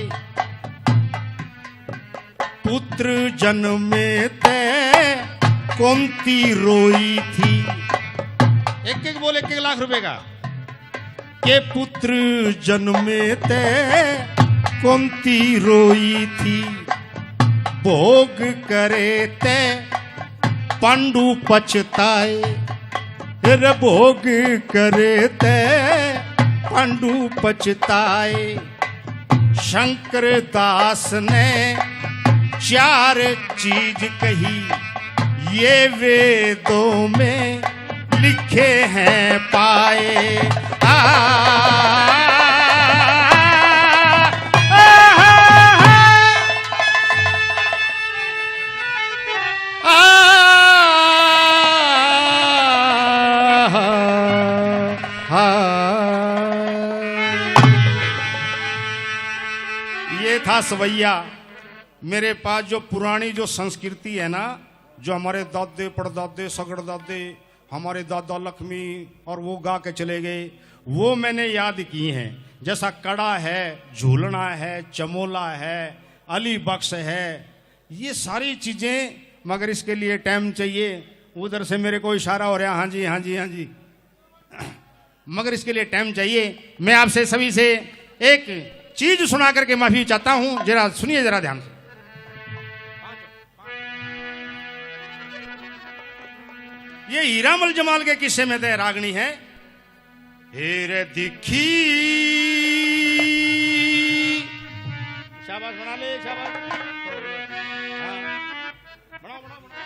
पुत्र जन्मे ते कुंती रोई थी। एक एक बोल, एक लाख रुपए का। के पुत्र जन्मे ते कुंती रोई थी, भोग करे ते पांडु पछताए। रे भोग करे ते पांडु पछताए। शंकर दास ने चार चीज कही, ये वेदों में लिखे हैं पाए। ये था सवैया। मेरे पास जो पुरानी जो संस्कृति है ना, जो हमारे दादे परदादे सगड़ दादे, हमारे दादा लक्ष्मी और वो गा के चले गए, वो मैंने याद की हैं। जैसा कड़ा है, झूलना है, चमोला है, अली बख्श है, ये सारी चीज़ें, मगर इसके लिए टाइम चाहिए। उधर से मेरे को इशारा हो रहा है, हाँ जी हाँ जी हाँ जी। मगर इसके लिए टाइम चाहिए। मैं आपसे सभी से एक चीज सुना करके माफी चाहता हूं, जरा सुनिए जरा ध्यान से। ये हीरामल जमाल के किस्से में तो रागनी है। हेरे दिखी, शाबाश बना ले, शाबाश। हाँ, बनाओ बनाओ बनाओ।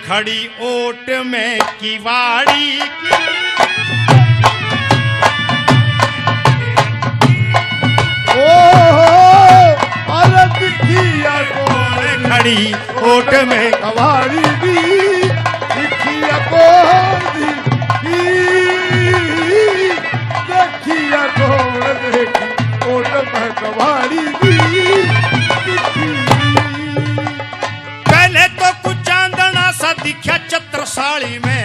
खड़ी ओट में किवाड़ी की, अरे दिखिया कौन खड़ी ओट में कवाड़ी दी, दिखिया कौन देखिया कौन देखी ओट में कवाड़ी दी, पहले तो कुछ चांदना सा दिखा छत्रसाली में,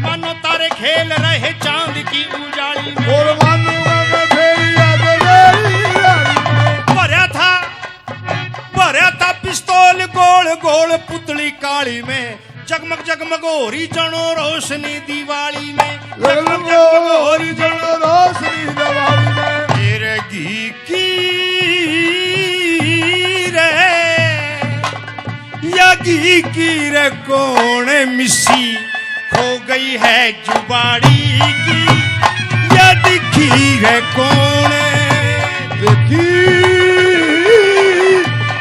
मानो तारे खेल रहे चांद की उजाली में। और मानूंगा मैं फेरिया भरा था पिस्तौल गोल गोल पुतली काली में, जगमग जगमग हो रही जनो रोशनी दिवाली में, जगमग जगमग हो रही जनो रोशनी दिवाली में। तेरे घी की रे या घी की रे कौन मिसी खो गई है जुबाड़ी की, या दिखी है कौन देखी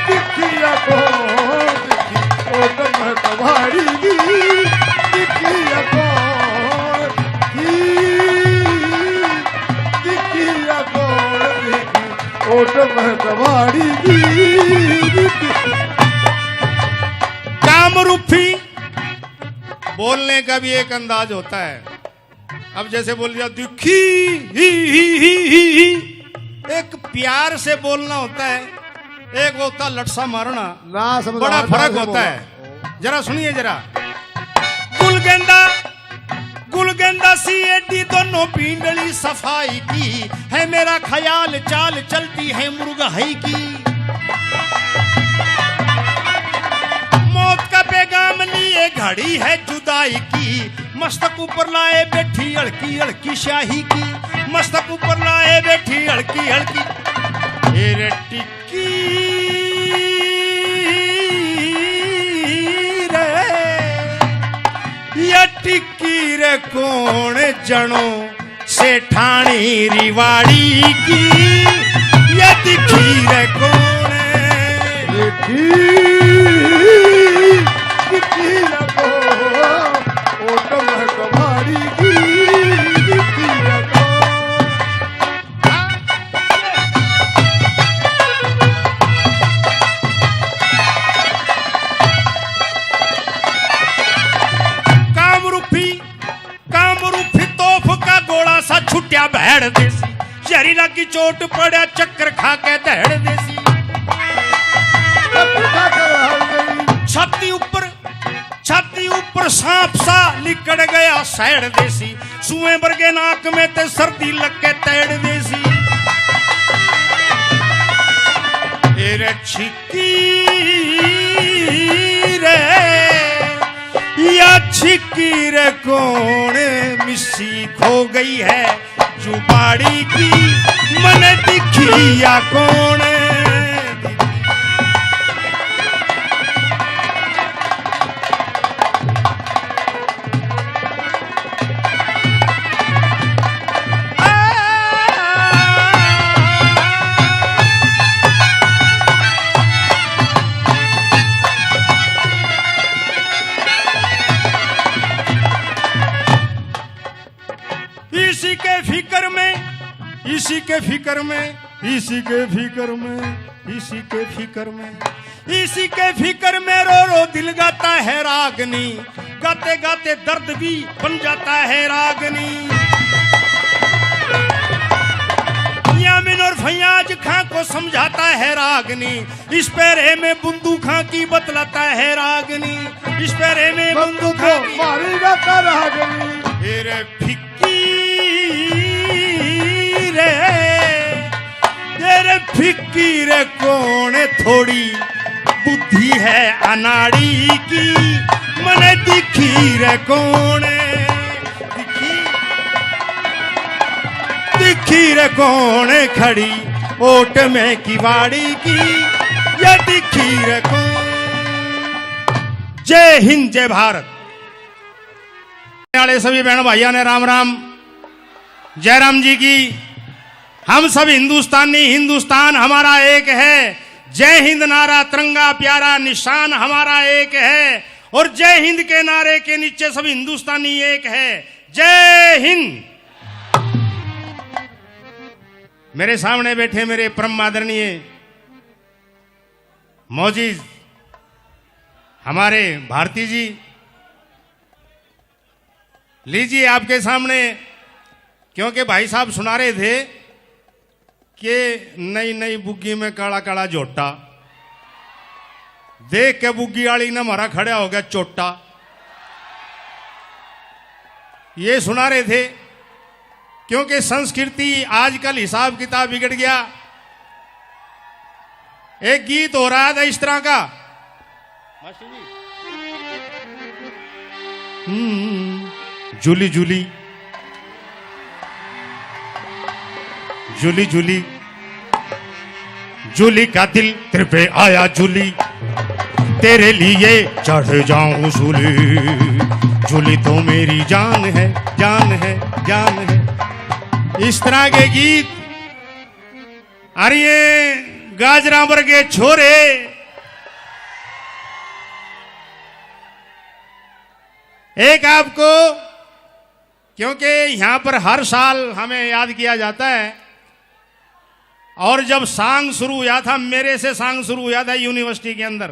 दिखिया कौन देखी ओट में कवाड़ी दी, दिखिया कौन दिखिया कौन देखी ओट में कवाड़ी दी। कामरूपी बोलने का भी एक अंदाज होता है। अब जैसे बोल दिया दुखी एक प्यार से बोलना होता है, एक होता लटसा मारना, ना समझ बड़ा फर्क होता है। जरा सुनिए जरा। गुलगंदा सी एडी दोनों पींडली सफाई की है, मेरा ख्याल चाल चलती है मुर्गहई की, मौत का पैगाम लिए घड़ी है जुदाई की, मस्तक ऊपर लाए बैठी हड़की हड़की शाही की, मस्तक ऊपर लाए बैठी हड़की हड़की तेरे टिक्की रे, या टिक्की रे कौन जनो सेठानी रिवाड़ी की, या दिखी रे कौन देखी दिखिया कौन ओट में कवाड़ी दी, दिखिया कौन। कामरूपी तोफ का गोला सा छुट्या भैड़ देसी, जहरीला की चोट पड़ा चक्कर खा के दहड़ देसी, छाती ऊपर सांप सा लिकड़ गया सैड़ देसी, सुए बरगे नाक में ते सर्दी लग के तैड़ देसी, तेरे छिकी रे या छिकी रे कौन मिसी खो गई है जुबाड़ी की, मन दिखी या कौन इसी के फिक्र में, इसी के फिक्र में, इसी के फिक्र में, इसी के फिक्र में, इसी के फिक्र में रो रो दिल गाता है रागनी, गाते गाते दर्द भी बन जाता है रागनी। यामिन और फैयाज खां को समझाता है रागनी, इस पैरे में बुंदू खां की बतलाता है रागनी, इस पैरे में बुंदू खां की मारी गाता रागनी। तेरे फिक्की रे, तेरे फिक्की रे कौन थोड़ी बुद्धि है अनाड़ी की, मने दिखी रे कौन दिखी, दिखी रे कौन खड़ी ओट में किवाड़ी की, ये दिखी रे कौन। जय हिंद जय भारत। वाले सभी बहनों भाइयों ने राम राम। जयराम जी की। हम सब हिंदुस्तानी, हिंदुस्तान हमारा एक है। जय हिंद नारा तिरंगा प्यारा निशान हमारा एक है, और जय हिंद के नारे के नीचे सब हिंदुस्तानी एक है। जय हिंद। मेरे सामने बैठे मेरे परम आदरणीय मौजीज हमारे भारती जी, लीजिए आपके सामने, क्योंकि भाई साहब सुना रहे थे कि नई नई बुग्गी में काला काला जोटा, देख के बुग्गी वाली ने हमारा खड़ा हो गया चोटा। ये सुना रहे थे क्योंकि संस्कृति आजकल हिसाब किताब बिगड़ गया। एक गीत हो रहा था इस तरह का, जुली जुली जुली जुली जुली का दिल तेरे पे आया जुली, तेरे लिए चढ़ जाऊं सूली, जुली तो मेरी जान है, जान है, जान है। इस तरह के गीत। अरे ये गाजराबर के छोरे एक आपको, क्योंकि यहां पर हर साल हमें याद किया जाता है, और जब सांग शुरू हुआ था, मेरे से सांग शुरू हुआ था यूनिवर्सिटी के अंदर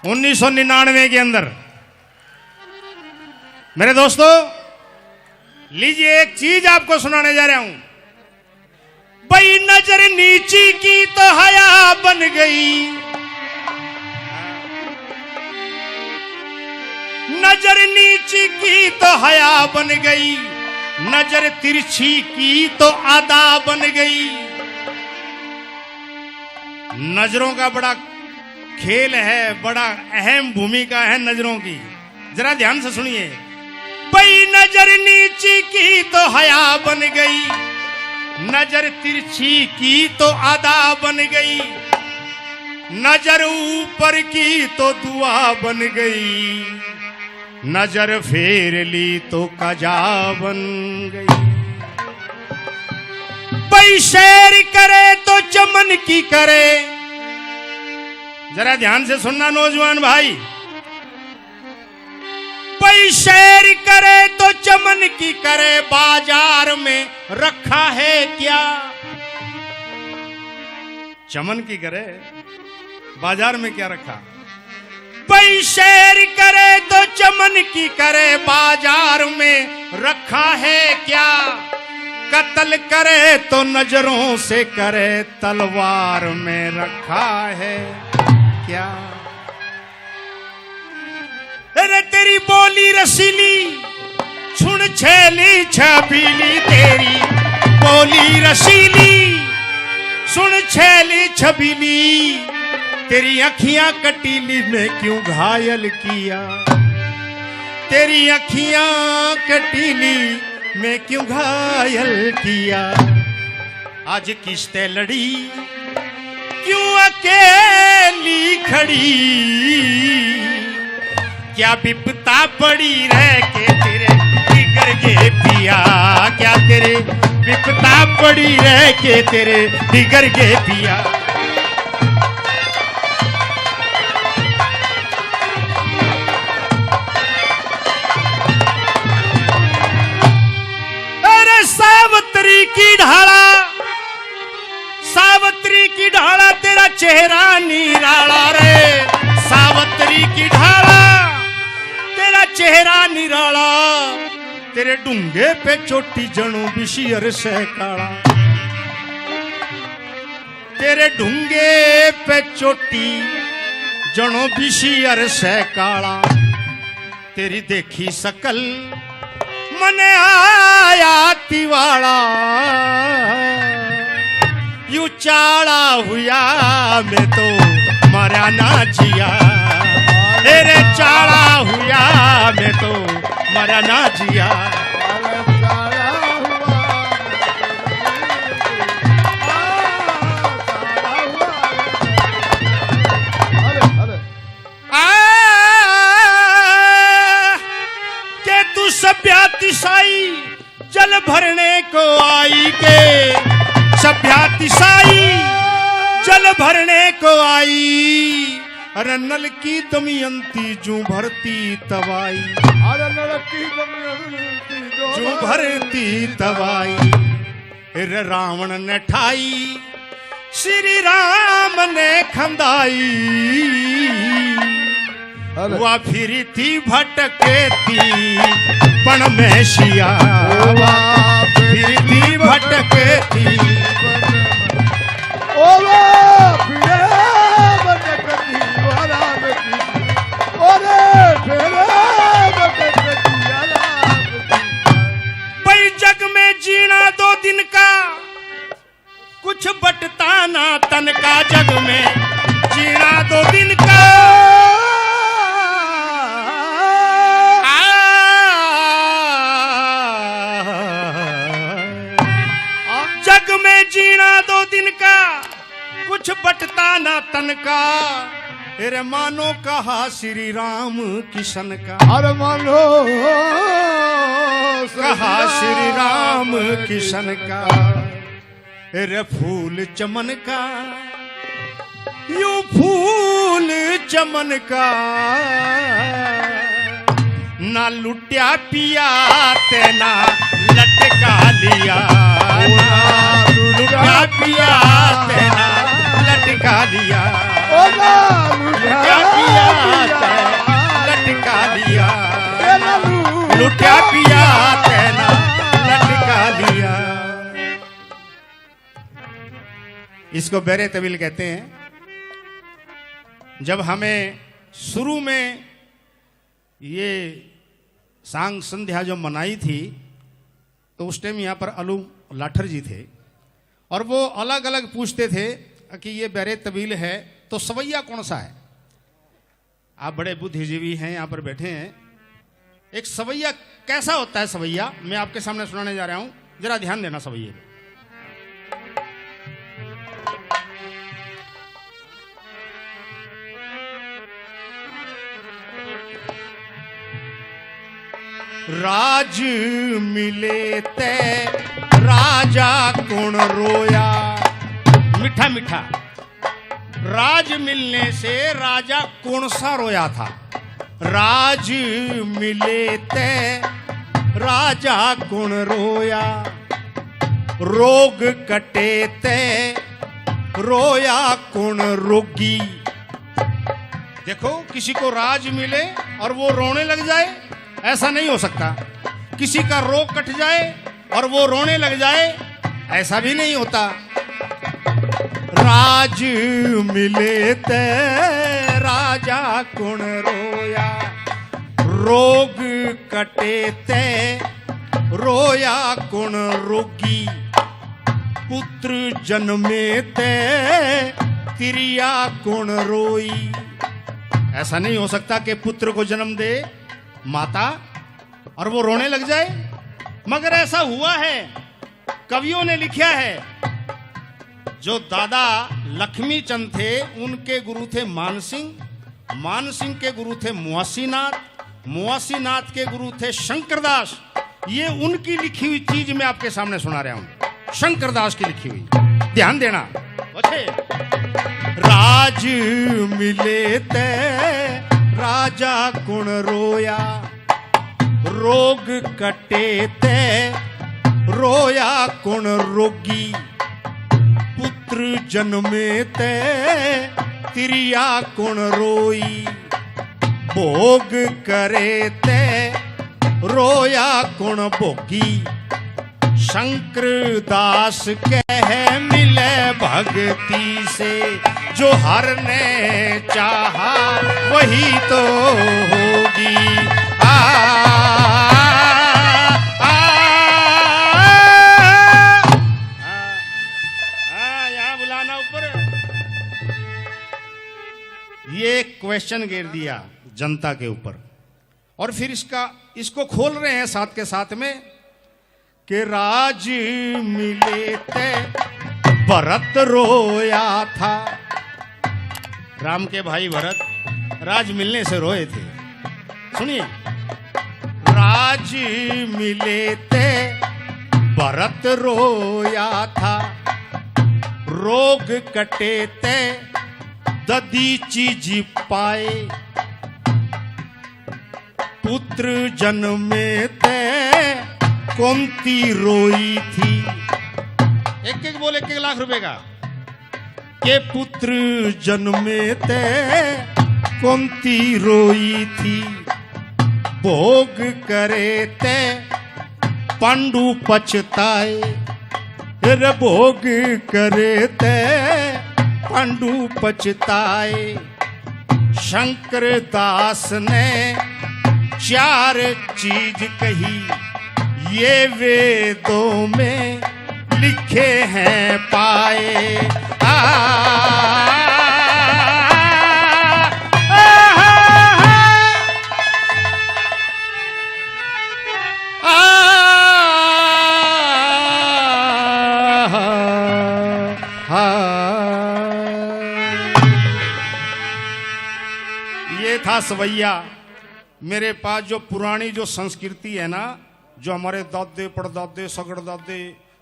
1999 के अंदर। मेरे दोस्तों लीजिए एक चीज आपको सुनाने जा रहा हूं। भाई नजर नीची की तो हया बन गई, नजर नीची की तो हया बन गई, नजर तिरछी की तो अदा बन गई। नजरों का बड़ा खेल है, बड़ा अहम भूमिका है नजरों की। जरा ध्यान से सुनिए। भाई नजर नीची की तो हया बन गई, नजर तिरछी की तो अदा बन गई, नजर ऊपर की तो दुआ बन गई, नजर फेर ली तो कजा बन गई। भाई शेर करे तो चमन की करे, जरा ध्यान से सुनना नौजवान भाई। भाई शेर करे तो चमन की करे, बाजार में रखा है क्या। चमन की करे, बाजार में क्या रखा। भाई शेर करे तो चमन की करे, बाजार में रखा है क्या। कत्ल करे तो नजरों से करे, तलवार में रखा है क्या। अरे तेरी बोली रसीली, सुन छेली छबीली, तेरी बोली रसीली, सुन छेली छबीली, तेरी अखियां कटीली में क्यों घायल किया, तेरी अखियां कटीली में क्यों घायल किया। आज किस्ते लड़ी क्यों अकेली खड़ी, क्या विपता पड़ी रह के तेरे बिगड़ गए पिया, क्या तेरे विपता पड़ी रह के तेरे बिगड़ गए पिया। सावत्री की ढाला, सावत्री की ढाला तेरा चेहरा निराला रे, सावत्री की ढाला तेरा चेहरा निराला, तेरे डूंगे पे चोटी जणू बिशियर से काला, तेरे डूंगे पे चोटी जणो बिशियर से काला, तेरी देखी सकल मने आया तिवाड़ा, यू चाड़ा हुआ मैं तो मरा ना जिया, तेरे चाड़ा हुआ मैं तो मरा ना जिया। सभ्यातिशाई जल भरने को आई के, सभ्यातिशाई जल भरने को आई, अरे नल की दमयंती जू भरती तवाई, अरे नल की दमयंती जू भरती तवाई, अरे रावण ने ठाई श्री राम ने खंदाई, वह फिरी थी भटकेती पण में शिया, फिरी थी भटकेती भाई जग में जीना 2 दिन का, कुछ बटता ना तन का, जग में जीना 2 दिन का, जीना 2 दिन का, कुछ बटता ना तन का, अरे मानो कहा श्री राम किशन का, अरे मानो कहा श्री राम किशन का, अरे फूल चमन का, यू फूल चमन का, ना लुटिया पिया तेना लटका लिया, लुटिया पिया तेना लटका लिया, लुटिया पिया तेना लटका लिया, लुटिया पिया तेना लटका लिया। इसको बेरे तविल कहते हैं। जब हमें शुरू में ये सांग संध्या जो मनाई थी, तो उस टाइम यहाँ पर अलू लाठर जी थे, और वो अलग अलग पूछते थे कि ये बेरे तबील है तो सवैया कौन सा है। आप बड़े बुद्धिजीवी हैं, यहाँ पर बैठे हैं। एक सवैया कैसा होता है, सवैया मैं आपके सामने सुनाने जा रहा हूँ, जरा ध्यान देना सवैये पे। राज मिले ते राजा कौन रोया, मीठा मीठा राज मिलने से राजा कौन सा रोया था। राज मिले ते राजा कौन रोया, रोग कटे ते रोया कौन रोगी। देखो, किसी को राज मिले और वो रोने लग जाए, ऐसा नहीं हो सकता। किसी का रोग कट जाए और वो रोने लग जाए, ऐसा भी नहीं होता। राज मिले ते राजा कौन रोया, रोग कटे ते रोया कौन रोगी। पुत्र जन्मे ते तिरिया कौन रोई। ऐसा नहीं हो सकता कि पुत्र को जन्म दे माता और वो रोने लग जाए, मगर ऐसा हुआ है। कवियों ने लिखा है, जो दादा लक्ष्मी चंद थे उनके गुरु थे मानसिंह, मानसिंह के गुरु थे मुआसीनाथ, मुआसीनाथ के गुरु थे शंकरदास। ये उनकी लिखी हुई चीज मैं आपके सामने सुना रहा हूं, शंकरदास की लिखी हुई, ध्यान देना। बचे राज मिले ते राजा कौन रोया, रोग कटे ते रोया कौन रोगी पुत्र जन्मे ते तिरिया कौन रोई भोग करे ते रोया कौन भोगी शंकर दास कह मिले भक्ति से जो हर ने चाहा वही तो होगी यहाँ बुलाना ऊपर ये क्वेश्चन घेर दिया जनता के ऊपर और फिर इसको खोल रहे हैं साथ के साथ में कि राज मिले ते भरत रोया था राम के भाई भरत राज मिलने से रोए थे सुनिए राज मिले ते भरत रोया था रोग कटे ते ददी चीज पाए पुत्र जन्मे ते कुंती रोई थी एक बोल 1 लाख रुपए का के पुत्र जन्मे ते कुंती रोई थी भोग करे ते पांडु पछताए रे भोग करे ते पांडु पछताए शंकर दास ने 4 चीज कही ये वेदों में लिखे हैं पाए ये था सवैया मेरे पास जो पुरानी जो संस्कृति है ना जो हमारे दादे परदादे सगड़ दादे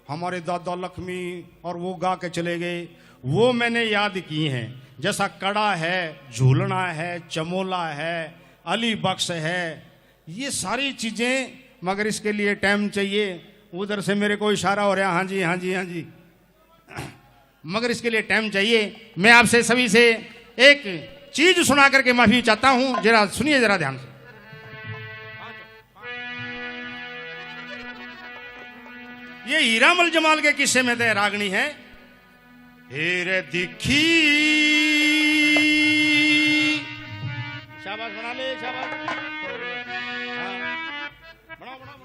हमारे दादा लक्ष्मी और वो गा के चले गए वो मैंने याद की हैं जैसा कड़ा है झूलना है चमोला है अली बख्श है ये सारी चीजें मगर इसके लिए टाइम चाहिए उधर से मेरे को इशारा हो रहा हाँ जी हाँ जी हाँ जी मगर इसके लिए टाइम चाहिए मैं आपसे सभी से एक चीज सुना करके माफी चाहता हूं जरा सुनिए जरा ध्यान से ये हीरामल जमाल के किस्से में तो रागनी है हेरे दिखी शाबाश बना ले शाबाश बनाओ बनाओ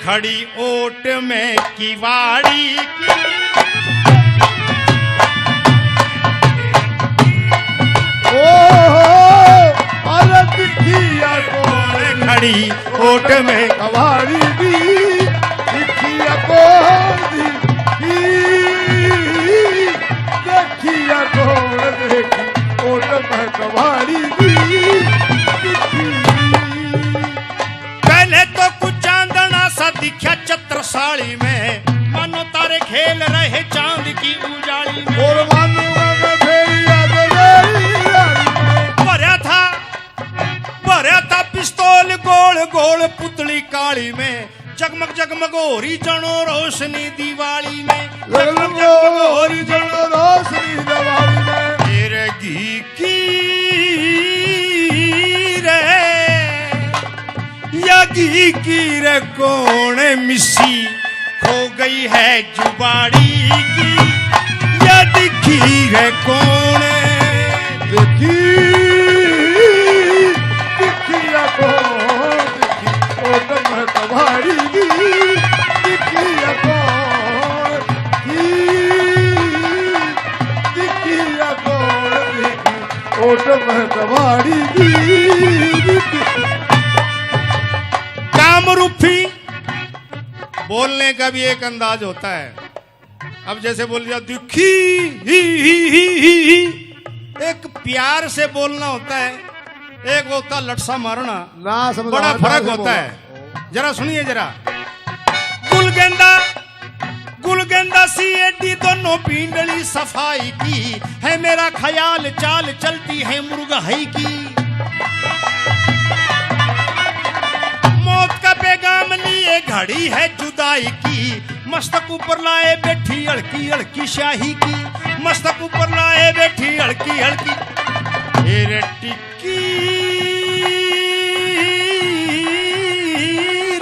खड़ी ओट में किवाड़ी की अरे दिखिया कौन खड़ी ओट में कवाड़ी भी दिखिया कौन देखिया कौन देखी ओट में कवाड़ी भी पहले तो कुछ चांदना सा दिखा छत्रसाली में मानो तारे खेल रहे चांद की उजाली में और मानो भरा था पिस्तौल गोल गोल पुतली काली में जगमग जगमग हो रही जनो रोशनी दिवाली में जगमग जगमग हो रही जनो रोशनी दिवाली में तेरे घी की रे या घी की रे कौन मिसी खो गई है जुबाड़ी की या दिखी रे कौन देखी दिखिया कौन देखी ओट में कबाड़ी दी दिखिया कौन की दिखिया कौन देखी ओट में कबाड़ी दी कामरूपी बोलने का भी एक अंदाज होता है। अब जैसे बोल दिया दुखी ही, एक प्यार से बोलना होता है, एक होता लटसा मारना, ना समझ बड़ा फर्क होता है। जरा सुनिए जरा। गुलगंदा सी एडी दोनों पिंडली सफाई की है, मेरा ख्याल चाल चलती है मुर्गहई की। मौत का पैगाम लिए घड़ी है जुदाई की, मस्तक ऊपर लाए बैठी अड़की अड़की शाही की, मस्तक ऊपर लाए बैठी अड़की अड़की रे टिक्की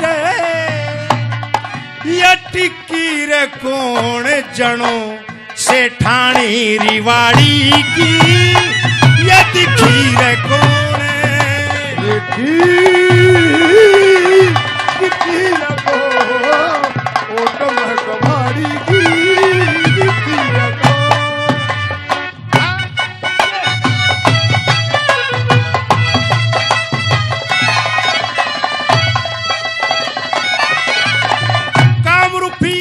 रे या टिक्की रे कौन जनो सेठानी रिवाड़ी की, या दिखी रे कौन देखी दिखिया कौन ओट में कबाड़ी दी दिखिया कौन कामरूपी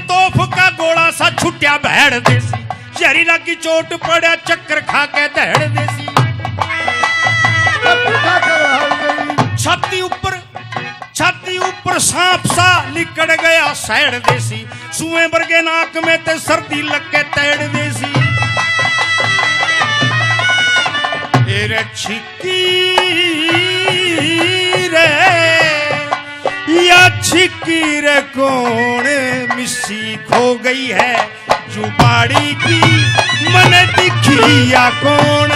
तोफ का गोला सा छुट्या भैड़ देसी, जहरीला की चोट पड़ा चक्कर खा के दहड़ देसी। छाती ऊपर सांप सा लिकड़ गया सैड़ देसी, सुए बरगे नाक में ते सर्दी लग के तैड़ देसी। तेरे छिकी रे या छिकी रे कौन मिस्सी खो गई है जुबाड़ी की, मन दिखी या कौन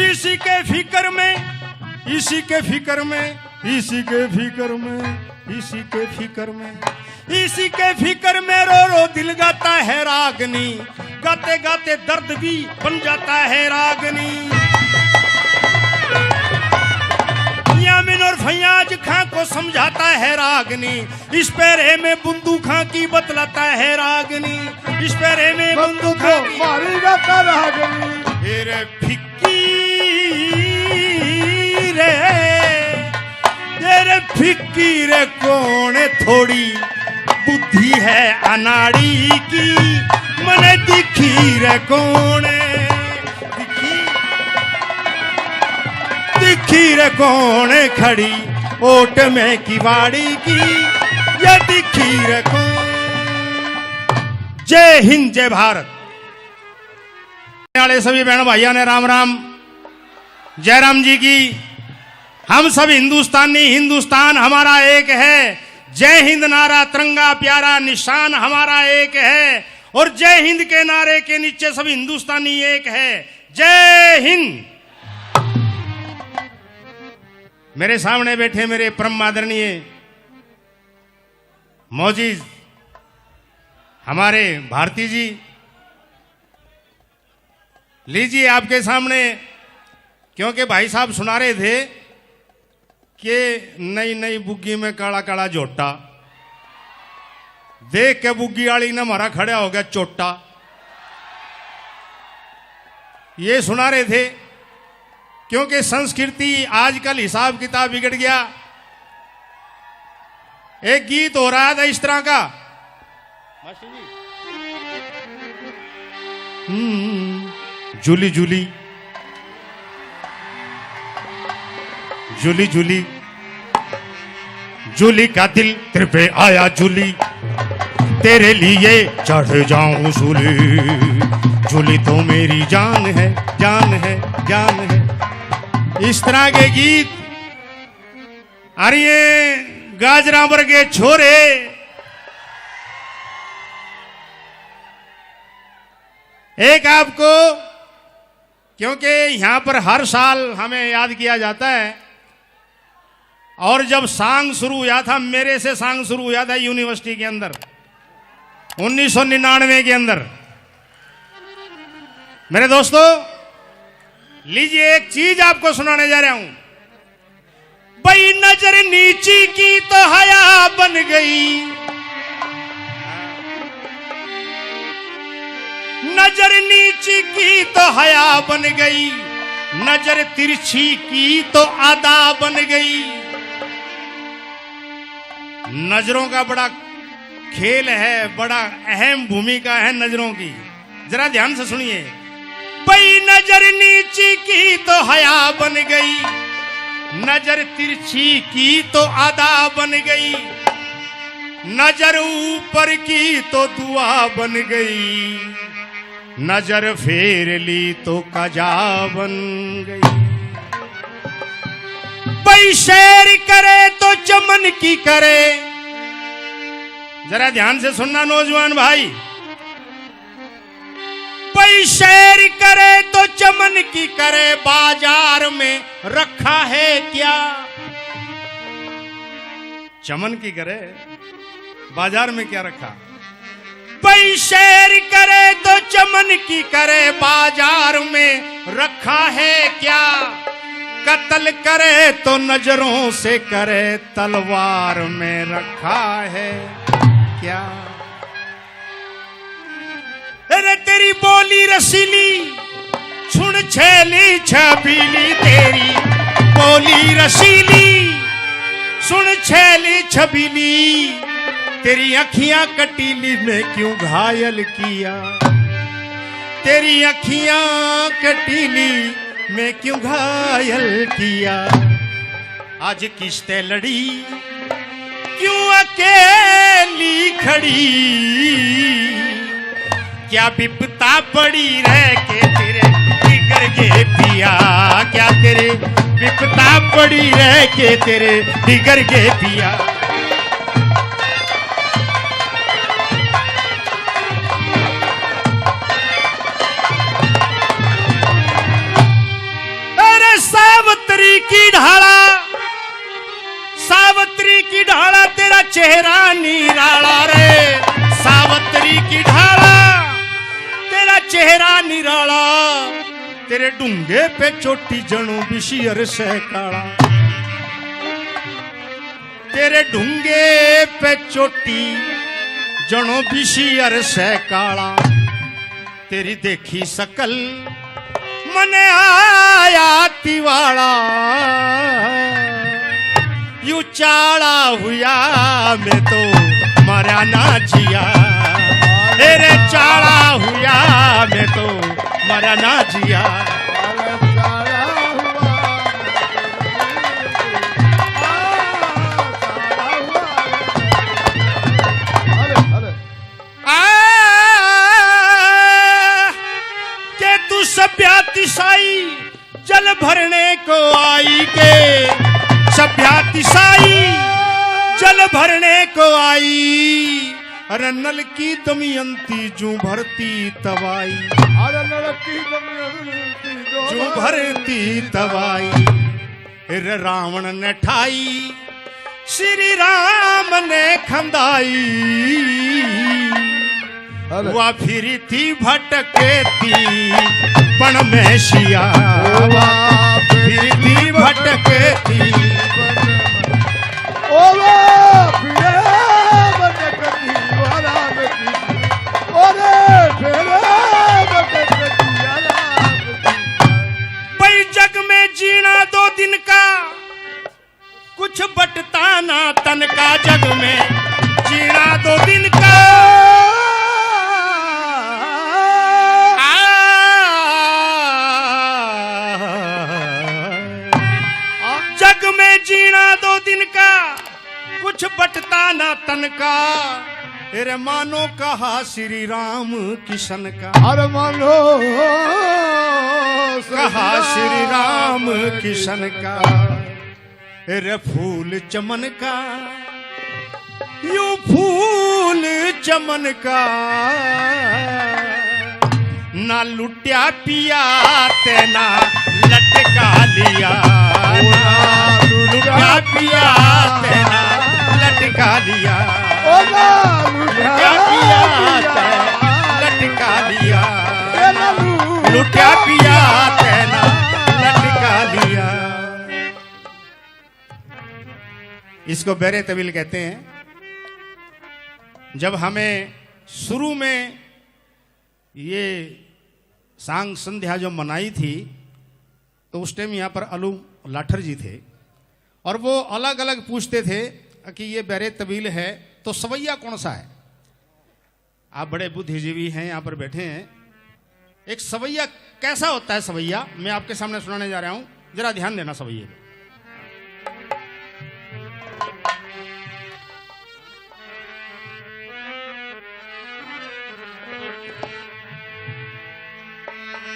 इसी के फिक्र में इसी के फिक्र में इसी के फिक्र में इसी के फिक्र में इसी के फिक्र में रो रो दिल गाता है रागनी, गाते गाते दर्द भी बन जाता है रागनी। यामिन और फैयाज खां को समझाता है रागनी, इस पैरे में बुंदू खां की बतलाता है रागनी, इस पैरे में बुंदू खां की मारी जाता रागनी तेरे फिक्की रे तेरे फिक्की रे कौन थोड़ी बुद्धि है अनाड़ी की, मने दिखी रे कौन दिखी रे कौन खड़ी ओट में किवाड़ी की, ये दिखी रे कौन। जय हिंद जय भारत। वाले सभी बहनों भाइयों ने राम राम। जयराम जी की। हम सब हिंदुस्तानी, हिंदुस्तान हमारा एक है। जय हिंद नारा तिरंगा प्यारा निशान हमारा एक है, और जय हिंद के नारे के नीचे सब हिंदुस्तानी एक है। जय हिंद। मेरे सामने बैठे मेरे परम आदरणीय मौजीज हमारे भारती जी, लीजिए आपके सामने, क्योंकि भाई साहब सुना रहे थे कि नई नई बुग्गी में काला काला जोटा, देख के बुग्गी वाली ने हमारा खड़ा हो गया चोटा। ये सुना रहे थे क्योंकि संस्कृति आजकल हिसाब किताब बिगड़ गया। एक गीत हो रहा था इस तरह का, जुली जुली जुली जुली जुली का दिल तेरे पे आया जुली, तेरे लिए चढ़ जाऊं सूली, जुली तो मेरी जान है जान है जान है। इस तरह के गीत। अरे गाजरा वर्गे छोरे एक आपको, क्योंकि यहां पर हर साल हमें याद किया जाता है, और जब सांग शुरू हुआ था, मेरे से सांग शुरू हुआ था यूनिवर्सिटी के अंदर 1999 के अंदर। मेरे दोस्तों, लीजिए एक चीज आपको सुनाने जा रहा हूं। भाई नजर नीची की तो हया बन गई, नजर नीची की तो हया बन गई, नजर तिरछी की तो अदा बन गई। नजरों का बड़ा खेल है, बड़ा अहम भूमिका है नजरों की। जरा ध्यान से सुनिए। भाई नजर नीची की तो हया बन गई, नजर तिरछी की तो अदा बन गई, नजर ऊपर की तो दुआ बन गई, नजर फेर ली तो कजा बन गई। भाई शेर करे तो चमन की करे, जरा ध्यान से सुनना नौजवान भाई। भाई शेर करे तो चमन की करे, बाजार में रखा है क्या? चमन की करे, बाजार में क्या रखा? भाई शेर करे तो चमन की करे, बाजार में रखा है क्या? कत्ल करे तो नजरों से करे, तलवार में रखा है क्या? अरे तेरी बोली रसीली, सुन छैली छबीली, तेरी बोली रसीली, सुन छैली छबीली, तेरी अखियां कटीली में क्यों घायल किया, तेरी अखियां कटीली में क्यों घायल किया। आज किस्ते लड़ी क्यों अकेली खड़ी, क्या विपता पड़ी रह के तेरे बिगड़ के पिया, क्या तेरे विपता पड़ी रह के तेरे बिगड़ के पिया। अरे सावित्री की ढाला, सावित्री की ढाला, तेरा चेहरा निराला रे, सावित्री की ढाला, तेरा चेहरा निराला, तेरे डूंगे पे चोटी जणो बिशियर से काला, तेरे डूंगे पे चोटी जणो बिशियर से काला। तेरी देखी सकल मन आया तिवाड़ा, यू चाड़ा हुआ मैं तो मरा ना जिया, तेरे चाड़ा हुआ मैं तो मरा ना जिया। के तू सभ्यातिशाई जल भरने को आई, के सभ्यातिशाई जल भरने को आई, अरे नल की दमयंती जू भरती तवाई, अरे नल की दमयंती जू भरती तवाई। अरे रावण ने ठाई, श्री राम ने खंदाई, वह फिर थी भटकती पण में शिया, फिर थी भटकती भाई जग में जीना दो दिन का, कुछ बटता ना तन का, जग में जीना दो दिन का, जग में जीना दो दिन का, कुछ बटता ना तन का। अरे मानो कहा श्री राम किशन का, अरे मानो कहा श्री राम किशन का। अरे फूल चमन का, फूल चमन का ना लुटिया पिया तेना लटका लिया, लुटिया पिया तेना लटका लिया, लुटिया पिया तेना लटका लिया, लुटिया पिया तेना लटका लिया। इसको बेरे तविल कहते हैं। जब हमें शुरू में ये सांग संध्या जो मनाई थी तो उस टाइम यहाँ पर अलू लाठर जी थे और वो अलग अलग पूछते थे कि ये बेरे तबील है तो सवैया कौन सा है। आप बड़े बुद्धिजीवी हैं, यहाँ पर बैठे हैं। एक सवैया कैसा होता है सवैया, मैं आपके सामने सुनाने जा रहा हूँ, जरा ध्यान देना सवैये पे।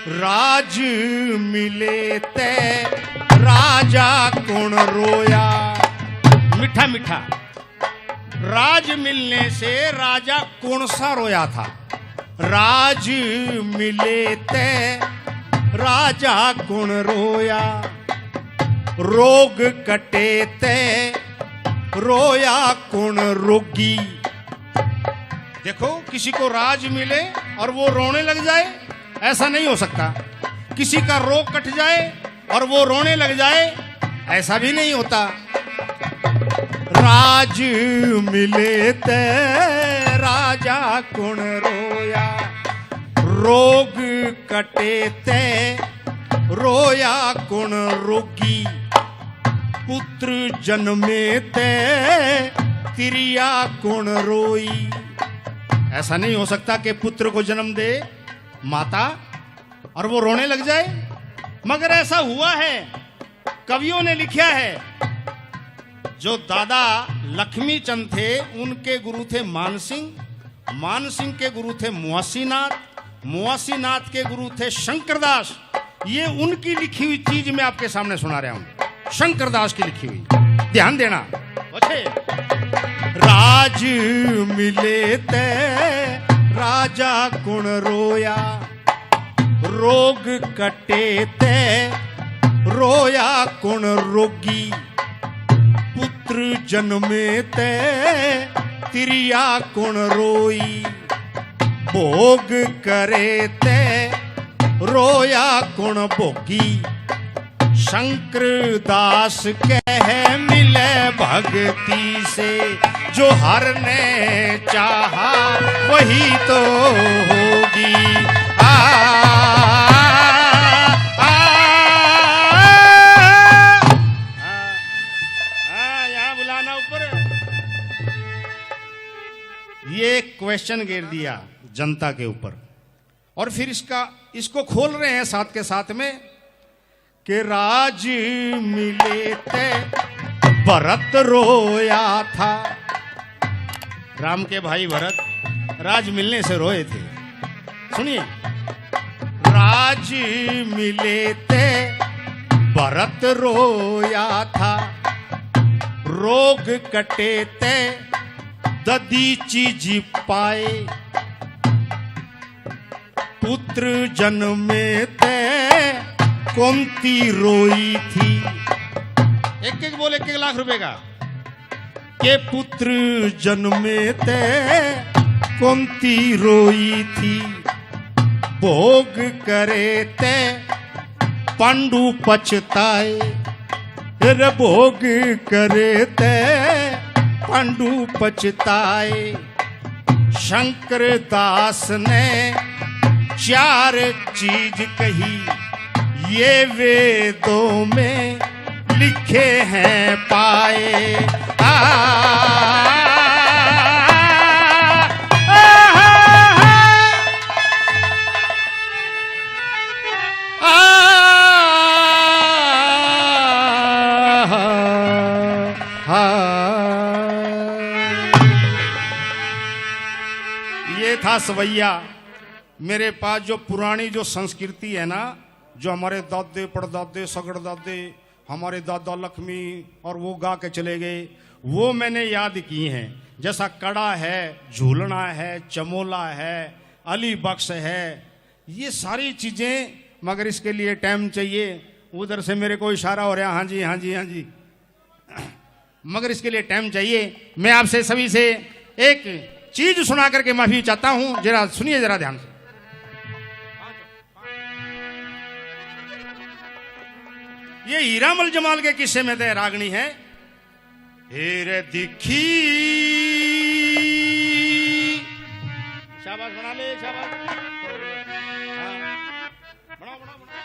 राज मिले ते राजा कौन रोया, मीठा मीठा। राज मिलने से राजा कौन सा रोया था। राज मिले ते राजा कौन रोया, रोग कटे ते रोया कौन रोगी। देखो, किसी को राज मिले और वो रोने लग जाए, ऐसा नहीं हो सकता। किसी का रोग कट जाए और वो रोने लग जाए, ऐसा भी नहीं होता। राज मिले ते राजा कौन रोया, रोग कटे ते रोया कौन रोगी। पुत्र जन्मे ते तिरिया कौन रोई। ऐसा नहीं हो सकता कि पुत्र को जन्म दे माता और वो रोने लग जाए, मगर ऐसा हुआ है। कवियों ने लिखा है, जो दादा लक्ष्मी चंद थे उनके गुरु थे मानसिंह, मानसिंह के गुरु थे मुआसीनाथ, मुआसीनाथ के गुरु थे शंकरदास। ये उनकी लिखी हुई चीज मैं आपके सामने सुना रहा हूं, शंकरदास की लिखी हुई, ध्यान देना। राज मिले ते राजा कौन रोया, रोग कटे ते रोया कौन रोगी। पुत्र जन्मे ते तिरिया कौन रोई, भोग करे ते रोया कौन भोगी। शंकर दास कह मिले भक्ति से, जो हर ने चाहा वही तो होगी। यहाँ बुलाना ऊपर। ये क्वेश्चन घेर दिया जनता के ऊपर और फिर इसको खोल रहे हैं साथ के साथ में कि राज मिले ते भरत रोया था। राम के भाई भरत राज मिलने से रोए थे। सुनिए, राज मिले ते भरत रोया था, रोग कटे ते ददीची जी पाए। पुत्र जन्मे ते कुंती रोई थी। एक एक बोल, एक लाख रुपए का। के पुत्र जन्मे ते कुंती रोई थी, भोग करे ते पांडु पछताए। रे भोग करे ते पांडु पछताए। शंकर दास ने चार चीज कही, ये वेदों में लिखे हैं पाए। ये था सवैया। मेरे पास जो पुरानी जो संस्कृति है ना, जो हमारे दादे परदादे सगड़ दादे, हमारे दादा लक्ष्मी और वो गा के चले गए, वो मैंने याद की हैं। जैसा कड़ा है, झूलना है, चमोला है, अली बख्श है, ये सारी चीजें, मगर इसके लिए टाइम चाहिए। उधर से मेरे को इशारा हो रहा, हाँ जी हाँ जी हाँ जी, मगर इसके लिए टाइम चाहिए। मैं आपसे सभी से एक चीज सुना करके माफी चाहता हूं, जरा सुनिए जरा ध्यान से। ये हीरामल जमाल के किस्से में तो रागनी है, हेरे दिखी, शाबाश बना ले, शाबाश, हाँ, बनाओ बनाओ बनाओ।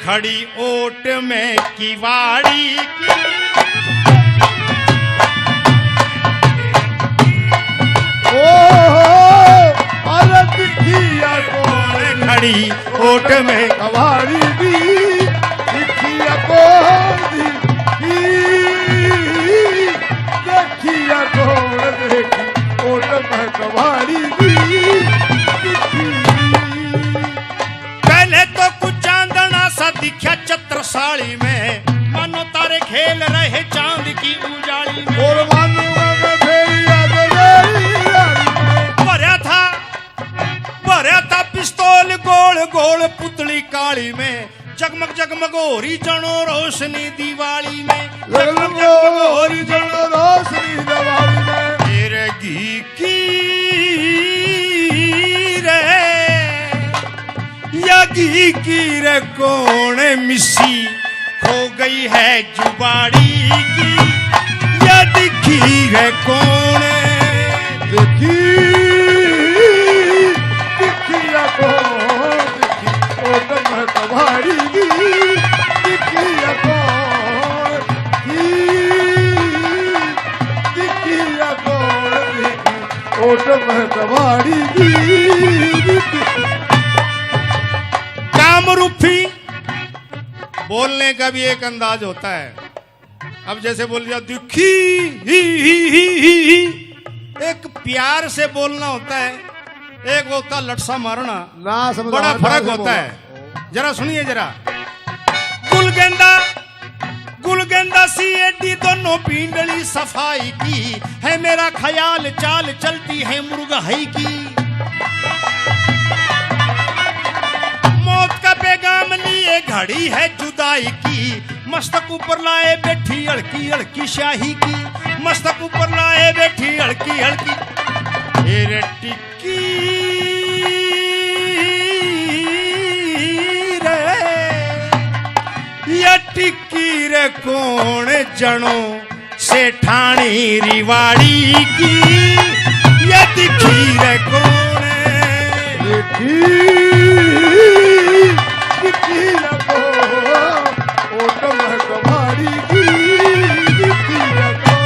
खड़ी ओट में किवाड़ी की, अरे दिखिया कौन खड़ी ओट में कवाड़ी दी, दिखिया कौन देखिया कौन देखी ओट में कवाड़ी दी, पहले तो कुछ चांदना सा दिखा छत्रसाली में, मानो तारे खेल रहे चांद की उजाली में, और भरा था पिस्तौल गोल गोल पुतली काली में, जगमग जगमग हो रही जनो रोशनी दिवाली में, जगमग जगमग हो रही जनो रोशनी दिवाली में, तेरे घी की रे या घी की रे कौन मिसी खो गई है जुबाड़ी की, या दिखी रे कौन देखी दिखिया कौन देखी ओट में कवाड़ी दी, दिखिया कौन दिखिया कौन देखी ओट में कवाड़ी दी। कामरूपी बोलने का भी एक अंदाज होता है। अब जैसे बोल दिया दुखी एक प्यार से बोलना होता है, एक होता लटसा मारना, ना समझ बड़ा फर्क होता है। जरा सुनिए जरा, गुलगेंदा सी एडी दोनों पींडली सफाई की है, मेरा ख्याल चाल चलती है मुर्गहई की, मौत का पैगाम लिए घड़ी है जुदाई की, मस्तक ऊपर लाए बैठी हड़की हड़की शाही की, मस्तक ऊपर लाए बैठी हड़की हड़की तेरे टिक्की रे, या टिक्की रे कौन जनो से ठाणी रिवाड़ी की, या दिखी रे कौन दिखिया कौन ओट में कवाड़ी दी, दिखिया कौन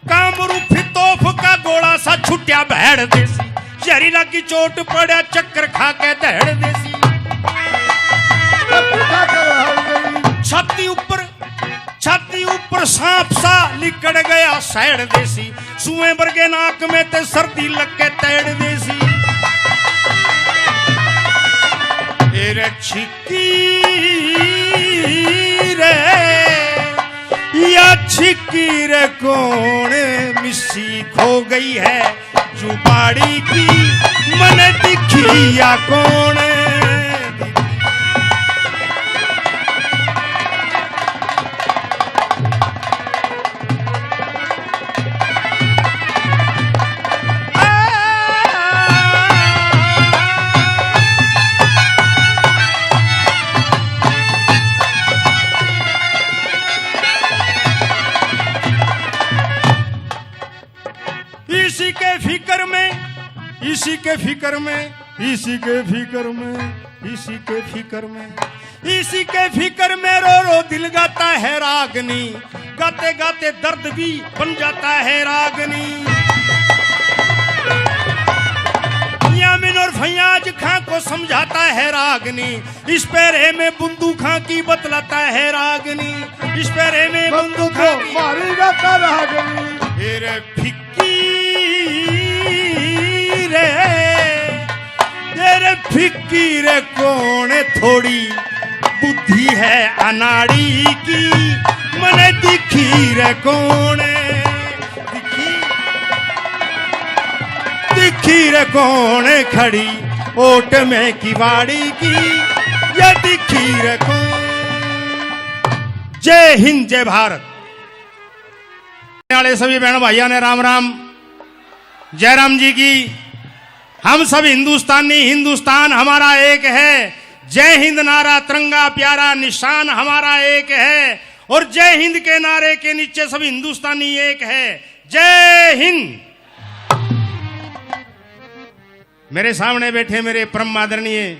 कामरूपी तोफ का गोला सा छुट्या भैड़ देसी, जहरीला की चोट पड़ा चक्कर खा के दहड़ देसी, छाती ऊपर सांप सा लिकड़ गया सैड़ देसी, सुए बरगे नाक में ते सर्दी लग के तैड़ देसी, तेरे छिकी रे या छिकी रे कौन मिसी खो गई है जुबाड़ी की, मन दिखी या कौन इसी के फिक्र में, इसी के फिक्र में, इसी के फिक्र में, इसी के फिक्र में रो रो दिल गाता है रागनी, गाते गाते दर्द भी बन जाता है रागनी। यामिन और फैयाज खां को समझाता है रागनी, इस पैरे में बुंदू खां की बतलाता है रागनी, इस पैरे में बुंदू खां की मारी जाता रागनी। फिर फिक्की रे तेरे फिक्की रे कौन थोड़ी बुद्धि है अनाड़ी की, मने दिखी रे कौन दिखी रे कौन खड़ी ओट में किवाड़ी की, ये दिखी रे कौन। जय हिंद जय भारत। वाले सभी बहनों भाइयों ने राम राम। जयराम जी की। हम सब हिंदुस्तानी, हिंदुस्तान हमारा एक है। जय हिंद नारा तिरंगा प्यारा निशान हमारा एक है, और जय हिंद के नारे के नीचे सब हिंदुस्तानी एक है। जय हिंद। मेरे सामने बैठे मेरे परम आदरणीय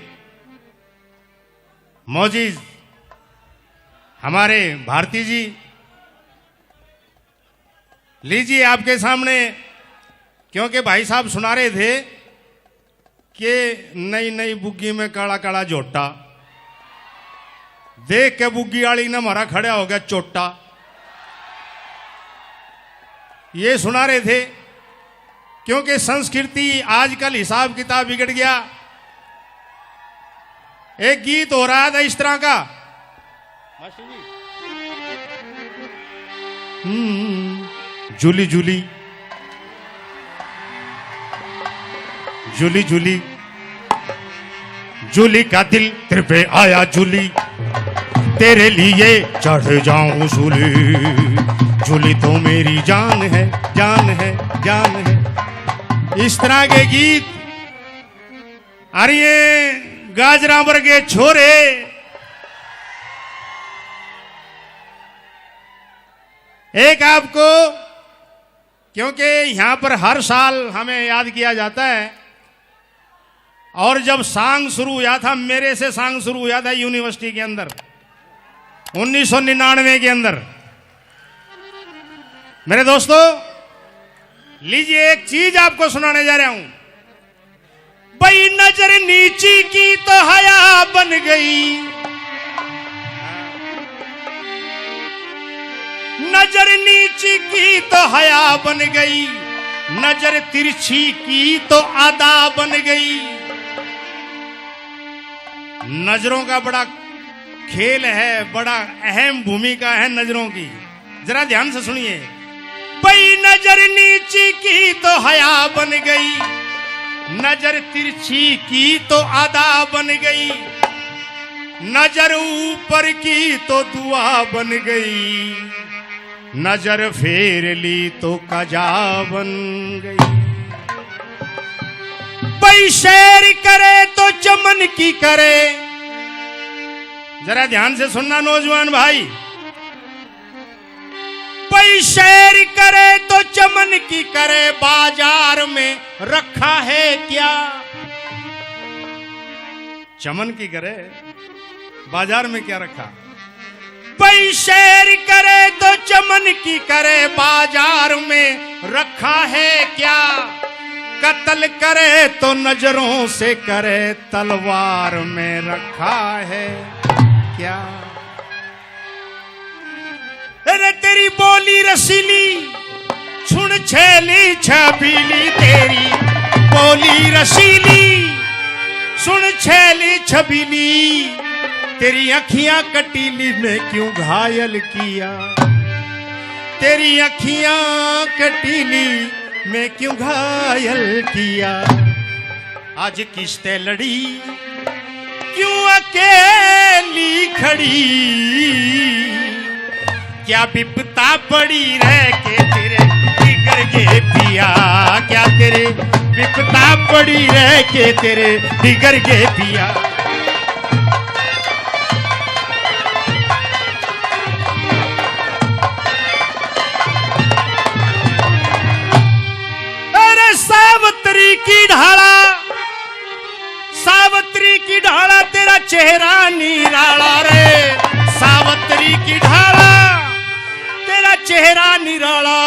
मौजीज हमारे भारती जी, लीजिए आपके सामने, क्योंकि भाई साहब सुना रहे थे कि नई नई बुग्गी में काला काला जोटा, देख के बुग्गी वाली ने हमारा खड़ा हो गया चोटा। ये सुना रहे थे क्योंकि संस्कृति आजकल हिसाब किताब बिगड़ गया। एक गीत हो रहा था इस तरह का, जुली जुली जुली जुली जुली का दिल तेरे पे आया जुली, तेरे लिए चढ़ जाऊं सूली, जुली तो मेरी जान है, जान है, जान है। इस तरह के गीत। अरे ये गाजराबर के छोरे एक आपको, क्योंकि यहां पर हर साल हमें याद किया जाता है, और जब सांग शुरू हुआ था, मेरे से सांग शुरू हुआ था यूनिवर्सिटी के अंदर 1999 के अंदर। मेरे दोस्तों लीजिए एक चीज आपको सुनाने जा रहा हूं। भाई नजर नीची की तो हया बन गई, नजर नीची की तो हया बन गई, नजर तिरछी की तो अदा बन गई। नजरों का बड़ा खेल है, बड़ा अहम भूमिका है नजरों की। जरा ध्यान से सुनिए। भाई नजर नीची की तो हया बन गई, नजर तिरछी की तो अदा बन गई, नजर ऊपर की तो दुआ बन गई, नजर फेर ली तो कजा बन गई। भाई शेर करे तो चमन की करे, जरा ध्यान से सुनना नौजवान भाई। भाई शेर करे तो चमन की करे, बाजार में रखा है क्या। चमन की करे, बाजार में क्या रखा। भाई शेर करे तो चमन की करे, बाजार में रखा है क्या। कत्ल करे तो नजरों से करे, तलवार में रखा है क्या। अरे तेरी बोली रसीली, सुन छेली छबीली, तेरी बोली रसीली, सुन छेली छबीली, तेरी अखियां कटीली में क्यों घायल किया, तेरी अखियां कटीली में क्यों घायल किया। आज किस्ते लड़ी क्यों अकेली खड़ी, क्या विपता पड़ी रह के तेरे बिगड़ के पिया, क्या तेरे विपता पड़ी रह के तेरे बिगड़ के पिया। अरे सावत्री की ढाला चेहरा निराला रे सावत्री की ढाला, तेरा चेहरा निराला,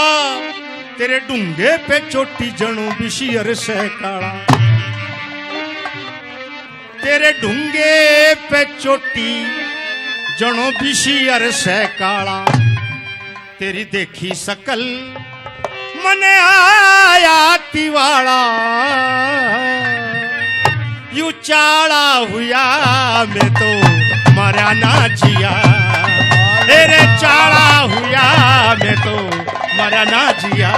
तेरे डूंगे पे चोटी जणो बिशियर से काला, तेरे डूंगे पे चोटी जणो बिशियर से काला, तेरी देखी सकल मने आया तिवाड़ा, यू चाड़ा हुआ मैं तो मरा ना जिया, तेरे चाड़ा हुआ मैं तो मरा ना जिया।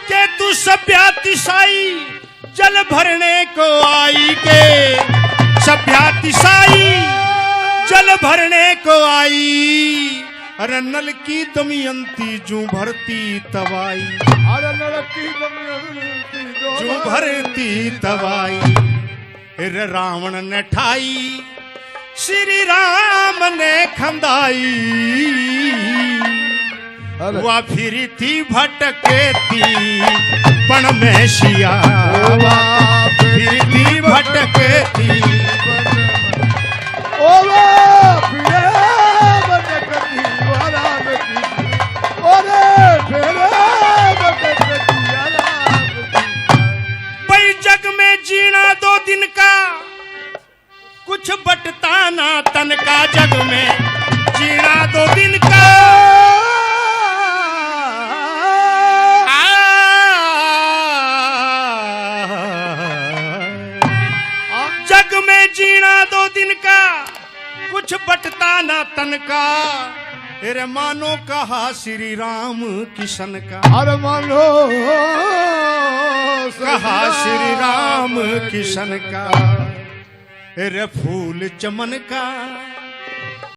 के तू सभ्यातिशाई जल भरने को आई के, सभ्यातिशाई जल भरने को आई, अरे नल की दमयंती जू भरती तवाई, अरे नल की दमयंती जू भरती तवाई, अरे रावण ने ठाई श्री राम ने खंदाई, वह फिरी थी भटके थी पण में शिया, फिरी थी भटके थी भाई जग में जीना 2 दिन का, कुछ बटता ना तन का, जग में जीना 2 दिन का, जग में जीना 2 दिन का, कुछ बटता ना तन का, अरे मानो कहा श्री राम किशन का, अरे मानो कहा श्री राम किशन का, अरे फूल चमन का